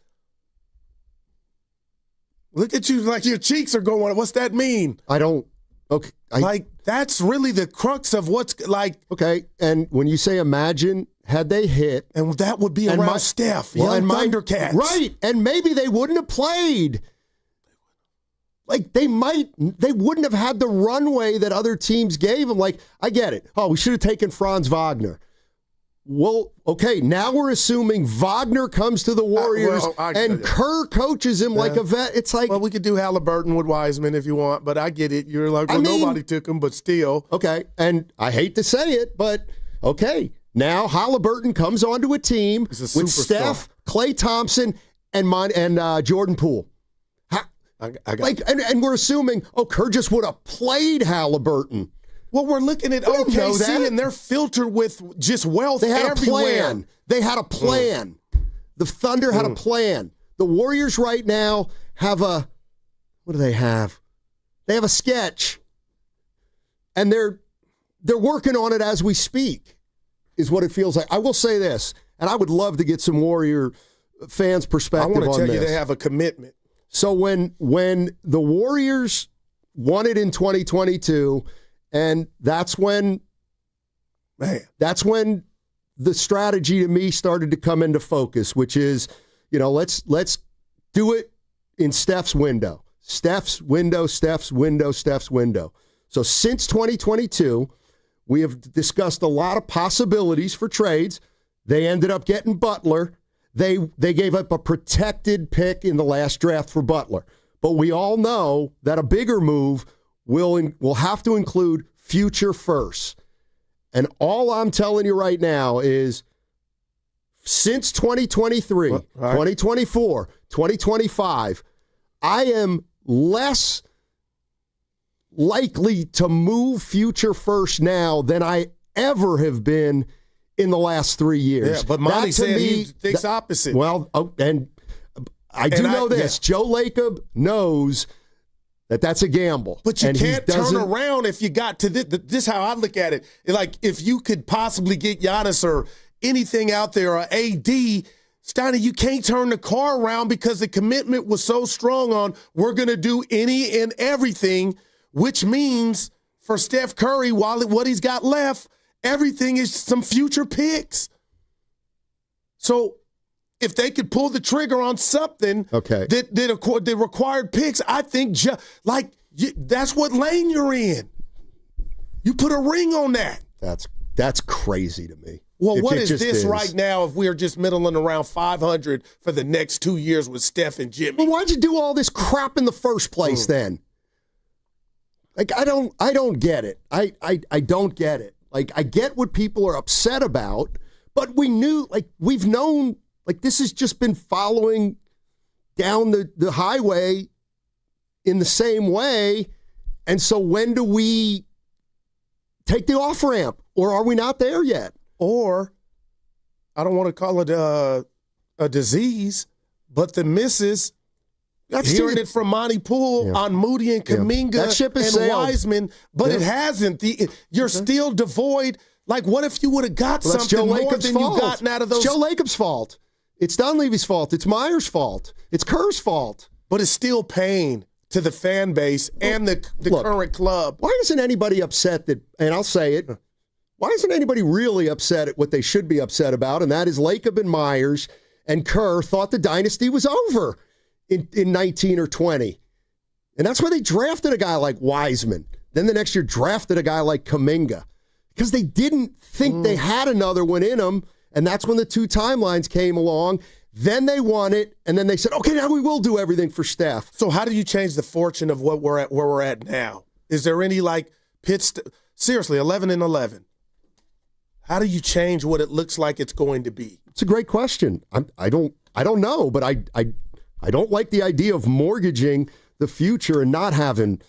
Look at you like your cheeks are going. What's that mean? I don't. Okay. That's really the crux of what's like. Okay, and when you say imagine, had they hit. And that would be around Steph, young Thundercats. Right, and maybe they wouldn't have played. Like, they wouldn't have had the runway that other teams gave them. Like, I get it. Oh, we should have taken Franz Wagner. Well, okay, now we're assuming Wagner comes to the Warriors and Kerr coaches him like a vet. It's like... Well, we could do Halliburton with Wiseman if you want, but I get it. You're like, well, nobody took him, but still. Okay, and I hate to say it, but okay, now Halliburton comes onto a team with Steph, Klay Thompson, and Jordan Poole. And we're assuming, Kerr just would have played Halliburton. Well, we're looking at OKC, and they're filtered with just wealth everywhere. They had a plan. The Thunder had a plan. The Warriors right now have what do they have? They have a sketch, and they're working on it as we speak, is what it feels like. I will say this, and I would love to get some Warrior fans' perspective on this. I want to tell you they have a commitment. So when the Warriors won it in 2022, and that's when the strategy to me started to come into focus, which is, let's do it in Steph's window. Steph's window. So since 2022, we have discussed a lot of possibilities for trades. They ended up getting Butler. They gave up a protected pick in the last draft for Butler. But we all know that a bigger move will have to include future firsts. And all I'm telling you right now is since 2023, 2024, 2025, I am less likely to move future first now than I ever have been in the last 3 years. Yeah, but Monty said he thinks opposite. Well, and I do know this. Yeah. Joe Lacob knows that that's a gamble. But you can't turn around if you got to this. This is how I look at it. Like, if you could possibly get Giannis or anything out there, or AD, Steiner, you can't turn the car around because the commitment was so strong on we're going to do any and everything, which means for Steph Curry, what he's got left, everything is some future picks. So if they could pull the trigger on something that required picks, I think that's what lane you're in. You put a ring on that. That's crazy to me. Well, what is this right now if we're just middling around 500 for the next 2 years with Steph and Jimmy? Well, why'd you do all this crap in the first place then? Like, I don't get it. I don't get it. Like, I get what people are upset about, but we've known, this has just been following down the highway in the same way. And so when do we take the off-ramp? Or are we not there yet? Or, I don't want to call it a disease, but the misses. Hearing it from Monty Poole on Moody and Kuminga That ship has and sailed. Wiseman, but it hasn't. You're still devoid. Like, what if you would have got something more than you gotten out of those? It's Joe Lacob's fault. It's Dunleavy's fault. It's Myers' fault. It's Kerr's fault. But it's still pain to the fan base and the current club. Why isn't anybody upset that, and I'll say it, why isn't anybody really upset at what they should be upset about, and that is Lacob and Myers and Kerr thought the dynasty was over in 19 or 20. And that's why they drafted a guy like Wiseman. Then the next year drafted a guy like Kuminga. Because they didn't think they had another one in them, and that's when the two timelines came along. Then they won it, and then they said, okay, now we will do everything for Steph. So how do you change the fortune of what where we're at now? Is there any seriously, 11-11? How do you change what it looks like it's going to be? It's a great question. I don't know, but I don't like the idea of mortgaging the future and not having.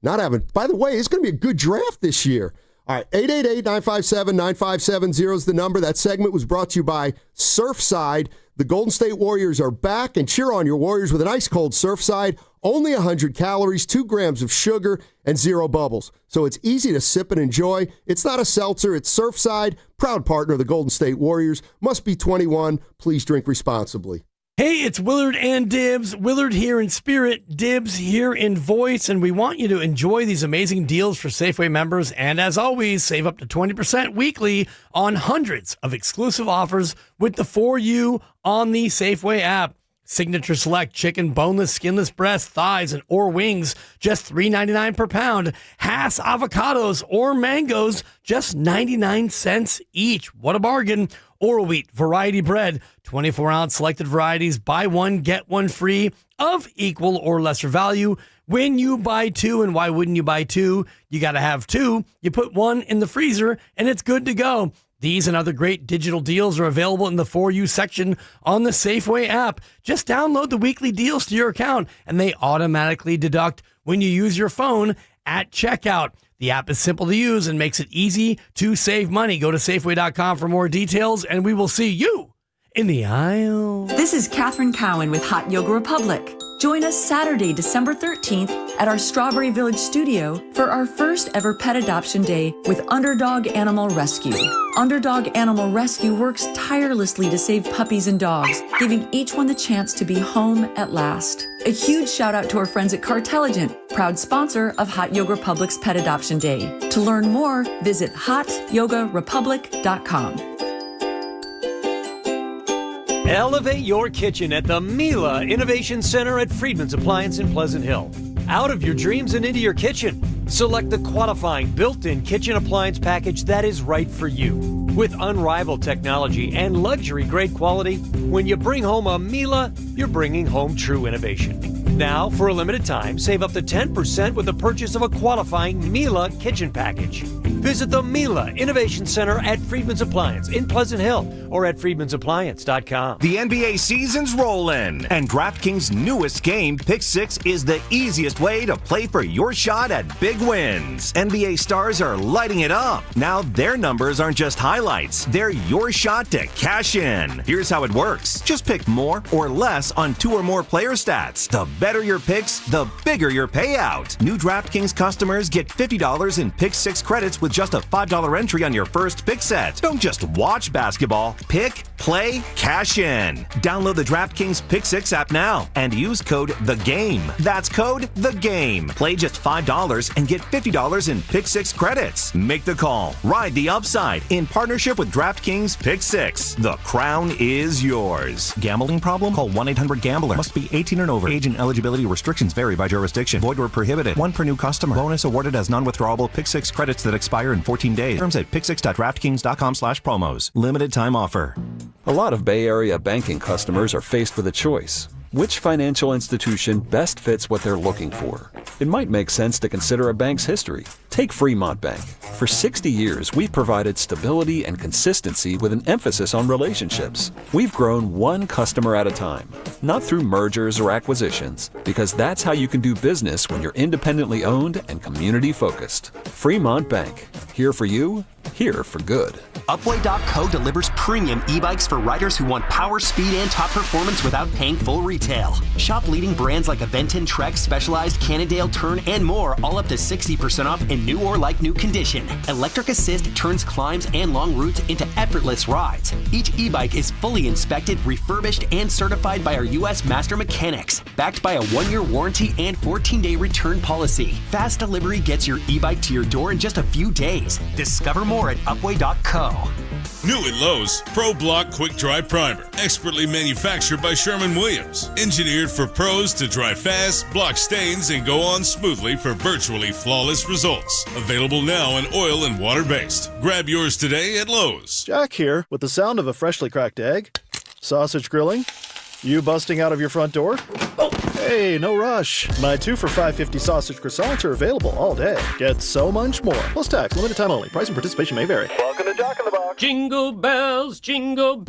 By the way, it's going to be a good draft this year. All right, 888-957-9570 is the number. That segment was brought to you by Surfside. The Golden State Warriors are back, and cheer on your Warriors with an ice-cold Surfside. Only 100 calories, 2 grams of sugar, and 0 bubbles. So it's easy to sip and enjoy. It's not a seltzer. It's Surfside, proud partner of the Golden State Warriors. Must be 21. Please drink responsibly. Hey, it's Willard and Dibs. Willard here in spirit, Dibs here in voice, and we want you to enjoy these amazing deals for Safeway members. And as always, save up to 20% weekly on hundreds of exclusive offers with the For You on the Safeway app. Signature Select chicken, boneless, skinless breast, thighs, or wings, just $3.99 per pound. Hass avocados or mangoes, just 99 cents each. What a bargain. Oral wheat variety bread, 24-ounce selected varieties, buy one, get one free of equal or lesser value. When you buy two, and why wouldn't you buy two? You got to have two. You put one in the freezer, and it's good to go. These and other great digital deals are available in the For You section on the Safeway app. Just download the weekly deals to your account, and they automatically deduct when you use your phone at checkout. The app is simple to use and makes it easy to save money. Go to Safeway.com for more details, and we will see you in the aisle. This is Katherine Cowan with Hot Yoga Republic. Join us Saturday, December 13th at our Strawberry Village studio for our first ever pet adoption day with Underdog Animal Rescue. Underdog Animal Rescue works tirelessly to save puppies and dogs, giving each one the chance to be home at last. A huge shout out to our friends at Cartelligent, proud sponsor of Hot Yoga Republic's Pet Adoption Day. To learn more, visit hotyogarepublic.com. Elevate your kitchen at the Mila Innovation Center at Friedman's Appliance in Pleasant Hill. Out of your dreams and into your kitchen. Select the qualifying built-in kitchen appliance package that is right for you. With unrivaled technology and luxury-grade quality, when you bring home a Mila, you're bringing home true innovation. Now, for a limited time, save up to 10% with the purchase of a qualifying Mila kitchen package. Visit the Mila Innovation Center at Friedman's Appliance in Pleasant Hill or at friedmansappliance.com. The NBA season's rolling, and DraftKings' newest game, Pick 6, is the easiest way to play for your shot at big wins. NBA stars are lighting it up. Now their numbers aren't just highlights, they're your shot to cash in. Here's how it works. Just pick more or less on 2 or more player stats. The better your picks, the bigger your payout. New DraftKings customers get $50 in Pick 6 credits with just a $5 entry on your first pick set. Don't just watch basketball. Pick, play, cash in. Download the DraftKings Pick 6 app now and use code THEGAME. That's code THEGAME. Play just $5 and get $50 in Pick 6 credits. Make the call. Ride the upside in partnership with DraftKings Pick 6. The crown is yours. Gambling problem? Call 1-800-GAMBLER. Must be 18 and over. Age and eligibility restrictions vary by jurisdiction. Void where prohibited. 1 per new customer. Bonus awarded as non-withdrawable Pick 6 credits that expire in 14 days. Terms at pick6.draftkings.com/promos. Limited time offer. A lot of Bay Area banking customers are faced with a choice. Which financial institution best fits what they're looking for? It might make sense to consider a bank's history. Take Fremont Bank. For 60 years, we've provided stability and consistency with an emphasis on relationships. We've grown one customer at a time, not through mergers or acquisitions, because that's how you can do business when you're independently owned and community focused. Fremont Bank. Here for you, here for good. Upway.co delivers premium e-bikes for riders who want power, speed, and top performance without paying full retail. Shop leading brands like Aventon, Trek, Specialized, Cannondale, Turn, and more, all up to 60% off in new or like new condition. Electric Assist turns climbs and long routes into effortless rides. Each e-bike is fully inspected, refurbished, and certified by our U.S. master mechanics, backed by a 1-year warranty and 14-day return policy. Fast delivery gets your e-bike to your door in just a few days. Discover more at upway.co. New at Lowe's, Pro Block Quick Dry Primer, expertly manufactured by Sherwin-Williams. Engineered for pros to dry fast, block stains, and go on smoothly for virtually flawless results. Available now in oil and water-based. Grab yours today at Lowe's. Jack here with the sound of a freshly cracked egg, sausage grilling, you busting out of your front door. Oh, hey, no rush. My 2 for $5.50 sausage croissants are available all day. Get so much more. Plus tax, limited time only. Price and participation may vary. Welcome to Jack in the Box. Jingle bells, jingle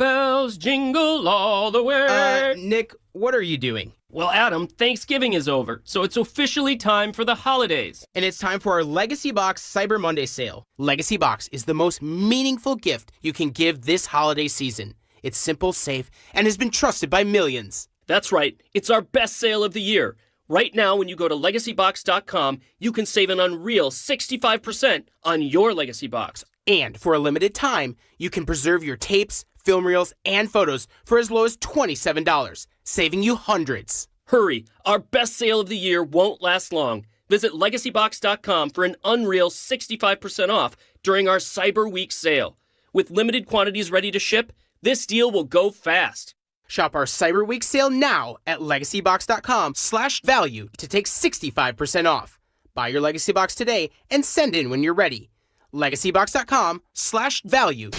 all the way. Nick, what are you doing? Well, Adam, Thanksgiving is over, so it's officially time for the holidays. And it's time for our Legacy Box Cyber Monday sale. Legacy Box is the most meaningful gift you can give this holiday season. It's simple, safe, and has been trusted by millions. That's right. It's our best sale of the year. Right now, when you go to LegacyBox.com, you can save an unreal 65% on your Legacy Box. And for a limited time, you can preserve your tapes, film reels, and photos for as low as $27, saving you hundreds. Hurry, our best sale of the year won't last long. Visit LegacyBox.com for an unreal 65% off during our Cyber Week sale. With limited quantities ready to ship, this deal will go fast. Shop our Cyber Week sale now at LegacyBox.com/value to take 65% off. Buy your Legacy Box today and send in when you're ready. LegacyBox.com/value.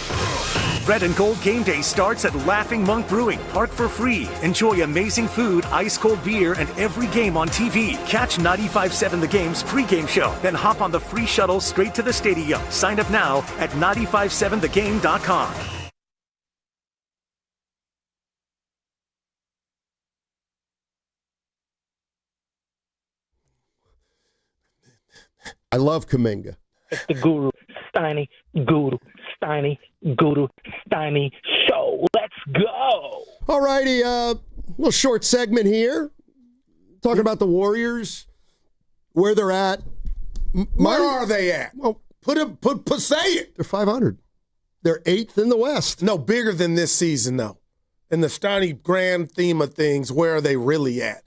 Red and Gold Game Day starts at Laughing Monk Brewing. Park for free. Enjoy amazing food, ice-cold beer, and every game on TV. Catch 95.7 The Game's pregame show. Then hop on the free shuttle straight to the stadium. Sign up now at 957thegame.com. I love Kuminga. It's the Guru Steiny show. Let's go. All righty, little short segment here. Talking about the Warriors, where they're at. Where are they at? Well, say it. They're 500. They're 8th in the West. No, bigger than this season, though. In the Steiny grand theme of things, where are they really at?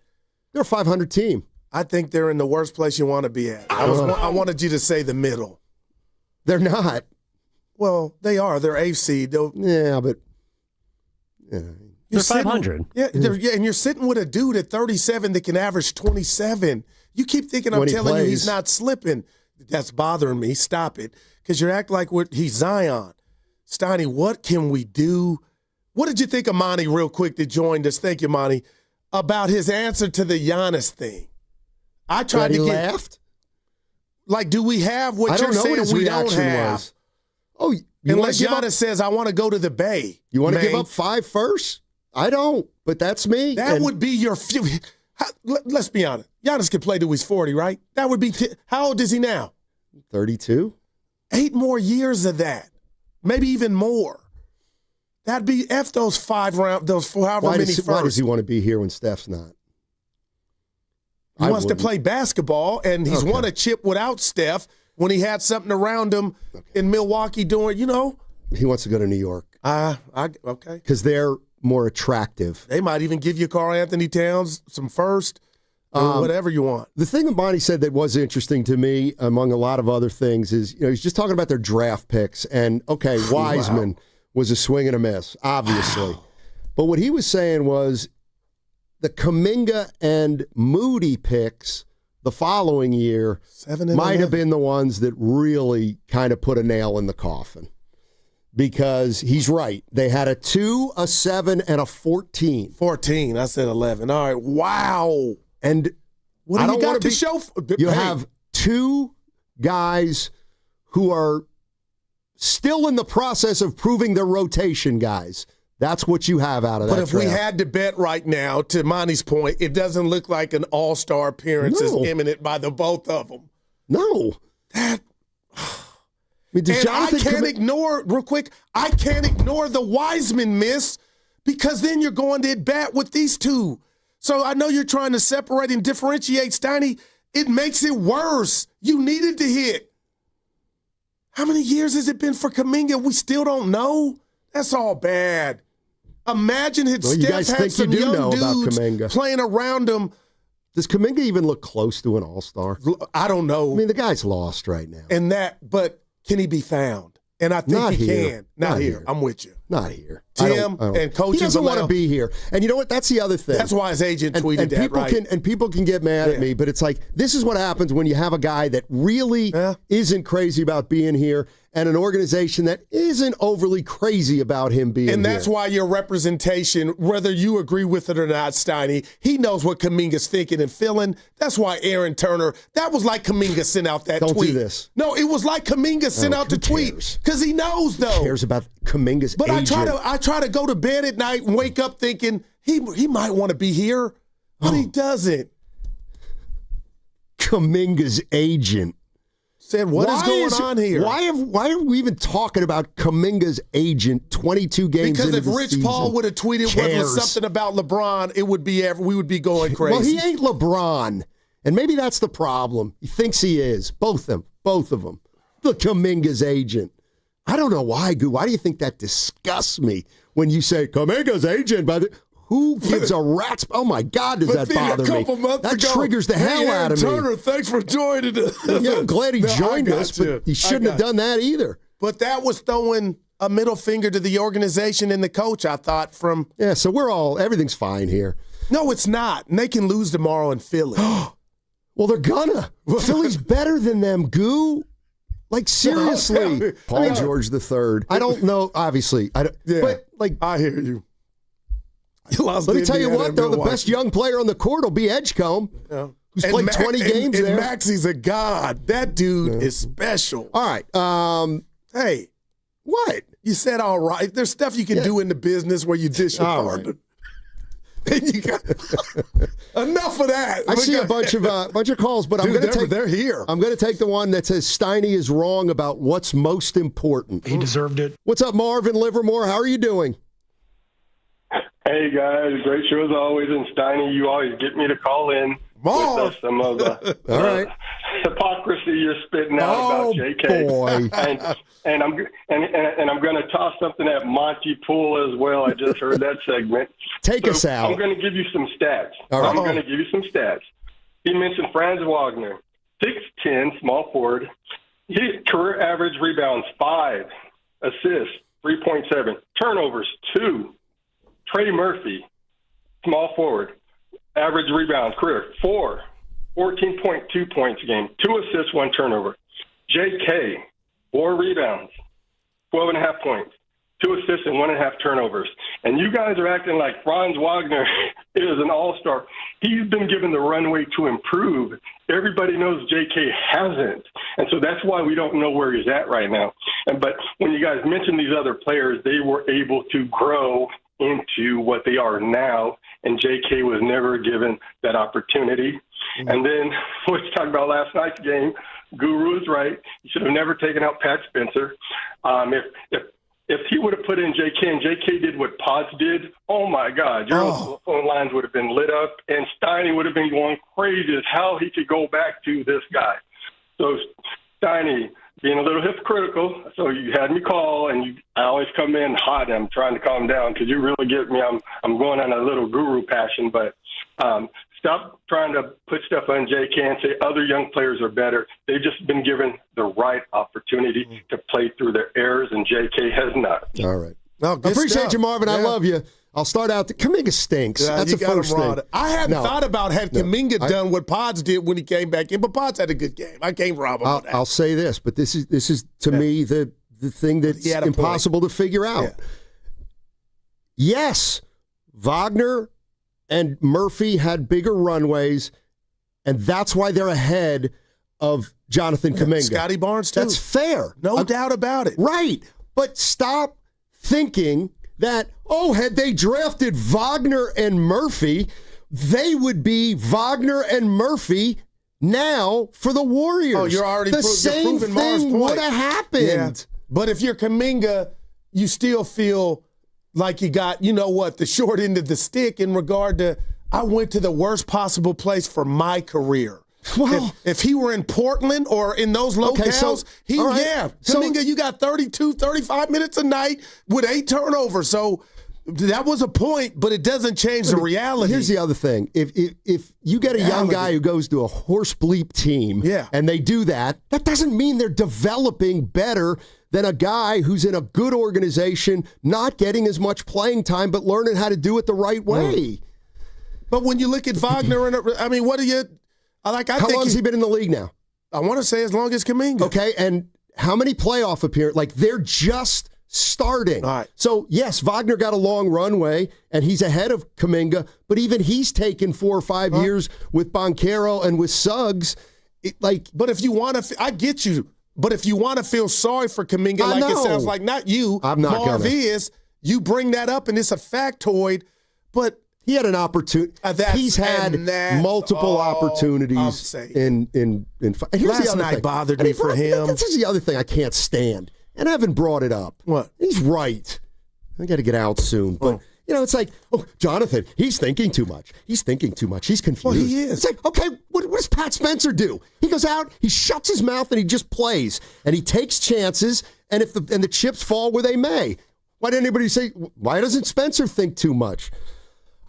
They're a 500 team. I think they're in the worst place you want to be at. I wanted you to say the middle. They're not. Well, they are. They're 8th seed. Yeah, but they're 500. And you're sitting with a dude at 37 that can average 27. You keep thinking I'm telling you he's not slipping. That's bothering me. Stop it. Because you act like he's Zion. Steiny, what can we do? What did you think of Monty real quick that joined us? Thank you, Monty. About his answer to the Giannis thing. I tried to get laughed. Like, do we have what you're saying we don't have? Was. Oh, unless Giannis says, I want to go to the Bay. You want to give up 5 first? I don't, but that's me. That would be your let's be honest. Giannis could play till he's 40, right? That would be how old is he now? 32. 8 more years of that. Maybe even more. That'd be F those 5 rounds, those however many first. Why does he want to be here when Steph's not? He wants to play basketball, and he's won a chip without Steph when he had something around him in Milwaukee doing, He wants to go to New York. Okay. Because they're more attractive. They might even give you Karl Anthony Towns some first, or whatever you want. The thing that Bonnie said that was interesting to me, among a lot of other things, is he's just talking about their draft picks. And, Wiseman was a swing and a miss, obviously. Wow. But what he was saying was, the Kuminga and Moody picks the following year might have been the ones that really kind of put a nail in the coffin. Because he's right. They had a 2, a 7, and a 14. 14. I said 11. All right. Wow. And what do you got to show? You have 2 guys who are still in the process of proving their rotation guys. That's what you have out of that. But if we had to bet right now, to Monty's point, it doesn't look like an all-star appearance is imminent by the both of them. No. I I can't ignore, real quick, I can't ignore the Wiseman miss because then you're going to bat with these two. So I know you're trying to separate and differentiate, Steiny. It makes it worse. You needed to hit. How many years has it been for Kuminga? We still don't know. That's all bad. Imagine if Steph had some young dudes playing around him. Does Kuminga even look close to an all-star? I don't know. I mean, the guy's lost right now. But can he be found? And I think he can. Not here. I'm with you. Not here. Tim and coaching. He doesn't want to be here. And you know what? That's the other thing. That's why his agent tweeted that, right? And people can get mad at me, but it's like, this is what happens when you have a guy that really isn't crazy about being here and an organization that isn't overly crazy about him being here. And that's why your representation, whether you agree with it or not, Steiny, he knows what Kuminga's thinking and feeling. That's why Aaron Turner, that was like Kuminga sent out that tweet. Don't do this. No, it was like Kuminga sent out the tweet because he knows, though. Who cares about Kuminga's But agent? I try to go to bed at night and wake up thinking he might want to be here, but he doesn't. Kuminga's agent said, "What is going on here? Why are we even talking about Kuminga's agent 22 games because into if the Rich season? Paul would have tweeted what was something about LeBron, it would be we would be going crazy. Well, he ain't LeBron, and maybe that's the problem. He thinks he is. Both of them. The Kuminga's agent. I don't know why, Goo. Why do you think that disgusts me when you say Kuminga's agent? Who gives a rat's? Oh my God, does that bother me? That triggers the hell out of me. Turner, thanks for joining us. Yeah, I'm glad he joined us, but he shouldn't have done that either. But that was throwing a middle finger to the organization and the coach, I thought, from. Yeah, so everything's fine here. No, it's not. And they can lose tomorrow in Philly. Well, they're gonna. Philly's better than them, Goo. Like, seriously. Paul George III. I don't know, obviously. But, I hear you. Let me tell you what, though, the best young player on the court will be Edgecombe, who's played 20 games there. And Maxey's a god. That dude is special. All right. Hey. What? You said all right. There's stuff you can do in the business where you dish your partner. And you got enough of that. I see a bunch of calls, but I'm going to take. They're here. I'm going to take the one that says Steiny is wrong about what's most important. He deserved it. What's up, Marvin Livermore? How are you doing? Hey guys, great show as always. And Steiny, you always get me to call in with some of the all right. Hypocrisy you're spitting out about JK. Boy. And I'm going to toss something at Monty Poole as well. I just heard that segment. Take us out. I'm going to give you some stats. All right. I'm going to give you some stats. He mentioned Franz Wagner, 6'10", small forward. His career average rebounds 5, assists 3.7, turnovers 2. Trey Murphy, small forward, average rebounds career 4, 14.2 points a game, 2 assists, 1 turnover. JK, 4 rebounds, 12.5 points, 2 assists and 1.5 turnovers. And you guys are acting like Franz Wagner is an all-star. He's been given the runway to improve. Everybody knows JK hasn't. And so that's why we don't know where he's at right now. But when you guys mention these other players, they were able to grow into what they are now, and JK was never given that opportunity. And then what you talked about last night's game, Guru is right. You should have never taken out Pat Spencer. If he would have put in JK and JK did what Pods did, oh my God, your phone lines would have been lit up, and Steiny would have been going crazy as how he could go back to this guy. So Steiny, being a little hypocritical, so you had me call, and I always come in hot. I'm trying to calm down because you really get me. I'm going on a little guru passion, but stop trying to put stuff on JK and say other young players are better. They've just been given the right opportunity to play through their errors, and JK has not. All right. I appreciate you, Marvin. I love you. I'll start out. Kuminga stinks. That's the first thing. I hadn't thought about had Kuminga done what Pods did when he came back in, but Pods had a good game. I can't rob him on that. I'll say this, but this is to me the thing that's impossible to figure out. Yeah. Yes, Wagner and Murphy had bigger runways, and that's why they're ahead of Jonathan Kuminga. Scotty Barnes, too. That's fair. No doubt about it. Right. But stop thinking that, had they drafted Wagner and Murphy, they would be Wagner and Murphy now for the Warriors. Oh, you're already the same proving Mars' thing point. would have happened. Yeah. But if you're Kuminga, you still feel like you got, the short end of the stick in regard to, I went to the worst possible place for my career. Well, if he were in Portland or in those locales, Kuminga, you got 32, 35 minutes a night with 8 turnovers. So that was a point, but it doesn't change the reality. Here's the other thing. If you get a young guy who goes to a horse bleep team and they do that, that doesn't mean they're developing better than a guy who's in a good organization, not getting as much playing time, but learning how to do it the right way. But when you look at Wagner, what do you like? How long has he been in the league now? I want to say as long as Kuminga. Okay, and how many playoff appearances? Like, they're just starting. All right. So, yes, Wagner got a long runway, and he's ahead of Kuminga, but even he's taken 4 or 5 years with Banchero and with Suggs. But if you want to, I get you. But if you want to feel sorry for Kuminga, it sounds like not you, I'm not Marv is, you bring that up, and it's a factoid, but he had an opportunity. He's had multiple opportunities in here's last the other night thing. bothered me for him. This is the other thing I can't stand, and I haven't brought it up. What? He's right. I got to get out soon, but it's like, Jonathan, he's thinking too much. He's thinking too much. He's confused. Well, he is. It's like, okay, what does Pat Spencer do? He goes out, he shuts his mouth, and he just plays, and he takes chances, and if the chips fall where they may. Why did anybody say? Why doesn't Spencer think too much?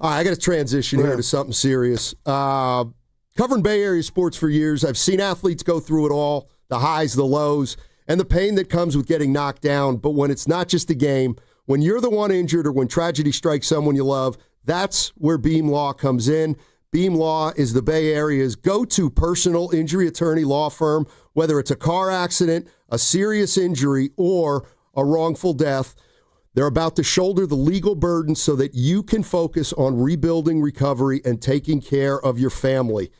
All right, I got to transition here to something serious. Covering Bay Area sports for years, I've seen athletes go through it all, the highs, the lows, and the pain that comes with getting knocked down. But when it's not just a game, when you're the one injured or when tragedy strikes someone you love, that's where Beam Law comes in. Beam Law is the Bay Area's go-to personal injury attorney law firm, whether it's a car accident, a serious injury, or a wrongful death. They're about to shoulder the legal burden so that you can focus on rebuilding, recovery, and taking care of your family.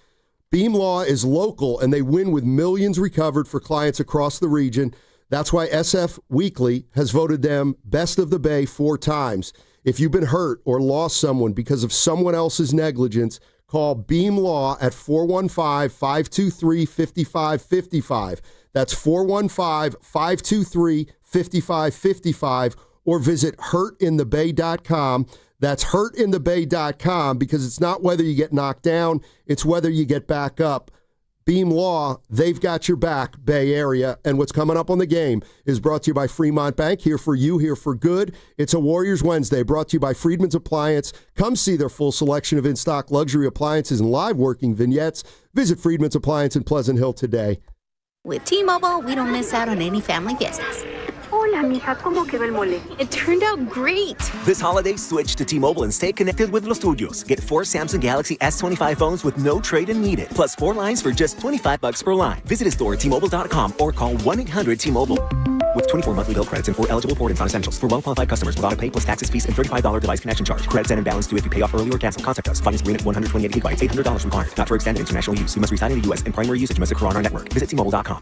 Beam Law is local, and they win with millions recovered for clients across the region. That's why SF Weekly has voted them Best of the Bay 4 times. If you've been hurt or lost someone because of someone else's negligence, call Beam Law at 415-523-5555. That's 415-523-5555. Or visit hurtinthebay.com. That's hurtinthebay.com, because it's not whether you get knocked down, it's whether you get back up. Beam Law, they've got your back, Bay Area. And what's coming up on the game is brought to you by Fremont Bank, here for you, here for good. It's a Warriors Wednesday, brought to you by Friedman's Appliance. Come see their full selection of in-stock luxury appliances and live working vignettes. Visit Friedman's Appliance in Pleasant Hill today. With T-Mobile, we don't miss out on any family fiestas. Hola, mija, ¿cómo quedó el mole? It turned out great. This holiday, switch to T-Mobile and stay connected with los tuyos. Get 4 Samsung Galaxy S25 phones with no trade-in needed, plus 4 lines for just $25 per line. Visit a store at T-Mobile.com or call 1-800-T-Mobile. With 24 monthly bill credits and 4 eligible port-ins on essentials. For well-qualified customers with auto-pay plus taxes, fees, and $35 device connection charge. Credits and imbalance due if you pay off early or cancel. Contact us. Finance agreement 128 gigabytes, $800 required. Not for extended international use. You must reside in the U.S. and primary usage must occur on our network. Visit T-Mobile.com.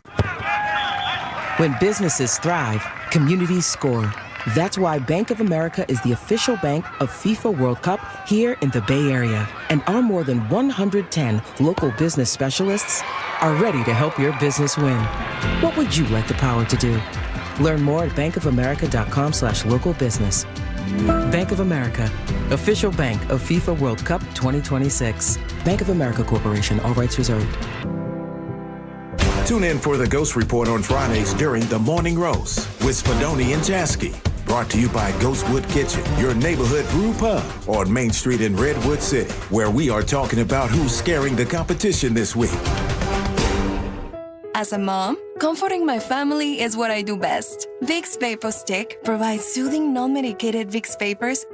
When businesses thrive, communities score. That's why Bank of America is the official bank of FIFA World Cup here in the Bay Area. And our more than 110 local business specialists are ready to help your business win. What would you like the power to do? Learn more at bankofamerica.com/local business. Bank of America, official bank of FIFA World Cup 2026. Bank of America Corporation, all rights reserved. Tune in for the Ghost Report on Fridays during the Morning Roast with Spadoni and Jasky. Brought to you by Ghostwood Kitchen, your neighborhood brew pub on Main Street in Redwood City, where we are talking about who's scaring the competition this week. As a mom, comforting my family is what I do best. Vicks Vapor Stick provides soothing, non-medicated Vicks Vapors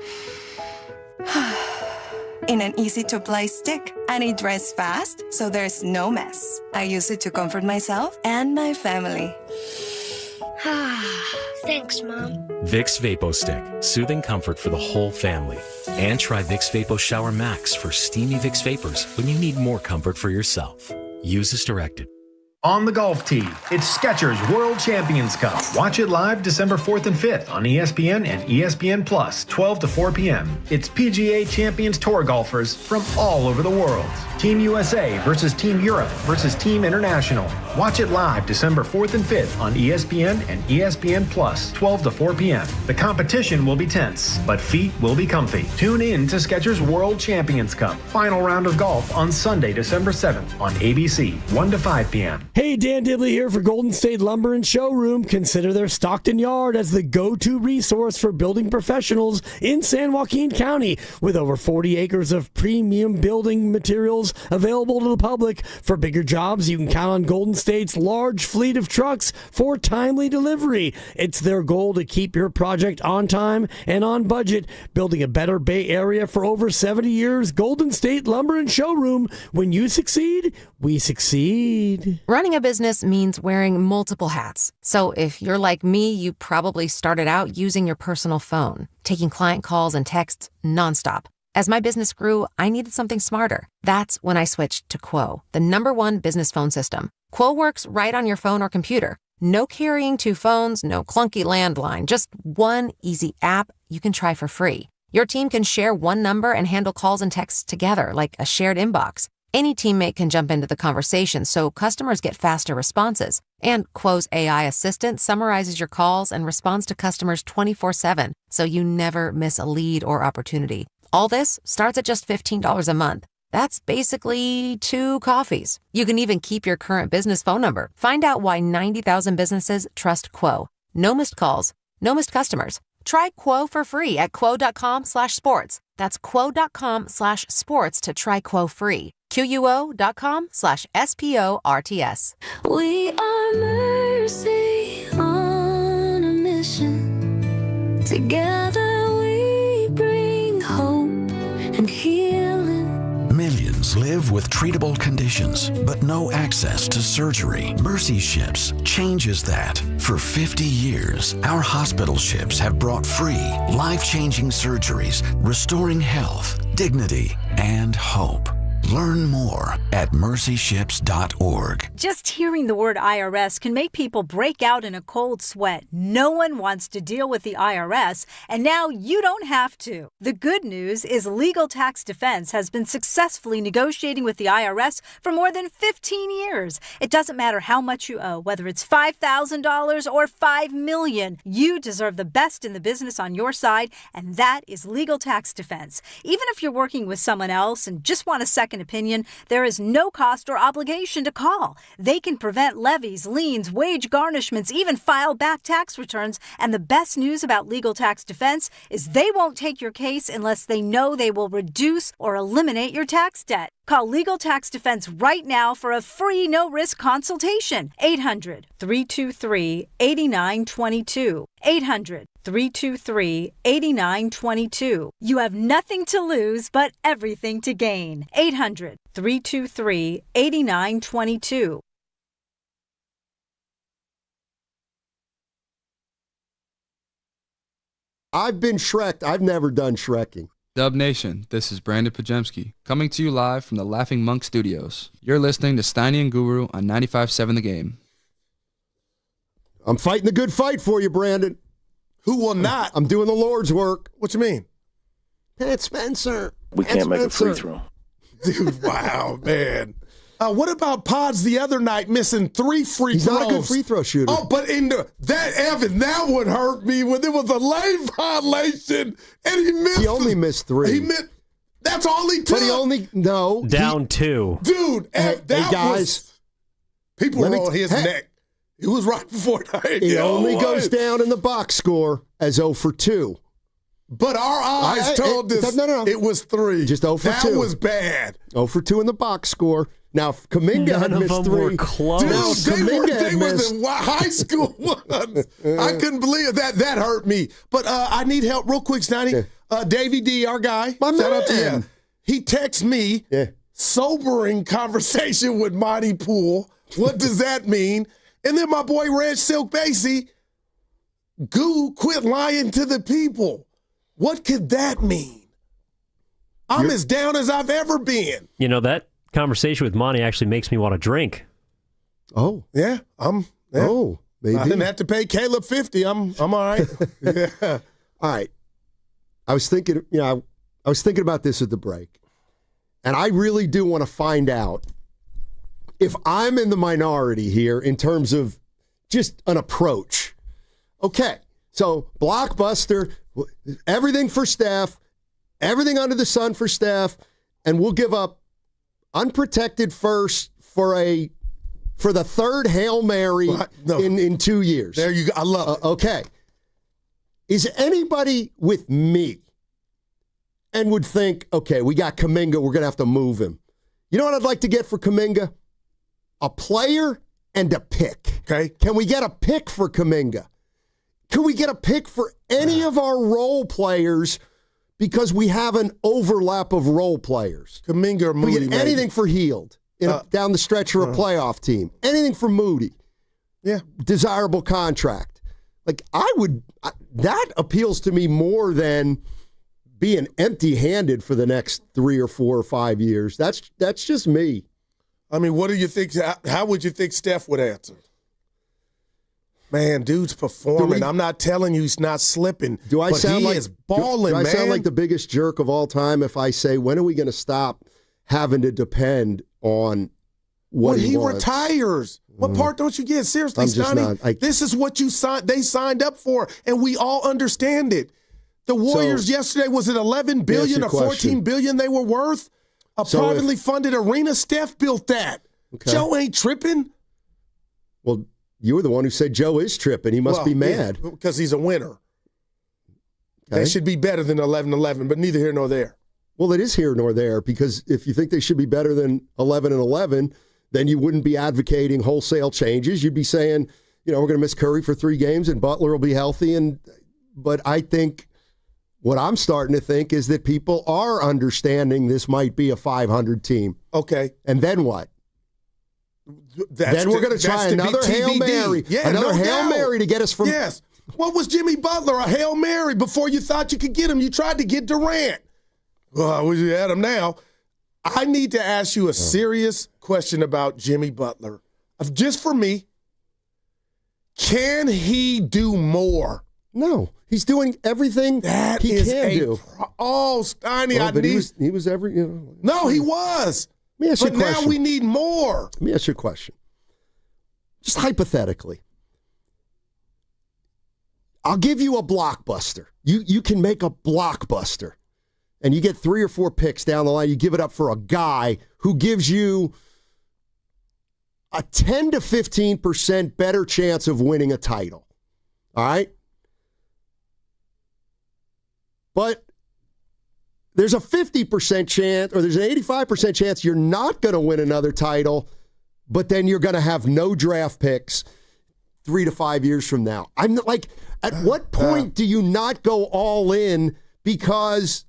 in an easy-to-apply stick, and it dries fast, so there's no mess. I use it to comfort myself and my family. Thanks, Mom. Vicks Vapo Stick, soothing comfort for the whole family. And try Vicks Vapo Shower Max for steamy Vicks Vapors when you need more comfort for yourself. Use as directed. On the golf tee, it's Skechers World Champions Cup. Watch it live December 4th and 5th on ESPN and ESPN Plus, 12 to 4 p.m. It's PGA Champions Tour golfers from all over the world. Team USA versus Team Europe versus Team International. Watch it live December 4th and 5th on ESPN and ESPN Plus, 12 to 4 p.m. The competition will be tense, but feet will be comfy. Tune in to Skechers World Champions Cup, final round of golf on Sunday, December 7th on ABC, 1 to 5 p.m. Hey, Dan Dibley here for Golden State Lumber and Showroom. Consider their Stockton Yard as the go-to resource for building professionals in San Joaquin County, with over 40 acres of premium building materials available to the public. For bigger jobs, you can count on Golden State's large fleet of trucks for timely delivery. It's their goal to keep your project on time and on budget, building a better Bay Area for over 70 years. Golden State Lumber and Showroom. When you succeed, we succeed. Running a business means wearing multiple hats. So if you're like me, you probably started out using your personal phone, taking client calls and texts nonstop. As my business grew, I needed something smarter. That's when I switched to Quo, the #1 business phone system. Quo works right on your phone or computer. No carrying 2 phones, no clunky landline, just one easy app you can try for free. Your team can share one number and handle calls and texts together like a shared inbox. Any teammate can jump into the conversation, so customers get faster responses. And Quo's AI assistant summarizes your calls and responds to customers 24/7, so you never miss a lead or opportunity. All this starts at just $15 a month. That's basically 2 coffees. You can even keep your current business phone number. Find out why 90,000 businesses trust Quo. No missed calls, no missed customers. Try Quo for free at quo.com/sports. That's quo.com/sports to try Quo free. QUO.com/SPORTS. We are Mercy on a mission. Together we bring hope and healing. Millions live with treatable conditions, but no access to surgery. Mercy Ships changes that. For 50 years, our hospital ships have brought free, life-changing surgeries, restoring health, dignity, and hope. Learn more at mercyships.org. Just hearing the word IRS can make people break out in a cold sweat. No one wants to deal with the IRS, and now you don't have to. The good news is Legal Tax Defense has been successfully negotiating with the IRS for more than 15 years. It doesn't matter how much you owe, whether it's $5,000 or $5 million. You deserve the best in the business on your side, and that is Legal Tax Defense. Even if you're working with someone else and just want a second opinion, there is no cost or obligation to call. They can prevent levies, liens, wage garnishments, even file back tax returns. And the best news about Legal Tax Defense is they won't take your case unless they know they will reduce or eliminate your tax debt. Call Legal Tax Defense right now for a free no-risk consultation. 800-323-8922. 800-323-8922. You have nothing to lose but everything to gain. 800-323-8922. I've been Shrek'd. I've never done Shrekking. Dub Nation, this is Brandon Pajemski, coming to you live from the Laughing Monk Studios. You're listening to Steiny and Guru on 95.7 The Game. I'm fighting the good fight for you, Brandon. Who will not? I'm doing the Lord's work. What you mean? Pat Spencer. We can't make a free throw. Dude, wow, man. What about Pods the other night missing 3 free throws? He's not a good free throw shooter. Oh, but that would hurt me when there was a lane violation and he missed. He only missed 3. That's all he took. But down 2. Dude, that guys, was. People were on his neck. It was right before that. It only goes down in the box score as 0 for 2. But our eyes told us it was 3. Just 0 for 2. That was bad. 0 for 2 in the box score. Now, if Kuminga had missed 3. Were close. Dude, now, they were the high school ones. I couldn't believe it. That hurt me. But I need help real quick, Snotty. Davey D, our guy. Shout out to you. He texts me, sobering conversation with Monty Poole. What does that mean? And then my boy Red Silk Basie, Goo, quit lying to the people. What could that mean? I'm as down as I've ever been. You know, that conversation with Monty actually makes me want to drink. Oh. Yeah. Oh, maybe. I didn't have to pay Caleb $50. I'm all right. Yeah. All right. I was thinking about this at the break. And I really do want to find out if I'm in the minority here in terms of just an approach. Okay, so blockbuster, everything for Steph, everything under the sun for Steph, and we'll give up unprotected first for the third Hail Mary in 2 years. There you go. I love it. Okay. Is anybody with me and would think, okay, we got Kuminga, we're going to have to move him. You know what I'd like to get for Kuminga? A player and a pick. Okay. Can we get a pick for Kuminga? Can we get a pick for any of our role players because we have an overlap of role players? Kuminga or Moody, Can we get anything for Heald down the stretch for a playoff team? Anything for Moody? Yeah. Desirable contract. Like, that appeals to me more than being empty-handed for the next 3 or 4 or 5 years. That's just me. I mean, what do you think? How would you think Steph would answer? Man, dude's performing. I'm not telling you he's not slipping. Do I sound like is balling, do I man? sound like the biggest jerk of all time if I say, when are we going to stop having to depend on what he wants? Retires? What part don't you get? Seriously, Stoney, this is what they signed up for, and we all understand it. The Warriors yesterday, was it $11 billion or $14 billion they were worth? A privately funded arena. Steph built that. Okay. Joe ain't tripping. Well, you were the one who said Joe is tripping. He must be mad. Because he's a winner. Okay. They should be better than 11-11, but neither here nor there. Well, it is here nor there, because if you think they should be better than 11-11, then you wouldn't be advocating wholesale changes. You'd be saying, we're going to miss Curry for 3 games and Butler will be healthy. But I think what I'm starting to think is that people are understanding this might be a 500 team. Okay. And then what? Then we're going to try another Hail Mary. Yeah, another Hail Mary to get us from... Yes. What was Jimmy Butler? A Hail Mary before you thought you could get him. You tried to get Durant. Well, I wish you had him now. I need to ask you a serious question about Jimmy Butler. Just for me, can he do more? No. He's doing everything that he can do. Steiny, he was every... No, he was. Let me ask you a question. But now we need more. Let me ask you a question. Just hypothetically. I'll give you a blockbuster. You can make a blockbuster. And you get 3 or 4 picks down the line. You give it up for a guy who gives you a 10 to 15% better chance of winning a title. All right? But there's a 50% chance, or there's an 85% chance you're not going to win another title, but then you're going to have no draft picks 3 to 5 years from now. I'm like, at what point do you not go all in because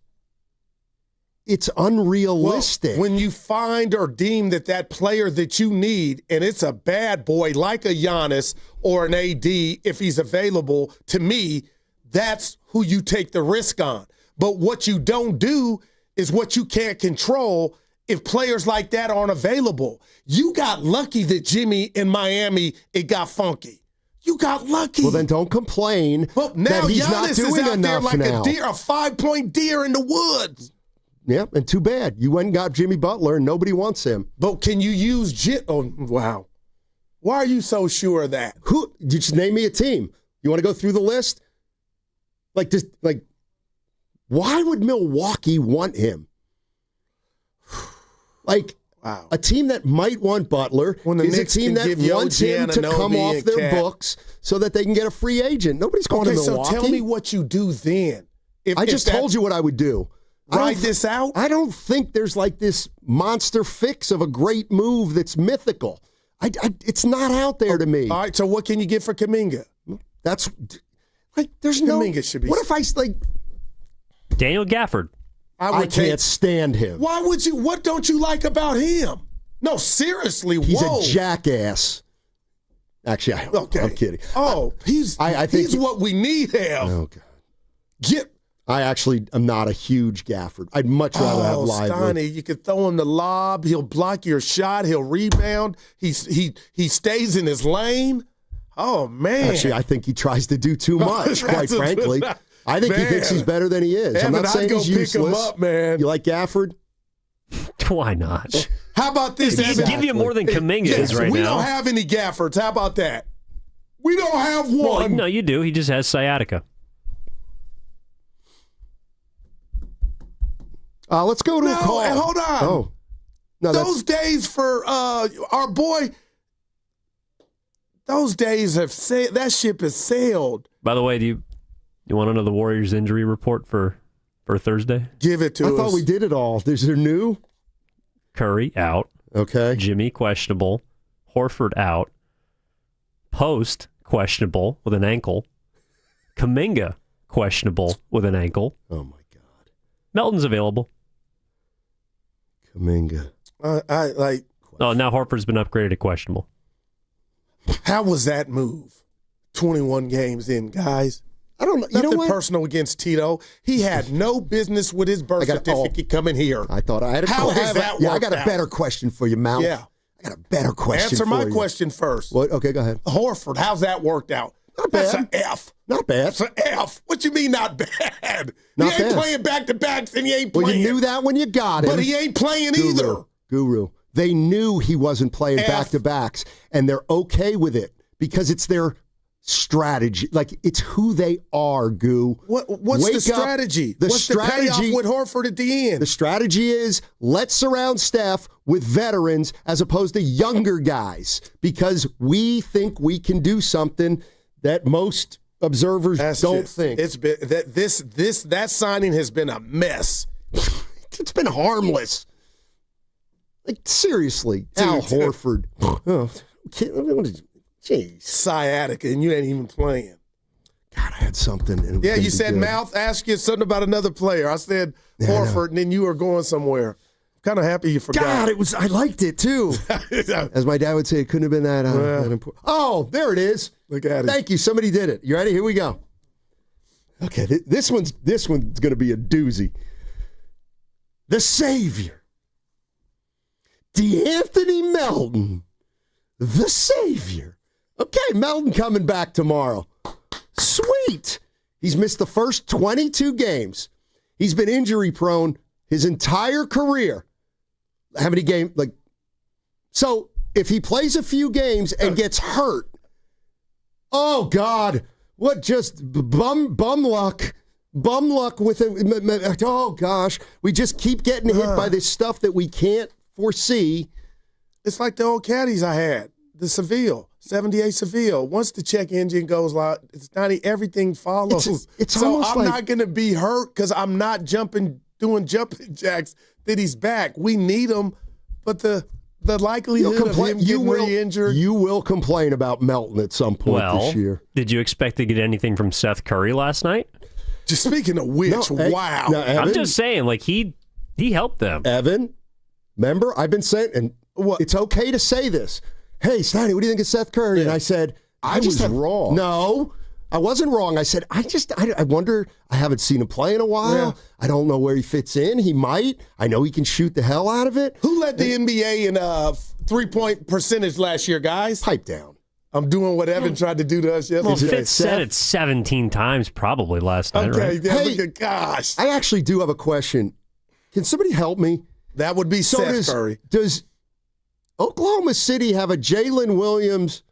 it's unrealistic? Well, when you find or deem that player that you need, and it's a bad boy like a Giannis or an AD, if he's available, to me, that's who you take the risk on. But what you don't do is what you can't control if players like that aren't available. You got lucky that Jimmy in Miami, it got funky. You got lucky. Well, then don't complain that he's Giannis not doing is out enough there like now. a deer, a 5-point deer in the woods. Yeah, and too bad. You went and got Jimmy Butler, and nobody wants him. But can you use Oh, wow. Why are you so sure of that? You just name me a team. You want to go through the list? Why would Milwaukee want him? Wow. A team that might want Butler is a team that wants him to come off their books so that they can get a free agent. Nobody's going to Milwaukee. So tell me what you do then. I just told you what I would do. Ride this out? I don't think there's like this monster fix of a great move that's mythical. It's not out there to me. All right, so what can you get for Kuminga? That's like there's no. Kuminga should be. What if I like Daniel Gafford? I can't stand him. Why would you? What don't you like about him? No, seriously, he's a jackass. Actually, I'm kidding. Oh, I think he's what we need him. Oh God. I actually am not a huge Gafford. I'd much rather have Lively. Steiny, you could throw him the lob. He'll block your shot. He'll rebound. He stays in his lane. Oh, man. Actually, I think he tries to do too much, quite frankly. I think he thinks he's better than he is. I'm not saying he's useless. Pick him up, man. You like Gafford? Why not? How about this? He'd give you more than Kuminga is right we now. don't have any Gaffords. How about that? We don't have one. Well, no, you do. He just has sciatica. Let's go to a call. Hold on. Oh. No, those days for our boy, those days have sailed. That ship has sailed. By the way, do you want to know the Warriors injury report for Thursday? Give it to us. I thought we did it all. Is there new? Curry out. Okay. Jimmy questionable. Horford out. Post questionable with an ankle. Kuminga questionable with an ankle. Oh my God. Melton's available. Kuminga. I like. Oh, now Horford's been upgraded to questionable. How was that move? 21 games in, guys. I don't know. You Nothing know what? personal against Tito. He had no business with his birth certificate coming here. I thought I had a How has that Yeah, I worked got a out? better question for you, Mount. Yeah. I got a better question Answer for my you. question first. What? Okay, go ahead. Horford, how's that worked out? Not That's bad. an F. Not bad. That's an F. What you mean not bad? Not he ain't bad. playing back-to-backs and he ain't Well, playing. you knew that when you got him. But he ain't playing either. Guru. They knew he wasn't playing F. back-to-backs, and they're okay with it because it's their strategy. Like, it's who they are, Goo. What's Wake the up. strategy? The What's strategy, the payoff with Horford at the end? The strategy is let's surround Steph with veterans as opposed to younger guys because we think we can do something that most observers don't think. It's been that signing has been a mess. It's been harmless. Like, seriously, Al Horford. Jeez. Sciatica, and you ain't even playing. God, I had something. And it was Yeah, gonna you be said good. Mouth asked you something about another player. I said Horford, and then you were going somewhere. Kind of happy you forgot. God, I liked it too. As my dad would say, it couldn't have been that important. Oh, there it is. Look at it. Thank you. Somebody did it. You ready? Here we go. Okay, this one's going to be a doozy. The Savior, DeAnthony Melton, the Savior. Okay, Melton coming back tomorrow. Sweet. He's missed the first 22 games. He's been injury prone his entire career. How many games? So if he plays a few games and gets hurt, oh God, what just bum luck. Bum luck with him. Oh gosh, we just keep getting hit by this stuff that we can't foresee. It's like the old caddies I had, the Seville, 78 Seville. Once the check engine goes loud, it's not everything follows. It's so almost I'm like, not going to be hurt because I'm not doing jumping jacks that he's back. We need him, but the likelihood of him getting re-injured. You will complain about Melton at some point this year. Did you expect to get anything from Seth Curry last night? Just speaking of which, wow. No, Evan, I'm just saying, he helped them. Evan, remember, I've been saying, and it's okay to say this. Hey, Steiny, what do you think of Seth Curry? And I said, I was wrong. No, I wasn't wrong. I said, I wonder, I haven't seen him play in a while. Yeah. I don't know where he fits in. He might. I know he can shoot the hell out of it. Who led the NBA in three-point percentage last year, guys? Pipe down. I'm doing what Evan tried to do to us yesterday. Well, Fitz said it 17 times probably last night, right? Yeah, Hey, gosh. I actually do have a question. Can somebody help me? That would be Seth Curry. Does Oklahoma City have a Jalen Williams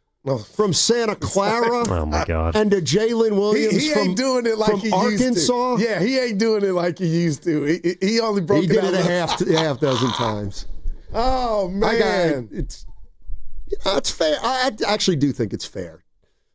from Santa Clara? Oh, my God. And a Jalen Williams he ain't doing it like from he Arkansas? used to. Yeah, he ain't doing it like he used to. He only broke He it did out. it a half dozen times. Oh, man. It's fair. I actually do think it's fair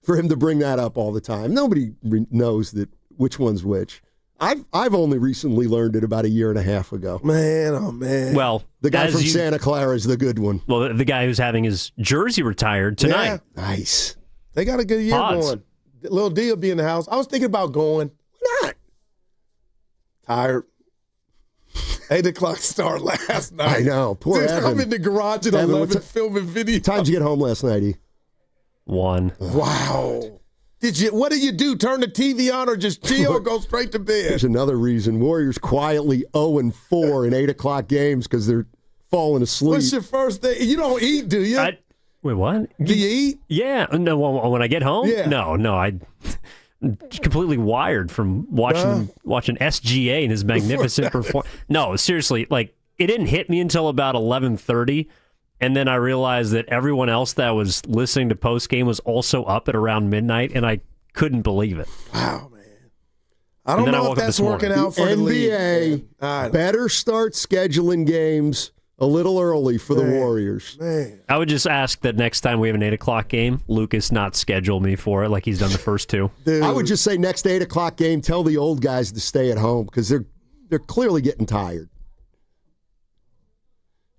for him to bring that up all the time. Nobody knows which one's which. I've only recently learned it about a year and a half ago. Man, oh man. Well, the guy from Santa Clara is the good one. Well, the guy who's having his jersey retired tonight. Yeah. Nice. They got a good year going. Little D will be in the house. I was thinking about going. Why not? Tired. 8 o'clock start last night. I know. Poor Dude, Evan. I'm in the garage at Evan, 11 filming video. Time to get home last night, E? 1. Wow. What did you do? Turn the TV on or just chill or go straight to bed? There's another reason. Warriors quietly 0-4 in 8 o'clock games because they're falling asleep. What's your first thing? You don't eat, do you? Wait, what? Do you eat? Yeah. No, when I get home? Yeah. No, I'm completely wired from watching SGA and his magnificent performance. No, seriously, it didn't hit me until about 11:30, and then I realized that everyone else that was listening to postgame was also up at around midnight, and I couldn't believe it. Wow, man. I don't know if that's working out for the NBA better start scheduling games a little early for the Warriors. Man. I would just ask that next time we have an 8 o'clock game, Lucas not schedule me for it like he's done the first two. Dude. I would just say next 8 o'clock game, tell the old guys to stay at home because they're clearly getting tired.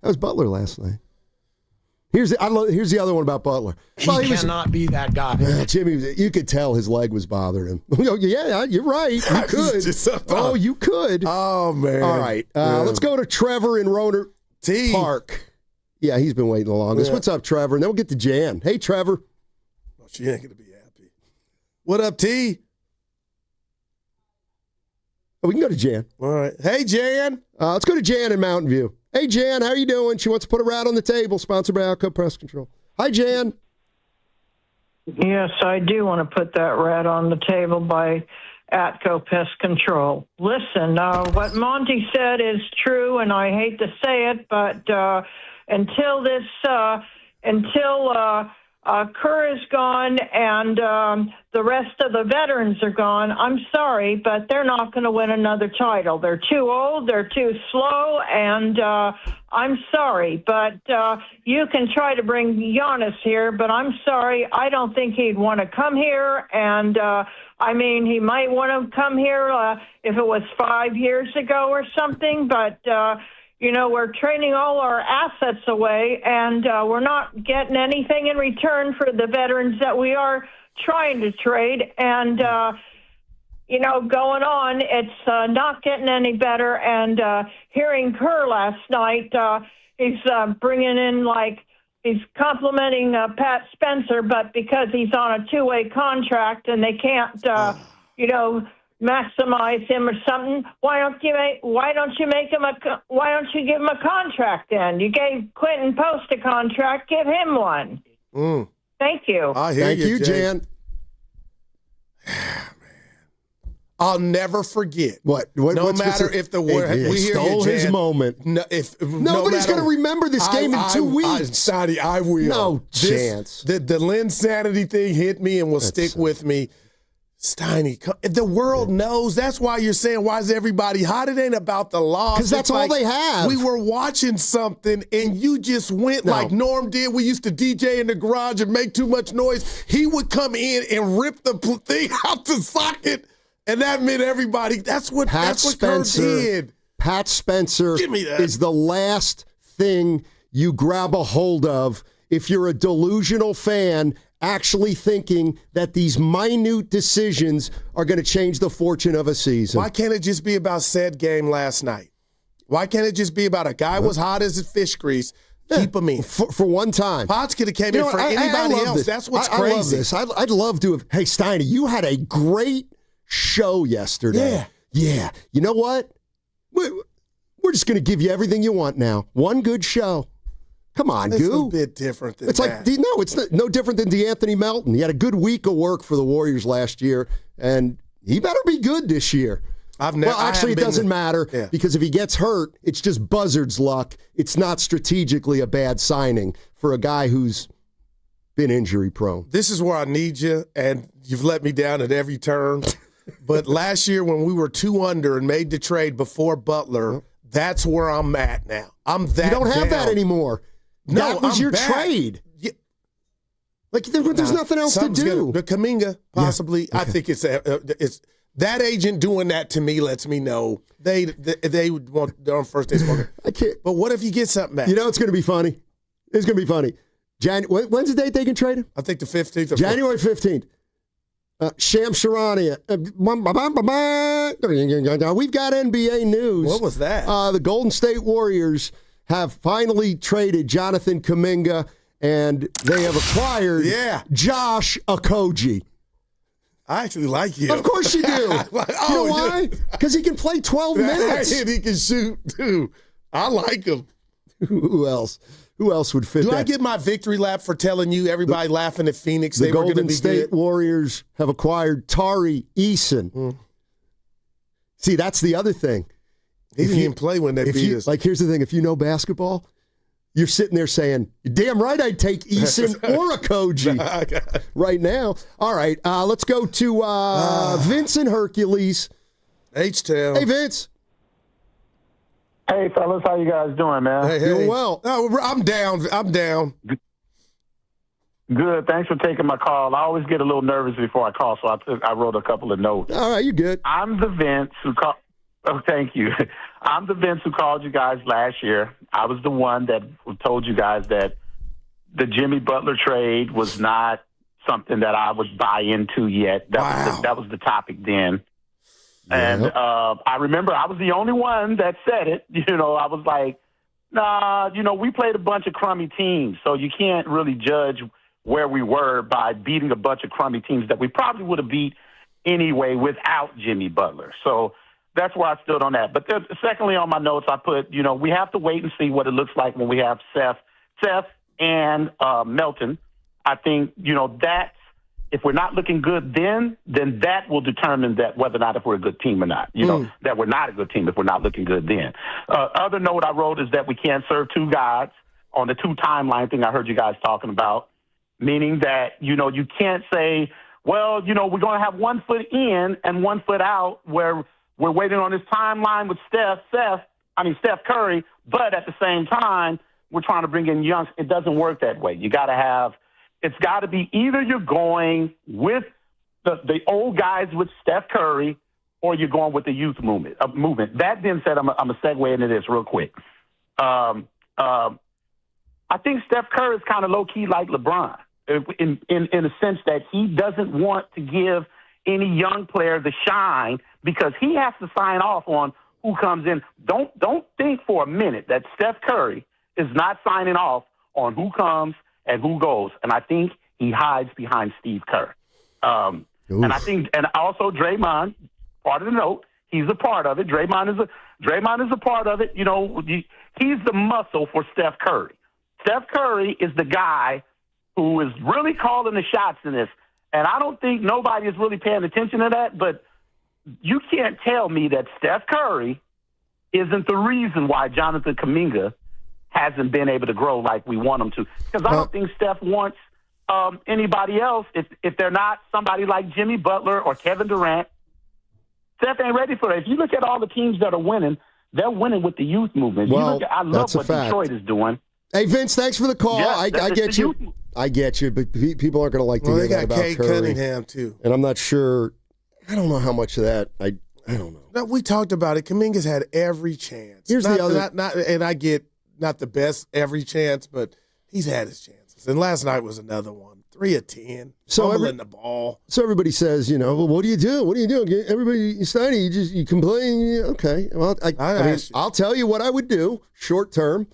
That was Butler last night. Here's the other one about Butler. He cannot be that guy. Jimmy, you could tell his leg was bothering him. Yeah, you're right. You could. You could. Oh, man. All right. Let's go to Trevor in Roner Park. Yeah, he's been waiting the longest. Yeah. What's up, Trevor? And then we'll get to Jan. Hey, Trevor. Oh, she ain't going to be happy. What up, T? Oh, we can go to Jan. All right. Hey, Jan. Let's go to Jan in Mountain View. Hey, Jan, how are you doing? She wants to put a rat on the table, sponsored by Outco Pest Control. Hi, Jan. Yes, I do want to put that rat on the table by Atco Pest Control. Listen, what Monty said is true, and I hate to say it, but until Kerr is gone and the rest of the veterans are gone, I'm sorry, but they're not going to win another title. They're too old, they're too slow, and I'm sorry, but you can try to bring Giannis here, but I'm sorry, I don't think he'd want to come here, and I mean, he might want to come here if it was 5 years ago or something, but we're trading all our assets away, and we're not getting anything in return for the veterans that we are trying to trade. And, going on, it's not getting any better. And hearing Kerr last night, he's bringing in, he's complimenting Pat Spencer, but because he's on a two-way contract and they can't, maximize him or something. Why don't you give him a contract then? You gave Quentin Post a contract, give him one. Thank you. Thank you, Jan. I'll never forget. What no matter if the word we hear stole you, his Jan, moment. Nobody's going to remember this game in 2 weeks. I will. No chance. The Linsanity thing hit me and will stick with me. Steiny, the world knows. That's why you're saying, why is everybody hot? It ain't about the loss. Because that's all they have. We were watching something, and you just went like Norm did. We used to DJ in the garage and make too much noise. He would come in and rip the thing out the socket, and that meant everybody. That's what Kerr did. Pat Spencer is the last thing you grab a hold of if you're a delusional fan actually thinking that these minute decisions are going to change the fortune of a season. Why can't it just be about said game last night? Why can't it just be about a guy was hot as a fish grease, keep him in? For one time. Potts could have came in for anybody else. This. That's what's crazy. I love this. I'd love to have. Hey, Steiny, you had a great show yesterday. Yeah. You know what? We're just going to give you everything you want now. One good show. Come on, it's Goo. a bit different than it's that. It's no different than DeAnthony Melton. He had a good week of work for the Warriors last year, and he better be good this year. It doesn't matter because if he gets hurt, it's just buzzard's luck. It's not strategically a bad signing for a guy who's been injury prone. This is where I need you, and you've let me down at every turn. But last year when we were 2 under and made the trade before Butler, that's where I'm at now. I'm that You don't have down. that anymore. No, that was I'm your back. trade. Yeah. There's nothing else to do. The Kuminga, possibly. Yeah. Okay. I think it's that agent doing that to me lets me know they would want their own first day smoker. I can't. But what if you get something back? You know it's going to be funny. It's going to be funny. When's the date they can trade him? I think the 15th. January 15th. Sham Sharania. We've got NBA news. What was that? The Golden State Warriors have finally traded Jonathan Kuminga, and they have acquired Josh Okogie. I actually like him. Of course you do. You know why? Because he can play 12 minutes. And he can shoot, too. I like him. Who else? Who else would fit Do that? I get my victory lap for telling you everybody laughing at Phoenix The they were going to Golden be State good? Warriors have acquired Tari Eason. See, that's the other thing. He didn't even play when they beat us. Like, here's the thing. If you know basketball, you're sitting there saying, "You're damn right I'd take Eason or Koji right now." All right, let's go to Vince and Hercules. H-Town. Hey, Vince. Hey, fellas. How you guys doing, man? Hey. Doing well. I'm down. Good. Thanks for taking my call. I always get a little nervous before I call, so I wrote a couple of notes. All right, you good. I'm the Vince who called. Oh, thank you. I'm the Vince who called you guys last year. I was the one that told you guys that the Jimmy Butler trade was not something that I would buy into yet. That was the topic then. And I remember I was the only one that said it. I was like, nah, we played a bunch of crummy teams, so you can't really judge where we were by beating a bunch of crummy teams that we probably would have beat anyway without Jimmy Butler. So that's where I stood on that. But secondly, on my notes, I put, we have to wait and see what it looks like when we have Seth and Melton. I think, that's, if we're not looking good then that will determine that whether or not if we're a good team or not. That we're not a good team if we're not looking good then. Other note I wrote is that we can't serve two gods on the two timeline thing I heard you guys talking about, meaning that, you can't say, well, we're going to have 1 foot in and 1 foot out where we're waiting on this timeline with Steph Curry, but at the same time, we're trying to bring in young. It doesn't work that way. It's got to be either you're going with the old guys with Steph Curry or you're going with the youth movement. That being said, I'm a segue into this real quick. I think Steph Curry is kind of low-key like LeBron in a sense that he doesn't want to give any young player the shine because he has to sign off on who comes in. Don't think for a minute that Steph Curry is not signing off on who comes and who goes. And I think he hides behind Steve Kerr. And I think, and also Draymond, part of the note, he's a part of it. Draymond is a part of it. He's the muscle for Steph Curry. Steph Curry is the guy who is really calling the shots in this. And I don't think nobody is really paying attention to that, but you can't tell me that Steph Curry isn't the reason why Jonathan Kuminga hasn't been able to grow like we want him to. Because I don't think Steph wants anybody else, if they're not somebody like Jimmy Butler or Kevin Durant. Steph ain't ready for that. If you look at all the teams that are winning, they're winning with the youth movement. I love what Detroit is doing. Hey, Vince, thanks for the call. Yeah, I get you. I get you, but people aren't going to like to hear that about Curry. They got Cade Cunningham, too. And I'm not sure. I don't know how much of that. I don't know. No, we talked about it. Kuminga's had every chance. Here's the other. And I get not the best every chance, but he's had his chances. And last night was another one. 3 of 10. Fumbling the ball. So everybody says, well, what do you do? What do you do? Everybody, Steiny, you complain. Okay. Well, I mean, I'll tell you what I would do short term,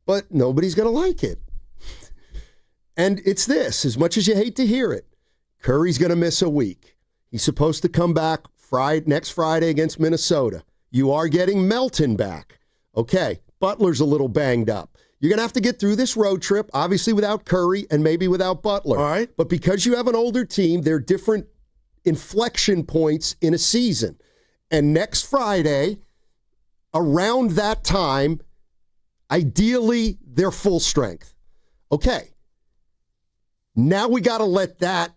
but nobody's going to like it. And it's this, as much as you hate to hear it, Curry's going to miss a week. He's supposed to come back next Friday against Minnesota. You are getting Melton back. Okay, Butler's a little banged up. You're going to have to get through this road trip, obviously without Curry and maybe without Butler. All right. But because you have an older team, there are different inflection points in a season. And next Friday, around that time, ideally, they're full strength. Okay. Now we got to let that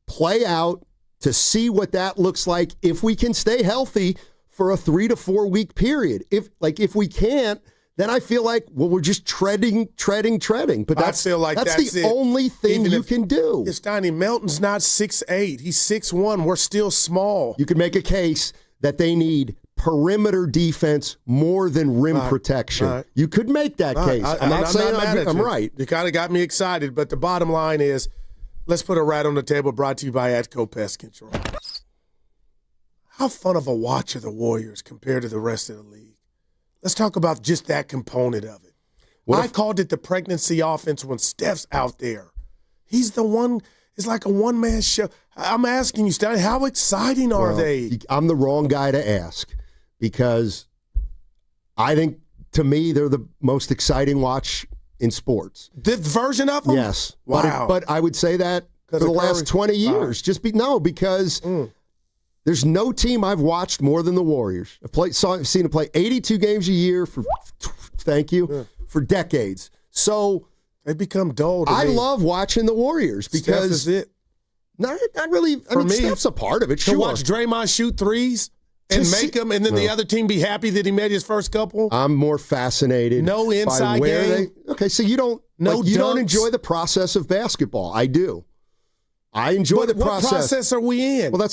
play out to see what that looks like if we can stay healthy for a 3 to 4 week period. If we can't, then I feel like, well, we're just treading. But that's the only thing you can do. Steiny, Melton's not 6'8". He's 6'1". We're still small. You could make a case that they need perimeter defense more than rim protection. Right. You could make that case. I'm not saying I'm right. You kind of got me excited, but the bottom line is, let's put a rat on the table, brought to you by Atco Pest Control. How fun of a watch are the Warriors compared to the rest of the league? Let's talk about just that component of it. I called it the pregnancy offense when Steph's out there. He's the one. It's like a one-man show. I'm asking you, Steiny, how exciting are they? I'm the wrong guy to ask because I think, to me, they're the most exciting watch in sports. This version of them? Yes. Wow. But I would say that for the last 20 years. Because There's no team I've watched more than the Warriors. I've seen them play 82 games a year for decades. So they become dull to I me. love watching the Warriors because Steph is it. Not really. I mean, Steph's a part of it. To watch Draymond shoot threes and make them, and then the other team be happy that he made his first couple. I'm more fascinated. No inside by where game. Okay, so you don't. You don't enjoy the process of basketball. I do. I enjoy the process. What process are we in? Well,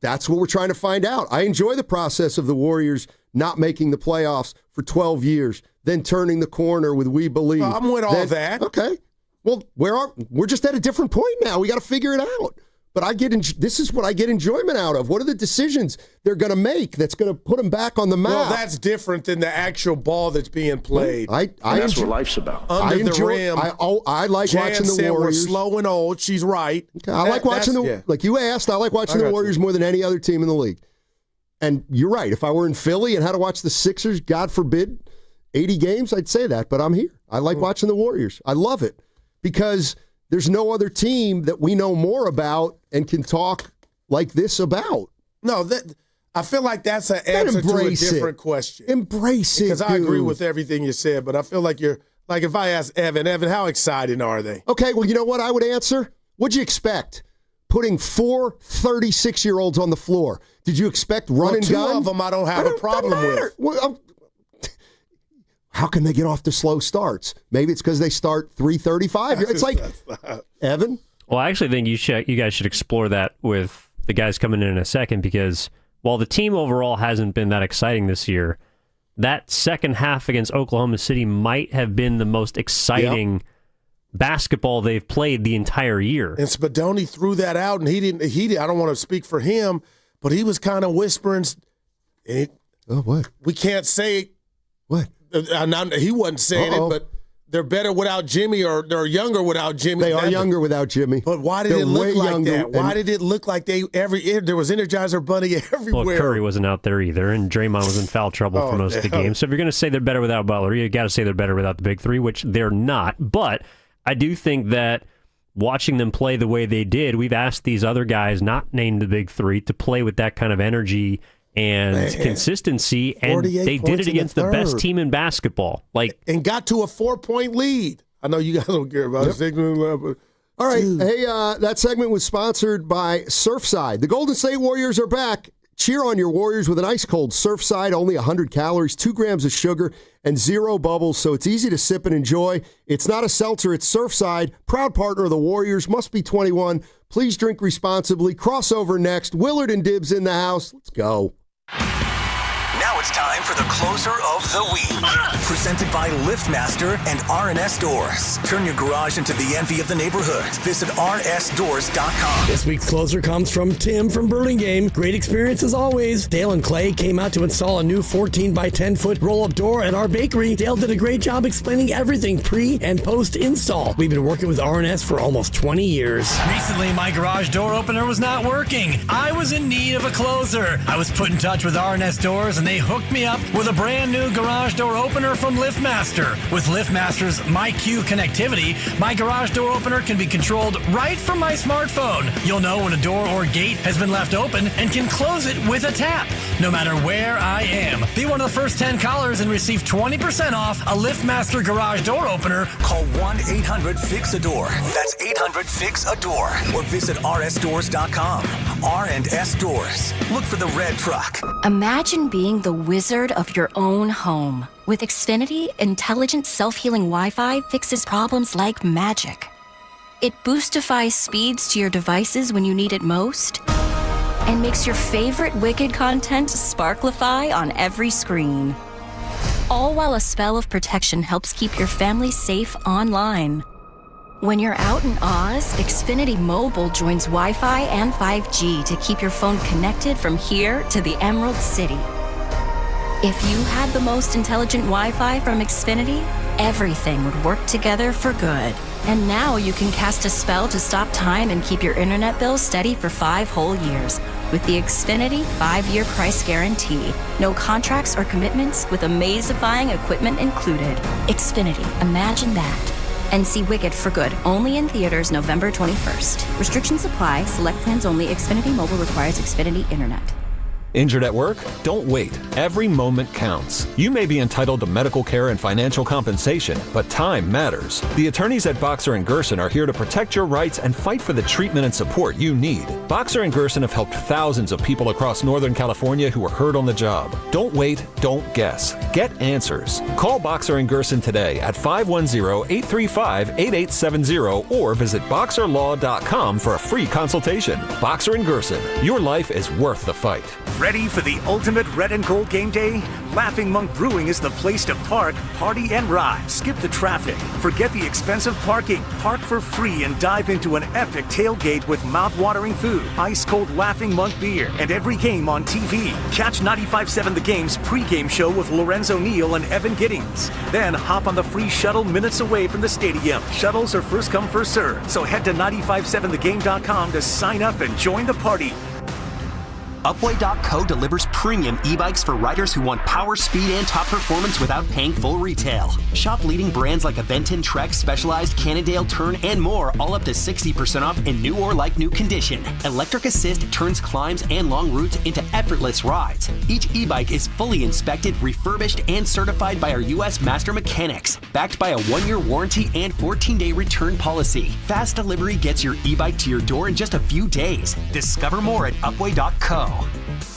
that's what we're trying to find out. I enjoy the process of the Warriors not making the playoffs for 12 years, then turning the corner with We Believe. I'm with all that. Okay. Well, we're just at a different point now. We got to figure it out. But this is what I get enjoyment out of. What are the decisions they're going to make that's going to put them back on the map? Well, that's different than the actual ball that's being played. That's what life's about. Under the rim. I like Jan watching the said Warriors. We're slow and old. She's right. Okay, I like watching like you asked, I like watching the Warriors more than any other team in the league. And you're right. If I were in Philly and had to watch the Sixers, God forbid, 80 games, I'd say that. But I'm here. I like watching the Warriors. I love it because there's no other team that we know more about and can talk like this about. No, I feel like that's an answer to a different question. Embrace it, because I agree with everything you said, but I feel like you're like if I ask Evan, how exciting are they? Okay, well, you know what I would answer? What'd you expect? Putting 4 36-year-olds on the floor. Did you expect run and gun? Two of them I don't have a problem with. Well, how can they get off to slow starts? Maybe it's because they start 3:35. It's like, Evan? Well, I actually think you guys should explore that with the guys coming in a second, because while the team overall hasn't been that exciting this year, that second half against Oklahoma City might have been the most exciting basketball they've played the entire year. And Spadoni threw that out, and he didn't. I don't want to speak for him, but he was kind of whispering. What? We can't say what. He wasn't saying it, but they're better without Jimmy, or they're younger without Jimmy. They are younger without Jimmy. But why did it look like that? Why did it look like there was Energizer Bunny everywhere? Well, Curry wasn't out there either, and Draymond was in foul trouble for most of the game. So if you're going to say they're better without Butler, you got to say they're better without the big three, which they're not. But I do think that watching them play the way they did, we've asked these other guys, not named the big three, to play with that kind of energy and consistency, and they did it against the best team in basketball. And got to a 4-point lead. I know you guys don't care about it. All right. Hey, that segment was sponsored by Surfside. The Golden State Warriors are back. Cheer on your Warriors with an ice-cold Surfside, only 100 calories, 2 grams of sugar, and 0 bubbles, so it's easy to sip and enjoy. It's not a seltzer, it's Surfside, proud partner of the Warriors, must be 21. Please drink responsibly. Crossover next. Willard and Dibbs in the house. Let's go. Now it's time for the closer of the week. Presented by LiftMaster and RNS Doors. Turn your garage into the envy of the neighborhood. Visit rnsdoors.com. This week's closer comes from Tim from Burlingame. Great experience as always. Dale and Clay came out to install a new 14 by 10 foot roll-up door at our bakery. Dale did a great job explaining everything pre and post install. We've been working with RNS for almost 20 years. Recently, my garage door opener was not working. I was in need of a closer. I was put in touch with RNS Doors, and they hooked me up with a brand new garage door opener from LiftMaster. With LiftMaster's MyQ connectivity, my garage door opener can be controlled right from my smartphone. You'll know when a door or gate has been left open and can close it with a tap, no matter where I am. Be one of the first 10 callers and receive 20% off a LiftMaster garage door opener. Call 1-800-FIX-A-DOOR. That's 800-FIX-A-DOOR. Or visit rsdoors.com. R&S Doors. Look for the red truck. Imagine being the wizard of your own home. With Xfinity, intelligent self-healing Wi-Fi fixes problems like magic. It boostifies speeds to your devices when you need it most, and makes your favorite Wicked content sparklify on every screen. All while a spell of protection helps keep your family safe online. When you're out in Oz, Xfinity Mobile joins Wi-Fi and 5G to keep your phone connected from here to the Emerald City. If you had the most intelligent Wi-Fi from Xfinity, everything would work together for good. And now you can cast a spell to stop time and keep your internet bill steady for 5 whole years with the Xfinity 5-year price guarantee. No contracts or commitments with amazifying equipment included. Xfinity, imagine that. And see Wicked for Good, only in theaters November 21st. Restrictions apply. Select plans only. Xfinity Mobile requires Xfinity Internet. Injured at work? Don't wait. Every moment counts. You may be entitled to medical care and financial compensation, but time matters. The attorneys at Boxer & Gerson are here to protect your rights and fight for the treatment and support you need. Boxer & Gerson have helped thousands of people across Northern California who were hurt on the job. Don't wait, don't guess. Get answers. Call Boxer & Gerson today at 510-835-8870 or visit boxerlaw.com for a free consultation. Boxer & Gerson, your life is worth the fight. Ready for the ultimate red and gold game day? Laughing Monk Brewing is the place to park, party, and ride. Skip the traffic. Forget the expensive parking. Park for free and dive into an epic tailgate with mouth-watering food, ice-cold Laughing Monk beer, and every game on TV. Catch 95.7 The Game's pregame show with Lorenzo Neal and Evan Giddings. Then hop on the free shuttle minutes away from the stadium. Shuttles are first come, first serve. So head to 957thegame.com to sign up and join the party. Upway.co delivers premium e-bikes for riders who want power, speed, and top performance without paying full retail. Shop leading brands like Aventon, Trek, Specialized, Cannondale, Turn, and more, all up to 60% off in new or like new condition. Electric Assist turns climbs and long routes into effortless rides. Each e-bike is fully inspected, refurbished, and certified by our U.S. Master Mechanics, backed by a 1-year warranty and 14-day return policy. Fast delivery gets your e-bike to your door in just a few days. Discover more at Upway.co.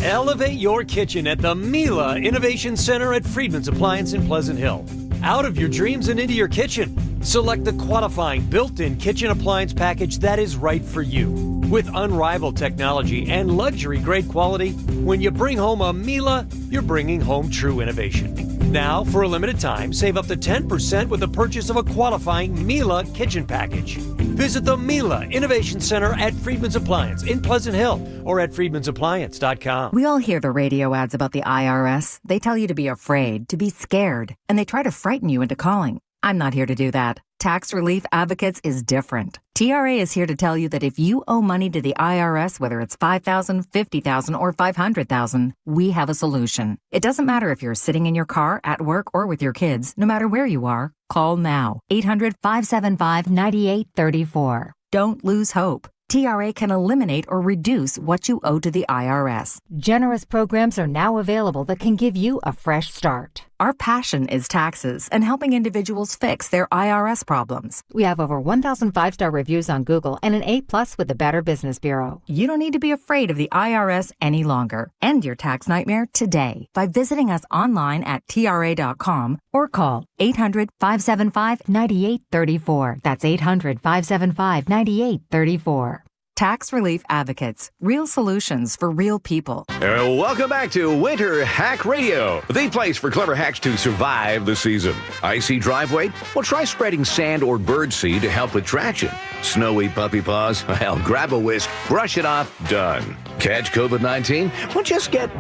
Elevate your kitchen at the Mila Innovation Center at Friedman's Appliance in Pleasant Hill. Out of your dreams and into your kitchen. Select the qualifying built-in kitchen appliance package that is right for you. With unrivaled technology and luxury-grade quality, when you bring home a Mila, you're bringing home true innovation. Now, for a limited time, save up to 10% with the purchase of a qualifying Mila kitchen package. Visit the Mila Innovation Center at Friedman's Appliance in Pleasant Hill or at friedmansappliance.com. We all hear the radio ads about the IRS. They tell you to be afraid, to be scared, and they try to frighten you into calling. I'm not here to do that. Tax Relief Advocates is different. TRA is here to tell you that if you owe money to the IRS, whether it's $5,000, $50,000, or $500,000, we have a solution. It doesn't matter if you're sitting in your car, at work, or with your kids. No matter where you are, call now. 800-575-9834. Don't lose hope. TRA can eliminate or reduce what you owe to the IRS. Generous programs are now available that can give you a fresh start. Our passion is taxes and helping individuals fix their IRS problems. We have over 1,000 5-star reviews on Google and an A+ with the Better Business Bureau. You don't need to be afraid of the IRS any longer. End your tax nightmare today by visiting us online at TRA.com or call 800-575-9834. That's 800-575-9834. Tax Relief Advocates. Real solutions for real people. Welcome back to Winter Hack Radio, the place for clever hacks to survive the season. Icy driveway? Well, try spreading sand or birdseed to help with traction. Snowy puppy paws? Well, grab a whisk, brush it off, done. Catch COVID-19? Well, just get...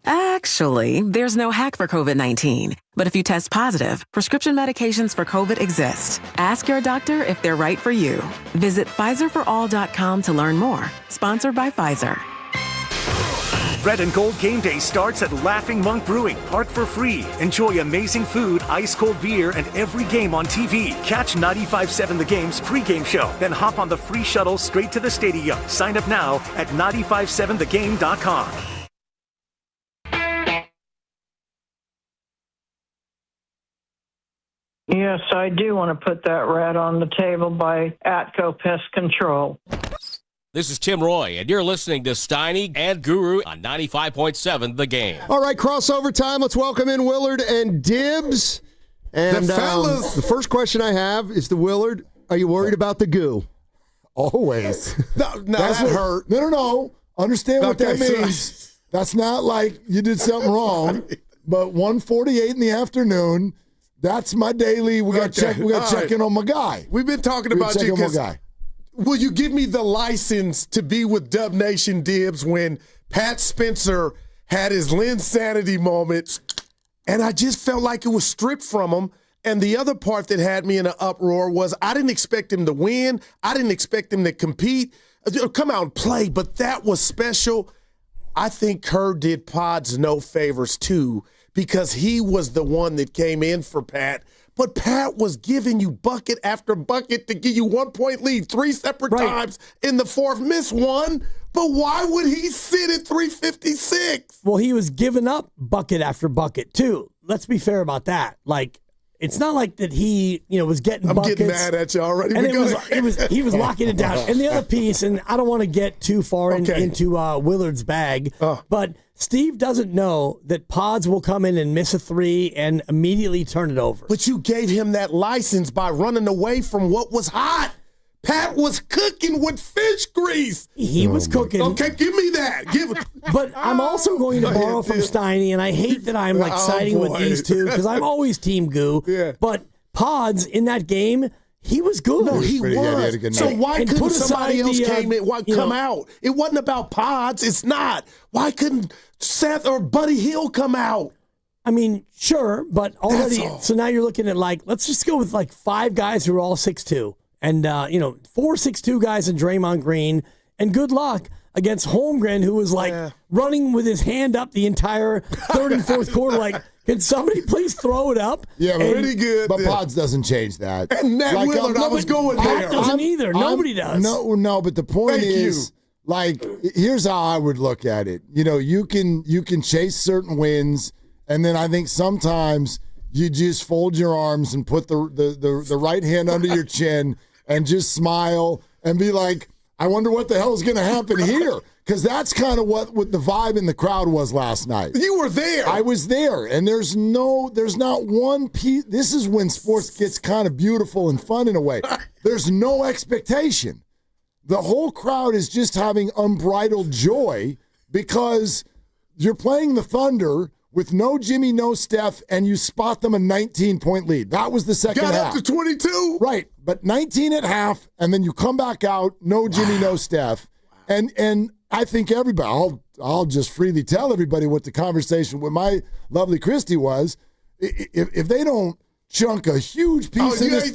Actually, there's no hack for COVID-19. But if you test positive, prescription medications for COVID exist. Ask your doctor if they're right for you. Visit PfizerForAll.com to learn more. Sponsored by Pfizer. Red and Gold Game Day starts at Laughing Monk Brewing. Park for free. Enjoy amazing food, ice-cold beer, and every game on TV. Catch 95.7 The Game's pregame show. Then hop on the free shuttle straight to the stadium. Sign up now at 957thegame.com. Yes, I do want to put that rat on the table by Atco Pest Control. This is Tim Roy, and you're listening to Steiny and Guru on 95.7 The Game. All right, crossover time. Let's welcome in Willard and Dibbs. And the fellas. The first question I have is to Willard. Are you worried about the goo? Always. No, that hurt. No. Understand what that means. That's not like you did something wrong. But 1:48 in the afternoon, that's my daily. We got check in on my guy. We've been talking about you because will you give me the license to be with Dub Nation Dibbs when Pat Spencer had his Linsanity moment, and I just felt like it was stripped from him. And the other part that had me in an uproar was I didn't expect him to win. I didn't expect him to compete, come out and play, but that was special. I think Kerr did Pods no favors too, because he was the one that came in for Pat But Pat was giving you bucket after bucket to give you 1 point lead 3 separate times in the fourth. Missed one. But why would he sit at 356? Well, he was giving up bucket after bucket, too. Let's be fair about that. Like, it's not like that he, was getting buckets. I'm getting mad at you already. And he was locking it down. And the other piece, and I don't want to get too far into Willard's bag, but Steve doesn't know that Pods will come in and miss a three and immediately turn it over. But you gave him that license by running away from what was hot. Pat was cooking with fish grease. He was cooking. Okay, give me that. But I'm also going to borrow from Steiny, and I hate that I'm siding with these two because I'm always Team Goo. Yeah. But Pods in that game, he was good. No, he was. So why couldn't somebody else come out? It wasn't about Pods. It's not. Why couldn't Seth or Buddy Hield come out? I mean, sure, but already. So now you're looking at let's just go with 5 guys who are all 6'2". And, 4 6'2" guys in Draymond Green. And good luck against Holmgren, who was running with his hand up the entire third and fourth quarter. Can somebody please throw it up? Yeah, but pretty good. But Pods doesn't change that. And Matt Willard, I was going there. Pat doesn't either. Nobody does. No, but the point is, here's how I would look at it. You can chase certain wins, and then I think sometimes you just fold your arms and put the right hand under your chin and just smile and be like, I wonder what the hell is going to happen here. Because that's kind of what the vibe in the crowd was last night. You were there. I was there. And there's not one piece. This is when sports gets kind of beautiful and fun in a way. There's no expectation. The whole crowd is just having unbridled joy because you're playing the Thunder with no Jimmy, no Steph, and you spot them a 19-point lead. That was the second half. Got up to 22. Right, but 19 at half, and then you come back out, no Jimmy, no Steph. And I think everybody, I'll just freely tell everybody what the conversation with my lovely Christy was. If they don't chunk a huge piece in this,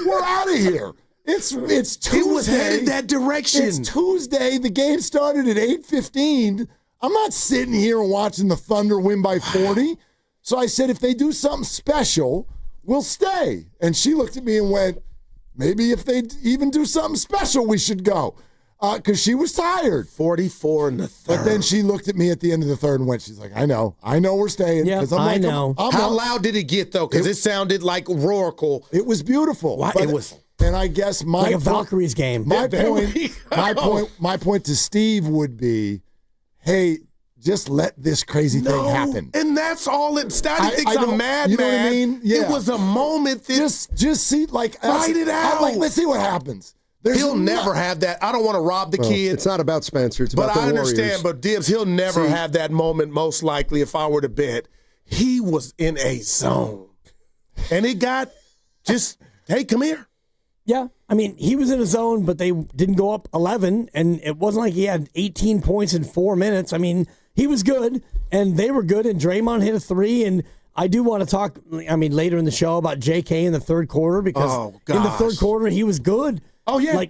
we're out of here. It's Tuesday. It was headed that direction. It's Tuesday. The game started at 8:15. I'm not sitting here and watching the Thunder win by 40. So I said, if they do something special, we'll stay. And she looked at me and went, maybe if they even do something special, we should go. Because she was tired. 44 in the third. But then she looked at me at the end of the third and went, she's like, I know we're staying. Yeah, I know. How loud did it get, though? Because it sounded like Roracle. It was beautiful. It was. And I guess like a Valkyries game. My point to Steve would be, hey, just let this crazy thing happen. And that's all it. Stoddy thinks I'm mad, you know man. What I mean? Yeah. It was a moment that just see write it out. Let's see what happens. He'll never have that. I don't want to rob the kid. It's not about Spencer. It's about the Warriors. Warriors. But I understand. But Dibbs, he'll never have that moment. Most likely, if I were to bet, he was in a zone, and it got just, hey, come here. Yeah, I mean, he was in a zone, but they didn't go up 11, and it wasn't like he had 18 points in 4 minutes. I mean, he was good, and they were good, and Draymond hit a three, and I do want to talk, later in the show about JK in the third quarter, because in the third quarter, he was good. Oh, yeah.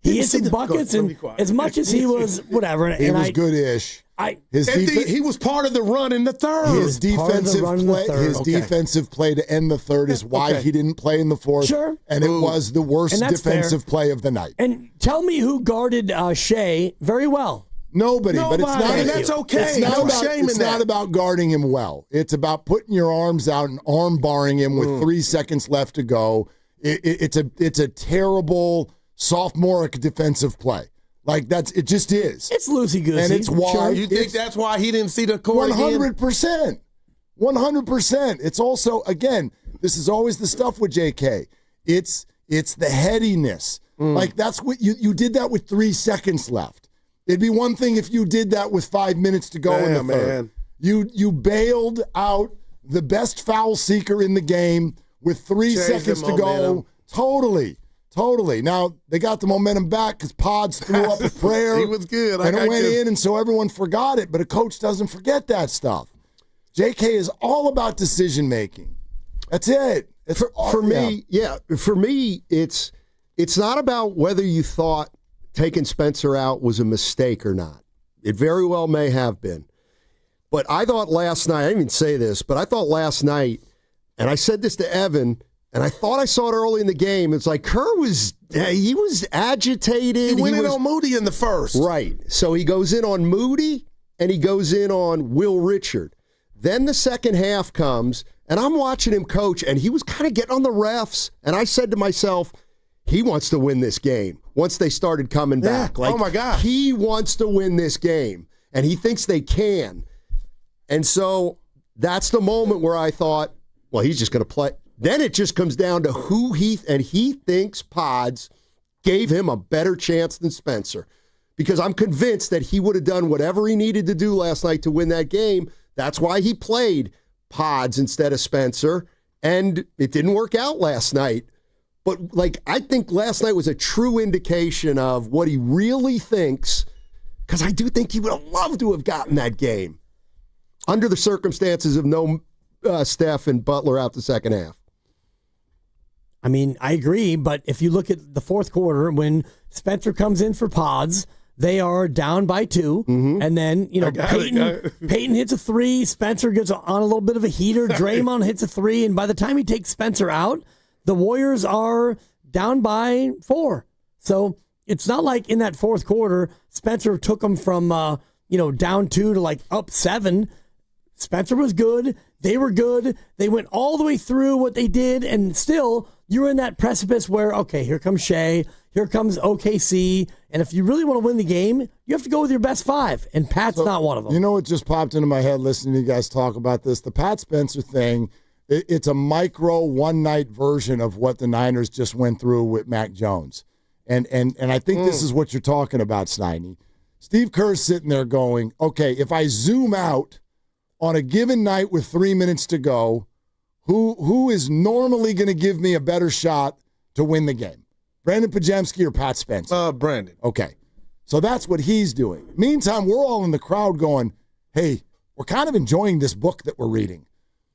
He hit some buckets, and as much as he was, whatever. He was good-ish. He was part of the run in the third. His defensive play to end the third is why he didn't play in the fourth. Sure. And it was the worst defensive play of the night. And tell me who guarded Shea very well. Nobody, but it's not. And that's okay. It's not about guarding him well. It's about putting your arms out and arm barring him with 3 seconds left to go. It's a terrible sophomoric defensive play. It just is. It's loosey-goosey. And it's why. You think that's why he didn't see the court 100%. 100%. It's also, again, this is always the stuff with JK. It's the headiness. That's what you did that with 3 seconds left. It'd be one thing if you did that with 5 minutes to go in the third. You bailed out the best foul seeker in the game with 3 seconds to go. Totally. Now, they got the momentum back because Pods threw up a prayer. He was good. And it went in, and so everyone forgot it. But a coach doesn't forget that stuff. JK is all about decision-making. That's it. For me, it's not about whether you thought taking Spencer out was a mistake or not. It very well may have been. But I thought last night, I didn't even say this, but I thought last night, and I said this to Evan, And I thought I saw it early in the game. It's like Kerr was agitated. He went in on Moody in the first. Right. So he goes in on Moody and he goes in on Will Richard. Then the second half comes, and I'm watching him coach, and he was kind of getting on the refs. And I said to myself, he wants to win this game once they started coming back. Oh, my God. He wants to win this game, and he thinks they can. And so that's the moment where I thought, well, he's just going to play. Then it just comes down to who he thinks Pods gave him a better chance than Spencer. Because I'm convinced that he would have done whatever he needed to do last night to win that game. That's why he played Pods instead of Spencer. And it didn't work out last night. But, I think last night was a true indication of what he really thinks, because I do think he would have loved to have gotten that game under the circumstances of no Steph and Butler out the second half. I mean, I agree, but if you look at the fourth quarter, when Spencer comes in for Pods, they are down by 2, and then, Peyton hits a 3, Spencer gets on a little bit of a heater, Draymond hits a 3, and by the time he takes Spencer out, the Warriors are down by 4. So it's not like in that fourth quarter, Spencer took them from, down 2 to up 7. Spencer was good. They were good. They went all the way through what they did, and still you're in that precipice where, okay, here comes Shea, here comes OKC, and if you really want to win the game, you have to go with your best 5, and Pat's not one of them. You know what just popped into my head listening to you guys talk about this? The Pat Spencer thing, it's a micro one-night version of what the Niners just went through with Mac Jones. And I think this is what you're talking about, Steiny. Steve Kerr's sitting there going, okay, if I zoom out on a given night with 3 minutes to go, who is normally going to give me a better shot to win the game? Brandon Pajemski or Pat Spencer? Brandon. Okay. So that's what he's doing. Meantime, we're all in the crowd going, hey, we're kind of enjoying this book that we're reading.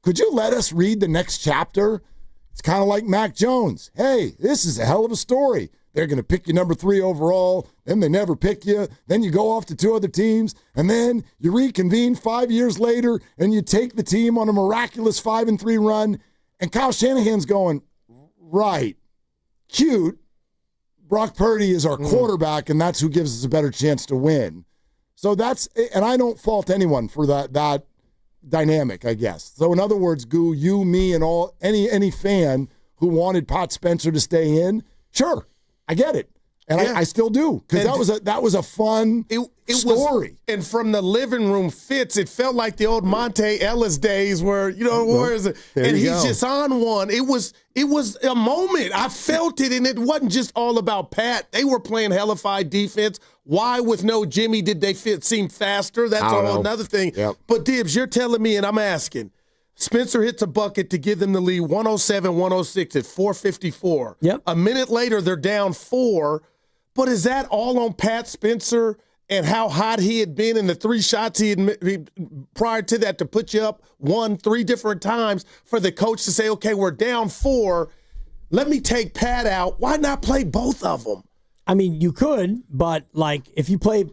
Could you let us read the next chapter? It's kind of like Mac Jones. Hey, this is a hell of a story. They're going to pick you number 3 overall, then they never pick you, then you go off to 2 other teams, and then you reconvene 5 years later, and you take the team on a miraculous 5-3 run, and Kyle Shanahan's going, right, cute, Brock Purdy is our quarterback, and that's who gives us a better chance to win. So that's, and I don't fault anyone for that dynamic, I guess. So in other words, Goo, you, me, and any fan who wanted Pat Spencer to stay in, sure, I get it. And I still do, because that was a fun story. And from the living room Fitz, it felt like the old Monte Ellis days where, Warriors, and he's just on one. It was a moment. I felt it, and it wasn't just all about Pat. They were playing hellified defense. Why, with no Jimmy, did they seem faster? That's all another thing. Yep. But, Dibbs, you're telling me, and I'm asking, Spencer hits a bucket to give them the lead 107-106 at 4:54. Yep. A minute later, they're down 4. But is that all on Pat Spencer and how hot he had been in the 3 shots he prior to that to put you up 1-3 different times for the coach to say, okay, we're down 4. Let me take Pat out. Why not play both of them? I mean, you could, but if you play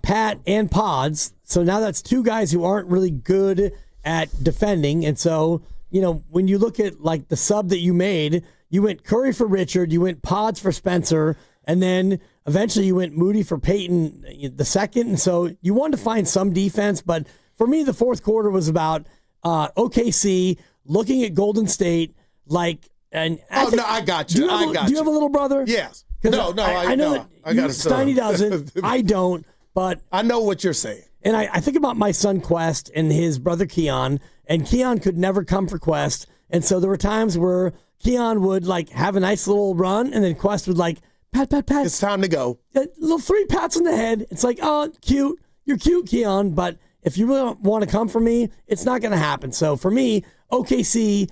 Pat and Pods, so now that's 2 guys who aren't really good at defending. And so, when you look at the sub that you made, you went Curry for Richard, you went Pods for Spencer, and then eventually you went Moody for Peyton the second. And so you wanted to find some defense. But for me, the fourth quarter was about OKC looking at Golden State I got you. Do you have a little brother? Yes. No, I know that Steiny doesn't. I don't. But I know what you're saying. And I think about my son Quest and his brother Keon. And Keon could never come for Quest. And so there were times where Keon would have a nice little run, and then Quest would Pat. It's time to go. Little 3 pats on the head. It's oh, cute. You're cute, Keon. But if you really want to come for me, it's not going to happen. So for me, OKC,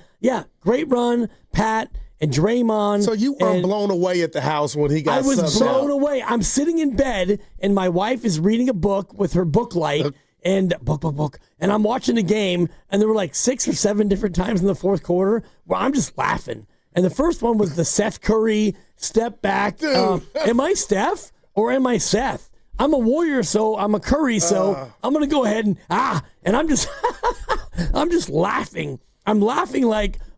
great run, Pat and Draymond. So you were blown away at the house when he got subbed out. I was blown away. I'm sitting in bed, and my wife is reading a book with her book light, and book. And I'm watching the game, and there were 6 or 7 different times in the fourth quarter where I'm just laughing. And the first one was the Seth Curry step back. Am I Steph or am I Seth? I'm a Warrior, so I'm a Curry, so I'm going to go ahead and I'm just I'm just laughing. I'm laughing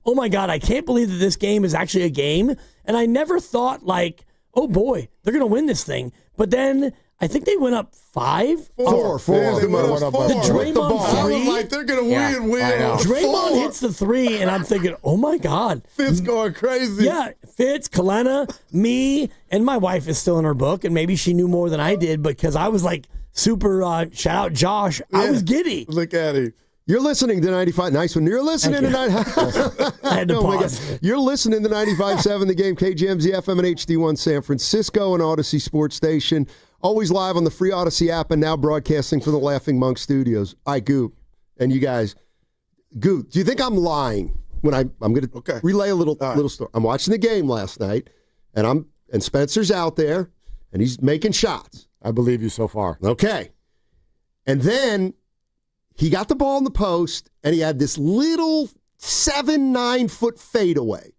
oh my God, I can't believe that this game is actually a game. And I never thought like, oh boy, they're going to win this thing. But then I think they went up 5? Four. Yeah, they went up The Draymond 3. I was like, they're going to win. Draymond hits the 3, and I'm thinking, oh my God. Fitz going crazy. Yeah, Fitz, Kalena, me, and my wife is still in her book, and maybe she knew more than I did because I was like super, shout out Josh, I was giddy. Look at him. You're listening to 95. Nice one. You're listening to 95. I had to pause. You're listening to 95.7 The Game, KGMZ FM and HD1 San Francisco and Odyssey Sports Station. Always live on the free Odyssey app and now broadcasting from the Laughing Monk Studios. All right, Goop, and you guys. Goop, do you think I'm lying when I'm going to relay a little story? I'm watching the game last night, and Spencer's out there, and he's making shots. I believe you so far. Okay. And then he got the ball in the post, and he had this little 7-9 foot fadeaway,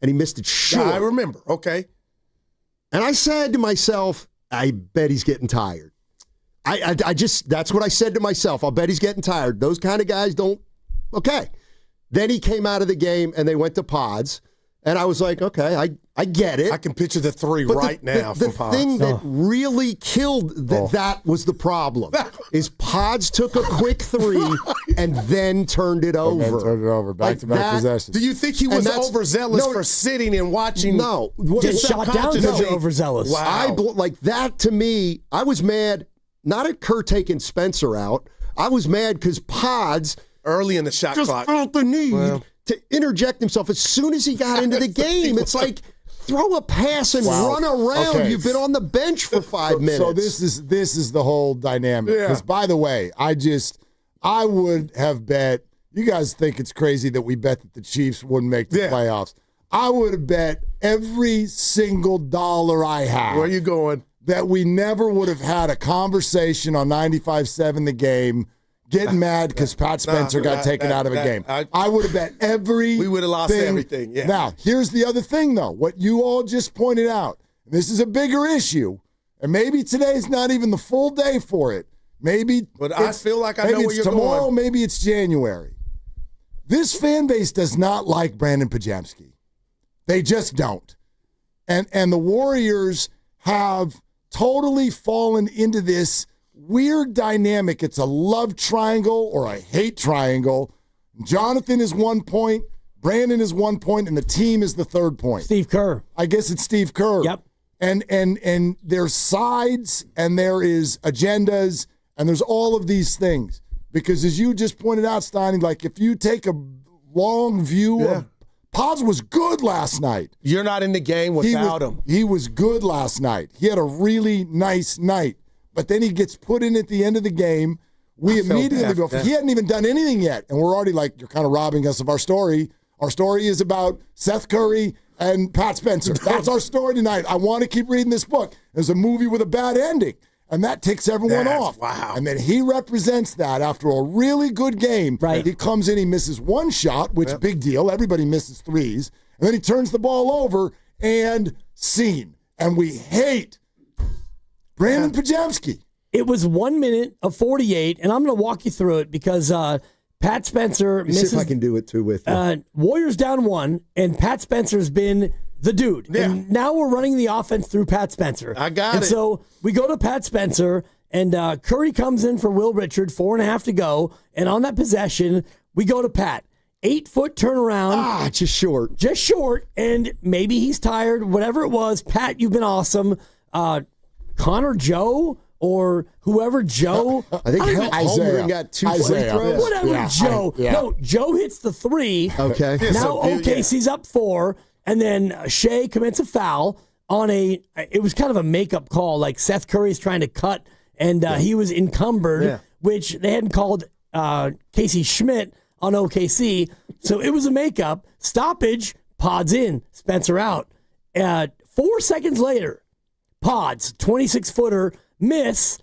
and he missed it short. Yeah, I remember. Okay. And I said to myself, I bet he's getting tired. I just, that's what I said to myself. I'll bet he's getting tired. Those kind of guys don't, okay. Then he came out of the game, and they went to pods, and I was like, okay, I get it. I can picture the 3 right now the from pods. The thing that really killed that was the problem, is pods took a quick 3 and then turned it over. Back-to-back possessions. Do you think he was overzealous for sitting and watching? No. Get shot down because you're overzealous. Wow. Like that, to me, I was mad, not at Kerr taking Spencer out. I was mad because pods early in the shot just clock felt the need to interject himself as soon as he got into the game. It's like, throw a pass and run around. Okay. You've been on the bench for 5 minutes. So this is the whole dynamic. Because, by the way, I would have bet, you guys think it's crazy that we bet that the Chiefs wouldn't make the playoffs. I would have bet every single dollar I have. Where are you going? That we never would have had a conversation on 95.7 The Game getting mad because Pat Spencer got taken out of a game. I would have bet every We would have lost everything, yeah. Now, here's the other thing, though. What you all just pointed out, this is a bigger issue, and maybe today's not even the full day for it. But I feel like I know where you're tomorrow, going. maybe it's January. This fan base does not like Brandon Pajamski. They just don't. And the Warriors have totally fallen into this weird dynamic. It's a love triangle or a hate triangle. Jonathan is 1 point, Brandon is 1 point, and the team is the 3rd point. Steve Kerr. I guess it's Steve Kerr. Yep. And there's sides and there is agendas and there's all of these things. Because as you just pointed out, Steiny, like if you take a long view of Pods was good last night. You're not in the game without him. He was good last night. He had a really nice night. But then he gets put in at the end of the game. We immediately go, he hadn't even done anything yet. And we're already like, you're kind of robbing us of our story. Our story is about Seth Curry and Pat Spencer. That's our story tonight. I want to keep reading this book. There's a movie with a bad ending. And that ticks everyone off. Wow. And then he represents that after a really good game. Right. He comes in, he misses one shot, which big deal. Everybody misses threes. And then he turns the ball over and scene. And we hate Brandon Pajamski. It was 1 minute of 48, and I'm going to walk you through it because Pat Spencer misses. See if I can do it too with you. Warriors down 1, and Pat Spencer's been the dude. Yeah. And now we're running the offense through Pat Spencer. I got it. So we go to Pat Spencer, and Curry comes in for Will Richard, 4.5 to go, and on that possession, we go to Pat. 8-foot turnaround. Just short. Just short, and maybe he's tired, whatever it was. Pat, you've been awesome. Connor Joe or whoever Joe. I think Holmgren got 2 free throws. Whatever, Joe. No, Joe hits the 3. Okay. Now OKC's up 4, and then Shea commits a foul on it was kind of a makeup call, like Seth Curry's trying to cut, and he was encumbered, which they hadn't called Casey Schmidt on OKC, so it was a makeup. Stoppage, Pods in, Spencer out. 4 seconds later, Pods, 26-footer, miss,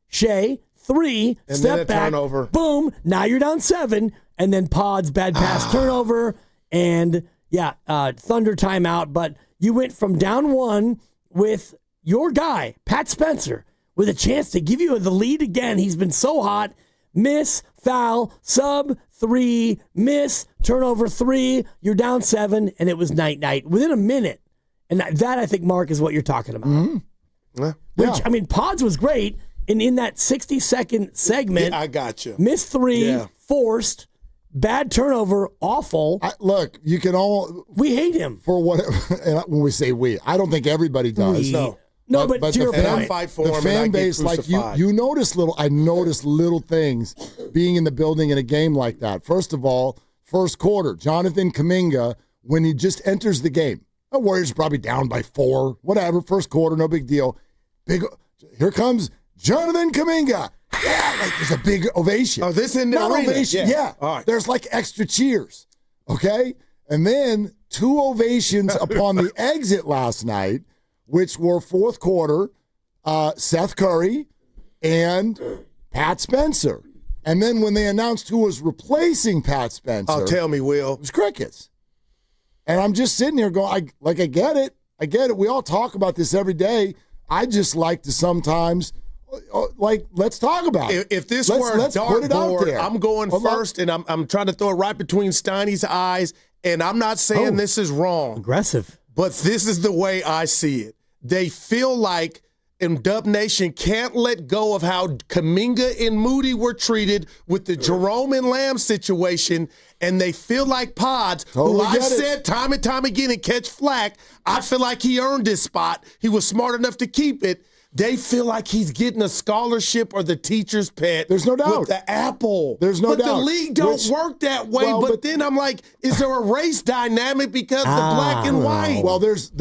Shea, 3, and step back, turnover. Boom, now you're down 7, and then Pods, bad pass, turnover, and Thunder timeout. But you went from down 1 with your guy, Pat Spencer, with a chance to give you the lead again. He's been so hot. Miss, foul, sub 3, miss, turnover 3, you're down 7, and it was night within a minute. And that I think, Mark, is what you're talking about. Mm-hmm. Which, I mean, Pods was great. And in that 60-second segment, I got you. Missed 3, forced, bad turnover, awful. Look, you can all. We hate him. For whatever. And when we say we, I don't think everybody does. No, but to your point. Fight for the him fan and I get base, like crucified. you notice I noticed little things being in the building in a game like that. First of all, first quarter, Jonathan Kuminga, when he just enters the game, the Warriors are probably down by 4, whatever, first quarter, no big deal. Here comes Jonathan Kuminga. Yeah, like there's a big ovation. Oh, this in the Not arena? ovation, yeah. All right. There's like extra cheers, okay? And then 2 ovations upon the exit last night, which were fourth quarter, Seth Curry and Pat Spencer. And then when they announced who was replacing Pat Spencer. Oh, tell me, Will. It was crickets. And I'm just sitting here going, I get it. I get it. We all talk about this every day. I just like to sometimes, let's talk about it. If this let's were a put it out dartboard, there. I'm going first, and I'm trying to throw it right between Steiny's eyes. And I'm not saying this is wrong. Aggressive. But this is the way I see it. They feel like Dub Nation can't let go of how Kuminga and Moody were treated with the Jerome and Lamb situation, and they feel like Pods, who I've said time and time again and catch flack, I feel like he earned his spot. He was smart enough to keep it. They feel like he's getting a scholarship or the teacher's pet. There's no doubt. With the apple. There's no doubt. But the league don't work that way. But then I'm like, is there a race dynamic because the black and white? Well, there's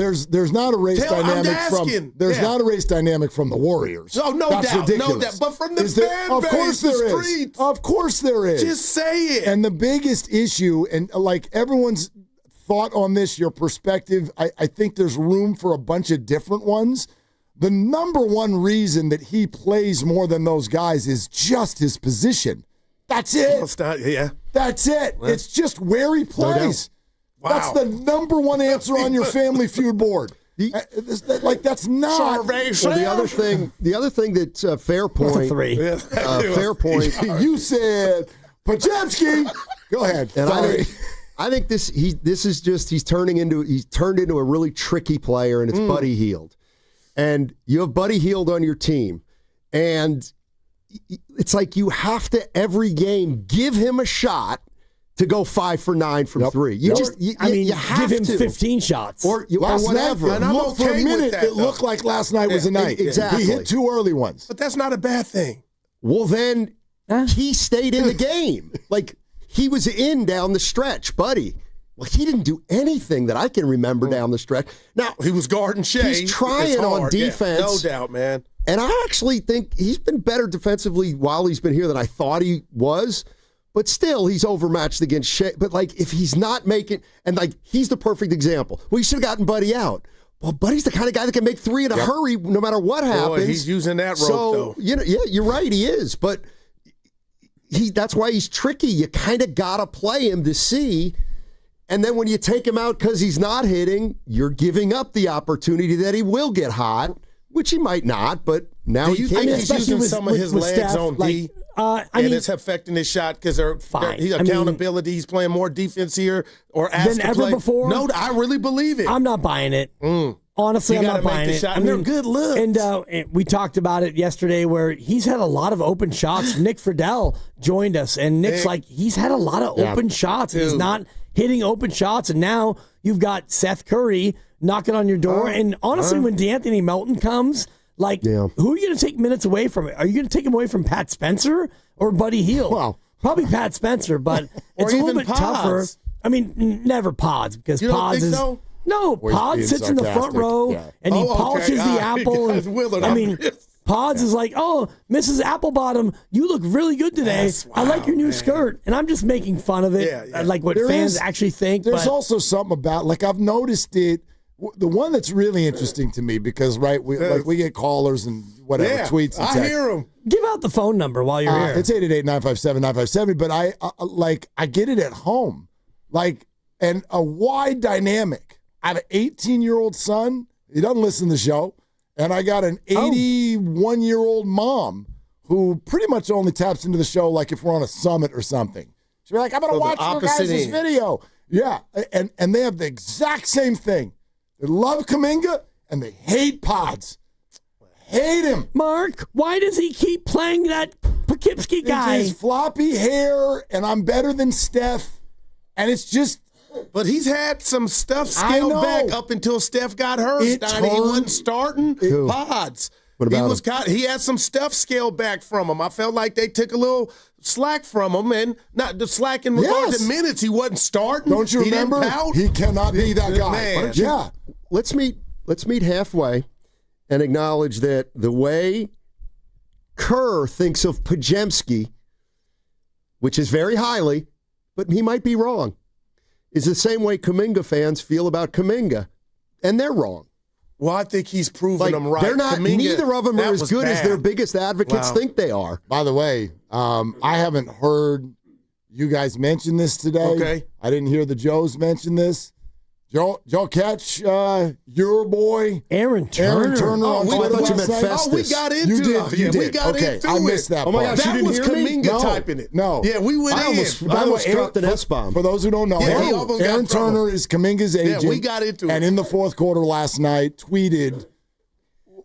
not a race dynamic from not a race dynamic from the Warriors. Oh, no That's doubt, ridiculous. no doubt. But from the fan of base, course the there is. streets. Of course there is. Just say it. And the biggest issue, and like everyone's thought on this, your perspective, I think there's room for a bunch of different ones. The number one reason that he plays more than those guys is just his position. That's it. That's it. It's just where he plays. Wow. That's the number one answer on your Family Feud board. That's not. The other thing that's fair point. Fair point. You said Pajemski. Go ahead. And I think he's turned into a really tricky player, and it's Buddy Hield. And you have Buddy Hield on your team, and it's like you have to every game give him a shot to go 5 for 9 from 3. You have give him to. 15 shots or last whatever. Night, I'm for a okay minute, with that, it looked like last night was a night. Exactly. He hit 2 early ones. But that's not a bad thing. Well, then he stayed in the game. Like, he was in down the stretch, Buddy. Well, he didn't do anything that I can remember down the stretch. Now, he was guarding Shea. He's trying on defense. Yeah, no doubt, man. And I actually think he's been better defensively while he's been here than I thought he was. But still, he's overmatched against Shea. But, if he's not making – and, he's the perfect example. Well, you should have gotten Buddy out. Well, Buddy's the kind of guy that can make 3 in a hurry no matter what happens. Boy, he's using that rope, though. You're right, he is. But that's why he's tricky. You kind of got to play him to see – and then when you take him out because he's not hitting, you're giving up the opportunity that he will get hot, which he might not, but now Do you think he's using some of his legs Steph, on D? It's affecting his shot because he's accountability. He's playing more defense here or asked than to ever play. before. No, I really believe it. I'm not buying it. Honestly, I'm not buying it. They're good looks. And we talked about it yesterday where he's had a lot of open shots. Nick Friedel joined us, and Nick's he's had a lot of open shots. He's not hitting open shots, and now you've got Seth Curry knocking on your door. And honestly, when DeAnthony Melton comes, who are you going to take minutes away from? Are you going to take him away from Pat Spencer or Buddy Hield? Well, probably Pat Spencer, but it's a little bit tougher. I mean, never Pods because Pods is. So? No, Pods sits in the front row and he polishes the apple. Pods is like, oh, Mrs. Applebottom, you look really good today. I like your new skirt. And I'm just making fun of it. I like what fans actually think. There's also something about, I've noticed it. The one that's really interesting to me because, we get callers and whatever, tweets and I hear them. Give out the phone number while you're here. It's 888-957-957, but I get it at home. And a wide dynamic. I have an 18-year-old son. He doesn't listen to the show. And I got an 81-year-old mom who pretty much only taps into the show like if we're on a summit or something. She'll be like, I'm going to watch your guys' video. Yeah, and they have the exact same thing. They love Kuminga, and they hate Pods. Hate him. Mark, why does he keep playing that Poughkeepsie guy? It's his floppy hair, and I'm better than Steph, and it's just... But he's had some stuff scaled back up until Steph got hurt. He wasn't starting Pods. What about he had some stuff scaled back from him. I felt like they took a little slack from him, and not the slack in regards to minutes. He wasn't starting. Don't you remember? He cannot be that guy. Man. Yeah. Let's meet halfway and acknowledge that the way Kerr thinks of Podziemski, which is very highly, but he might be wrong, is the same way Kuminga fans feel about Kuminga, and they're wrong. Well, I think he's proven them right. They're not. Kuminga, neither of them are as good as their bad. biggest advocates think they are. By the way, I haven't heard you guys mention this today. Okay. I didn't hear the Joes mention this. Joe catch your boy Aaron Turner. on I Twitter thought you last meant night? Festus. We got into You did. it. You Yeah, did. we got okay, into I it. missed that Oh my part. gosh, you That didn't was hear me? Kuminga typing it. No. Yeah, we went I in. almost By the way, dropped an S-bomb. For those who don't know, Yeah, he almost got Aaron trouble. Turner is Kuminga's agent. Yeah, we got into it. And in the fourth quarter last night, tweeted,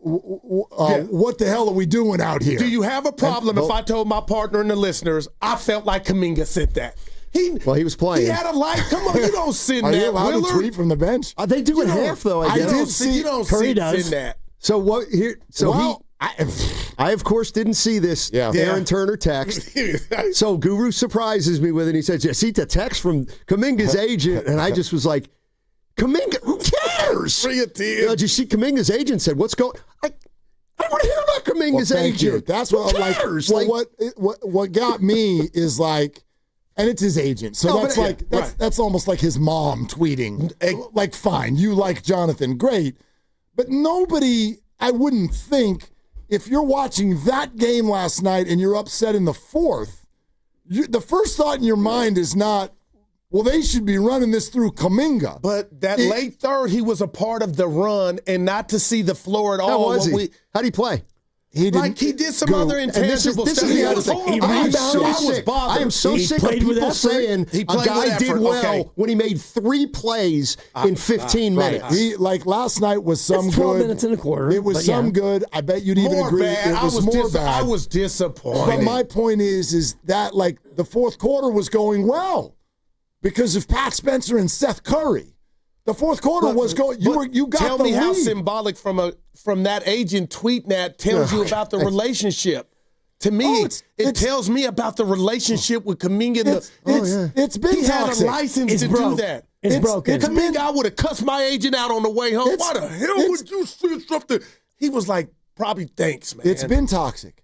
what the hell are we doing out here? Do you have a problem if I told my partner and the listeners I felt like Kuminga said that? He was playing. He had a light. Come on, you don't send Are that. you allowed to Willard. tweet from the bench? They do it half though. I guess. You don't Curry send that. So what here? So Well, I of course didn't see this Aaron Turner text. So Guru surprises me with it. He says, "You see the text from Kuminga's agent," and I just was like, "Kuminga, who cares?" Bring it to Did you see Kuminga's agent said, "What's going?" I want to hear about Kuminga's thank you. agent. That's Who what cares? like. What got me is like, and it's his agent. So No, that's but- like yeah, right. that's almost like his mom tweeting. Like, fine, you like Jonathan, great, but nobody. I wouldn't think if you're watching that game last night and you're upset in the fourth, the first thought in your mind is not, well, they should be running this through Kuminga. But that late third, he was a part of the run, and not to see the floor at all. How was he? How'd he play? He did some other intangible this stuff. is the He other was thing. horrible. I am I so was sick. bothered. I am so He sick of played with people effort. saying He a played guy with did effort. well Okay. when he made 3 plays in 15 minutes. He, like last night was some It's 12 good. minutes and a quarter. It was but some yeah. good. I bet you'd even More agree. bad. It was more bad. I was disappointed. But my point is that like the fourth quarter was going well because of Pat Spencer and Seth Curry. The fourth quarter was going. You got tell the me how lead. symbolic from that agent tweeting that tells you about the relationship. To me, it tells me about the relationship with Kuminga. It's been he had a toxic. license It's to broke. do that. It's broken. Kuminga, I would have cussed my agent out on the way home. Why the hell would you say something? He was like, probably thanks, man. It's been toxic.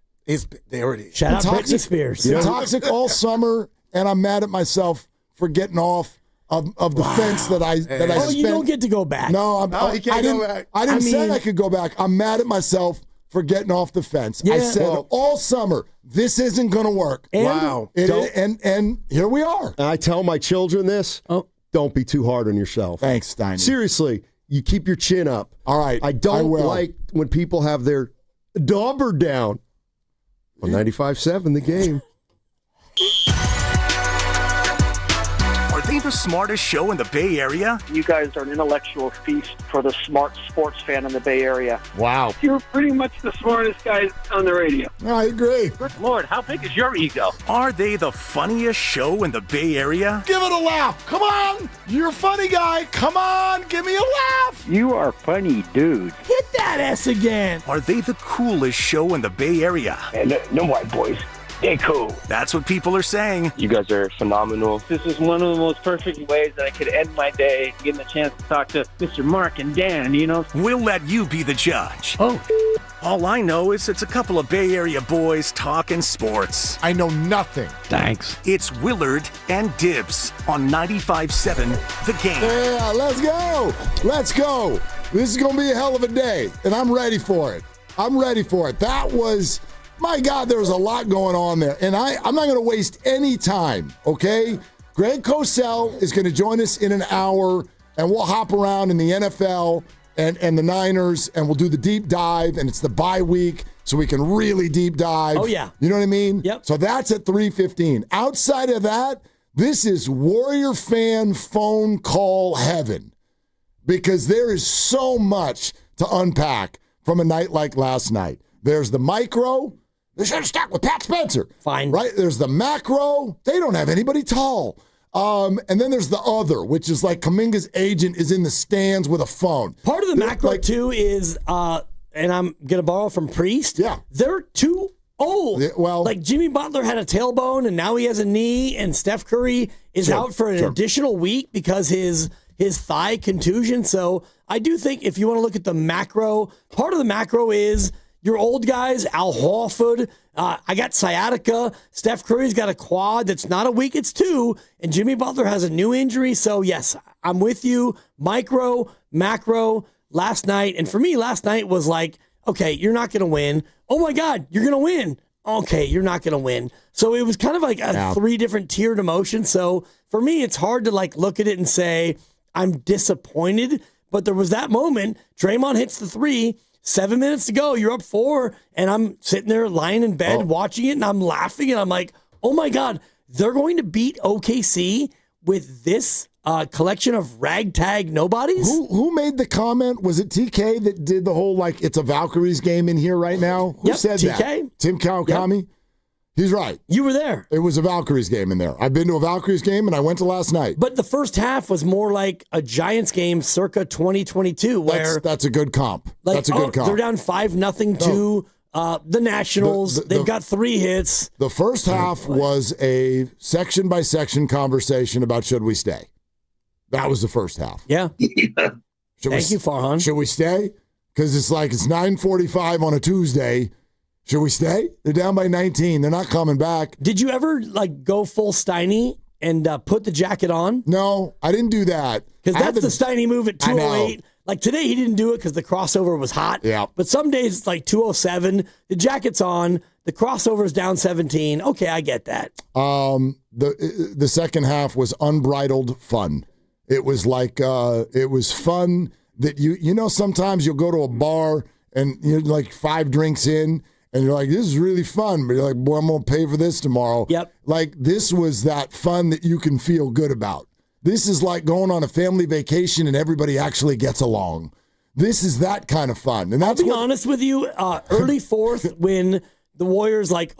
There it is. Shout out toxic, Britney Spears. It's been toxic all summer, and I'm mad at myself for getting off of the fence that I spent. Oh, you don't get to go back. No, he can't go back. I didn't say I could go back. I'm mad at myself for getting off the fence. I said all summer, this isn't going to work. Wow. And here we are. And I tell my children this, don't be too hard on yourself. Thanks, Stein. Seriously, you keep your chin up. All right. I don't will. like when people have their dauber down. On 95.7, the game. Are they the smartest show in the Bay Area? You guys are an intellectual feast for the smart sports fan in the Bay Area. Wow. You're pretty much the smartest guys on the radio. I agree. Good Lord, how big is your ego? Are they the funniest show in the Bay Area? Give it a laugh. Come on. You're a funny guy. Come on. Give me a laugh. You are funny, dude. Hit that S again. Are they the coolest show in the Bay Area? And no white boys. They cool. That's what people are saying. You guys are phenomenal. This is one of the most perfect ways that I could end my day, getting a chance to talk to Mr. Mark and Dan, you know? We'll let you be the judge. Oh. All I know is it's a couple of Bay Area boys talking sports. I know nothing. Thanks. It's Willard and Dibs on 95.7 The Game. Yeah, let's go. Let's go. This is going to be a hell of a day, and I'm ready for it. I'm ready for it. That was... My God, there was a lot going on there. And I'm not going to waste any time, okay? Greg Cosell is going to join us in an hour, and we'll hop around in the NFL and the Niners, and we'll do the deep dive, and it's the bye week. so we can really deep dive. Oh, yeah. You know what I mean? Yep. So that's at 3:15. Outside of that, this is Warrior fan phone call heaven because there is so much to unpack from a night like last night. There's the micro. They should have stuck with Pat Spencer. Fine. Right? There's the macro. They don't have anybody tall. And then there's the other, which is like Kuminga's agent is in the stands with a phone. Part of the macro, too, is, and I'm going to borrow from Priest. Yeah. They're too old. Yeah, well, like Jimmy Butler had a tailbone, and now he has a knee, and Steph Curry is out for an additional week because his thigh contusion. So I do think if you want to look at the macro, part of the macro is your old guys, Al Horford. I got sciatica. Steph Curry's got a quad that's not a week, it's two. And Jimmy Butler has a new injury. So, yes, I'm with you. Micro, macro, last night. And for me, last night was like, okay, you're not going to win. Oh, my God, you're going to win. Okay, you're not going to win. So it was kind of like a three different tiered emotion. So for me, it's hard to like look at it and say, I'm disappointed. But there was that moment. Draymond hits the three. 7 minutes to go, you're up 4, and I'm sitting there lying in bed watching it, and I'm laughing, and I'm like, oh my God, they're going to beat OKC with this collection of ragtag nobodies? Who made the comment? Was it TK that did the whole, like, it's a Valkyries game in here right now? Who said TK? that? Tim Kawakami? Yep. He's right. You were there. It was a Valkyries game in there. I've been to a Valkyries game, and I went to last night. But the first half was more like a Giants game circa 2022, where that's a good comp. Like, that's a good comp. They're down 5-0 to the Nationals. They've got 3 hits. The first half was a section-by-section conversation about should we stay. That was the first half. Yeah. Thank you, Farhan. Should we stay? Because it's like it's 9:45 on a Tuesday. Should we stay? They're down by 19. They're not coming back. Did you ever like go full Steiny and put the jacket on? No, I didn't do that. Because that's the Steiny move at 208. Like today, he didn't do it because the crossover was hot. Yeah. But some days it's like 207. The jacket's on. The crossover's down 17. Okay, I get that. The second half was unbridled fun. It was like it was fun that you know sometimes you'll go to a bar and you're like 5 drinks in. And you're like, this is really fun. But you're like, boy, I'm going to pay for this tomorrow. Yep. Like, this was that fun that you can feel good about. This is like going on a family vacation and everybody actually gets along. This is that kind of fun. And that's I'll be honest with you, early fourth when the Warriors like,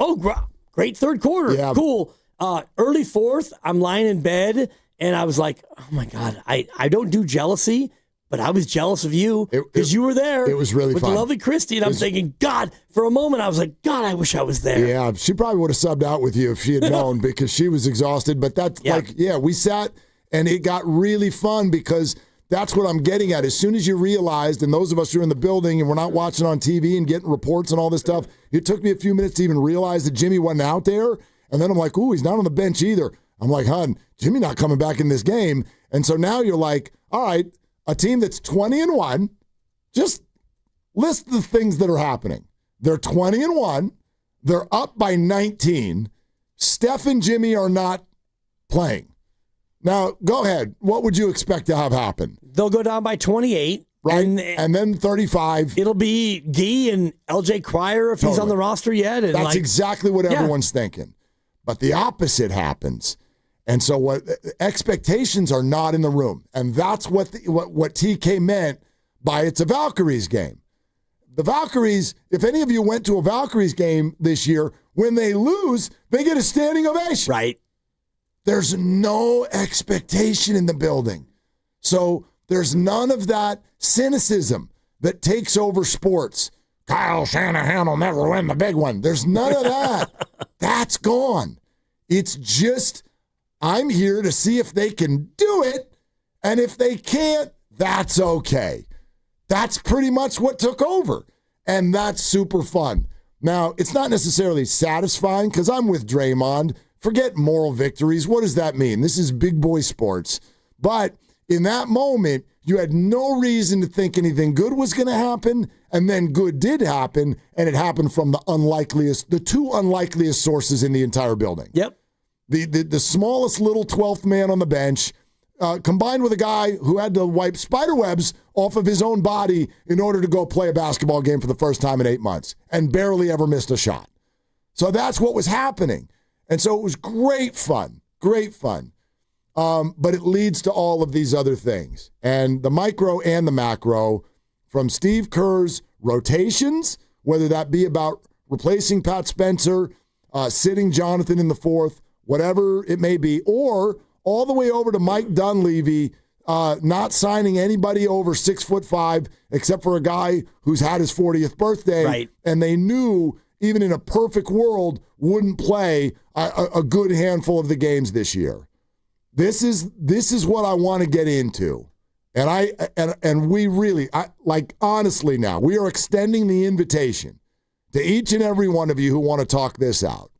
great third quarter. Yeah. Cool. Early fourth, I'm lying in bed, and I was like, oh, my God, I don't do jealousy. But I was jealous of you because you were there. It was really with fun. The lovely Christy, and I'm thinking, God, for a moment, I was like, God, I wish I was there. Yeah, she probably would have subbed out with you if she had known because she was exhausted. But that's we sat, and it got really fun because that's what I'm getting at. As soon as you realized, and those of us who are in the building and we're not watching on TV and getting reports and all this stuff, it took me a few minutes to even realize that Jimmy wasn't out there. And then I'm like, ooh, he's not on the bench either. I'm like, hon, Jimmy not coming back in this game. And so now you're like, all right, a team that's 20-1, just list the things that are happening. They're 20-1. They're up by 19. Steph and Jimmy are not playing. Now, go ahead. What would you expect to have happen? They'll go down by 28. Right, and then 35. It'll be Gee and LJ Cryer if he's on the roster yet. And that's exactly what everyone's thinking. But the opposite happens. And so what expectations are not in the room. And that's what TK meant by it's a Valkyries game. The Valkyries, if any of you went to a Valkyries game this year, when they lose, they get a standing ovation. Right. There's no expectation in the building. So there's none of that cynicism that takes over sports. Kyle Shanahan will never win the big one. There's none of that. That's gone. It's just, I'm here to see if they can do it, and if they can't, that's okay. That's pretty much what took over, and that's super fun. Now, it's not necessarily satisfying because I'm with Draymond. Forget moral victories. What does that mean? This is big boy sports. But in that moment, you had no reason to think anything good was going to happen, and then good did happen, and it happened from the two unlikeliest sources in the entire building. Yep. The smallest little 12th man on the bench combined with a guy who had to wipe spider webs off of his own body in order to go play a basketball game for the first time in 8 months and barely ever missed a shot. So that's what was happening. And so it was great fun. But it leads to all of these other things. And the micro and the macro, from Steve Kerr's rotations, whether that be about replacing Pat Spencer, sitting Jonathan in the fourth, whatever it may be, or all the way over to Mike Dunleavy, not signing anybody over 6'5", except for a guy who's had his 40th birthday. Right. And they knew, even in a perfect world, wouldn't play a good handful of the games this year. This is what I want to get into. And we really, honestly now, we are extending the invitation to each and every one of you who want to talk this out.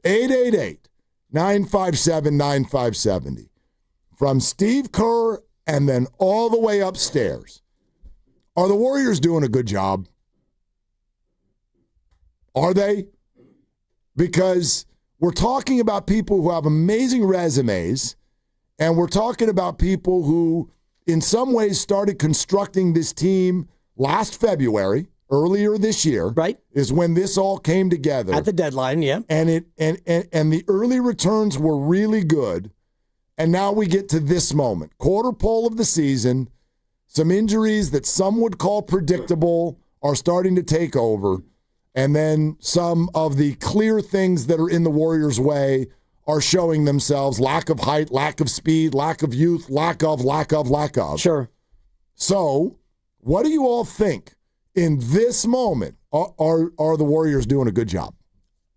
888-957-9570. From Steve Kerr and then all the way upstairs. Are the Warriors doing a good job? Are they? Because we're talking about people who have amazing resumes, and we're talking about people who, in some ways, started constructing this team last February, earlier this year. Right. Is when this all came together. At the deadline, yeah. And the early returns were really good. And now we get to this moment. Quarter pole of the season. Some injuries that some would call predictable are starting to take over. And then some of the clear things that are in the Warriors' way are showing themselves. Lack of height, lack of speed, lack of youth, lack of. Sure. So, what do you all think in this moment? Are the Warriors doing a good job?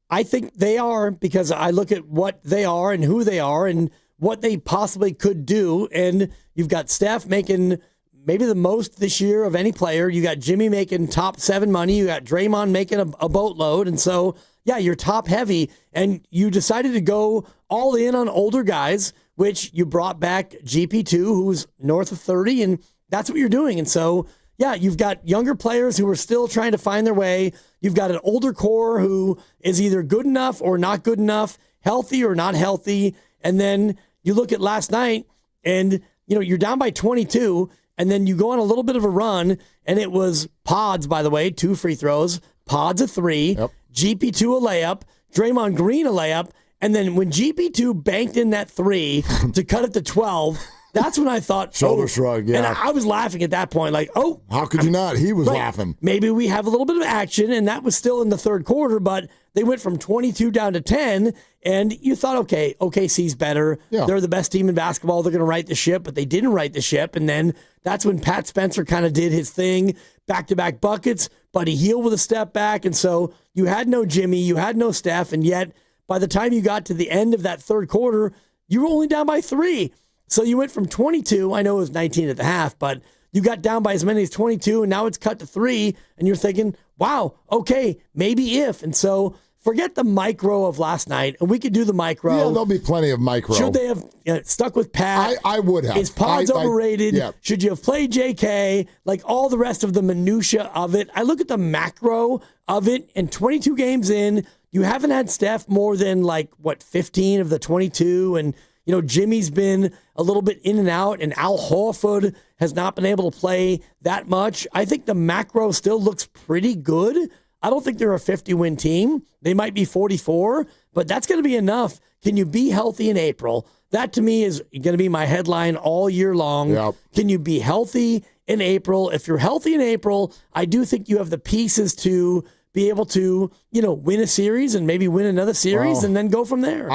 I think they are, because I look at what they are and who they are and what they possibly could do. And you've got Steph making maybe the most this year of any player. You got Jimmy making top 7 money. You got Draymond making a boatload. And so, yeah, you're top heavy. And you decided to go all in on older guys, which you brought back GP2, who's north of 30. And that's what you're doing. And so, yeah, you've got younger players who are still trying to find their way. You've got an older core who is either good enough or not good enough, healthy or not healthy. And then you look at last night and, you're down by 22, and then you go on a little bit of a run, and it was Pods, by the way, 2 free throws, Pods a 3, yep. GP2 a layup, Draymond Green a layup, and then when GP2 banked in that 3 to cut it to 12, that's when I thought, shoulder shrug, yeah. And I was laughing at that point, like, how could you not? He was right. laughing. Maybe we have a little bit of action, and that was still in the third quarter, but they went from 22 down to 10, and you thought, okay, OKC's better. Yeah. They're the best team in basketball. They're going to right the ship, but they didn't right the ship, and then that's when Pat Spencer kind of did his thing, back-to-back buckets, Buddy Hield with a step back, and so you had no Jimmy, you had no Steph, and yet by the time you got to the end of that third quarter, you were only down by 3. So you went from 22, I know it was 19 at the half, but you got down by as many as 22, and now it's cut to 3, and you're thinking, wow, okay, maybe if. And so forget the micro of last night, and we could do the micro. Yeah, there'll be plenty of micro. Should they have stuck with Pat? I would have. Is Pods overrated? Yeah. Should you have played JK? Like all the rest of the minutia of it. I look at the macro of it, and 22 games in, you haven't had Steph more than 15 of the 22, and Jimmy's been a little bit in and out, and Al Horford has not been able to play that much. I think the macro still looks pretty good. I don't think they're a 50-win team. They might be 44, but that's going to be enough. Can you be healthy in April? That, to me, is going to be my headline all year long. Yep. Can you be healthy in April? If you're healthy in April, I do think you have the pieces to be able to, win a series and maybe win another series and then go from there.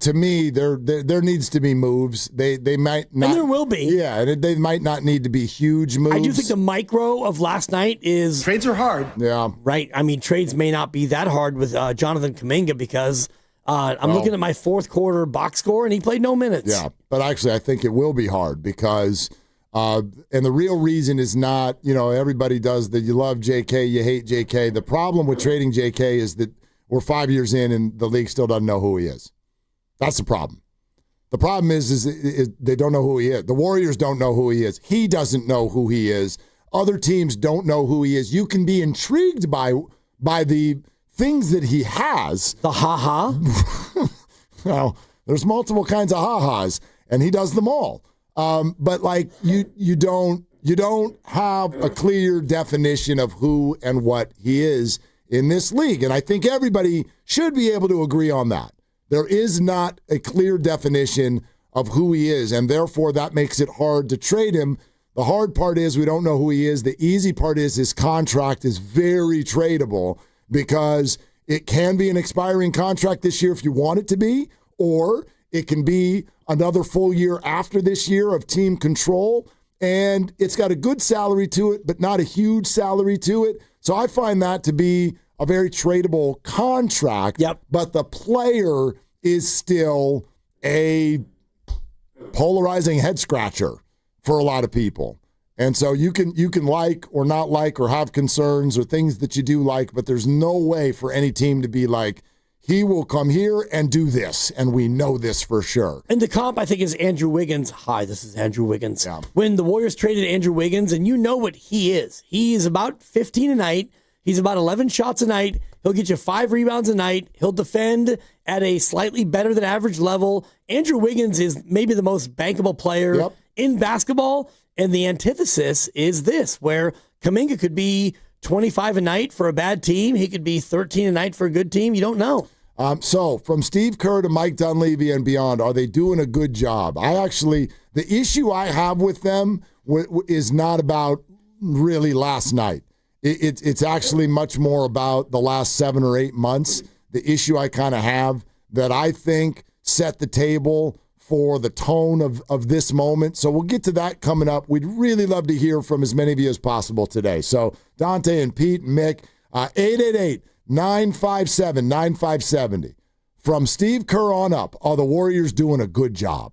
To me, there needs to be moves. They might not. And there will be. Yeah, they might not need to be huge moves. I do think the micro of last night is... Trades are hard. Yeah. Right. I mean, trades may not be that hard with Jonathan Kuminga because I'm looking at my fourth quarter box score and he played no minutes. Yeah, but actually I think it will be hard because... and the real reason is not, everybody does that. You love JK, you hate JK. The problem with trading JK is that we're 5 years in and the league still doesn't know who he is. That's the problem. The problem is they don't know who he is. The Warriors don't know who he is. He doesn't know who he is. Other teams don't know who he is. You can be intrigued by the things that he has. The ha-ha? Well, there's multiple kinds of ha-has, and he does them all. But like you don't have a clear definition of who and what he is in this league. And I think everybody should be able to agree on that. There is not a clear definition of who he is, and therefore that makes it hard to trade him. The hard part is we don't know who he is. The easy part is his contract is very tradable because it can be an expiring contract this year if you want it to be, or it can be another full year after this year of team control, and it's got a good salary to it, but not a huge salary to it. So I find that to be a very tradable contract, but the player is still a polarizing head scratcher for a lot of people. And so you can like or not like or have concerns or things that you do like, but there's no way for any team to be like, he will come here and do this, and we know this for sure. And the comp, I think, is Andrew Wiggins. Hi, this is Andrew Wiggins. Yeah. When the Warriors traded Andrew Wiggins, and you know what he is. He is about 15 a night. He's about 11 shots a night. He'll get you 5 rebounds a night. He'll defend at a slightly better than average level. Andrew Wiggins is maybe the most bankable player in basketball. And the antithesis is this, where Kuminga could be 25 a night for a bad team. He could be 13 a night for a good team. You don't know. So from Steve Kerr to Mike Dunleavy and beyond, are they doing a good job? The issue I have with them is not about really last night. It's actually much more about the last 7 or 8 months. The issue I kind of have that I think set the table for the tone of this moment. So we'll get to that coming up. We'd really love to hear from as many of you as possible today. So Dante and Pete and Mick, 888-957-9570. From Steve Kerr on up, are the Warriors doing a good job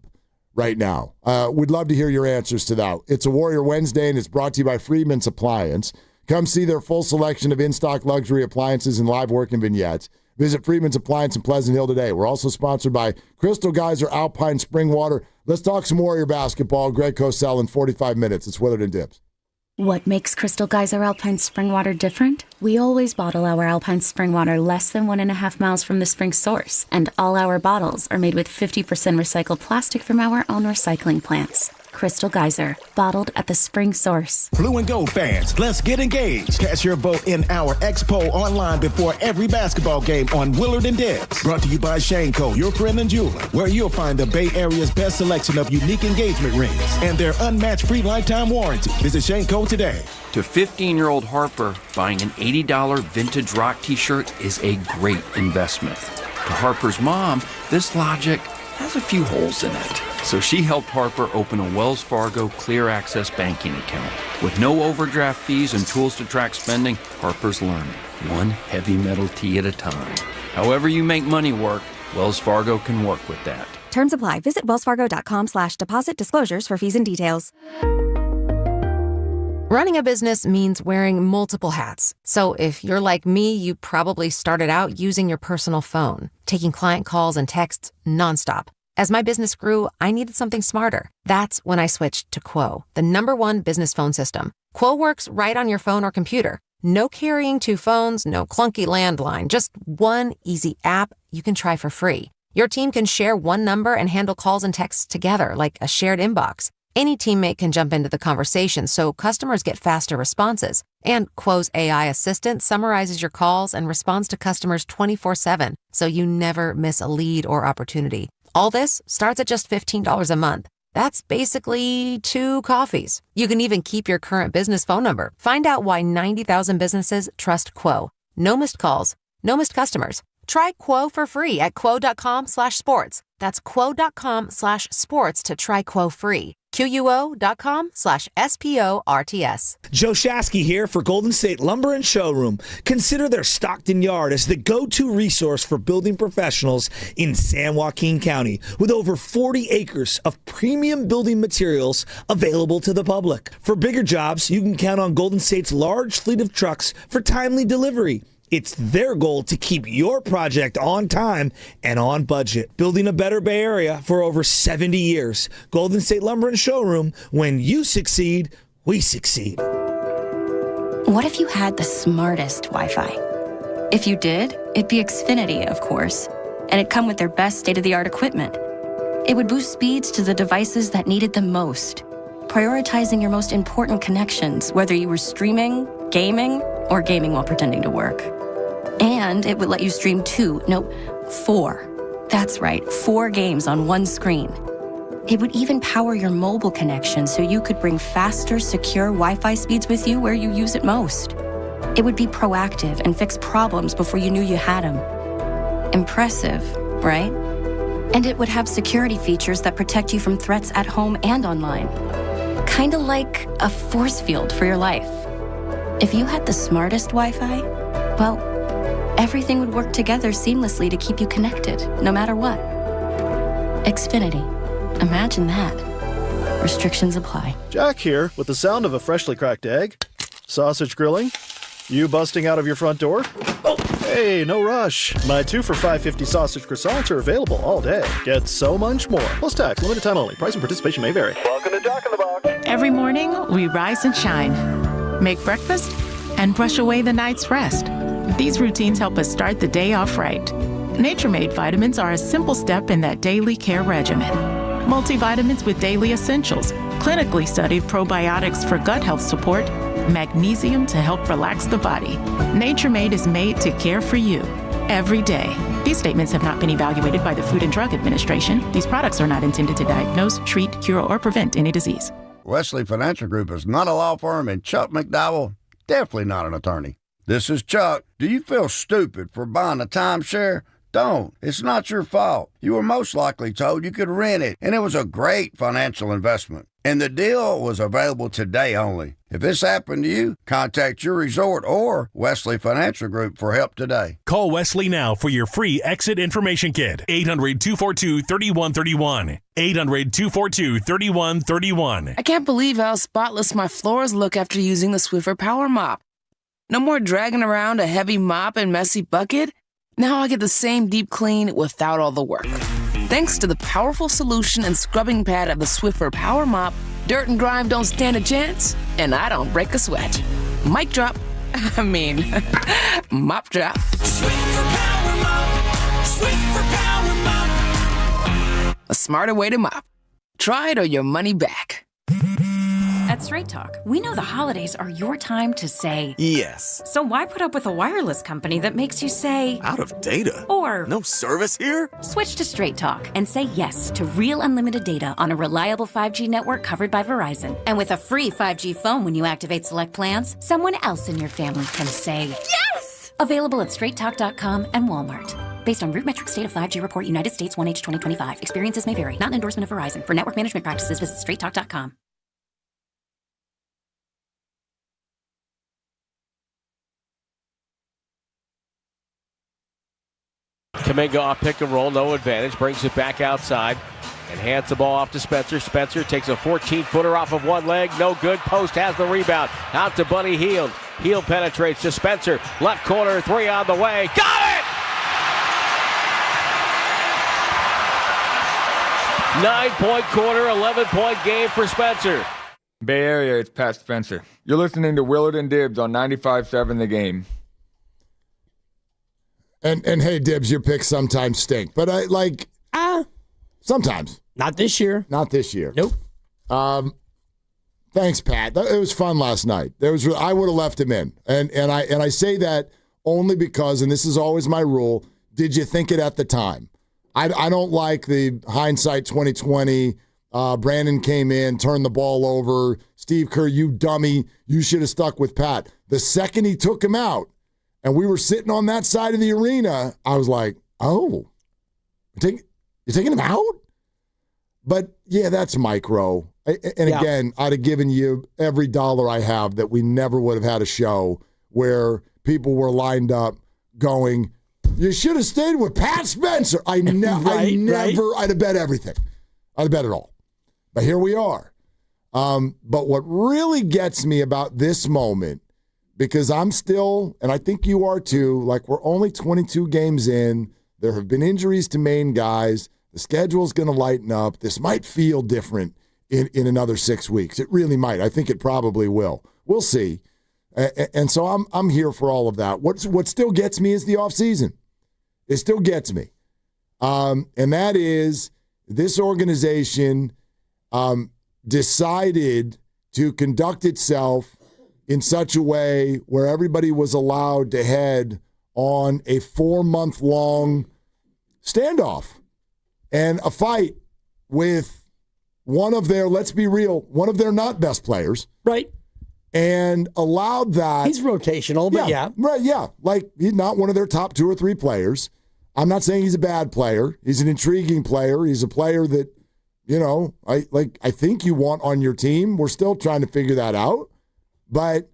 right now? We'd love to hear your answers to that. It's a Warrior Wednesday, and it's brought to you by Freedman's Appliance. Come see their full selection of in-stock luxury appliances and live working vignettes. Visit Freedman's Appliance in Pleasant Hill today. We're also sponsored by Crystal Geyser Alpine Spring Water. Let's talk some Warrior basketball. Greg Cosell in 45 minutes. It's Willard and Dibbs. What makes Crystal Geyser Alpine Spring Water different? We always bottle our Alpine Spring Water less than 1.5 miles from the spring source, and all our bottles are made with 50% recycled plastic from our own recycling plants. Crystal Geyser, bottled at the spring source. Blue and gold fans, let's get engaged. Cast your vote in our Expo online before every basketball game on Willard and Dibbs. Brought to you by Shaneco, your friend and jeweler, where you'll find the Bay Area's best selection of unique engagement rings and their unmatched free lifetime warranty. Visit Shaneco today. To 15-year-old Harper, buying an $80 vintage rock t-shirt is a great investment. To Harper's mom, this logic has a few holes in it. So she helped Harper open a Wells Fargo Clear Access banking account. With no overdraft fees and tools to track spending, Harper's learning, one heavy metal tee at a time. However you make money work, Wells Fargo can work with that. Terms apply. Visit wellsfargo.com/deposit disclosures for fees and details. Running a business means wearing multiple hats. So if you're like me, you probably started out using your personal phone, taking client calls and texts nonstop. As my business grew, I needed something smarter. That's when I switched to Quo, the #1 business phone system. Quo works right on your phone or computer. No carrying 2 phones, no clunky landline, just one easy app you can try for free. Your team can share one number and handle calls and texts together like a shared inbox. Any teammate can jump into the conversation, so customers get faster responses. And Quo's AI assistant summarizes your calls and responds to customers 24/7, so you never miss a lead or opportunity. All this starts at just $15 a month. That's basically 2 coffees. You can even keep your current business phone number. Find out why 90,000 businesses trust Quo. No missed calls, no missed customers. Try Quo for free at quo.com/sports. That's quo.com/sports to try Quo free. QUO.com/SPORTS. Joe Shasky here for Golden State Lumber and Showroom. Consider their Stockton yard as the go-to resource for building professionals in San Joaquin County, with over 40 acres of premium building materials available to the public. For bigger jobs, you can count on Golden State's large fleet of trucks for timely delivery. It's their goal to keep your project on time and on budget. Building a better Bay Area for over 70 years. Golden State Lumber and Showroom. When you succeed, we succeed. What if you had the smartest Wi-Fi? If you did, it'd be Xfinity, of course. And it'd come with their best state-of-the-art equipment. It would boost speeds to the devices that needed them most, prioritizing your most important connections, whether you were streaming, gaming, or gaming while pretending to work. And it would let you stream 4. That's right, 4 games on one screen. It would even power your mobile connection so you could bring faster, secure Wi-Fi speeds with you where you use it most. It would be proactive and fix problems before you knew you had them. Impressive, right? And it would have security features that protect you from threats at home and online. Kinda like a force field for your life. If you had the smartest Wi-Fi, well, everything would work together seamlessly to keep you connected, no matter what. Xfinity. Imagine that. Restrictions apply. Jack here with the sound of a freshly cracked egg, sausage grilling, you busting out of your front door. Oh, hey, no rush. My 2 for $5.50 sausage croissants are available all day. Get so much more. Plus tax, limited time only. Price and participation may vary. Welcome to Jack in the Box. Every morning, we rise and shine, make breakfast, and brush away the night's rest. These routines help us start the day off right. Nature-Made vitamins are a simple step in that daily care regimen. Multivitamins with daily essentials, clinically studied probiotics for gut health support, magnesium to help relax the body. Nature-Made is made to care for you every day. These statements have not been evaluated by the Food and Drug Administration. These products are not intended to diagnose, treat, cure, or prevent any disease. Wesley Financial Group is not a law firm, and Chuck McDowell, definitely not an attorney. This is Chuck. Do you feel stupid for buying a timeshare? Don't. It's not your fault. You were most likely told you could rent it, and it was a great financial investment. And the deal was available today only. If this happened to you, contact your resort or Wesley Financial Group for help today. Call Wesley now for your free exit information kit. 800-242-3131. 800-242-3131. I can't believe how spotless my floors look after using the Swiffer Power Mop. No more dragging around a heavy mop and messy bucket. Now I get the same deep clean without all the work. Thanks to the powerful solution and scrubbing pad of the Swiffer Power Mop, dirt and grime don't stand a chance, and I don't break a sweat. Mic drop. Mop drop. Swiffer Power Mop. Swiffer Power Mop. A smarter way to mop. Try it or your money back. At Straight Talk, we know the holidays are your time to say yes. So why put up with a wireless company that makes you say out of data? Or no service here? Switch to Straight Talk and say yes to real unlimited data on a reliable 5G network covered by Verizon. And with a free 5G phone when you activate select plans, someone else in your family can say yes! Available at straighttalk.com and Walmart. Based on RootMetrics State of 5G Report United States 1H 2025. Experiences may vary. Not an endorsement of Verizon. For network management practices, visit straighttalk.com. Kaminga off pick and roll, no advantage, brings it back outside and hands the ball off to Spencer. Spencer takes a 14-footer off of one leg, no good. Post has the rebound, out to Buddy Hield. Hield penetrates to Spencer, left corner, 3 on the way, got it! 9-point quarter, 11-point game for Spencer. Bay Area, it's Pat Spencer. You're listening to Willard and Dibbs on 95.7 The Game. And hey, Dibbs, your picks sometimes stink, but sometimes. Not this year. Not this year. Nope. Thanks, Pat. It was fun last night. I would have left him in, and I say that only because, and this is always my rule. Did you think it at the time? I don't like the hindsight 2020. Brandon came in, turned the ball over. Steve Kerr, you dummy, you should have stuck with Pat. The second he took him out, and we were sitting on that side of the arena, I was like, oh, you're taking him out? But, yeah, that's micro. And, again, I'd have given you every dollar I have that we never would have had a show where people were lined up going, you should have stayed with Pat Spencer. I'd have bet everything. I'd have bet it all. But here we are. But what really gets me about this moment, because I'm still, and I think you are too, like we're only 22 games in. There have been injuries to main guys. The schedule's going to lighten up. This might feel different in another 6 weeks. It really might. I think it probably will. We'll see. And so I'm here for all of that. What still gets me is the offseason. It still gets me. And that is this organization decided to conduct itself in such a way where everybody was allowed to head on a 4-month-long standoff and a fight with one of their, let's be real, one of their not best players. Right. And allowed that. He's rotational, but yeah. Right, yeah. Like, he's not one of their top 2 or 3 players. I'm not saying he's a bad player. He's an intriguing player. He's a player that, I think you want on your team. We're still trying to figure that out. But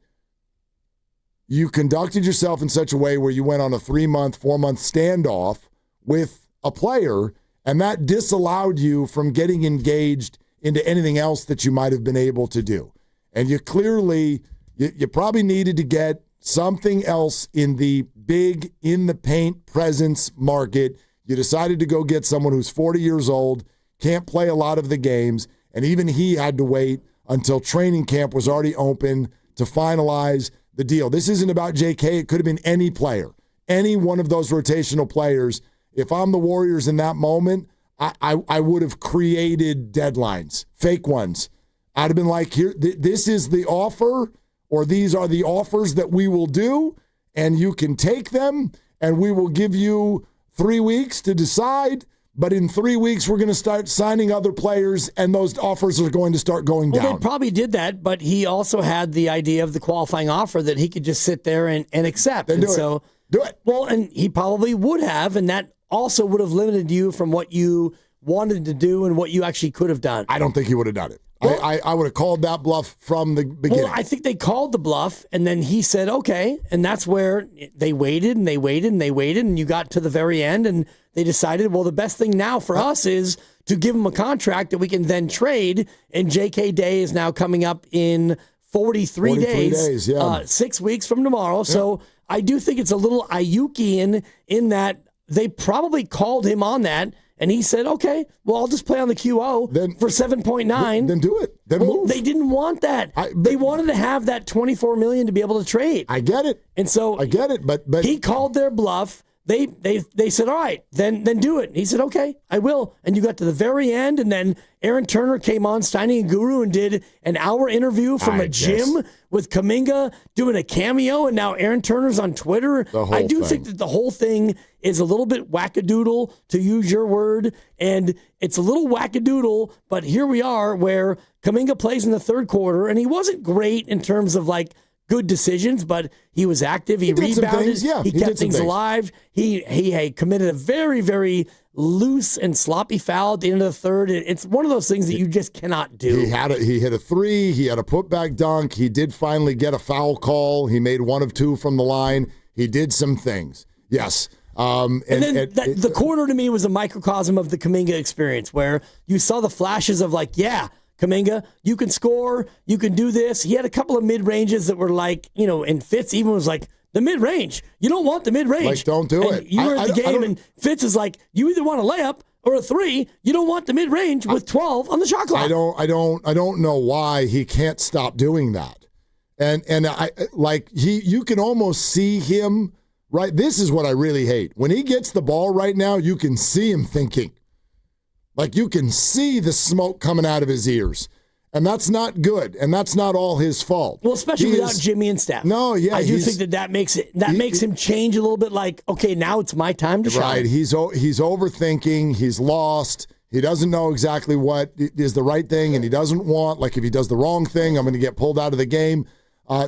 you conducted yourself in such a way where you went on a 3-month, 4-month standoff with a player, and that disallowed you from getting engaged into anything else that you might have been able to do. And you clearly, you probably needed to get something else in the big, in-the-paint presence market. You decided to go get someone who's 40 years old, can't play a lot of the games, and even he had to wait until training camp was already open to finalize the deal. This isn't about JK. It could have been any player, any one of those rotational players. If I'm the Warriors in that moment, I would have created deadlines, fake ones. I'd have been like, here, this is the offer, or these are the offers that we will do, and you can take them, and we will give you 3 weeks to decide. But in 3 weeks, we're going to start signing other players, and those offers are going to start going down. Well, they probably did that, but he also had the idea of the qualifying offer that he could just sit there and accept. Then do it. Well, and he probably would have, and that also would have limited you from what you wanted to do and what you actually could have done. I don't think he would have done it. Well, I would have called that bluff from the beginning. Well, I think they called the bluff, and then he said, okay, and that's where they waited, and they waited, and they waited, and you got to the very end, and they decided, well, the best thing now for us is to give him a contract that we can then trade, and J.K. Day is now coming up in 43 days, 6 weeks from tomorrow. Yeah. So I do think it's a little Ayukian in that they probably called him on that, and he said, okay, well, I'll just play on the QO for 7.9. Then do it. Then move. They didn't want that. They wanted to have that $24 million to be able to trade. I get it. And so I get it, but he called their bluff. They said, all right, then do it. And he said, okay, I will. And you got to the very end, and then Aaron Turner came on, Steiny and Guru, and did an hour interview from a gym with Kuminga doing a cameo, and now Aaron Turner's on Twitter. I do think that the whole thing is a little bit wackadoodle, to use your word, and it's a little wackadoodle, but here we are where Kuminga plays in the third quarter, and he wasn't great in terms of like good decisions, but he was active. He rebounded. He kept things alive. He committed a very, very loose and sloppy foul at the end of the third. It's one of those things that you just cannot do. He hit a three. He had a putback dunk. He did finally get a foul call. He made 1 of 2 from the line. He did some things. Yes. The quarter to me was a microcosm of the Kuminga experience, where you saw the flashes of like, Kuminga, you can score, you can do this. He had a couple of mid-ranges that were like, and Fitz even was like, the mid-range. You don't want the mid-range. Like, don't do it. You were at the game, and Fitz is like, you either want a layup or a 3. You don't want the mid-range with 12 on the shot clock. I don't know why he can't stop doing that. And you can almost see him, right? This is what I really hate. When he gets the ball right now, you can see him thinking. Like, you can see the smoke coming out of his ears. And that's not good. And that's not all his fault. Well, especially without Jimmy and Steph. No, yeah. I do think that makes him change a little bit, like, okay, now it's my time to shine. Right. He's overthinking. He's lost. He doesn't know exactly what is the right thing, and he doesn't want, like, if he does the wrong thing, I'm going to get pulled out of the game.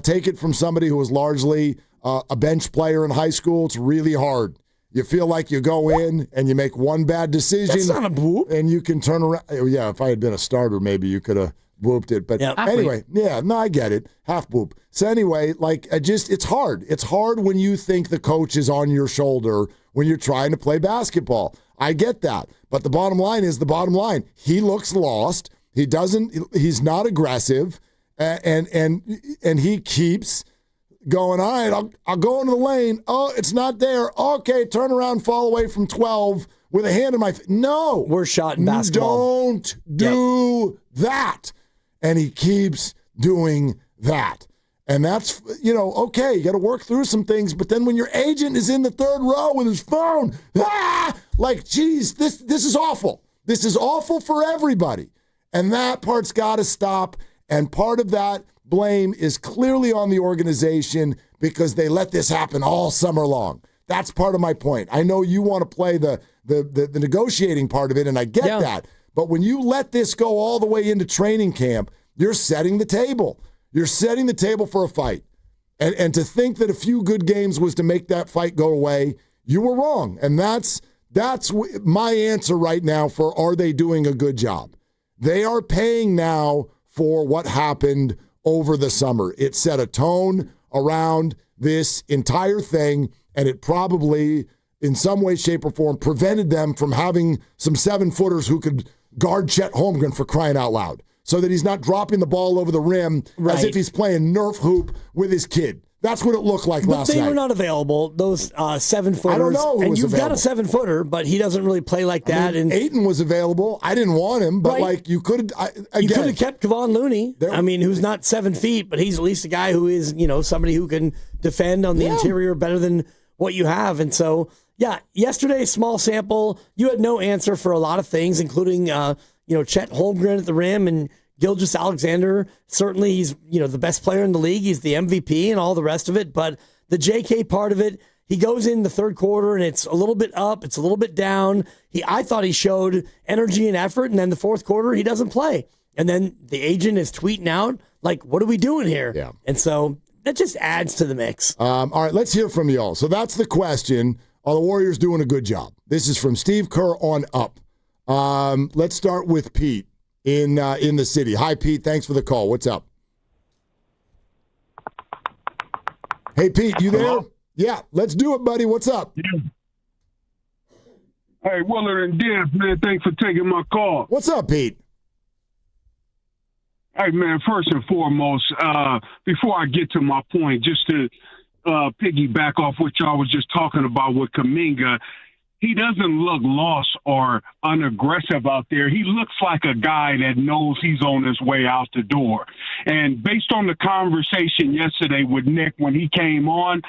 Take it from somebody who was largely a bench player in high school. It's really hard. You feel like you go in and you make one bad decision. That's not a boop. And you can turn around. Yeah, if I had been a starter, maybe you could have booped it. But anyway, I get it. Half boop. So anyway, it's hard. It's hard when you think the coach is on your shoulder when you're trying to play basketball. I get that. But the bottom line is the bottom line. He looks lost. He's not aggressive. And he keeps going, all right, I'll go into the lane. Oh, it's not there. Okay, turn around, fall away from 12 with a hand in my face. No. We're shot in basketball. Don't do that. And he keeps doing that. And that's, okay, you got to work through some things. But then when your agent is in the third row with his phone, geez, this is awful. This is awful for everybody. And that part's got to stop. And part of that blame is clearly on the organization because they let this happen all summer long. That's part of my point. I know you want to play the negotiating part of it, and I get that. But when you let this go all the way into training camp, you're setting the table. You're setting the table for a fight. And to think that a few good games was to make that fight go away, you were wrong. And that's my answer right now for are they doing a good job? They are paying now for what happened over the summer. It set a tone around this entire thing, and it probably, in some way, shape, or form, prevented them from having some 7-footers who could guard Chet Holmgren, for crying out loud, so that he's not dropping the ball over the rim as if he's playing Nerf hoop with his kid. That's what it looked like last night. But they were not available, those 7-footers. I don't know who and was you've available. got a 7-footer, but he doesn't really play like that. I mean, Ayton was available. I didn't want him, but you could have kept Kevon Looney. Who's not 7 feet, but he's at least a guy who is, somebody who can defend on the interior better than what you have. And so, yesterday, small sample. You had no answer for a lot of things, including, Chet Holmgren at the rim and Gilgeous-Alexander. Certainly he's, the best player in the league. He's the MVP and all the rest of it. But the JK part of it, he goes in the third quarter and it's a little bit up, it's a little bit down. I thought he showed energy and effort, and then the fourth quarter he doesn't play. And then the agent is tweeting out, like, what are we doing here? Yeah. And so that just adds to the mix. All right, let's hear from y'all. So that's the question. Are the Warriors doing a good job? This is from Steve Kerr on up. Let's start with Pete in the city. Hi, Pete. Thanks for the call. What's up? Hey, Pete, you there? Hello? Yeah, let's do it, buddy. What's up? Yeah. Hey, Willard and Deb, man, thanks for taking my call. What's up, Pete? Hey, man, first and foremost, before I get to my point, just to piggyback off what y'all was just talking about with Kuminga, he doesn't look lost or unaggressive out there. He looks like a guy that knows he's on his way out the door. And based on the conversation yesterday with Nick when he came on,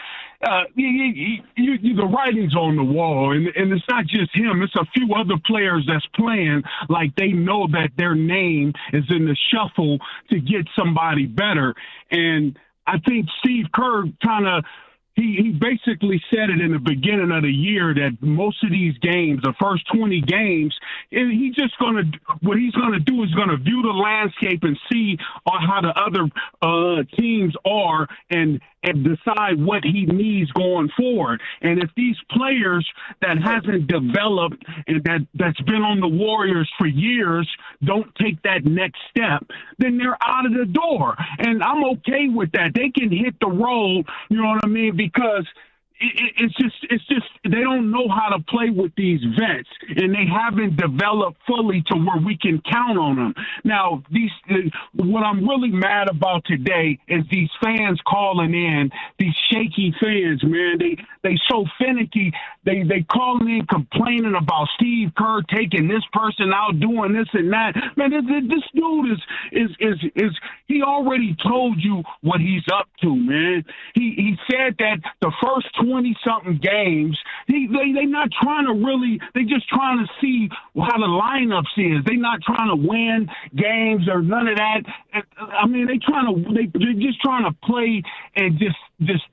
the writing's on the wall. And it's not just him. It's a few other players that's playing like they know that their name is in the shuffle to get somebody better. And I think Steve Kerr kind of – He basically said it in the beginning of the year that most of these games, the first 20 games, what he's going to do is going to view the landscape and see how the other teams are and decide what he needs going forward. And if these players that hasn't developed and that's been on the Warriors for years don't take that next step, then they're out of the door. And I'm okay with that. They can hit the road, you know what I mean? Because it's just they don't know how to play with these vets, and they haven't developed fully to where we can count on them. Now, what I'm really mad about today is these fans calling in, these shaky fans, man. They so finicky. They calling in complaining about Steve Kerr taking this person out, doing this and that. Man, this dude is he already told you what he's up to, man. He said that the first 20-something games, they not trying to really, they just trying to see how the lineups is. They not trying to win games or none of that. I mean, they're just trying to play and just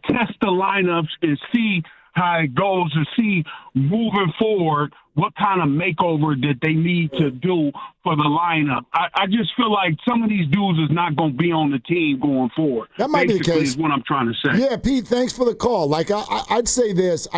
test the lineups and see how it goes and see moving forward what kind of makeover that they need to do for the lineup. I just feel like some of these dudes is not going to be on the team going forward. That might basically be the case. Is what I'm trying to say. Yeah, Pete, thanks for the call. Like, I'd say this.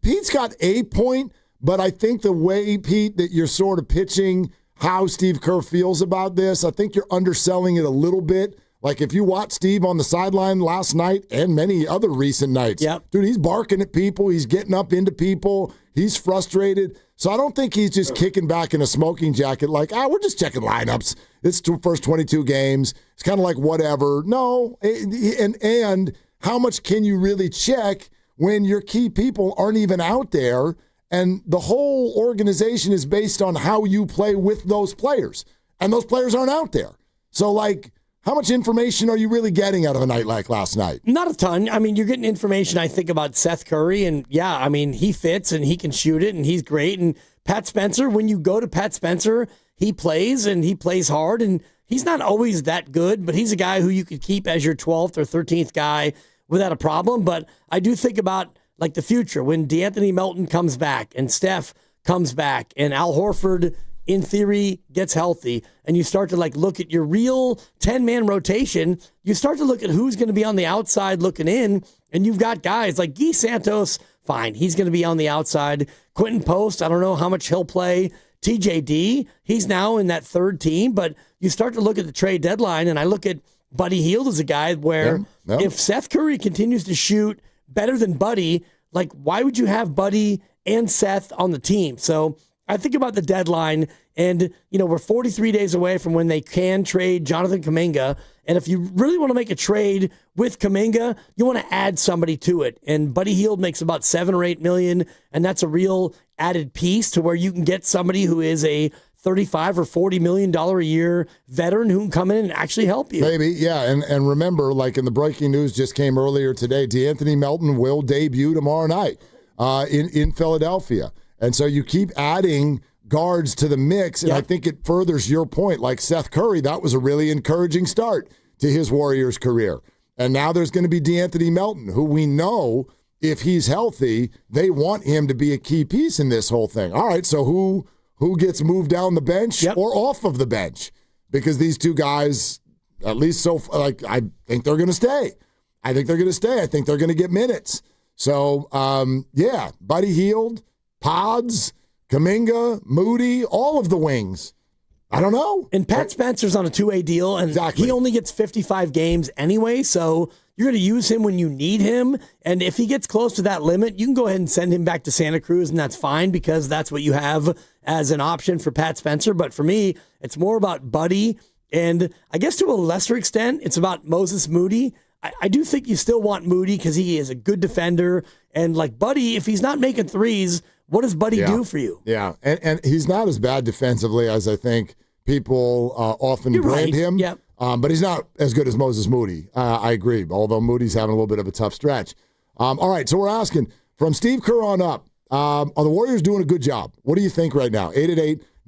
Pete's got a point, but I think the way, Pete, that you're sort of pitching how Steve Kerr feels about this, I think you're underselling it a little bit. Like, if you watch Steve on the sideline last night and many other recent nights, dude, he's barking at people. He's getting up into people. He's frustrated. So I don't think he's just kicking back in a smoking jacket like, we're just checking lineups. It's the first 22 games. It's kind of like whatever. No, and how much can you really check when your key people aren't even out there? And the whole organization is based on how you play with those players. And those players aren't out there. So, like, how much information are you really getting out of a night like last night? Not a ton. I mean, you're getting information, I think, about Seth Curry. And, yeah, I mean, he fits and he can shoot it and he's great. And Pat Spencer, when you go to Pat Spencer, he plays and he plays hard, and he's not always that good, but he's a guy who you could keep as your 12th or 13th guy without a problem. But I do think about like the future when DeAnthony Melton comes back and Steph comes back and Al Horford, in theory, gets healthy, and you start to like look at your real 10-man rotation, you start to look at who's going to be on the outside looking in, and you've got guys like Guy Santos, fine, he's going to be on the outside. Quentin Post, I don't know how much he'll play. TJD, he's now in that third team, but you start to look at the trade deadline, and I look at Buddy Hield as a guy where if Seth Curry continues to shoot better than Buddy, like why would you have Buddy and Seth on the team? So I think about the deadline, and we're 43 days away from when they can trade Jonathan Kuminga. And if you really want to make a trade with Kuminga, you want to add somebody to it. And Buddy Hield makes about $7 or $8 million, and that's a real added piece to where you can get somebody who is a $35 or $40 million a year veteran who can come in and actually help you. Maybe, yeah. And remember, like in the breaking news just came earlier today, DeAnthony Melton will debut tomorrow night in Philadelphia. And so you keep adding guards to the mix, and I think it furthers your point. Like Seth Curry, that was a really encouraging start to his Warriors career. And now there's going to be DeAnthony Melton, who we know, if he's healthy, they want him to be a key piece in this whole thing. All right, so who gets moved down the bench or off of the bench? Because these two guys, at least I think they're going to stay. I think they're going to get minutes. So, Buddy Hield, Pods, Kuminga, Moody, all of the wings. I don't know. And Pat Spencer's on a two-way deal, and he only gets 55 games anyway, so you're going to use him when you need him. And if he gets close to that limit, you can go ahead and send him back to Santa Cruz, and that's fine because that's what you have as an option for Pat Spencer. But for me, it's more about Buddy, and I guess to a lesser extent, it's about Moses Moody. I do think you still want Moody because he is a good defender. And like Buddy, if he's not making threes, what does Buddy do for you? Yeah, and he's not as bad defensively as I think people often brand him. Yep. But he's not as good as Moses Moody. I agree, although Moody's having a little bit of a tough stretch. All right, so we're asking, from Steve Kerr on up, are the Warriors doing a good job? What do you think right now?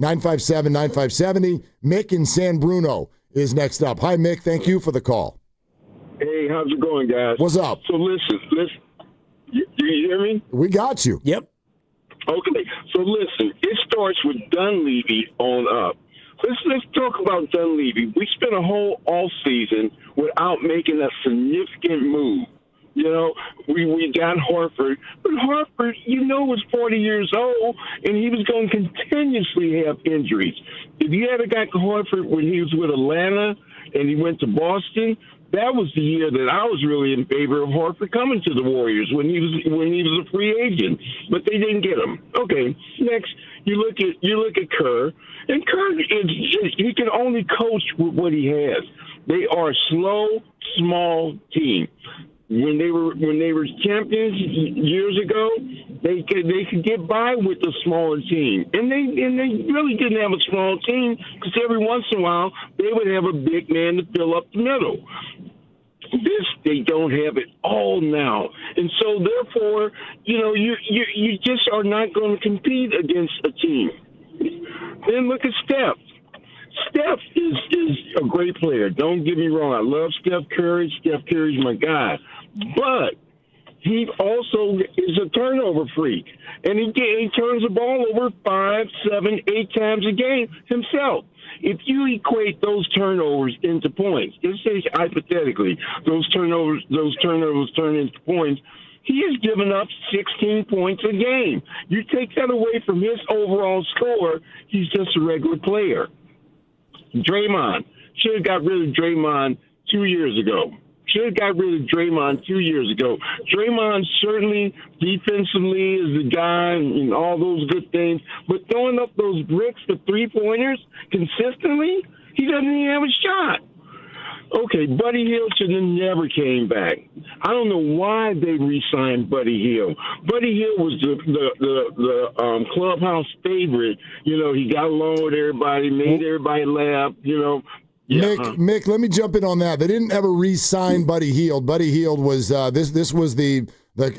888-957-9570. Mick in San Bruno is next up. Hi, Mick. Thank you for the call. Hey, how's it going, guys? What's up? So listen. You hear me? We got you. Yep. Okay, so listen. It starts with Dunleavy on up. Let's talk about Dunleavy. We spent a whole off season without making a significant move. We got Horford, but Horford, was 40 years old, and he was going to continuously have injuries. If you had got Horford when he was with Atlanta and he went to Boston, that was the year that I was really in favor of Horford coming to the Warriors when he was a free agent, but they didn't get him. Okay, next you look at Kerr, and Kerr he can only coach with what he has. They are a slow, small team. When they were champions years ago, they could get by with a smaller team, and they really didn't have a small team because every once in a while they would have a big man to fill up the middle. They don't have it all now, and so therefore, you just are not going to compete against a team. Then look at Steph. Steph is a great player. Don't get me wrong. I love Steph Curry. Steph Curry's my guy. But he also is a turnover freak. And he turns the ball over 5, 7, 8 times a game himself. If you equate those turnovers into points, let's say hypothetically, those turnovers turn into points, he has given up 16 points a game. You take that away from his overall score, he's just a regular player. Draymond. Should have got rid of Draymond 2 years ago. Draymond certainly defensively is the guy and all those good things, but throwing up those bricks for three-pointers consistently, he doesn't even have a shot. Okay, Buddy Hield should have never came back. I don't know why they re-signed Buddy Hield. Buddy Hield was the clubhouse favorite. He got along with everybody, made everybody laugh. Mick, let me jump in on that. They didn't ever re-sign Buddy Hield. Buddy Hield was this was the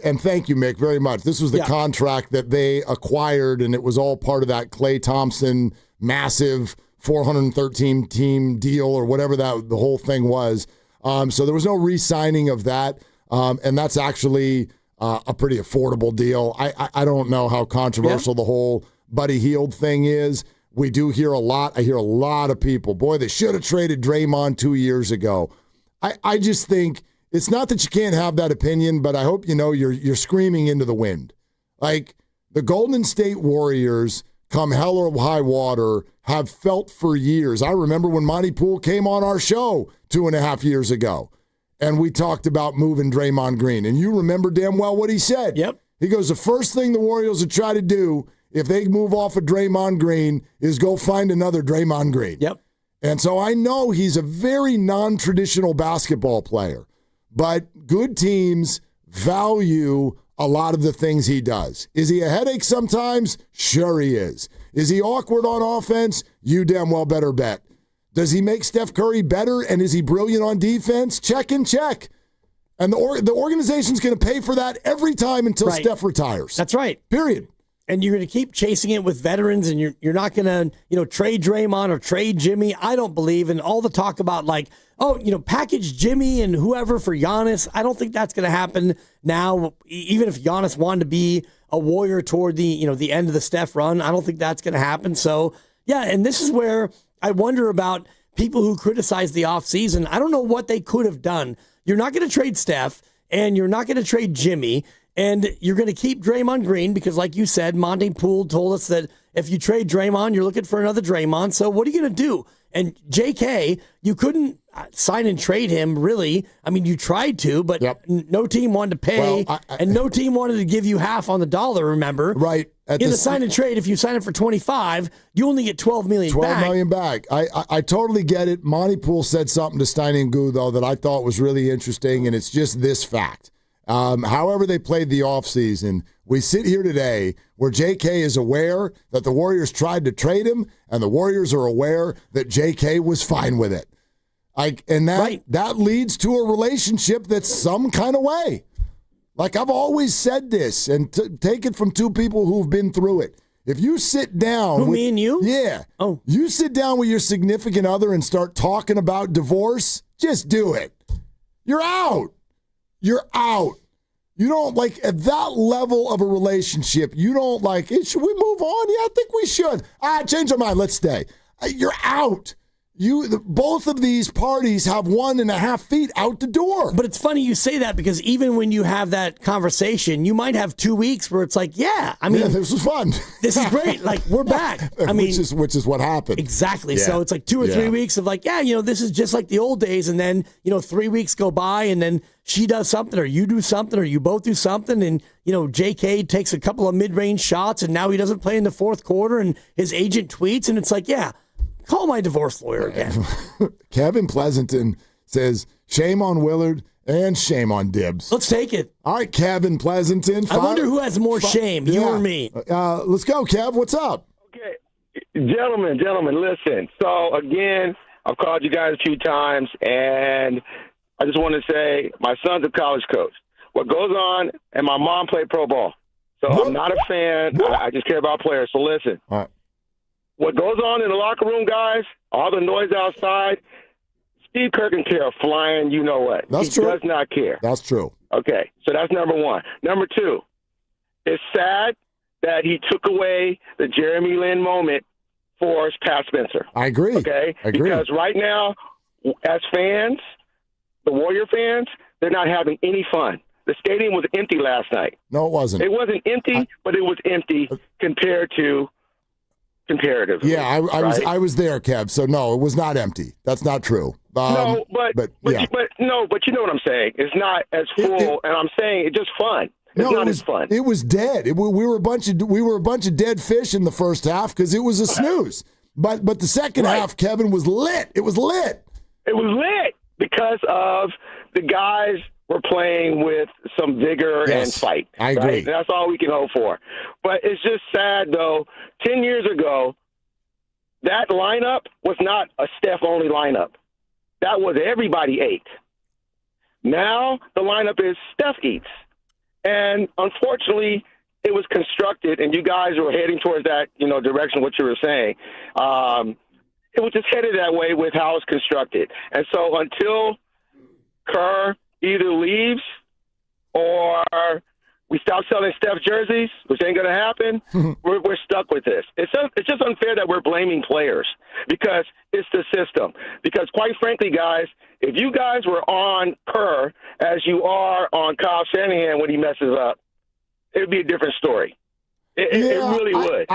and thank you, Mick, very much. This was the contract that they acquired, and it was all part of that Klay Thompson massive 413 team deal or whatever that the whole thing was. So there was no re-signing of that, and that's actually a pretty affordable deal. I don't know how controversial the whole Buddy Hield thing is. We do hear a lot. I hear a lot of people, boy, they should have traded Draymond 2 years ago. I just think it's not that you can't have that opinion, but I hope you know you're screaming into the wind. Like the Golden State Warriors, come hell or high water, have felt for years. I remember when Monty Poole came on our show 2.5 years ago, and we talked about moving Draymond Green. And you remember damn well what he said. Yep. He goes, the first thing the Warriors would try to do if they move off of Draymond Green is go find another Draymond Green. Yep. And so I know he's a very non-traditional basketball player, but good teams value a lot of the things he does. Is he a headache sometimes? Sure he is. Is he awkward on offense? You damn well better bet. Does he make Steph Curry better, and is he brilliant on defense? Check and check. And the organization's going to pay for that every time until Steph retires. That's right. Period. And you're going to keep chasing it with veterans, and you're not going to trade Draymond or trade Jimmy. I don't believe in all the talk about package Jimmy and whoever for Giannis. I don't think that's going to happen now. Even if Giannis wanted to be a Warrior toward the end of the Steph run, I don't think that's going to happen. So yeah, and this is where I wonder about people who criticize the offseason. I don't know what they could have done. You're not going to trade Steph, and you're not going to trade Jimmy. And you're going to keep Draymond Green because, like you said, Monty Poole told us that if you trade Draymond, you're looking for another Draymond. So what are you going to do? And JK, you couldn't sign and trade him, really. I mean, you tried to, but no team wanted to pay, and no team wanted to give you half on the dollar, remember? Right. In the sign and trade, if you sign it for 25, you only get $12 million back. $12 million back. I totally get it. Monty Poole said something to Stein and Gu, though, that I thought was really interesting, and it's just this fact. However they played the offseason, we sit here today where JK is aware that the Warriors tried to trade him, and the Warriors are aware that JK was fine with it. That leads to a relationship that's some kind of way. Like I've always said this, and take it from two people who've been through it. If you sit down... me and you? Yeah. Oh. You sit down with your significant other and start talking about divorce, just do it. You're out. You're out. You don't at that level of a relationship, you don't hey, should we move on? Yeah, I think we should. Change our mind. Let's stay. You're out. Both of these parties have 1.5 feet out the door. But it's funny you say that because even when you have that conversation, you might have 2 weeks where it's this was fun. This is great. We're back. Which is what happened. Exactly. Yeah. So it's 2 or 3 weeks of this is just like the old days. And then, 3 weeks go by and then she does something or you do something or you both do something. And, JK takes a couple of mid-range shots and now he doesn't play in the fourth quarter and his agent tweets and it's call my divorce lawyer again. Kevin Pleasanton says, shame on Willard and shame on Dibbs. Let's take it. All right, Kevin Pleasanton. I wonder who has more shame, you or me. Let's go, Kev. What's up? Okay. Gentlemen, listen. So, again, I've called you guys a few times, and I just want to say my son's a college coach. What goes on, and my mom played pro ball. So I'm not a fan. I just care about players. So, listen. All right. What goes on in the locker room, guys, all the noise outside, Steve Kerr can care flying, you know what. That's true. He does not care. That's true. Okay, so that's number one. Number two, it's sad that he took away the Jeremy Lin moment for Pat Spencer. I agree. Okay? I agree. Because right now, as fans, the Warrior fans, they're not having any fun. The stadium was empty last night. No, it wasn't. It wasn't empty, but it was empty comparatively. Yeah, I was there, Kev. So no, it was not empty. That's not true. No, but you know what I'm saying. It's not as full, and I'm saying it's just fun. It's not as fun. It was dead. We were a bunch of dead fish in the first half because it was a snooze. But the second half, Kevin, was lit. It was lit. It was lit because of the guys were playing with some vigor and fight. I agree. Right? That's all we can hope for. But it's just sad, though. 10 years ago, that lineup was not a Steph-only lineup. that was everybody ate. Now the lineup is Steph eats. And unfortunately, it was constructed, and you guys were heading towards that, direction, what you were saying. It was just headed that way with how it's constructed. And so until Kerr either leaves or we stop selling Steph jerseys, which ain't going to happen, we're stuck with this. It's just unfair that we're blaming players because it's the system. Because quite frankly, guys, if you guys were on Kerr as you are on Kyle Shanahan when he messes up, it would be a different story. It really would.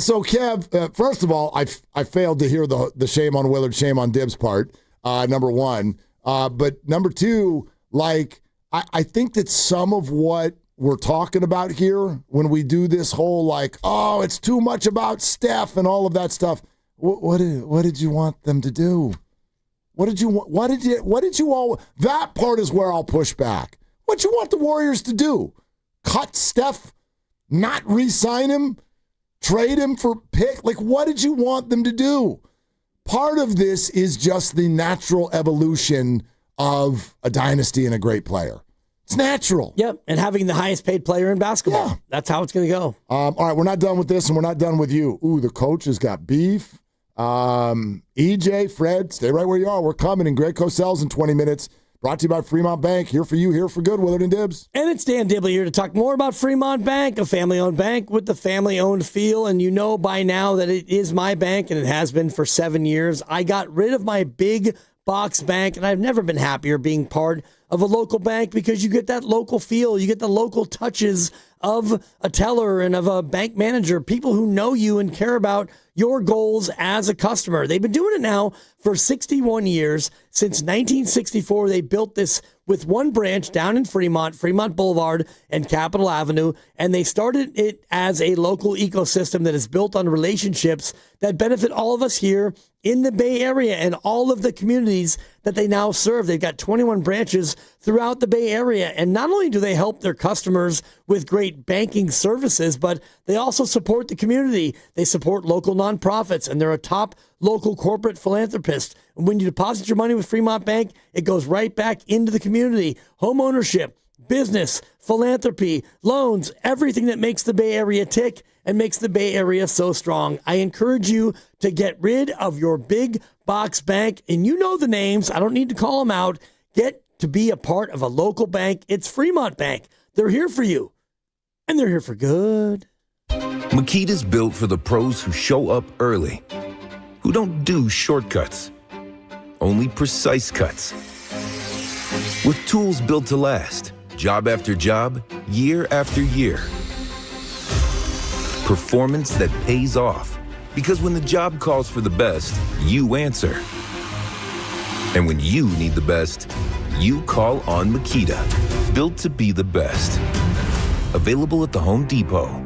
So, Kev, first of all, I failed to hear the shame on Willard, shame on Dibbs part, number one. But number two, I think that some of what we're talking about here when we do this whole it's too much about Steph and all of that stuff. What did you want them to do? What did you all? That part is where I'll push back. What you want the Warriors to do? Cut Steph? Not re-sign him? Trade him for pick? What did you want them to do? Part of this is just the natural evolution of a dynasty and a great player. It's natural. Yep, and having the highest paid player in basketball. Yeah. That's how it's going to go. All right, we're not done with this, and we're not done with you. Ooh, the coach has got beef. EJ, Fred, stay right where you are. We're coming, and Greg Cosell's in 20 minutes. Brought to you by Fremont Bank. Here for you, here for good, Willard and Dibbs. And it's Dan Dibley here to talk more about Fremont Bank, a family-owned bank with the family-owned feel. And you know by now that it is my bank, and it has been for 7 years. I got rid of my big box bank, and I've never been happier being part of a local bank because you get that local feel. You get the local touches of a teller and of a bank manager, people who know you and care about your goals as a customer. They've been doing it now for 61 years. Since 1964, they built this with one branch down in Fremont Boulevard and Capitol Avenue, and they started it as a local ecosystem that is built on relationships that benefit all of us here in the Bay Area and all of the communities that they now serve. They've got 21 branches throughout the Bay Area, and not only do they help their customers with great banking services, but they also support the community. They support local nonprofits, and they're a top local corporate philanthropist. And when you deposit your money with Fremont Bank, it goes right back into the community. Home ownership, business, philanthropy, loans, everything that makes the Bay Area tick and makes the Bay Area so strong. I encourage you to get rid of your big box bank, and you know the names. I don't need to call them out. Get to be a part of a local bank. It's Fremont Bank. They're here for you, and they're here for good. Makita's built for the pros who show up early, who don't do shortcuts, only precise cuts. With tools built to last, job after job, year after year. Performance that pays off, because when the job calls for the best, you answer. And when you need the best, you call on Makita. Built to be the best. Available at the Home Depot.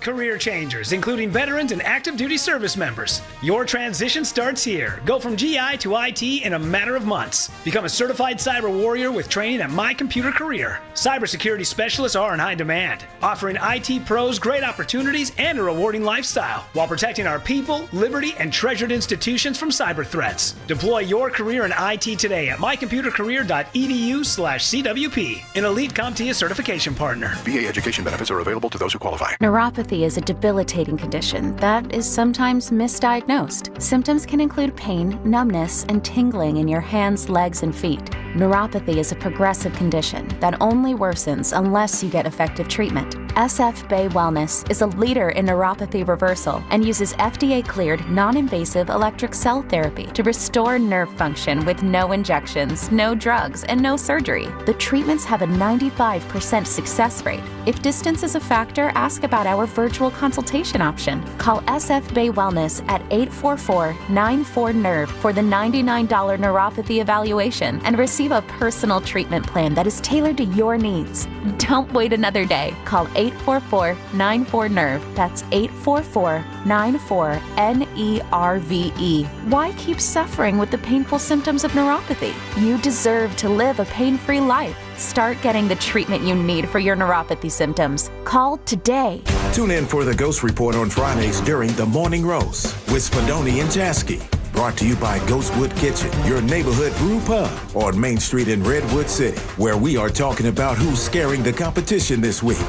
Career changers, including veterans and active duty service members. Your transition starts here. Go from GI to IT in a matter of months. Become a certified cyber warrior with training at My Computer Career. Cybersecurity specialists are in high demand, offering IT pros great opportunities and a rewarding lifestyle while protecting our people, liberty, and treasured institutions from cyber threats. Deploy your career in IT today at mycomputercareer.edu/CWP, an elite CompTIA certification partner. VA education benefits are available to those who qualify. Neuropathy is a debilitating condition that is sometimes misdiagnosed. Symptoms can include pain, numbness, and tingling in your hands, legs, and feet. Neuropathy is a progressive condition that only worsens unless you get effective treatment. SF Bay Wellness is a leader in neuropathy reversal and uses FDA-cleared, non-invasive electric cell therapy to restore nerve function with no injections, no drugs, and no surgery. The treatments have a 95% success rate. If distance is a factor, ask about our virtual consultation option. Call SF Bay Wellness at 844-94-NERVE for the $99 neuropathy evaluation and receive a personal treatment plan that is tailored to your needs. Don't wait another day. Call 844-94-NERVE. That's 844-94-NERVE. Why keep suffering with the painful symptoms of neuropathy? You deserve to live a pain-free life. Start getting the treatment you need for your neuropathy symptoms. Call today. Tune in for the Ghost Report on Fridays during the Morning Roast with Spadoni and Jasky. Brought to you by Ghostwood Kitchen, your neighborhood brew pub on Main Street in Redwood City, where we are talking about who's scaring the competition this week.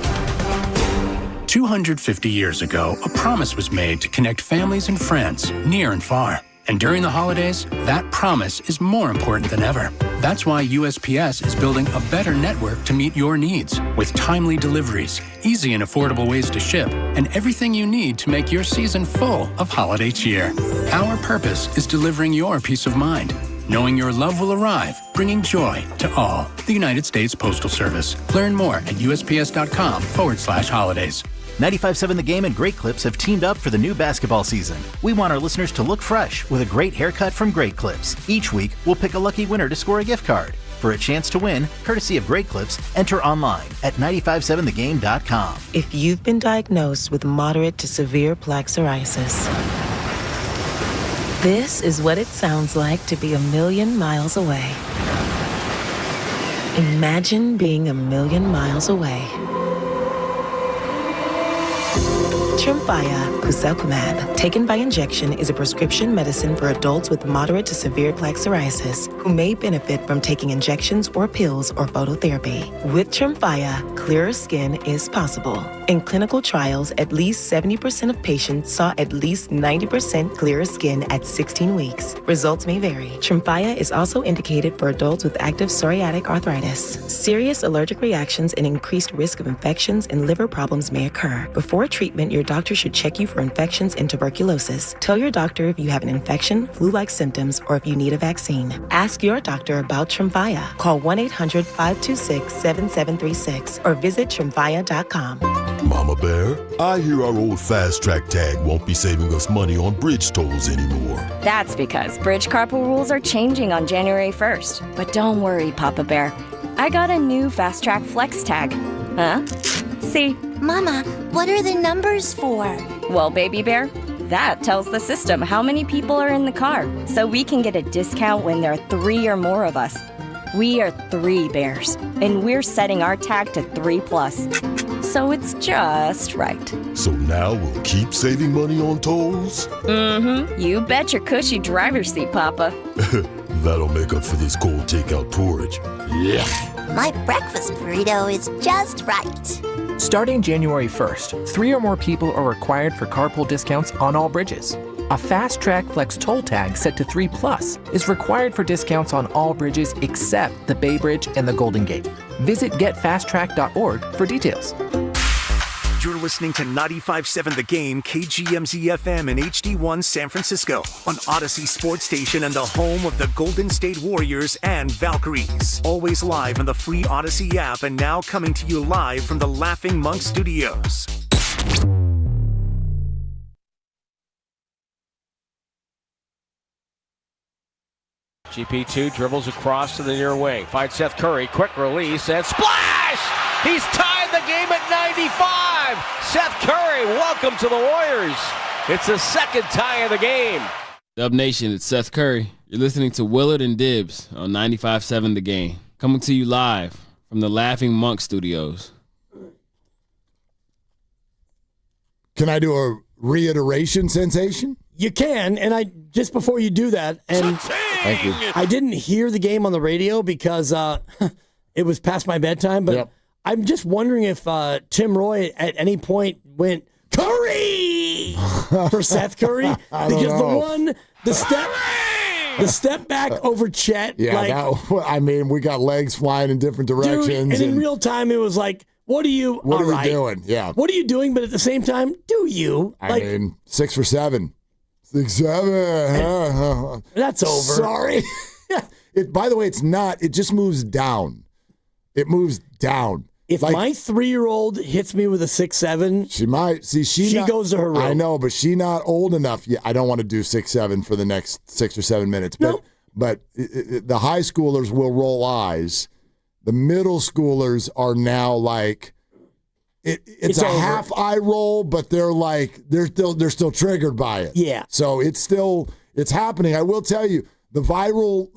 250 years ago, a promise was made to connect families and friends near and far. And during the holidays, that promise is more important than ever. That's why USPS is building a better network to meet your needs with timely deliveries, easy and affordable ways to ship, and everything you need to make your season full of holiday cheer. Our purpose is delivering your peace of mind, knowing your love will arrive, bringing joy to all. The United States Postal Service. Learn more at USPS.com/holidays. 95.7 The Game and Great Clips have teamed up for the new basketball season. We want our listeners to look fresh with a great haircut from Great Clips. Each week, we'll pick a lucky winner to score a gift card. For a chance to win, courtesy of Great Clips, enter online at 957thegame.com. If you've been diagnosed with moderate to severe plaque psoriasis, this is what it sounds like to be a million miles away. Imagine being a million miles away. Tremfya guselkumab, taken by injection, is a prescription medicine for adults with moderate to severe plaque psoriasis who may benefit from taking injections or pills or phototherapy. With Tremfya, clearer skin is possible. In clinical trials, at least 70% of patients saw at least 90% clearer skin at 16 weeks. Results may vary. Tremfya is also indicated for adults with active psoriatic arthritis. Serious allergic reactions and increased risk of infections and liver problems may occur. Before treatment, your doctor should check you for infections and tuberculosis. Tell your doctor if you have an infection, flu-like symptoms, or if you need a vaccine. Ask your doctor about Tremfya. Call 1-800-526-7736 or visit Tremfya.com. Mama Bear, I hear our old Fast Track tag won't be saving us money on bridge tolls anymore. That's because bridge carpool rules are changing on January 1st. But don't worry, Papa Bear. I got a new Fast Track Flex tag. Huh? See? Mama, what are the numbers for? Well, Baby Bear, that tells the system how many people are in the car, so we can get a discount when there are 3 or more of us. We are 3 bears, and we're setting our tag to 3+. So it's just right. So now we'll keep saving money on tolls? Mm-hmm. You bet your cushy driver's seat, Papa. That'll make up for this cold takeout porridge. Yeah. My breakfast burrito is just right. Starting January 1st, 3 or more people are required for carpool discounts on all bridges. A Fast Track Flex toll tag set to 3+ is required for discounts on all bridges except the Bay Bridge and the Golden Gate. Visit getfasttrack.org for details. You're listening to 95.7 The Game, KGMZ-FM and HD1 San Francisco on Odyssey Sports Station and the home of the Golden State Warriors and Valkyries. Always live on the free Odyssey app and now coming to you live from the Laughing Monk Studios. GP2 dribbles across to the near wing. Finds Seth Curry. Quick release and splash! He's tied the game at 95! Seth Curry, welcome to the Warriors. It's the second tie of the game. Dub Nation, it's Seth Curry. You're listening to Willard and Dibbs on 95.7 The Game. Coming to you live from the Laughing Monk Studios. Can I do a reiteration sensation? You can, and I just before you do that, and thank you. I didn't hear the game on the radio because it was past my bedtime, but Yep. I'm just wondering if Tim Roy at any point went Curry for Seth Curry I don't because know. the step back over Chet. Yeah, I mean, we got legs flying in different directions. Dude, and in real time, it was like, what are you doing? Yeah. What are you doing? But at the same time, do you? I mean, 6 for 7. 6, 7. That's over. Sorry. By the way, it's not. It just moves down. It moves down. If my 3-year-old hits me with a 6-7, she might. See, she goes to her room. I know, but she's not old enough yet. I don't want to do 6-7 for the next 6 or 7 minutes. But the high schoolers will roll eyes. The middle schoolers are now like it's a over. Half eye roll, but they're still triggered by it. Yeah. So it's happening. I will tell you the viral.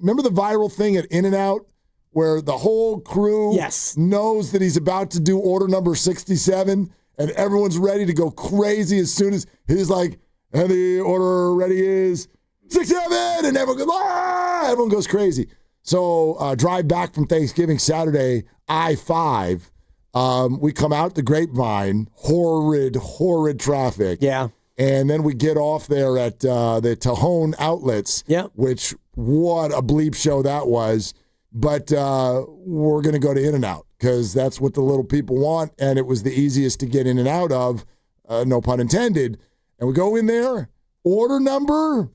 Remember the viral thing at In-N-Out where the whole crew knows that he's about to do order number 67, and everyone's ready to go crazy as soon as he's like, and the order ready is 6-7, and everyone goes, everyone goes crazy. So drive back from Thanksgiving Saturday, I-5. We come out the Grapevine, horrid traffic. Yeah. And then we get off there at the Tejon Outlets, which what a bleep show that was. But we're going to go to In-N-Out because that's what the little people want, and it was the easiest to get in and out of, no pun intended. And we go in there, order number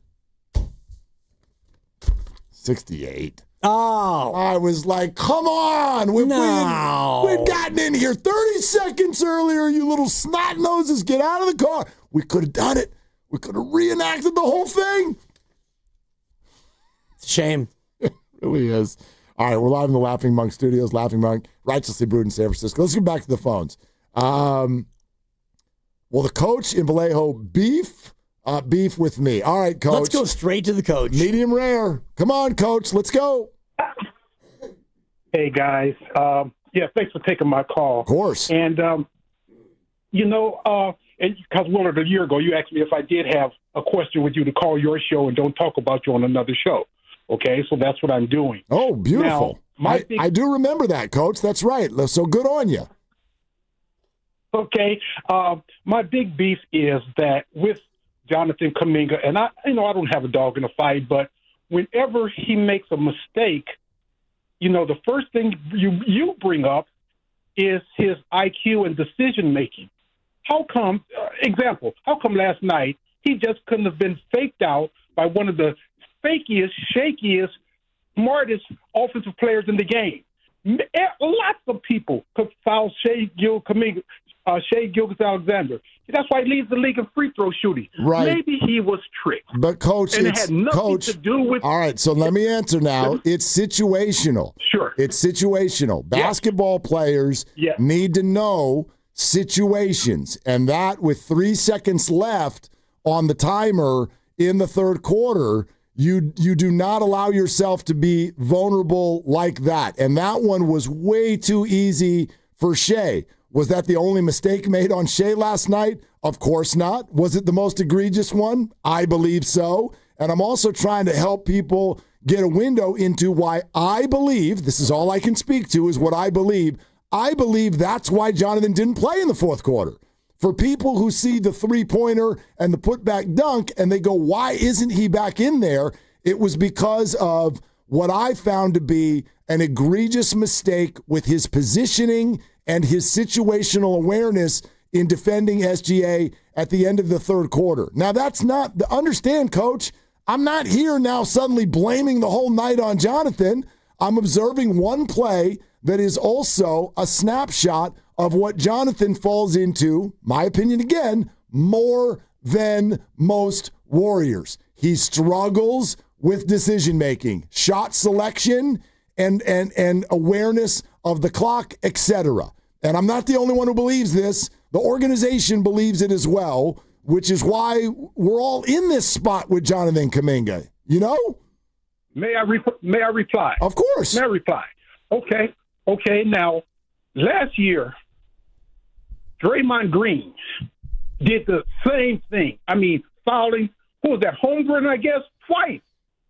68. Oh. I was like, come on. We'd gotten in here 30 seconds earlier, you little snot noses. Get out of the car. We could have done it. We could have reenacted the whole thing. It's a shame. It really is. All right, we're live in the Laughing Monk Studios. Laughing Monk, righteously brewed in San Francisco. Let's get back to the phones. Well, the coach in Vallejo beef with me. All right, coach. Let's go straight to the coach. Medium rare. Come on, coach. Let's go. Hey, guys. Thanks for taking my call. Of course. And, and because, Willard, a year ago, you asked me if I did have a question with you to call your show and don't talk about you on another show. Okay, so that's what I'm doing. Oh, beautiful. Now, I do remember that, Coach. That's right. So good on you. Okay. My big beef is that with Jonathan Kuminga, and I don't have a dog in a fight, but whenever he makes a mistake, the first thing you bring up is his IQ and decision-making. How come last night he just couldn't have been faked out by one of the fakiest, shakiest, smartest offensive players in the game? Lots of people could foul Shai Gilgeous-Alexander. That's why he leads the league in free throw shooting. Right. Maybe he was tricked. But, Coach, and it had nothing to do with... All right, so let me answer now. It's situational. Sure. It's situational. Basketball players need to know situations. And that, with 3 seconds left on the timer in the third quarter, you do not allow yourself to be vulnerable like that. And that one was way too easy for Shai. Was that the only mistake made on Shai last night? Of course not. Was it the most egregious one? I believe so. And I'm also trying to help people get a window into why I believe, this is all I can speak to, is what I believe. I believe that's why Jonathan didn't play in the fourth quarter. For people who see the three-pointer and the putback dunk and they go, why isn't he back in there? It was because of what I found to be an egregious mistake with his positioning and his situational awareness in defending SGA at the end of the third quarter. Now, that's not, understand, Coach, I'm not here now suddenly blaming the whole night on Jonathan. I'm observing one play that is also a snapshot of what Jonathan falls into, my opinion again, more than most Warriors. He struggles with decision-making, shot selection, and awareness of the clock, etc. And I'm not the only one who believes this. The organization believes it as well, which is why we're all in this spot with Jonathan Kuminga. You know? May I reply? Of course. May I reply? Okay. Now, last year, Draymond Green did the same thing. I mean, fouling, who was that, Holmgren, I guess, twice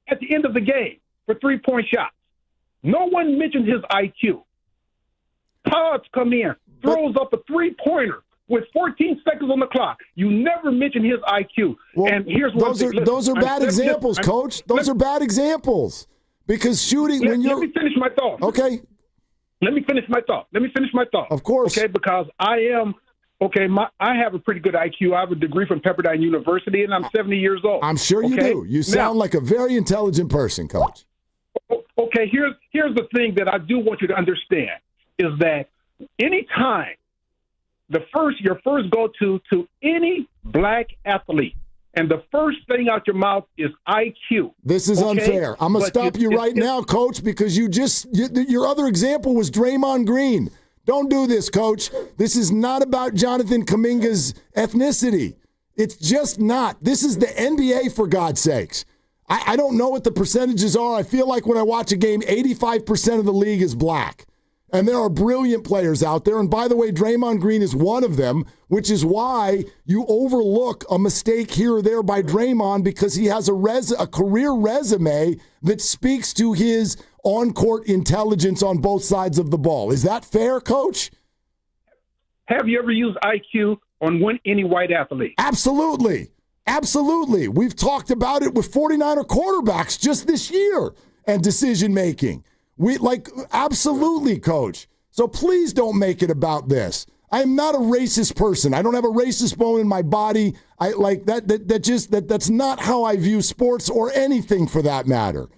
at the end of the game for three-point shots. No one mentioned his IQ. Todd's come in, throws up a three-pointer with 14 seconds on the clock. You never mention his IQ. Well, and here's what those are bad examples, Coach. Those are bad examples. Because shooting when you're... Let me finish my thought. Okay. Let me finish my thought. Of course. Okay, because I have a pretty good IQ. I have a degree from Pepperdine University, and I'm 70 years old. I'm sure you do. You sound like a very intelligent person, Coach. Okay, here's the thing that I do want you to understand is that anytime your first go-to any black athlete, and the first thing out your mouth is IQ. This is unfair. I'm going to stop you right now, Coach, because your other example was Draymond Green. Don't do this, Coach. This is not about Jonathan Kuminga's ethnicity. It's just not. This is the NBA, for God's sakes. I don't know what the percentages are. I feel like when I watch a game, 85% of the league is black. And there are brilliant players out there. And by the way, Draymond Green is one of them, which is why you overlook a mistake here or there by Draymond, because he has a career resume that speaks to his on-court intelligence on both sides of the ball. Is that fair, Coach? Have you ever used IQ on any white athlete? Absolutely. Absolutely. We've talked about it with 49er quarterbacks just this year and decision-making. Absolutely, Coach. So please don't make it about this. I am not a racist person. I don't have a racist bone in my body. That's not how I view sports or anything for that matter.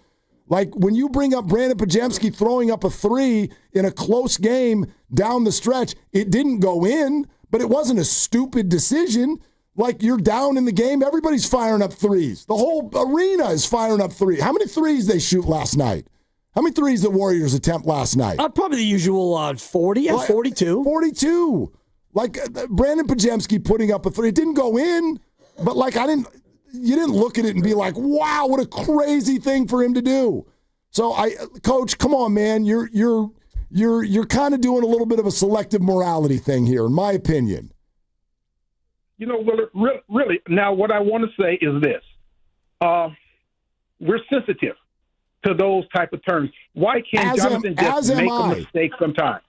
Like when you bring up Brandon Pajemski throwing up a 3 in a close game down the stretch, it didn't go in, but it wasn't a stupid decision. Like you're down in the game, everybody's firing up threes. The whole arena is firing up threes. How many threes they shoot last night? How many threes the Warriors attempt last night? Probably the usual 40, 42. 42. Like Brandon Pajemski putting up a 3. It didn't go in, but you didn't look at it and be like, wow, what a crazy thing for him to do. So Coach, come on, man. You're kind of doing a little bit of a selective morality thing here, in my opinion. You know, really, now what I want to say is this. We're sensitive to those type of terms. Why can't Jonathan just make a mistake sometimes?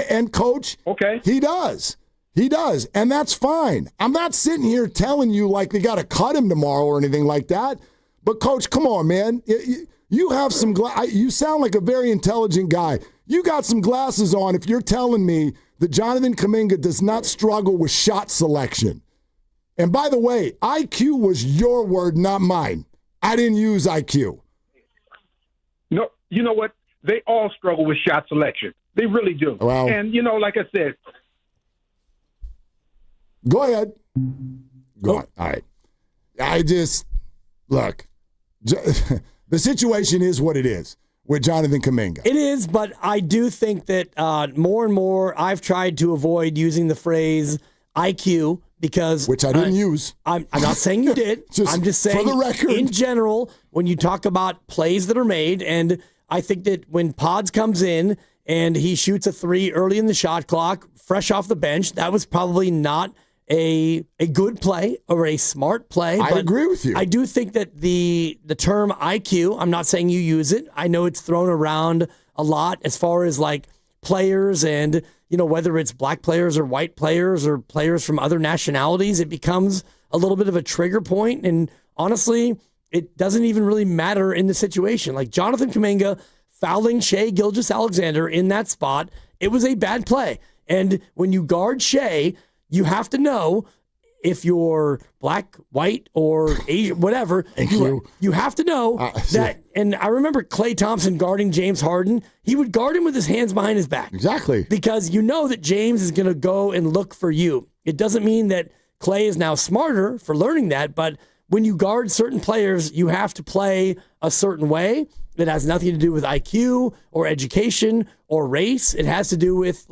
And Coach, okay, he does. He does, and that's fine. I'm not sitting here telling you like they got to cut him tomorrow or anything like that. But, Coach, come on, man. You have some you sound like a very intelligent guy. You got some glasses on if you're telling me that Jonathan Kuminga does not struggle with shot selection. And by the way, IQ was your word, not mine. I didn't use IQ. No, you know what? They all struggle with shot selection. They really do. Well, and, like I said. Go ahead. Go on. All right. Look, the situation is what it is with Jonathan Kuminga. It is, but I do think that more and more I've tried to avoid using the phrase IQ because... Which I didn't use. I'm not saying you did. I'm just saying, for the record, in general, when you talk about plays that are made, and I think that when Pods comes in and he shoots a 3 early in the shot clock, fresh off the bench, that was probably not a good play or a smart play. I agree with you. I do think that the term IQ, I'm not saying you use it. I know it's thrown around a lot as far as like players and, whether it's black players or white players or players from other nationalities, it becomes a little bit of a trigger point. And honestly, it doesn't even really matter in the situation. Like Jonathan Kuminga fouling Shai Gilgeous-Alexander in that spot, it was a bad play. And when you guard Shai, you have to know if you're black, white, or Asian, whatever. You have to know that. And I remember Klay Thompson guarding James Harden. He would guard him with his hands behind his back. Exactly. Because you know that James is going to go and look for you. It doesn't mean that Klay is now smarter for learning that, but when you guard certain players, you have to play a certain way that has nothing to do with IQ or education or race. It has to do with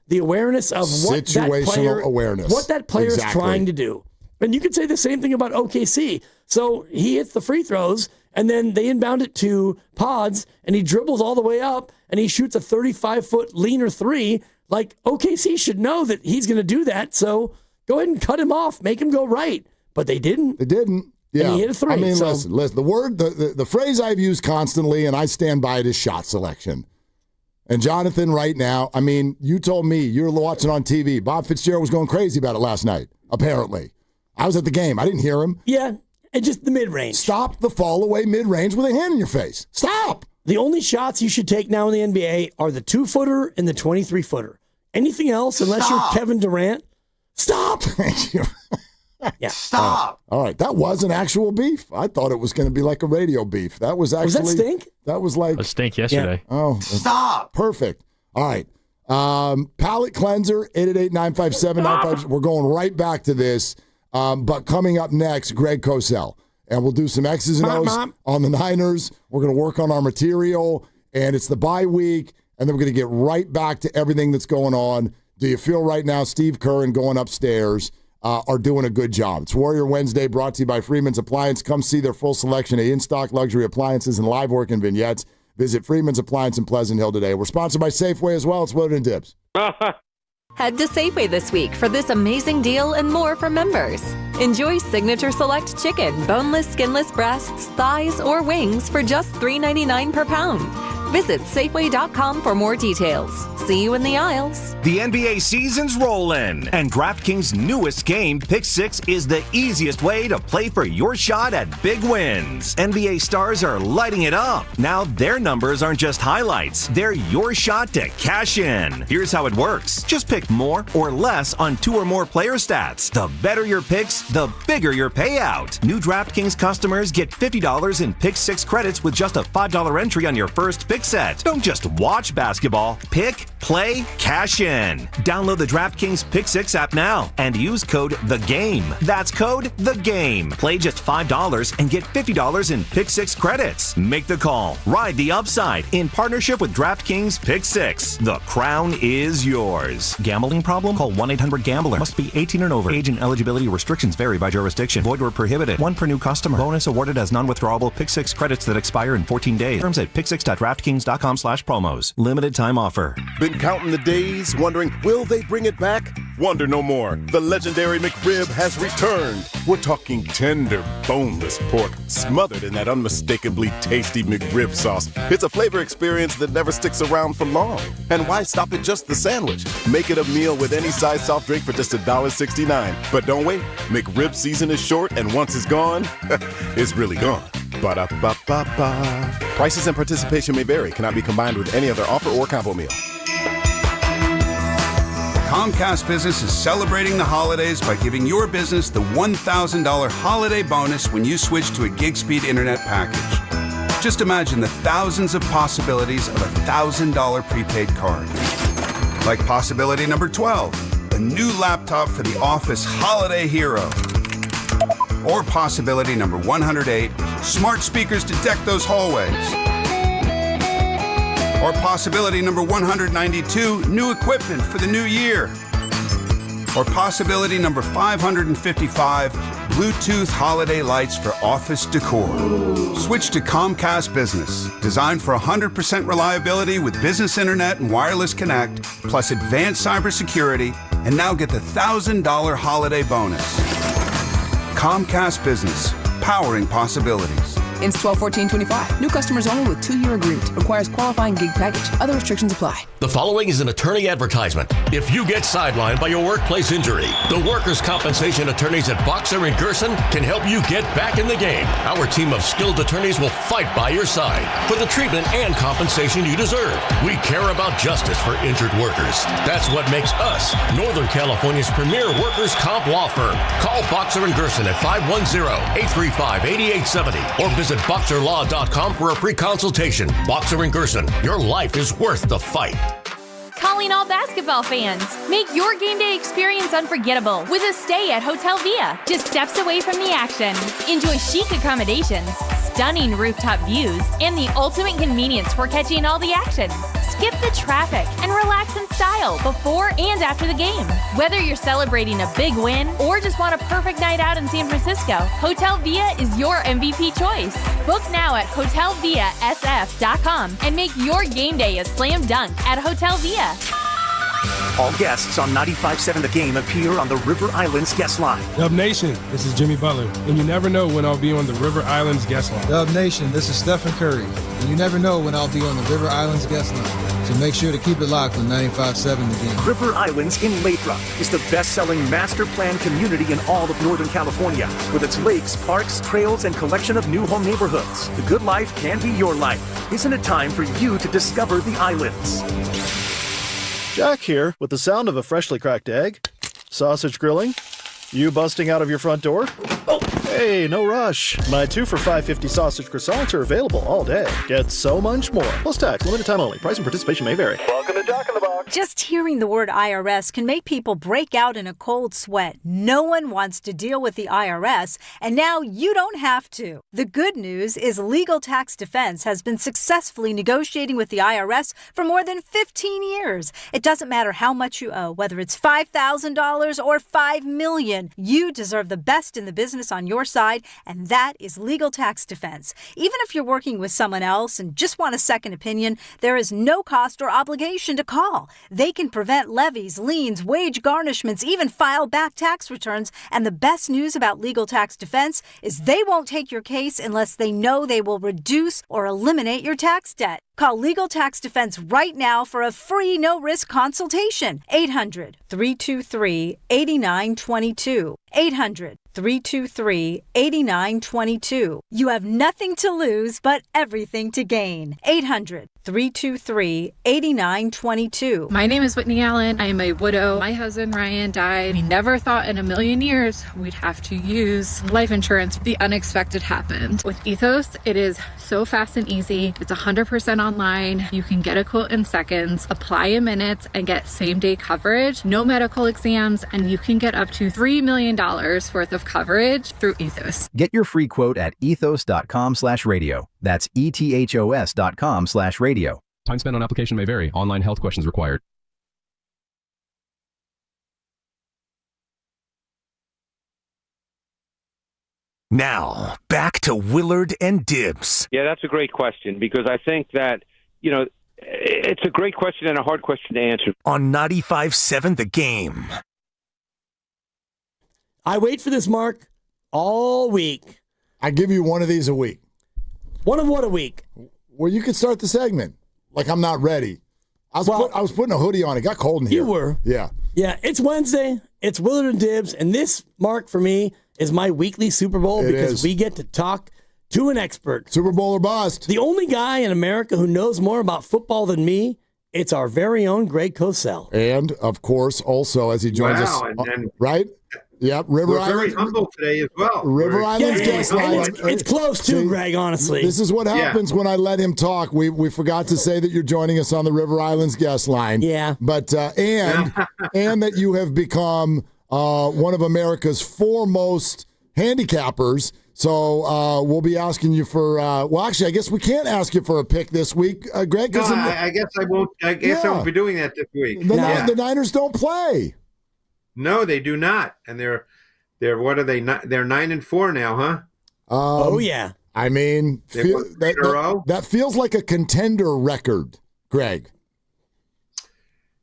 the awareness of what that player is trying to do. And you could say the same thing about OKC. So he hits the free throws, and then they inbound it to Pods, and he dribbles all the way up, and he shoots a 35-foot leaner 3. Like, OKC should know that he's going to do that, so go ahead and cut him off, make him go right. But they didn't. They didn't. Yeah. And he hit a 3. I mean, listen, the phrase I've used constantly, and I stand by it, is shot selection. And Jonathan, right now, I mean, you told me you were watching on TV. Bob Fitzgerald was going crazy about it last night, apparently. I was at the game. I didn't hear him. Yeah, and just the mid-range. Stop the fall-away mid-range with a hand in your face. Stop. The only shots you should take now in the NBA are the 2-footer and the 23-footer. Anything else, unless you're Kevin Durant, stop. Thank you. Yeah. Stop. All right. That was an actual beef. I thought it was going to be like a radio beef. That was actually. Was that stink? That was like. A stink yesterday. Yeah. Oh. Stop. Perfect. All right. Palate cleanser, 888-957-95. We're going right back to this. But coming up next, Greg Cosell. And we'll do some X's and O's on the Niners. We're going to work on our material. And it's the bye week. And then we're going to get right back to everything that's going on. Do you feel right now Steve Kerr and going upstairs are doing a good job? It's Warrior Wednesday, brought to you by Freeman's Appliance. Come see their full selection of in-stock luxury appliances and live work and vignettes Visit Freeman's Appliance in Pleasant Hill today. We're sponsored by Safeway as well. It's Woden and Dibs. Head to Safeway this week for this amazing deal and more for members. Enjoy Signature Select chicken, boneless, skinless breasts, thighs, or wings for just $3.99 per pound. Visit Safeway.com for more details. See you in the aisles. The NBA season's rolling, and DraftKings' newest game, Pick 6, is the easiest way to play for your shot at big wins. NBA stars are lighting it up. Now their numbers aren't just highlights, they're your shot to cash in. Here's how it works. Just pick more or less on 2 or more player stats. The better your picks, the bigger your payout. New DraftKings customers get $50 in Pick 6 credits with just a $5 entry on your first pick set. Don't just watch basketball. Pick, play, cash in. Download the DraftKings Pick 6 app now and use code THEGAME. That's code THEGAME. Play just $5 and get $50 in Pick 6 credits. Make the call. Ride the upside in partnership with DraftKings Pick 6. The crown is yours. Gambling problem? Call 1-800-GAMBLER. Must be 18 and over. Age and eligibility restrictions vary by jurisdiction. Void where prohibited. 1 per new customer. Bonus awarded as non-withdrawable Pick 6 credits that expire in 14 days. Terms at pick6.draftkings.com/promos. Limited time offer. Been counting the days, wondering, will they bring it back? Wonder no more. The legendary McRib has returned. We're talking tender, boneless pork, smothered in that unmistakably tasty McRib sauce. It's a flavor experience that never sticks around for long. And why stop at just the sandwich? Make it a meal with any size soft drink for just $1.69. But don't wait. McRib season is short, and once it's gone, it's really gone. Ba-da-ba-ba-ba. Prices and participation may vary. Cannot be combined with any other offer or combo meal. Comcast Business is celebrating the holidays by giving your business the $1,000 holiday bonus when you switch to a gig speed internet package. Just imagine the thousands of possibilities of a $1,000 prepaid card. Like possibility number 12, a new laptop for the office holiday hero. Or possibility number 108, smart speakers to deck those hallways. Or possibility number 192, new equipment for the new year. Or possibility number 555, Bluetooth holiday lights for office decor. Switch to Comcast Business, designed for 100% reliability with business internet and wireless connect, plus advanced cybersecurity, and now get the $1,000 holiday bonus. Comcast Business, powering possibilities. Ends 12/14/25. New customers only with 2-year agreement. Requires qualifying gig package. Other restrictions apply. The following is an attorney advertisement. If you get sidelined by your workplace injury, the workers' compensation attorneys at Boxer and Gerson can help you get back in the game. Our team of skilled attorneys will fight by your side for the treatment and compensation you deserve. We care about justice for injured workers. That's what makes us Northern California's premier workers' comp law firm. Call Boxer and Gerson at 510-835-8870 or visit BoxerLaw.com for a free consultation. Boxer and Gerson, your life is worth the fight. Calling all basketball fans. Make your game day experience unforgettable with a stay at Hotel Via, just steps away from the action. Enjoy chic accommodations, stunning rooftop views, and the ultimate convenience for catching all the action. Skip the traffic and relax in style before and after the game. Whether you're celebrating a big win or just want a perfect night out in San Francisco, Hotel Via is your MVP choice. Book now at hotelviasf.com and make your game day a slam dunk at Hotel Via. All guests on 95.7 The Game appear on the River Islands guest line. Dub Nation, this is Jimmy Butler, and you never know when I'll be on the River Islands guest line. Dub Nation, this is Stephen Curry, and you never know when I'll be on the River Islands guest line. So make sure to keep it locked on 95.7 The Game. River Islands in Lathrop is the best-selling master plan community in all of Northern California, with its lakes, parks, trails, and collection of new home neighborhoods. The good life can be your life. Isn't it time for you to discover the islands? Jack here, with the sound of a freshly cracked egg, sausage grilling, you busting out of your front door. Oh, hey, no rush. My 2 for $5.50 sausage croissants are available all day. Get so much more. Plus tax, limited time only. Price and participation may vary. Welcome to Jack in the Box. Just hearing the word IRS can make people break out in a cold sweat. No one wants to deal with the IRS, and now you don't have to. The good news is Legal Tax Defense has been successfully negotiating with the IRS for more than 15 years. It doesn't matter how much you owe, whether it's $5,000 or $5 million. You deserve the best in the business on your your side, and that is legal tax defense. Even if you're working with someone else and just want a second opinion, there is no cost or obligation to call. They can prevent levies, liens, wage garnishments, even file back tax returns. And the best news about legal tax defense is they won't take your case unless they know they will reduce or eliminate your tax debt. Call Legal Tax Defense right now for a free no-risk consultation. 800-323-8922. 800-323-8922. You have nothing to lose but everything to gain. 800-323-8922. My name is Whitney Allen. I am a widow. My husband Ryan died. We never thought in a million years we'd have to use life insurance. The unexpected happened. With Ethos, it is so fast and easy. It's 100% online. You can get a quote in seconds, apply in minutes, and get same-day coverage, no medical exams, and you can get up to $3 million worth of coverage through Ethos. Get your free quote at ethos.com/radio. That's ethos.com/radio. Time spent on application may vary. Online health questions required. Now, back to Willard and Dibs. Yeah, that's a great question because I think that, it's a great question and a hard question to answer. On 95.7 The Game. I wait for this, Mark, all week. I give you one of these a week. One of what a week? Well, you could start the segment. Like I'm not ready. I was putting a hoodie on. It got cold in here. You were. Yeah. Yeah, it's Wednesday. It's Willard and Dibs. And this, Mark, for me, is my weekly Super Bowl because we get to talk to an expert. Super Bowl or bust. The only guy in America who knows more about football than me, it's our very own Greg Cosell. And, of course, also as he joins us, right? Yep, River Island. We're very humble today as well. River Island's guest line. It's close too, Greg, honestly. This is what happens when I let him talk. We forgot to say that you're joining us on the River Islands guest line. Yeah. But, and that you have become one of America's foremost handicappers. So we'll be asking you for, actually, I guess we can't ask you for a pick this week, Greg. No, I guess I won't. I won't be doing that this week. The Niners don't play. No, they do not, and they're what are they? They're 9-4 now, huh? Oh yeah. I mean, that feels like a contender record, Greg.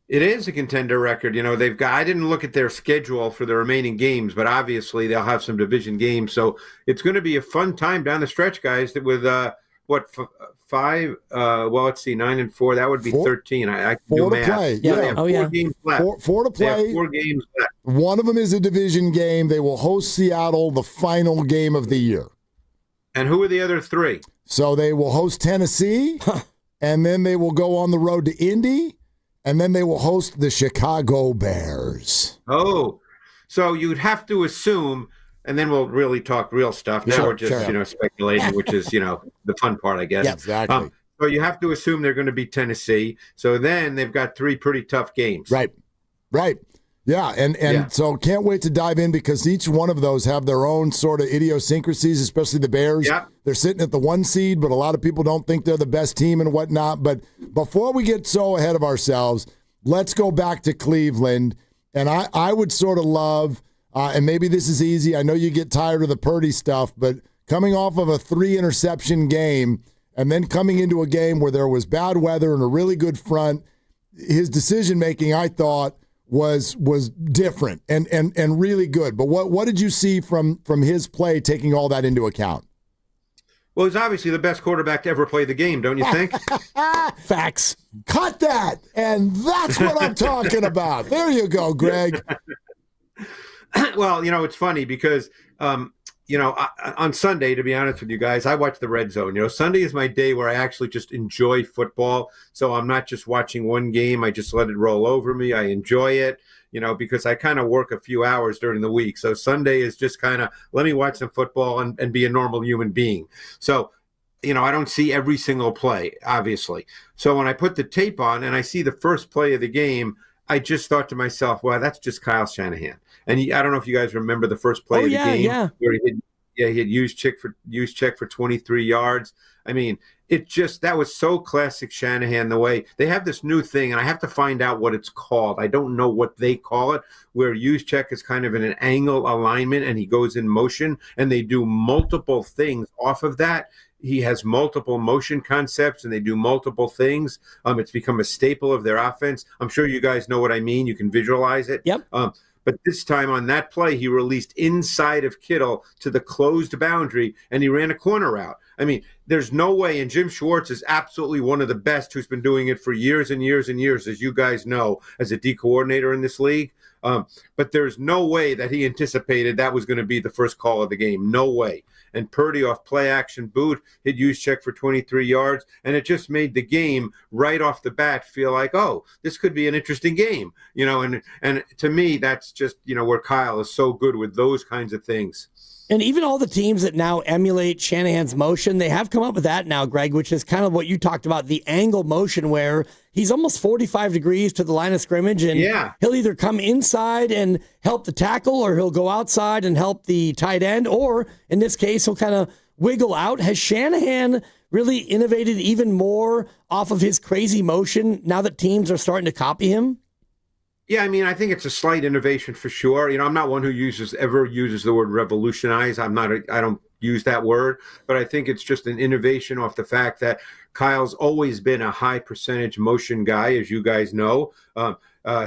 It is a contender record. They've got. I didn't look at their schedule for the remaining games, but obviously they'll have some division games, so it's going to be a fun time down the stretch, guys. With five? Let's see, 9-4. That would be 13. I can do math. Play. Yeah. They have four games left. Four to play. They have 4 games left. One of them is a division game. They will host Seattle, the final game of the year. And who are the other 3? So they will host Tennessee, and then they will go on the road to Indy, and then they will host the Chicago Bears. Oh, so you'd have to assume. And then we'll really talk real stuff. Now we're just, speculating, which is, the fun part, I guess. Yeah, exactly. So you have to assume they're going to beat Tennessee. So then they've got 3 pretty tough games. Right. Yeah, and so can't wait to dive in because each one of those have their own sort of idiosyncrasies, especially the Bears. Yeah. They're sitting at the 1 seed, but a lot of people don't think they're the best team and whatnot. But before we get so ahead of ourselves, let's go back to Cleveland. And I would sort of love – and maybe this is easy. I know you get tired of the Purdy stuff, but coming off of a 3-interception game and then coming into a game where there was bad weather and a really good front, his decision-making, I thought, was different and really good. But what did you see from his play taking all that into account? Well, he's obviously the best quarterback to ever play the game, don't you think? Facts. Cut that. And that's what I'm talking about. There you go, Greg. Well, it's funny because, on Sunday, to be honest with you guys, I watch the Red Zone. Sunday is my day where I actually just enjoy football. So I'm not just watching one game. I just let it roll over me. I enjoy it, because I kind of work a few hours during the week. So Sunday is just kind of, let me watch some football and be a normal human being. So, I don't see every single play, obviously. So when I put the tape on and I see the first play of the game, I just thought to myself, well, that's just Kyle Shanahan. And I don't know if you guys remember the first play of the game where he had used check for 23 yards. I mean, that was so classic Shanahan, the way they have this new thing, and I have to find out what it's called. I don't know what they call it, where Juszczyk is kind of in an angle alignment and he goes in motion, and they do multiple things off of that. He has multiple motion concepts and they do multiple things. It's become a staple of their offense. I'm sure you guys know what I mean. You can visualize it. Yep. But this time on that play, he released inside of Kittle to the closed boundary, and he ran a corner route. I mean, there's no way, and Jim Schwartz is absolutely one of the best who's been doing it for years and years and years, as you guys know, as a D coordinator in this league. But there's no way that he anticipated that was going to be the first call of the game. No way. And Purdy off play action boot hit Juszczyk for 23 yards, and it just made the game right off the bat feel like, oh, this could be an interesting game, and to me, that's just, where Kyle is so good with those kinds of things. And even all the teams that now emulate Shanahan's motion, they have come up with that now, Greg, which is kind of what you talked about, the angle motion, where he's almost 45 degrees to the line of scrimmage, and he'll either come inside and help the tackle, or he'll go outside and help the tight end, or in this case, he'll kind of wiggle out. Has Shanahan really innovated even more off of his crazy motion now that teams are starting to copy him? Yeah, I mean, I think it's a slight innovation for sure. I'm not one who ever uses the word revolutionize. I don't use that word, but I think it's just an innovation off the fact that Kyle's always been a high percentage motion guy, as you guys know.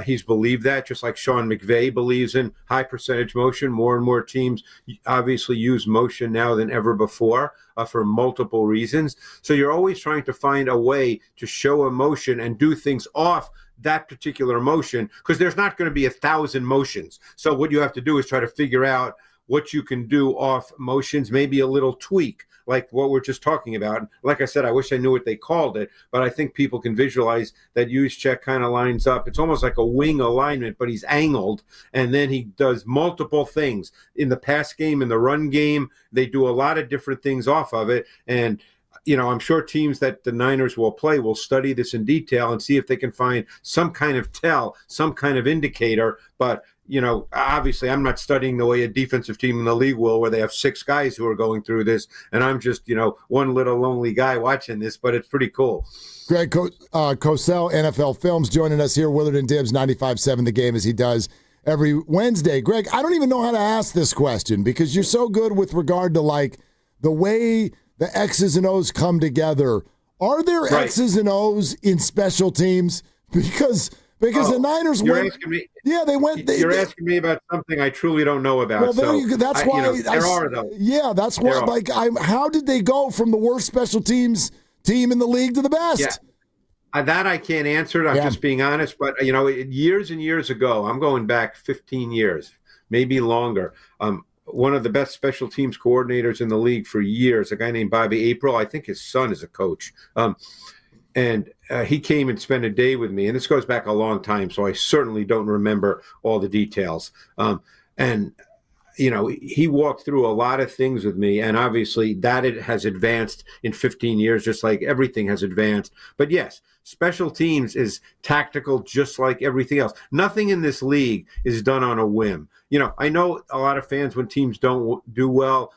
He's believed that, just like Sean McVay believes in high percentage motion. More and more teams obviously use motion now than ever before for multiple reasons. So you're always trying to find a way to show emotion and do things off that particular motion, because there's not going to be 1,000 motions. So what you have to do is try to figure out what you can do off motions, maybe a little tweak, like what we're just talking about. Like I said, I wish I knew what they called it, but I think people can visualize that Juszczyk kind of lines up. It's almost like a wing alignment, but he's angled, and then he does multiple things. In the pass game, in the run game, they do a lot of different things off of it, and I'm sure teams that the Niners will play will study this in detail and see if they can find some kind of tell, some kind of indicator. But, obviously I'm not studying the way a defensive team in the league will, where they have 6 guys who are going through this. And I'm just, one little lonely guy watching this, but it's pretty cool. Greg Cosell, NFL Films, joining us here. Willard and Dibs, 95.7 The Game, as he does every Wednesday. Greg, I don't even know how to ask this question, because you're so good with regard to, like, the way the X's and O's come together. Are there X's and O's in special teams? Because the Niners went. Asking me, they went. You're asking me about something I truly don't know about. Well, that's why there are though. Yeah, that's why. How did they go from the worst special teams team in the league to the best? Yeah. That I can't answer. I'm just being honest. But years and years ago, I'm going back 15 years, maybe longer. One of the best special teams coordinators in the league for years, a guy named Bobby April. I think his son is a coach. And he came and spent a day with me. And this goes back a long time, so I certainly don't remember all the details. He walked through a lot of things with me. And obviously that it has advanced in 15 years, just like everything has advanced. But yes, special teams is tactical, just like everything else. Nothing in this league is done on a whim. I know a lot of fans, when teams don't do well,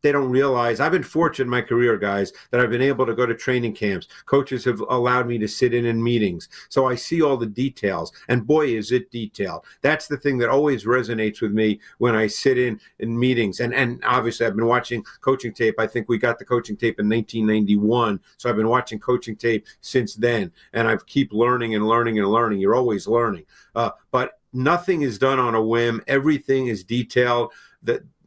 they don't realize. I've been fortunate in my career, guys, that I've been able to go to training camps. Coaches have allowed me to sit in meetings. So I see all the details. And boy, is it detailed. That's the thing that always resonates with me when I sit in meetings. And obviously, I've been watching coaching tape. I think we got the coaching tape in 1991. So I've been watching coaching tape since then. And I keep learning and learning and learning. You're always learning. But nothing is done on a whim. Everything is detailed.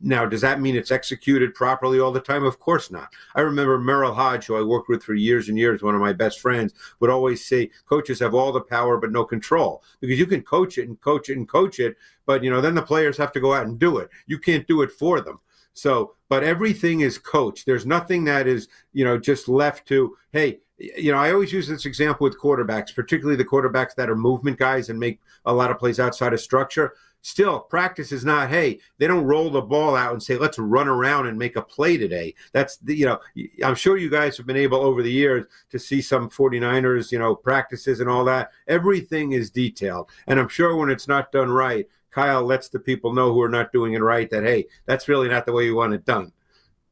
Now, does that mean it's executed properly all the time? Of course not. I remember Merrill Hodge, who I worked with for years and years, one of my best friends, would always say, coaches have all the power but no control. Because you can coach it and coach it and coach it, but then the players have to go out and do it. You can't do it for them. So, but everything is coached. There's nothing that is, just left to, hey, I always use this example with quarterbacks, particularly the quarterbacks that are movement guys and make a lot of plays outside of structure. Still, practice is not, hey, they don't roll the ball out and say, let's run around and make a play today. That's I'm sure you guys have been able over the years to see some 49ers, practices and all that. Everything is detailed. And I'm sure when it's not done right, Kyle lets the people know who are not doing it right that, hey, that's really not the way you want it done.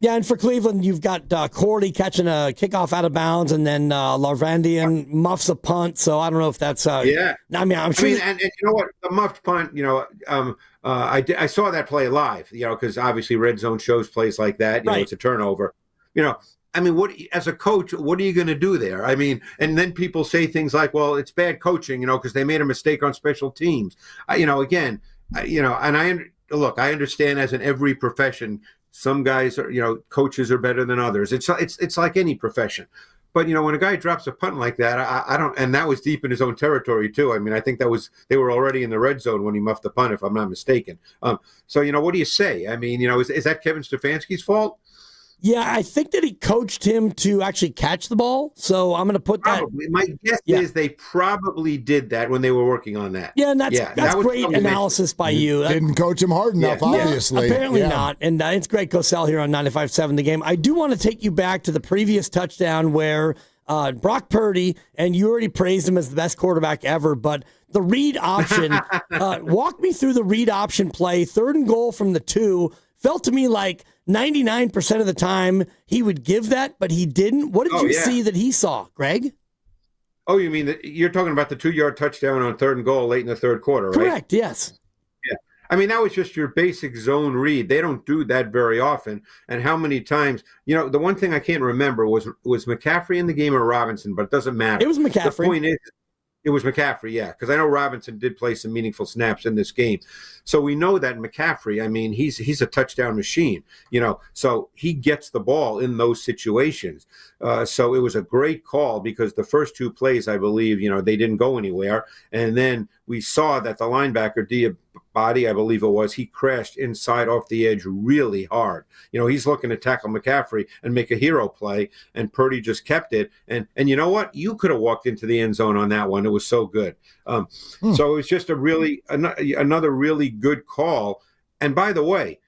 Yeah, and for Cleveland, you've got Cordy catching a kickoff out of bounds, and then Larvandian muffs a punt. So I don't know if that's yeah. I mean, I'm sure. And you know what? The muffed punt. I saw that play live. Because obviously red zone shows plays like that. Right. It's a turnover. I mean, what as a coach, what are you going to do there? I mean, and then people say things like, "Well, it's bad coaching," because they made a mistake on special teams. And I understand as in every profession. Some guys are, coaches are better than others. It's like any profession. But, when a guy drops a punt like that, I don't, and that was deep in his own territory too. I mean, I think they were already in the red zone when he muffed the punt, if I'm not mistaken. So, what do you say? I mean, is that Kevin Stefanski's fault? Yeah, I think that he coached him to actually catch the ball. So I'm going to put that. My guess is they probably did that when they were working on that. Yeah, and that's great analysis by you. Didn't coach him hard enough, obviously. Apparently not. And it's Greg Cosell here on 95.7 The Game. I do want to take you back to the previous touchdown where Brock Purdy, and you already praised him as the best quarterback ever, but the read option, walk me through the read option play, 3rd and goal from the 2, felt to me like 99% of the time he would give that, but he didn't. What did you see that he saw, Greg? Oh, you mean you're talking about the 2-yard touchdown on 3rd and goal late in the 3rd quarter, right? Correct, yes. Yeah. I mean, that was just your basic zone read. They don't do that very often. And how many times, the one thing I can't remember was McCaffrey in the game or Robinson, but it doesn't matter. It was McCaffrey. The point is, it was McCaffrey, yeah, because I know Robinson did play some meaningful snaps in this game. So we know that McCaffrey, I mean, he's a touchdown machine, so he gets the ball in those situations. So it was a great call because the first 2 plays, I believe, they didn't go anywhere. And then we saw that the linebacker, Diabate, I believe it was, he crashed inside off the edge really hard. He's looking to tackle McCaffrey and make a hero play, and Purdy just kept it. And you know what? You could have walked into the end zone on that one. It was so good. So it was just another really good call. And by the way,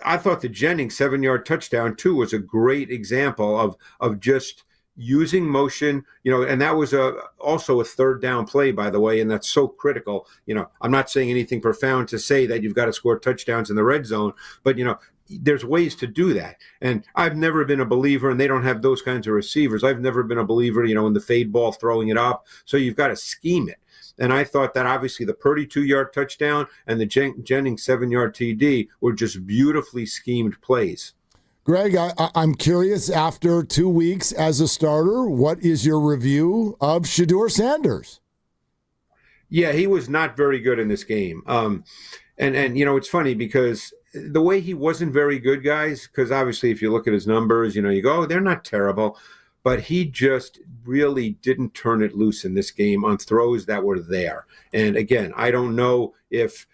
I thought the Jennings 7-yard touchdown too was a great example of just using motion, and that was also a 3rd down play, by the way, and that's so critical. I'm not saying anything profound to say that you've got to score touchdowns in the red zone, but there's ways to do that. And I've never been a believer, and they don't have those kinds of receivers. I've never been a believer, in the fade ball, throwing it up. So you've got to scheme it. And I thought that obviously the Purdy 2-yard touchdown and the Jennings 7-yard TD were just beautifully schemed plays. Greg, I'm curious, after 2 weeks as a starter, what is your review of Shedeur Sanders? Yeah, he was not very good in this game. And it's funny because the way he wasn't very good, guys, because obviously if you look at his numbers, you go, oh, they're not terrible. But he just really didn't turn it loose in this game on throws that were there. And again, I don't know if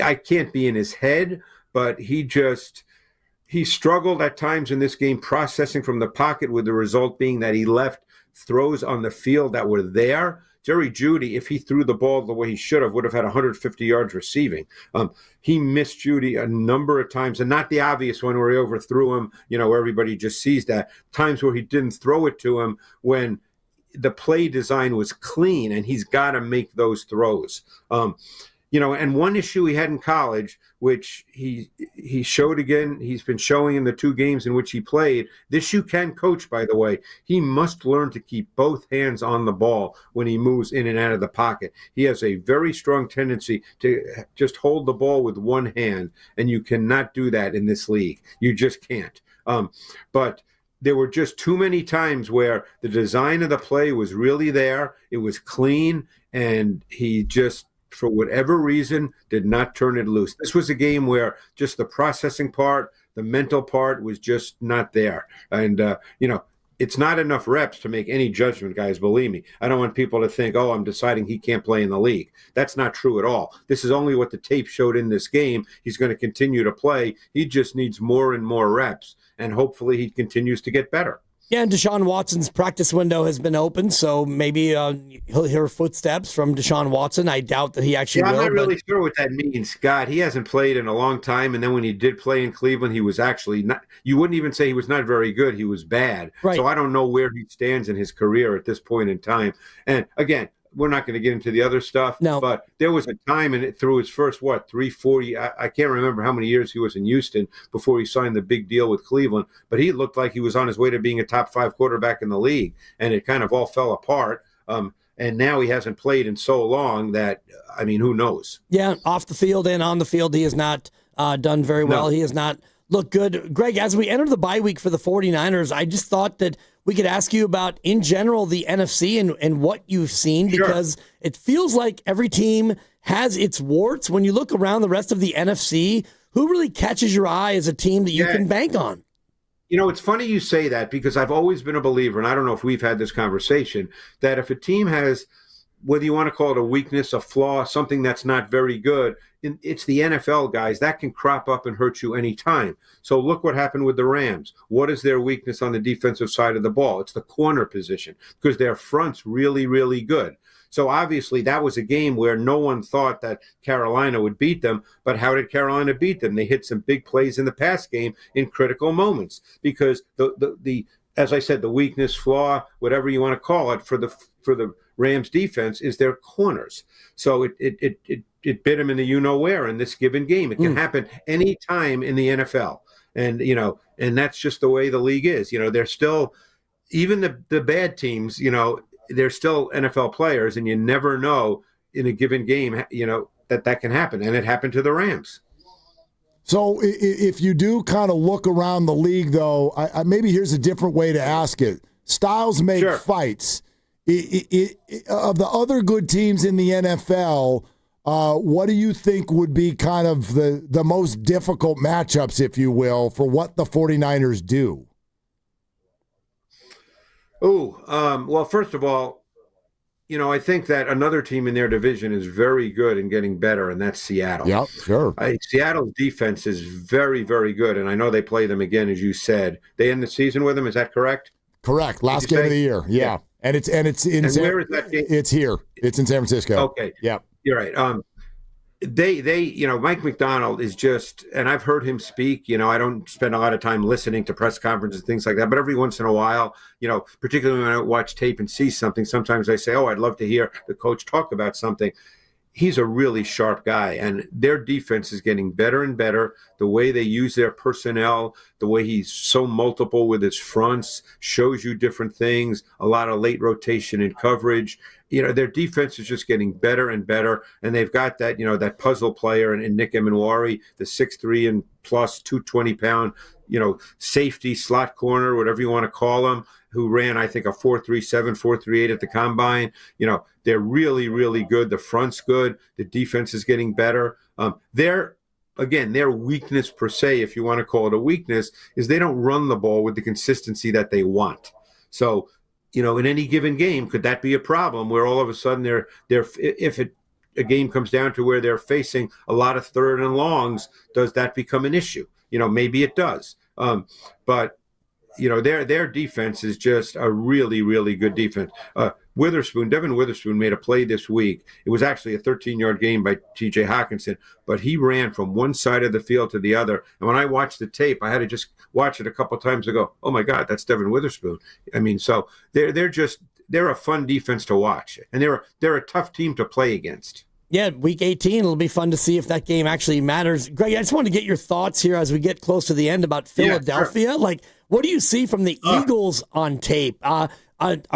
I can't be in his head, but he struggled at times in this game processing from the pocket, with the result being that he left throws on the field that were there. Jerry Jeudy, if he threw the ball the way he should have, would have had 150 yards receiving. He missed Jeudy a number of times, and not the obvious one where he overthrew him, where everybody just sees that. Times where he didn't throw it to him when the play design was clean, and he's got to make those throws. And one issue he had in college, which he showed again, he's been showing in the 2 games in which he played. This you can coach, by the way. He must learn to keep both hands on the ball when he moves in and out of the pocket. He has a very strong tendency to just hold the ball with one hand, and you cannot do that in this league. You just can't. But there were just too many times where the design of the play was really there. It was clean, and he just, for whatever reason, did not turn it loose. This was a game where just the processing part, the mental part was just not there. And, it's not enough reps to make any judgment, guys, believe me. I don't want people to think, oh, I'm deciding he can't play in the league. That's not true at all. This is only what the tape showed in this game. He's going to continue to play. He just needs more and more reps, and hopefully he continues to get better. Yeah, and Deshaun Watson's practice window has been open, so maybe he'll hear footsteps from Deshaun Watson. I doubt that he actually will. I'm not really sure what that means, Scott. He hasn't played in a long time, and then when he did play in Cleveland, he was actually not – you wouldn't even say he was not very good. He was bad. Right. So I don't know where he stands in his career at this point in time. And, again, we're not going to get into the other stuff. No. But there was a time through his first, 340, I can't remember how many years he was in Houston before he signed the big deal with Cleveland, but he looked like he was on his way to being a top 5 quarterback in the league, and it kind of all fell apart. And now he hasn't played in so long that, I mean, who knows? Yeah, off the field and on the field, he has not done very well. No. He has not looked good. Greg, as we enter the bye week for the 49ers, I just thought that we could ask you about, in general, the NFC and what you've seen, because it feels like every team has its warts. When you look around the rest of the NFC, who really catches your eye as a team that you can bank on? You know, it's funny you say that, because I've always been a believer, and I don't know if we've had this conversation, that if a team has, whether you want to call it a weakness, a flaw, something that's not very good, it's the NFL guys. That can crop up and hurt you anytime. So look what happened with the Rams. What is their weakness on the defensive side of the ball? It's the corner position, because their front's really, really good. So obviously that was a game where no one thought that Carolina would beat them. But how did Carolina beat them? They hit some big plays in the pass game in critical moments, because the as I said, the weakness, flaw, whatever you want to call it, for the Rams defense is their corners. So it bit them in the you-know-where in this given game. It can happen any time in the NFL. And, and that's just the way the league is. They're still, even the bad teams, they're still NFL players, and you never know in a given game, that can happen. And it happened to the Rams. So if you do kind of look around the league, though, maybe here's a different way to ask it. Styles make fights. Of the other good teams in the NFL, what do you think would be kind of the most difficult matchups, if you will, for what the 49ers do? Well, first of all, I think that another team in their division is very good and getting better, and that's Seattle. Yep, sure. Seattle's defense is very, very good, and I know they play them again, as you said. They end the season with them, is that correct? Correct. Last game of the year, yeah. And it's in where is that game? It's here. It's in San Francisco. Okay. Yeah. You're right. They Mike McDonald is just, and I've heard him speak, I don't spend a lot of time listening to press conferences and things like that, but every once in a while, particularly when I watch tape and see something, sometimes I say, I'd love to hear the coach talk about something. He's a really sharp guy, and their defense is getting better and better. The way they use their personnel, the way he's so multiple with his fronts, shows you different things, a lot of late rotation and coverage. Their defense is just getting better and better, and they've got that, that puzzle player in Nick Emenwari, the 6'3" and plus 220-pound, safety, slot corner, whatever you want to call him, who ran, I think, a 4.37, 4.38 at the combine. They're really, really good. The front's good. The defense is getting better. Their weakness per se, if you want to call it a weakness, is they don't run the ball with the consistency that they want. So, in any given game, could that be a problem where all of a sudden a game comes down to where they're facing a lot of third and longs, does that become an issue? Maybe it does. But their defense is just a really, really good defense. Devin Witherspoon made a play this week. It was actually a 13-yard gain by T.J. Hawkinson, but he ran from one side of the field to the other. And when I watched the tape, I had to just watch it a couple of times and go, oh my God, that's Devin Witherspoon. I mean, so they're a fun defense to watch, and they're a tough team to play against. Yeah, week 18, it'll be fun to see if that game actually matters. Greg, I just want to get your thoughts here as we get close to the end about Philadelphia. Yeah, sure. What do you see from the Eagles on tape? Are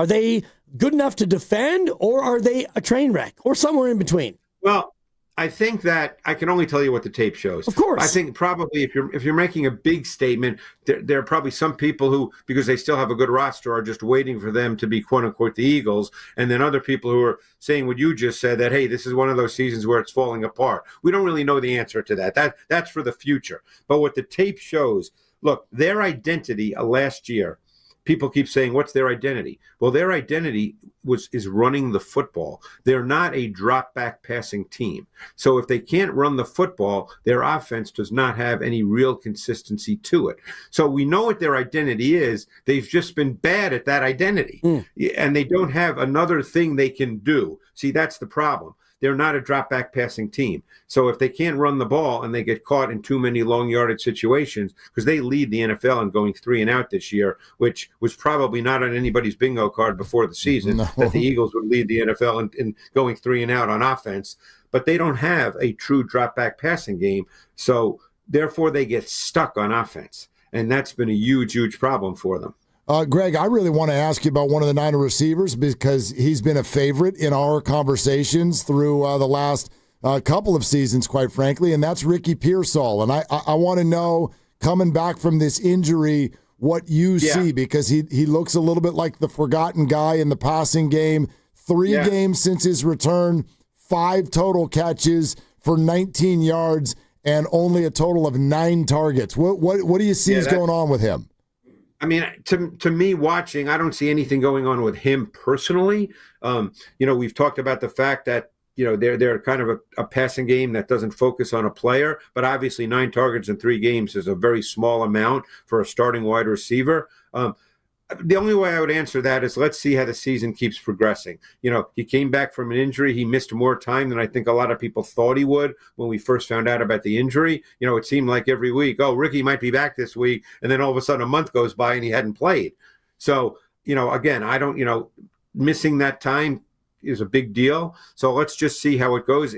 they good enough to defend, or are they a train wreck, or somewhere in between? Well, I think that I can only tell you what the tape shows. Of course. I think probably if you're making a big statement, there are probably some people who, because they still have a good roster, are just waiting for them to be quote unquote the Eagles, and then other people who are saying what you just said, that hey, this is one of those seasons where it's falling apart. We don't really know the answer to that. That's for the future. But what the tape shows, look, their identity last year. People keep saying, what's their identity? Well, their identity is running the football. They're not a drop-back passing team. So if they can't run the football, their offense does not have any real consistency to it. So we know what their identity is. They've just been bad at that identity. And they don't have another thing they can do. See, that's the problem. they're not a drop back passing team. So if they can't run the ball and they get caught in too many long yardage situations, because they lead the NFL in going 3 and out this year, which was probably not on anybody's bingo card before the season, that the Eagles would lead the NFL in going 3 and out on offense. But they don't have a true drop back passing game. So therefore they get stuck on offense. And that's been a huge, huge problem for them. Greg, I really want to ask you about one of the Niner receivers because he's been a favorite in our conversations through the last couple of seasons, quite frankly, and that's Ricky Pearsall. And I want to know, coming back from this injury, what you see, because he looks a little bit like the forgotten guy in the passing game. 3 games since his return, 5 total catches for 19 yards and only a total of 9 targets. What do you see is going on with him? I mean, to me, watching, I don't see anything going on with him personally. We've talked about the fact that, they're kind of a passing game that doesn't focus on a player, but obviously 9 targets in 3 games is a very small amount for a starting wide receiver. The only way I would answer that is let's see how the season keeps progressing. He came back from an injury. He missed more time than I think a lot of people thought he would when we first found out about the injury. It seemed like every week, Ricky might be back this week. And then all of a sudden a month goes by and he hadn't played. So, again, I don't, missing that time is a big deal. So let's just see how it goes.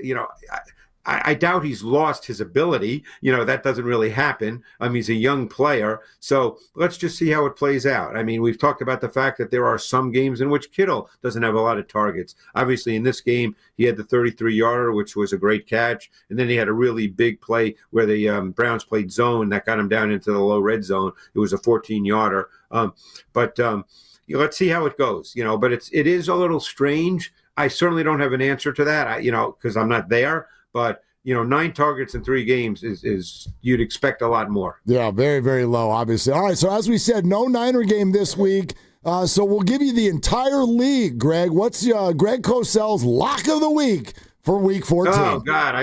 I doubt he's lost his ability. That doesn't really happen. He's a young player. So let's just see how it plays out. We've talked about the fact that there are some games in which Kittle doesn't have a lot of targets. Obviously, in this game, he had the 33-yarder, which was a great catch. And then he had a really big play where the Browns played zone that got him down into the low red zone. It was a 14-yarder. Let's see how it goes. But it is a little strange. I certainly don't have an answer to that, because I'm not there. But, 9 targets in 3 games is you'd expect a lot more. Yeah, very, very low, obviously. All right, so as we said, no Niner game this week. So we'll give you the entire league, Greg. What's Greg Cosell's lock of the week for week 14? Oh, God,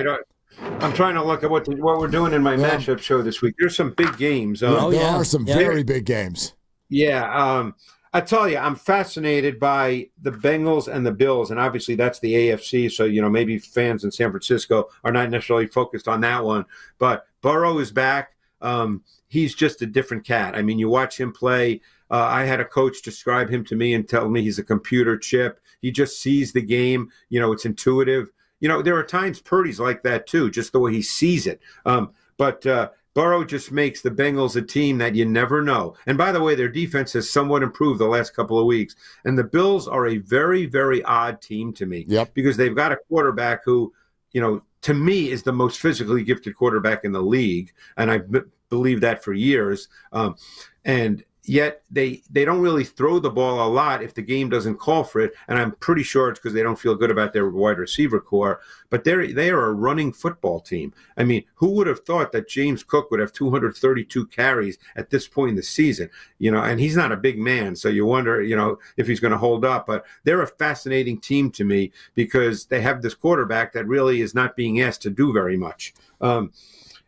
I'm trying to look at what we're doing in my matchup show this week. There's some big games. There are some very big games. Yeah, I tell you, I'm fascinated by the Bengals and the Bills, and obviously that's the AFC, so, maybe fans in San Francisco are not necessarily focused on that one. But Burrow is back. He's just a different cat. You watch him play. I had a coach describe him to me and tell me he's a computer chip. He just sees the game. It's intuitive. There are times Purdy's like that too, just the way he sees it. But Burrow just makes the Bengals a team that you never know. And by the way, their defense has somewhat improved the last couple of weeks. And the Bills are a very, very odd team to me. Because they've got a quarterback who, to me is the most physically gifted quarterback in the league. And I believe that for years. And yet they don't really throw the ball a lot if the game doesn't call for it. And I'm pretty sure it's because they don't feel good about their wide receiver core. But they are a running football team. Who would have thought that James Cook would have 232 carries at this point in the season? And he's not a big man, so you wonder, if he's going to hold up. But they're a fascinating team to me because they have this quarterback that really is not being asked to do very much.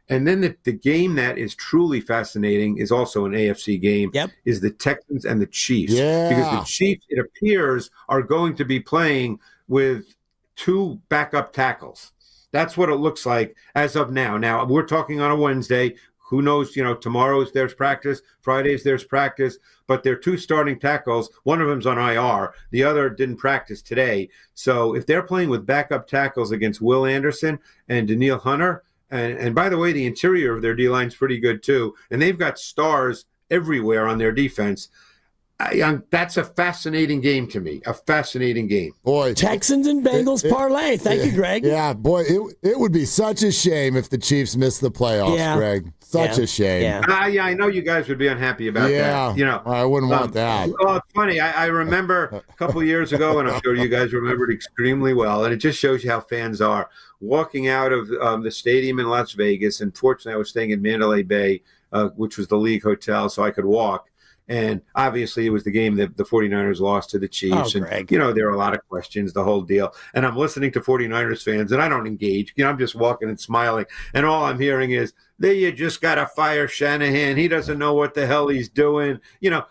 And then the game that is truly fascinating is also an AFC game, is the Texans and the Chiefs. Because the Chiefs, it appears, are going to be playing with 2 backup tackles. That's what it looks like as of now. Now, we're talking on a Wednesday. Who knows, tomorrow's there's practice, Friday's there's practice, but they're 2 starting tackles. One of them's on IR. The other didn't practice today. So if they're playing with backup tackles against Will Anderson and Danielle Hunter, and by the way, the interior of their D-line is pretty good too. And they've got stars everywhere on their defense. That's a fascinating game to me. A fascinating game. Boy, Texans and Bengals parlay. Thank you, Greg. Yeah, boy, it would be such a shame if the Chiefs missed the playoffs, Greg. Such a shame. I know you guys would be unhappy about that. I wouldn't want that. Well, it's funny. I remember a couple years ago, and I'm sure you guys remembered extremely well, and it just shows you how fans are. Walking out of the stadium in Las Vegas, and fortunately I was staying in Mandalay Bay, which was the league hotel, so I could walk. And obviously, it was the game that the 49ers lost to the Chiefs. Oh, and, Greg. there are a lot of questions, the whole deal. And I'm listening to 49ers fans, and I don't engage. I'm just walking and smiling. And all I'm hearing is, you just got to fire Shanahan. He doesn't know what the hell he's doing,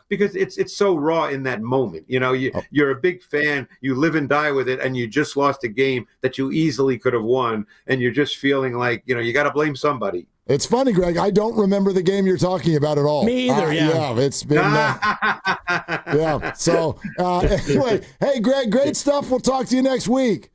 because it's so raw in that moment. You're a big fan. You live and die with it, and you just lost a game that you easily could have won, and you're just feeling like, you got to blame somebody. It's funny, Greg. I don't remember the game you're talking about at all. Me either, Yeah, it's been... yeah, so anyway, hey, Greg, great stuff. We'll talk to you next week.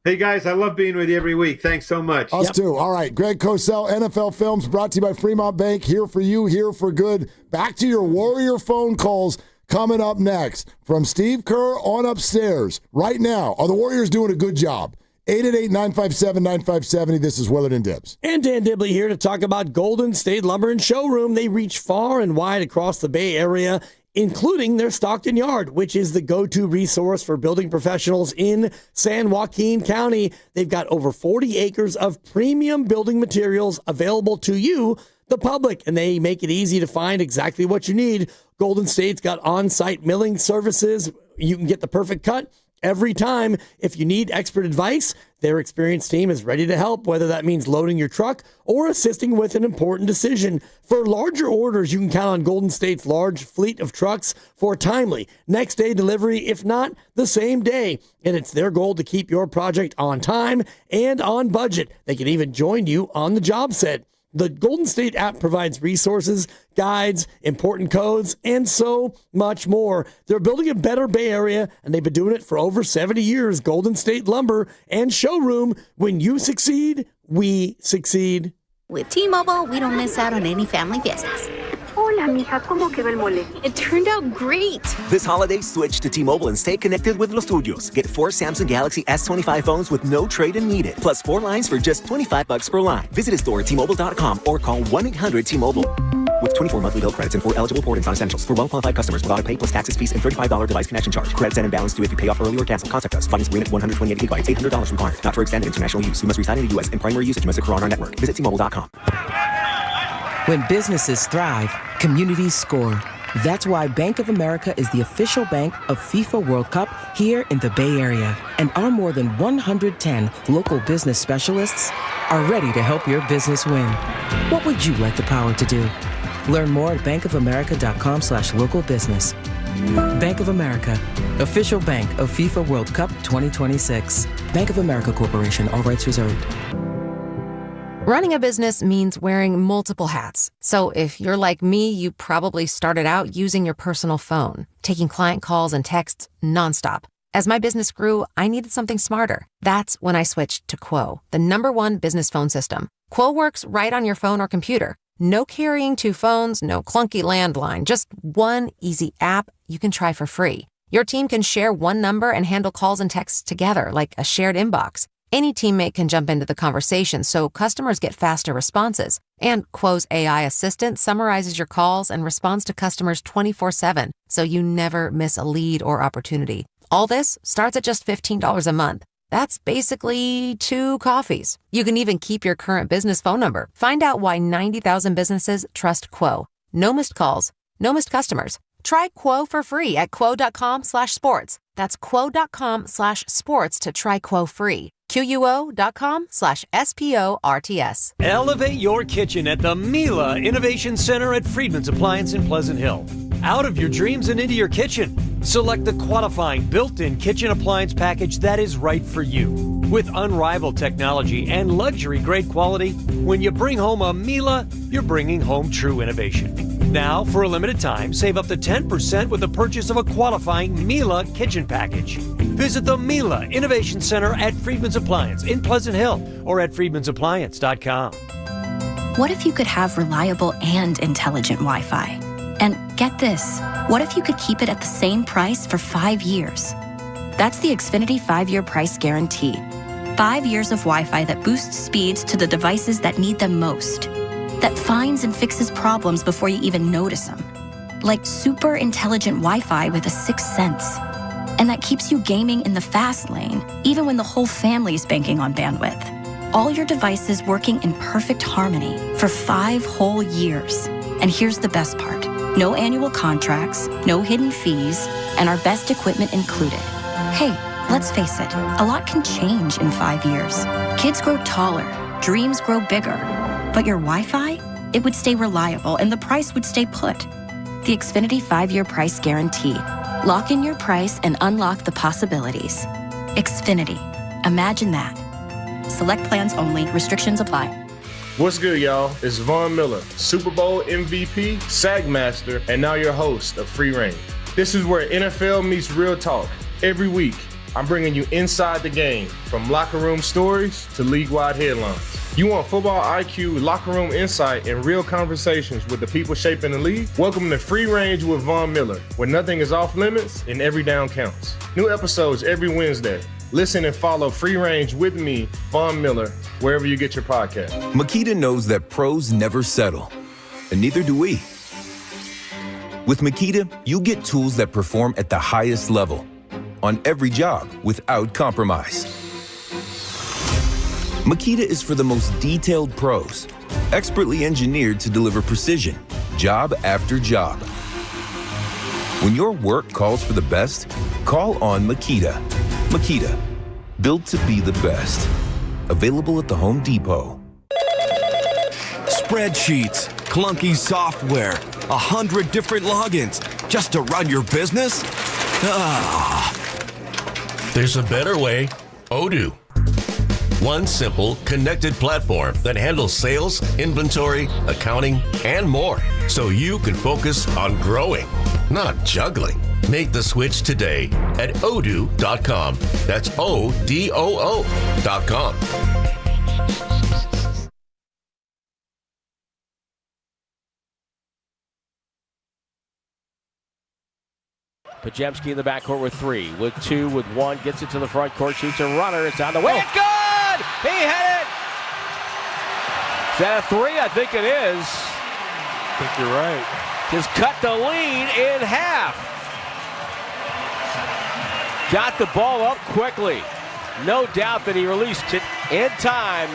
Hey, guys, I love being with you every week. Thanks so much. Us too. All right, Greg Cosell, NFL Films, brought to you by Fremont Bank. Here for you, here for good. Back to your Warrior phone calls coming up next. From Steve Kerr on upstairs. Right now, are the Warriors doing a good job? 888-957-9570. This is Willard and Dibbs. And Dan Dibley here to talk about Golden State Lumber and Showroom. They reach far and wide across the Bay Area, including their Stockton Yard, which is the go-to resource for building professionals in San Joaquin County. They've got over 40 acres of premium building materials available to you, the public, and they make it easy to find exactly what you need. Golden State's got on-site milling services. You can get the perfect cut every time. If you need expert advice, their experienced team is ready to help, whether that means loading your truck or assisting with an important decision. For larger orders, you can count on Golden State's large fleet of trucks for timely next-day delivery, if not the same day. And it's their goal to keep your project on time and on budget. They can even join you on the job set. The Golden State app provides resources, guides, important codes, and so much more. They're building a better Bay Area, and they've been doing it for over 70 years. Golden State Lumber and Showroom. When you succeed, we succeed. With T-Mobile, we don't miss out on any family fiestas. Hola, mija, ¿cómo quedó el mole? It turned out great. This holiday, switch to T-Mobile and stay connected with los tuyos. Get 4 Samsung Galaxy S25 phones with no trade-in needed, plus 4 lines for just $25 per line. Visit a store at T-Mobile.com or call 1-800-T-Mobile. With 24 monthly bill credits and 4 eligible port-ins on essentials. For well-qualified customers with auto-pay plus taxes, fees, and $35 device connection charge. Credits and imbalance due if you pay off early or cancel. Contact us. Finance agreement 128 gigabytes, $800 required. Not for extended international use. You must reside in the U.S. and primary usage must occur on our network. Visit T-Mobile.com. When businesses thrive, communities score. That's why Bank of America is the official bank of FIFA World Cup here in the Bay Area. And our more than 110 local business specialists are ready to help your business win. What would you like the power to do? Learn more at bankofamerica.com/local business. Bank of America, official bank of FIFA World Cup 2026. Bank of America Corporation, all rights reserved. Running a business means wearing multiple hats. So if you're like me, you probably started out using your personal phone, taking client calls and texts nonstop. As my business grew, I needed something smarter. That's when I switched to Quo, the #1 business phone system. Quo works right on your phone or computer. No carrying 2 phones, no clunky landline, just one easy app you can try for free. Your team can share one number and handle calls and texts together like a shared inbox. Any teammate can jump into the conversation so customers get faster responses. And Quo's AI assistant summarizes your calls and responds to customers 24/7, so you never miss a lead or opportunity. All this starts at just $15 a month. That's basically 2 coffees. You can even keep your current business phone number. Find out why 90,000 businesses trust Quo. No missed calls, no missed customers. Try Quo for free at quo.com/sports. That's quo.com/sports to try Quo free. QUO.com/SPORTS. Elevate your kitchen at the Mila Innovation Center at Friedman's Appliance in Pleasant Hill. Out of your dreams and into your kitchen. Select the qualifying built-in kitchen appliance package that is right for you. With unrivaled technology and luxury-grade quality, when you bring home a Mila, you're bringing home true innovation. Now, for a limited time, save up to 10% with the purchase of a qualifying Mila kitchen package. Visit the Mila Innovation Center at Friedman's Appliance in Pleasant Hill or at friedmansappliance.com. What if you could have reliable and intelligent Wi-Fi? And get this, what if you could keep it at the same price for 5 years? That's the Xfinity 5-year price guarantee. 5 years of Wi-Fi that boosts speeds to the devices that need them most. That finds and fixes problems before you even notice them. Like super intelligent Wi-Fi with a 6th sense. And that keeps you gaming in the fast lane, even when the whole family is banking on bandwidth. All your devices working in perfect harmony for 5 whole years. And here's the best part. No annual contracts, no hidden fees, and our best equipment included. Hey, let's face it, a lot can change in 5 years. Kids grow taller, dreams grow bigger, but your Wi-Fi, it would stay reliable and the price would stay put. The Xfinity 5-year price guarantee. Lock in your price and unlock the possibilities. Xfinity. Imagine that. Select plans only. Restrictions apply. What's good, y'all? It's Von Miller, Super Bowl MVP, Sackmaster, and now your host of Free Range. This is where NFL meets real talk. Every week, I'm bringing you inside the game, from locker room stories to league-wide headlines. You want football IQ, locker room insight, and real conversations with the people shaping the league? Welcome to Free Range with Von Miller, where nothing is off limits and every down counts. New episodes every Wednesday. Listen and follow Free Range with me, Von Miller, wherever you get your podcast. Makita knows that pros never settle, and neither do we. With Makita, you get tools that perform at the highest level on every job without compromise. Makita is for the most detailed pros, expertly engineered to deliver precision, job after job. When your work calls for the best, call on Makita. Makita, built to be the best. Available at the Home Depot. Spreadsheets, clunky software, 100 different logins just to run your business? Ah. There's a better way. Odoo. One simple, connected platform that handles sales, inventory, accounting, and more, so you can focus on growing, not juggling. Make the switch today at odoo.com. That's ODOO.com. Pajemski in the backcourt with 3, with 2, with 1, gets it to the front court, shoots a runner, it's on the way, it's good! He hit it! Is that a 3? I think it is. I think you're right. Just cut the lead in half. Got the ball up quickly. No doubt that he released it in time.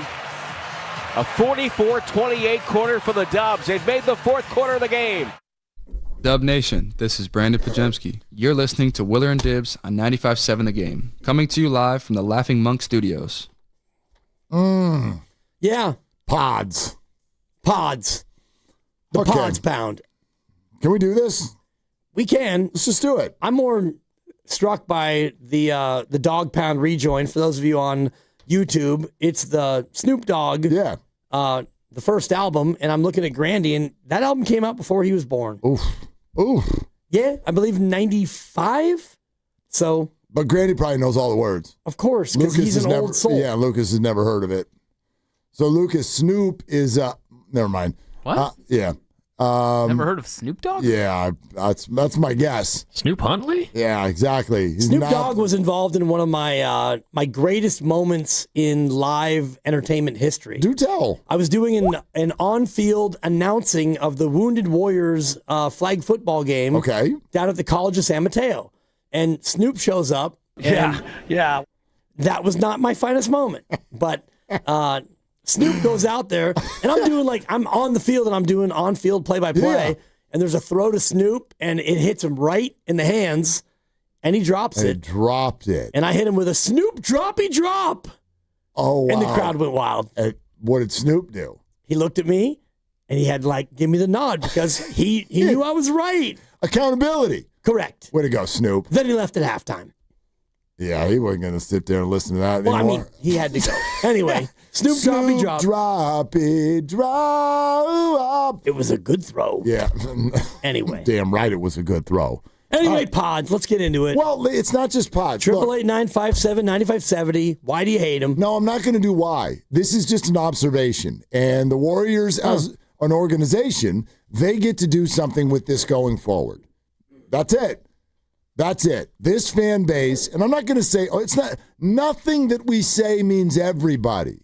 A 44-28 quarter for the Dubs. They've made the fourth quarter of the game. Dub Nation, this is Brandon Pajemski. You're listening to Willer and Dibs on 95.7 The Game. Coming to you live from the Laughing Monk Studios. Yeah. Pods. The Okay. Pods pound. Can we do this? We can. Let's just do it. I'm more struck by the Dog Pound rejoin. For those of you on YouTube, it's the Snoop Dogg. Yeah. The first album, and I'm looking at Grandy, and that album came out before he was born. Oof. Yeah, I believe 95. So, but Grandy probably knows all the words. Of course, because he's an old soul. Yeah, Lucas has never heard of it. So Lucas, Snoop is never mind. What? Yeah. Never heard of Snoop Dogg? Yeah, that's my guess. Snoop Huntley? Yeah, exactly. Snoop Dogg was involved in one of my my greatest moments in live entertainment history. Do tell. I was doing an on-field announcing of the Wounded Warriors flag football game. Okay. Down at the College of San Mateo, and Snoop shows up. And yeah. That was not my finest moment, but. Snoop goes out there, and I'm on the field, and I'm doing on-field play-by-play, and there's a throw to Snoop, and it hits him right in the hands, and he drops it. Dropped it. And I hit him with a Snoop droppy drop. Oh, wow. And the crowd went wild. What did Snoop do? He looked at me, and he had give me the nod, because he knew I was right. Accountability. Correct. Way to go, Snoop. Then he left at halftime. Yeah, he wasn't going to sit there and listen to that Well, anymore. I mean, he had to go. Anyway, Snoop droppy drop. Droppy drop. It was a good throw. Yeah. Anyway. Damn right it was a good throw. Anyway, Pods, let's get into it. Well, it's not just Pods. 888-957-9570. Why do you hate him? No, I'm not going to do why. This is just an observation. And the Warriors, as an organization, they get to do something with this going forward. That's it. That's it. This fan base, and I'm not going to say, it's not, nothing that we say means everybody.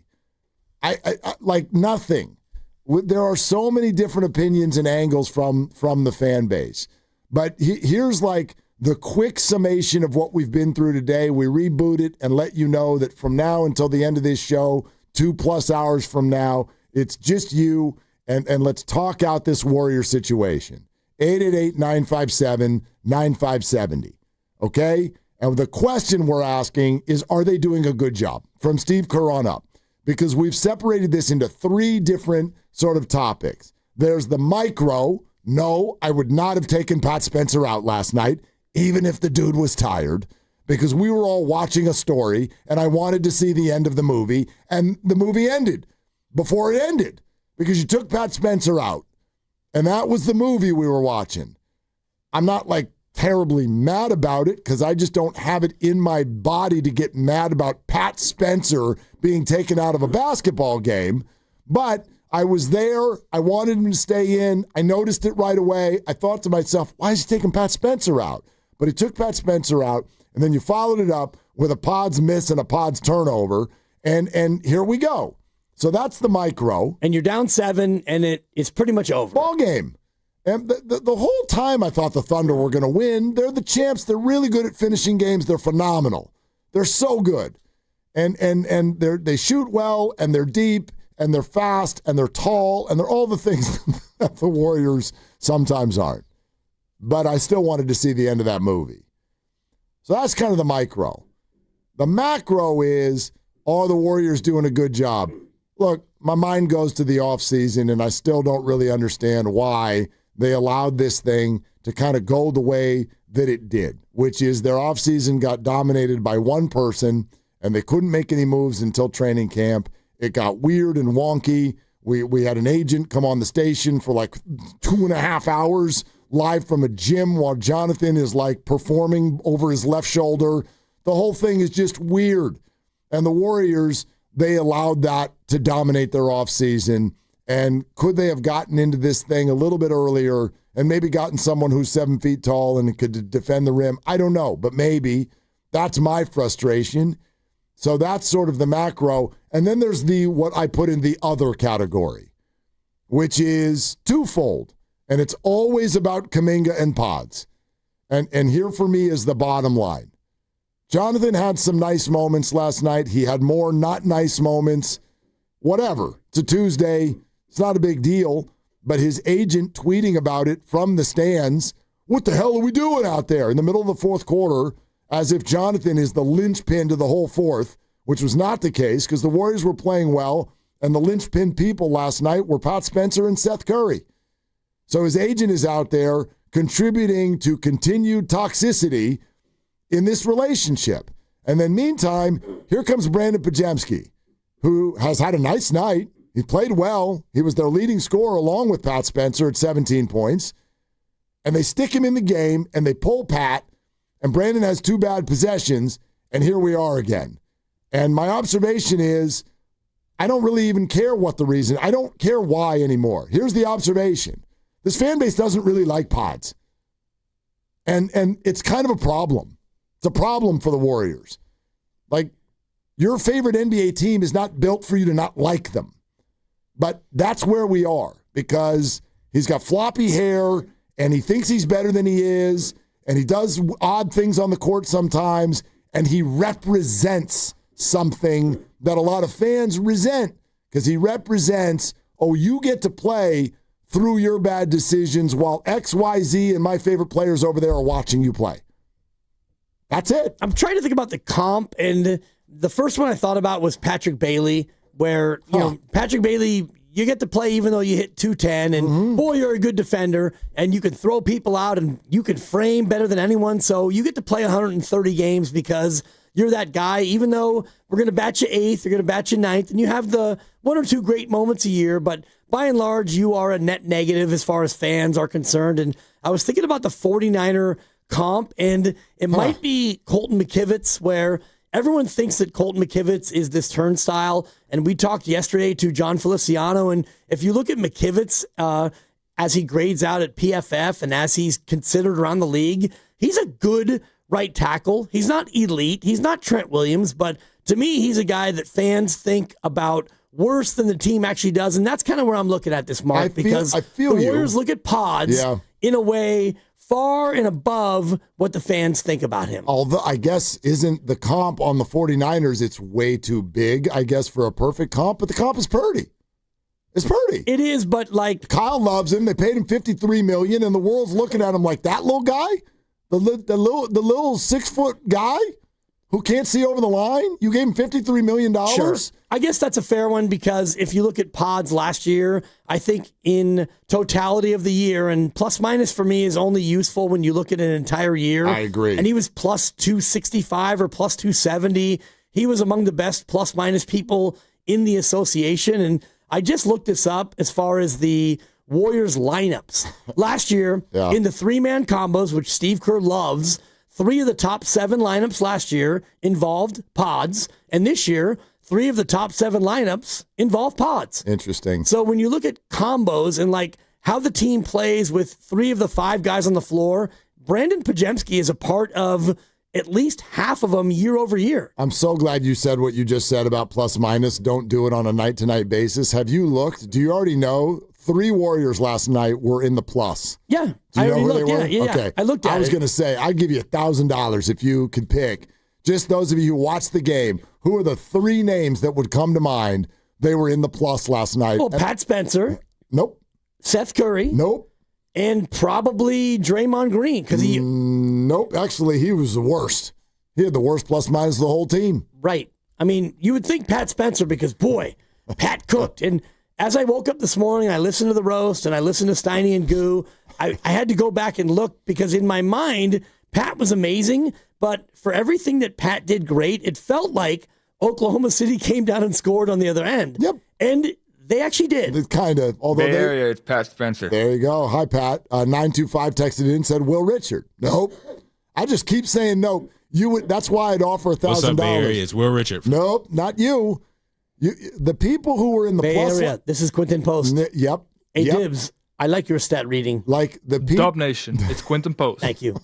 I like nothing. There are so many different opinions and angles from the fan base. But here's the quick summation of what we've been through today. We reboot it and let you know that from now until the end of this show, 2+ hours from now, it's just you, and let's talk out this Warrior situation. 888-957-9570. Okay? And the question we're asking is, are they doing a good job? From Steve Kerr on up. Because we've separated this into 3 different sort of topics. There's the micro. No, I would not have taken Pat Spencer out last night, even if the dude was tired, because we were all watching a story, and I wanted to see the end of the movie, and the movie ended before it ended, because you took Pat Spencer out, and that was the movie we were watching. I'm not, terribly mad about it because I just don't have it in my body to get mad about Pat Spencer being taken out of a basketball game. But I was there. I wanted him to stay in. I noticed it right away. I thought to myself, why is he taking Pat Spencer out? But he took Pat Spencer out, and then you followed it up with a Pods miss and a Pods turnover, and here we go. So that's the micro. And you're down 7, and it's pretty much over. Ball game. And the whole time I thought the Thunder were going to win. They're the champs. They're really good at finishing games. They're phenomenal. They're so good. And they shoot well, and they're deep, and they're fast, and they're tall, and they're all the things that the Warriors sometimes aren't. But I still wanted to see the end of that movie. So that's kind of the micro. The macro is, are the Warriors doing a good job? Look, my mind goes to the offseason, and I still don't really understand why they allowed this thing to kind of go the way that it did, which is their offseason got dominated by one person, and they couldn't make any moves until training camp. It got weird and wonky. We had an agent come on the station for 2.5 hours live from a gym while Jonathan is performing over his left shoulder. The whole thing is just weird. And the Warriors, they allowed that to dominate their offseason. And could they have gotten into this thing a little bit earlier and maybe gotten someone who's 7 feet tall and could defend the rim? I don't know, but maybe. That's my frustration. So that's sort of the macro. And then there's what I put in the other category, which is twofold. And it's always about Kuminga and Pods. And here for me is the bottom line. Jonathan had some nice moments last night. He had more not nice moments. Whatever. It's a Tuesday. It's not a big deal. But his agent tweeting about it from the stands, what the hell are we doing out there in the middle of the fourth quarter, as if Jonathan is the linchpin to the whole fourth, which was not the case because the Warriors were playing well, and the linchpin people last night were Pat Spencer and Seth Curry. So his agent is out there contributing to continued toxicity in this relationship. And then meantime, here comes Brandon Podziemski, who has had a nice night. He played well. He was their leading scorer along with Pat Spencer at 17 points. And they stick him in the game, and they pull Pat, and Brandon has 2 bad possessions, and here we are again. And my observation is, I don't really even care what the reason. I don't care why anymore. Here's the observation. This fan base doesn't really like Pods. And it's kind of a problem. It's a problem for the Warriors. Your favorite NBA team is not built for you to not like them. But that's where we are, because he's got floppy hair, and he thinks he's better than he is, and he does odd things on the court sometimes, and he represents something that a lot of fans resent, because he represents, you get to play through your bad decisions while XYZ and my favorite players over there are watching you play. That's it. I'm trying to think about the comp, and the first one I thought about was Patrick Bailey, where, Patrick Bailey, you get to play even though you hit 210, and boy, you're a good defender, and you can throw people out, and you can frame better than anyone, so you get to play 130 games because you're that guy, even though we're going to bat you 8th, you're going to bat you 9th, and you have the 1 or 2 great moments a year, but by and large, you are a net negative as far as fans are concerned. And I was thinking about the 49er comp, and it might be Colton McKivitz, where everyone thinks that Colton McKivitz is this turnstile. And we talked yesterday to John Feliciano, and if you look at McKivitz as he grades out at PFF and as he's considered around the league, he's a good right tackle. He's not elite. He's not Trent Williams, but to me, he's a guy that fans think about worse than the team actually does, and that's kind of where I'm looking at this, Mark, because the Warriors look at Pods in a way far and above what the fans think about him. Although, I guess, isn't the comp on the 49ers, it's way too big, I guess, for a perfect comp, but the comp is Purdy. It's Purdy. It is, but like Kyle loves him. They paid him $53 million, and the world's looking at him like that little guy, the little 6-foot guy who can't see over the line. You gave him $53 million. Sure. I guess that's a fair one because if you look at Pods last year, I think in totality of the year, and plus minus for me is only useful when you look at an entire year. I agree. And he was plus 265 or plus 270. He was among the best plus minus people in the association. And I just looked this up as far as the Warriors lineups. Last year, in the 3-man combos, which Steve Kerr loves, 3 of the top 7 lineups last year involved Pods. And this year, 3 of the top 7 lineups involve Pods. Interesting. So when you look at combos and like how the team plays with 3 of the 5 guys on the floor, Brandon Pajemski is a part of at least half of them year over year. I'm so glad you said what you just said about plus minus. Don't do it on a night-to-night basis. Have you looked? Do you already know 3 Warriors last night were in the plus? Yeah. Do you know who looked, they were? Yeah. Okay. I looked at it. I was going to say, I'd give you $1,000 if you could pick. Just those of you who watched the game, who are the 3 names that would come to mind? They were in the plus last night. Well, Pat Spencer. Nope. Seth Curry. Nope. And probably Draymond Green because he. Nope. Actually, he was the worst. He had the worst plus minus of the whole team. Right. I mean, you would think Pat Spencer because, boy, Pat cooked. And as I woke up this morning, I listened to the roast and I listened to Steiny and Goo. I had to go back and look because in my mind, Pat was amazing. But for everything that Pat did great, it felt like Oklahoma City came down and scored on the other end. Yep. And they actually did. It kind of. Although Bay Area, it's Pat Spencer. There you go. Hi, Pat. 925 texted in and said, Will Richard. Nope. I just keep saying nope. You would. That's why I'd offer $1,000. What's up, Bay Area? It's Will Richard. Nope, not you. The people who were in the Bay plus Area. This is Quinton Post. Yep. Hey, yep. Dibs. I like your stat reading. Like the people. Dub Nation, it's Quinton Post. Thank you.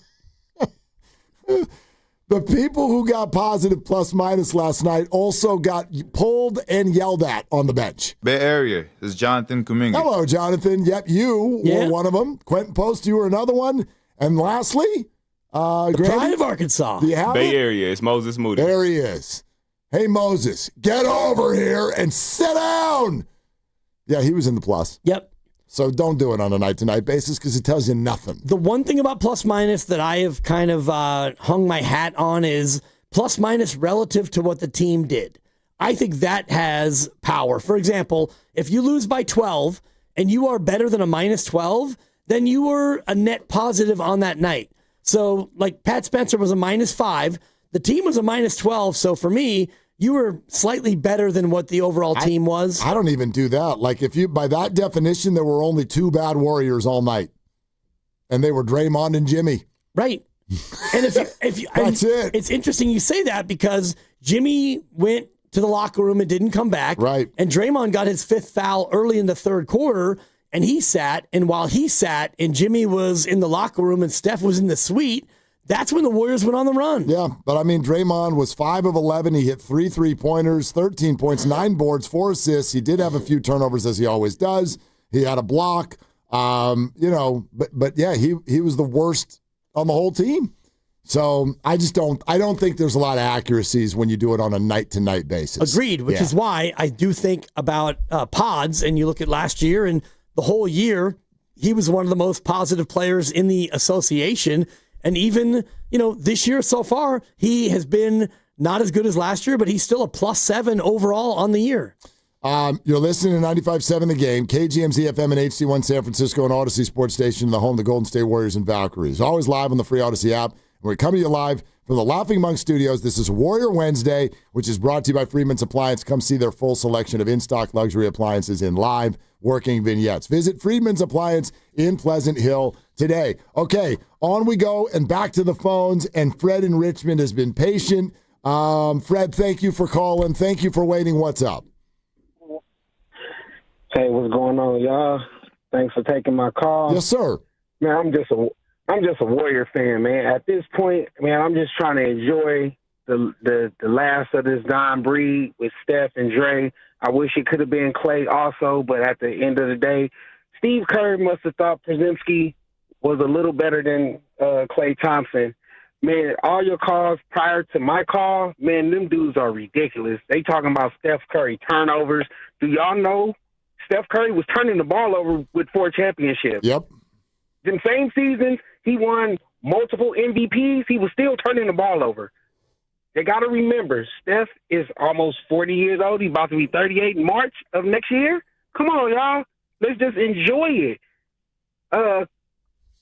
The people who got positive plus minus last night also got pulled and yelled at on the bench. Bay Area is Jonathan Kuminga. Hello, Jonathan. Yep, you were one of them. Quentin Post, you were another one. And lastly, the pride of Arkansas. Do you have Bay it? Area is Moses Moody. There he is. Hey, Moses, get over here and sit down. Yeah, he was in the plus. Yep. So don't do it on a night-to-night basis because it tells you nothing. The one thing about plus minus that I have kind of hung my hat on is plus minus relative to what the team did. I think that has power. For example, if you lose by 12 and you are better than a minus 12, then you were a net positive on that night. So like Pat Spencer was a minus 5. The team was a minus 12. So for me, you were slightly better than what the overall team was. I don't even do that. Like if you, by that definition, there were only 2 bad Warriors all night, and they were Draymond and Jimmy. Right. And if you, that's it. It's interesting you say that because Jimmy went to the locker room and didn't come back. Right. And Draymond got his 5th foul early in the 3rd quarter, and he sat. And while he sat, and Jimmy was in the locker room, and Steph was in the suite. That's when the Warriors went on the run. Yeah, but I mean, Draymond was 5 of 11. He hit 3 3-pointers, 13 points, 9 boards, 4 assists. He did have a few turnovers, as he always does. He had a block. But yeah, he was the worst on the whole team. So I don't think there's a lot of accuracies when you do it on a night-to-night basis. Agreed, which is why I do think about Pods, and you look at last year and the whole year, he was one of the most positive players in the association. And even, this year so far, he has been not as good as last year, but he's still a +7 overall on the year. You're listening to 95.7 The Game, KGMZ FM and HD1 San Francisco and Odyssey Sports Station, the home of the Golden State Warriors and Valkyries. Always live on the free Odyssey app. And we're coming to you live from the Laughing Monk Studios. This is Warrior Wednesday, which is brought to you by Freedman's Appliance. Come see their full selection of in-stock luxury appliances in live working vignettes. Visit Freedman's Appliance in Pleasant Hill today. Okay, on we go and back to the phones. And Fred in Richmond has been patient. Fred, thank you for calling. Thank you for waiting. What's up? Hey, what's going on, y'all? Thanks for taking my call. Yes, sir. Man, I'm just a Warrior fan, man. At this point, man, I'm just trying to enjoy the last of this Don breed with Steph and Dre. I wish it could have been Clay also, but at the end of the day, Steve Kerr must have thought Pajemski was a little better than Klay Thompson. Man, all your calls prior to my call, man, them dudes are ridiculous. They talking about Steph Curry turnovers. Do y'all know Steph Curry was turning the ball over with 4 championships. Yep. The same seasons, he won multiple MVPs. He was still turning the ball over. They got to remember, Steph is almost 40 years old. He's about to be 38 in March of next year. Come on, y'all. Let's just enjoy it.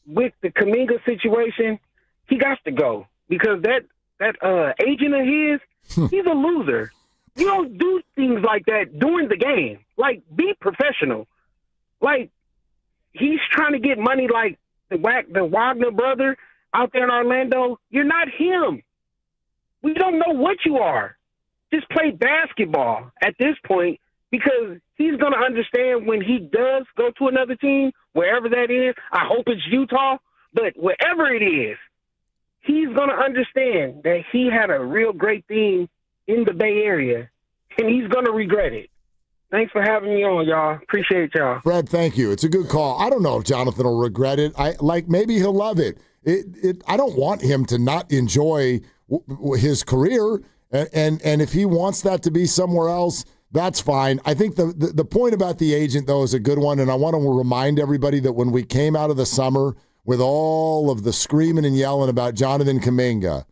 With the Kuminga situation, he got to go because that agent of his, he's a loser. You don't do things like that during the game. Like, be professional. Like, he's trying to get money like the Wagner brother out there in Orlando. You're not him. We don't know what you are. Just play basketball at this point because he's going to understand when he does go to another team, wherever that is. I hope it's Utah, but wherever it is, he's going to understand that he had a real great thing in the Bay Area, and he's going to regret it. Thanks for having me on, y'all. Appreciate y'all. Fred, thank you. It's a good call. I don't know if Jonathan will regret it. Maybe he'll love it. I don't want him to not enjoy his career, and if he wants that to be somewhere else, that's fine. I think the point about the agent, though, is a good one, and I want to remind everybody that when we came out of the summer with all of the screaming and yelling about Jonathan Kuminga,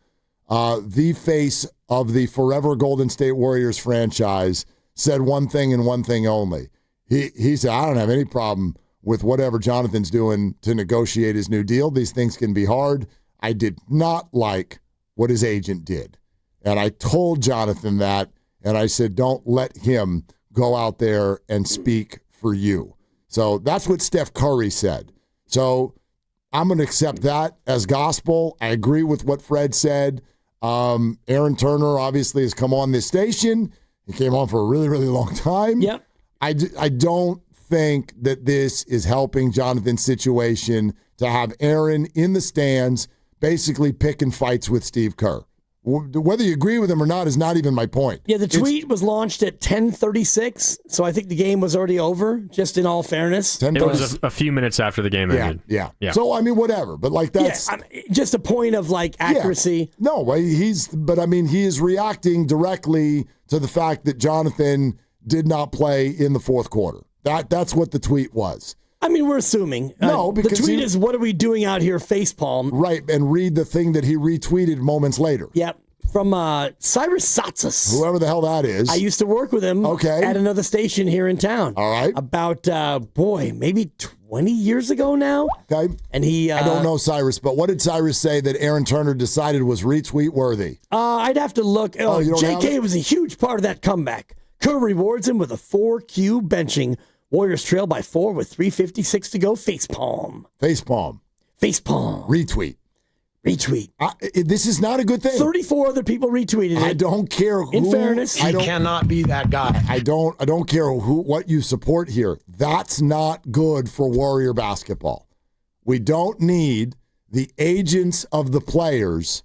the face of the forever Golden State Warriors franchise, said one thing and one thing only. He said, I don't have any problem with whatever Jonathan's doing to negotiate his new deal. These things can be hard. I did not like what his agent did. And I told Jonathan that, and I said, don't let him go out there and speak for you. So that's what Steph Curry said. So I'm going to accept that as gospel. I agree with what Fred said. Aaron Turner obviously has come on this station. He came on for a really, really long time. Yep. I don't think that this is helping Jonathan's situation to have Aaron in the stands basically picking fights with Steve Kerr. Whether you agree with him or not is not even my point. Yeah, the tweet was launched at 10:36, so I think the game was already over, just in all fairness. It was a few minutes after the game ended. Yeah. So, I mean, whatever. But, that's... Yeah, just a point of, accuracy. Yeah. No, he is reacting directly to the fact that Jonathan did not play in the fourth quarter. That's what the tweet was. I mean, we're assuming. No, because the tweet is, what are we doing out here, facepalm? Right, and read the thing that he retweeted moments later. Yep, from Cyrus Satsas. Whoever the hell that is. I used to work with him at another station here in town. All right. About, maybe 20 years ago now. Okay. And he... I don't know Cyrus, but what did Cyrus say that Aaron Turner decided was retweet worthy? I'd have to look. JK was a huge part of that comeback. Kerr rewards him with a 4Q benching. Warriors trail by 4 with 3:56 to go. Facepalm. Retweet. This is not a good thing. 34 other people retweeted it. I don't care who. In fairness, he cannot be that guy. I don't care what you support here. That's not good for Warrior basketball. We don't need the agents of the players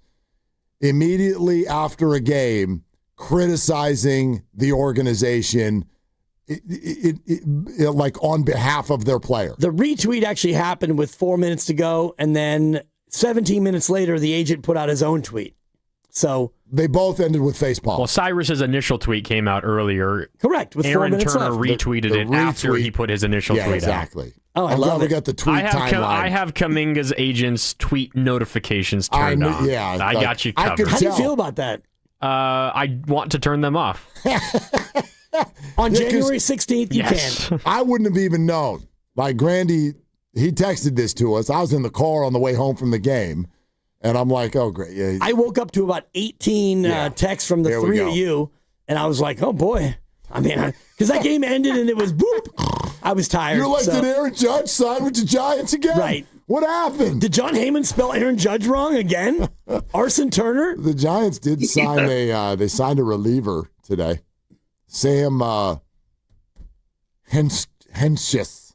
immediately after a game criticizing the organization on behalf of their player. The retweet actually happened with 4 minutes to go, and then 17 minutes later, the agent put out his own tweet. So they both ended with facepalm. Well, Cyrus's initial tweet came out earlier. Correct. With 4 minutes Aaron Turner left. retweeted it after he put his initial tweet exactly. out. Oh, I love it. We got the tweet timeline. I have Kuminga's agent's tweet notifications turned on. Yeah, I got you covered. How do you feel about that? I want to turn them off. On January 16th, you can. I wouldn't have even known. Like Grandy, he texted this to us. I was in the car on the way home from the game, and I'm like, oh, great. Yeah. I woke up to about 18 texts from the three of you, and I was like, oh, boy. I mean, because that game ended, and it was boop. I was tired. You're like, did Aaron Judge sign with the Giants again? Right. What happened? Did John Heyman spell Aaron Judge wrong again? Arson Turner? The Giants did sign they signed a reliever today. Sam Hentges.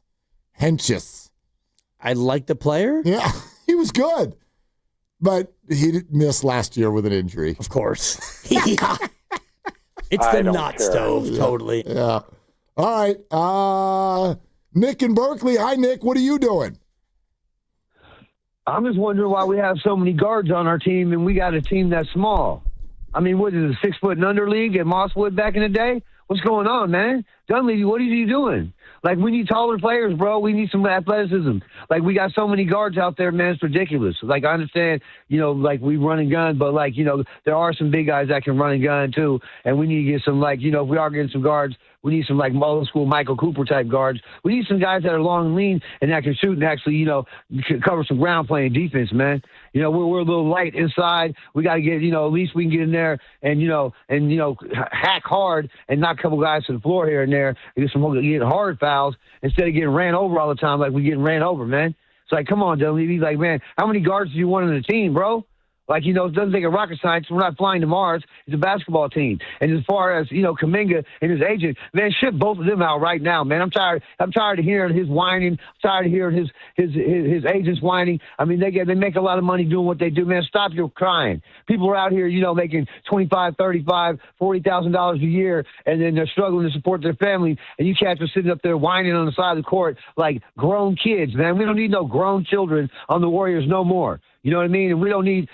I like the player. Yeah, he was good. But he did miss last year with an injury. Of course. Yeah. It's the not stove, totally. Yeah. All right. Nick in Berkeley. Hi, Nick. What are you doing? I'm just wondering why we have so many guards on our team and we got a team that small. I mean, what is it, a 6 foot and under league at Mosswood back in the day? What's going on, man? Dunleavy, what are you doing? Like, we need taller players, bro. We need some athleticism. Like, we got so many guards out there, man. It's ridiculous. Like, I understand, like, we run and gun, but, like, there are some big guys that can run and gun, too. And we need to get some, like, if we are getting some guards, we need some, like, old school Michael Cooper type guards. We need some guys that are long and lean and that can shoot and actually, cover some ground playing defense, man. We're a little light inside. We got to get, at least we can get in there and, hack hard and knock a couple guys to the floor here and there and get hard fouls instead of getting ran over all the time like we getting ran over, man. It's like, come on, Dunleavy. Like, man, how many guards do you want on the team, bro? Like, it doesn't take a rocket science. We're not flying to Mars. It's a basketball team. And as far as, Kuminga and his agent, man, ship both of them out right now, man. I'm tired of hearing his whining. I'm tired of hearing his agents whining. I mean, they make a lot of money doing what they do, man. Stop your crying. People are out here, making $25,000, $35,000, $40,000 a year, and then they're struggling to support their family, and you cats are sitting up there whining on the side of the court like grown kids, man. We don't need no grown children on the Warriors no more. You know what I mean? And we don't need,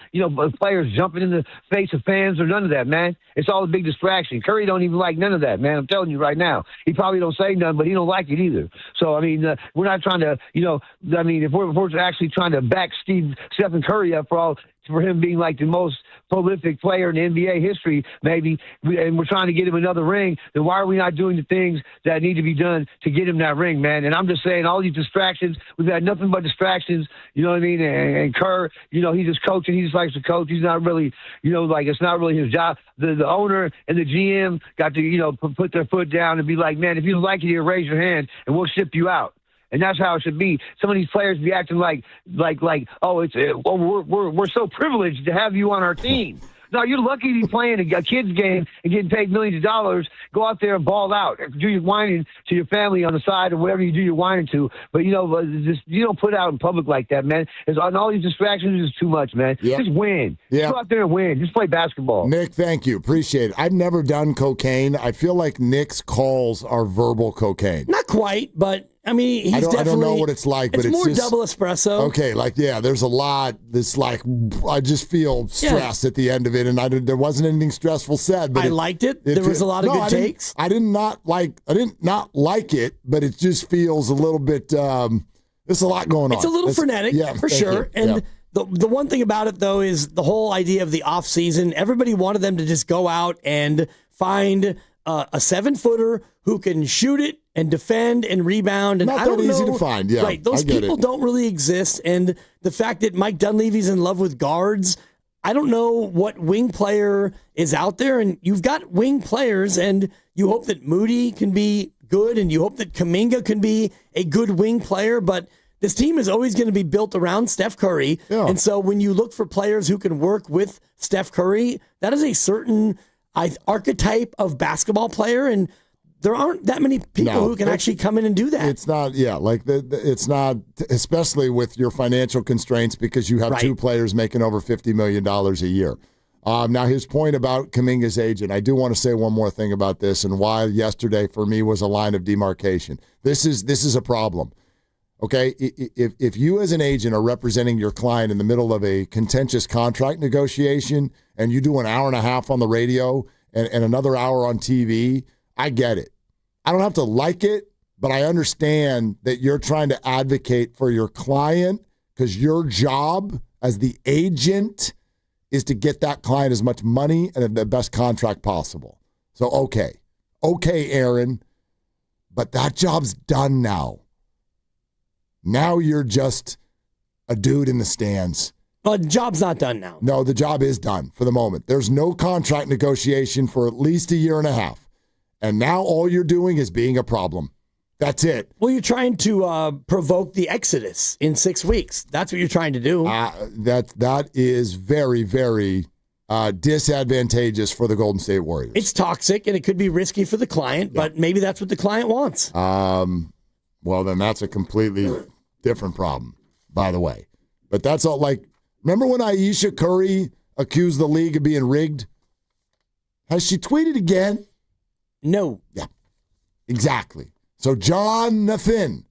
players jumping in the face of fans or none of that, man. It's all a big distraction. Curry don't even like none of that, man. I'm telling you right now. He probably don't say nothing, but he don't like it either. So, I mean, we're not trying to, if we're actually trying to back Stephen Curry up for him being like the most prolific player in NBA history, maybe, and we're trying to get him another ring, then why are we not doing the things that need to be done to get him that ring, man? And I'm just saying, all these distractions, we've had nothing but distractions, you know what I mean? And Kerr, he's just coaching. He just likes to coach. He's not really, it's not really his job. The owner and the GM got to, put their foot down and be like, man, if you don't like it here, raise your hand and we'll ship you out. And that's how it should be. Some of these players be acting like, we're so privileged to have you on our team. No, you're lucky to be playing a kid's game and getting paid millions of dollars. Go out there and ball out. Do your whining to your family on the side or whatever you do your whining to. But, you don't put it out in public like that, man. And all these distractions is too much, man. Yep. Just win. Yep. Just go out there and win. Just play basketball. Nick, thank you. Appreciate it. I've never done cocaine. I feel like Nick's calls are verbal cocaine. Not quite, but... I mean, he's I don't know what it's like, but it's more just, double espresso. Okay, there's a lot that's like, I just feel stressed at the end of it, and there wasn't anything stressful said. But I liked it. There was a lot of good takes. I did not like it, but it just feels a little bit, there's a lot going on. It's a little frenetic, for sure. And the one thing about it, though, is the whole idea of the off season. Everybody wanted them to just go out and find a 7-footer who can shoot it and defend and rebound. And not I don't that easy know, to find. Yeah, right. Those people don't really exist. And the fact that Mike Dunleavy's in love with guards, I don't know what wing player is out there. And you've got wing players, and you hope that Moody can be good, and you hope that Kuminga can be a good wing player. But this team is always going to be built around Steph Curry. Yeah. And so when you look for players who can work with Steph Curry, that is a certain archetype of basketball player, and there aren't that many people who can actually come in and do that. It's not, it's not, especially with your financial constraints, because you have two players making over $50 million a year. Now, his point about Kuminga's agent, I do want to say one more thing about this, and why yesterday for me was a line of demarcation. This is a problem. Okay, if you as an agent are representing your client in the middle of a contentious contract negotiation, and you do an hour and a half on the radio and another hour on TV, I get it. I don't have to like it, but I understand that you're trying to advocate for your client, because your job as the agent is to get that client as much money and the best contract possible. So, okay, Aaron, but that job's done now. Now you're just a dude in the stands. Well, the job's not done now. No, the job is done for the moment. There's no contract negotiation for at least a year and a half. And now all you're doing is being a problem. That's it. Well, you're trying to provoke the exodus in 6 weeks. That's what you're trying to do. That is very, very disadvantageous for the Golden State Warriors. It's toxic, and it could be risky for the client, but maybe that's what the client wants. Well, then that's a completely different problem, by the way. But that's all, remember when Ayesha Curry accused the league of being rigged? Has she tweeted again? No. Yeah, exactly. So, Jonathan,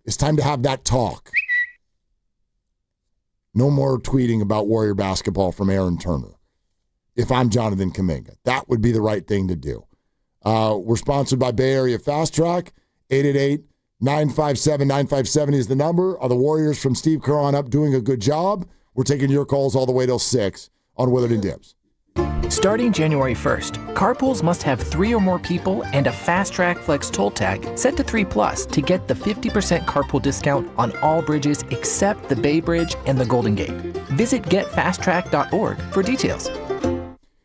it's time to have that talk. No more tweeting about Warrior basketball from Aaron Turner. If I'm Jonathan Kuminga, that would be the right thing to do. We're sponsored by Bay Area Fast Track. 888-957-9570 is the number. Are the Warriors from Steve Kerr on up doing a good job? We're taking your calls all the way till 6 on Willard and Dibs. Starting January 1st, carpools must have 3 or more people and a Fast Track Flex toll tag set to 3+ to get the 50% carpool discount on all bridges except the Bay Bridge and the Golden Gate. Visit getfasttrack.org for details.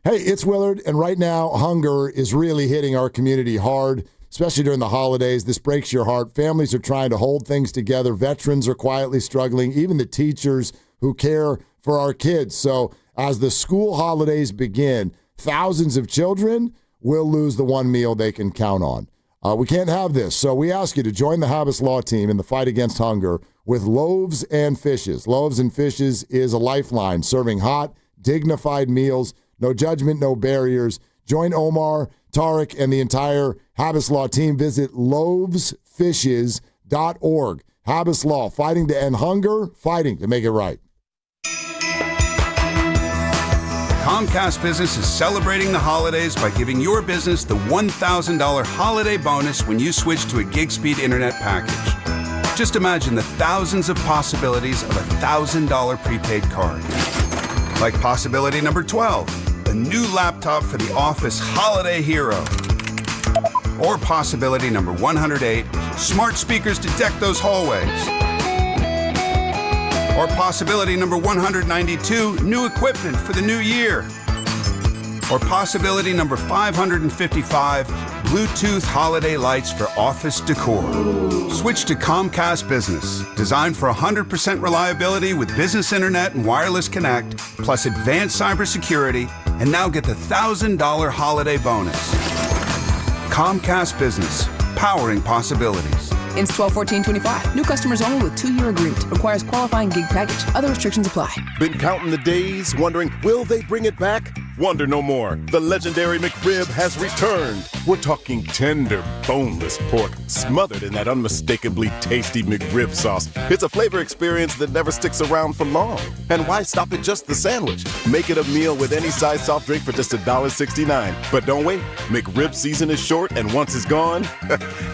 Hey, it's Willard, and right now, hunger is really hitting our community hard, especially during the holidays. This breaks your heart. Families are trying to hold things together. Veterans are quietly struggling, even the teachers who care for our kids. So as the school holidays begin, thousands of children will lose the one meal they can count on. We can't have this, so we ask you to join the Habas Law team in the fight against hunger with Loaves and Fishes. Loaves and Fishes is a lifeline, serving hot, dignified meals. No judgment, no barriers. Join Omar, Tariq, and the entire Habas Law team. Visit loavesfishes.org. Habas Law, fighting to end hunger, fighting to make it right. Comcast Business is celebrating the holidays by giving your business the $1,000 holiday bonus when you switch to a gig speed internet package. Just imagine the thousands of possibilities of a $1,000 prepaid card. Like possibility number 12. A new laptop for the office holiday hero. Or possibility number 108, smart speakers to deck those hallways. Or possibility number 192, new equipment for the new year. Or possibility number 555, Bluetooth holiday lights for office decor. Switch to Comcast Business, designed for 100% reliability with business internet and wireless connect, plus advanced cybersecurity, and now get the $1,000 holiday bonus. Comcast Business, powering possibilities. Ends 12/14/25. New customers only with 2-year agreement. Requires qualifying gig package. Other restrictions apply. Been counting the days, wondering, will they bring it back? Wonder no more. The legendary McRib has returned. We're talking tender, boneless pork, smothered in that unmistakably tasty McRib sauce. It's a flavor experience that never sticks around for long. And why stop at just the sandwich? Make it a meal with any size soft drink for just $1.69. But don't wait. McRib season is short, and once it's gone,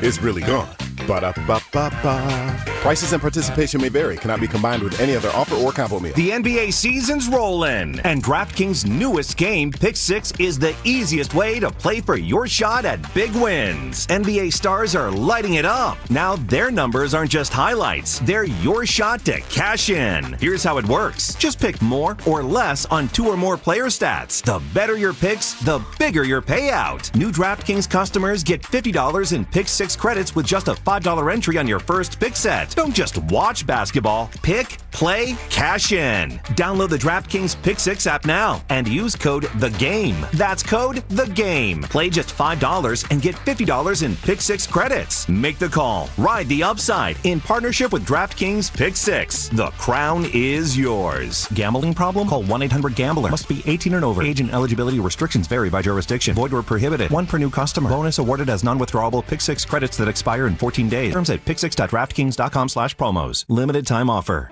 it's really gone. Ba-da-ba-ba-ba. Prices and participation may vary. Cannot be combined with any other offer or combo meal. The NBA season's rollin', and DraftKings' newest game, Pick 6, is the easiest way to play for your shot at big wins. NBA stars are lighting it up. Now their numbers aren't just highlights. They're your shot to cash in. Here's how it works. Just pick more or less on 2 or more player stats. The better your picks, the bigger your payout. New DraftKings customers get $50 in Pick 6 credits with just a $5 entry on your first pick set. Don't just watch basketball. Pick, play, cash in. Download the DraftKings Pick 6 app now and use code THEGAME. That's code THEGAME. Play just $5 and get $50 in Pick 6 credits. Make the call. Ride the upside in partnership with DraftKings Pick 6. The crown is yours. Gambling problem? Call 1-800-GAMBLER. Must be 18 and over. Age and eligibility restrictions vary by jurisdiction. Void where prohibited. 1 per new customer. Bonus awarded as non-withdrawable Pick 6 credits that expire in 14 days. Terms at pick6.draftkings.com/promos. Limited time offer.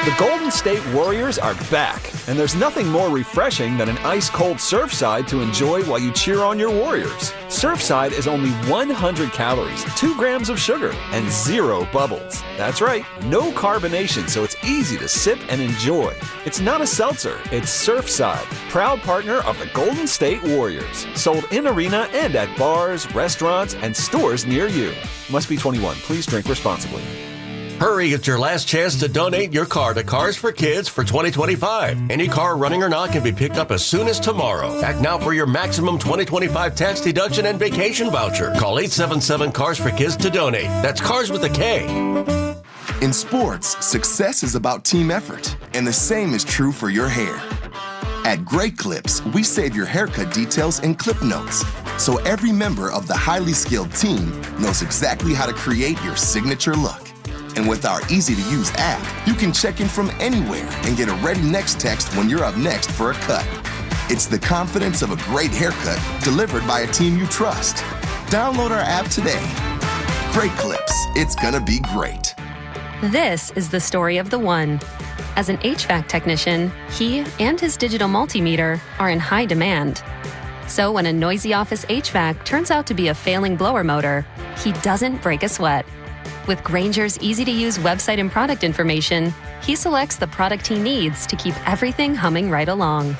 The Golden State Warriors are back, and there's nothing more refreshing than an ice-cold Surfside to enjoy while you cheer on your Warriors. Surfside is only 100 calories, 2 grams of sugar, and 0 bubbles. That's right, no carbonation, so it's easy to sip and enjoy. It's not a seltzer, it's Surfside, proud partner of the Golden State Warriors. Sold in arena and at bars, restaurants, and stores near you. Must be 21. Please drink responsibly. Hurry, it's your last chance to donate your car to Cars for Kids for 2025. Any car running or not can be picked up as soon as tomorrow. Act now for your maximum 2025 tax deduction and vacation voucher. Call 877-CARS-FOR-KIDS to donate. That's Cars with a K. In sports, success is about team effort, and the same is true for your hair. At Great Clips, we save your haircut details in clip notes, so every member of the highly skilled team knows exactly how to create your signature look. And with our easy-to-use app, you can check in from anywhere and get a ready next text when you're up next for a cut. It's the confidence of a great haircut delivered by a team you trust. Download our app today. Great Clips. It's gonna be great. This is the story of the one. As an HVAC technician, he and his digital multimeter are in high demand. So when a noisy office HVAC turns out to be a failing blower motor, he doesn't break a sweat. With Grainger's easy-to-use website and product information, he selects the product he needs to keep everything humming right along.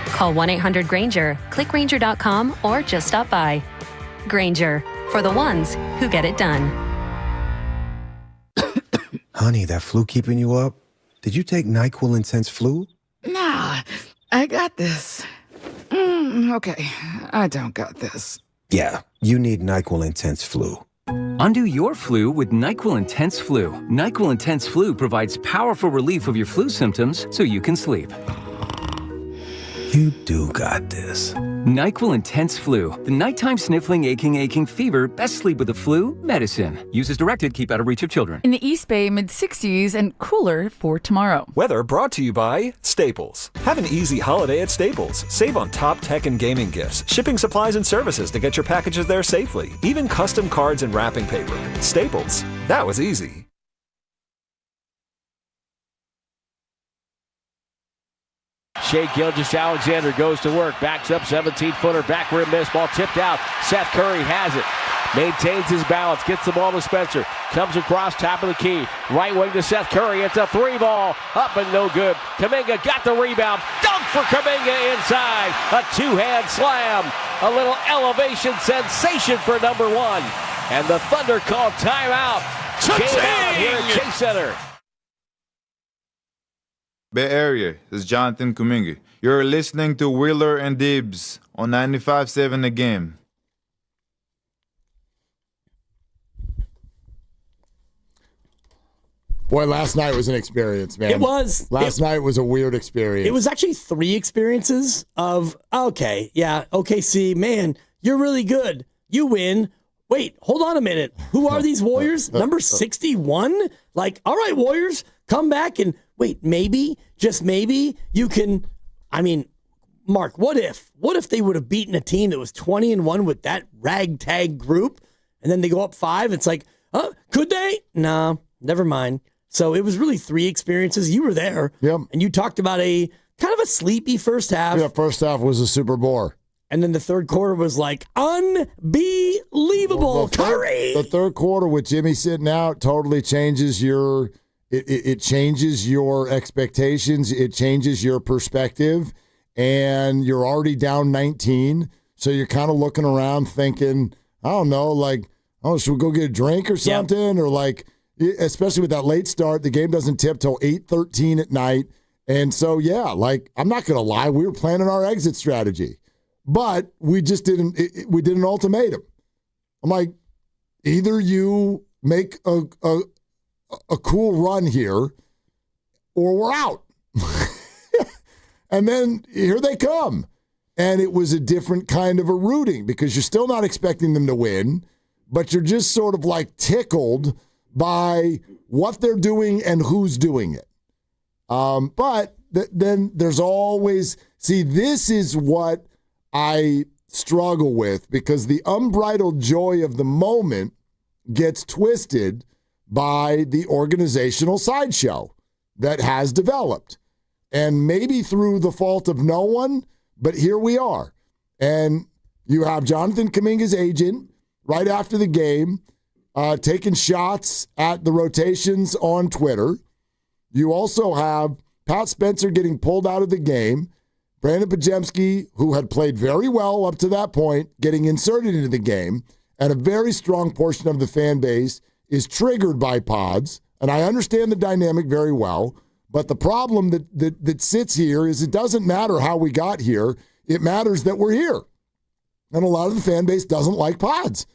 Call 1-800-GRAINGER, click Grainger.com, or just stop by. Grainger, for the ones who get it done. Honey, that flu keeping you up? Did you take NyQuil Intense Flu? Nah, I got this. Okay, I don't got this. Yeah, you need NyQuil Intense Flu. Undo your flu with NyQuil Intense Flu. NyQuil Intense Flu provides powerful relief of your flu symptoms so you can sleep. You do got this. NyQuil Intense Flu. The nighttime sniffling, aching fever. Best sleep with the flu medicine. Use as directed. Keep out of reach of children. In the East Bay, mid-60s and cooler for tomorrow. Weather brought to you by Staples. Have an easy holiday at Staples. Save on top tech and gaming gifts, shipping supplies and services to get your packages there safely, even custom cards and wrapping paper. Staples. That was easy. Shea Gilgeous-Alexander goes to work, backs up, 17-footer, back rim miss, ball tipped out. Seth Curry has it, maintains his balance, gets the ball to Spencer, comes across top of the key, right wing to Seth Curry, it's a three ball, up and no good. Kuminga got the rebound, dunk for Kuminga inside, a two-hand slam, a little elevation sensation for number one, and the Thunder call timeout. Game out here at Chase Center. Bay Area, this is Jonathan Kuminga. You're listening to Wheeler and Dibs on 95.7 The Game. Boy, last night was an experience, man. It was. Last night was a weird experience. It was actually 3 experiences of, okay, yeah, OKC, man, you're really good. You win. Wait, hold on a minute. Who are these Warriors? Number 61? Like, all right, Warriors, come back and wait, maybe, just maybe, you can, I mean, Mark, what if they would have beaten a team that was 20-1 with that ragtag group, and then they go up 5? It's like, could they? No, never mind. So it was really 3 experiences. You were there. Yep. And you talked about a kind of a sleepy first half. Yeah, first half was a super bore. And then the third quarter was like unbelievable. Curry. The third quarter with Jimmy sitting out totally changes your it changes your expectations. It changes your perspective. And you're already down 19. So you're kind of looking around thinking, I don't know, like, oh, should we go get a drink or something? Yep. Or like, especially with that late start, the game doesn't tip till 8:13 at night. And so, yeah, like, I'm not going to lie, we were planning our exit strategy. But we just didn't, we did an ultimatum. I'm like, either you make a cool run here or we're out. And then here they come. And it was a different kind of a rooting because you're still not expecting them to win, but you're just sort of like tickled by what they're doing and who's doing it. But then there's always, see, this is what I struggle with because the unbridled joy of the moment gets twisted by the organizational sideshow that has developed. And maybe through the fault of no one, but here we are. And you have Jonathan Kuminga's agent right after the game taking shots at the rotations on Twitter. You also have Pat Spencer getting pulled out of the game. Brandon Podziemski, who had played very well up to that point, getting inserted into the game. And a very strong portion of the fan base is triggered by pods. And I understand the dynamic very well. But the problem that sits here is it doesn't matter how we got here. It matters that we're here. And a lot of the fan base doesn't like pods.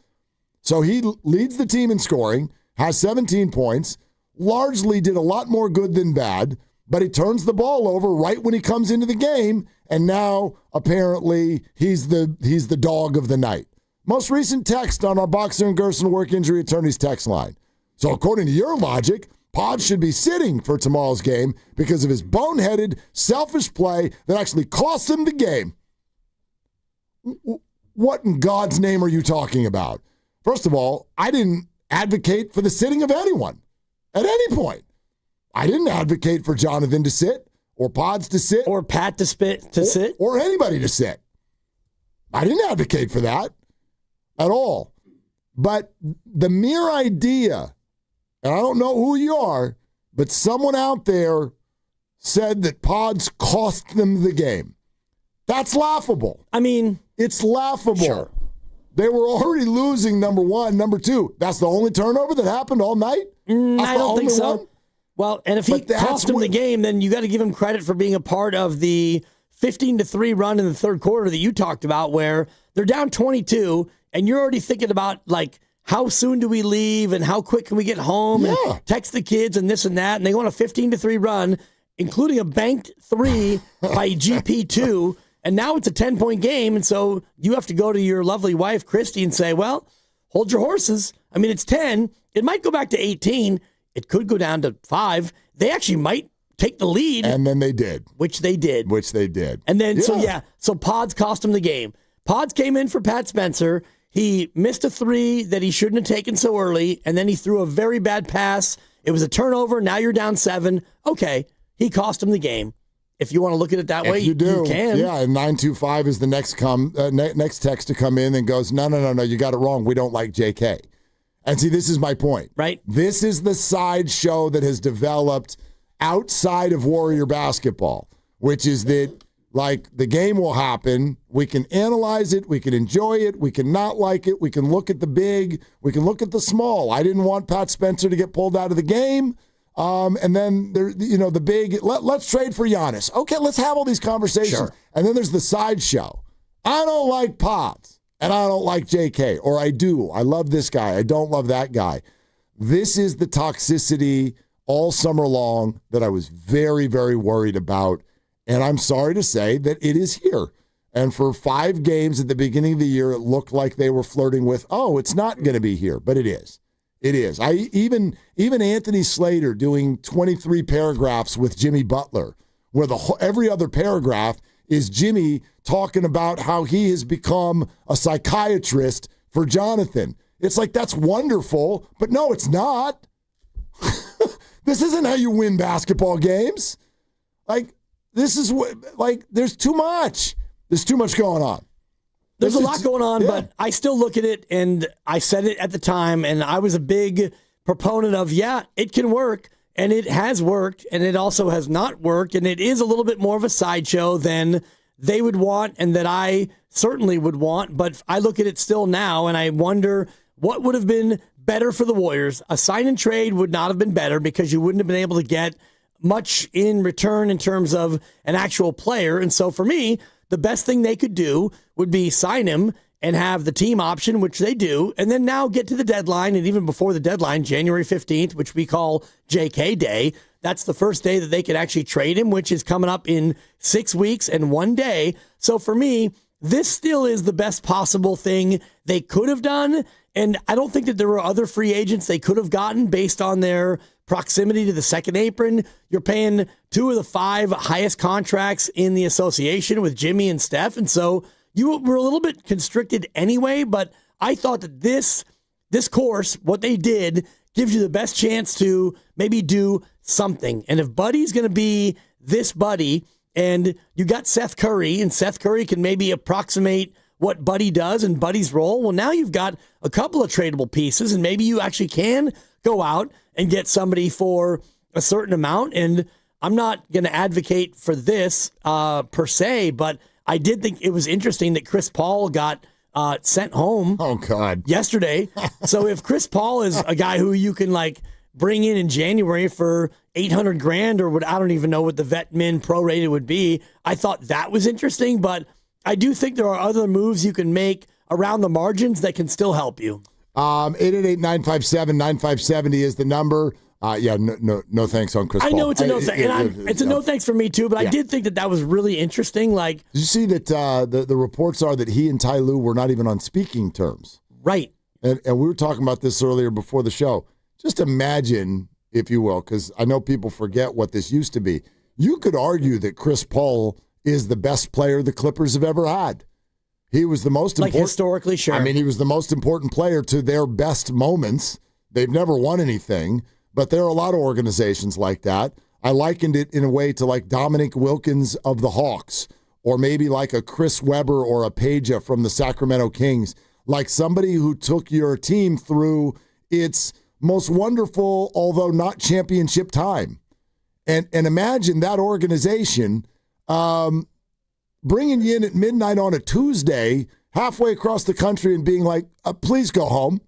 So he leads the team in scoring, has 17 points, largely did a lot more good than bad, but he turns the ball over right when he comes into the game, and now apparently he's the dog of the night. Most recent text on our Boxer and Gerson work injury attorneys text line. So according to your logic, Pod should be sitting for tomorrow's game because of his boneheaded, selfish play that actually cost him the game. What in God's name are you talking about? First of all, I didn't advocate for the sitting of anyone at any point. I didn't advocate for Jonathan to sit or Pods to sit. Or Pat to sit. Or anybody to sit. I didn't advocate for that at all. But the mere idea, and I don't know who you are, but someone out there said that pods cost them the game. That's laughable. I mean, it's laughable. Sure. They were already losing, number one. Number two, that's the only turnover that happened all night? I don't think so. One? Well, and if he cost him the game, then you got to give him credit for being a part of the 15-3 run in the third quarter that you talked about, where they're down 22, and you're already thinking about, like, how soon do we leave and how quick can we get home and text the kids and this and that. And they go on a 15-3 run, including a banked 3 by GP2. And now it's a 10-point game. And so you have to go to your lovely wife, Christy, and say, well, hold your horses. I mean, it's 10. It might go back to 18. It could go down to 5. They actually might take the lead. And then they did. Which they did. And then, so Pods cost him the game. Pods came in for Pat Spencer. He missed a 3 that he shouldn't have taken so early, and then he threw a very bad pass. It was a turnover. Now you're down 7. Okay, he cost him the game. If you want to look at it that way, you do. You can. Yeah, and 925 is the next text to come in and goes, no, you got it wrong. We don't like JK. And see, this is my point. Right. This is the sideshow that has developed outside of Warrior basketball, which is that, like, the game will happen. We can analyze it. We can enjoy it. We can not like it. We can look at the big. We can look at the small. I didn't want Pat Spencer to get pulled out of the game. And then, the big, let's trade for Giannis. Okay, let's have all these conversations. Sure. And then there's the sideshow. I don't like Pods, and I don't like JK. Or I do. I love this guy. I don't love that guy. This is the toxicity all summer long that I was very, very worried about. And I'm sorry to say that it is here. And for 5 games at the beginning of the year, it looked like they were flirting with, it's not going to be here. But it is. It is. Even Anthony Slater doing 23 paragraphs with Jimmy Butler, where every other paragraph is Jimmy talking about how he has become a psychiatrist for Jonathan. It's like, that's wonderful, but no, it's not. This isn't how you win basketball games. This is there's too much. There's too much going on. There's a lot going on, but I still look at it, and I said it at the time, and I was a big proponent of, it can work, and it has worked, and it also has not worked, and it is a little bit more of a sideshow than they would want and that I certainly would want, but I look at it still now, and I wonder what would have been better for the Warriors. A sign and trade would not have been better because you wouldn't have been able to get much in return in terms of an actual player. And so for me, the best thing they could do would be sign him and have the team option, which they do, and then now get to the deadline. And even before the deadline, January 15th, which we call JK Day, that's the first day that they could actually trade him, which is coming up in 6 weeks and 1 day. So for me, this still is the best possible thing they could have done. And I don't think that there were other free agents they could have gotten based on their proximity to the second apron. You're paying 2 of the 5 highest contracts in the association with Jimmy and Steph. And so you were a little bit constricted anyway, but I thought that this course, what they did, gives you the best chance to maybe do something. And if Buddy's going to be this Buddy, and you got Seth Curry, and Seth Curry can maybe approximate what Buddy does and Buddy's role, well, now you've got a couple of tradable pieces, and maybe you actually can go out and get somebody for a certain amount. And I'm not going to advocate for this per se, but I did think it was interesting that Chris Paul got sent home. Oh, God. Yesterday. So if Chris Paul is a guy who you can bring in January for $800,000 or what, I don't even know what the vet min prorated would be. I thought that was interesting, but I do think there are other moves you can make around the margins that can still help you. 888-957-9570 is the number. No thanks on Chris Paul. I know it's a no thanks. It's a no thanks for me too, but I did think that was really interesting. Did you see that the reports are that he and Ty Lue were not even on speaking terms? Right. And we were talking about this earlier before the show. Just imagine, if you will, because I know people forget what this used to be. You could argue that Chris Paul is the best player the Clippers have ever had. He was the most important. Historically, sure. I mean, he was the most important player to their best moments. They've never won anything, but there are a lot of organizations like that. I likened it in a way to Dominic Wilkins of the Hawks, or maybe like a Chris Webber or a Peja from the Sacramento Kings, like somebody who took your team through its most wonderful, although not championship time. And imagine that organization bringing you in at midnight on a Tuesday, halfway across the country and being like, please go home.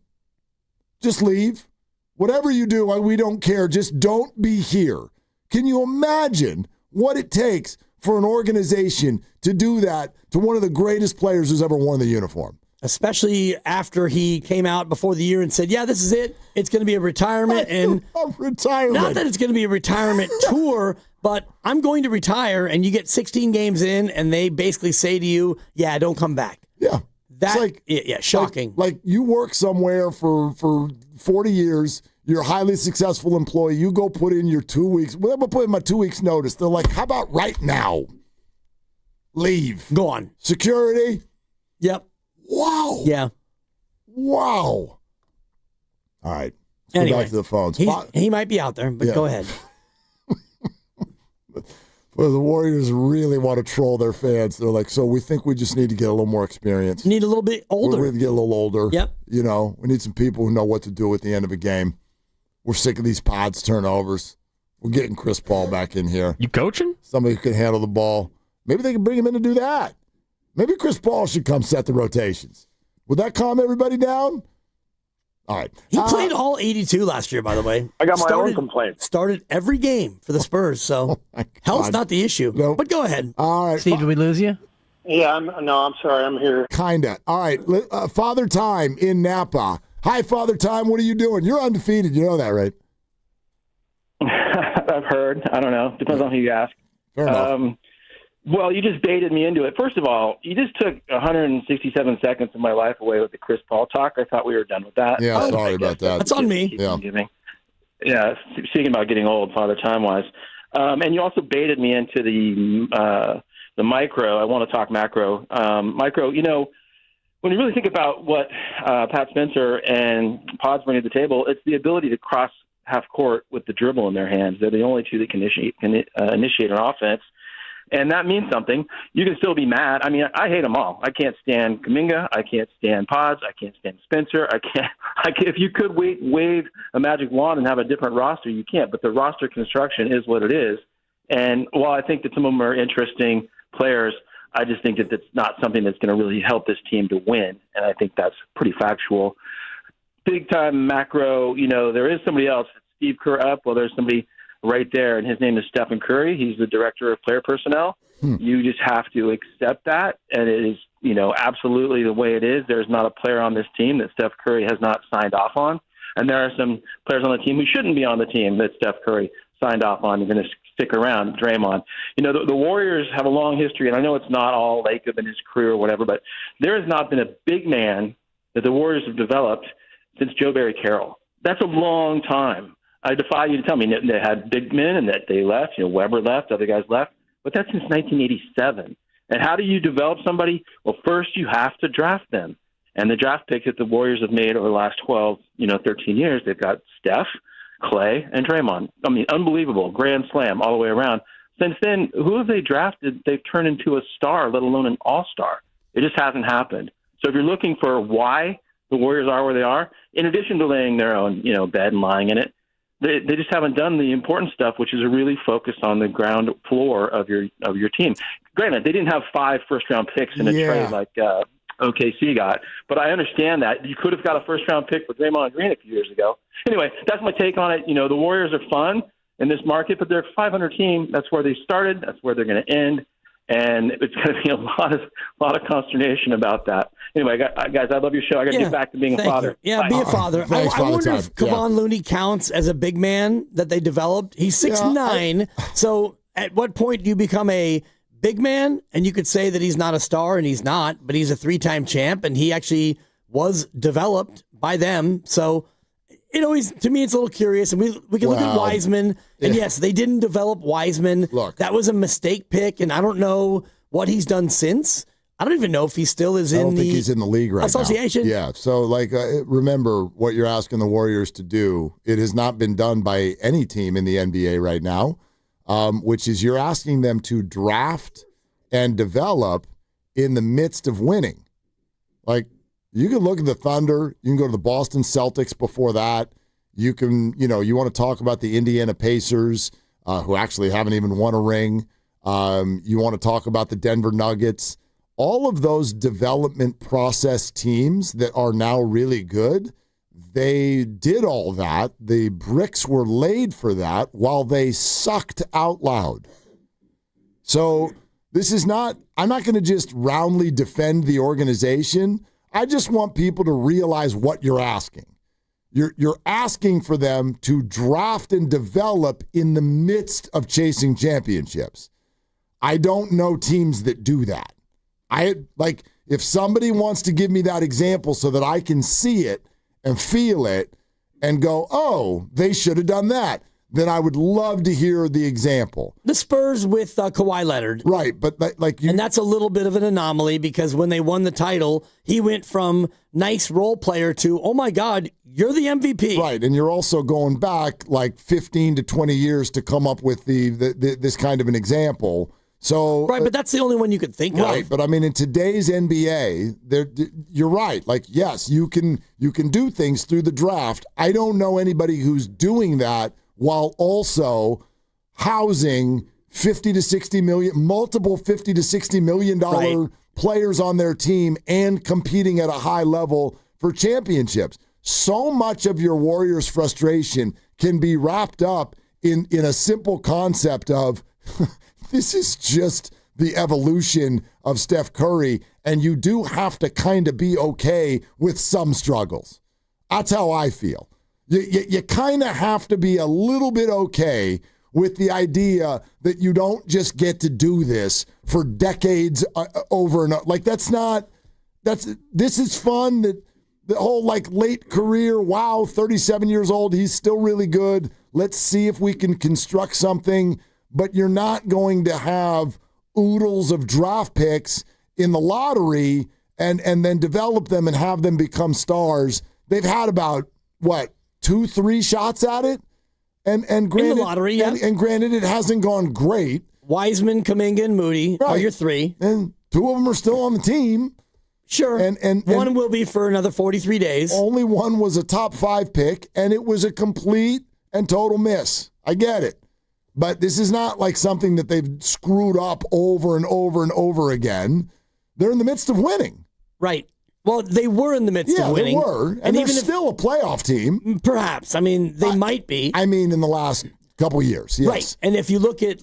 Just leave. Whatever you do, we don't care. Just don't be here. Can you imagine what it takes for an organization to do that to one of the greatest players who's ever worn the uniform? Especially after he came out before the year and said, yeah, this is it. It's going to be a retirement. And not that it's going to be a retirement tour, but I'm going to retire, and you get 16 games in, and they basically say to you, yeah, don't come back. Yeah. That's shocking. Like you work somewhere for 40 years, you're a highly successful employee, you go put in your 2 weeks. Well, I'm going to put in my 2 weeks notice. They're like, how about right now? Leave. Go on. Security? Yep. Wow. Yeah. Wow. All right. Let's Anyway, go back to the phones. He might be out there, but go ahead. Well, the Warriors really want to troll their fans. They're like, so we think we just need to get a little more experience. Need a little bit older. We need to get a little older. Yep. You know, we need some people who know what to do at the end of a game. We're sick of these pods turnovers. We're getting Chris Paul back in here. You coaching? Somebody who can handle the ball. Maybe they can bring him in to do that. Maybe Chris Paul should come set the rotations. Would that calm everybody down? All right. He played all 82 last year, by the way. I got my own complaint. Started every game for the Spurs, so health's not the issue. Nope. But go ahead. All right. Steve, did we lose you? Yeah, I'm sorry. I'm here. Kinda. All right. Father Time in Napa. Hi, Father Time. What are you doing? You're undefeated. You know that, right? I've heard. I don't know. Depends on who you ask. Fair enough. Well, you just baited me into it. First of all, you just took 167 seconds of my life away with the Chris Paul talk. I thought we were done with that. Yeah, sorry about that. That's on me. Yeah, speaking about getting old, Father Time-wise. And you also baited me into the micro. I want to talk macro. Micro, you know, when you really think about what Pat Spencer and Pods bring to the table, it's the ability to cross half court with the dribble in their hands. They're the only two that can initiate an offense. And that means something. You can still be mad. I mean, I hate them all. I can't stand Kuminga. I can't stand Pods. I can't stand Spencer. I can't. If you could wave a magic wand and have a different roster, you can't. But the roster construction is what it is. And while I think that some of them are interesting players, I just think that that's not something that's going to really help this team to win. And I think that's pretty factual. Big time macro, you know, there is somebody else. Steve Kerr up. Well, there's somebody right there, and his name is Stephen Curry. He's the director of player personnel. You just have to accept that, and it is, you know, absolutely the way it is. There's not a player on this team that Steph Curry has not signed off on, and there are some players on the team who shouldn't be on the team that Steph Curry signed off on and going to stick around. Draymond. You know, the Warriors have a long history, and I know it's not all Lacob and his career or whatever, but there has not been a big man that the Warriors have developed since Joe Barry Carroll. That's a long time. I defy you to tell me that they had big men and that they left. You know, Weber left, other guys left, but that's since 1987. And how do you develop somebody? Well, first you have to draft them. And the draft picks that the Warriors have made over the last 13 years, they've got Steph, Clay, and Draymond. I mean, unbelievable, grand slam all the way around. Since then, who have they drafted? They've turned into a star, let alone an all-star. It just hasn't happened. So if you're looking for why the Warriors are where they are, in addition to laying their own, bed and lying in it, they just haven't done the important stuff, which is really focus on the ground floor of your team. Granted, they didn't have 5 first-round picks in a trade like OKC got, but I understand that. You could have got a first-round pick for Draymond Green a few years ago. Anyway, that's my take on it. The Warriors are fun in this market, but they're a 500 team. That's where they started. That's where they're going to end. And it's going to be a lot of consternation about that. Anyway, guys, I love your show. I got to get back to being a father. You. Yeah, Bye. be a father. Thanks, I wonder Father if Kevon Looney counts as a big man that they developed. He's 6'9". So at what point do you become a big man? And you could say that he's not a star, and he's not, but he's a 3-time champ, and he actually was developed by them. So, to me, it's a little curious. And we can look at Wiseman. And yes, they didn't develop Wiseman. Look, that was a mistake pick, and I don't know what he's done since. I don't even know if he still is in the... I don't think he's in the league right association. now. Yeah, so remember what you're asking the Warriors to do. It has not been done by any team in the NBA right now, which is you're asking them to draft and develop in the midst of winning. Like, you can look at the Thunder. You can go to the Boston Celtics before that. You can, you want to talk about the Indiana Pacers, who actually haven't even won a ring. You want to talk about the Denver Nuggets. All of those development process teams that are now really good, they did all that. The bricks were laid for that while they sucked out loud. So this is not, I'm not going to just roundly defend the organization. I just want people to realize what you're asking. You're asking for them to draft and develop in the midst of chasing championships. I don't know teams that do that. If somebody wants to give me that example so that I can see it and feel it and go, oh, they should have done that, then I would love to hear the example. The Spurs with Kawhi Leonard. Right, but and that's a little bit of an anomaly because when they won the title, he went from nice role player to, oh my God, you're the MVP. Right, and you're also going back like 15 to 20 years to come up with this kind of an example. So right, but that's the only one you could think of. Right, but I mean, in today's NBA, you're right. Like, yes, you can do things through the draft. I don't know anybody who's doing that while also housing multiple $50 to $60 million players on their team and competing at a high level for championships. So much of your Warriors' frustration can be wrapped up in a simple concept of this is just the evolution of Steph Curry, and you do have to kind of be okay with some struggles. That's how I feel. You kind of have to be a little bit okay with the idea that you don't just get to do this for decades over and over. Like, this is fun. That the whole late career, wow, 37 years old, he's still really good. Let's see if we can construct something. But you're not going to have oodles of draft picks in the lottery and then develop them and have them become stars. They've had about, 2-3 shots at it? And granted, in the lottery, yeah. And granted, it hasn't gone great. Wiseman, Kuminga, and Moody are your three. And two of them are still on the team. Sure. And one will be for another 43 days. Only one was a top 5 pick, and it was a complete and total miss. I get it. But this is not like something that they've screwed up over and over and over again. They're in the midst of winning. Right. Well, they were in the midst of winning. Yeah, they were. And they're still a playoff team. Perhaps. I mean, they might be. I mean, in the last couple of years, yes. Right. And if you look at,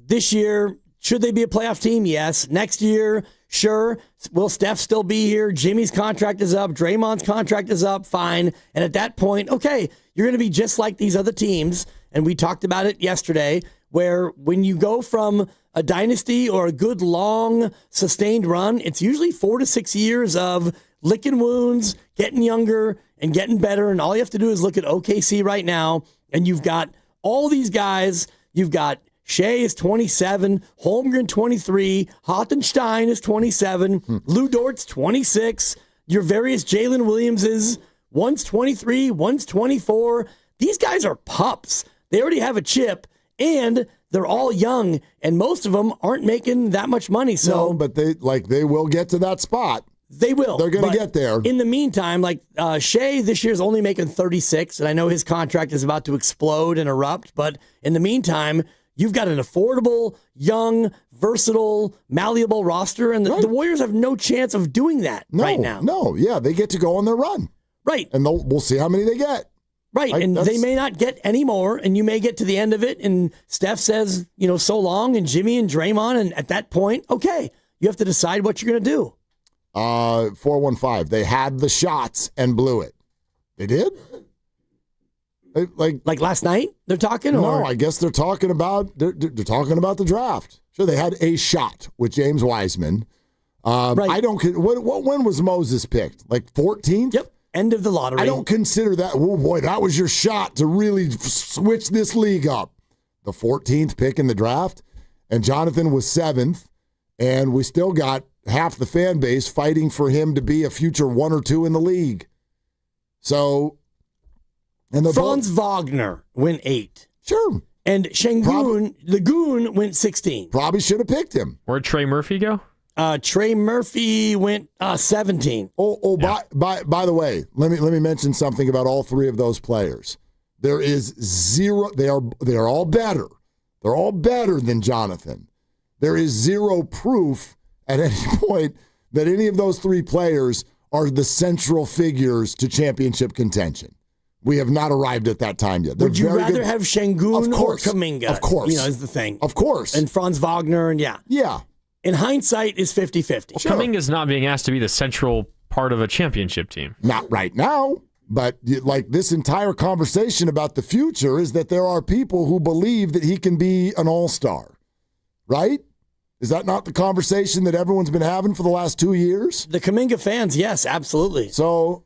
this year, should they be a playoff team? Yes. Next year, sure. Will Steph still be here? Jimmy's contract is up. Draymond's contract is up. Fine. And at that point, okay, you're going to be just like these other teams. And we talked about it yesterday, where when you go from a dynasty or a good, long, sustained run, it's usually 4 to 6 years of licking wounds, getting younger, and getting better. And all you have to do is look at OKC right now, and you've got all these guys. You've got Shea is 27, Holmgren 23, Hartenstein is 27, Lou Dort's 26, your various Jalen Williamses, one's 23, one's 24. These guys are pups. They already have a chip, and they're all young, and most of them aren't making that much money. So, no, but they will get to that spot. They will. They're going to get there. In the meantime, Shea this year is only making 36, and I know his contract is about to explode and erupt, but in the meantime, you've got an affordable, young, versatile, malleable roster, and the Warriors have no chance of doing that right now. No, yeah, they get to go on their run. Right. And we'll see how many they get. Right, and they may not get any more, and you may get to the end of it, and Steph says, so long, and Jimmy and Draymond, and at that point, okay, you have to decide what you're going to do. 415, they had the shots and blew it. They did? Like last night, they're talking? No, I guess they're talking about they're talking about the draft. Sure, they had a shot with James Wiseman. Right. I don't. When was Moses picked? 14th? Yep. End of the lottery. I don't consider that. Oh boy, that was your shot to really switch this league up. The 14th pick in the draft, and Jonathan was 7th, and we still got half the fan base fighting for him to be a future 1 or 2 in the league. So, and Franz Wagner went 8. Sure. And Şengün, the Goon, went 16. Probably should have picked him. Where'd Trey Murphy go? Trey Murphy went 17. By the way, let me mention something about all three of those players. There is zero. They are all better. They're all better than Jonathan. There is zero proof at any point that any of those three players are the central figures to championship contention. We have not arrived at that time yet. Would you rather have Şengün or Kuminga? Of course. Is the thing. Of course. And Franz Wagner, and yeah. Yeah. In hindsight, is 50-50. Well, Kuminga's not being asked to be the central part of a championship team. Not right now. But like this entire conversation about the future is that there are people who believe that he can be an all-star, right? Is that not the conversation that everyone's been having for the last 2 years? The Kuminga fans, yes, absolutely. So,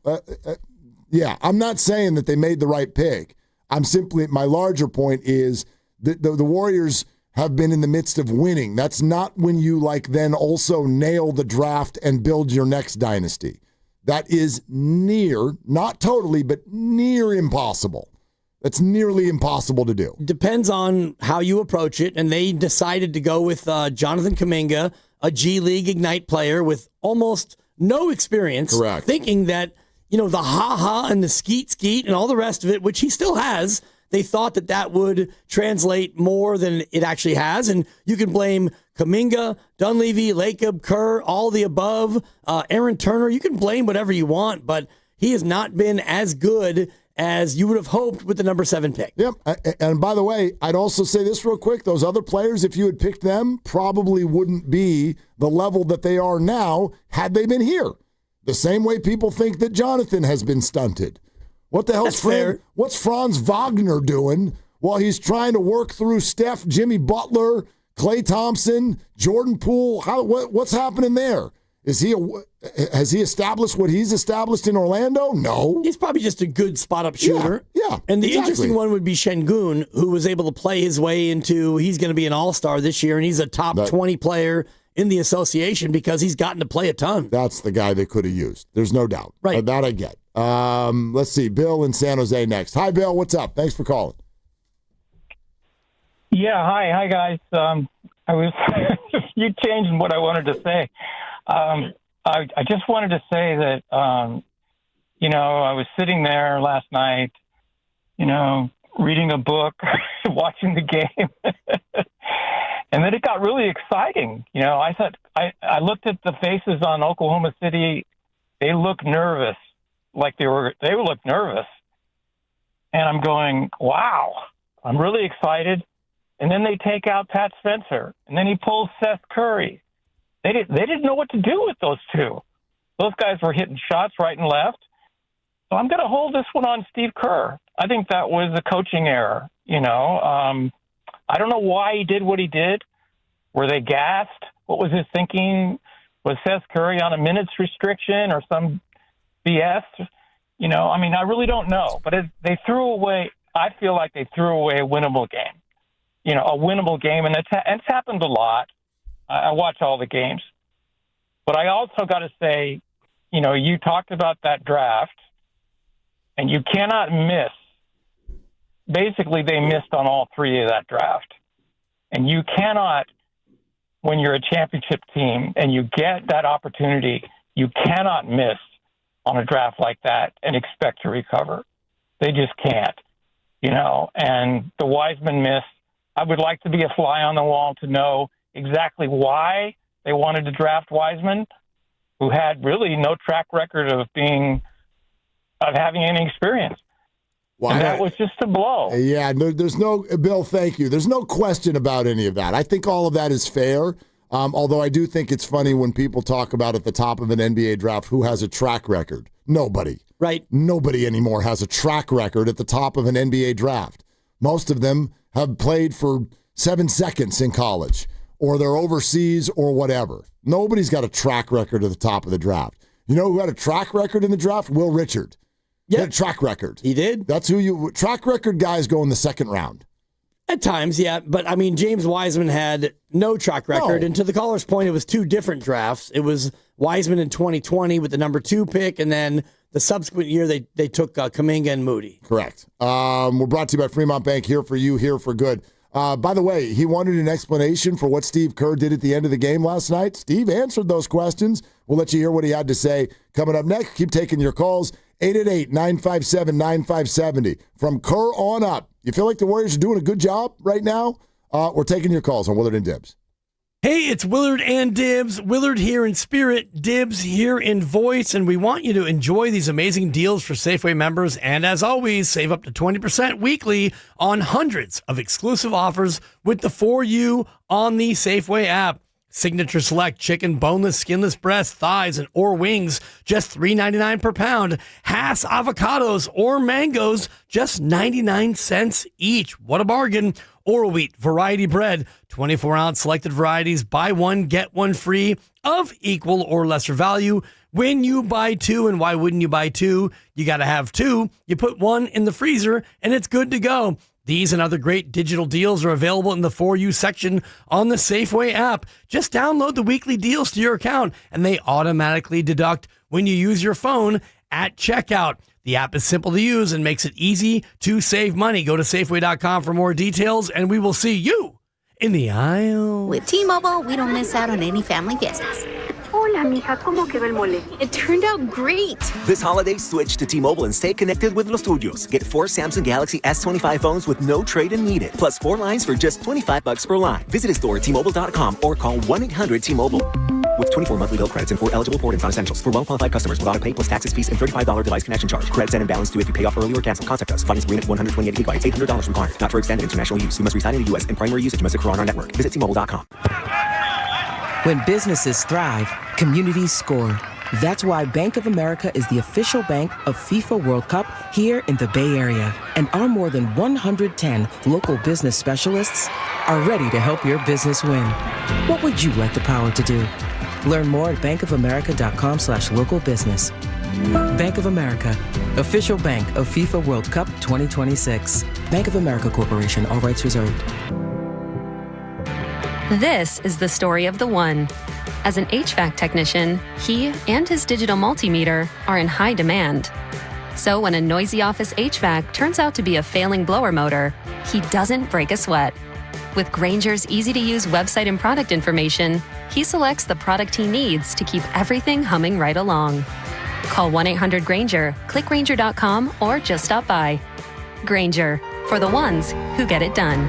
yeah, I'm not saying that they made the right pick. I'm simply, my larger point is that the Warriors have been in the midst of winning. That's not when you then also nail the draft and build your next dynasty. That is near, not totally, but near impossible. That's nearly impossible to do. Depends on how you approach it, and they decided to go with Jonathan Kuminga, a G League Ignite player with almost no experience. Correct. Thinking that, the ha-ha and the skeet and all the rest of it, which he still has, they thought that would translate more than it actually has, and you can blame Kuminga, Dunleavy, Lacob, Kerr, all the above, Aaron Turner. You can blame whatever you want, but he has not been as good as you would have hoped with the number 7 pick. Yep. And by the way, I'd also say this real quick. Those other players, if you had picked them, probably wouldn't be the level that they are now had they been here. The same way people think that Jonathan has been stunted. What the hell's what's Franz Wagner doing while he's trying to work through Steph, Jimmy Butler, Klay Thompson, Jordan Poole? What's happening there? Has he established what he's established in Orlando? No. He's probably just a good spot-up shooter. Yeah. And the interesting one would be Şengün, who was able to play his way into, he's going to be an all-star this year, and he's a top 20 player in the association because he's gotten to play a ton. That's the guy they could have used. There's no doubt. Right. That I get. Let's see. Bill in San Jose next. Hi, Bill. What's up? Thanks for calling. Yeah. Hi, guys. I was you changed what I wanted to say. I just wanted to say that, I was sitting there last night, reading a book, watching the game, and then it got really exciting. I thought I looked at the faces on Oklahoma City. They look nervous, like they looked nervous, and I'm going, wow, I'm really excited. And then they take out Pat Spencer, and then he pulls Seth Curry. They didn't know what to do with those two. Those guys were hitting shots right and left. So I'm going to hold this one on Steve Kerr. I think that was a coaching error. I don't know why he did what he did. Were they gassed? What was his thinking? Was Seth Curry on a minutes restriction or some BS? I really don't know. But they threw away. I feel like they threw away a winnable game. A winnable game, and it's happened a lot. I watch all the games. But I also got to say, you talked about that draft, and you cannot miss. Basically, they missed on all three of that draft. And you cannot, when you're a championship team and you get that opportunity, you cannot miss on a draft like that and expect to recover. They just can't, and the Wiseman miss. I would like to be a fly on the wall to know exactly why they wanted to draft Wiseman, who had really no track record of having any experience. And that was just a blow. Yeah, there's no, Bill, thank you. There's no question about any of that. I think all of that is fair, although I do think it's funny when people talk about at the top of an NBA draft who has a track record. Nobody. Right. Nobody anymore has a track record at the top of an NBA draft. Most of them have played for 7 seconds in college, or they're overseas or whatever. Nobody's got a track record at the top of the draft. You know who had a track record in the draft? Will Richard. Yeah. He had a track record. He did. That's track record guys go in the second round. At times, yeah. But, James Wiseman had no track record. No. And to the caller's point, it was two different drafts. It was Wiseman in 2020 with the number 2 pick, and then the subsequent year they took Kuminga and Moody. Correct. We're brought to you by Fremont Bank, here for you, here for good. By the way, he wanted an explanation for what Steve Kerr did at the end of the game last night. Steve answered those questions. We'll let you hear what he had to say. Coming up next, keep taking your calls. 888-957-9570. From Kerr on up, you feel like the Warriors are doing a good job right now? We're taking your calls on Willard and Dibs. Hey, it's Willard and Dibs. Willard here in spirit, Dibs here in voice, and we want you to enjoy these amazing deals for Safeway members. And as always, save up to 20% weekly on hundreds of exclusive offers with the For You on the Safeway app. Signature Select chicken, boneless, skinless breast, thighs, and or wings, just $3.99 per pound. Hass avocados or mangoes, just 99 cents each. What a bargain. Oral Wheat variety bread, 24-ounce selected varieties, buy one, get one free of equal or lesser value when you buy two. And why wouldn't you buy two? You got to have two. You put one in the freezer and it's good to go. These and other great digital deals are available in the For You section on the Safeway app. Just download the weekly deals to your account and they automatically deduct when you use your phone at checkout. The app is simple to use and makes it easy to save money. Go to Safeway.com for more details, and we will see you in the aisle. With T-Mobile, we don't miss out on any family fiestas. Hola, mija, ¿cómo quedó el mole? It turned out great. This holiday, switch to T-Mobile and stay connected with los tuyos. Get 4 Samsung Galaxy S25 phones with no trade-in needed, plus 4 lines for just $25 per line. Visit a store at T-Mobile.com or call 1-800-T-Mobile. With 24 monthly bill credits and 4 eligible port-ins on essentials. For well-qualified customers with auto-pay plus taxes, fees, and $35 device connection charge. Credits and imbalance due if you pay off early or cancel. Contact us. Finance agreement 128 gigabytes, $800 required. Not for extended international use. You must reside in the U.S. and primary usage must occur on our network. Visit T-Mobile.com. When businesses thrive, communities score. That's why Bank of America is the official bank of FIFA World Cup here in the Bay Area. And our more than 110 local business specialists are ready to help your business win. What would you like the power to do? Learn more at bankofamerica.com/local business. Bank of America, official bank of FIFA World Cup 2026. Bank of America Corporation, all rights reserved. This is the story of the one. As an HVAC technician, he and his digital multimeter are in high demand. So when a noisy office HVAC turns out to be a failing blower motor, he doesn't break a sweat. With Grainger's easy-to-use website and product information, he selects the product he needs to keep everything humming right along. Call 1-800-GRAINGER, click Grainger.com, or just stop by. Grainger, for the ones who get it done.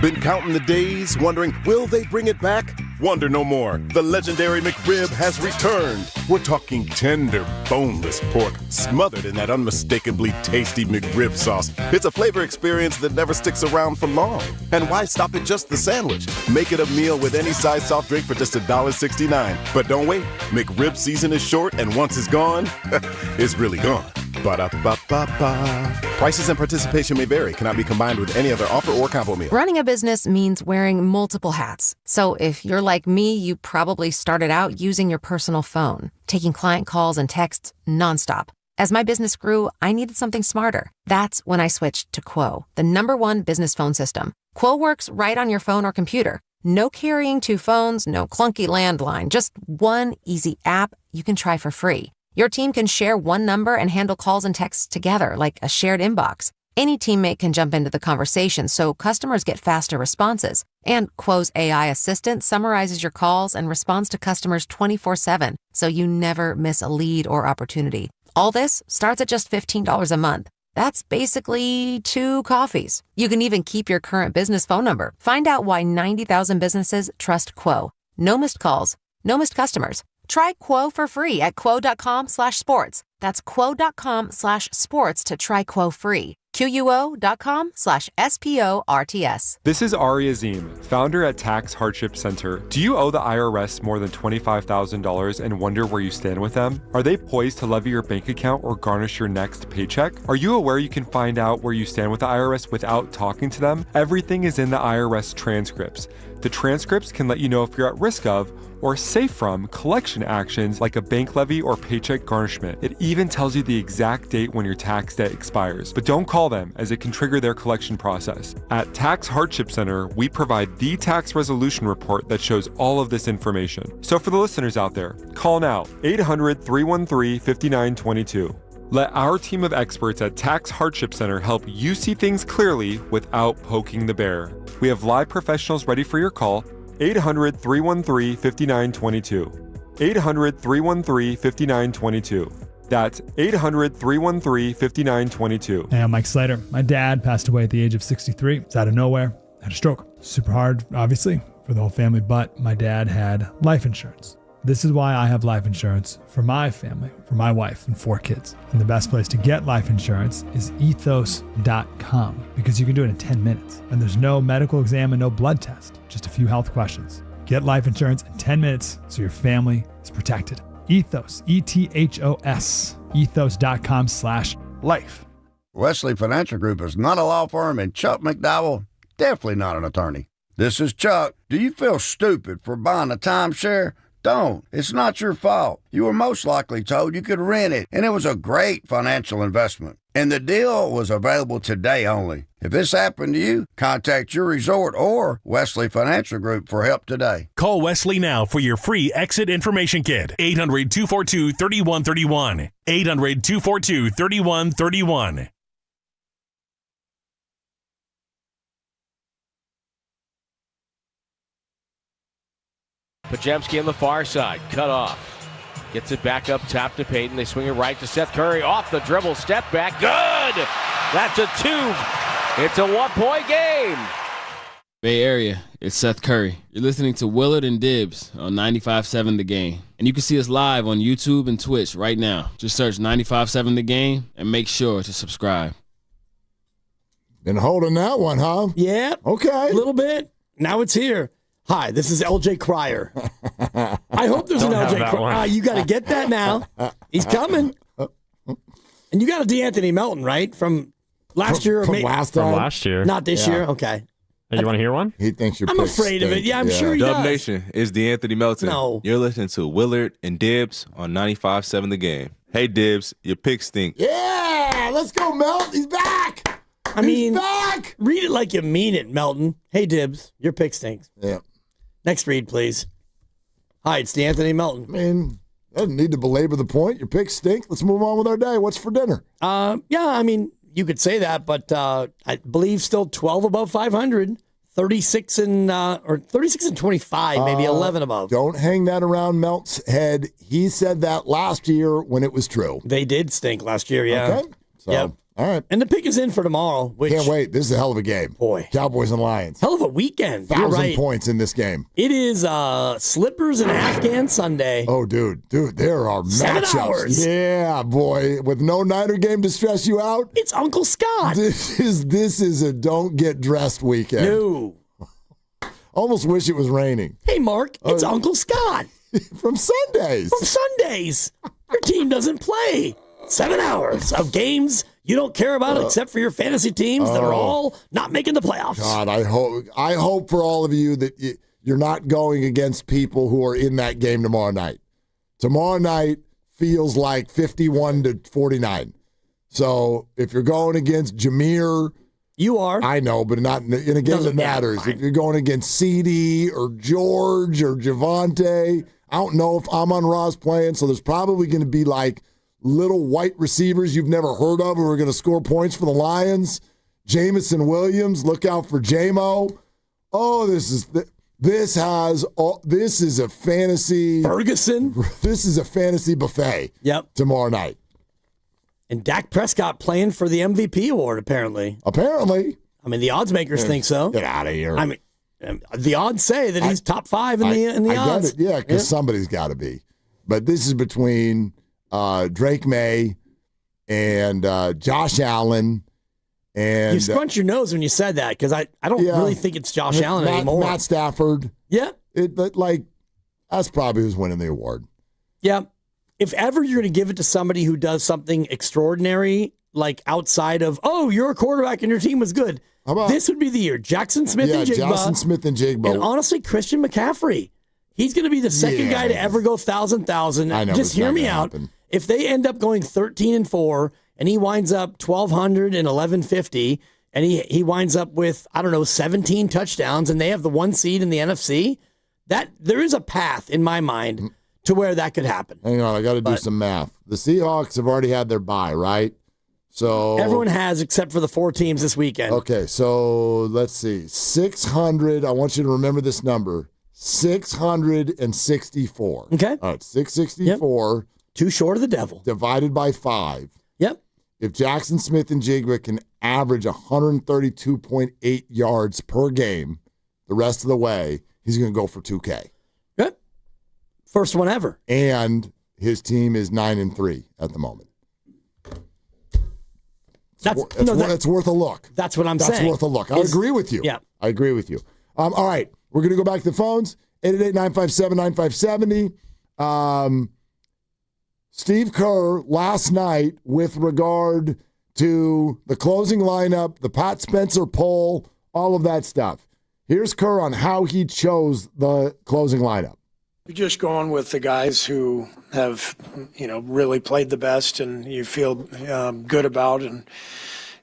Been counting the days, wondering, will they bring it back? Wonder no more. The legendary McRib has returned. We're talking tender, boneless pork, smothered in that unmistakably tasty McRib sauce. It's a flavor experience that never sticks around for long. And why stop at just the sandwich? Make it a meal with any size soft drink for just $1.69. But don't wait. McRib season is short, and once it's gone, it's really gone. Ba-da-ba-ba-ba. Prices and participation may vary. Cannot be combined with any other offer or combo meal. Running a business means wearing multiple hats. So if you're like me, you probably started out using your personal phone, taking client calls and texts nonstop. As my business grew, I needed something smarter. That's when I switched to Quo, the #1 business phone system. Quo works right on your phone or computer. No carrying 2 phones, no clunky landline, just one easy app you can try for free. Your team can share one number and handle calls and texts together like a shared inbox. Any teammate can jump into the conversation so customers get faster responses. And Quo's AI assistant summarizes your calls and responds to customers 24/7, so you never miss a lead or opportunity. All this starts at just $15 a month. That's basically 2 coffees. You can even keep your current business phone number. Find out why 90,000 businesses trust Quo. No missed calls, no missed customers. Try Quo for free at quo.com/sports. That's quo.com/sports to try Quo free. QUO.com/SPORTS. This is Ari Azim, founder at Tax Hardship Center. Do you owe the IRS more than $25,000 and wonder where you stand with them? Are they poised to levy your bank account or garnish your next paycheck? Are you aware you can find out where you stand with the IRS without talking to them? Everything is in the IRS transcripts. The transcripts can let you know if you're at risk of or safe from collection actions like a bank levy or paycheck garnishment. It even tells you the exact date when your tax debt expires. But don't call them, as it can trigger their collection process. At Tax Hardship Center, we provide the tax resolution report that shows all of this information. So for the listeners out there, call now, 800-313-5922. Let our team of experts at Tax Hardship Center help you see things clearly without poking the bear. We have live professionals ready for your call, 800-313-5922. 800-313-5922. That's 800-313-5922. Hey, I'm Mike Slater. My dad passed away at the age of 63. It's out of nowhere. Had a stroke. Super hard, obviously, for the whole family, but my dad had life insurance. This is why I have life insurance for my family, for my wife and 4 kids. And the best place to get life insurance is ethos.com, because you can do it in 10 minutes. And there's no medical exam and no blood test, just a few health questions. Get life insurance in 10 minutes so your family is protected. Ethos, E-T-H-O-S, ethos.com/life. Wesley Financial Group is not a law firm, and Chuck McDowell, definitely not an attorney. This is Chuck. Do you feel stupid for buying a timeshare? Don't. It's not your fault. You were most likely told you could rent it, and it was a great financial investment. And the deal was available today only. If this happened to you, contact your resort or Wesley Financial Group for help today. Call Wesley now for your free exit information kit. 800-242-3131. 800-242-3131. Pajemski on the far side, cut off. Gets it back up top to Payton. They swing it right to Seth Curry. Off the dribble, step back. Good! That's a 2. It's a 1-point game. Bay Area, it's Seth Curry. You're listening to Willard and Dibbs on 95.7 The Game. And you can see us live on YouTube and Twitch right now. Just search 95.7 The Game and make sure to subscribe. Been holding that one, huh? Yeah. Okay. A little bit. Now it's here. Hi, this is LJ Cryer. I hope there's an LJ Cryer. You got to get that now. He's coming. And you got a DeAnthony Melton, right? From last year? From last time? From last year. Not this year? Okay. Hey, you want to hear one? He thinks you're I'm afraid of it. Yeah, I'm sure he Dub does. Nation, it's DeAnthony Melton. No. You're listening to Willard and Dibbs on 95.7 The Game. Hey, Dibbs, your pick stink. Yeah, let's go, Melt. He's back. He's back. Read it like you mean it, Melton. Hey, Dibbs, your pick stinks. Yeah. Next read, please. Hi, it's DeAnthony Melton. I mean, doesn't need to belabor the point. Your picks stink. Let's move on with our day. What's for dinner? Yeah, I mean, you could say that, but I believe still 12 above 500, 36 and 25, maybe 11 above. Don't hang that around Melt's head. He said that last year when it was true. They did stink last year, yeah. Okay. So, all right. And the pick is in for tomorrow. Which, can't wait. This is a hell of a game. Boy. Cowboys and Lions. Hell of a weekend. 1,000 You're right. points in this game. It is Slippers and Afghan Sunday. Oh, dude, there are 7 matchups. hours. Yeah, boy. With no Niner game to stress you out. It's Uncle Scott. This is a don't get dressed weekend. No. Almost wish it was raining. Hey, Mark, it's Uncle Scott. From Sundays. From Sundays. Your team doesn't play. 7 hours of games you don't care about except for your fantasy teams that are all not making the playoffs. God, I hope for all of you that you're not going against people who are in that game tomorrow night. Tomorrow night feels like 51-49. So if you're going against Jameer, you are. I know, but not in a game that matters. If you're going against CD or George or Javante, I don't know if Amon-Ra's playing, so there's probably going to be like little white receivers you've never heard of who are going to score points for the Lions. Jamison Williams, look out for J-Mo. Oh, this is a fantasy. Ferguson. This is a fantasy buffet. Yep. Tomorrow night. And Dak Prescott playing for the MVP award, apparently. Apparently. I mean, the odds makers think so. Get out of here. I mean, the odds say that he's top 5 in the odds. Get it. Yeah, because somebody's got to be. But this is between Drake May and Josh Allen. And you scrunch your nose when you said that because I don't really think it's Josh Allen anymore. Matt Stafford. Yeah. But that's probably who's winning the award. Yeah. If ever you're going to give it to somebody who does something extraordinary, like outside of, you're a quarterback and your team was good, this would be the year. Jackson Smith and Jigba. Jackson Smith and Jigba. And honestly, Christian McCaffrey. He's going to be the second guy to ever go 1,000. I know. Just hear me out. If they end up going 13-4 and he winds up 1,200 and 1,150 and he winds up with, 17 touchdowns and they have the 1 seed in the NFC, that there is a path in my mind to where that could happen. Hang on, I got to do some math. The Seahawks have already had their bye, right? So everyone has except for the 4 teams this weekend. Okay, so let's see. 600, I want you to remember this number. 664. Okay. All right, 664. Yep. Too short of the devil. Divided by 5. Yep. If Jackson Smith and Jigba can average 132.8 yards per game the rest of the way, he's going to go for 2K. Good. First one ever. And his team is 9-3 at the moment. That's worth a look. That's what I'm saying. That's worth a look. I agree with you. Yeah. I agree with you. All right. We're going to go back to the phones. 888-957-9570. Steve Kerr last night with regard to the closing lineup, the Pat Spencer poll, all of that stuff. Here's Kerr on how he chose the closing lineup. You're just going with the guys who have, really played the best and you feel good about. And,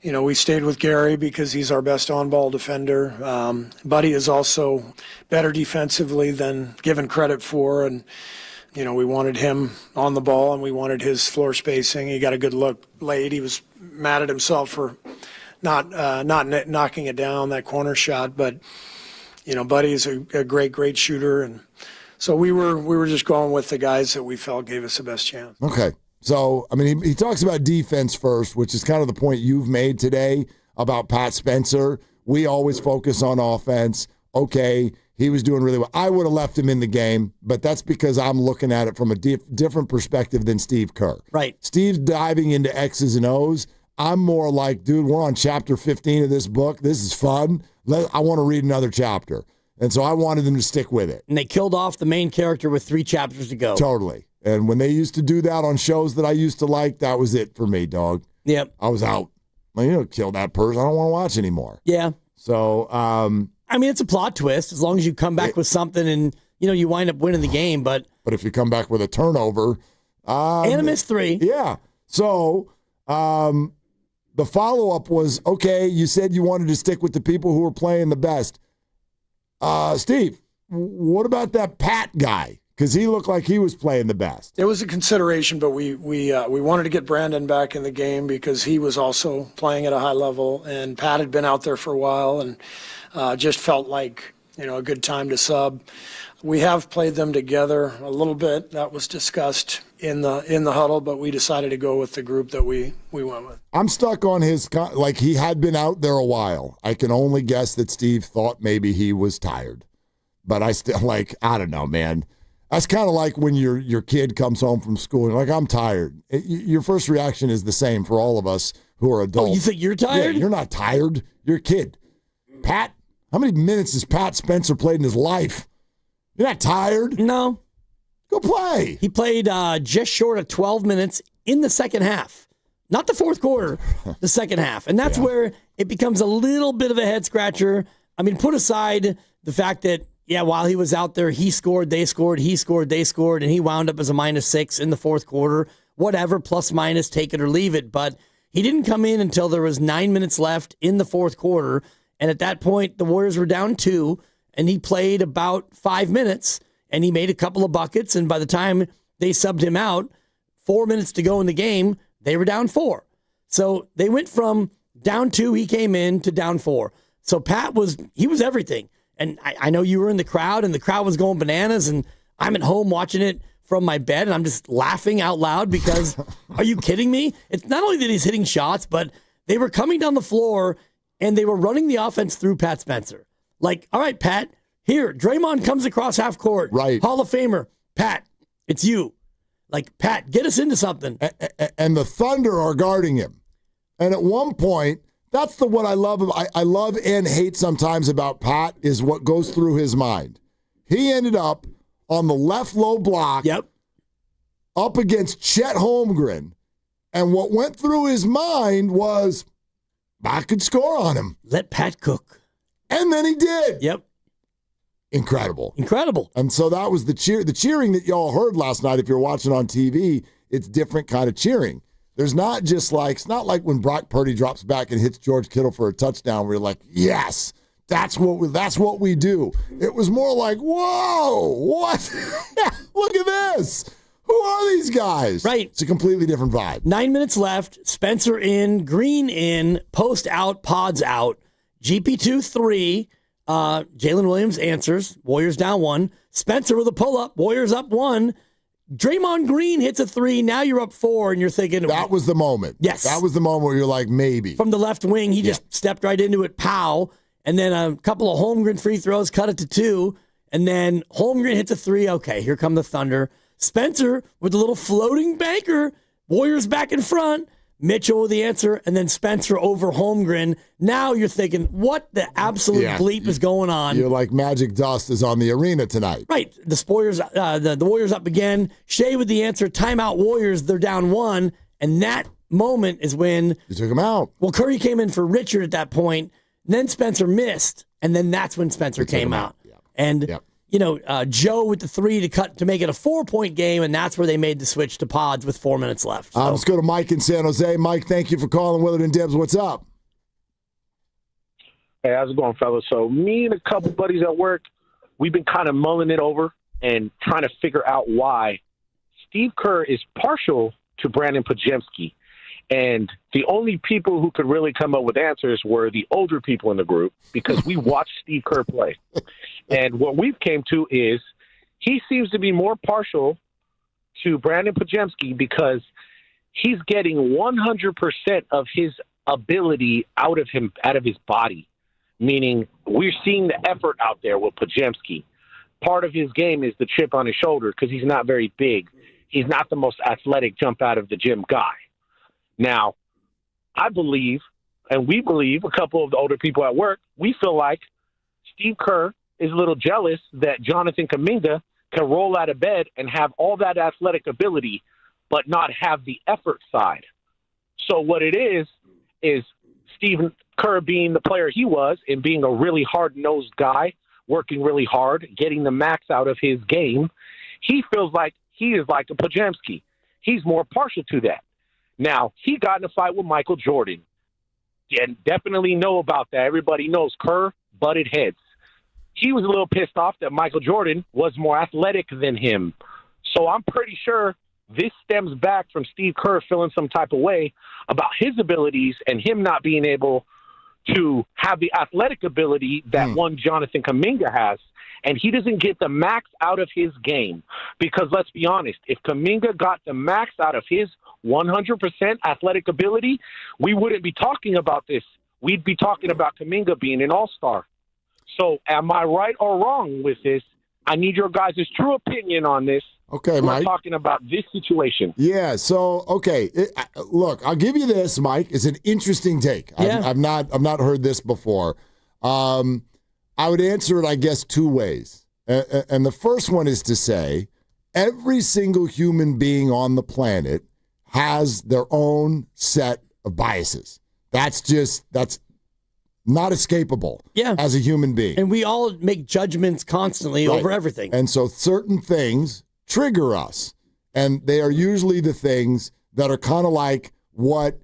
we stayed with Gary because he's our best on-ball defender. Buddy is also better defensively than given credit for. And, we wanted him on the ball and we wanted his floor spacing. He got a good look late. He was mad at himself for not knocking it down, that corner shot. But, Buddy is a great shooter. And so we were just going with the guys that we felt gave us the best chance. Okay. So, he talks about defense first, which is kind of the point you've made today about Pat Spencer. We always focus on offense. Okay, he was doing really well. I would have left him in the game, but that's because I'm looking at it from a different perspective than Steve Kerr. Right. Steve's diving into X's and O's. I'm more like, dude, we're on chapter 15 of this book. This is fun. I want to read another chapter. And so I wanted them to stick with it. And they killed off the main character with 3 chapters to go. Totally. And when they used to do that on shows that I used to like, that was it for me, dog. Yep. I was out. Kill that person. I don't want to watch anymore. Yeah. So, it's a plot twist as long as you come back with something and, you wind up winning the game. But if you come back with a turnover. And a missed 3. Yeah. So, the follow-up was, okay, you said you wanted to stick with the people who were playing the best. Steve, what about that Pat guy? Because he looked like he was playing the best. It was a consideration, but we wanted to get Brandon back in the game because he was also playing at a high level, and Pat had been out there for a while and just felt like a good time to sub. We have played them together a little bit. That was discussed in the huddle, but we decided to go with the group that we went with. I'm stuck on his he had been out there a while. I can only guess that Steve thought maybe he was tired, but I still I don't know, man. That's kind of like when your kid comes home from school and you're like, I'm tired. Your first reaction is the same for all of us who are adults. Oh, you think you're tired? Yeah, you're not tired. You're a kid. Pat, how many minutes has Pat Spencer played in his life? You're not tired? No. Go play. He played just short of 12 minutes in the second half. Not the fourth quarter, the second half. And that's where it becomes a little bit of a head scratcher. Put aside the fact that, while he was out there, he scored, they scored, he scored, they scored, and he wound up as a -6 in the fourth quarter. Whatever, plus minus, take it or leave it. But he didn't come in until there was 9 minutes left in the fourth quarter. And at that point, the Warriors were down 2, and he played about 5 minutes, and he made a couple of buckets. And by the time they subbed him out, 4 minutes to go in the game, they were down 4. So they went from down 2, he came in, to down 4. So Pat was everything. And I know you were in the crowd, and the crowd was going bananas, and I'm at home watching it from my bed, and I'm just laughing out loud because, are you kidding me? It's not only that he's hitting shots, but they were coming down the floor, and they were running the offense through Pat Spencer. Like, all right, Pat, here, Draymond comes across half court. Right. Hall of Famer, Pat, it's you. Like, Pat, get us into something. And the Thunder are guarding him. And at one point, that's what I love. I love and hate sometimes about Pat is what goes through his mind. He ended up on the left low block up against Chet Holmgren. And what went through his mind was, I could score on him. Let Pat cook. And then he did. Yep. incredible. Incredible. And so that was the cheering that y'all heard last night. If you're watching on TV, it's different kind of cheering. There's not just like, it's not like when Brock Purdy drops back and hits George Kittle for a touchdown where you're like, yes, that's what we do. It was more like, whoa, what? Look at this. Who are these guys? Right. It's a completely different vibe. 9 minutes left. Spencer in, Green in, post out, pods out. GP2 3. Jalen Williams answers. Warriors down 1. Spencer with a pull-up. Warriors up 1. Draymond Green hits a 3. Now you're up 4, and you're thinking... That was the moment. Yes. That was the moment where you're like, maybe. From the left wing, he just stepped right into it, pow. And then a couple of Holmgren free throws, cut it to 2. And then Holmgren hits a 3. Okay, here come the Thunder. Spencer with a little floating banker. Warriors back in front. Mitchell with the answer, and then Spencer over Holmgren. Now you're thinking, what the absolute bleep is going on? You're like magic dust is on the arena tonight. Right. The Warriors up again. Shea with the answer, timeout Warriors, they're down 1. And that moment is when... You took him out. Well, Curry came in for Richard at that point. Then Spencer missed, and then that's when Spencer came out. Yeah. And... Joe with the 3 to make it a 4-point game, and that's where they made the switch to pods with 4 minutes left. So. Let's go to Mike in San Jose. Mike, thank you for calling Willard and Dibs. What's up? Hey, how's it going, fellas? So me and a couple buddies at work, we've been kind of mulling it over and trying to figure out why Steve Kerr is partial to Brandon Pajemski. And the only people who could really come up with answers were the older people in the group because we watched Steve Kerr play. And what we've came to is he seems to be more partial to Brandon Pajemski because he's getting 100% of his ability out of his body, meaning we're seeing the effort out there with Pajemski. Part of his game is the chip on his shoulder because he's not very big. He's not the most athletic jump out of the gym guy. Now, I believe, and we believe, a couple of the older people at work, we feel like Steve Kerr is a little jealous that Jonathan Kuminga can roll out of bed and have all that athletic ability, but not have the effort side. So what it is Stephen Kerr being the player he was and being a really hard-nosed guy, working really hard, getting the max out of his game, he feels like he is like a Pajemski. He's more partial to that. Now, he got in a fight with Michael Jordan. And definitely know about that. Everybody knows Kerr butted heads. He was a little pissed off that Michael Jordan was more athletic than him. So I'm pretty sure this stems back from Steve Kerr feeling some type of way about his abilities and him not being able to have the athletic ability that one Jonathan Kuminga has. And he doesn't get the max out of his game. Because let's be honest, if Kuminga got the max out of his 100% athletic ability, we wouldn't be talking about this. We'd be talking about Kuminga being an all-star. So am I right or wrong with this? I need your guys' true opinion on this. Okay, Mike. We're talking about this situation. Yeah, so, okay. Look, I'll give you this, Mike. It's an interesting take. Yeah. I've not heard this before. I would answer it, I guess, 2 ways. And the first one is to say every single human being on the planet has their own set of biases. That's not escapable as a human being. And we all make judgments constantly over everything. And so certain things trigger us. And they are usually the things that are kind of like what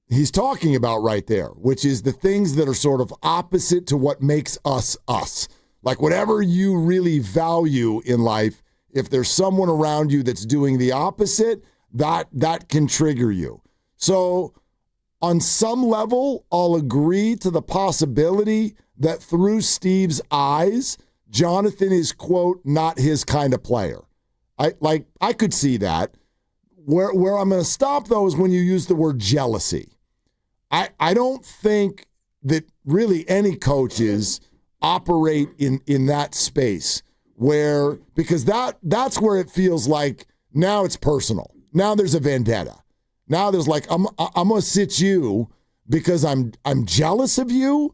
he's talking about right there, which is the things that are sort of opposite to what makes us us. Like whatever you really value in life, if there's someone around you that's doing the opposite, that can trigger you. So on some level, I'll agree to the possibility that through Steve's eyes, Jonathan is, quote, not his kind of player. I could see that. Where I'm going to stop, though, is when you use the word jealousy. I don't think that really any coaches operate in that space because that's where it feels like now it's personal. Now there's a vendetta. Now there's like, I'm going to sit you because I'm jealous of you.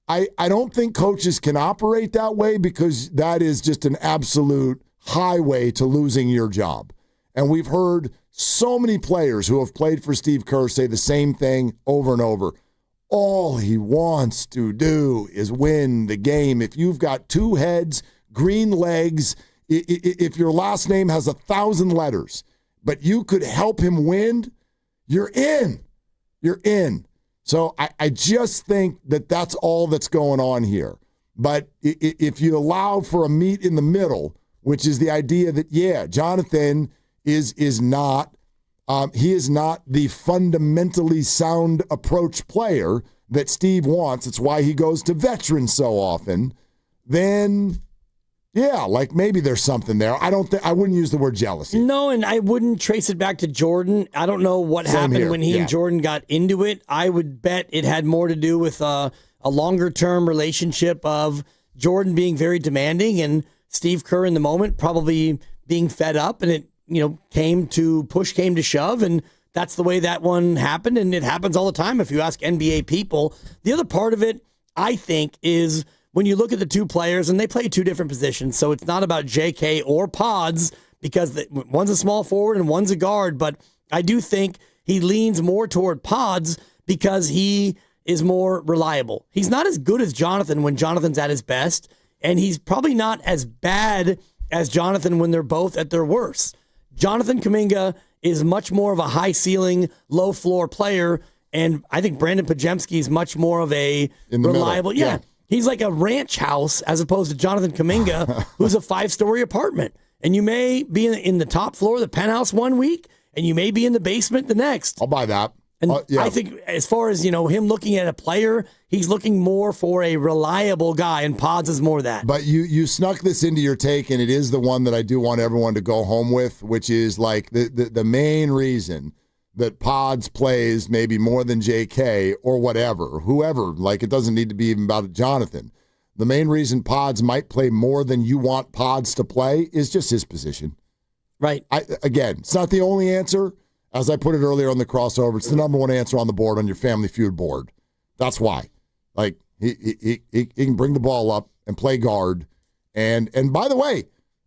I don't think coaches can operate that way because that is just an absolute highway to losing your job. And we've heard so many players who have played for Steve Kerr say the same thing over and over. All he wants to do is win the game. If you've got two heads, green legs, if your last name has 1,000 letters, but you could help him win, you're in. You're in. So I just think that that's all that's going on here. But if you allow for a meet in the middle, which is the idea that, yeah, Jonathan is not he is not the fundamentally sound approach player that Steve wants. It's why he goes to veterans so often. Then, yeah, like maybe there's something there. I wouldn't use the word jealousy. No, and I wouldn't trace it back to Jordan. I don't know what happened when he and Jordan got into it. I would bet it had more to do with a longer-term relationship of Jordan being very demanding and Steve Kerr in the moment probably being fed up, and it push came to shove, and that's the way that one happened, and it happens all the time if you ask NBA people. The other part of it, I think, is when you look at the two players, and they play two different positions, so it's not about JK or Pods, because one's a small forward and one's a guard, but I do think he leans more toward Pods because he is more reliable. He's not as good as Jonathan when Jonathan's at his best, and he's probably not as bad as Jonathan when they're both at their worst. Jonathan Kuminga is much more of a high ceiling, low floor player, and I think Brandon Podziemski is much more of a reliable. Yeah. He's like a ranch house as opposed to Jonathan Kuminga, who's a 5-story apartment. And you may be in the top floor of the penthouse one week, and you may be in the basement the next. I'll buy that. And I think as far as, him looking at a player, he's looking more for a reliable guy, and Pods is more that. But you snuck this into your take, and it is the one that I do want everyone to go home with, which is like the main reason that Pods plays maybe more than JK or whoever, like it doesn't need to be even about Jonathan. The main reason Pods might play more than you want Pods to play is just his position. Right. Again, it's not the only answer. As I put it earlier on the crossover, it's the number one answer on the board on your Family Feud board. That's why. Like, he can bring the ball up and play guard. And by the way,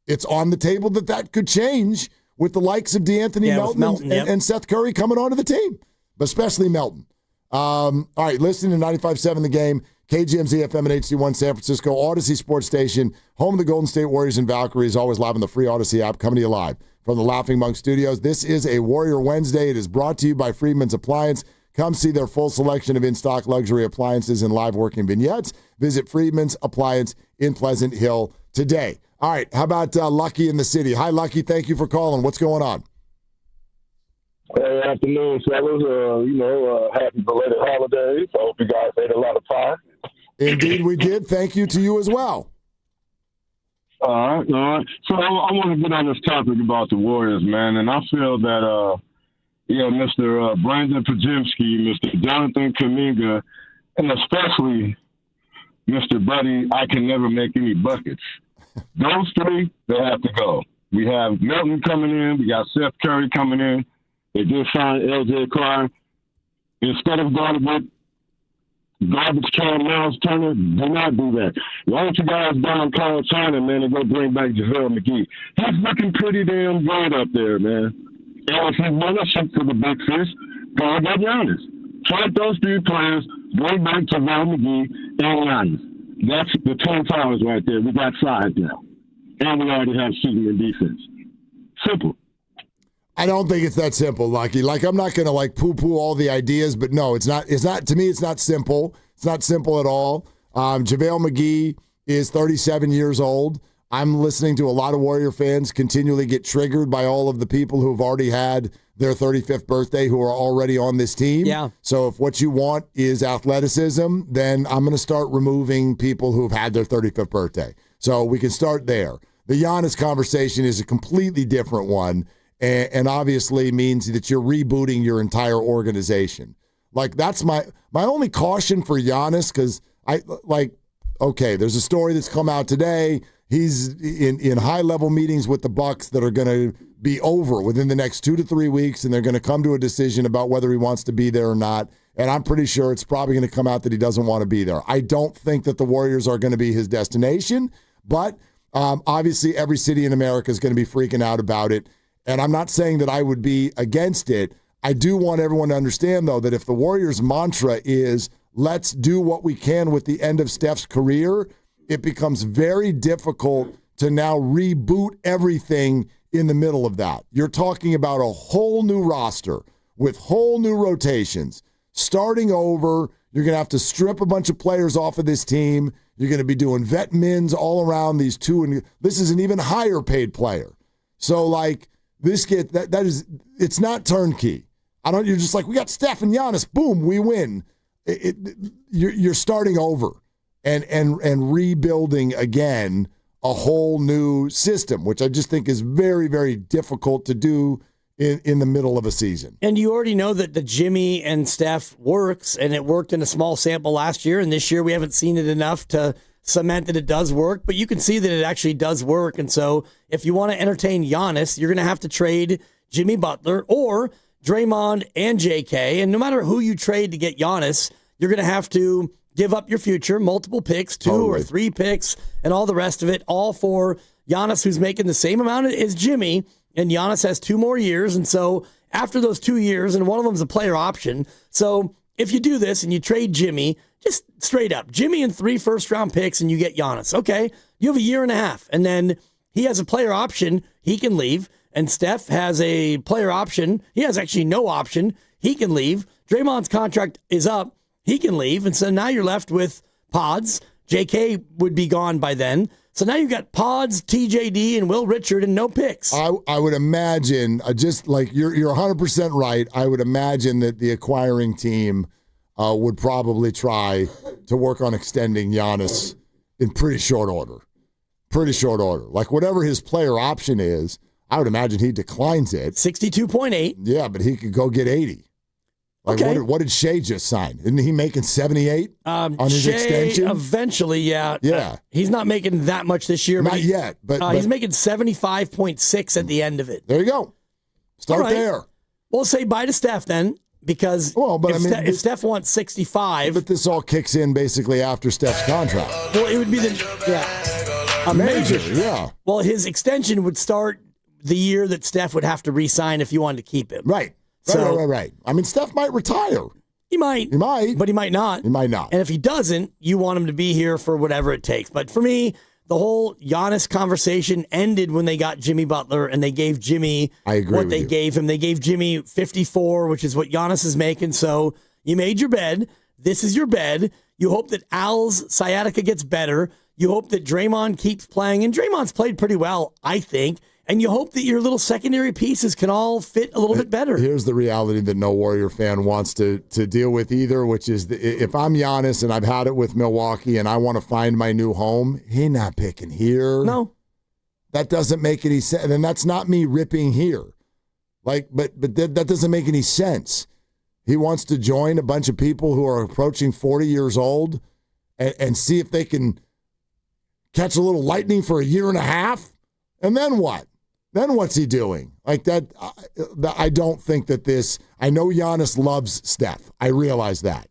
it's on the table that could change with the likes of DeAnthony Melton and Seth Curry coming onto the team, but especially Melton. All right, listening to 95.7 The Game, KGMZ FM and HD1 San Francisco, Odyssey Sports Station, home of the Golden State Warriors and Valkyries, always live on the free Odyssey app, coming to you live from the Laughing Monk Studios. This is a Warrior Wednesday. It is brought to you by Freedman's Appliance. Come see their full selection of in-stock luxury appliances and live working vignettes. Visit Freedman's Appliance in Pleasant Hill today. All right, how about Lucky in the city? Hi, Lucky. Thank you for calling. What's going on? Good afternoon, fellas. Happy belated holidays. I hope you guys ate a lot of pie. Indeed, we did. Thank you to you as well. All right. So I want to get on this topic about the Warriors, man, and I feel that, Mr. Brandon Podziemski, Mr. Jonathan Kuminga, and especially Mr. Buddy, I can never make any buckets. Those three, they have to go. We have Melton coming in. We got Seth Curry coming in. They just signed L.J. Klein. Instead of going with garbage can Miles Turner, do not do that. Why don't you guys down Carl China, man, and go bring back JaVale McGee? He's looking pretty damn good up there, man. And if you want to shoot for the big fish, go get Giannis. Trade those three players, bring back JaVale McGee and Giannis. That's the Twin Towers right there. We got size now. And we already have shooting and defense. Simple. I don't think it's that simple, Lucky. Like, I'm not going to poo-poo all the ideas, but no, it's not. To me, it's not simple. It's not simple at all. JaVale McGee is 37 years old. I'm listening to a lot of Warrior fans continually get triggered by all of the people who have already had their 35th birthday who are already on this team. Yeah. So if what you want is athleticism, then I'm going to start removing people who've had their 35th birthday. So we can start there. The Giannis conversation is a completely different one. And obviously means that you're rebooting your entire organization. Like, that's my only caution for Giannis, because there's a story that's come out today. He's in high-level meetings with the Bucks that are going to be over within the next 2 to 3 weeks, and they're going to come to a decision about whether he wants to be there or not. And I'm pretty sure it's probably going to come out that he doesn't want to be there. I don't think that the Warriors are going to be his destination, but obviously every city in America is going to be freaking out about it. And I'm not saying that I would be against it. I do want everyone to understand, though, that if the Warriors' mantra is let's do what we can with the end of Steph's career, it becomes very difficult to now reboot everything in the middle of that. You're talking about a whole new roster with whole new rotations, starting over. You're going to have to strip a bunch of players off of this team. You're going to be doing vet mins all around these two, and this is an even higher paid player. So, like, it's not turnkey. You're just like, we got Steph and Giannis, boom, we win. You're starting over and rebuilding again a whole new system, which I just think is very, very difficult to do in the middle of a season. And you already know that the Jimmy and Steph works, and it worked in a small sample last year, and this year we haven't seen it enough to cement that it does work, but you can see that it actually does work. And so if you want to entertain Giannis, you're going to have to trade Jimmy Butler or Draymond and JK, and no matter who you trade to get Giannis, you're going to have to give up your future, multiple picks, 2 or 3 picks, and all the rest of it, all for Giannis, who's making the same amount as Jimmy, and Giannis has 2 more years. And so after those 2 years, and one of them is a player option. So if you do this and you trade Jimmy, just straight up, Jimmy and 3 first-round picks, and you get Giannis. Okay, you have a year and a half, and then he has a player option. He can leave. And Steph has a player option. He has actually no option. He can leave. Draymond's contract is up. He can leave. And so now you're left with Pods. JK would be gone by then. So now you've got Pods, TJD, and Will Richard, and no picks. I would imagine, just like you're 100% right, I would imagine that the acquiring team would probably try to work on extending Giannis in pretty short order. Pretty short order. Like whatever his player option is, I would imagine he declines it. 62.8. Yeah, but he could go get 80. Like, okay. What did Shea just sign? Isn't he making 78 on his Shea extension? Eventually, yeah. Yeah. He's not making that much this year. Not yet. But he's making 75.6 at the end of it. There you go. Start there. We'll say bye to Steph then, because if Steph wants 65. But this all kicks in basically after Steph's contract. Well, it would be a major. Yeah. Well, his extension would start the year that Steph would have to re-sign if you wanted to keep him. Right. Right. I mean, Steph might retire. He might. But he might not. He might not. And if he doesn't, you want him to be here for whatever it takes. But for me, the whole Giannis conversation ended when they got Jimmy Butler and they gave Jimmy what they gave him. They gave Jimmy 54, which is what Giannis is making. So you made your bed. This is your bed. You hope that Al's sciatica gets better. You hope that Draymond keeps playing. And Draymond's played pretty well, I think. And you hope that your little secondary pieces can all fit a little bit better. Here's the reality that no Warrior fan wants to deal with either, which is if I'm Giannis and I've had it with Milwaukee and I want to find my new home, he not picking here. No. That doesn't make any sense. And that's not me ripping here. But that doesn't make any sense. He wants to join a bunch of people who are approaching 40 years old and see if they can catch a little lightning for a year and a half. And then what? Then what's he doing? Like that, I don't think that this. I know Giannis loves Steph. I realize that.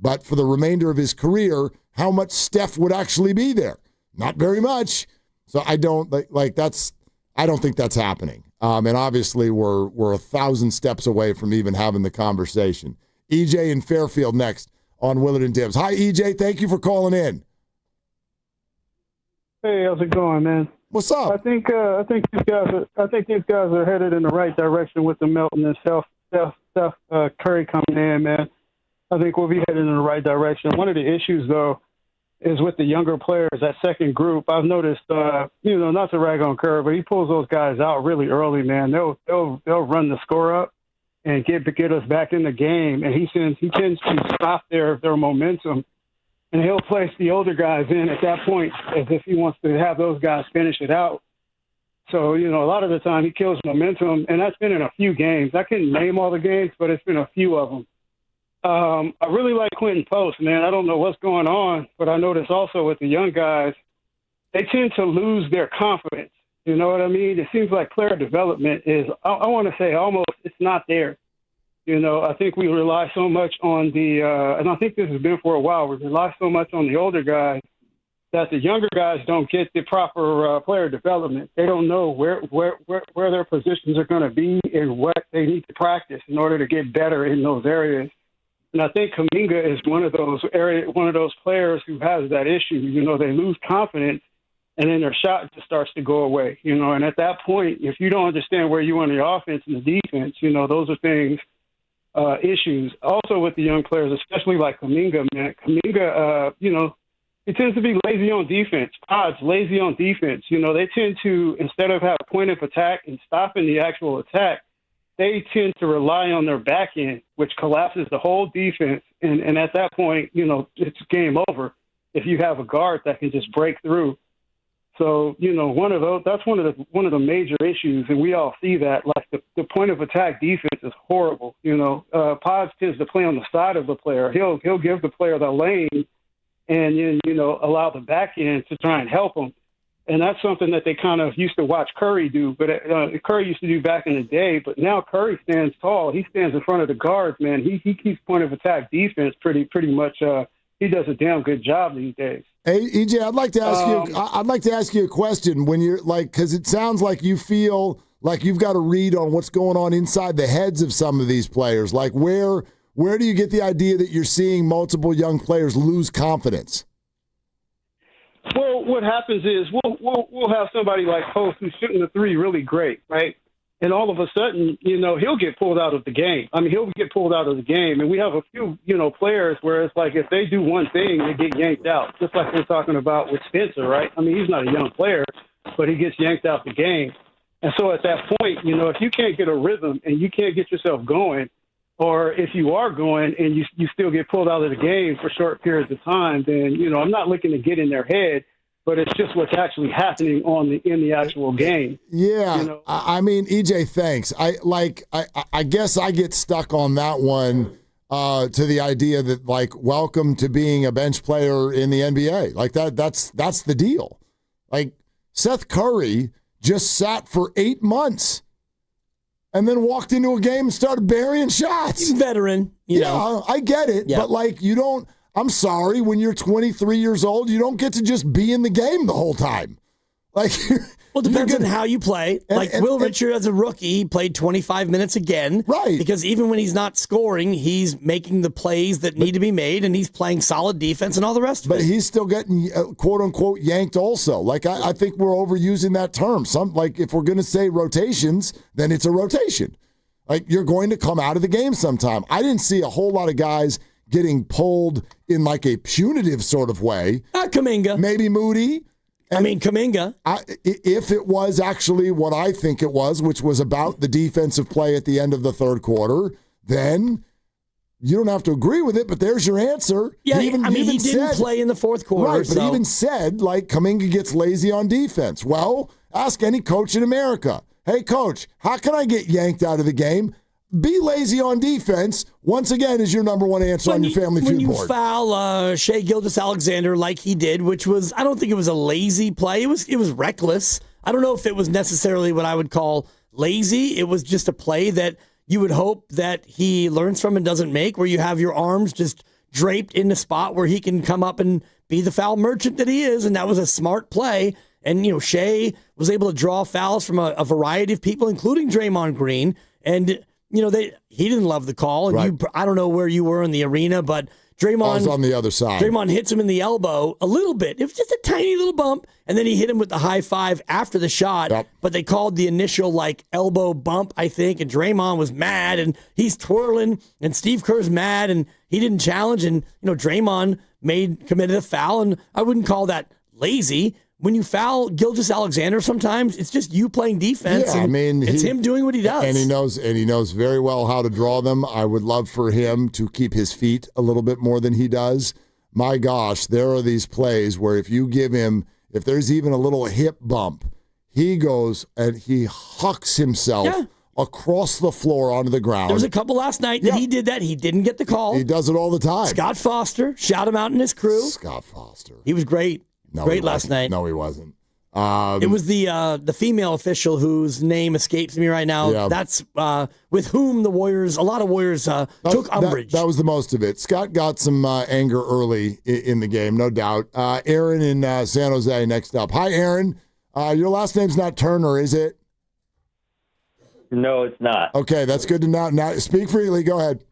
But for the remainder of his career, how much Steph would actually be there? Not very much. So I don't that's. I don't think that's happening. And obviously, we're 1,000 steps away from even having the conversation. EJ in Fairfield next on Willard and Dibs. Hi, EJ. Thank you for calling in. Hey, how's it going, man? What's up? I think these guys are headed in the right direction with the Melton and Steph Curry coming in, man. I think we'll be headed in the right direction. One of the issues though is with the younger players, that second group. I've noticed, not to rag on Curry, but he pulls those guys out really early, man. They'll run the score up and get us back in the game, and he tends to stop their momentum. And he'll place the older guys in at that point as if he wants to have those guys finish it out. So, a lot of the time he kills momentum, and that's been in a few games. I couldn't name all the games, but it's been a few of them. I really like Quentin Post, man. I don't know what's going on, but I notice also with the young guys, they tend to lose their confidence. You know what I mean? It seems like player development is, I want to say almost it's not there. I think we rely so much on and I think this has been for a while, we rely so much on the older guys that the younger guys don't get the proper player development. They don't know where their positions are going to be and what they need to practice in order to get better in those areas. And I think Kuminga is one of those players who has that issue. You know, they lose confidence, and then their shot just starts to go away. You know, and at that point, if you don't understand where you are in the offense and the defense, you know, those are things, issues. Also with the young players, especially like Kuminga, man. Kuminga, you know, he tends to be lazy on defense. Pods, lazy on defense. You know, they tend to, instead of have point of attack and stopping the actual attack, they tend to rely on their back end, which collapses the whole defense. And at that point, you know, it's game over if you have a guard that can just break through. So, you know, that's one of the major issues, and we all see that. Like the point of attack defense is horrible. You know, Pods tends to play on the side of the player. He'll give the player the lane, and you know, allow the back end to try and help him. And that's something that they kind of used to watch Curry do, but Curry used to do back in the day. But now Curry stands tall. He stands in front of the guards, man. He keeps point of attack defense pretty much. He does a damn good job these days. Hey, EJ, I'd like to ask you a question. When you're like, because it sounds like you feel like you've got a read on what's going on inside the heads of some of these players. Like, where do you get the idea that you're seeing multiple young players lose confidence? Well, what happens is we'll have somebody like Post who's shooting the three really great, right? And all of a sudden, you know, he'll get pulled out of the game. I mean, he'll get pulled out of the game. And we have a few, you know, players where it's like if they do one thing, they get yanked out, just like we're talking about with Spencer, right? I mean, he's not a young player, but he gets yanked out the game. And so at that point, you know, if you can't get a rhythm and you can't get yourself going, or if you are going and you still get pulled out of the game for short periods of time, then, you know, I'm not looking to get in their head, but it's just what's actually happening in the actual game. Yeah, you know? I mean, EJ, thanks. I guess I get stuck on that one to the idea that, like, welcome to being a bench player in the NBA. Like that's the deal. Like Seth Curry just sat for 8 months and then walked into a game and started burying shots. He's a veteran, you know. I get it, but like you don't. I'm sorry, when you're 23 years old, you don't get to just be in the game the whole time. Like, well, it depends on how you play. Will Richard, as a rookie, he played 25 minutes again. Right. Because even when he's not scoring, he's making the plays that need to be made, and he's playing solid defense and all the rest of it. But he's still getting, quote-unquote, yanked also. Like, I think we're overusing that term. Like, if we're going to say rotations, then it's a rotation. Like, you're going to come out of the game sometime. I didn't see a whole lot of guys getting pulled in like a punitive sort of way. Kuminga. Maybe Moody. Kuminga. If it was actually what I think it was, which was about the defensive play at the end of the third quarter, then you don't have to agree with it, but there's your answer. Yeah, he didn't play in the fourth quarter. Right, but he even said, like, Kuminga gets lazy on defense. Well, ask any coach in America. Hey, coach, how can I get yanked out of the game? Be lazy on defense, once again, is your number one answer on your Family Feud board. When you foul Shai Gilgeous-Alexander like he did, which was, I don't think it was a lazy play. It was reckless. I don't know if it was necessarily what I would call lazy. It was just a play that you would hope that he learns from and doesn't make, where you have your arms just draped in the spot where he can come up and be the foul merchant that he is, and that was a smart play. And, you know, Shai was able to draw fouls from a variety of people, including Draymond Green, and you know, he didn't love the call. And right. I don't know where you were in the arena, but Draymond was on the other side. Draymond hits him in the elbow a little bit. It was just a tiny little bump, and then he hit him with the high five after the shot. Yep. But they called the initial like elbow bump, I think, and Draymond was mad, and he's twirling, and Steve Kerr's mad, and he didn't challenge, and you know Draymond committed a foul, and I wouldn't call that lazy. When you foul Gilgeous-Alexander, sometimes it's just you playing defense. Yeah, I mean, it's him doing what he does, and he knows very well how to draw them. I would love for him to keep his feet a little bit more than he does. My gosh, there are these plays where if you give him, if there's even a little hip bump, he goes and he hucks himself across the floor onto the ground. There was a couple last night that he did that. He didn't get the call. He does it all the time. Scott Foster, shout him out in his crew. Scott Foster, he was great. Great last night. No, he wasn't. It was the female official whose name escapes me right now. Yeah. That's with whom a lot of Warriors took umbrage. That was the most of it. Scott got some anger early in the game, no doubt. Aaron in San Jose next up. Hi, Aaron. Your last name's not Turner, is it? No, it's not. Okay, that's good to know. Now, speak freely. Go ahead.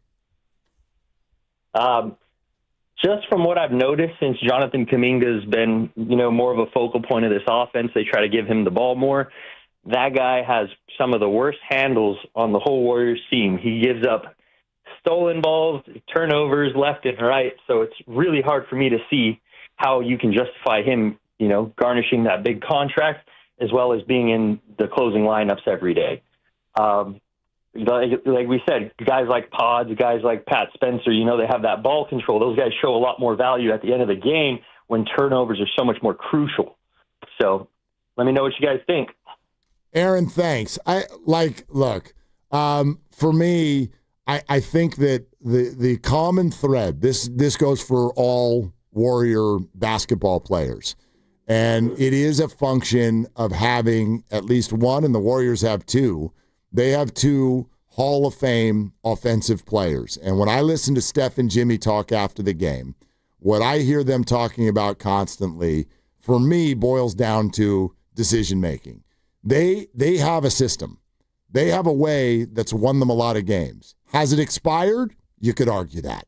Just from what I've noticed since Jonathan Kuminga's been, more of a focal point of this offense, they try to give him the ball more. That guy has some of the worst handles on the whole Warriors team. He gives up stolen balls, turnovers left and right, so it's really hard for me to see how you can justify him, garnishing that big contract as well as being in the closing lineups every day. Like we said, guys like Pods, guys like Pat Spencer, they have that ball control. Those guys show a lot more value at the end of the game when turnovers are so much more crucial. So let me know what you guys think. Aaron, thanks. For me, I think that the common thread, this goes for all Warrior basketball players, and it is a function of having at least one, and the Warriors have two. They have two Hall of Fame offensive players. And when I listen to Steph and Jimmy talk after the game, what I hear them talking about constantly, for me, boils down to decision-making. They have a system. They have a way that's won them a lot of games. Has it expired? You could argue that.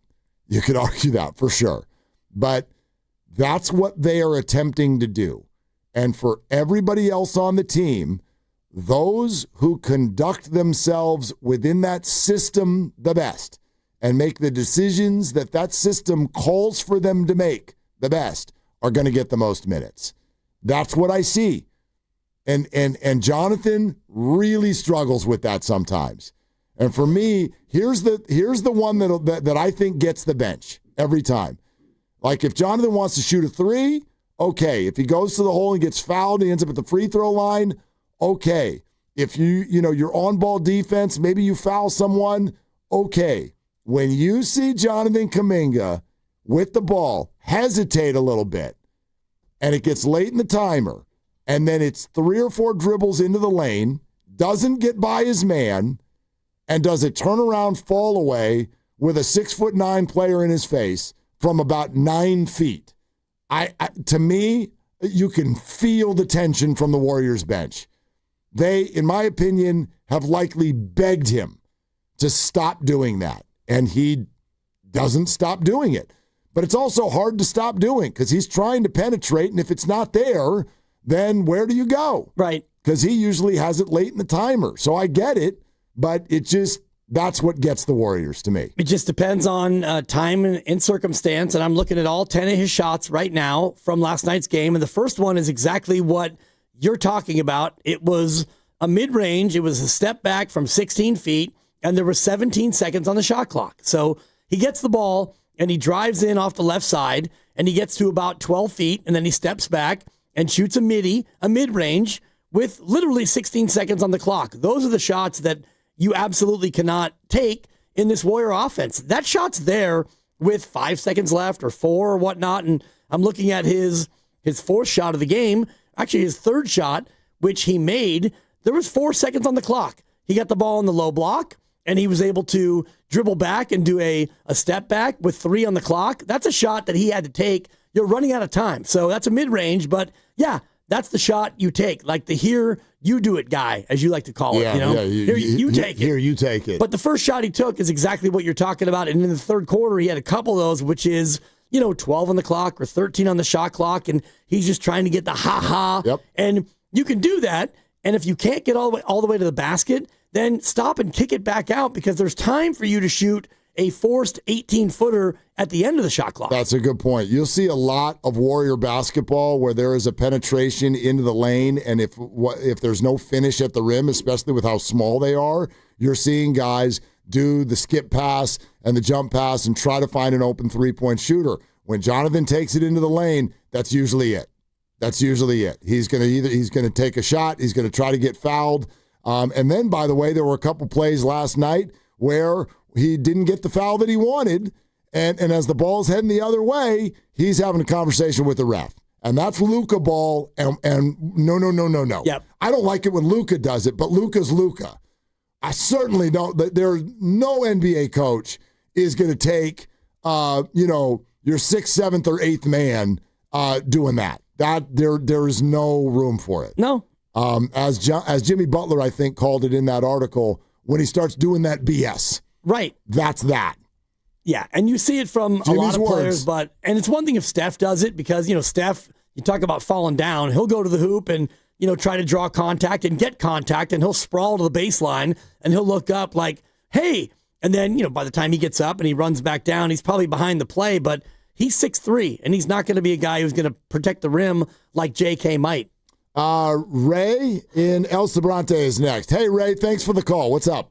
You could argue that for sure. But that's what they are attempting to do. And for everybody else on the team, those who conduct themselves within that system the best and make the decisions that system calls for them to make the best are going to get the most minutes. That's what I see. And Jonathan really struggles with that sometimes. And for me, here's the one that I think gets the bench every time. Like if Jonathan wants to shoot a three, okay. If he goes to the hole and gets fouled, he ends up at the free throw line, okay. If you're on ball defense, maybe you foul someone, okay. When you see Jonathan Kuminga with the ball hesitate a little bit and it gets late in the timer and then it's 3 or 4 dribbles into the lane, doesn't get by his man, and does a turnaround fall away with a 6'9" player in his face from about 9 feet. To me, you can feel the tension from the Warriors bench. They, in my opinion, have likely begged him to stop doing that, and he doesn't stop doing it. But it's also hard to stop doing because he's trying to penetrate, and if it's not there, then where do you go? Right. Because he usually has it late in the timer. So I get it, but that's what gets the Warriors to me. It just depends on time and circumstance, and I'm looking at all 10 of his shots right now from last night's game, and the first one is exactly what you're talking about. It was a mid-range. It was a step back from 16 feet, and there were 17 seconds on the shot clock. So he gets the ball, and he drives in off the left side, and he gets to about 12 feet, and then he steps back and shoots a mid-range with literally 16 seconds on the clock. Those are the shots that you absolutely cannot take in this Warrior offense. That shot's there with 5 seconds left or 4 or whatnot, and I'm looking at his fourth shot of the game, actually his third shot, which he made. There was 4 seconds on the clock. He got the ball in the low block, and he was able to dribble back and do a step back with 3 on the clock. That's a shot that he had to take. You're running out of time. So that's a mid-range, but yeah, that's the shot you take. Like the here, you do it guy, as you like to call it. Yeah, you take it. Here, you take it. But the first shot he took is exactly what you're talking about. And in the third quarter, he had a couple of those, which is, 12 on the clock or 13 on the shot clock. And he's just trying to get the ha-ha. Yep. And you can do that. And if you can't get all the way to the basket, then stop and kick it back out because there's time for you to shoot a forced 18-footer at the end of the shot clock. That's a good point. You'll see a lot of Warrior basketball where there is a penetration into the lane, and if there's no finish at the rim, especially with how small they are, you're seeing guys do the skip pass and the jump pass and try to find an open three-point shooter. When Jonathan takes it into the lane, that's usually it. He's going to take a shot. He's going to try to get fouled. And then, by the way, there were a couple plays last night where he didn't get the foul that he wanted, and as the ball's heading the other way, he's having a conversation with the ref. And that's Luka ball, and no. Yep. I don't like it when Luka does it, but Luka's Luka. I certainly don't. There's no NBA coach is going to take, your 6th, 7th, or 8th man doing that. There is no room for it. No. As Jimmy Butler, I think, called it in that article, when he starts doing that BS. Right. That's that. Yeah, and you see it from a lot of players, and it's one thing if Steph does it because, Steph, you talk about falling down, he'll go to the hoop and, try to draw contact and get contact, and he'll sprawl to the baseline, and he'll look up like, hey, and then, by the time he gets up and he runs back down, he's probably behind the play, but he's 6'3", and he's not going to be a guy who's going to protect the rim like J.K. might. Ray in El Sobrante is next. Hey, Ray, thanks for the call. What's up?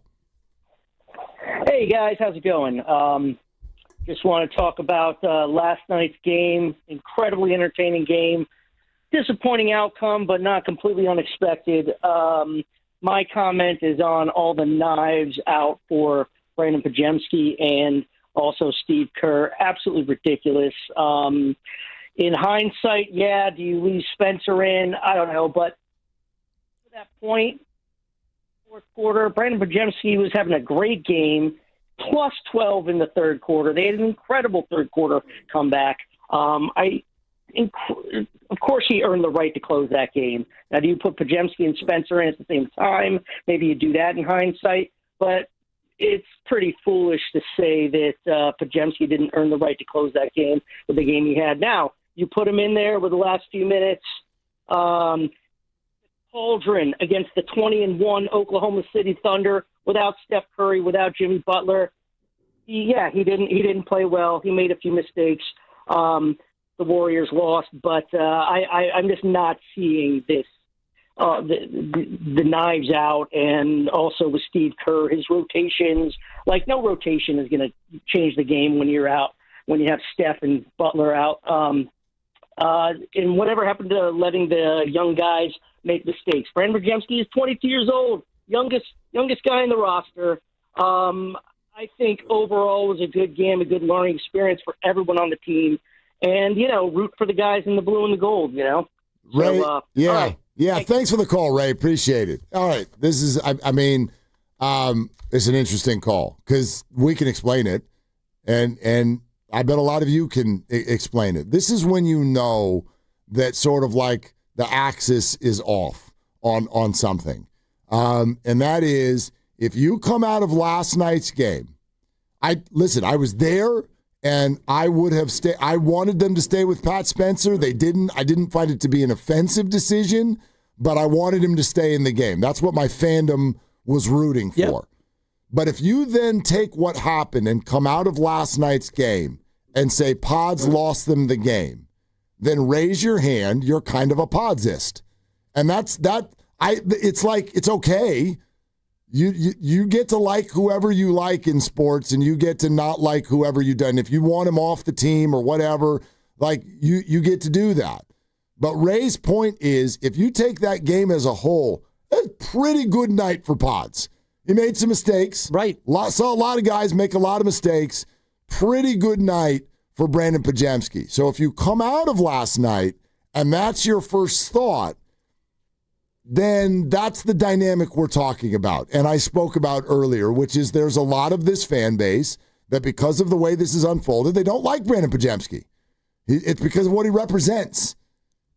Hey, guys, how's it going? Just want to talk about last night's game. Incredibly entertaining game. Disappointing outcome, but not completely unexpected. My comment is on all the knives out for Brandon Podziemski and also Steve Kerr. Absolutely ridiculous. In hindsight, yeah, do you leave Spencer in? I don't know, but to that point, fourth quarter, Brandon Podziemski was having a great game, plus 12 in the third quarter. They had an incredible third quarter comeback. Of course, he earned the right to close that game. Now, do you put Podziemski and Spencer in at the same time? Maybe you do that in hindsight, but it's pretty foolish to say that Podziemski didn't earn the right to close that game with the game he had. Now, you put him in there with the last few minutes. Cauldron against the 20-1 Oklahoma City Thunder without Steph Curry, without Jimmy Butler. He didn't play well. He made a few mistakes. The Warriors lost, but I'm just not seeing this. The knives out, and also with Steve Kerr, his rotations. Like, no rotation is going to change the game when you're out, when you have Steph and Butler out. And whatever happened to letting the young guys make mistakes? Brandon Podziemski is 22 years old, youngest guy in the roster. I think overall it was a good game, a good learning experience for everyone on the team. And, root for the guys in the blue and the gold, Ray, So, yeah. all right. Yeah, thanks for the call, Ray. Appreciate it. All right, this is, it's an interesting call because we can explain it, and I bet a lot of you can explain it. This is when you know that sort of like the axis is off on something, and that is if you come out of last night's game. I was there. And I would have I wanted them to stay with Pat Spencer. They didn't. I didn't find it to be an offensive decision, but I wanted him to stay in the game. That's what my fandom was rooting for. Yep. But if you then take what happened and come out of last night's game and say Pods lost them the game, then raise your hand. You're kind of a Podsist. And it's like, it's okay. You get to like whoever you like in sports, and you get to not like whoever you don't. If you want him off the team or whatever, like you get to do that. But Ray's point is, if you take that game as a whole, that's a pretty good night for Pods. He made some mistakes. Right. Saw a lot of guys make a lot of mistakes. Pretty good night for Brandon Podziemski. So if you come out of last night and that's your first thought, then that's the dynamic we're talking about. And I spoke about earlier, which is there's a lot of this fan base that because of the way this is unfolded, they don't like Brandon Podziemski. It's because of what he represents.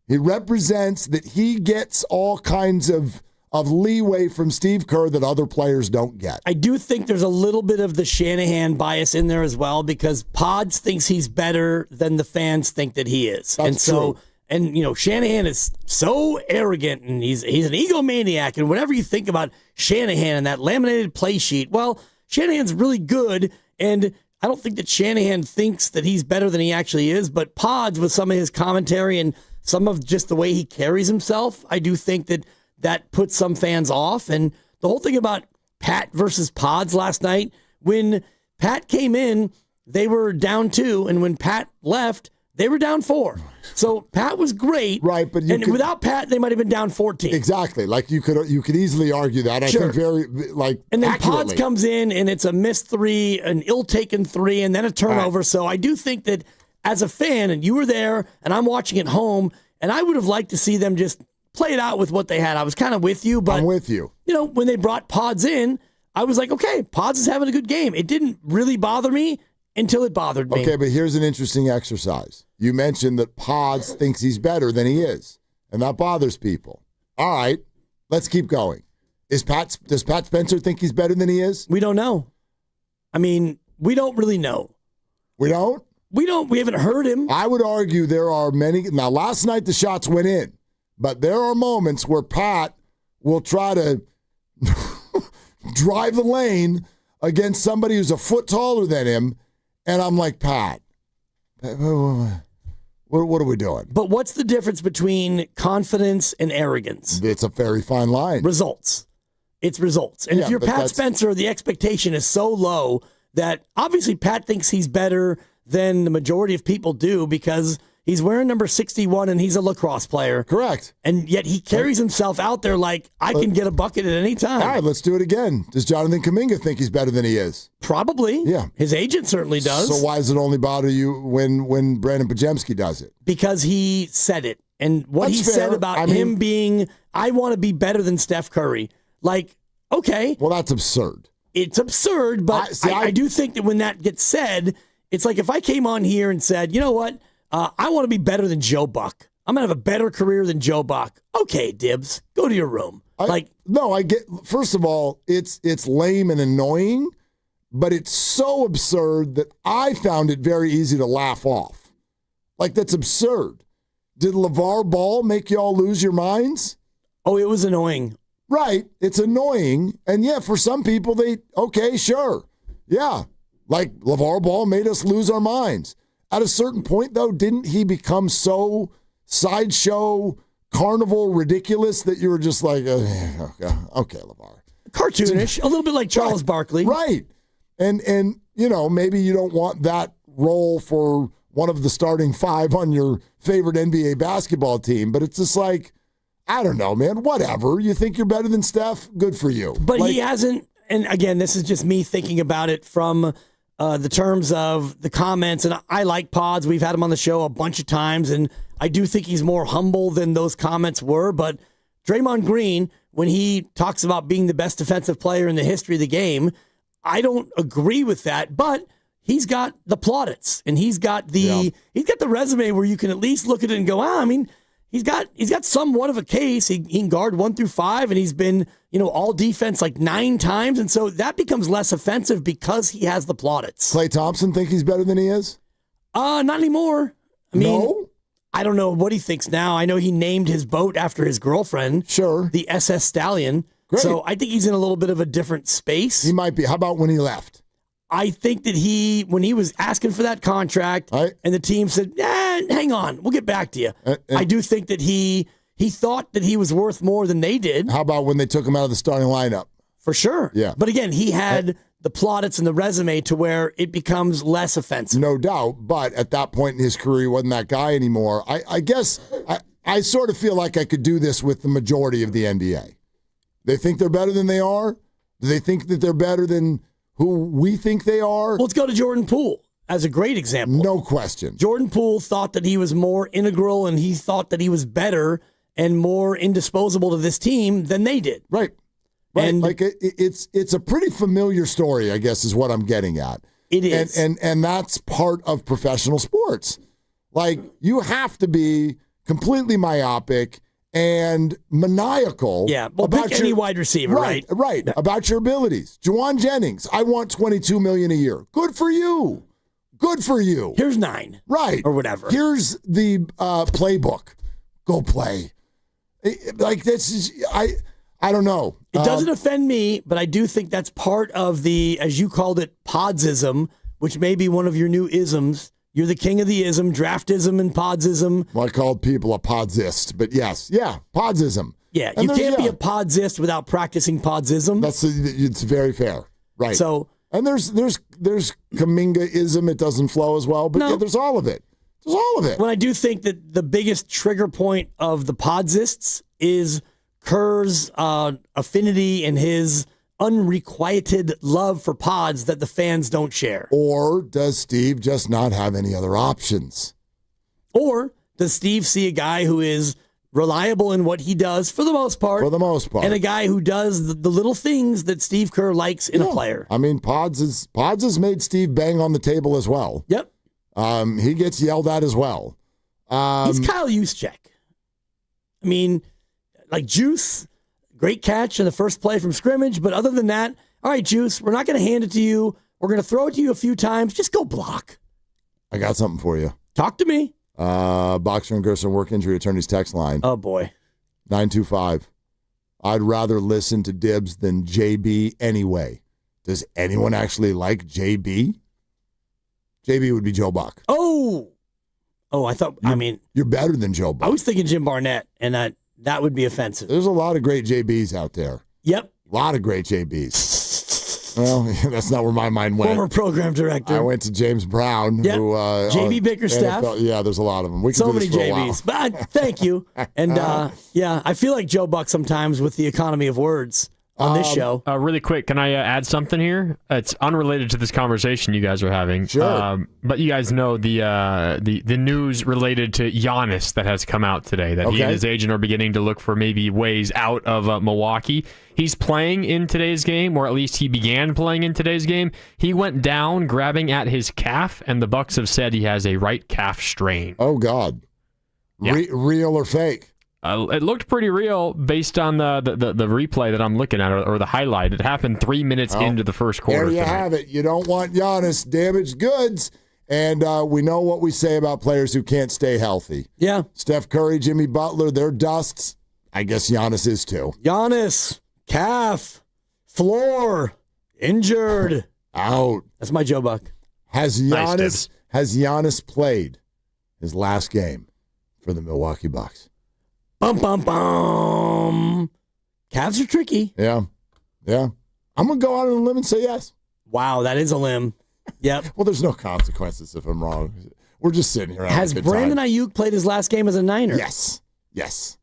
He represents that he gets all kinds of leeway from Steve Kerr that other players don't get. I do think there's a little bit of the Shanahan bias in there as well, because Pods thinks he's better than the fans think that he is. That's true. And, Shanahan is so arrogant, and he's an egomaniac, and whatever you think about Shanahan and that laminated play sheet, well, Shanahan's really good, and I don't think that Shanahan thinks that he's better than he actually is, but Pods, with some of his commentary and some of just the way he carries himself, I do think that puts some fans off. And the whole thing about Pat versus Pods last night, when Pat came in, they were down 2, and when Pat left, they were down 4. So Pat was great, right? But without Pat, they might have been down 14. Exactly. Like you could easily argue that. I think very And then accurately. Pods comes in, and it's a missed 3, an ill-taken 3, and then a turnover. Right. So I do think that as a fan, and you were there, and I'm watching at home, and I would have liked to see them just play it out with what they had. I was kind of with you, but I'm with you. When they brought Pods in, I was like, okay, Pods is having a good game. It didn't really bother me until it bothered me. Okay, but here's an interesting exercise. You mentioned that Pods thinks he's better than he is, and that bothers people. All right, let's keep going. Does Pat Spencer think he's better than he is? We don't know. I mean, we don't really know. We don't? We haven't heard him. I would argue there are many. Now, last night the shots went in, but there are moments where Pat will try to drive the lane against somebody who's a foot taller than him, and I'm like, Pat, what are we doing? But what's the difference between confidence and arrogance? It's a very fine line. Results. It's results. And if you're Pat Spencer, the expectation is so low that obviously Pat thinks he's better than the majority of people do because he's wearing number 61 and he's a lacrosse player. Correct. And yet he carries himself out there like, I can get a bucket at any time. All right, let's do it again. Does Jonathan Kuminga think he's better than he is? Probably. Yeah. His agent certainly does. So why does it only bother you when Brandon Pajemski does it? Because he said it. And what That's he fair. said about him being, I want to be better than Steph Curry. Like, okay. Well, that's absurd. It's absurd, but I do think that when that gets said, it's like if I came on here and said, you know what, I want to be better than Joe Buck. I'm going to have a better career than Joe Buck. Okay, Dibs, go to your room. I get, first of all, it's lame and annoying, but it's so absurd that I found it very easy to laugh off. Like, that's absurd. Did LeVar Ball make y'all lose your minds? Oh, it was annoying. Right. It's annoying. And yeah, for some people, okay, sure. Yeah. Like LeVar Ball made us lose our minds. At a certain point, though, didn't he become so sideshow, carnival ridiculous that you were just like, okay, LeVar. Cartoonish, a little bit like Charles Barkley. Right. And maybe you don't want that role for one of the starting five on your favorite NBA basketball team, but it's just like, I don't know, man, whatever. You think you're better than Steph? Good for you. But he hasn't, and again, this is just me thinking about it from the terms of the comments, and I like Pods. We've had him on the show a bunch of times, and I do think he's more humble than those comments were, but Draymond Green, when he talks about being the best defensive player in the history of the game, I don't agree with that, but he's got the plaudits, and he's got the resume where you can at least look at it and go, he's got somewhat of a case. He can guard 1 through 5, and he's been, all defense like 9 times, and so that becomes less offensive because he has the plaudits. Klay Thompson think he's better than he is? Not anymore. No? I don't know what he thinks now. I know he named his boat after his girlfriend. Sure. The SS Stallion. Great. So I think he's in a little bit of a different space. He might be. How about when he left? I think that when he was asking for that contract and the team said, hang on, we'll get back to you. I do think that he thought that he was worth more than they did. How about when they took him out of the starting lineup? For sure. Yeah. But again, he had the plaudits and the resume to where it becomes less offensive. No doubt. But at that point in his career, he wasn't that guy anymore. I guess I sort of feel like I could do this with the majority of the NBA. They think they're better than they are? Do they think that they're better than who we think they are? Let's go to Jordan Poole as a great example. No question. Jordan Poole thought that he was more integral and he thought that he was better and more indisposable to this team than they did. Right. And like it's a pretty familiar story, I guess, is what I'm getting at. It is. And that's part of professional sports. Like, you have to be completely myopic and maniacal. Yeah, well, about pick any wide receiver, right? Right, about your abilities. Juwan Jennings, I want $22 million a year. Good for you. Good for you. Here's 9. Right. Or whatever. Here's the playbook. Go play. Like, this is, I don't know. It doesn't offend me, but I do think that's part of the, as you called it, podsism, which may be one of your new isms. You're the king of the ism, draftism and podsism. Well, I called people a podsist, but yes. Yeah, podsism. Yeah, you can't be a podsist without practicing podsism. It's very fair. Right. So, and there's Kuminga-ism. It doesn't flow as well, but yeah, there's all of it. There's all of it. Well, I do think that the biggest trigger point of the podsists is Kerr's affinity and his unrequited love for pods that the fans don't share. Or does Steve just not have any other options? Or does Steve see a guy who is reliable in what he does for the most part? For the most part. And a guy who does the little things that Steve Kerr likes in a player. I mean, Pods has made Steve bang on the table as well. Yep. He gets yelled at as well. He's Kyle Juszczyk. I mean, like Juice, great catch in the first play from scrimmage, but other than that, all right, Juice, we're not going to hand it to you. We're going to throw it to you a few times. Just go block. I got something for you. Talk to me. Boxer and Gerson work injury attorneys text line. Oh, boy. 925. I'd rather listen to Dibs than JB anyway. Does anyone actually like JB? JB would be Joe Buck. Oh, You're better than Joe Buck. I was thinking Jim Barnett, and that would be offensive. There's a lot of great JBs out there. Yep. A lot of great JBs. Well, that's not where my mind went. Former program director. I went to James Brown. Yep. Who, JB Bickerstaff. NFL, yeah, there's a lot of them. We can So do many this for a while. JBs. But thank you. And I feel like Joe Buck sometimes with the economy of words on this show. Really quick, can I add something here? It's unrelated to this conversation you guys are having. Sure. But you guys know the news related to Giannis that has come out today, that he and his agent are beginning to look for maybe ways out of Milwaukee. He's playing in today's game, or at least he began playing in today's game. He went down grabbing at his calf, and the Bucks have said he has a right calf strain. Oh, God. Yeah. Real or fake? It looked pretty real based on the replay that I'm looking at, or the highlight. It happened 3 minutes into the first quarter. There you tonight. have it. You don't want Giannis damaged goods. And we know what we say about players who can't stay healthy. Yeah. Steph Curry, Jimmy Butler, they're dusts. I guess Giannis is too. Giannis, calf, floor, injured. Out. That's my Joe Buck. Has Nice, Giannis played his last game for the Milwaukee Bucks? Bum, bum, bum. Calves are tricky. Yeah. I'm going to go out on a limb and say yes. Wow, that is a limb. Yep. Well, there's no consequences if I'm wrong. We're just sitting here. Has Brandon Ayuk played his last game as a Niner? Yes.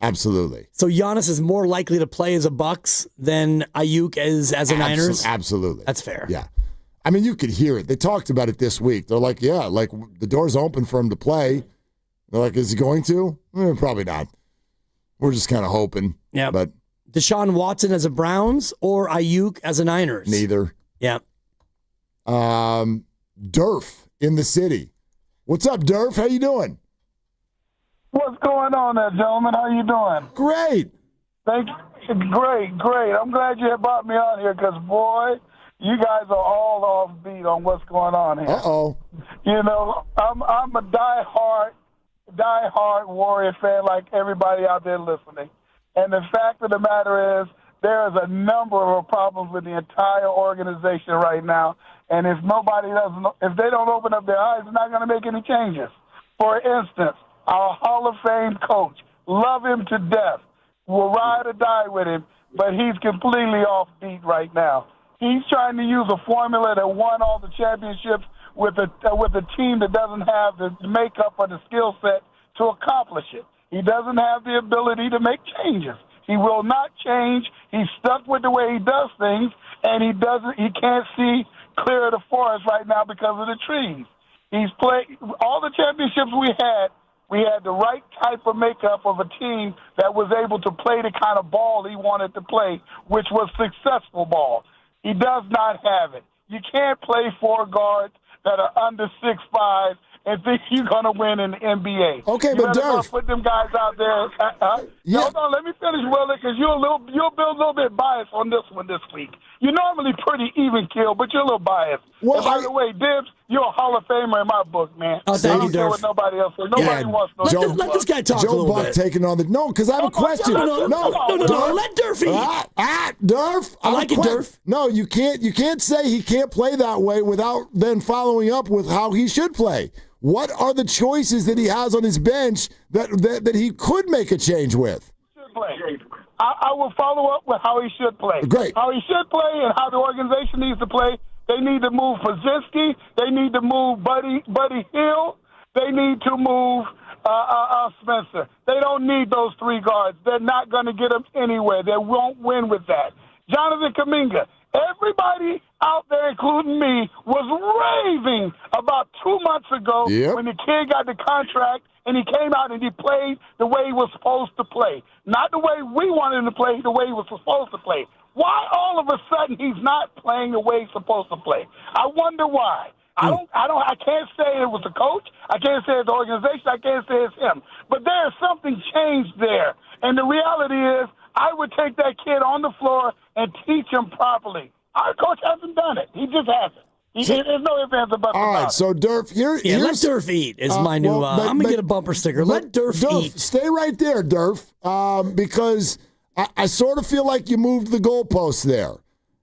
Absolutely. So Giannis is more likely to play as a Bucks than Ayuk is as a Niners? Absolutely. That's fair. Yeah. I mean, you could hear it. They talked about it this week. They're like, yeah, like the door's open for him to play. They're like, is he going to? Probably not. We're just kind of hoping. Yeah. But Deshaun Watson as a Browns or Ayuk as a Niners? neither. Yeah. Durf in the city. What's up, Durf? How you doing? What's going on there, gentlemen? How you doing? Great. Thank you. Great. I'm glad you brought me on here because, boy, you guys are all off beat on what's going on here. Uh-oh. You know, I'm a diehard Warrior fan like everybody out there listening. And the fact of the matter is there is a number of problems with the entire organization right now. And if they don't open up their eyes, they're not going to make any changes. For instance, our Hall of Fame coach, love him to death, will ride or die with him, but he's completely off beat right now. He's trying to use a formula that won all the championships with a team that doesn't have the makeup or the skill set to accomplish it. He doesn't have the ability to make changes. He will not change. He's stuck with the way he does things, and he can't see clear of the forest right now because of the trees. He's played all the championships we had the right type of makeup of a team that was able to play the kind of ball he wanted to play, which was successful ball. He does not have it. You can't play four guards that are under 6'5" and think you're going to win in the NBA. Okay, you but Durf, put them guys out there. Yeah. Hold on, let me finish, Willie, because you'll be a little bit biased on this one this week. You're normally pretty even kill, but you're a little biased. Well, and by the way, Dibs, you're a Hall of Famer in my book, man. Oh, thank I don't you, care Durf. what nobody else says. Nobody wants no Let this guy talk a Joe little Buck bit. taking on the because I have a question. No, let Durf eat. Durf. I like it, Durf. No, you can't say he can't play that way without then following up with how he should play. What are the choices that he has on his bench that he could make a change with? I will follow up with how he should play. Great. How he should play and how the organization needs to play. They need to move Pazinski. They need to move Buddy Hill. They need to move Spencer. They don't need those three guards. They're not going to get them anywhere. They won't win with that. Jonathan Kuminga. Everybody out there, including me, was raving about 2 months ago when the kid got the contract and he came out and he played the way he was supposed to play. Not the way we wanted him to play, the way he was supposed to play. Why all of a sudden he's not playing the way he's supposed to play? I wonder why. I can't say it was the coach. I can't say it's the organization. I can't say it's him. But there is something changed there. And the reality is I would take that kid on the floor and teach him properly. Our coach hasn't done it. He just hasn't. There's no ifs, ands, or buts. All right, so Durf, let Durf eat is my new. I'm gonna get a bumper sticker. Let Durf eat. Stay right there, Durf, because I sort of feel like you moved the goalposts there.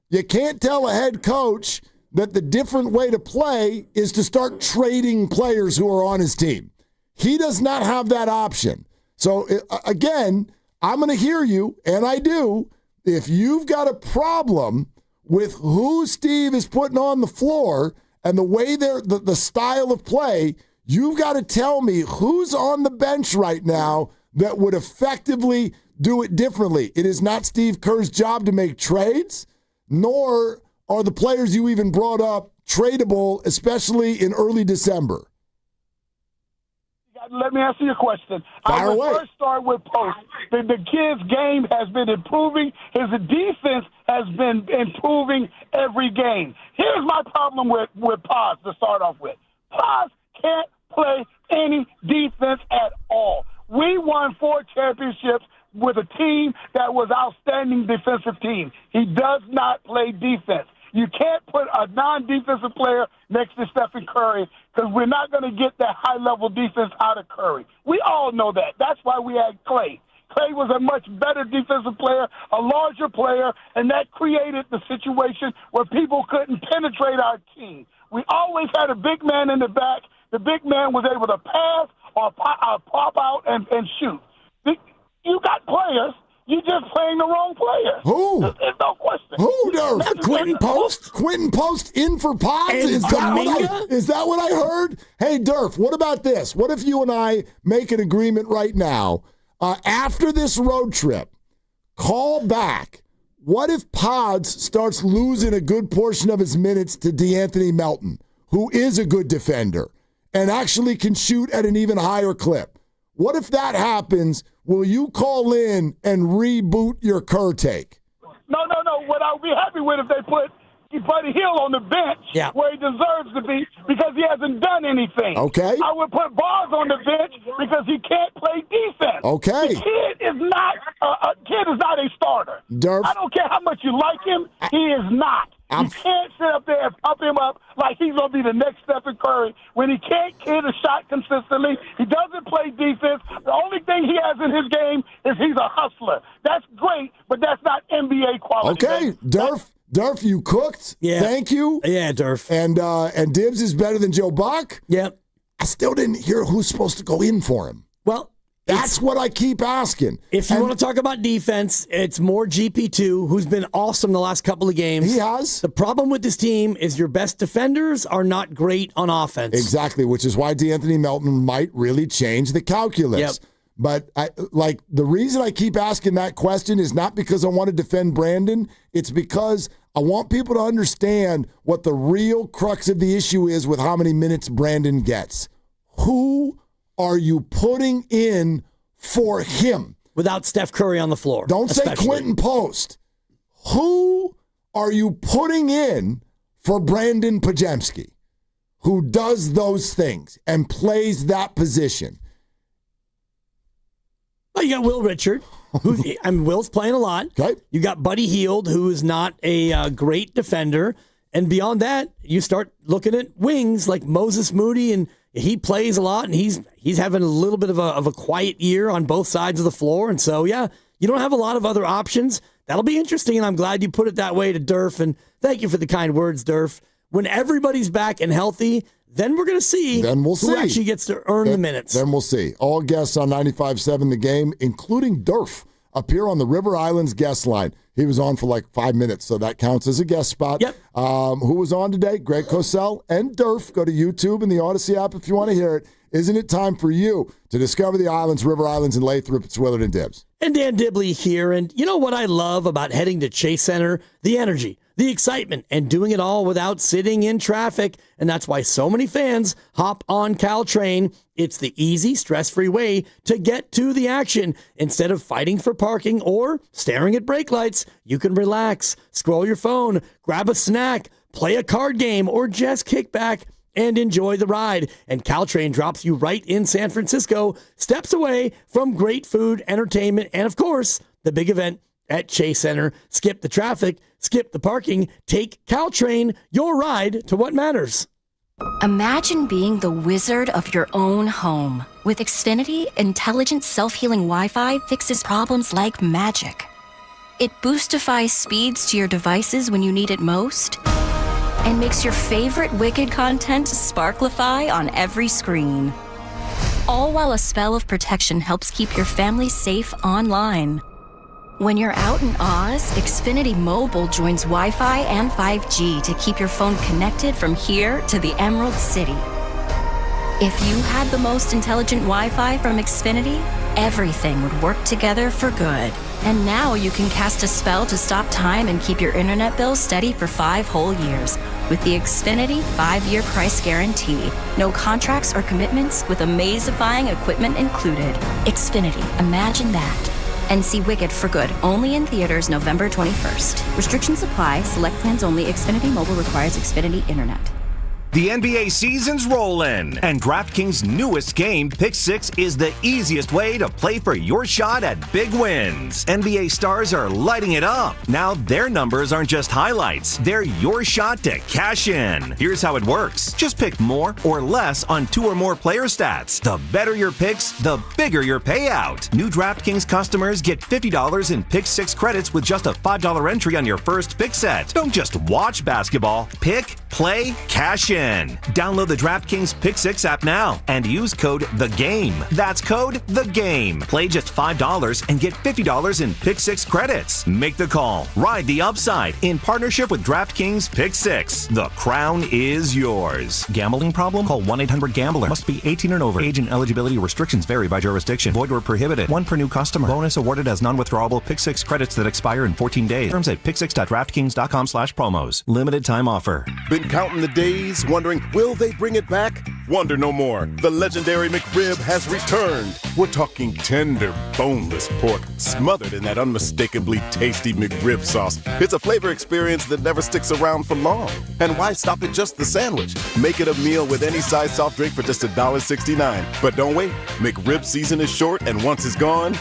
You can't tell a head coach that the different way to play is to start trading players who are on his team. He does not have that option. So again, I'm going to hear you, and I do. If you've got a problem with who Steve is putting on the floor and the way the style of play, you've got to tell me who's on the bench right now that would effectively do it differently. It is not Steve Kerr's job to make trades, nor are the players you even brought up tradable, especially in early December. Let me answer your question. I would first start with Post. The kid's game has been improving. His defense has been improving every game. Here's my problem with Paz to start off with. Paz can't play any defense at all. We won 4 championships with a team that was outstanding defensive team. He does not play defense. You can't put a non-defensive player next to Stephen Curry because we're not going to get that high-level defense out of Curry. We all know that. That's why we had Clay. Clay was a much better defensive player, a larger player, and that created the situation where people couldn't penetrate our team. We always had a big man in the back. The big man was able to pass or pop out and shoot. You got players. You're just playing the wrong player. Who? There's no question. Who, Durf? Quentin Post? Quentin Post in for Pods? Is that what I heard? Hey, Durf, what about this? What if you and I make an agreement right now? After this road trip, call back. What if Pods starts losing a good portion of his minutes to DeAnthony Melton, who is a good defender and actually can shoot at an even higher clip? What if that happens? Will you call in and reboot your Kerr take? No. What I'll be happy with if they put Buddy Hield on the bench where he deserves to be because he hasn't done anything. Okay. I would put Barnes on the bench because he can't play defense. Okay. The kid is not a starter. Durf. I don't care how much you like him. He is not. You can't sit up there and pump him up like he's going to be the next Stephen Curry when he can't hit a shot consistently. He doesn't play defense. The only thing he has in his game is he's a hustler. That's great, but that's not NBA quality. Okay, Durf, you cooked. Yeah. Thank you. Yeah, Durf. And Dibs is better than Joe Buck. Yep. I still didn't hear who's supposed to go in for him. Well, that's what I keep asking. If you want to talk about defense, it's more GP2, who's been awesome the last couple of games. He has. The problem with this team is your best defenders are not great on offense. Exactly, which is why DeAnthony Melton might really change the calculus. Yep. But the reason I keep asking that question is not because I want to defend Brandon. It's because I want people to understand what the real crux of the issue is with how many minutes Brandon gets. Who are you putting in for him? Without Steph Curry on the floor. Don't say Quentin Post. Who are you putting in for Brandon Pajemski, who does those things and plays that position? Well, you got Will Richard. Will's playing a lot. Okay. You got Buddy Hield, who is not a great defender. And beyond that, you start looking at wings like Moses Moody, and he plays a lot, and he's having a little bit of a quiet year on both sides of the floor. And so, yeah, you don't have a lot of other options. That'll be interesting, and I'm glad you put it that way to Durf. And thank you for the kind words, Durf. When everybody's back and healthy, then we're going to see who actually gets to earn the minutes. Then we'll see. All guests on 95.7 The Game, including Durf, appear on the River Islands guest line. He was on for like 5 minutes, so that counts as a guest spot. Yep. Who was on today? Greg Cosell and Durf. Go to YouTube and the Odyssey app if you want to hear it. Isn't it time for you to discover the islands, River Islands, and Lathrop? It's Willard and Dibs. And Dan Dibley here. And you know what I love about heading to Chase Center? The energy, the excitement, and doing it all without sitting in traffic. And that's why so many fans hop on Caltrain. It's the easy, stress-free way to get to the action. Instead of fighting for parking or staring at brake lights, you can relax, scroll your phone, grab a snack, play a card game, or just kick back and enjoy the ride. And Caltrain drops you right in San Francisco, steps away from great food, entertainment, and of course, the big event at Chase Center. Skip the traffic, Skip the parking, take Caltrain, your ride to what matters. Imagine being the wizard of your own home. With Xfinity, intelligent self-healing Wi-Fi fixes problems like magic. It boostifies speeds to your devices when you need it most and makes your favorite Wicked content sparklify on every screen. All while a spell of protection helps keep your family safe online. When you're out in Oz, Xfinity Mobile joins Wi-Fi and 5G to keep your phone connected from here to the Emerald City. If you had the most intelligent Wi-Fi from Xfinity, everything would work together for good. And now you can cast a spell to stop time and keep your internet bill steady for 5 whole years with the Xfinity 5-year price guarantee. No contracts or commitments with amazifying equipment included. Xfinity, imagine that. And see Wicked for good, only in theaters November 21st. Restrictions apply. Select plans only. Xfinity Mobile requires Xfinity Internet. The NBA season's rollin', and DraftKings' newest game, Pick 6, is the easiest way to play for your shot at big wins. NBA stars are lighting it up. Now their numbers aren't just highlights, they're your shot to cash in. Here's how it works. Just pick more or less on 2 or more player stats. The better your picks, the bigger your payout. New DraftKings customers get $50 in Pick 6 credits with just a $5 entry on your first pick set. Don't just watch basketball. Pick, play, cash in. Download the DraftKings Pick 6 app now and use code THEGAME. That's code THEGAME. Play just $5 and get $50 in Pick 6 credits. Make the call. Ride the upside in partnership with DraftKings Pick 6. The crown is yours. Gambling problem? Call 1-800-GAMBLER. Must be 18 and over. Age and eligibility restrictions vary by jurisdiction. Void where prohibited. 1 per new customer. Bonus awarded as non-withdrawable Pick 6 credits that expire in 14 days. Terms at pick6.draftkings.com/promos. Limited time offer. Been counting the days, wondering, will they bring it back? Wonder no more. The legendary McRib has returned. We're talking tender, boneless pork, smothered in that unmistakably tasty McRib sauce. It's a flavor experience that never sticks around for long. And why stop at just the sandwich? Make it a meal with any size soft drink for just $1.69. But don't wait. McRib season is short, and once it's gone,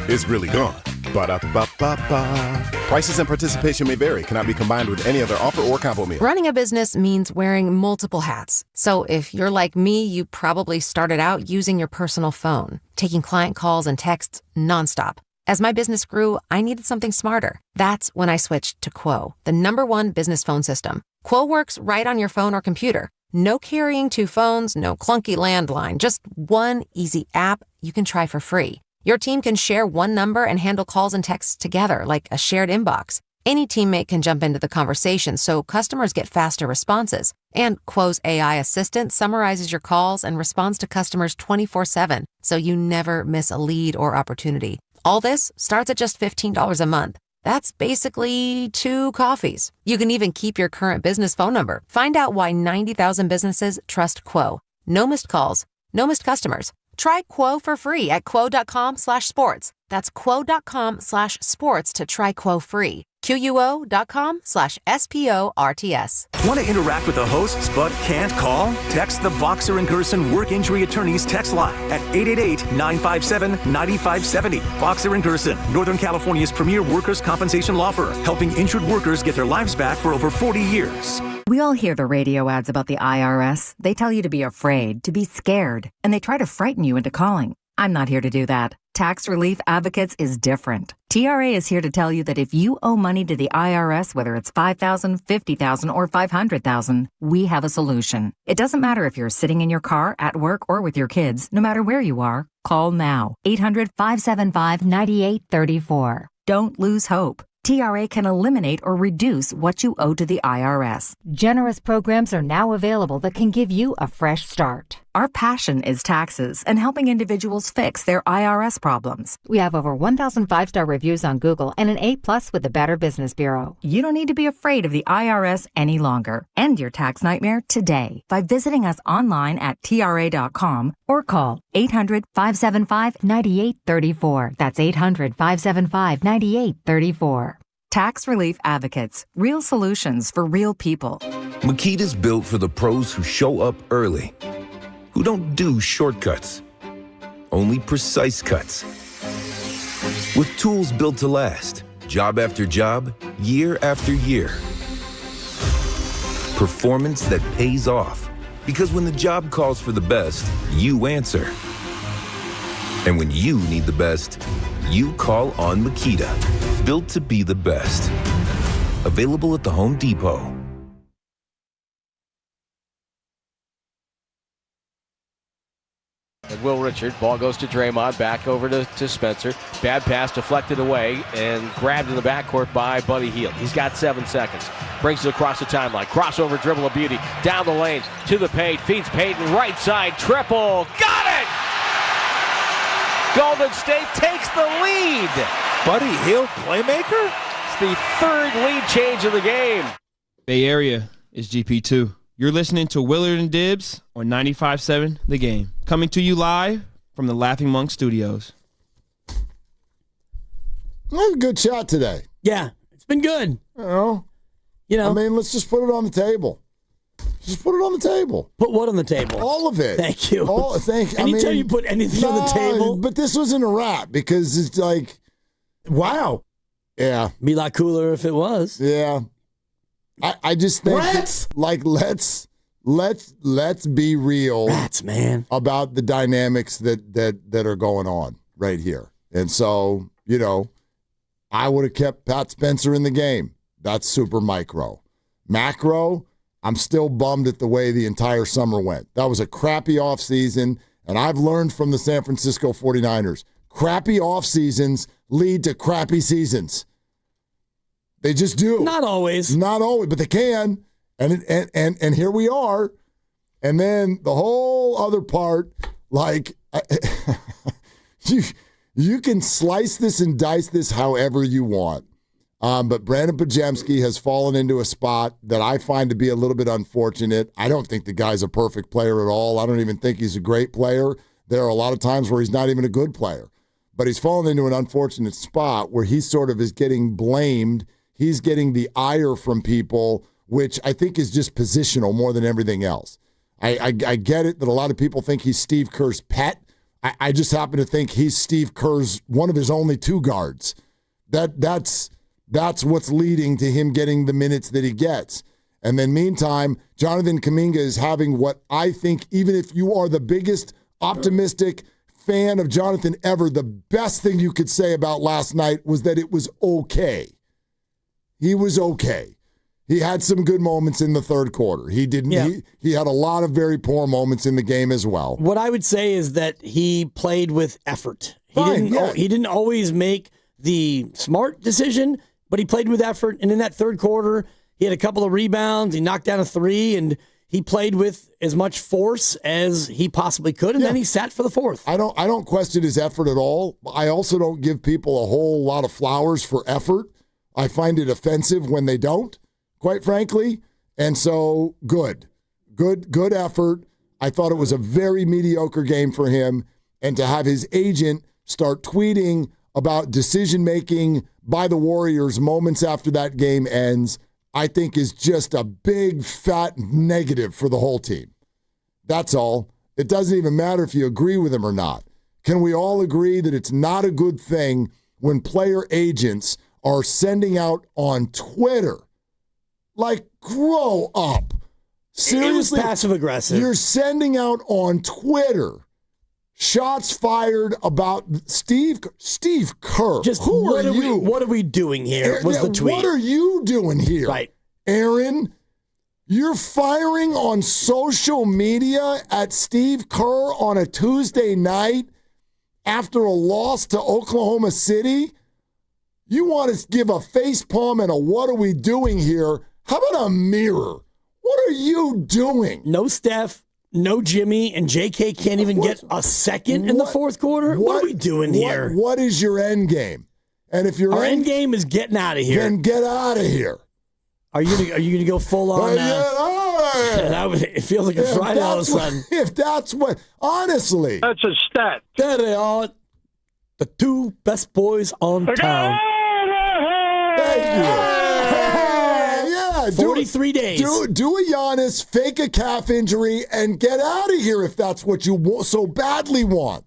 it's really gone. Ba-da-ba-ba-ba. Prices and participation may vary. Cannot be combined with any other offer or combo meal. Running a business means wearing multiple hats. So if you're like me, you probably started out using your personal phone, taking client calls and texts nonstop. As my business grew, I needed something smarter. That's when I switched to Quo, the #1 business phone system. Quo works right on your phone or computer. No carrying 2 phones, no clunky landline, just one easy app you can try for free. Your team can share one number and handle calls and texts together like a shared inbox. Any teammate can jump into the conversation so customers get faster responses. And Quo's AI assistant summarizes your calls and responds to customers 24/7, so you never miss a lead or opportunity. All this starts at just $15 a month. That's basically 2 coffees. You can even keep your current business phone number. Find out why 90,000 businesses trust Quo. No missed calls, no missed customers. Try Quo for free at quo.com/sports. That's quo.com/sports to try Quo free. QUO.com/SPORTS. Want to interact with the hosts but can't call? Text the Boxer and Gerson Work Injury Attorneys text line at 888-957-9570. Boxer and Gerson, Northern California's premier workers' compensation law firm, helping injured workers get their lives back for over 40 years. We all hear the radio ads about the IRS. They tell you to be afraid, to be scared, and they try to frighten you into calling. I'm not here to do that. Tax Relief Advocates is different. TRA is here to tell you that if you owe money to the IRS, whether it's $5,000, $50,000, or $500,000, we have a solution. It doesn't matter if you're sitting in your car, at work, or with your kids. No matter where you are, call now. 800-575-9834. Don't lose hope. TRA can eliminate or reduce what you owe to the IRS. Generous programs are now available that can give you a fresh start. Our passion is taxes and helping individuals fix their IRS problems. We have over 1,000 5-star reviews on Google and an A+ with the Better Business Bureau. You don't need to be afraid of the IRS any longer. End your tax nightmare today by visiting us online at TRA.com or call 800-575-9834. That's 800-575-9834. Tax Relief Advocates. Real solutions for real people. Makita's built for the pros who show up early, who don't do shortcuts, only precise cuts. With tools built to last, Job after job, year after year. Performance that pays off. Because when the job calls for the best, you answer. And when you need the best, you call on Makita. Built to be the best. Available at the Home Depot. And Will Richard, ball goes to Draymond, back over to Spencer. Bad pass deflected away and grabbed in the backcourt by Buddy Hield. He's got 7 seconds. Brings it across the timeline. Crossover dribble of beauty. Down the lanes to the paint. Feeds Payton right side. Triple. Got it! Golden State takes the lead. Buddy Hield, playmaker? It's the third lead change of the game. Bay Area is GP2. You're listening to Willard and Dibbs on 95.7 The Game. Coming to you live from the Laughing Monk Studios. Well, good chat today. Yeah, it's been good. I mean, let's just put it on the table. Just put it on the table. Put what on the table? All of it. Thank you. Anytime you put anything on the table. But this wasn't a wrap because it's like, wow. Yeah. Be a lot cooler if it was. Yeah. I just think let's be real about the dynamics that are going on right here. And so, I would have kept Pat Spencer in the game. That's super micro. Macro, I'm still bummed at the way the entire summer went. That was a crappy offseason, and I've learned from the San Francisco 49ers. Crappy off seasons lead to crappy seasons. They just do. Not always. Not always, but they can. And here we are. And then the whole other part, you can slice this and dice this however you want. But Brandon Pajemski has fallen into a spot that I find to be a little bit unfortunate. I don't think the guy's a perfect player at all. I don't even think he's a great player. There are a lot of times where he's not even a good player. But he's fallen into an unfortunate spot where he sort of is getting blamed. He's getting the ire from people, which I think is just positional more than everything else. I get it that a lot of people think he's Steve Kerr's pet. I just happen to think he's Steve Kerr's one of his only two guards. That's what's leading to him getting the minutes that he gets. And then meantime, Jonathan Kuminga is having what I think, even if you are the biggest optimistic fan of Jonathan ever, the best thing you could say about last night was that it was okay. He was okay. He had some good moments in the third quarter. He didn't. Yeah. He had a lot of very poor moments in the game as well. What I would say is that he played with effort. He didn't always make the smart decision, but he played with effort. And in that third quarter, he had a couple of rebounds. He knocked down a three, and he played with as much force as he possibly could. And then he sat for the fourth. I don't question his effort at all. I also don't give people a whole lot of flowers for effort. I find it offensive when they don't, quite frankly. And so good effort. I thought it was a very mediocre game for him. And to have his agent start tweeting about decision-making by the Warriors moments after that game ends, I think is just a big, fat negative for the whole team. That's all. It doesn't even matter if you agree with him or not. Can we all agree that it's not a good thing when player agents are sending out on Twitter, grow up. Seriously, passive-aggressive. You're sending out on Twitter shots fired about Steve Kerr. Just who are you? What are we doing here? Was the tweet. What are you doing here? Right. Aaron, you're firing on social media at Steve Kerr on a Tuesday night after a loss to Oklahoma City? You want to give a facepalm and a what are we doing here? How about a mirror? What are you doing? No Steph, no Jimmy, and JK can't even get a second in the fourth quarter? What are we doing here? What is your end game? And if your end game is getting out of here, then get out of here. Are you gonna go full on? It feels like a Friday all of a sudden. If that's what, honestly, that's a stat. There they are, the two best boys on town. Thank you. 43 days. Do a Giannis, fake a calf injury, and get out of here if that's what you so badly want.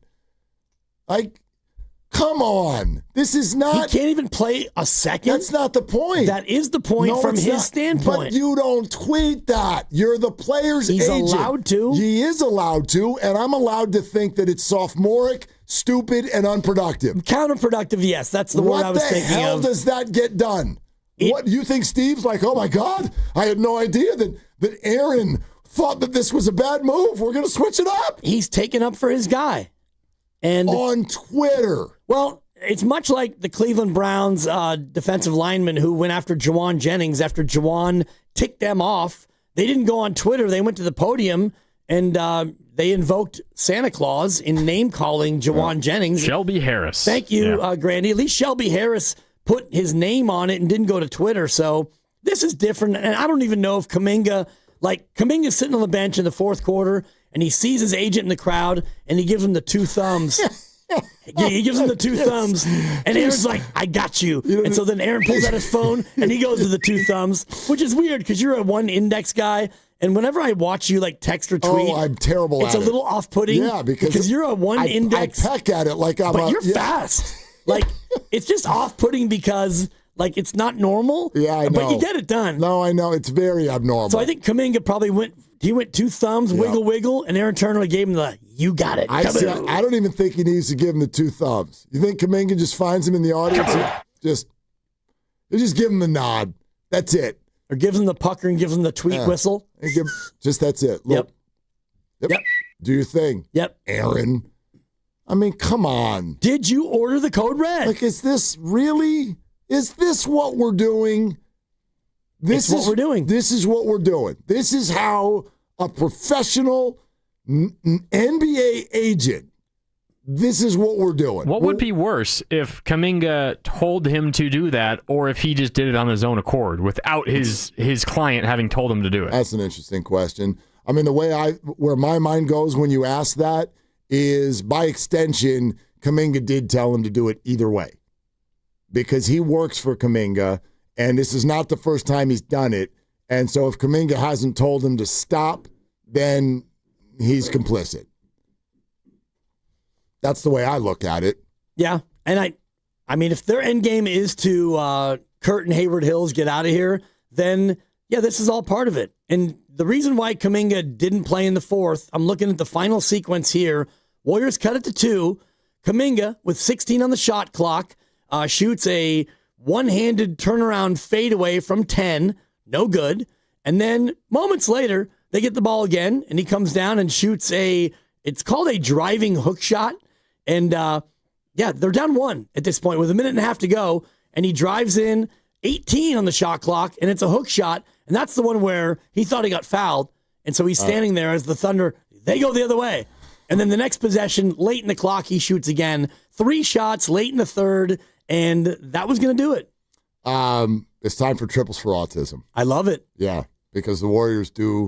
Come on. This is not. He can't even play a second? That's not the point. That is the point from his standpoint. But you don't tweet that. You're the player's agent. He's allowed to. He is allowed to, and I'm allowed to think that it's sophomoric, stupid, and unproductive. Counterproductive, yes. That's the word I was thinking of. What the hell does that get done? What you think Steve's like, oh, my God, I had no idea that Aaron thought that this was a bad move. We're going to switch it up. He's taken up for his guy. And on Twitter. Well, it's much like the Cleveland Browns defensive lineman who went after Jawan Jennings after Jawan ticked them off. They didn't go on Twitter. They went to the podium and they invoked Santa Claus in name-calling Jawan Jennings. Shelby Harris. Thank you, Grandy. At least Shelby Harris put his name on it and didn't go to Twitter. So this is different. And I don't even know if Kuminga's sitting on the bench in the fourth quarter and he sees his agent in the crowd, and he gives him the two thumbs. He gives him the two thumbs, and Aaron's like, I got you. And so then Aaron pulls out his phone, and he goes to the two thumbs, which is weird because you're a one index guy. And whenever I watch you text or tweet, I'm terrible at it. It's a little off-putting. Yeah, because you're a one index. I peck at it like I'm but you're fast. It's just off-putting because it's not normal. Yeah, I know. But you get it done. No, I know. It's very abnormal. So I think Kuminga probably went two thumbs, wiggle, and Aaron Turner gave him the, you got it. I don't even think he needs to give him the two thumbs. You think Kuminga just finds him in the audience and just give him the nod. That's it. Or gives him the pucker and gives him the tweet whistle. That's it. Look. Yep. Do your thing. Yep. Aaron. I mean, come on. Did you order the code red? Is this what we're doing? This is what we're doing. This is what we're doing. This is how a professional NBA agent, this is what we're doing. What would be worse if Kuminga told him to do that or if he just did it on his own accord without his client having told him to do it? That's an interesting question. I mean, where my mind goes when you ask that is, by extension, Kuminga did tell him to do it either way because he works for Kuminga. And this is not the first time he's done it. And so if Kuminga hasn't told him to stop, then he's complicit. That's the way I look at it. Yeah. And I mean, if their end game is to Kurt and Hayward Hills get out of here, then, yeah, this is all part of it. And the reason why Kuminga didn't play in the fourth, I'm looking at the final sequence here. Warriors cut it to 2. Kuminga, with 16 on the shot clock, shoots a one-handed turnaround fadeaway from 10, no good. And then moments later, they get the ball again, and he comes down and shoots it's called a driving hook shot. And, they're down 1 at this point with a minute and a half to go, and he drives in 18 on the shot clock, and it's a hook shot, and that's the one where he thought he got fouled, and so he's standing there as the Thunder, they go the other way. And then the next possession, late in the clock, he shoots again. 3 shots late in the third, and that was going to do it. It's time for triples for autism. I love it. Yeah, because the Warriors do